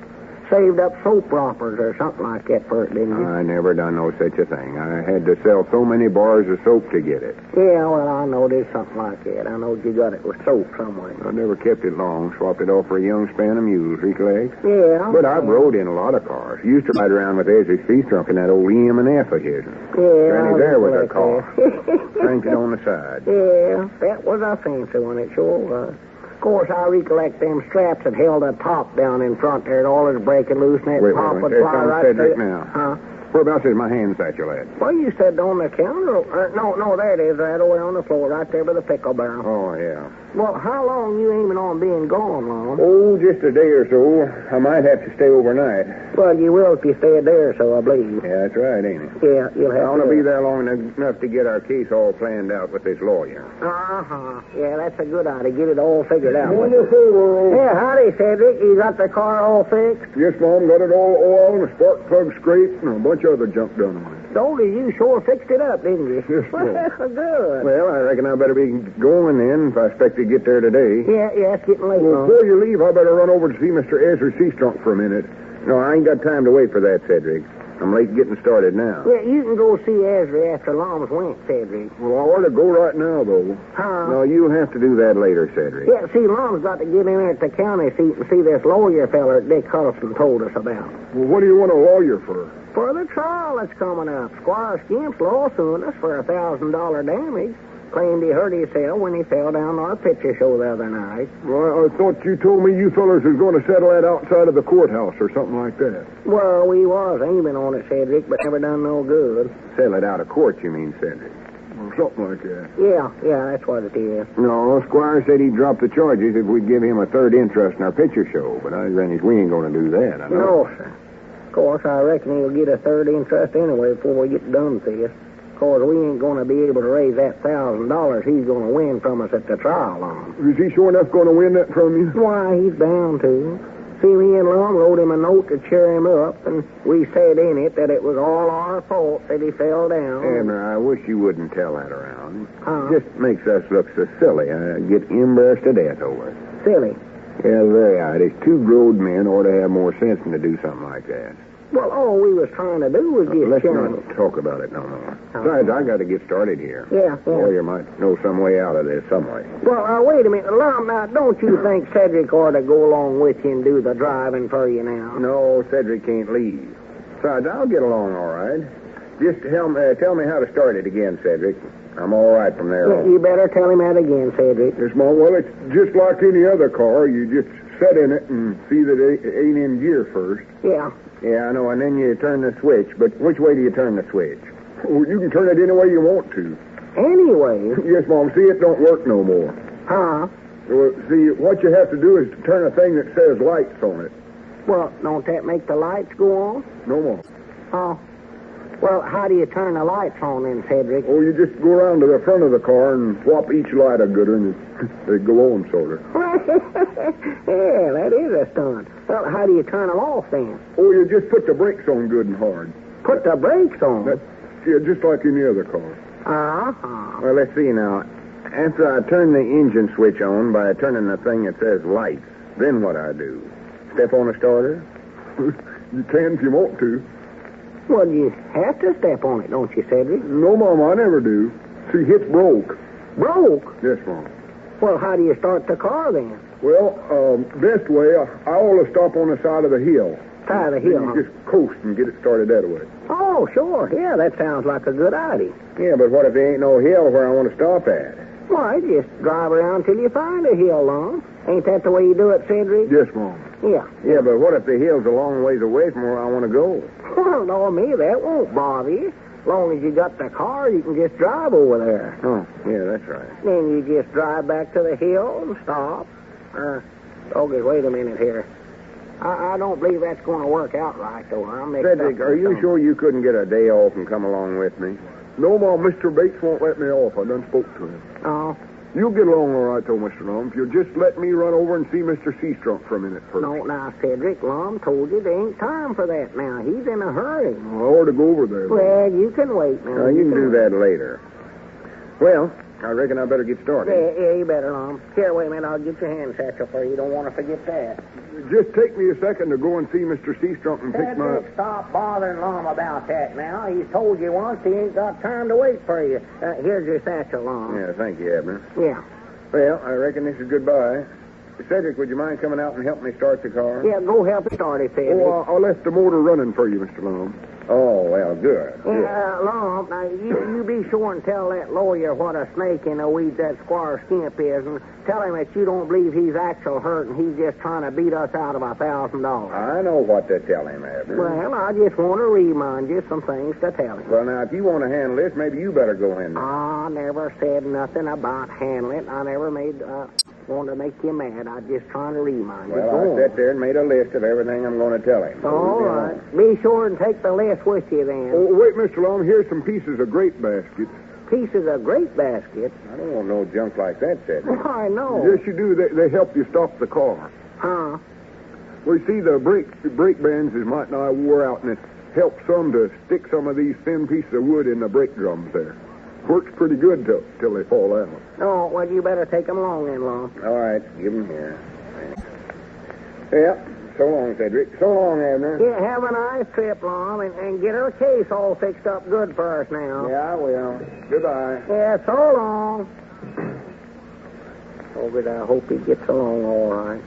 Saved up soap wrappers or something like that for it, didn't you? I never done no such a thing. I had to sell so many bars of soap to get it. Yeah, well, I know there's something like that. I know you got it with soap somewhere. I never kept it long. Swapped it off for a young span of mules, recollect? Yeah. But I've rode in a lot of cars. Used to ride around with Ezra's feet trunk in that old M&F of his. Yeah. Granny there with her car. Cranked it on the side. Yeah, that was a fancy one, it sure was. Of course, I recollect them straps that held a top down in front there. It all is breaking loose, and that top would fly right Cedric through. now. Huh? Whereabouts is my hand satchel at? Well, you said on the counter. No, that is right away on the floor, right there by the pickle barrel. Oh, yeah. Well, how long you aiming on being gone, Lum? Oh, just a day or so. I might have to stay overnight. Well, you will if you stay there, so I believe. Yeah, that's right, ain't it? Yeah, you'll have I want to be there long enough to get our case all planned out with this lawyer. Uh-huh. Yeah, that's a good idea. Get it all figured out. Wonderful. Yeah, howdy, Cedric. You got the car all fixed? Yes, Mom. Got it all oiled and a spark plug scraped and a bunch of other junk done on it. Dolly, you sure fixed it up, didn't you? Yes, Well, good. Well, I reckon I better be going then if I expect to get there today. Yeah, it's getting late, Well, Lum. before you leave, I better run over to see Mr. Ezra Seastrunk for a minute. No, I ain't got time to wait for that, Cedric. I'm late getting started now. Yeah, you can go see Ezra after Lum's went, Cedric. Well, I ought to go right now, though. Huh? No, you'll have to do that later, Cedric. Yeah, see, Lum's got to get in at the county seat and see this lawyer feller Dick Huddleston told us about. Well, what do you want a lawyer for? For the trial that's coming up. Squire Skimp's lawsuing us for $1,000 damage. Claimed he hurt himself when he fell down our picture show the other night. Well, I thought you told me you fellers was going to settle that outside of the courthouse or something like that. Well, we was aiming on it, Cedric, but never done no good. Settle it out of court, you mean, Cedric? Well, something like that. Yeah, that's what it is. No, Squire said he'd drop the charges if we'd give him a third interest in our picture show, but I reckon we ain't going to do that. I know. No, sir. Of course, I reckon he'll get a third interest anyway before we get done with this. Of course, we ain't going to be able to raise that $1,000 he's going to win from us at the trial on. Is he sure enough going to win that from you? Why, he's bound to. See, me and Lum wrote him a note to cheer him up, and we said in it that it was all our fault that he fell down. Abner, I wish you wouldn't tell that around. Huh? It just makes us look so silly. I get embarrassed to death over it. Silly. Yeah, very odd. These two grown men ought to have more sense than to do something like that. Well, all we was trying to do was get Let's cheering. not talk about it no more. Besides, I got to get started here. Yeah. Lawyer might know some way out of this some way. Well, wait a minute. Lum, now, don't you think Cedric ought to go along with you and do the driving for you now? No, Cedric can't leave. Besides, I'll get along all right. Just tell me how to start it again, Cedric. I'm all right from there on. You better tell him that again, Cedric. Yes, Mom. Well, it's just like any other car. You just sit in it and see that it ain't in gear first. Yeah. Yeah, I know, and then you turn the switch. But which way do you turn the switch? Well, you can turn it any way you want to. Anyway. Yes, Mom. See, it don't work no more. Huh? Well, see, what you have to do is to turn a thing that says lights on it. Well, don't that make the lights go on? No more. Oh. Well, how do you turn the lights on then, Cedric? Oh, you just go around to the front of the car and swap each light a gooder, and they go on, sort of. Yeah, that is a stunt. Well, how do you turn them off then? Oh, you just put the brakes on good and hard. Put the brakes on? Yeah, just like any other car. Uh-huh. Well, let's see now. After I turn the engine switch on by turning the thing that says lights, then what I do? Step on the starter? You can if you want to. Well, you have to step on it, don't you, Cedric? No, Mom, I never do. See, it's broke. Broke? Yes, Mom. Well, how do you start the car then? Well, best way, I always stop on the side of the hill. Side of the hill, You huh? just coast and get it started that way. Oh, sure. Yeah, that sounds like a good idea. Yeah, but what if there ain't no hill where I want to stop at? Why, just drive around till you find a hill, Lum. Ain't that the way you do it, Cedric? Yes, Mom. Yeah. Yeah, but what if the hill's a long ways away from where I want to go? Well, no, me, that won't bother you. As long as you got the car, you can just drive over there. Oh, yeah, that's right. Then you just drive back to the hill and stop. Doggy, wait a minute here. I don't believe that's going to work out right, though. Cedric, are you sure you couldn't get a day off and come along with me? No, Mom, Mr. Bates won't let me off. I done spoke to him. Oh. You'll get along all right, though, Mr. Lum, if you'll just let me run over and see Mr. Seastrunk for a minute first. No, now, Cedric, Lum told you there ain't time for that now. He's in a hurry. I ought to go over there. Well, you can wait now. You can do that later. Well, I reckon I better get started. Yeah, you better, Lum. Here, wait a minute. I'll get your hand satchel for you. You don't want to forget that. Just take me a second to go and see Mr. Seastrunk and pick my... Cedric, stop bothering Lum about that now. He's told you once he ain't got time to wait for you. Here's your satchel, Lum. Yeah, thank you, Abner. Yeah. Well, I reckon this is goodbye. Cedric, would you mind coming out and help me start the car? Yeah, go help it start it, Cedric. Oh, I left the motor running for you, Mr. Lum. Oh, well, good. Lum, now, you be sure and tell that lawyer what a snake in the weeds that Squire Skimp is, and tell him that you don't believe he's actual hurt and he's just trying to beat us out of $1,000. I know what to tell him, Abner. Well, I just want to remind you some things to tell him. Well, now, if you want to handle this, maybe you better go in there. I never said nothing about handling it. I never wanted to make you mad. I just trying to remind you. Well, I sat there and made a list of everything I'm going to tell him. All right. Be sure and take the list with you then. Oh, wait, Mr. Lum, here's some pieces of grape baskets. Pieces of grape basket? I don't want no junk like that, Cedric. I know. Yes, you do. They help you stop the car. Huh? Well, you see, the brake bands is might nigh wore out, and it helps some to stick some of these thin pieces of wood in the brake drums there. Works pretty good till they fall out. Oh, well, you better take them along then, Lum. All right, give them here. Yeah, so long, Cedric. So long, Abner. Yeah, have a nice trip, Lum, and get her case all fixed up good for us now. Yeah, I will. Goodbye. Yeah, so long. Oh, but I hope he gets along all right.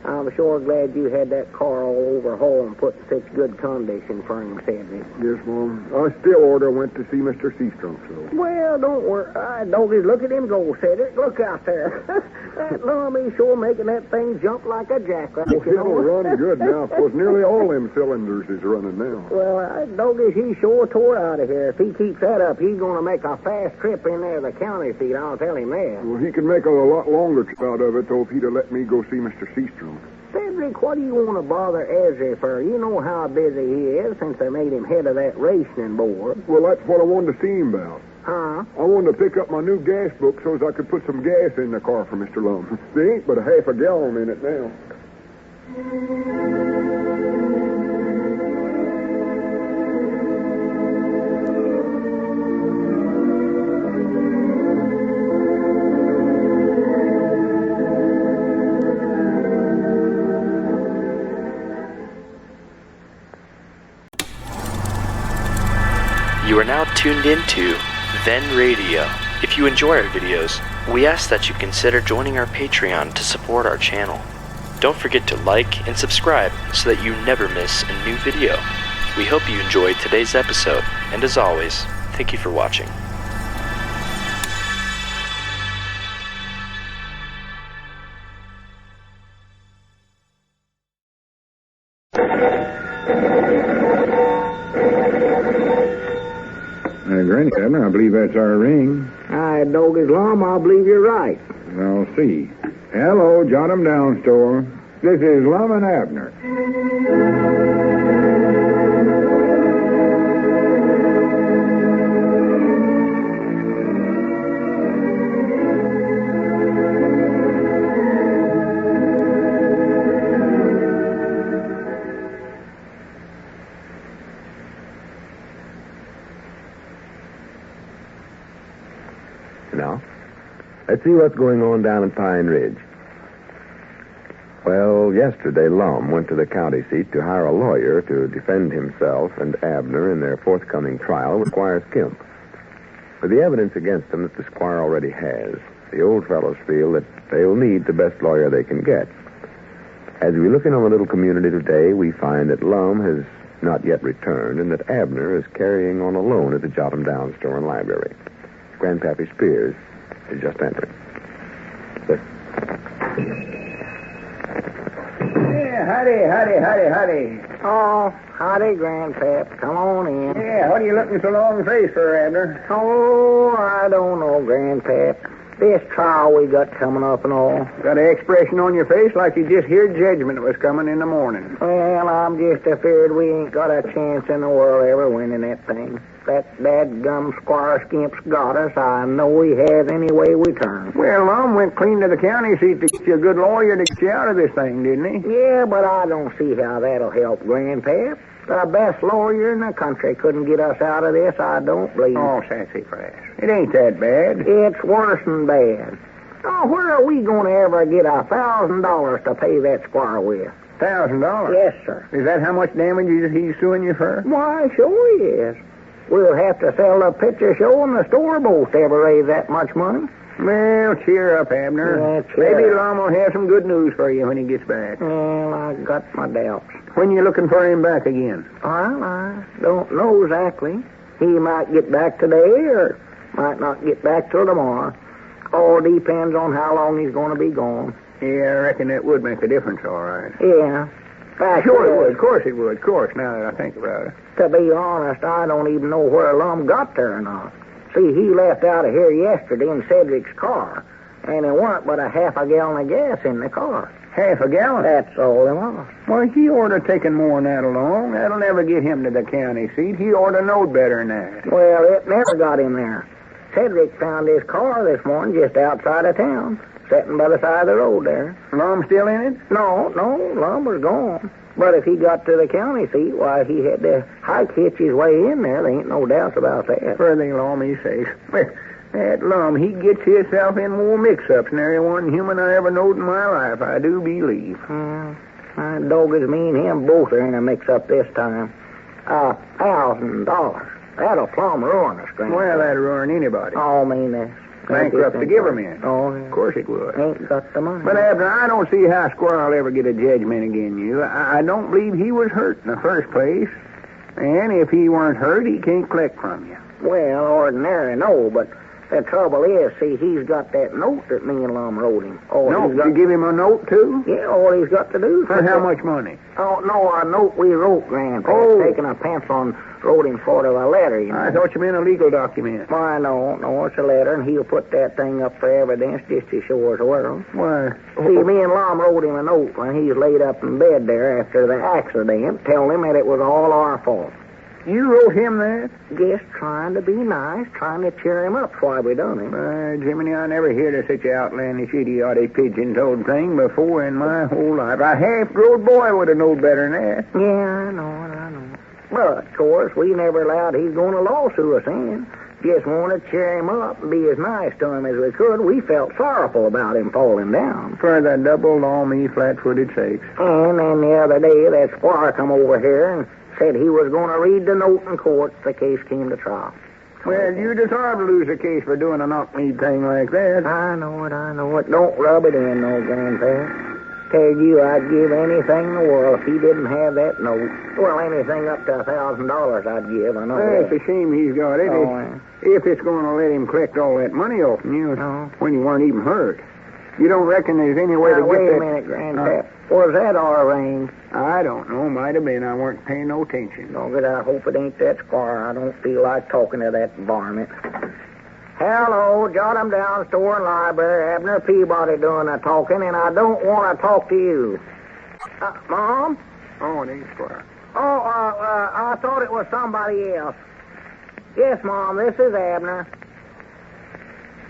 I'm sure glad you had that car all overhauled and put in such good condition for him, Cedric. Yes, Mom. I still order went to see Mr. Seastrunk, so. Well, don't worry. Doggies, look at him go, Cedric. Look out there. That Lum, he's sure making that thing jump like a jackrabbit. Well, it'll run good now. Of course, nearly all them cylinders is running now. Well, Doggies, he sure tore out of here. If he keeps that up, he's going to make a fast trip in there to the county seat. I'll tell him that. Well, he could make a lot longer trip out of it, though, if he'd have let me go see Mr. Seastrunk. Cedric, what do you want to bother Ezra for? You know how busy he is since they made him head of that racing board. Well, that's what I wanted to see him about. Huh? I wanted to pick up my new gas book so as I could put some gas in the car for Mr. Lum. There ain't but a half a gallon in it now. You are now tuned into Then Radio. If you enjoy our videos, we ask that you consider joining our Patreon to support our channel. Don't forget to like and subscribe so that you never miss a new video. We hope you enjoyed today's episode, and as always, thank you for watching. Granny, Abner, I believe that's our ring. Aye, Doggies, Lum, I believe you're right. I'll see. Hello, jot 'em down, Store. This is Lum and Abner. Now, let's see what's going on down at Pine Ridge. Well, yesterday Lum went to the county seat to hire a lawyer to defend himself and Abner in their forthcoming trial with Squire Skimp. With the evidence against them that the Squire already has, the old fellows feel that they'll need the best lawyer they can get. As we look in on the little community today, we find that Lum has not yet returned and that Abner is carrying on alone at the Jot 'em Down store and library. Grandpappy Spears is just entering. Listen. Yeah, howdy. Oh, howdy, Grandpap. Come on in. Yeah, what are you looking so long-faced for, Abner? Oh, I don't know, Grandpap. This trial we got coming up and all. Got an expression on your face like you just heard judgment was coming in the morning. Well, I'm just afraid we ain't got a chance in the world ever winning that thing. That dadgum Squire Skimp's got us. I know he has any way we turn. Well, Lum went clean to the county seat to get you a good lawyer to get you out of this thing, didn't he? Yeah, but I don't see how that'll help, Grandpap. The best lawyer in the country couldn't get us out of this, I don't believe. Oh, sassafras. It ain't that bad. It's worse than bad. Oh, where are we going to ever get $1,000 to pay that squire with? $1,000? Yes, sir. Is that how much damage he's suing you for? Why, sure he is. We'll have to sell the picture show and the store boat to ever raise that much money. Well, cheer up, Abner. Yeah, cheer Maybe up. Lum will have some good news for you when he gets back. Well, I got my doubts. When you looking for him back again? Well, I don't know exactly. He might get back today or might not get back till tomorrow. All depends on how long he's going to be gone. Yeah, I reckon that would make a difference, all right. Yeah. Sure it would. Of course it would. Of course, now that I think about it. To be honest, I don't even know where Lum got there or not. See, he left out of here yesterday in Cedric's car, and there weren't but a half a gallon of gas in the car. Half a gallon? That's all there was. Well, he ought to taken more than that along. That'll never get him to the county seat. He ought to know better than that. Well, it never got him there. Cedric found his car this morning just outside of town, sitting by the side of the road there. Lum still in it? No, Lum was gone. But if he got to the county seat, why, he had to hitch his way in there. There ain't no doubt about that. For the law me sakes. Well, that Lum, he gets himself in more mix-ups than every one human I ever knowed in my life, I do believe. My dog is me and him both are in a mix-up this time. $1,000. That'll plumb ruin us, Grandpa. Well, that'll ruin anybody. Oh, Mena. Bankrupt the government. Oh, yeah. Of course it would. Ain't got the money. But, Abner, I don't see how Squire will ever get a judgment against you. I don't believe he was hurt in the first place. And if he weren't hurt, he can't collect from you. Well, ordinary, no, but the trouble is, see, he's got that note that me and Lum wrote him. You give him a note, too? Yeah, all he's got to do. For how much money? Oh, no, a note we wrote, Grandpa. Taking a pencil and wrote him sort of a letter, you know. I thought you meant a legal document. Why, no, it's a letter, and he'll put that thing up for evidence just to show us the world. Why? See, me and Lum wrote him a note when he's laid up in bed there after the accident, telling him that it was all our fault. You wrote him that? Just trying to be nice, trying to cheer him up. That's why we done him. Jiminy, I never heard of such outlandish, idiotic, pigeon-toed thing before in my whole life. A half-grown boy would have known better than that. Yeah, I know. But, of course, we never allowed he's going to lawsuit us in. Just wanted to cheer him up and be as nice to him as we could. We felt sorrowful about him falling down. For the double all me flat-footed sakes. And then the other day, that squire come over here and said he was going to read the note in court if the case came to trial. Well, you deserve to lose a case for doing a knock-kneed thing like that. I know it. Don't rub it in, no, Grandpa. Tell you, I'd give anything in the world if he didn't have that note. Well, anything up to $1,000 I'd give, I know. It's a shame he's got it. Oh, if it's going to let him collect all that money off you when you weren't even hurt. You don't reckon there's any way to get that... Wait a minute, Grandpap. Was that our ring? I don't know. Might have been. I weren't paying no attention. But I hope it ain't that squire. I don't feel like talking to that varmint. Hello, jot 'em down, store and library. Abner Peabody doing the talking, and I don't want to talk to you. Mom? Oh, it ain't Squire. I thought it was somebody else. Yes, Mom, this is Abner.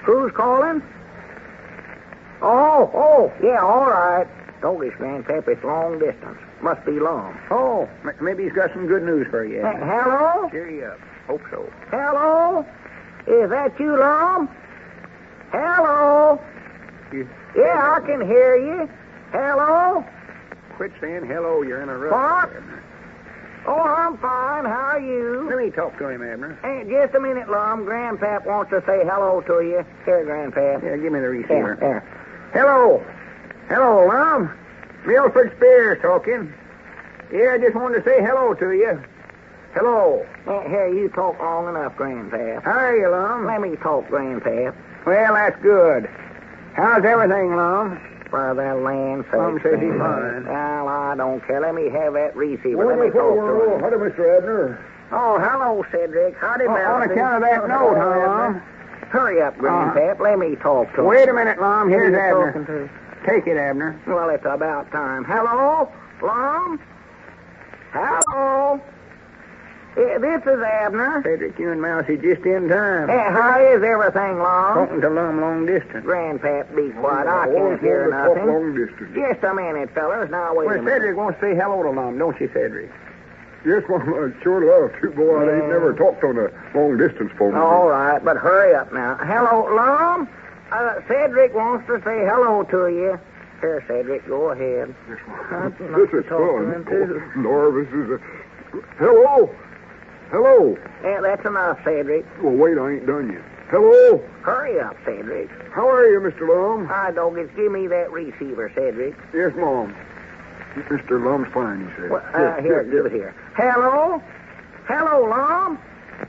Who's calling? Oh, yeah, all right. Doggish, Grandpap, it's long distance. Must be Lum. Oh, maybe he's got some good news for you. Hello? Cheer you up. Hope so. Hello? Is that you, Lum? Hello? Yeah, I can hear you. Hello? Quit saying hello. You're in a rush. What? Oh, I'm fine. How are you? Let me talk to him, Abner. Hey, just a minute, Lum. Grandpap wants to say hello to you. Here, Grandpap. Yeah, give me the receiver. Here. Hello, Lum. Milford Spears talking. Yeah, I just wanted to say hello to you. Hello. Here, you talk long enough, Grandpap. How are you, Lum? Let me talk, Grandpap. Well, that's good. How's everything, Lum? for the land sake. Lum says he's fine. Well, I don't care. Let me have that receiver. Let me talk to him. Howdy, Mr. Abner. Oh, hello, Cedric. Howdy, Malcolm. On account of that note, huh, Lum? Hurry up, Grandpap. Let me talk to him. Wait a minute, Lum. Here's Who you Abner. talking to? Take it, Abner. Well, it's about time. Hello, Lum? Hello? This is Abner. Cedric, you and Mousy just in time. Hey, how is everything, Lum? Talking to Lum long distance. Grandpap, be quiet. I can't hear nothing. Long distance. Just a minute, fellas. Now, wait a Well, minute. Cedric wants to say hello to Lum, don't you, Cedric? Yes, Mom, I'd sure love to. Boy, I ain't never talked on a long-distance phone. All right, but hurry up now. Hello, Lum? Cedric wants to say hello to you. Here, Cedric, go ahead. This Talk is to him, fun. too. Oh, Lord, this is a... Hello? Hello? Yeah, that's enough, Cedric. Well, wait, I ain't done yet. Hello? Hurry up, Cedric. How are you, Mr. Lum? Hi, doggies. Give me that receiver, Cedric. Yes, Mom. Mr. Lum's fine, he said. Well, here, give it here. Hello? Hello, Lum?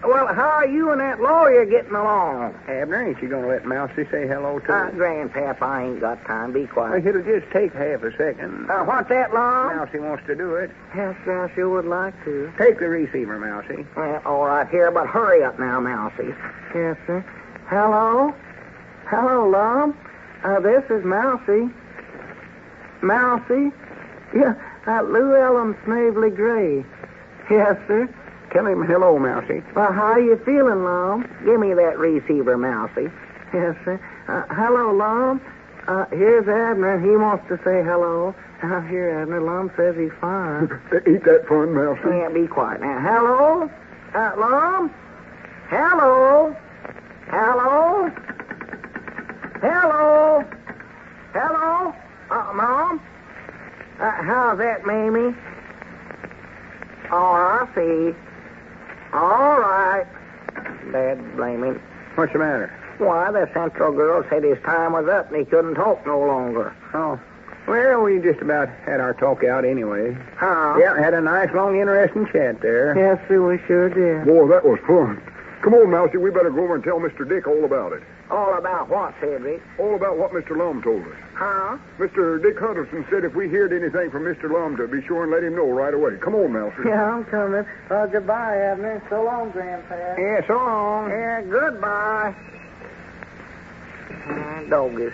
Well, how are you and that lawyer getting along? Abner, ain't you going to let Mousy say hello to her? Grandpap, I ain't got time. Be quiet. It'll just take half a second. What's that, Lum? Mousy wants to do it. Yes, I sure would like to. Take the receiver, Mousy. Well, all right, here, but hurry up now, Mousy. Yes, sir. Hello? Hello, Lum? This is Mousy. Mousy? Yeah, Llewellyn Snavely Gray. Yes, sir. Tell him hello, Mousy. Well, how you feeling, Lum? Give me that receiver, Mousy. Yes, sir. Hello, Lum. Here's Abner. He wants to say hello. Here, Abner. Lum says he's fine. Ain't that fun, Mousy? Yeah, be quiet now. Hello? Lum? Hello? Hello? Hello? Hello? Mom? How's that, Mamie? Oh, I see. All right. Dad blaming. What's the matter? Why, the Central girl said his time was up and he couldn't talk no longer. Oh. Well, we just about had our talk out anyway. Huh? Yeah, had a nice, long, interesting chat there. Yes, sir, we sure did. Boy, that was fun. Come on, Mousy, we better go over and tell Mr. Dick all about it. All about what, Cedric? All about what Mr. Lum told us. Huh? Mr. Dick Hunterson said if we heard anything from Mr. Lum to be sure and let him know right away. Come on, Mousy. Yeah, I'm coming. Goodbye, Abner. So long, Grandpa. Yeah, so long. Yeah, goodbye. Doggies.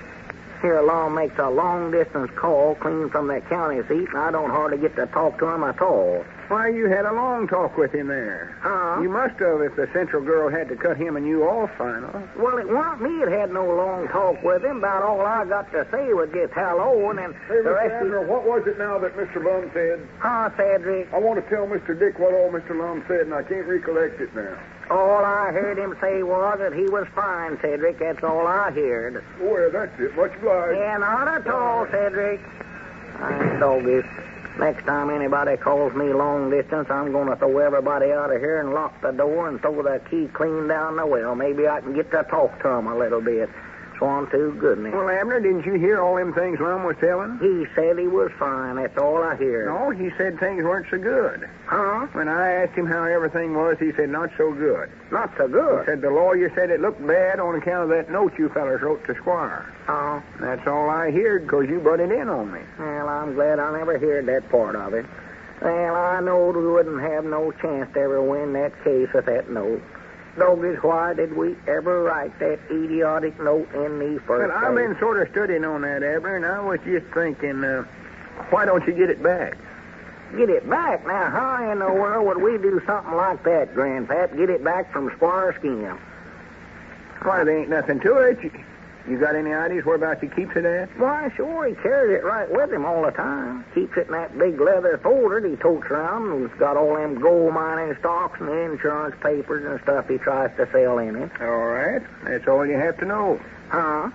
Here, Lum makes a long-distance call clean from that county seat, and I don't hardly get to talk to him at all. Why, you had a long talk with him there. Huh? You must have if the Central girl had to cut him and you off final. Well, it wasn't me that had no long talk with him. About all I got to say was just hello, and then the rest of... What was it now that Mr. Lum said? Huh, Cedric? I want to tell Mr. Dick what all Mr. Lum said, and I can't recollect it now. All I heard him say was that he was fine, Cedric. That's all I heard. Well, that's it. Much obliged. Yeah, not at all, Cedric. Doggies. Next time anybody calls me long distance, I'm going to throw everybody out of here and lock the door and throw the key clean down the well. Maybe I can get to talk to him a little bit. Swan to goodness. Well, Abner, didn't you hear all them things Lum was telling? He said he was fine. That's all I hear. No, he said things weren't so good. Huh? When I asked him how everything was, he said not so good. Not so good? He said the lawyer said it looked bad on account of that note you fellas wrote to Squire. Oh. That's all I heard, 'cause you butted in on me. Well, I'm glad I never heard that part of it. Well, I knowed we wouldn't have no chance to ever win that case with that note. Doggies, why did we ever write that idiotic note in the first Well, I've been sort of studying on that, Abner, and I was just thinking, why don't you get it back? Get it back? Now, how in the world would we do something like that, Grandpap? Get it back from Squire Skim? Why, there ain't nothing to it. You got any ideas whereabouts he keeps it at? Why, sure, he carries it right with him all the time. Keeps it in that big leather folder that he totes around, and it's got all them gold mining stocks and insurance papers and stuff he tries to sell in it. All right. That's all you have to know. Huh?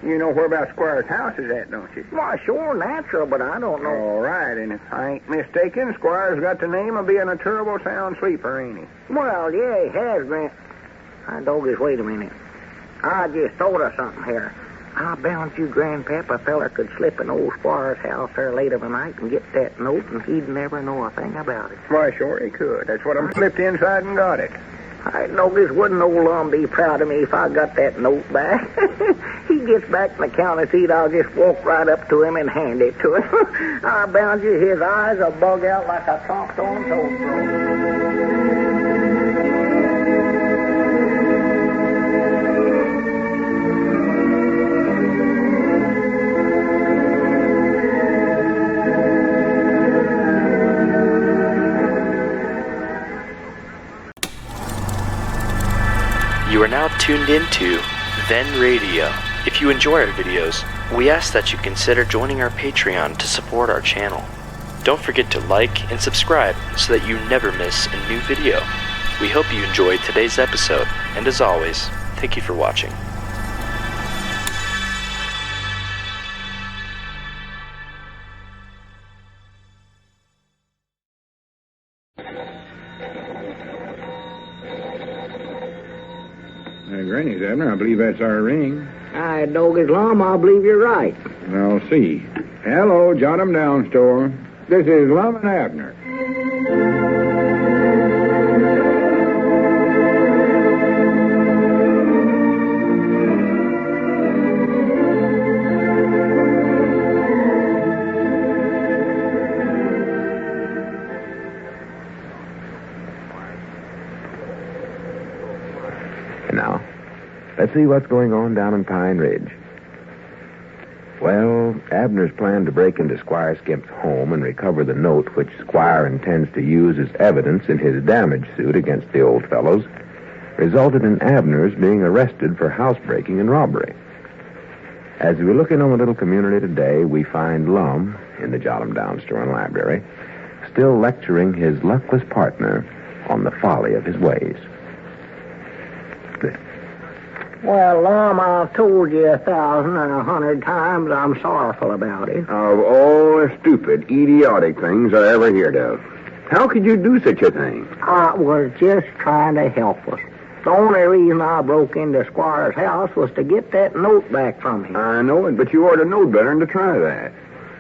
You know whereabouts Squire's house is at, don't you? Why, sure, natural, but I don't know. All right, and if I ain't mistaken, Squire's got the name of being a terrible sound sleeper, ain't he? Well, yeah, he has, Doggies, wait a minute. I just thought of something here. I bound you, Grandpap, a feller could slip in old Squire's house there late of a night and get that note, and he'd never know a thing about it. Why, sure he could. That's what I slipped inside and got it. I know this wouldn't old Lum be proud of me if I got that note back. He gets back from the county seat, I'll just walk right up to him and hand it to him. I bound you, his eyes will bug out like a tromped on toast. You are now tuned into Then Radio. If you enjoy our videos, we ask that you consider joining our Patreon to support our channel. Don't forget to like and subscribe so that you never miss a new video. We hope you enjoyed today's episode, and as always, thank you for watching. Granny's, Abner. I believe that's our ring. I dog his Lum, I believe you're right. I'll see. Hello, jot 'em down, store. This is Lum and Abner. Now, let's see what's going on down in Pine Ridge. Well, Abner's plan to break into Squire Skimp's home and recover the note which Squire intends to use as evidence in his damage suit against the old fellows resulted in Abner's being arrested for housebreaking and robbery. As we look in on the little community today, we find Lum, in the Jot 'em Down store and library, still lecturing his luckless partner on the folly of his ways. Well, Lum, I've told you 1,000 or 100 times I'm sorrowful about it. Of all the stupid, idiotic things I ever heard of. How could you do such a thing? I was just trying to help us. The only reason I broke into Squire's house was to get that note back from him. I know it, but you ought to know better than to try that.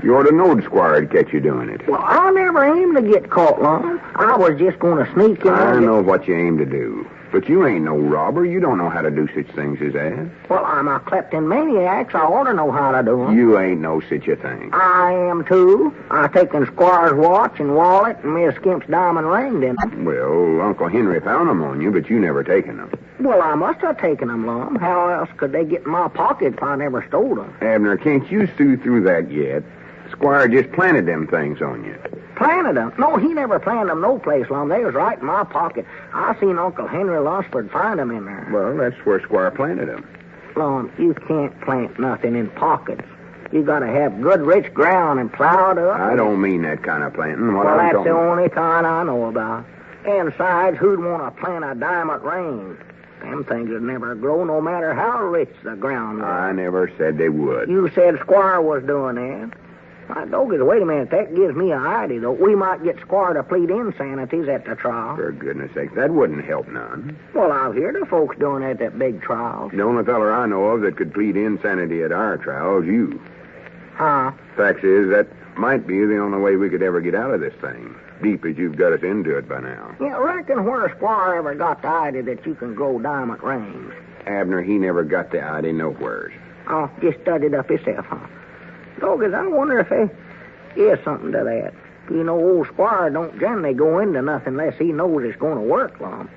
You ought to know Squire'd catch you doing it. Well, I never aimed to get caught, Lum. I was just going to sneak in. I know what you aim to do. But you ain't no robber. You don't know how to do such things as that. Well, I'm a kleptomaniac, so I ought to know how to do 'em. You ain't no such a thing. I am, too. I taken Squire's watch and wallet and Miss Skimp's diamond ring, didn't I? Well, Uncle Henry found them on you, but you never taken them. Well, I must have taken them, Lum. How else could they get in my pocket if I never stole them? Abner, can't you see through that yet? Squire just planted them things on you. Planted them? No, he never planted them no place, Lum. They was right in my pocket. I seen Uncle Henry Lunsford find them in there. Well, that's where Squire planted them. Lum, you can't plant nothing in pockets. You gotta have good, rich ground and plow it up. I don't mean that kind of planting. What Well, I'm that's talking the only kind I know about. And besides, who'd want to plant a diamond ring? Them things would never grow no matter how rich the ground was. I never said they would. You said Squire was doing that. My dog is, wait a minute, that gives me an idea, though. We might get Squire to plead insanities at the trial. For goodness sake, that wouldn't help none. Well, I've heard of folks doing that at big trials. The only feller I know of that could plead insanity at our trial is you. Huh? Fact is, that might be the only way we could ever get out of this thing, deep as you've got us into it by now. Yeah, reckon where Squire ever got the idea that you can grow diamond rings? Abner, he never got the idea nowheres. Oh, just studied up himself, huh? Doggers, I wonder if there is something to that. You know, old Squire don't generally go into nothing unless he knows it's going to work, Lum.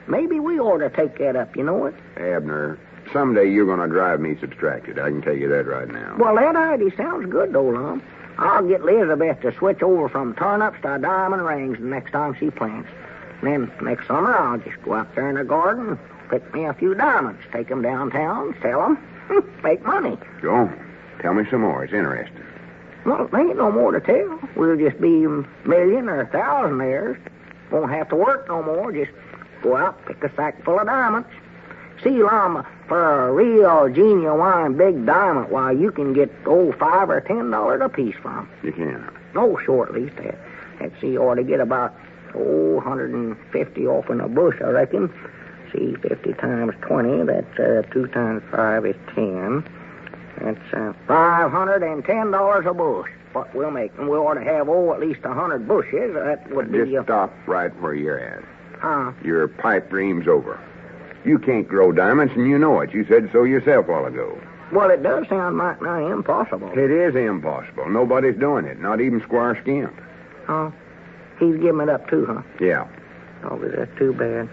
Maybe we ought to take that up, you know it? Abner, someday you're going to drive me subtracted. I can tell you that right now. Well, that idea sounds good, though, Lum. I'll get Elizabeth to switch over from turnips to diamond rings the next time she plants. And then next summer, I'll just go out there in the garden, pick me a few diamonds, take them downtown, sell them, make money. Go on. Tell me some more. It's interesting. Well, there ain't no more to tell. We'll just be million or thousandaires. Won't have to work no more. Just go out, pick a sack full of diamonds. See, Lum, for a real, genuine big diamond, why, you can get, $5 or $10 a piece from. You can? No, sure, at least that. Let's see, you ought to get about, 150 off in a bush, I reckon. See, 50 times 20, that's 2 times 5 is 10. That's $510 a bush, what we'll make. And we ought to have, at least 100 bushes. That would be... Just stop right where you're at. Huh? Your pipe dream's over. You can't grow diamonds, and you know it. You said so yourself a while ago. Well, it does sound right now impossible. It is impossible. Nobody's doing it, not even Squire Skimp. Huh? He's giving it up, too, huh? Yeah. Oh, that's too bad.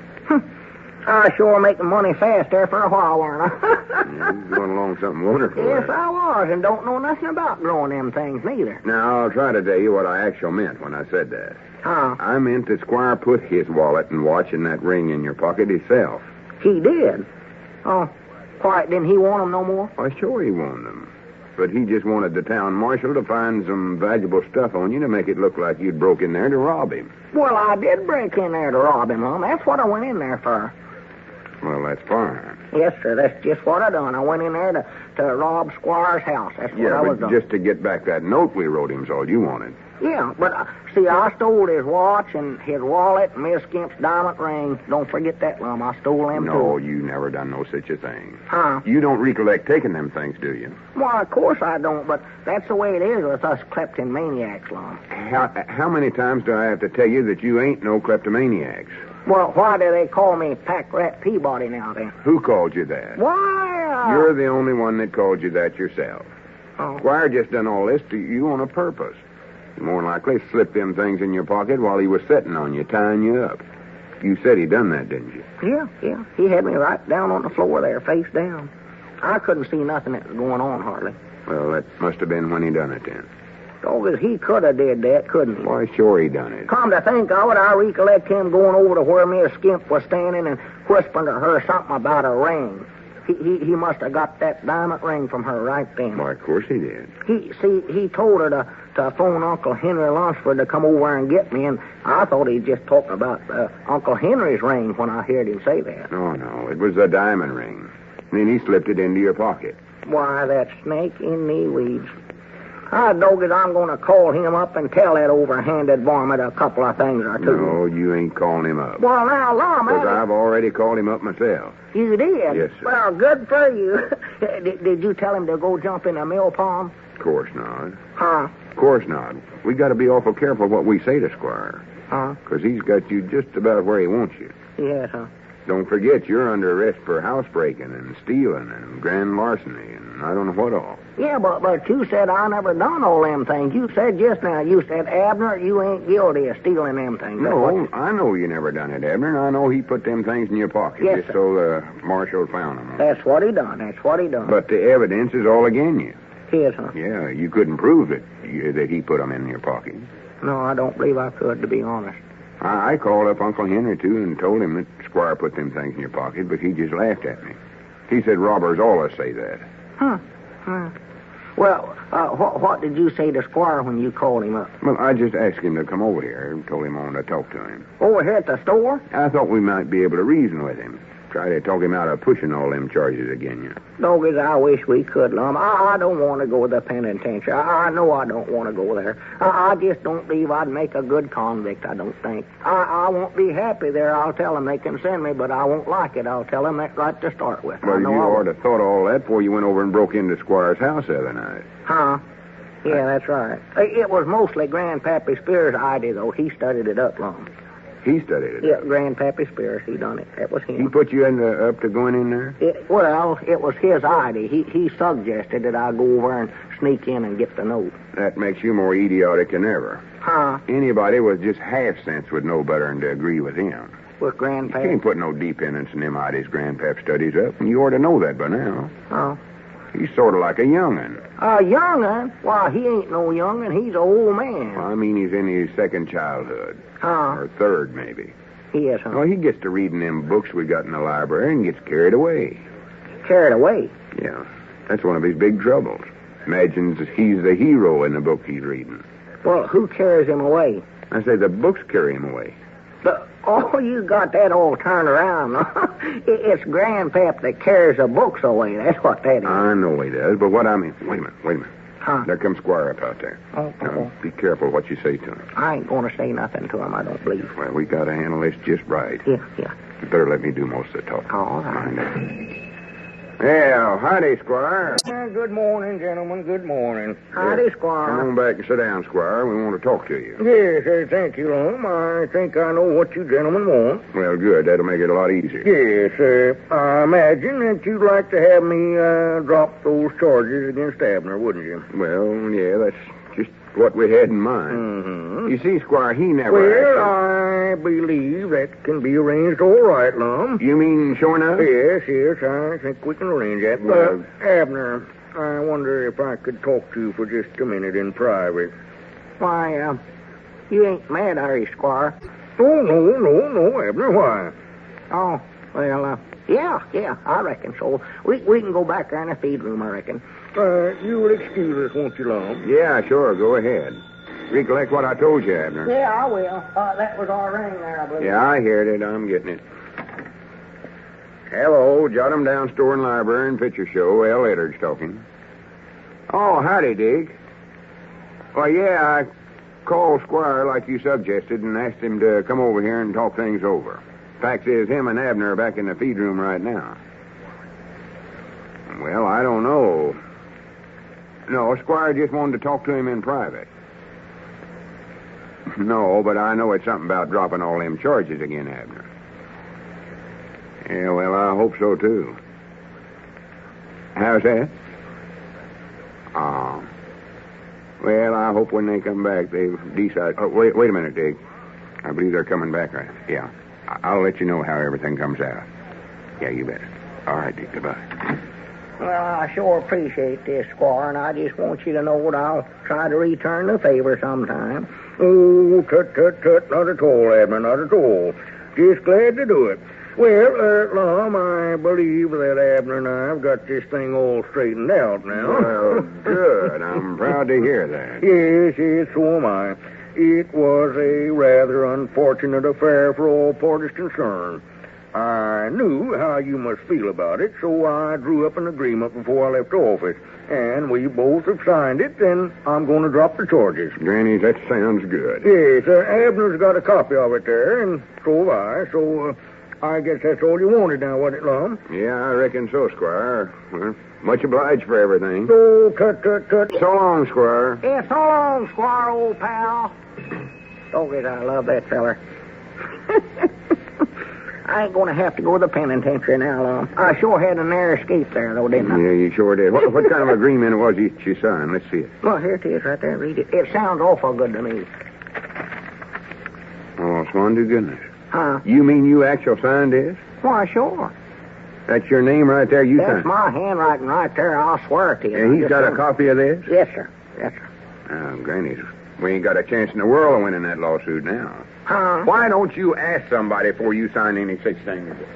I sure making money fast there for a while, weren't I? Yeah, you're going along something wonderful. Yes, there. I was, and don't know nothing about growing them things neither. Now, I'll try to tell you what I actually meant when I said that. Huh? I meant that Squire put his wallet and watch and that ring in your pocket himself. He did? Oh, why, didn't he want them no more? Why, sure he wanted them. But he just wanted the town marshal to find some valuable stuff on you to make it look like you'd broke in there to rob him. Well, I did break in there to rob him, Mom. That's what I went in there for. Well, that's fine. Yes, sir, that's just what I done. I went in there to rob Squire's house. That's what I was doing. Just to get back that note we wrote him's all you wanted. Yeah, but see, I stole his watch and his wallet and Miss Skimp's diamond ring. Don't forget that, Lum. I stole them, No, too. you never done no such a thing. Huh? You don't recollect taking them things, do you? Well, of course I don't, but that's the way it is with us kleptomaniacs, Lum. How many times do I have to tell you that you ain't no kleptomaniacs? Well, why do they call me Pack Rat Peabody now, then? Who called you that? Why, You're the only one that called you that yourself. Oh. Squire just done all this to you on a purpose. He more than likely slipped them things in your pocket while he was sitting on you, tying you up. You said he done that, didn't you? Yeah. He had me right down on the floor there, face down. I couldn't see nothing that was going on, hardly. Well, that must have been when he done it, then. Doggos, he could have did that, couldn't he? Why, sure he done it. Come to think of it, I recollect him going over to where Miss Skimp was standing and whispering to her something about a ring. He must have got that diamond ring from her right then. Why, of course he did. He told her to phone Uncle Henry Lunsford to come over and get me, and I thought he'd just talk about Uncle Henry's ring when I heard him say that. No, it was a diamond ring. And then he slipped it into your pocket. Why, that snake in me weeds. Doggos, I'm going to call him up and tell that overhanded varmint a couple of things or two. No, you ain't calling him up. Well, now, Lum, Because I've already called him up myself. You did? Yes, sir. Well, good for you. Did you tell him to go jump in a mill pond? Of course not. Huh? Of course not. We got to be awful careful what we say to Squire. Huh? Because he's got you just about where he wants you. Yes, huh? Don't forget, you're under arrest for housebreaking and stealing and grand larceny and I don't know what all. Yeah, but you said I never done all them things. You said just now, Abner, you ain't guilty of stealing them things. No, I know you never done it, Abner, and I know he put them things in your pocket Yes, just sir. so the marshal found them. That's what he done. But the evidence is all against you. Yes, huh? Yeah, you couldn't prove that he put them in your pocket. No, I don't believe I could, to be honest. I called up Uncle Henry, too, and told him that Squire put them things in your pocket, but he just laughed at me. He said robbers always say that. Huh. Well, what did you say to Squire when you called him up? Well, I just asked him to come over here and told him I wanted to talk to him. Over here at the store? I thought we might be able to reason with him. Try to talk him out of pushing all them charges again you. Doggos, I wish we could, Lum. I don't want to go to the penitentiary. I know I don't want to go there. I just don't believe I'd make a good convict, I don't think. I won't be happy there. I'll tell them they can send me, but I won't like it. I'll tell them that right to start with. Well, you ought to have thought all that before you went over and broke into Squire's house the other night. Huh? Yeah, that's right. It was mostly Grandpappy Spears' idea, though. He studied it up, Lum. He studied it. Yeah, Grandpappy Spears, he done it. That was him. He put you up to going in there? It was his idea. He suggested that I go over and sneak in and get the note. That makes you more idiotic than ever. Huh? Anybody with just half sense would know better than to agree with him. With Grandpap? You can't put no dependence in them ideas Grandpap studies up, and you ought to know that by now. Oh. He's sort of like a young'un. A young'un? Why, he ain't no young'un. He's an old man. I mean, he's in his second childhood. Huh? Or third, maybe. Yes, huh? Well, he gets to reading them books we got in the library and gets carried away. Carried away? Yeah. That's one of his big troubles. Imagines he's the hero in the book he's reading. Well, who carries him away? I say the books carry him away. But, you got that all turned around. It's Grandpap that carries the books away. That's what that is. I know he does, but what I mean... Wait a minute. Huh? There comes Squire up out there. Now, be careful what you say to him. I ain't going to say nothing to him, I don't believe. Well, we got to handle this just right. Yeah. You better let me do most of the talking. All right. Mind that. Well, howdy, Squire. Good morning, gentlemen. Good morning. Howdy, Squire. Come on back and sit down, Squire. We want to talk to you. Yes, thank you, Lum. I think I know what you gentlemen want. Well, good. That'll make it a lot easier. Yes, I imagine that you'd like to have me drop those charges against Abner, wouldn't you? Well, yeah, that's just what we had in mind. Mm-hmm. You see, Squire, he never... Well, I believe that can be arranged all right, Lum. You mean sure enough? Yes, I think we can arrange that. Well- Abner, I wonder if I could talk to you for just a minute in private. Why, you ain't mad, are you, Squire? Oh, no, Abner, why? Oh, well, yeah, I reckon so. We can go back there in the feed room, I reckon. You will excuse us, won't you, Lum? Yeah, sure. Go ahead. Recollect what I told you, Abner. Yeah, I will. That was our ring there, I believe. Yeah, I heard it. I'm getting it. Hello, jot 'em down, store and library and picture show. L. Eddard's talking. Oh, howdy, Dig. Well, yeah, I called Squire like you suggested and asked him to come over here and talk things over. Fact is, him and Abner are back in the feed room right now. Well, I don't know. No, Squire just wanted to talk to him in private. No, but I know it's something about dropping all them charges again, Abner. Yeah, well, I hope so, too. How's that? Oh. Well, I hope when they come back, they've decided... Oh, wait a minute, Dig. I believe they're coming back right. Yeah. I'll let you know how everything comes out. Yeah, you bet. All right, Dig. Goodbye. Well, I sure appreciate this, Squire, and I just want you to know that I'll try to return the favor sometime. Oh, tut, not at all, Abner, not at all. Just glad to do it. Well, Lum, I believe that Abner and I have got this thing all straightened out now. Well, good. I'm proud to hear that. Yes, so am I. It was a rather unfortunate affair for all parties concerned. I knew how you must feel about it, so I drew up an agreement before I left office. And we both have signed it, and I'm going to drop the charges. Granny, that sounds good. Yes, Abner's got a copy of it there, and so have I. So I guess that's all you wanted now, wasn't it, Lum? Yeah, I reckon so, Squire. Well, much obliged for everything. Oh, tut. So long, Squire. Yeah, so long, Squire, old pal. Oh, it, I love that feller. I ain't going to have to go to the penitentiary now, Lum. I sure had a narrow escape there, though, didn't I? Yeah, you sure did. What kind of agreement was it you signed? Let's see it. Well, here it is right there. Read it. It sounds awful good to me. Oh, swan to goodness. Huh? You mean you actually signed this? Why, sure. That's your name right there, you signed? That's my handwriting right there. I'll swear it to you. And he's got a copy of this? Yes, sir. Oh, Granny, we ain't got a chance in the world of winning that lawsuit now. Huh? Why don't you ask somebody before you sign any such thing as this?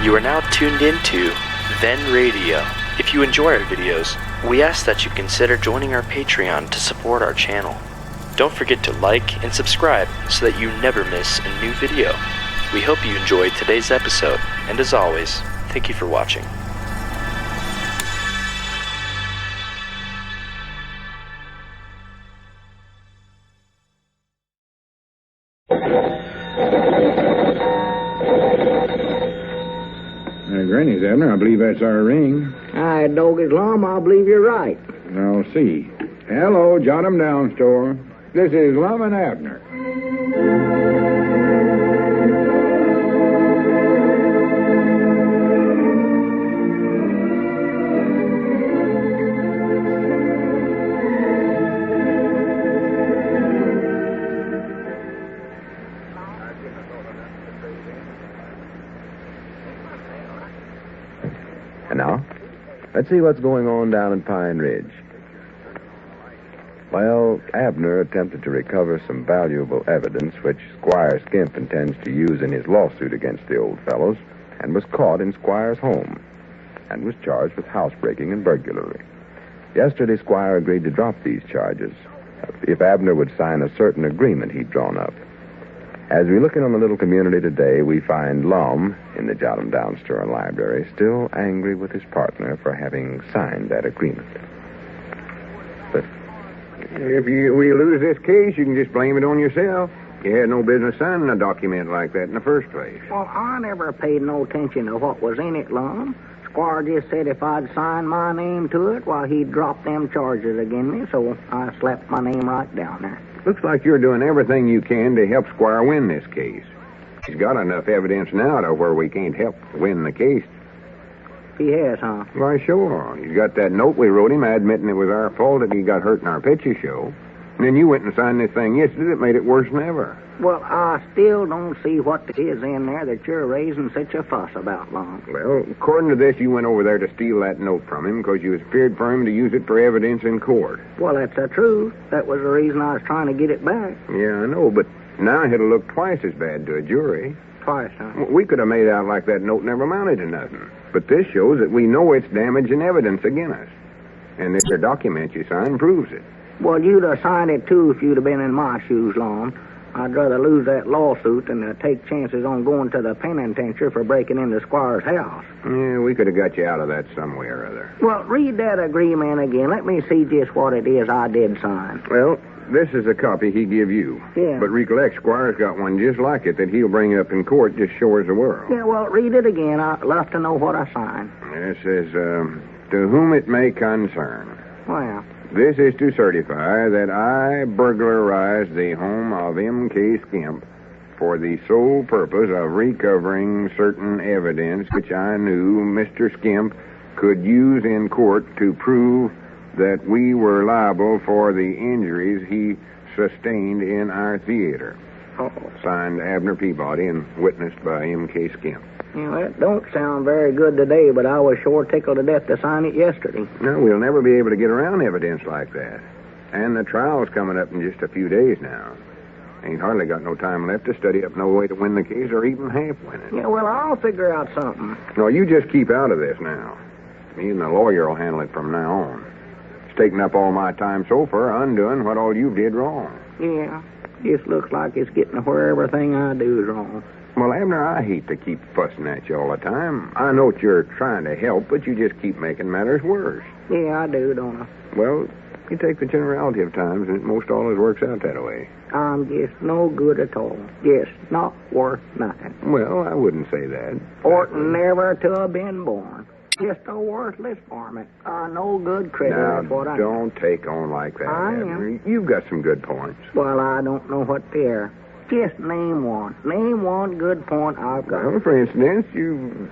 You are now tuned into Then Radio. If you enjoy our videos, we ask that you consider joining our Patreon to support our channel. Don't forget to like and subscribe so that you never miss a new video. We hope you enjoyed today's episode, and as always, thank you for watching. Granny's, Abner. I believe that's our ring. I dog it, Lum. I believe you're right. I'll see. Hello, jot 'em down, store. This is Lum and Abner. And now, let's see what's going on down in Pine Ridge. Well, Abner attempted to recover some valuable evidence which Squire Skimp intends to use in his lawsuit against the old fellows, and was caught in Squire's home, and was charged with housebreaking and burglary. Yesterday, Squire agreed to drop these charges if Abner would sign a certain agreement he'd drawn up. As we look in on the little community today, we find Lum, in the Jot 'em Down store and library, still angry with his partner for having signed that agreement. But If we lose this case, you can just blame it on yourself. You had no business signing a document like that in the first place. Well, I never paid no attention to what was in it, Lum. Squire just said if I'd sign my name to it, well, he'd drop them charges against me, so I slapped my name right down there. Looks like you're doing everything you can to help Squire win this case. He's got enough evidence now to where we can't help win the case. He has, huh? Why, sure. He's got that note we wrote him admitting it was our fault that he got hurt in our picture show. And then you went and signed this thing yesterday that made it worse than ever. Well, I still don't see what it is in there that you're raising such a fuss about, Lum. Well, according to this, you went over there to steal that note from him because you was feared for him to use it for evidence in court. Well, that's the truth. That was the reason I was trying to get it back. Yeah, I know, but now it'll look twice as bad to a jury. Twice, huh? We could have made out like that note never amounted to nothing. But this shows that we know it's damaging evidence against us. And this document you signed proves it. Well, you'd have signed it, too, if you'd have been in my shoes, Lum. I'd rather lose that lawsuit than take chances on going to the penitentiary for breaking into Squire's house. Yeah, we could have got you out of that some way or other. Well, read that agreement again. Let me see just what it is I did sign. Well, this is a copy he give you. Yeah. But recollect, Squire's got one just like it that he'll bring up in court just show us the world. Yeah, well, read it again. I'd love to know what I signed. It says, to whom it may concern. Well... This is to certify that I burglarized the home of M.K. Skimp for the sole purpose of recovering certain evidence which I knew Mr. Skimp could use in court to prove that we were liable for the injuries he sustained in our theater. Oh. Signed, Abner Peabody and witnessed by M.K. Skimp. Yeah, that don't sound very good today, but I was sure tickled to death to sign it yesterday. No, we'll never be able to get around evidence like that. And the trial's coming up in just a few days now. Ain't hardly got no time left to study up no way to win the case or even half win it. Yeah, well, I'll figure out something. No, you just keep out of this now. Me and the lawyer will handle it from now on. It's taking up all my time so far undoing what all you did wrong. Yeah, just looks like it's getting to where everything I do is wrong. Well, Abner, I hate to keep fussing at you all the time. I know that you're trying to help, but you just keep making matters worse. Yeah, I do, don't I? Well, you take the generality of times, and it most always works out that way. I'm just no good at all. Just not worth nothing. Well, I wouldn't say that. Orton never to have been born. Just a worthless varmint. No good critter, that's what I am. Don't take on like that, I Abner. am. You've got some good points. Well, I don't know what they are. Just name one. Name one good point I've got. Well, for instance, you...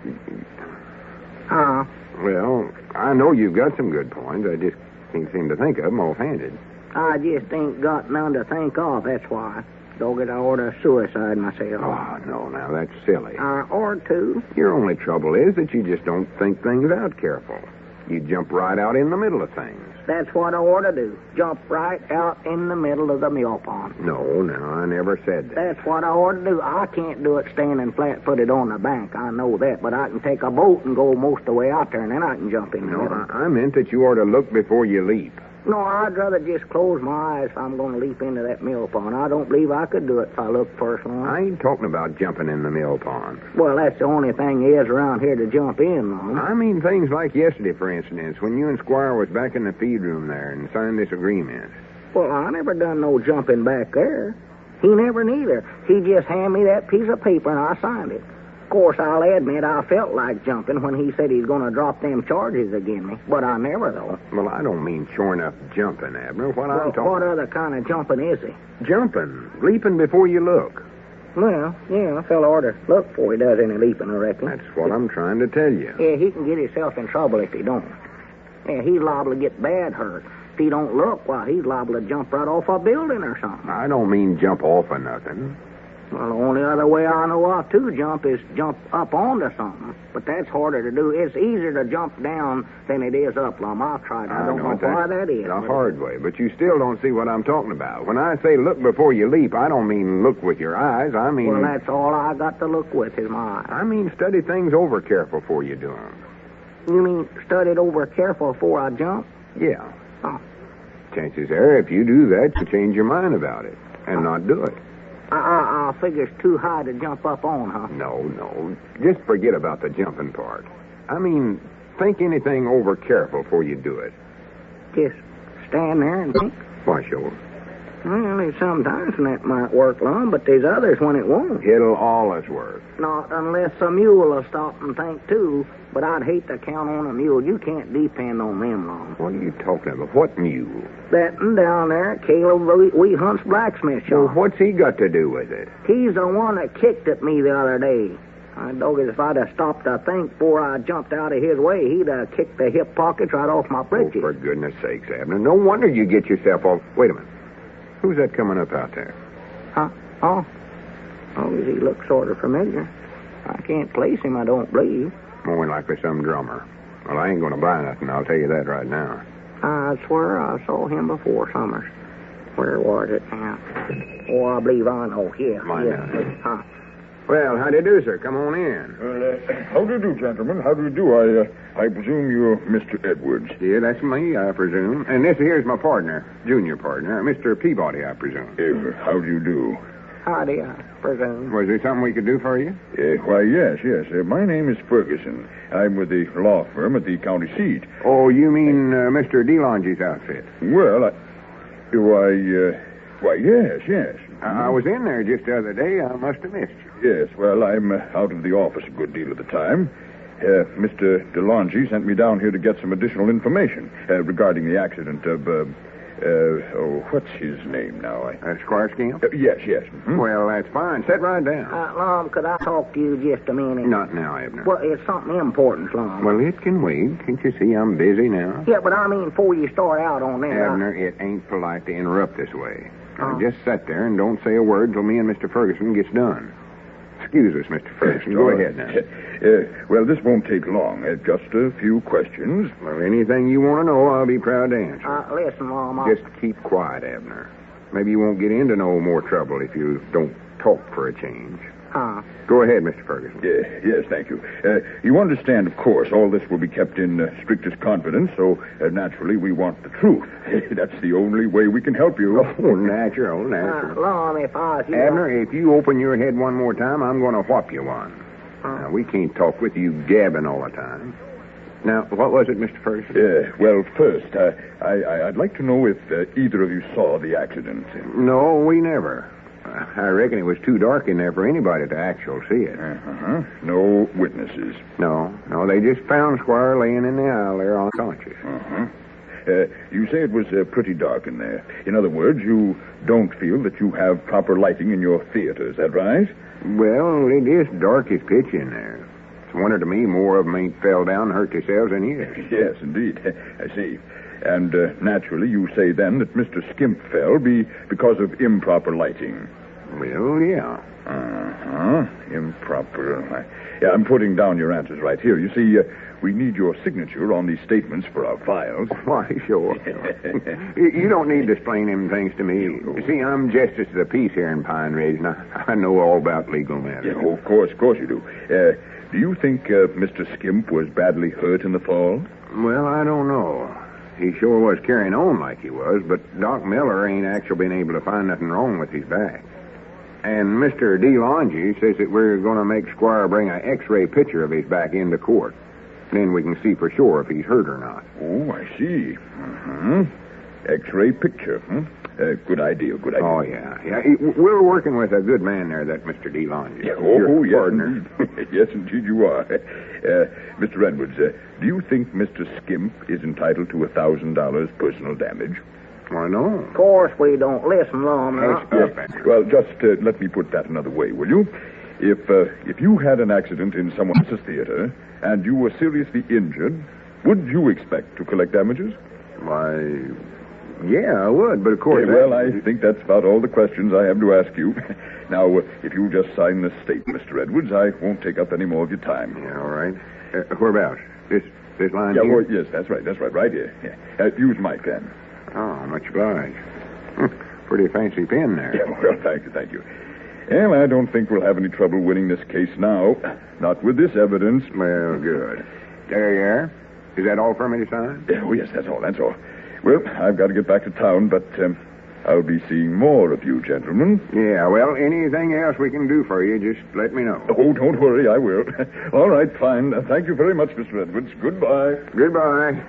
Well, I know you've got some good points. I just can't seem to think of them offhanded. I just ain't got none to think of, that's why. Dogged, I ought to suicide myself. Oh, no, now, that's silly. Or two. Your only trouble is that you just don't think things out careful. You jump right out in the middle of things. That's what I ought to do. Jump right out in the middle of the mill pond. No, I never said that. That's what I ought to do. I can't do it standing flat-footed on the bank. I know that, but I can take a boat and go most of the way out there, and then I can jump in the middle. I meant that you ought to look before you leap. No, I'd rather just close my eyes if I'm going to leap into that mill pond. I don't believe I could do it if I looked first one. I ain't talking about jumping in the mill pond. Well, that's the only thing there is around here to jump in on. I mean things like yesterday, for instance, when you and Squire was back in the feed room there and signed this agreement. Well, I never done no jumping back there. He never neither. He just handed me that piece of paper and I signed it. Of course, I'll admit I felt like jumping when he said he's going to drop them charges against me, but I never, though. Well, I don't mean sure enough jumping, Abner. What other kind of jumping is he? Jumping. Leaping before you look. Well, yeah, a fellow ought to look before he does any leaping, I reckon. That's what I'm trying to tell you. Yeah, he can get himself in trouble if he don't. Yeah, he's liable to get bad hurt. If he don't look, well, he's liable to jump right off a building or something. I don't mean jump off of nothing. Well, the only other way I know of to jump is jump up onto something. But that's harder to do. It's easier to jump down than it is up, Lum. I've tried. I don't know why that is. The hard way, but you still don't see what I'm talking about. When I say look before you leap, I don't mean look with your eyes. I mean... Well, that's all I got to look with is my eyes. I mean study things over careful before you do them. You mean study it over careful before I jump? Yeah. Oh. Chances are, if you do that, you change your mind about it and not do it. I figure it's too high to jump up on, huh? No. Just forget about the jumping part. I mean, think anything over careful before you do it. Just stand there and think. Why, sure. Well, there's sometimes when that might work, Lum, but there's others when it won't. It'll always work. Not unless a mule will stop and think, too. But I'd hate to count on a mule. You can't depend on them, Lum. What are you talking about? What mule? That one down there, Caleb Wee Hunt's blacksmith shop. Well, what's he got to do with it? He's the one that kicked at me the other day. I dog it, if I'd have stopped to think before I jumped out of his way, he'd have kicked the hip pockets right off my breeches. Oh, for goodness sakes, Abner. No wonder you get yourself off. Wait a minute. Who's that coming up out there? Huh? Oh, does he look sort of familiar? I can't place him, I don't believe. More than likely some drummer. Well, I ain't going to buy nothing, I'll tell you that right now. I swear I saw him before summers. Where was it now? Oh, I believe I know. Here. Huh? Well, how do you do, sir? Come on in. Well, how do you do, gentlemen? How do you do? I presume you're Mr. Edwards. Yeah, that's me, I presume. And this here's my partner, junior partner, Mr. Peabody, I presume. How do you do? Howdy, I presume. Was there something we could do for you? Why, yes. My name is Ferguson. I'm with the law firm at the county seat. Oh, you mean Mr. DeLonge's outfit? Well, why, yes. I was in there just the other day. I must have missed you. Yes, well, I'm out of the office a good deal of the time. Mr. DeLonge sent me down here to get some additional information regarding the accident of, what's his name now? Squire Skimp? Yes. Mm-hmm. Well, that's fine. Sit right down. Lum, could I talk to you just a minute? Not now, Abner. Well, it's something important, Lum. Well, it can wait. Can't you see I'm busy now? Yeah, but I mean before you start out on that. Abner, it ain't polite to interrupt this way. Now, just sit there and don't say a word till me and Mr. Ferguson gets done. Excuse us, Mr. Ferguson. Go ahead now. Well, this won't take long. Just a few questions. Well, anything you want to know, I'll be proud to answer. Listen, Lum. Just keep quiet, Abner. Maybe you won't get into no more trouble if you don't talk for a change. Go ahead, Mr. Ferguson. Yes, thank you. You understand, of course, all this will be kept in strictest confidence, so naturally we want the truth. That's the only way we can help you. Oh, natural. Lum, if I... Abner, if you open your head one more time, I'm going to whop you one. Now, we can't talk with you gabbing all the time. Now, what was it, Mr. Ferguson? Well, first, I'd like to know if either of you saw the accident. No, we never. I reckon it was too dark in there for anybody to actually see it. No witnesses? No, they just found Squire laying in the aisle there unconscious. You say it was pretty dark in there. In other words, you don't feel that you have proper lighting in your theater, is that right? Well, it is dark as pitch in there. It's a wonder to me more of them ain't fell down and hurt themselves than years. Yes, indeed. I see. And naturally, you say then that Mr. Skimp fell because of improper lighting. Well, yeah. Improper. Yeah, I'm putting down your answers right here. You see, we need your signature on these statements for our files. Why, sure. You don't need to explain them things to me. You see, I'm justice of the peace here in Pine Ridge, and I know all about legal matters. Yeah, of course you do. Do you think Mr. Skimp was badly hurt in the fall? Well, I don't know. He sure was carrying on like he was, but Doc Miller ain't actually been able to find nothing wrong with his back. And Mr. DeLonge says that we're going to make Squire bring an X-ray picture of his back into court. Then we can see for sure if he's hurt or not. Oh, I see. X-ray picture, Good idea. Oh, yeah. We're working with a good man there, that Mr. DeLonge. Yes, partner. Yes, indeed you are. Mr. Edwards, do you think Mr. Skimp is entitled to $1,000 personal damage? Why, no. Of course we don't. Listen, Lum. Well, just let me put that another way, will you? If you had an accident in someone else's theater and you were seriously injured, would you expect to collect damages? Why, yeah, I would, but of course... Well, I think that's about all the questions I have to ask you. Now, if you'll just sign this statement, Mr. Edwards, I won't take up any more of your time. Yeah, all right. Whereabouts? This line here? Well, yes, that's right, right here. Yeah. Use my pen. Oh, much obliged. Pretty fancy pen there. Yeah, well, thank you. Well, I don't think we'll have any trouble winning this case now. Not with this evidence. Well, good. There you are. Is that all for me to sign? Oh, yes, that's all. Well, I've got to get back to town, but I'll be seeing more of you, gentlemen. Yeah, well, anything else we can do for you, just let me know. Oh, don't worry, I will. All right, fine. Thank you very much, Mr. Edwards. Goodbye. Goodbye.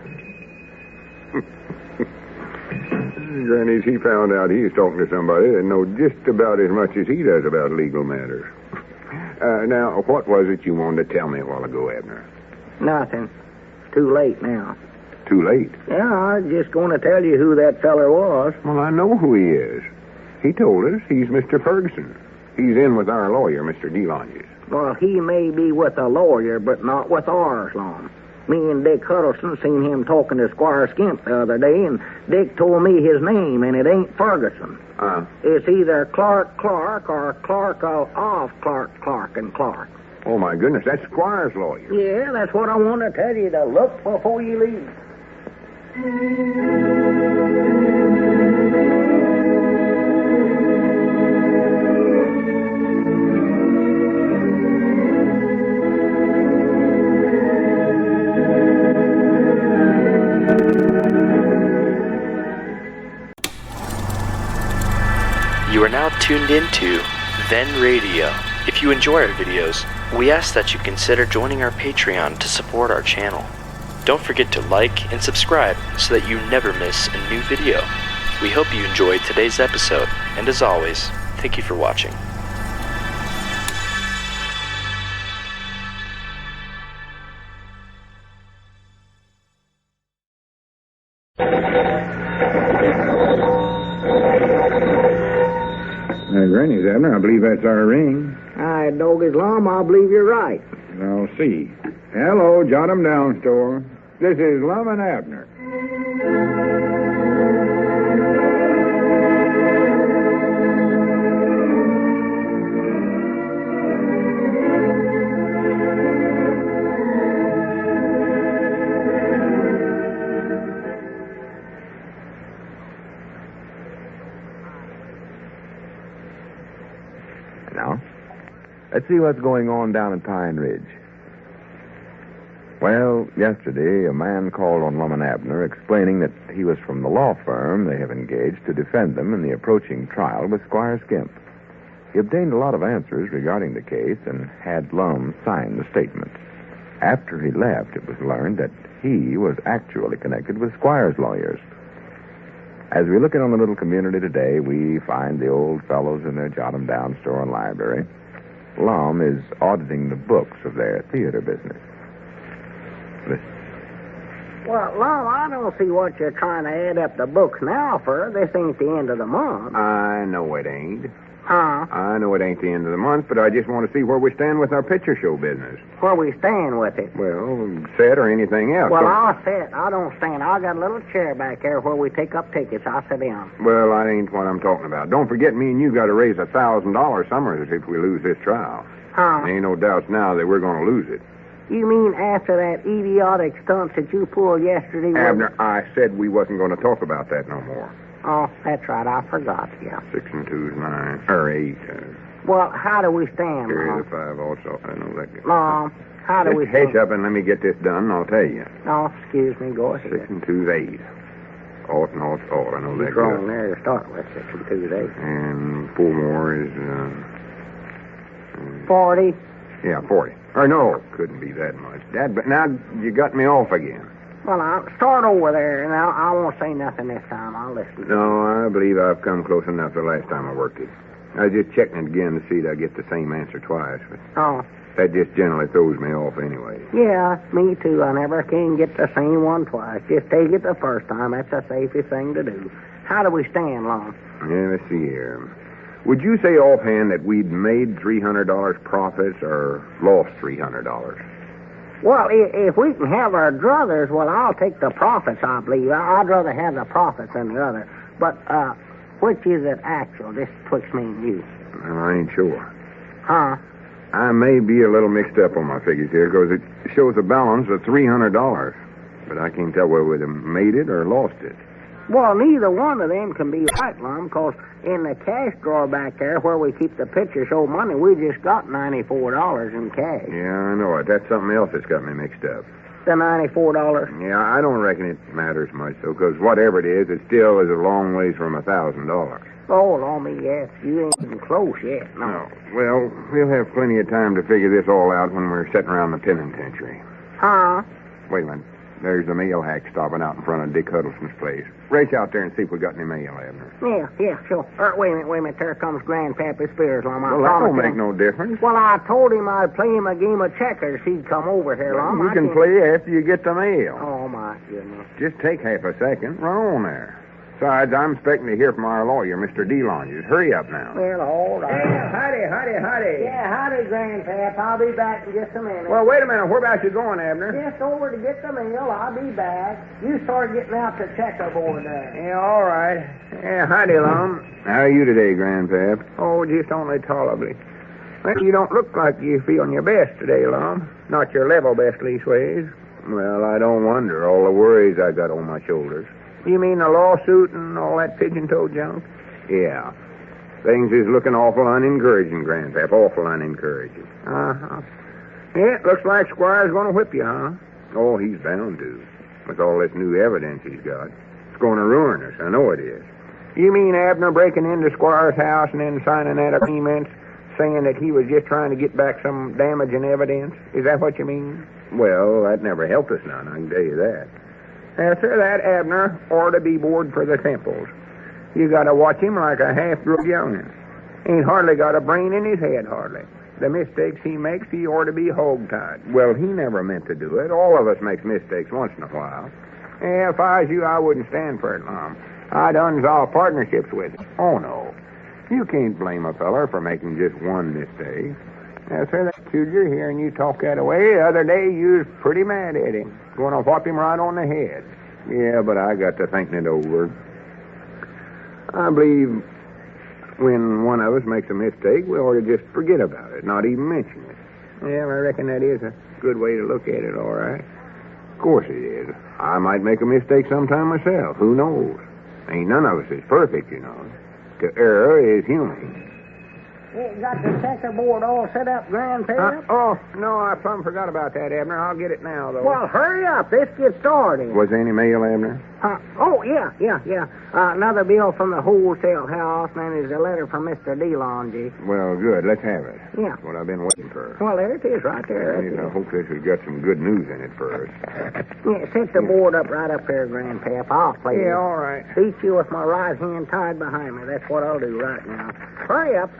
Granny's, he found out he was talking to somebody that knows just about as much as he does about legal matters. Now, what was it you wanted to tell me a while ago, Abner? Nothing. It's too late now. Too late? Yeah, I was just going to tell you who that feller was. Well, I know who he is. He told us he's Mr. Ferguson. He's in with our lawyer, Mr. DeLonges. Well, he may be with a lawyer, but not with ours, Lum. Me and Dick Huddleston seen him talking to Squire Skimp the other day, and Dick told me his name, and it ain't Ferguson. It's either Clark or Clark of Clark and Clark. Oh, my goodness, that's Squire's lawyer. Yeah, that's what I want to tell you, to look before you leave. You are now tuned into Then Radio. If you enjoy our videos, we ask that you consider joining our Patreon to support our channel. Don't forget to like and subscribe so that you never miss a new video. We hope you enjoyed today's episode, and as always, thank you for watching. Granny's, Abner, I believe that's our ring. Aye, doggies, Lum, I believe you're right. I'll see. Hello, jot 'em down, store. This is Lum and Abner. Now, let's see what's going on down at Pine Ridge. Well, yesterday, a man called on Lum and Abner explaining that he was from the law firm they have engaged to defend them in the approaching trial with Squire Skimp. He obtained a lot of answers regarding the case and had Lum sign the statement. After he left, it was learned that he was actually connected with Squire's lawyers. As we look in on the little community today, we find the old fellows in their jot-em-down store and library. Lum is auditing the books of their theater business. Listen. Well, Lum, I don't see what you're trying to add up the books now for. This ain't the end of the month. I know it ain't. Huh? I know it ain't the end of the month, but I just want to see where we stand with our picture show business. Where we stand with it? Well, set or anything else. Well, I'll sit. I don't stand. I got a little chair back there where we take up tickets. I'll sit down. Well, that ain't what I'm talking about. Don't forget, me and you got to raise $1,000 summers if we lose this trial. Huh? There ain't no doubts now that we're going to lose it. You mean after that idiotic stunt that you pulled yesterday? Abner, I said we wasn't going to talk about that no more. Oh, that's right. I forgot. Yeah. 6 and 2 is 9. Or 8. Well, how do we stand, Here's Mom? a 5 also. I know that. Mom, how do we Just hush stand? up and let me get this done, and I'll tell you. Oh, excuse me. Go ahead. 6 and 2 is 8. Ought and ought, ought. I know that. You're wrong there to start with. 6 and 2 is 8. And 4 more is... 40. Yeah, 40. Or no, couldn't be that much. Dad, but now you got me off again. Well, I'll start over there, and I won't say nothing this time. I'll listen. No, I believe I've come close enough the last time I worked it. I was just checking it again to see that I get the same answer twice, but Oh. that just generally throws me off anyway. Yeah, me too. I never can get the same one twice. Just take it the first time. That's the safest thing to do. How do we stand, Lum? Yeah, let's see here. Would you say offhand that we'd made $300 profits or lost $300? Well, if we can have our druthers, well, I'll take the profits, I believe. I'd rather have the profits than the other. But, which is it actual, just twixt me and you? Well, I ain't sure. Huh? I may be a little mixed up on my figures here because it shows a balance of $300. But I can't tell whether we made it or lost it. Well, neither one of them can be right, Lum, because in the cash drawer back there where we keep the picture show money, we just got $94 in cash. Yeah, I know it. That's something else that's got me mixed up. The $94. Yeah, I don't reckon it matters much, though, because whatever it is still is a long ways from $1,000. Oh, Lord, me, yes. You ain't even close yet. No. Well, we'll have plenty of time to figure this all out when we're sitting around the penitentiary. Huh? Wait a minute. There's the mail hack stopping out in front of Dick Huddleston's place. Race out there and see if we got any mail, Abner. Yeah, sure. Wait a minute. There comes Grandpappy Spears, Lum. Well, that don't make no difference. Well, I told him I'd play him a game of checkers. He'd come over here, Lum. You can play after you get the mail. Oh, my goodness. Just take half a second. Run on there. Besides, I'm expecting to hear from our lawyer, Mr. DeLonges. Hurry up now. Well, all right. Howdy. Yeah, howdy, Grandpap. I'll be back in just a minute. Well, wait a minute. Where about you going, Abner? Just over to get the mail. I'll be back. You start getting out the checkerboard there. Yeah, all right. Yeah, howdy, Lum. How are you today, Grandpap? Oh, just only tolerably. Well, you don't look like you feeling your best today, Lum. Not your level best, leastways. Well, I don't wonder. All the worries I got on my shoulders. You mean the lawsuit and all that pigeon-toed junk? Yeah. Things is looking awful unencouraging, Grandpap. Awful unencouraging. Uh-huh. Yeah, it looks like Squire's going to whip you, huh? Oh, he's bound to. With all this new evidence he's got. It's going to ruin us. I know it is. You mean Abner breaking into Squire's house and then signing that agreement saying that he was just trying to get back some damaging evidence? Is that what you mean? Well, that never helped us none, I can tell you that. Sir, that Abner ought to be bored for the temples. You got to watch him like a half-drunk young'un. Ain't hardly got a brain in his head, hardly. The mistakes he makes, he ought to be hog-tied. Well, he never meant to do it. All of us makes mistakes once in a while. If I was you, I wouldn't stand for it, Lum. I'd unsolve partnerships with him. Oh, no. You can't blame a feller for making just one mistake. Sir, that you're hearing you talk that way. The other day, you was pretty mad at him. Going to whop him right on the head. Yeah, but I got to thinking it over. I believe when one of us makes a mistake, we ought to just forget about it, not even mention it. Yeah, I reckon that is a good way to look at it, all right. Of course it is. I might make a mistake sometime myself. Who knows? Ain't none of us is perfect, you know. To err is human. You got the checkerboard all set up, Grandpap? Oh, no, I plumb forgot about that, Abner. I'll get it now, though. Well, hurry up. Let's get started. Was there any mail, Abner? Oh, yeah. Another bill from the wholesale house, and then there's a letter from Mr. DeLonge. Well, good. Let's have it. Yeah. That's what I've been waiting for. Well, there it is, right there. I hope this has got some good news in it for us. Yeah, set the board up right up there, Grandpap. I'll play it. Yeah, all right. Beat you with my right hand tied behind me. That's what I'll do right now. Hurry up.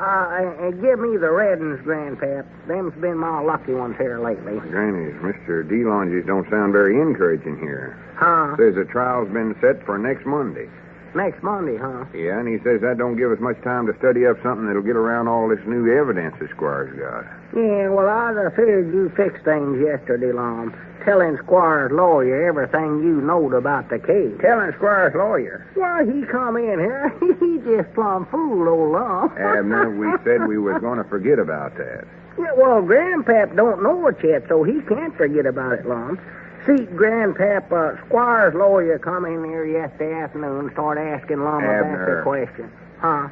And give me the red ones, Grandpap. Them's been my lucky ones here lately. Granny, Mr. DeLonge's don't sound very encouraging here. Huh? Says the trial's been set for next Monday. Next Monday, huh? Yeah, and he says that don't give us much time to study up something that'll get around all this new evidence the Squire's got. Yeah, well, I figured you fixed things yesterday, Lum. Telling Squire's lawyer everything you knowed about the case. Telling Squire's lawyer? Why, he come in here. He just plumb fooled old Lum. Abner, we said we was going to forget about that. Yeah, well, Grandpap don't know it yet, so he can't forget about it, Lum. See, Grandpap, Squire's lawyer come in here yesterday afternoon and started asking Lum about the question. Huh?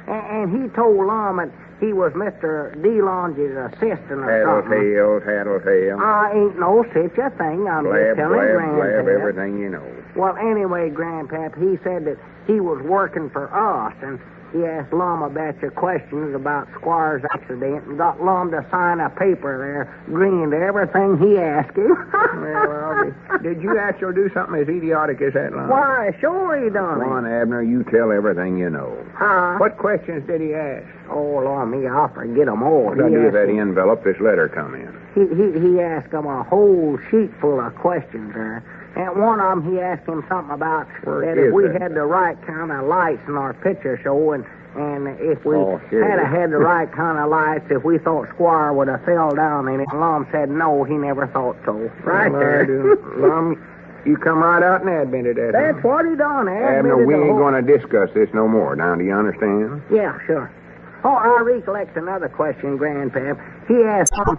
And he told Lum that he was Mr. DeLonge's assistant or something. Tattletale. Ain't no such a thing. I'm just telling Grandpap. Blab, everything you know. Well, anyway, Grandpap, he said that he was working for us, and he asked Lum about your questions about Squire's accident and got Lum to sign a paper there agreeing to everything he asked him. Well, did you actually do something as idiotic as that, Lum? Why, sure he done Come on, Abner, you tell everything you know. Huh? What questions did he ask? Oh, Lord, I'll forget them all. What did I do with that envelope this letter come in? He asked him a whole sheet full of questions there. And one of them, he asked him something about that if we had the right kind of lights in our picture show, and if we had the right kind of lights, if we thought Squire would have fell down in it. Lum said no, he never thought so. Right there. Lum, you come right out and admitted that. That's what he done, Abner, we ain't going to discuss this no more. Now, do you understand? Yeah, sure. Oh, I recollect another question, Grandpap. He asked him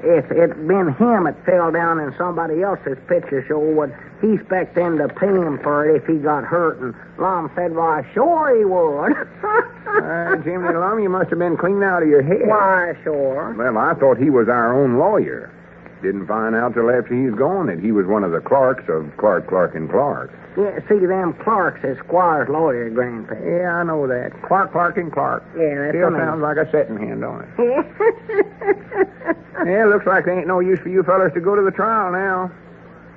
if it'd been him that fell down in somebody else's picture show, would he expect them to pay him for it if he got hurt? And Lum said, why, sure he would. Jimmy Lum, you must have been clean out of your head. Why, sure. Well, I thought he was our own lawyer. Didn't find out till after he's gone that he was one of the clerks of Clark, Clark, and Clark. Yeah, see, them Clarks is Squire's lawyer, Grandpa. Yeah, I know that. Clark, Clark, and Clark. Yeah, that's Still the name. sounds like a setting hand on it. Yeah, looks like there ain't no use for you fellas to go to the trial now.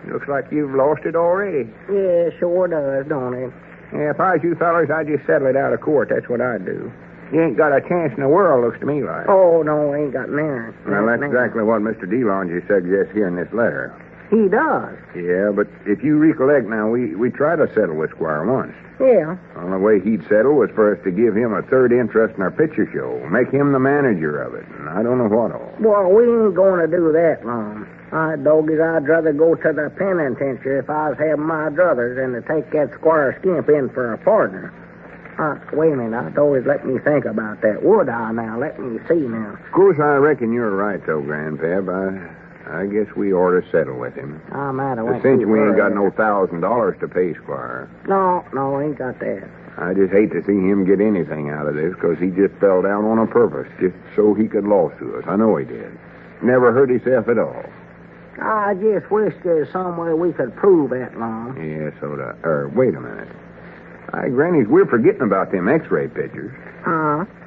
Looks like you've lost it already. Yeah, sure does, don't it? Yeah, if I was you fellas, I'd just settle it out of court. That's what I'd do. You ain't got a chance in the world, looks to me like. Oh, no, ain't got none. Well, that's exactly what Mr. DeLonge suggests here in this letter. He does. Yeah, but if you recollect now, we tried to settle with Squire once. Yeah. The only way he'd settle was for us to give him a third interest in our picture show, make him the manager of it, and I don't know what all. Well, we ain't going to do that, Lum. Doggies, I'd rather go to the penitentiary if I was having my druthers than to take that Squire Skimp in for a partner. Wait a minute, I'd always let me think about that. Would I now? Let me see now. Of course, I reckon you're right, though, Grandpap. I guess we ought to settle with him. I'm out of Since we ain't got no $1,000 to pay Squire. No, ain't got that. I just hate to see him get anything out of this, because he just fell down on a purpose, just so he could lawsuit us. I know he did. Never hurt himself at all. I just wish there's some way we could prove that, Lum. Yeah, wait a minute. Grannies, we're forgetting about them x-ray pictures.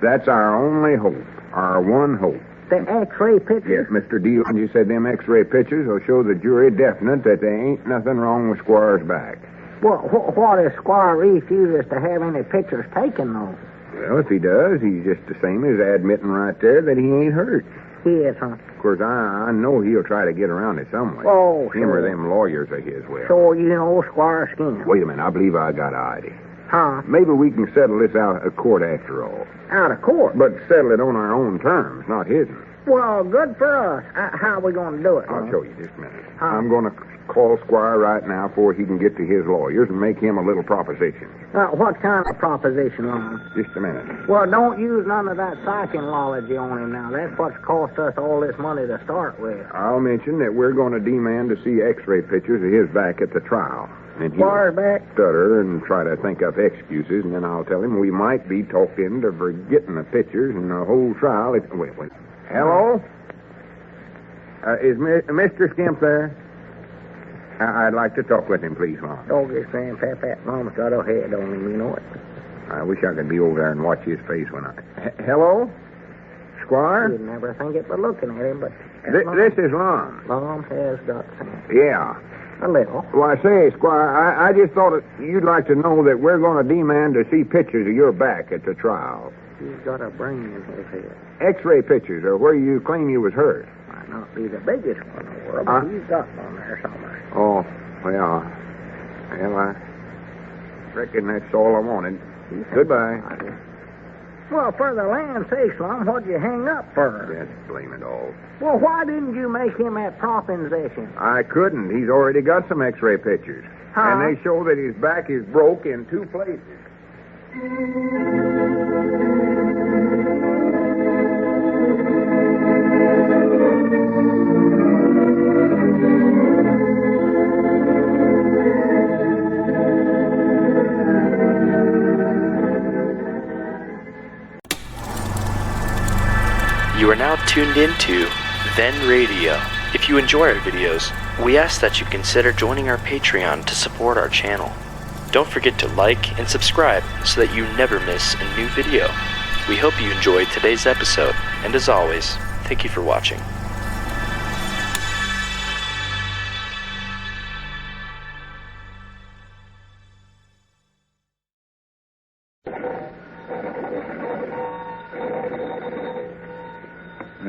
That's our only hope. Our one hope. The x-ray pictures? Yes, Mr. DeLonge, you said them x-ray pictures will show the jury definite that there ain't nothing wrong with Squire's back. Well, what if Squire refuses to have any pictures taken, though? Well, if he does, he's just the same as admitting right there that he ain't hurt. Yes, huh? Of course, I know he'll try to get around it some way. Oh, Him or them lawyers of his will. So you know Squire Skimp. Wait a minute, I believe I got an idea. Huh? Maybe we can settle this out of court after all. Out of court? But settle it on our own terms, not his. Well, good for us. How are we going to do it? I'll show you just a minute. I'm going to call Squire right now before he can get to his lawyers and make him a little proposition. What kind of proposition, Lum? Just a minute. Well, don't use none of that psychology on him now. That's what's cost us all this money to start with. I'll mention that we're going to demand to see x-ray pictures of his back at the trial. And Squire's back? Stutter and try to think up excuses, and then I'll tell him we might be talked into forgetting the pictures and the whole trial. Wait. Hello? Is Mr. Skimp there? I'd like to talk with him, please, Mom. Doggies, Grandpap, that Mom's got her head on him, you know it. I wish I could be over there and watch his face when Hello? Squire? You'd never think it by looking at him, but... This is Lum. Lum has got sense. Yeah. A little. Well, I say, Squire, I just thought you'd like to know that we're going to demand to see pictures of your back at the trial. He's got a brain in his head. X-ray pictures of where you claim you was hurt. Might not be the biggest one in the world, but he's got one there somewhere. Oh, well, I reckon that's all I wanted. Goodbye. Well, for the land's sake, Lum, what'd you hang up for? Yes, blame it all. Well, why didn't you make him that proposition? I couldn't. He's already got some x-ray pictures. And they show that his back is broke in 2 places. You are now tuned into Then Radio. If you enjoy our videos, we ask that you consider joining our Patreon to support our channel. Don't forget to like and subscribe so that you never miss a new video. We hope you enjoyed today's episode, and as always, thank you for watching.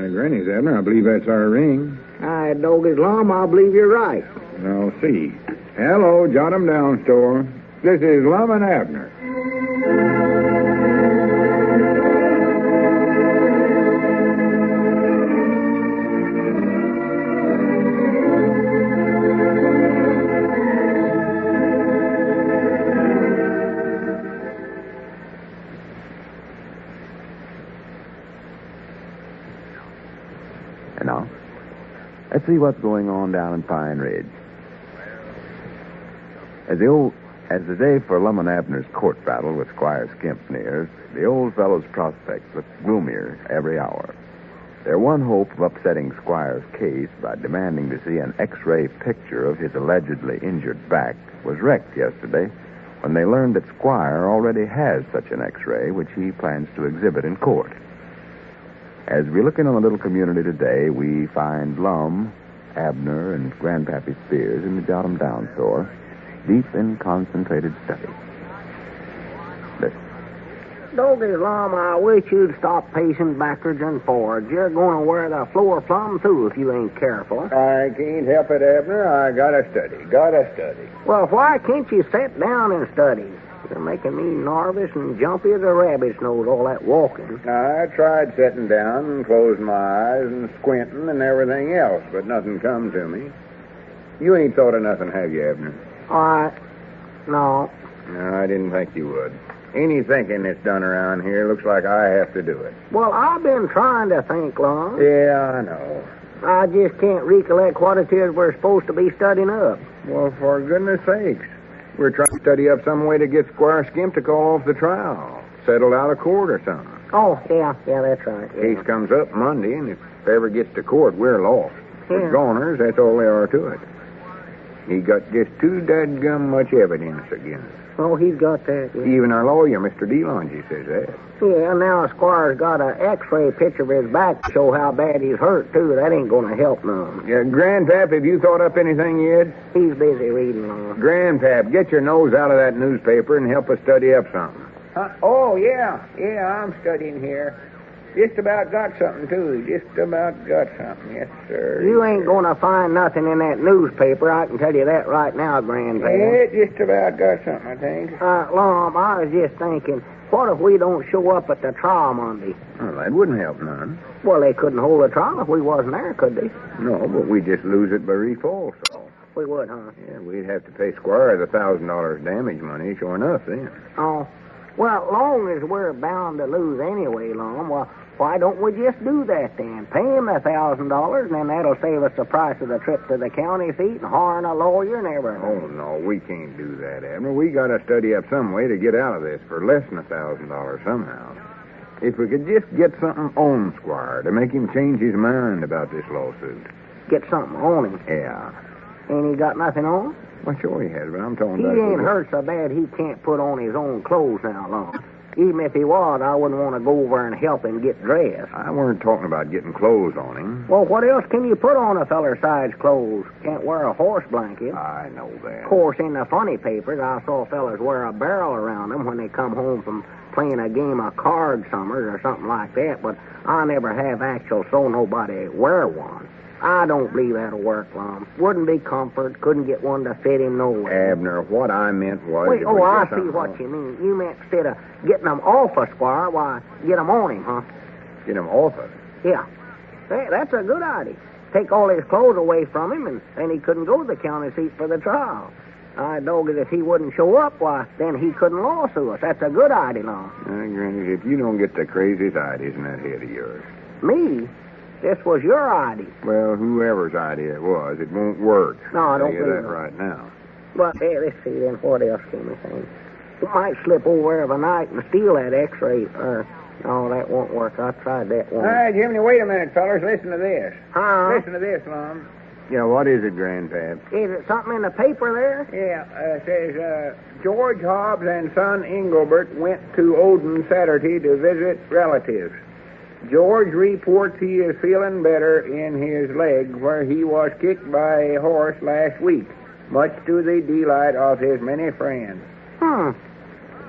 Granny's, Abner, I believe that's our ring. Aye, Doggies, Lum, I believe you're right. I'll see. Hello, jot 'em down, Store. This is Lum and Abner. And now, let's see what's going on down in Pine Ridge. As the day for Lum and Abner's court battle with Squire Skimp nears, the old fellow's prospects look gloomier every hour. Their one hope of upsetting Squire's case by demanding to see an X-ray picture of his allegedly injured back was wrecked yesterday when they learned that Squire already has such an X-ray, which he plans to exhibit in court. As we look in on the little community today, we find Lum, Abner, and Grandpappy Spears in the Jot 'em Down store, deep in concentrated study. Listen. Doggy Lum, I wish you'd stop pacing backwards and forwards. You're going to wear the floor plumb through if you ain't careful. I can't help it, Abner. I gotta study. Well, why can't you sit down and study? You're making me nervous and jumpy as a rabbit's nose, all that walking. I tried sitting down and closing my eyes and squinting and everything else, but nothing come to me. You ain't thought of nothing, have you, Abner? No. No, I didn't think you would. Any thinking that's done around here looks like I have to do it. Well, I've been trying to think, Lum. Yeah, I know. I just can't recollect what it is we're supposed to be studying up. Well, for goodness sakes. We're trying to study up some way to get Squire Skimp to call off the trial. Settled out of court or something. Oh, yeah, that's right. Yeah. Case comes up Monday, and if it ever gets to court, we're lost. Yeah. For goners, that's all there are to it. He got just too dadgum much evidence against us. Oh, he's got that, yeah. Even our lawyer, Mr. DeLonge, says that. Yeah, now Squire's got an X-ray picture of his back to show how bad he's hurt, too. That ain't going to help none. Yeah, Grandpap, have you thought up anything yet? He's busy reading on. Grandpap, get your nose out of that newspaper and help us study up something. Oh, yeah, I'm studying here. Just about got something, too. Yes, sir. You ain't going to find nothing in that newspaper, I can tell you that right now, Grandpap. Yeah, just about got something, I think. Lum, I was just thinking, what if we don't show up at the trial Monday? Well, that wouldn't help none. Well, they couldn't hold a trial if we wasn't there, could they? No, but we'd just lose it by recall, so. We would, huh? Yeah, we'd have to pay Squire the $1,000 damage money, sure enough, then. Oh. Well, long as we're bound to lose anyway, Lum, well, why don't we just do that then? Pay him the $1,000, and then that'll save us the price of the trip to the county seat and hiring a lawyer and everything. Oh, no, we can't do that, Abner. We got to study up some way to get out of this for less than $1,000 somehow. If we could just get something on Squire to make him change his mind about this lawsuit. Get something on him? Yeah. Ain't he got nothing on? Well, sure he has, but I'm talking he about... He ain't hurt so bad he can't put on his own clothes now, Lum. Even if he was, I wouldn't want to go over and help him get dressed. I weren't talking about getting clothes on him. Well, what else can you put on a feller's size clothes? Can't wear a horse blanket. I know that. Of course, in the funny papers, I saw fellers wear a barrel around them when they come home from playing a game of cards summers or something like that, but I never have actual saw nobody wear one. I don't believe that'll work, Lum. Wouldn't be comfort. Couldn't get one to fit him nowhere. Abner, what I meant was... Wait, I see what you mean. You meant instead of getting them off of Squire, why, get them on him, huh? Get him off of him? Yeah. That's a good idea. Take all his clothes away from him, and then he couldn't go to the county seat for the trial. I dog it if he wouldn't show up, why, then he couldn't lawsuit us. That's a good idea, Lum. Granny, if you don't get the craziest ideas in that head of yours... Me? This was your idea. Well, whoever's idea it was, it won't work. No, I don't tell you that so. right now. But, let's see then, what else can we think? You might slip over there of a night and steal that X-ray. No, that won't work. I tried that one. All right, Jimmy, wait a minute, fellas. Listen to this. Huh? Listen to this, Lum. Yeah, what is it, Grandpap? Is it something in the paper there? Yeah, it says, George Hobbs and son Engelbert went to Odin Saturday to visit relatives. George reports he is feeling better in his leg where he was kicked by a horse last week, much to the delight of his many friends. Well,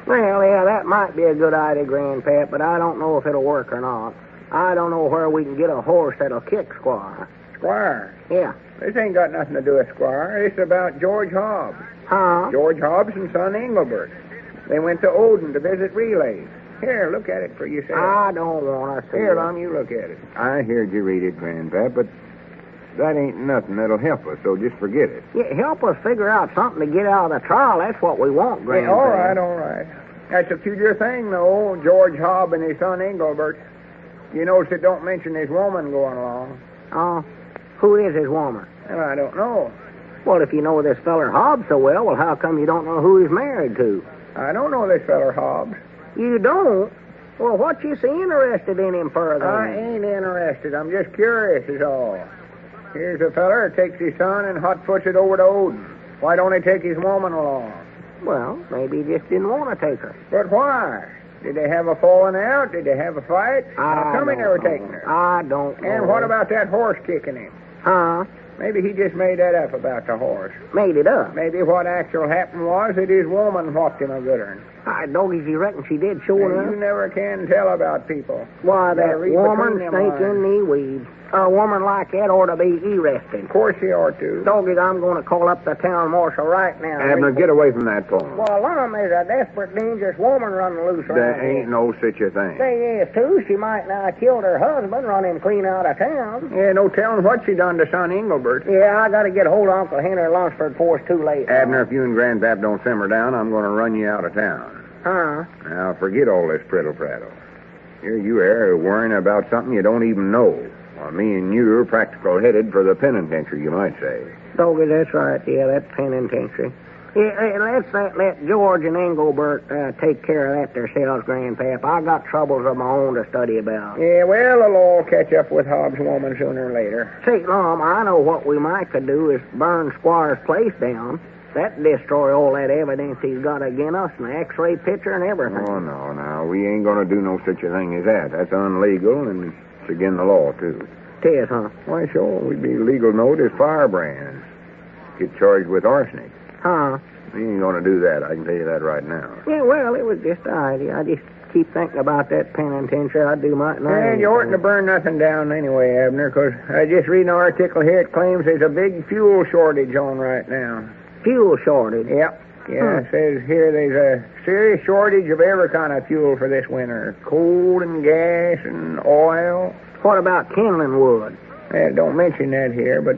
yeah, that might be a good idea, Grandpap, but I don't know if it'll work or not. I don't know where we can get a horse that'll kick Squire. Squire? Yeah. This ain't got nothing to do with Squire. It's about George Hobbs. Huh? George Hobbs and son Engelbert. They went to Odin to visit relays. Here, look at it for yourself. I don't want to see Here, it. Lum, you look at it. I heard you read it, Grandpap, but that ain't nothing that'll help us, so just forget it. Yeah, help us figure out something to get out of the trial. That's what we want, Grandpap. Yeah, all right. That's a peculiar thing, though, George Hobbs and his son Engelbert. You notice it don't mention his woman going along. Oh, who is his woman? Well, I don't know. Well, if you know this feller Hobbs so well, how come you don't know who he's married to? I don't know this feller Hobbs. You don't? Well, what you so interested in him for, then? I ain't interested. I'm just curious is all. Here's a feller that takes his son and hot-foots it over to Odin. Why don't he take his woman along? Well, maybe he just didn't want to take her. But why? Did they have a falling out? Did they have a fight? How come he never taken her? I don't know. And what about that horse kicking him? Huh? Maybe he just made that up about the horse. Made it up? Maybe what actual happened was that his woman whopped him a good one. Doggies, you reckon she did, sure enough? You never can tell about people. Why, that read woman between them stinking lines. knee weeds. A woman like that ought to be arrested. Of course he ought to. Doggies, I'm going to call up the town marshal right now. Abner, get away from that phone. Well, Lum, there's a desperate, dangerous woman running loose There around here. ain't no such a thing. Say yes, too. She might not have killed her husband, run him clean out of town. Yeah, no telling what she done to son Engelbert. Yeah, I got to get hold of Uncle Henry Lunsford before it's too late. Abner, if you and Grandpap don't simmer down, I'm going to run you out of town. Huh? Now, forget all this prattle-prattle. Here you are worrying about something you don't even know. Well, me and you are practical-headed for the penitentiary, you might say. Doggy, that's right. Yeah, that's penitentiary. Yeah, let's let George and Engelbert take care of that themselves, Grandpap. I got troubles of my own to study about. Yeah, well, they'll all catch up with Hobbs' woman sooner or later. Say, Lum, I know what we might could do is burn Squire's place down. That'd destroy all that evidence he's got against us, and the X-ray picture and everything. Oh, no, we ain't going to do no such a thing as that. That's unlegal, and it's against the law, too. Tis, huh? Why, sure, we'd be legal note as firebrands. Get charged with arsenic. Huh? We ain't going to do that, I can tell you that right now. Yeah, well, it was just an idea. I just keep thinking about that penitentiary. I'd do my And you oughtn't to burn nothing down anyway, Abner, because I just read an article here. It claims there's a big fuel shortage on right now. Fuel shortage? Yep. Yeah, it says here there's a serious shortage of every kind of fuel for this winter. Coal and gas and oil. What about kindling wood? Don't mention that here, but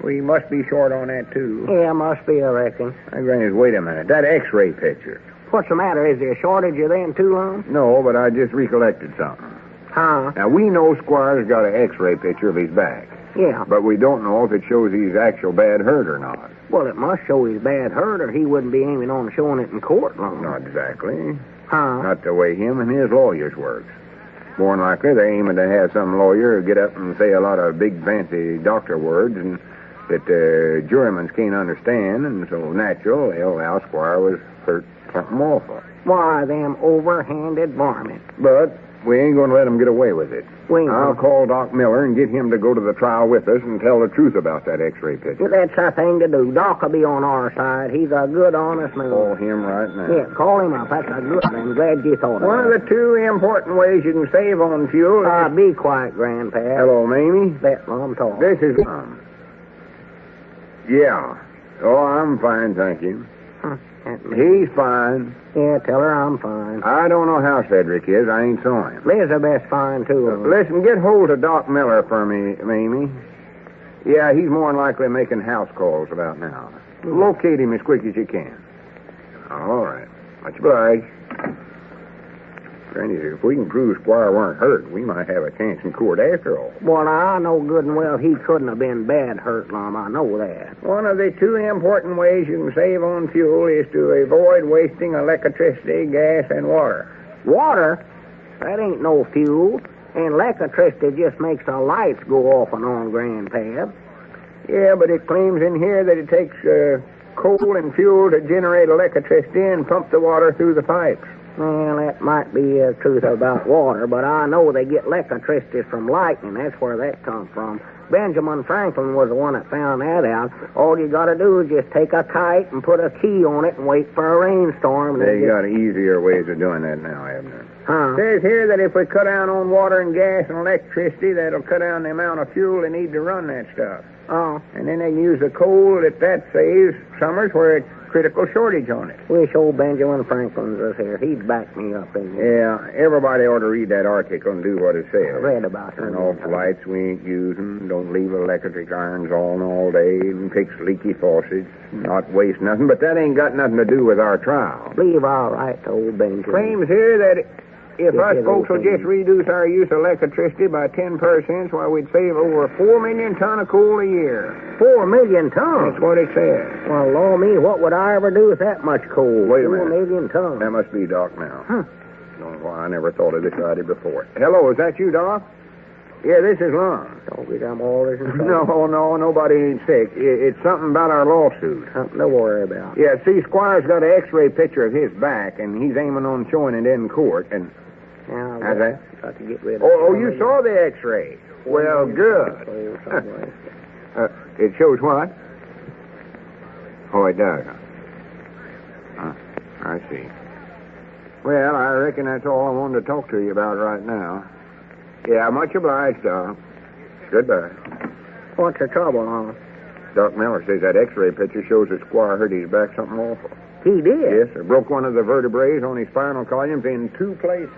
we must be short on that, too. Yeah, must be, I reckon. Hey, Granny, wait a minute. That X-ray picture. What's the matter? Is there a shortage of them, too, Lum? No, but I just recollected something. Huh? Now, we know Squire's got an X-ray picture of his back. Yeah. But we don't know if it shows he's actual bad hurt or not. Well, it must show he's bad hurt, or he wouldn't be aiming on showing it in court, Lum. Not exactly. Huh? Not the way him and his lawyers works. More than likely, they're aiming to have some lawyer get up and say a lot of big, fancy doctor words and that jurymen can't understand, and so natural, L. Squire was hurt something awful. Why, them overhanded varmints. But we ain't going to let him get away with it. I'll call Doc Miller and get him to go to the trial with us and tell the truth about that X-ray picture. That's the thing to do. Doc will be on our side. He's a good, honest man. Call him right now. Yeah, call him up. That's a good one. I'm glad you thought of it. One of the two important ways you can save on fuel is... Be quiet, Grandpa. Hello, Mamie. Let Lum talk. This is Lum. Yeah. Oh, I'm fine, thank you. He's fine. Yeah, tell her I'm fine. I don't know how Cedric is. I ain't saw him. Elizabeth's fine, too. Listen, get hold of Doc Miller for me, Mamie. Yeah, he's more than likely making house calls about now. Locate him as quick as you can. All right. Much obliged. Granny, if we can prove Squire weren't hurt, we might have a chance in court after all. Well, I know good and well he couldn't have been bad hurt, Lum. I know that. One of the two important ways you can save on fuel is to avoid wasting electricity, gas, and water. Water? That ain't no fuel. And electricity just makes the lights go off and on, Grandpap. Yeah, but it claims in here that it takes coal and fuel to generate electricity and pump the water through the pipes. Well, that might be the truth about water, but I know they get electricity from lightning. That's where that comes from. Benjamin Franklin was the one that found that out. All you got to do is just take a kite and put a key on it and wait for a rainstorm. They got easier ways of doing that now, Abner. Huh? It says here that if we cut down on water and gas and electricity, that'll cut down the amount of fuel they need to run that stuff. Oh. And then they can use the coal that saves summers where it's critical shortage on it. Wish old Benjamin Franklin was here. He'd back me up in here. Yeah, everybody ought to read that article and do what it says. I read about it. Turn off lights we ain't using, don't leave electric irons on all day, and fix leaky faucets, not waste nothing, but that ain't got nothing to do with our trial. Leave all right to old Benjamin. Claims here that if us folks will just reduce our use of electricity by 10%, why, we'd save over 4 million ton of coal a year. 4 million tons? That's what it says. Well, Lord me, what would I ever do with that much coal? Wait a 4 minute. million tons. That must be Doc now. Huh. Don't know why I never thought of this idea before. Hello, is that you, Doc? Yeah, this is Lum. Don't be I'm all this. No, nobody ain't sick. It's something about our lawsuit. Something to worry about. Yeah, see, Squire's got an X-ray picture of his back, and he's aiming on showing it in court, and... Now, how's that? Got to get rid of You saw the X-ray. Well, good. It shows what? Oh, it does. I see. Well, I reckon that's all I wanted to talk to you about right now. Yeah, much obliged, Doc. Goodbye. What's the trouble, huh? Doc Miller says that X-ray picture shows that Squire hurt his back something awful. He did? Yes, sir. Broke one of the vertebrae on his spinal columns in 2 places.